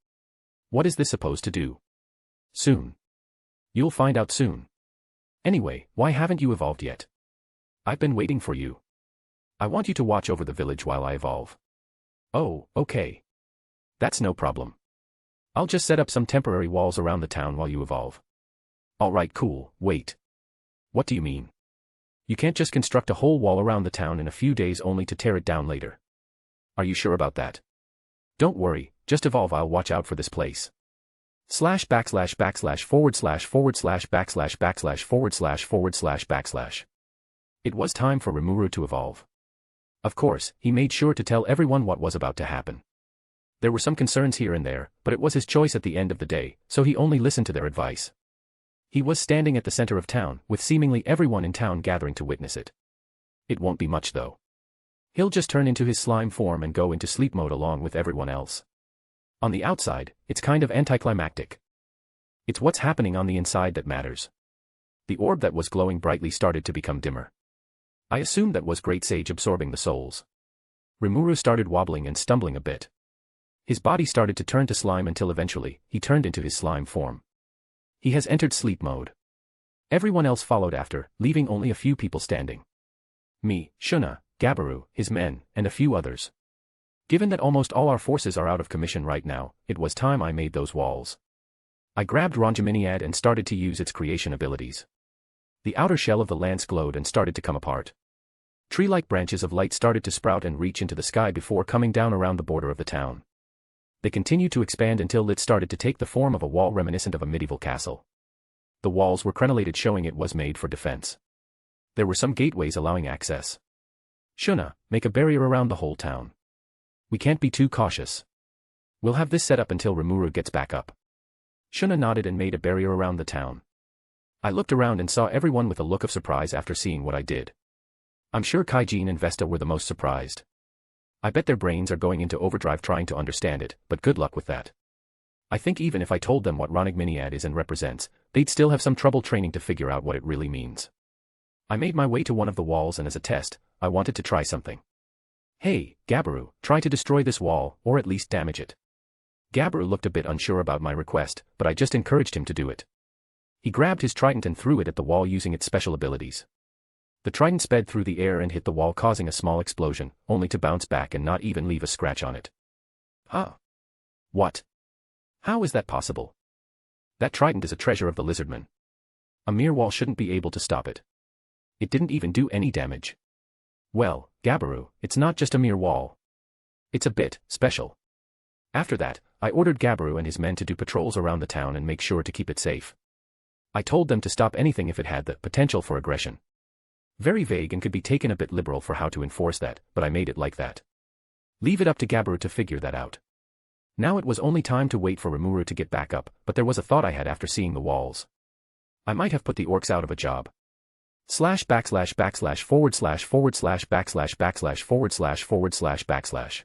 What is this supposed to do? Soon. You'll find out soon. Anyway, why haven't you evolved yet? I've been waiting for you. I want you to watch over the village while I evolve. Oh, okay. That's no problem. I'll just set up some temporary walls around the town while you evolve. Alright, cool. Wait. What do you mean? You can't just construct a whole wall around the town in a few days only to tear it down later. Are you sure about that? Don't worry, just evolve, I'll watch out for this place. /////////////////////////////////////////////////////////////// It was time for Rimuru to evolve. Of course, he made sure to tell everyone what was about to happen. There were some concerns here and there, but it was his choice at the end of the day, so he only listened to their advice. He was standing at the center of town, with seemingly everyone in town gathering to witness it. It won't be much though. He'll just turn into his slime form and go into sleep mode along with everyone else. On the outside, it's kind of anticlimactic. It's what's happening on the inside that matters. The orb that was glowing brightly started to become dimmer. I assumed that was Great Sage absorbing the souls. Rimuru started wobbling and stumbling a bit. His body started to turn to slime until eventually, he turned into his slime form. He has entered sleep mode. Everyone else followed after, leaving only a few people standing. Me, Shuna, Gabaru, his men, and a few others. Given that almost all our forces are out of commission right now, it was time I made those walls. I grabbed Reincarnated and started to use its creation abilities. The outer shell of the lance glowed and started to come apart. Tree-like branches of light started to sprout and reach into the sky before coming down around the border of the town. They continued to expand until it started to take the form of a wall reminiscent of a medieval castle. The walls were crenellated, showing it was made for defense. There were some gateways allowing access. Shuna, make a barrier around the whole town. We can't be too cautious. We'll have this set up until Rimuru gets back up. Shuna nodded and made a barrier around the town. I looked around and saw everyone with a look of surprise after seeing what I did. I'm sure Kaijin and Vesta were the most surprised. I bet their brains are going into overdrive trying to understand it, but good luck with that. I think even if I told them what Reincarnated is and represents, they'd still have some trouble training to figure out what it really means. I made my way to one of the walls and as a test, I wanted to try something. Hey, Gabaru, try to destroy this wall, or at least damage it. Gabaru looked a bit unsure about my request, but I just encouraged him to do it. He grabbed his trident and threw it at the wall using its special abilities. The trident sped through the air and hit the wall, causing a small explosion, only to bounce back and not even leave a scratch on it. Huh? What? How is that possible? That trident is a treasure of the lizardmen. A mere wall shouldn't be able to stop it. It didn't even do any damage. Well, Gabaru, it's not just a mere wall. It's a bit special. After that, I ordered Gabaru and his men to do patrols around the town and make sure to keep it safe. I told them to stop anything if it had the potential for aggression. Very vague and could be taken a bit liberal for how to enforce that, but I made it like that. Leave it up to Gabaru to figure that out. Now it was only time to wait for Rimuru to get back up, but there was a thought I had after seeing the walls. I might have put the orcs out of a job. ///// /////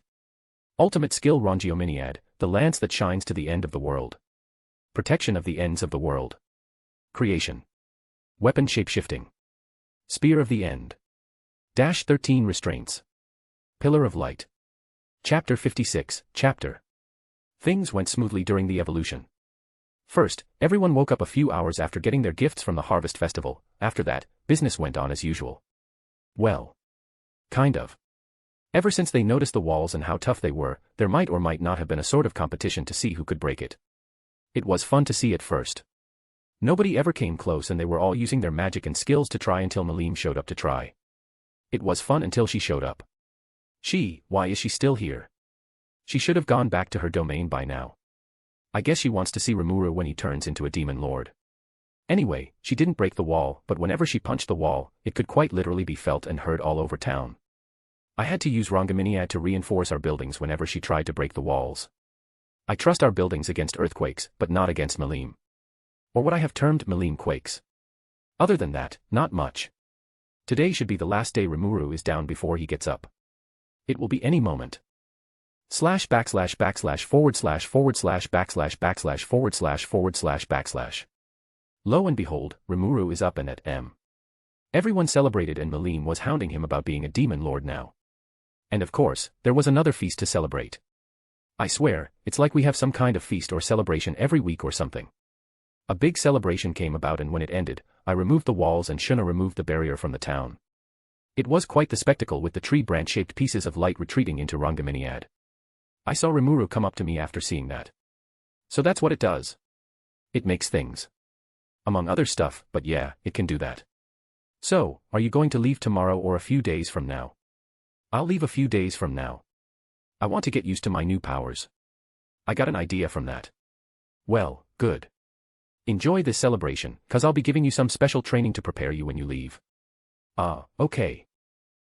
Ultimate skill Reincarnated, the lance that shines to the end of the world. Protection of the ends of the world. Creation. Weapon shapeshifting. Spear of the End. -13 Restraints. Pillar of Light. Chapter 56, Chapter. Things went smoothly during the evolution. First, everyone woke up a few hours after getting their gifts from the Harvest Festival. After that, business went on as usual. Well. Kind of. Ever since they noticed the walls and how tough they were, there might or might not have been a sort of competition to see who could break it. It was fun to see at first. Nobody ever came close and they were all using their magic and skills to try until Milim showed up to try. It was fun until she showed up. Why is she still here? She should have gone back to her domain by now. I guess she wants to see Rimuru when he turns into a demon lord. Anyway, she didn't break the wall, but whenever she punched the wall, it could quite literally be felt and heard all over town. I had to use Reincarnated to reinforce our buildings whenever she tried to break the walls. I trust our buildings against earthquakes, but not against Milim. Or what I have termed Milim quakes. Other than that, not much. Today should be the last day Rimuru is down before he gets up. It will be any moment. ///// // Lo and behold, Rimuru is up and at M. Everyone celebrated and Milim was hounding him about being a demon lord now. And of course, there was another feast to celebrate. I swear, it's like we have some kind of feast or celebration every week or something. A big celebration came about and when it ended, I removed the walls and Shuna removed the barrier from the town. It was quite the spectacle with the tree branch-shaped pieces of light retreating into Reincarnated. I saw Rimuru come up to me after seeing that. So that's what it does. It makes things. Among other stuff, but yeah, it can do that. So, are you going to leave tomorrow or a few days from now? I'll leave a few days from now. I want to get used to my new powers. I got an idea from that. Well, good. Enjoy this celebration, cause I'll be giving you some special training to prepare you when you leave. Okay.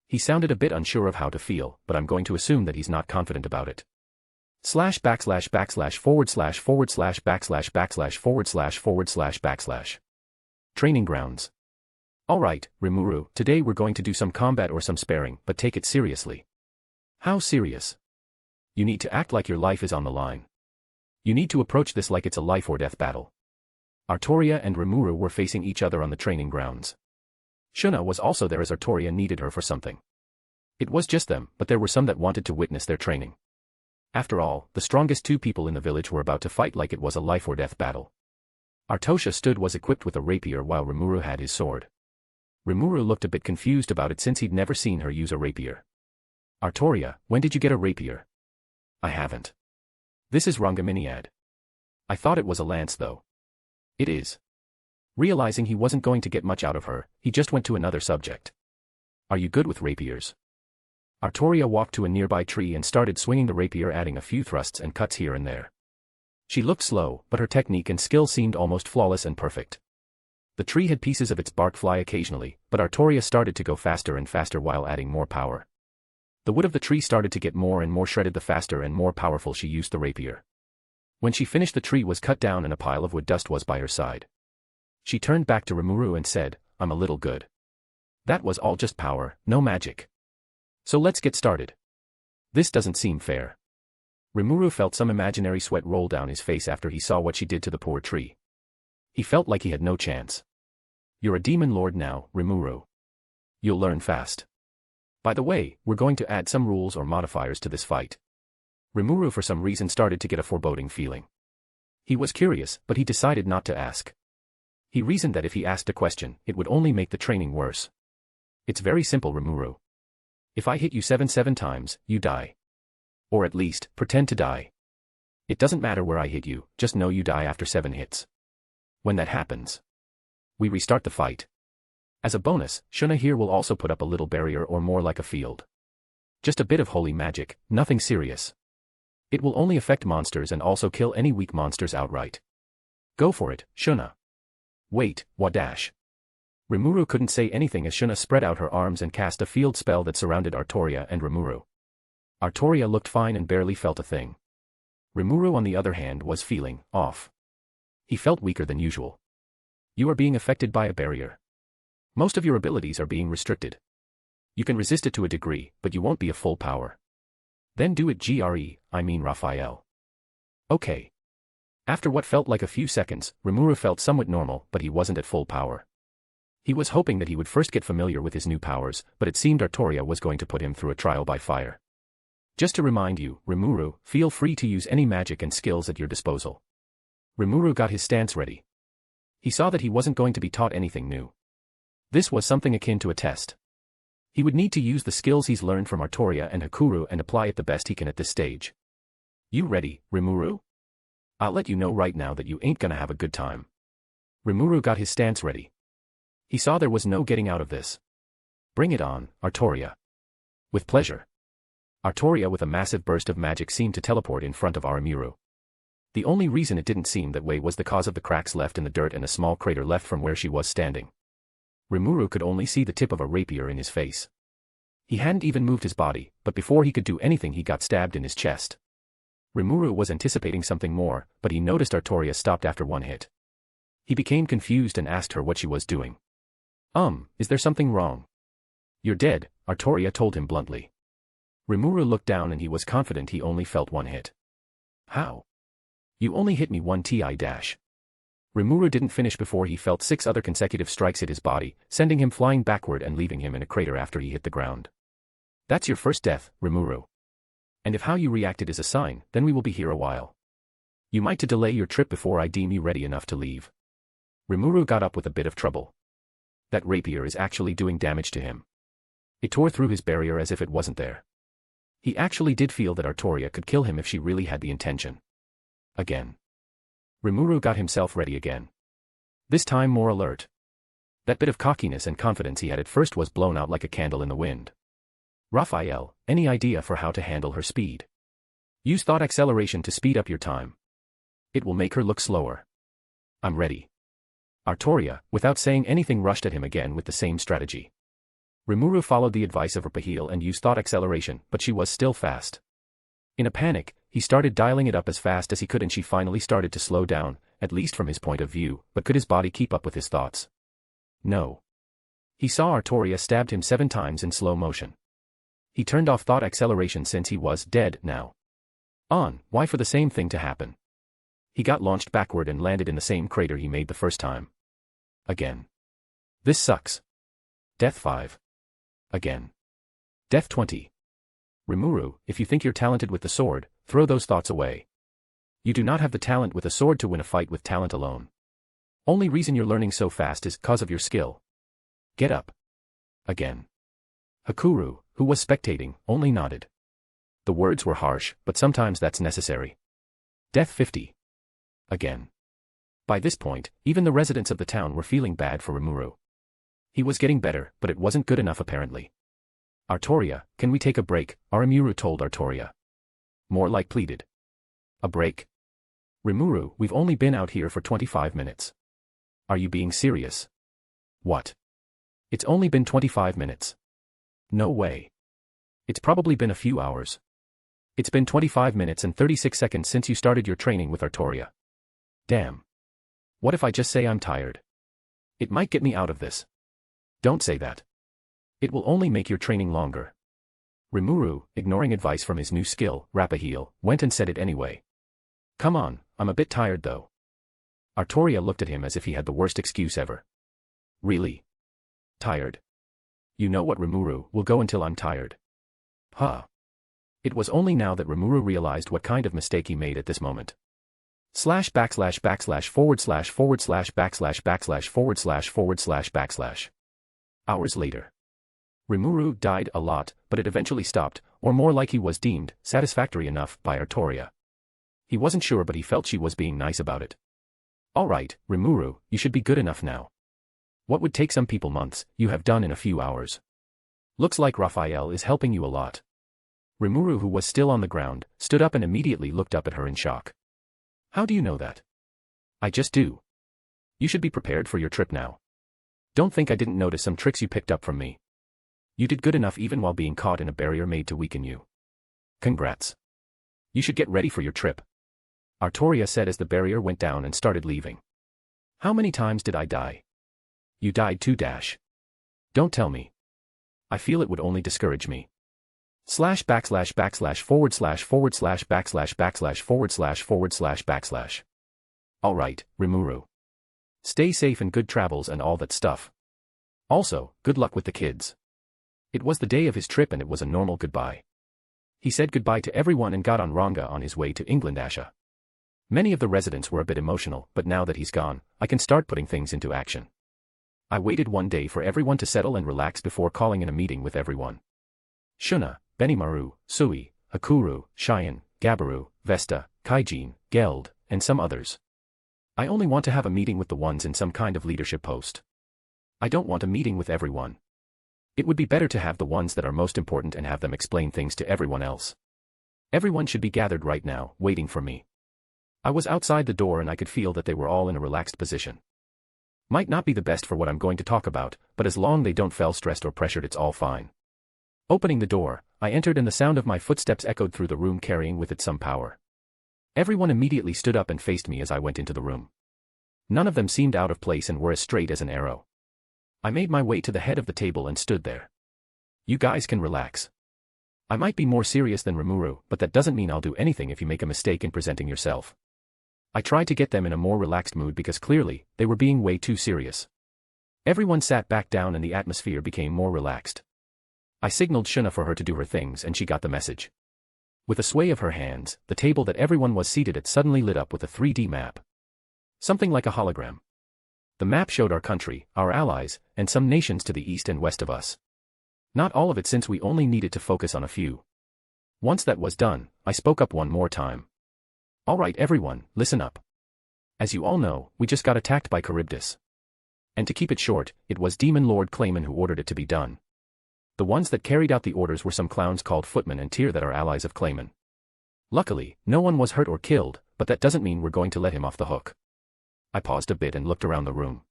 He sounded a bit unsure of how to feel, but I'm going to assume that he's not confident about it. // Training grounds. Alright, Rimuru, today we're going to do some combat or some sparring, but take it seriously. How serious? You need to act like your life is on the line. You need to approach this like it's a life or death battle. Arttoria and Rimuru were facing each other on the training grounds. Shuna was also there as Arttoria needed her for something. It was just them, but there were some that wanted to witness their training. After all, the strongest two people in the village were about to fight like it was a life or death battle. Arttoria was equipped with a rapier while Rimuru had his sword. Rimuru looked a bit confused about it since he'd never seen her use a rapier. Arttoria, when did you get a rapier? I haven't. This is Reincarnated. I thought it was a lance though. It is. Realizing he wasn't going to get much out of her, he just went to another subject. Are you good with rapiers? Arttoria walked to a nearby tree and started swinging the rapier, adding a few thrusts and cuts here and there. She looked slow, but her technique and skill seemed almost flawless and perfect. The tree had pieces of its bark fly occasionally, but Arttoria started to go faster and faster while adding more power. The wood of the tree started to get more and more shredded the faster and more powerful she used the rapier. When she finished, the tree was cut down and a pile of wood dust was by her side. She turned back to Rimuru and said, I'm a little good. That was all just power, no magic. So let's get started. This doesn't seem fair. Rimuru felt some imaginary sweat roll down his face after he saw what she did to the poor tree. He felt like he had no chance. You're a demon lord now, Rimuru. You'll learn fast. By the way, we're going to add some rules or modifiers to this fight. Rimuru for some reason started to get a foreboding feeling. He was curious, but he decided not to ask. He reasoned that if he asked a question, it would only make the training worse. It's very simple, Rimuru. If I hit you 7 times, you die. Or at least, pretend to die. It doesn't matter where I hit you, just know you die after 7 hits. When that happens, we restart the fight. As a bonus, Shuna here will also put up a little barrier or more like a field. Just a bit of holy magic, nothing serious. It will only affect monsters and also kill any weak monsters outright. Go for it, Shuna. Wait, Wadash. Rimuru couldn't say anything as Shuna spread out her arms and cast a field spell that surrounded Arttoria and Rimuru. Arttoria looked fine and barely felt a thing. Rimuru on the other hand was feeling off. He felt weaker than usual. You are being affected by a barrier. Most of your abilities are being restricted. You can resist it to a degree, but you won't be a full power. Then do it Raphael. Okay. After what felt like a few seconds, Rimuru felt somewhat normal, but he wasn't at full power. He was hoping that he would first get familiar with his new powers, but it seemed Arttoria was going to put him through a trial by fire. Just to remind you, Rimuru, feel free to use any magic and skills at your disposal. Rimuru got his stance ready. He saw that he wasn't going to be taught anything new. This was something akin to a test. He would need to use the skills he's learned from Arttoria and Hakuru and apply it the best he can at this stage. You ready, Rimuru? I'll let you know right now that you ain't gonna have a good time. Rimuru got his stance ready. He saw there was no getting out of this. Bring it on, Arttoria. With pleasure. Arttoria with a massive burst of magic seemed to teleport in front of Rimuru. The only reason it didn't seem that way was the cause of the cracks left in the dirt and a small crater left from where she was standing. Rimuru could only see the tip of a rapier in his face. He hadn't even moved his body, but before he could do anything he got stabbed in his chest. Rimuru was anticipating something more, but he noticed Arttoria stopped after one hit. He became confused and asked her what she was doing. Is there something wrong? You're dead, Arttoria told him bluntly. Rimuru looked down and he was confident he only felt one hit. How? You only hit me one dash. Rimuru didn't finish before he felt 6 other consecutive strikes hit his body, sending him flying backward and leaving him in a crater after he hit the ground. That's your first death, Rimuru. And if how you reacted is a sign, then we will be here a while. You might to delay your trip before I deem you ready enough to leave. Rimuru got up with a bit of trouble. That rapier is actually doing damage to him. It tore through his barrier as if it wasn't there. He actually did feel that Arttoria could kill him if she really had the intention. Again. Rimuru got himself ready again. This time more alert. That bit of cockiness and confidence he had at first was blown out like a candle in the wind. Raphael, any idea for how to handle her speed? Use thought acceleration to speed up your time. It will make her look slower. I'm ready. Arttoria, without saying anything, rushed at him again with the same strategy. Rimuru followed the advice of Raphael and used thought acceleration, but she was still fast. In a panic, he started dialing it up as fast as he could and she finally started to slow down, at least from his point of view, but could his body keep up with his thoughts? No. He saw Arttoria stabbed him 7 times in slow motion. He turned off thought acceleration since he was dead now. Why for the same thing to happen? He got launched backward and landed in the same crater he made the first time. Again. This sucks. Death 5. Again. Death 20. Rimuru, if you think you're talented with the sword, throw those thoughts away. You do not have the talent with a sword to win a fight with talent alone. Only reason you're learning so fast is cause of your skill. Get up. Again. Hakuru, who was spectating, only nodded. The words were harsh, but sometimes that's necessary. Death 50. Again. By this point, even the residents of the town were feeling bad for Rimuru. He was getting better, but it wasn't good enough apparently. Arttoria, can we take a break? Rimuru told Arttoria. More like pleaded. A break? Rimuru, we've only been out here for 25 minutes. Are you being serious? What? It's only been 25 minutes. No way. It's probably been a few hours. It's been 25 minutes and 36 seconds since you started your training with Arttoria. Damn. What if I just say I'm tired? It might get me out of this. Don't say that. It will only make your training longer. Rimuru, ignoring advice from his new skill, Rapaheel, went and said it anyway. Come on, I'm a bit tired though. Arttoria looked at him as if he had the worst excuse ever. Really? Tired? You know what, Rimuru, we'll go until I'm tired. Huh. It was only now that Rimuru realized what kind of mistake he made at this moment. // // Hours later. Rimuru died a lot, but it eventually stopped, or more like he was deemed satisfactory enough by Arttoria. He wasn't sure, but he felt she was being nice about it. Alright, Rimuru, you should be good enough now. What would take some people months, you have done in a few hours. Looks like Raphael is helping you a lot. Rimuru, who was still on the ground, stood up and immediately looked up at her in shock. How do you know that? I just do. You should be prepared for your trip now. Don't think I didn't notice some tricks you picked up from me. You did good enough even while being caught in a barrier made to weaken you. Congrats. You should get ready for your trip. Arttoria said as the barrier went down and started leaving. How many times did I die? You died too. Don't tell me. I feel it would only discourage me. // // // Alright, Rimuru. Stay safe and good travels and all that stuff. Also, good luck with the kids. It was the day of his trip and it was a normal goodbye. He said goodbye to everyone and got on Ranga on his way to England. Asha. Many of the residents were a bit emotional, but now that he's gone, I can start putting things into action. I waited one day for everyone to settle and relax before calling in a meeting with everyone. Shuna, Benimaru, Sui, Hakuru, Cheyenne, Gabaru, Vesta, Kaijin, Geld, and some others. I only want to have a meeting with the ones in some kind of leadership post. I don't want a meeting with everyone. It would be better to have the ones that are most important and have them explain things to everyone else. Everyone should be gathered right now, waiting for me. I was outside the door and I could feel that they were all in a relaxed position. Might not be the best for what I'm going to talk about, but as long they don't feel stressed or pressured, it's all fine. Opening the door, I entered and the sound of my footsteps echoed through the room, carrying with it some power. Everyone immediately stood up and faced me as I went into the room. None of them seemed out of place and were as straight as an arrow. I made my way to the head of the table and stood there. You guys can relax. I might be more serious than Rimuru, but that doesn't mean I'll do anything if you make a mistake in presenting yourself. I tried to get them in a more relaxed mood because clearly, they were being way too serious. Everyone sat back down and the atmosphere became more relaxed. I signaled Shuna for her to do her things and she got the message. With a sway of her hands, the table that everyone was seated at suddenly lit up with a 3D map. Something like a hologram. The map showed our country, our allies, and some nations to the east and west of us. Not all of it, since we only needed to focus on a few. Once that was done, I spoke up one more time. Alright everyone, listen up. As you all know, we just got attacked by Charybdis. And to keep it short, it was Demon Lord Clayman who ordered it to be done. The ones that carried out the orders were some clowns called Footmen and Tyr that are allies of Clayman. Luckily, no one was hurt or killed, but that doesn't mean we're going to let him off the hook. I paused a bit and looked around the room.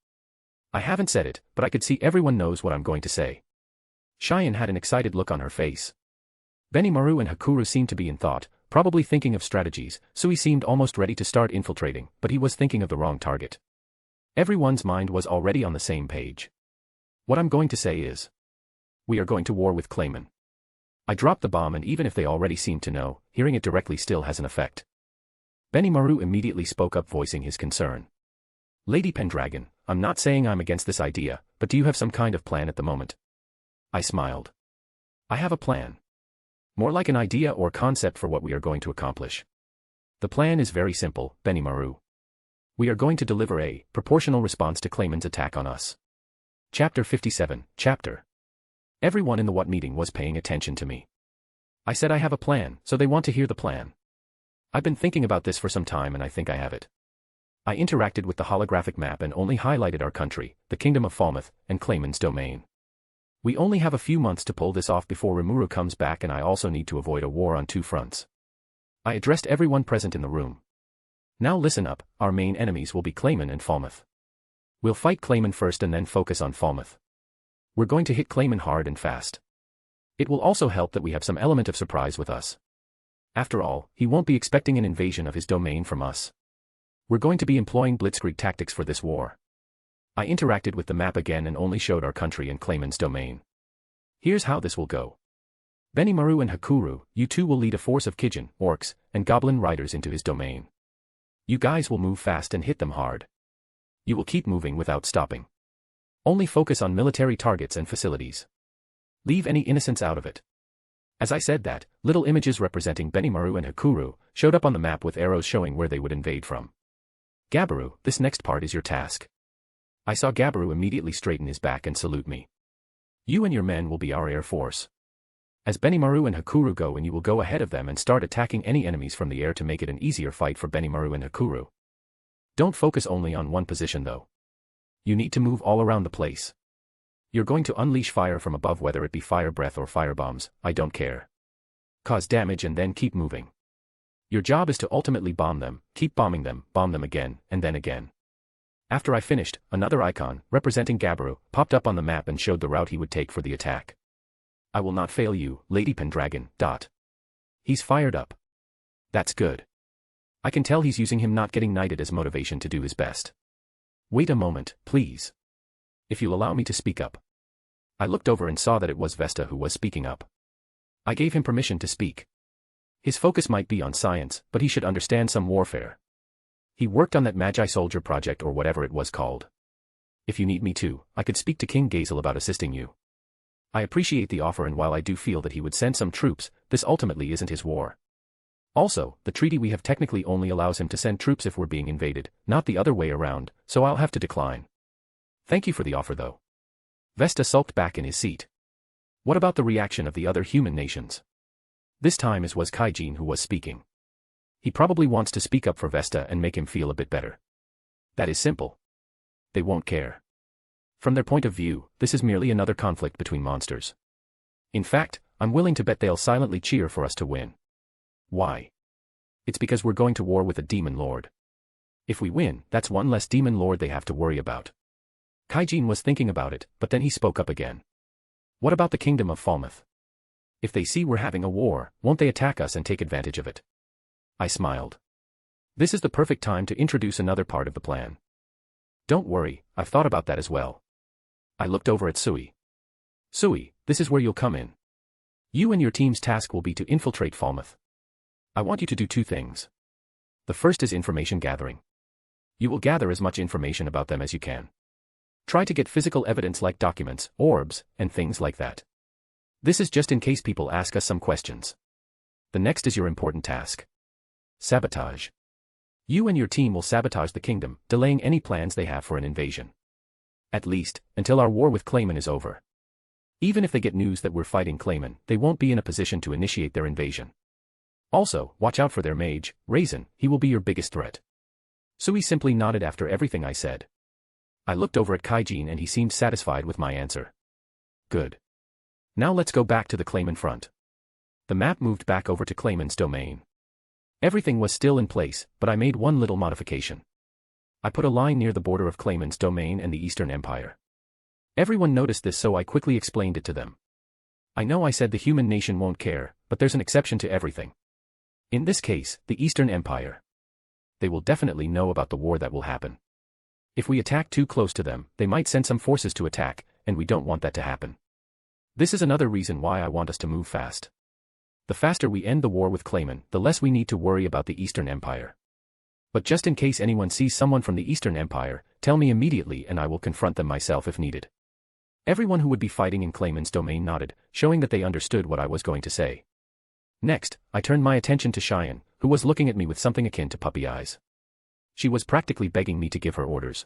I haven't said it, but I could see everyone knows what I'm going to say. Cheyenne had an excited look on her face. Benimaru and Hakuru seemed to be in thought, probably thinking of strategies, so he seemed almost ready to start infiltrating, but he was thinking of the wrong target. Everyone's mind was already on the same page. What I'm going to say is, we are going to war with Clayman. I dropped the bomb, and even if they already seemed to know, hearing it directly still has an effect. Benimaru immediately spoke up, voicing his concern. Lady Pendragon, I'm not saying I'm against this idea, but do you have some kind of plan at the moment? I smiled. I have a plan. More like an idea or concept for what we are going to accomplish. The plan is very simple, Benimaru. We are going to deliver a proportional response to Clayman's attack on us. Chapter 57, Chapter. Everyone in the what meeting was paying attention to me. I said I have a plan, so they want to hear the plan. I've been thinking about this for some time and I think I have it. I interacted with the holographic map and only highlighted our country, the Kingdom of Falmouth, and Clayman's domain. We only have a few months to pull this off before Rimuru comes back, and I also need to avoid a war on two fronts. I addressed everyone present in the room. Now listen up, our main enemies will be Clayman and Falmouth. We'll fight Clayman first and then focus on Falmouth. We're going to hit Clayman hard and fast. It will also help that we have some element of surprise with us. After all, he won't be expecting an invasion of his domain from us. We're going to be employing blitzkrieg tactics for this war. I interacted with the map again and only showed our country and Clayman's domain. Here's how this will go. Benimaru and Hakuru, you two will lead a force of Kijin, Orcs, and Goblin riders into his domain. You guys will move fast and hit them hard. You will keep moving without stopping. Only focus on military targets and facilities. Leave any innocents out of it. As I said that, little images representing Benimaru and Hakuru showed up on the map with arrows showing where they would invade from. Gabaru, this next part is your task. I saw Gabaru immediately straighten his back and salute me. You and your men will be our air force. As Benimaru and Hakuru go in, you will go ahead of them and start attacking any enemies from the air to make it an easier fight for Benimaru and Hakuru. Don't focus only on one position though. You need to move all around the place. You're going to unleash fire from above, whether it be fire breath or fire bombs, I don't care. Cause damage and then keep moving. Your job is to ultimately bomb them, keep bombing them, bomb them again, and then again. After I finished, another icon, representing Gabaru, popped up on the map and showed the route he would take for the attack. I will not fail you, Lady Pendragon. He's fired up. That's good. I can tell he's using him not getting knighted as motivation to do his best. Wait a moment, please. If you'll allow me to speak up. I looked over and saw that it was Vesta who was speaking up. I gave him permission to speak. His focus might be on science, but he should understand some warfare. He worked on that Magi Soldier project or whatever it was called. If you need me to, I could speak to King Gazel about assisting you. I appreciate the offer, and while I do feel that he would send some troops, this ultimately isn't his war. Also, the treaty we have technically only allows him to send troops if we're being invaded, not the other way around, so I'll have to decline. Thank you for the offer though. Vesta sulked back in his seat. What about the reaction of the other human nations? This time it was Kaijin who was speaking. He probably wants to speak up for Vesta and make him feel a bit better. That is simple. They won't care. From their point of view, this is merely another conflict between monsters. In fact, I'm willing to bet they'll silently cheer for us to win. Why? It's because we're going to war with a demon lord. If we win, that's one less demon lord they have to worry about. Kaijin was thinking about it, but then he spoke up again. What about the Kingdom of Falmouth? If they see we're having a war, won't they attack us and take advantage of it? I smiled. This is the perfect time to introduce another part of the plan. Don't worry, I've thought about that as well. I looked over at Sui. Sui, this is where you'll come in. You and your team's task will be to infiltrate Falmouth. I want you to do two things. The first is information gathering. You will gather as much information about them as you can. Try to get physical evidence like documents, orbs, and things like that. This is just in case people ask us some questions. The next is your important task. Sabotage. You and your team will sabotage the kingdom, delaying any plans they have for an invasion. At least, until our war with Clayman is over. Even if they get news that we're fighting Clayman, they won't be in a position to initiate their invasion. Also, watch out for their mage, Raisin, he will be your biggest threat. Sui simply nodded after everything I said. I looked over at Kaijin and he seemed satisfied with my answer. Good. Now let's go back to the Clayman front. The map moved back over to Clayman's domain. Everything was still in place, but I made one little modification. I put a line near the border of Clayman's domain and the Eastern Empire. Everyone noticed this, so I quickly explained it to them. I know I said the human nation won't care, but there's an exception to everything. In this case, the Eastern Empire. They will definitely know about the war that will happen. If we attack too close to them, they might send some forces to attack, and we don't want that to happen. This is another reason why I want us to move fast. The faster we end the war with Clayman, the less we need to worry about the Eastern Empire. But just in case anyone sees someone from the Eastern Empire, tell me immediately and I will confront them myself if needed. Everyone who would be fighting in Clayman's domain nodded, showing that they understood what I was going to say. Next, I turned my attention to Cheyenne, who was looking at me with something akin to puppy eyes. She was practically begging me to give her orders.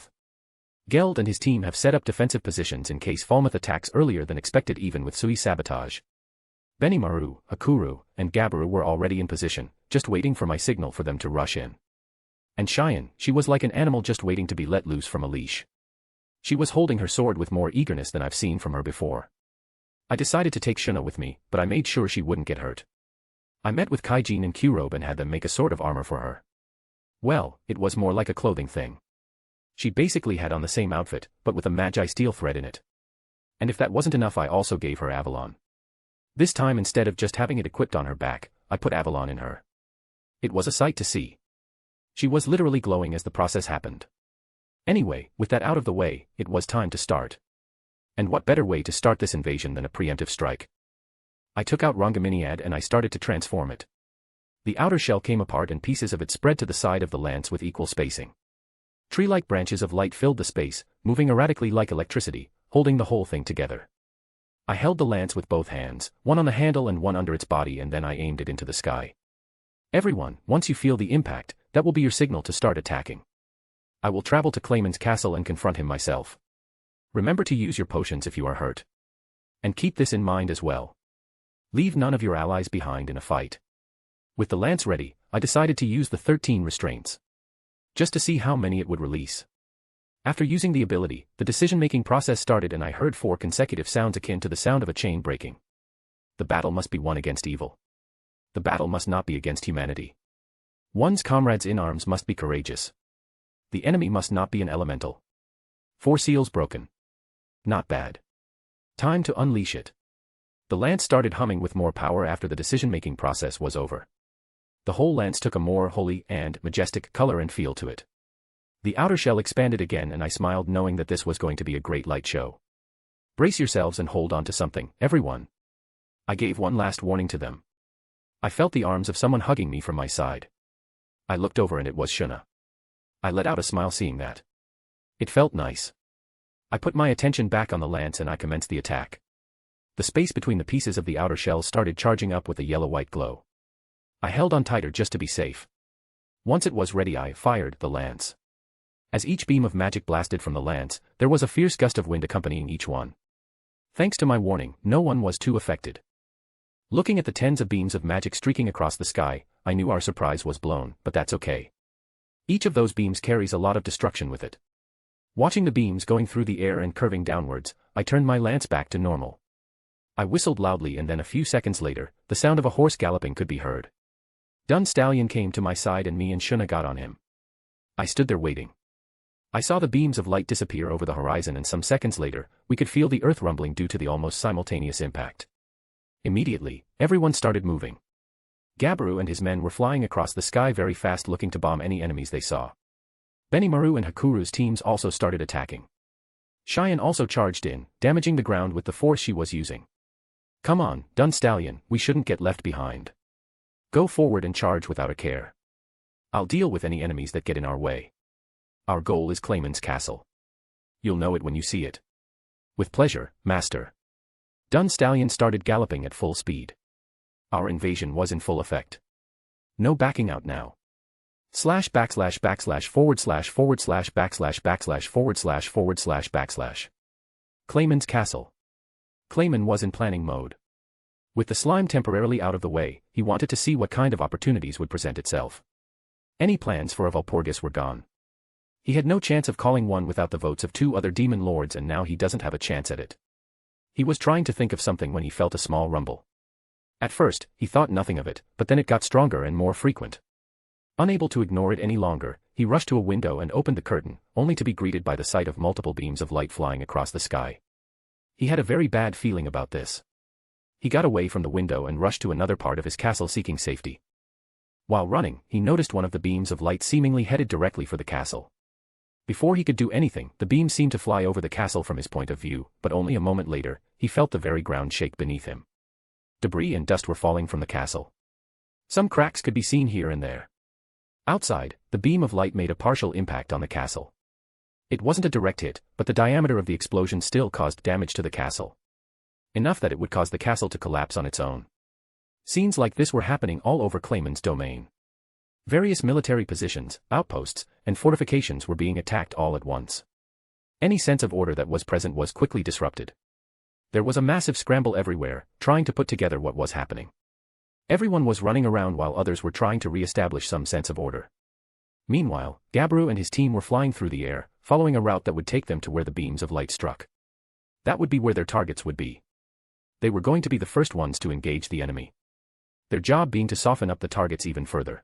Falmouth. Geld and his team have set up defensive positions in case Falmouth attacks earlier than expected, even with Sui sabotage. Benimaru, Akuru, and Gabaru were already in position, just waiting for my signal for them to rush in. And Cheyenne, she was like an animal just waiting to be let loose from a leash. She was holding her sword with more eagerness than I've seen from her before. I decided to take Shuna with me, but I made sure she wouldn't get hurt. I met with Kaijin and Kyurobe and had them make a sort of armor for her. Well, it was more like a clothing thing. She basically had on the same outfit, but with a magi steel thread in it. And if that wasn't enough, I also gave her Avalon. This time, instead of just having it equipped on her back, I put Avalon in her. It was a sight to see. She was literally glowing as the process happened. Anyway, with that out of the way, it was time to start. And what better way to start this invasion than a preemptive strike? I took out Rongaminiad and I started to transform it. The outer shell came apart and pieces of it spread to the side of the lance with equal spacing. Tree-like branches of light filled the space, moving erratically like electricity, holding the whole thing together. I held the lance with both hands, one on the handle and one under its body, and then I aimed it into the sky. Everyone, once you feel the impact, that will be your signal to start attacking. I will travel to Clayman's castle and confront him myself. Remember to use your potions if you are hurt. And keep this in mind as well. Leave none of your allies behind in a fight. With the lance ready, I decided to use the 13 restraints. Just to see how many it would release. After using the ability, the decision-making process started and I heard 4 consecutive sounds akin to the sound of a chain breaking. The battle must be won against evil. The battle must not be against humanity. One's comrades in arms must be courageous. The enemy must not be an elemental. 4 seals broken. Not bad. Time to unleash it. The lance started humming with more power after the decision-making process was over. The whole lance took a more holy and majestic color and feel to it. The outer shell expanded again and I smiled knowing that this was going to be a great light show. Brace yourselves and hold on to something, everyone. I gave one last warning to them. I felt the arms of someone hugging me from my side. I looked over and it was Shuna. I let out a smile seeing that. It felt nice. I put my attention back on the lance and I commenced the attack. The space between the pieces of the outer shell started charging up with a yellow-white glow. I held on tighter just to be safe. Once it was ready, I fired the lance. As each beam of magic blasted from the lance, there was a fierce gust of wind accompanying each one. Thanks to my warning, no one was too affected. Looking at the tens of beams of magic streaking across the sky, I knew our surprise was blown, but that's okay. Each of those beams carries a lot of destruction with it. Watching the beams going through the air and curving downwards, I turned my lance back to normal. I whistled loudly and then a few seconds later, the sound of a horse galloping could be heard. Dun Stallion came to my side and me and Shuna got on him. I stood there waiting. I saw the beams of light disappear over the horizon and some seconds later, we could feel the earth rumbling due to the almost simultaneous impact. Immediately, everyone started moving. Gabaru and his men were flying across the sky very fast looking to bomb any enemies they saw. Benimaru and Hakuru's teams also started attacking. Cheyenne also charged in, damaging the ground with the force she was using. Come on, Dun Stallion, we shouldn't get left behind. Go forward and charge without a care. I'll deal with any enemies that get in our way. Our goal is Clayman's castle. You'll know it when you see it. With pleasure, Master. Dun Stallion started galloping at full speed. Our invasion was in full effect. No backing out now. ///////////////////////////////////////////////////////////////////////////////////////////////////////////////////////////// Clayman wasn't planning temporarily out of the way, he wanted to see what kind of opportunities would present itself. Any plans for a Walpurgis were gone. He had no chance of calling one without the votes of 2 other demon lords and now he doesn't have a chance at it. He was trying to think of something when he felt a small rumble. At first, he thought nothing of it, but then it got stronger and more frequent. Unable to ignore it any longer, he rushed to a window and opened the curtain, only to be greeted by the sight of multiple beams of light flying across the sky. He had a very bad feeling about this. He got away from the window and rushed to another part of his castle seeking safety. While running, he noticed one of the beams of light seemingly headed directly for the castle. Before he could do anything, the beam seemed to fly over the castle from his point of view, but only a moment later, he felt the very ground shake beneath him. Debris and dust were falling from the castle. Some cracks could be seen here and there. Outside, the beam of light made a partial impact on the castle. It wasn't a direct hit, but the diameter of the explosion still caused damage to the castle. Enough that it would cause the castle to collapse on its own. Scenes like this were happening all over Clayman's domain. Various military positions, outposts, and fortifications were being attacked all at once. Any sense of order that was present was quickly disrupted. There was a massive scramble everywhere, trying to put together what was happening. Everyone was running around while others were trying to re-establish some sense of order. Meanwhile, Gabaru and his team were flying through the air, following a route that would take them to where the beams of light struck. That would be where their targets would be. They were going to be the first ones to engage the enemy. their job being to soften up the targets even further.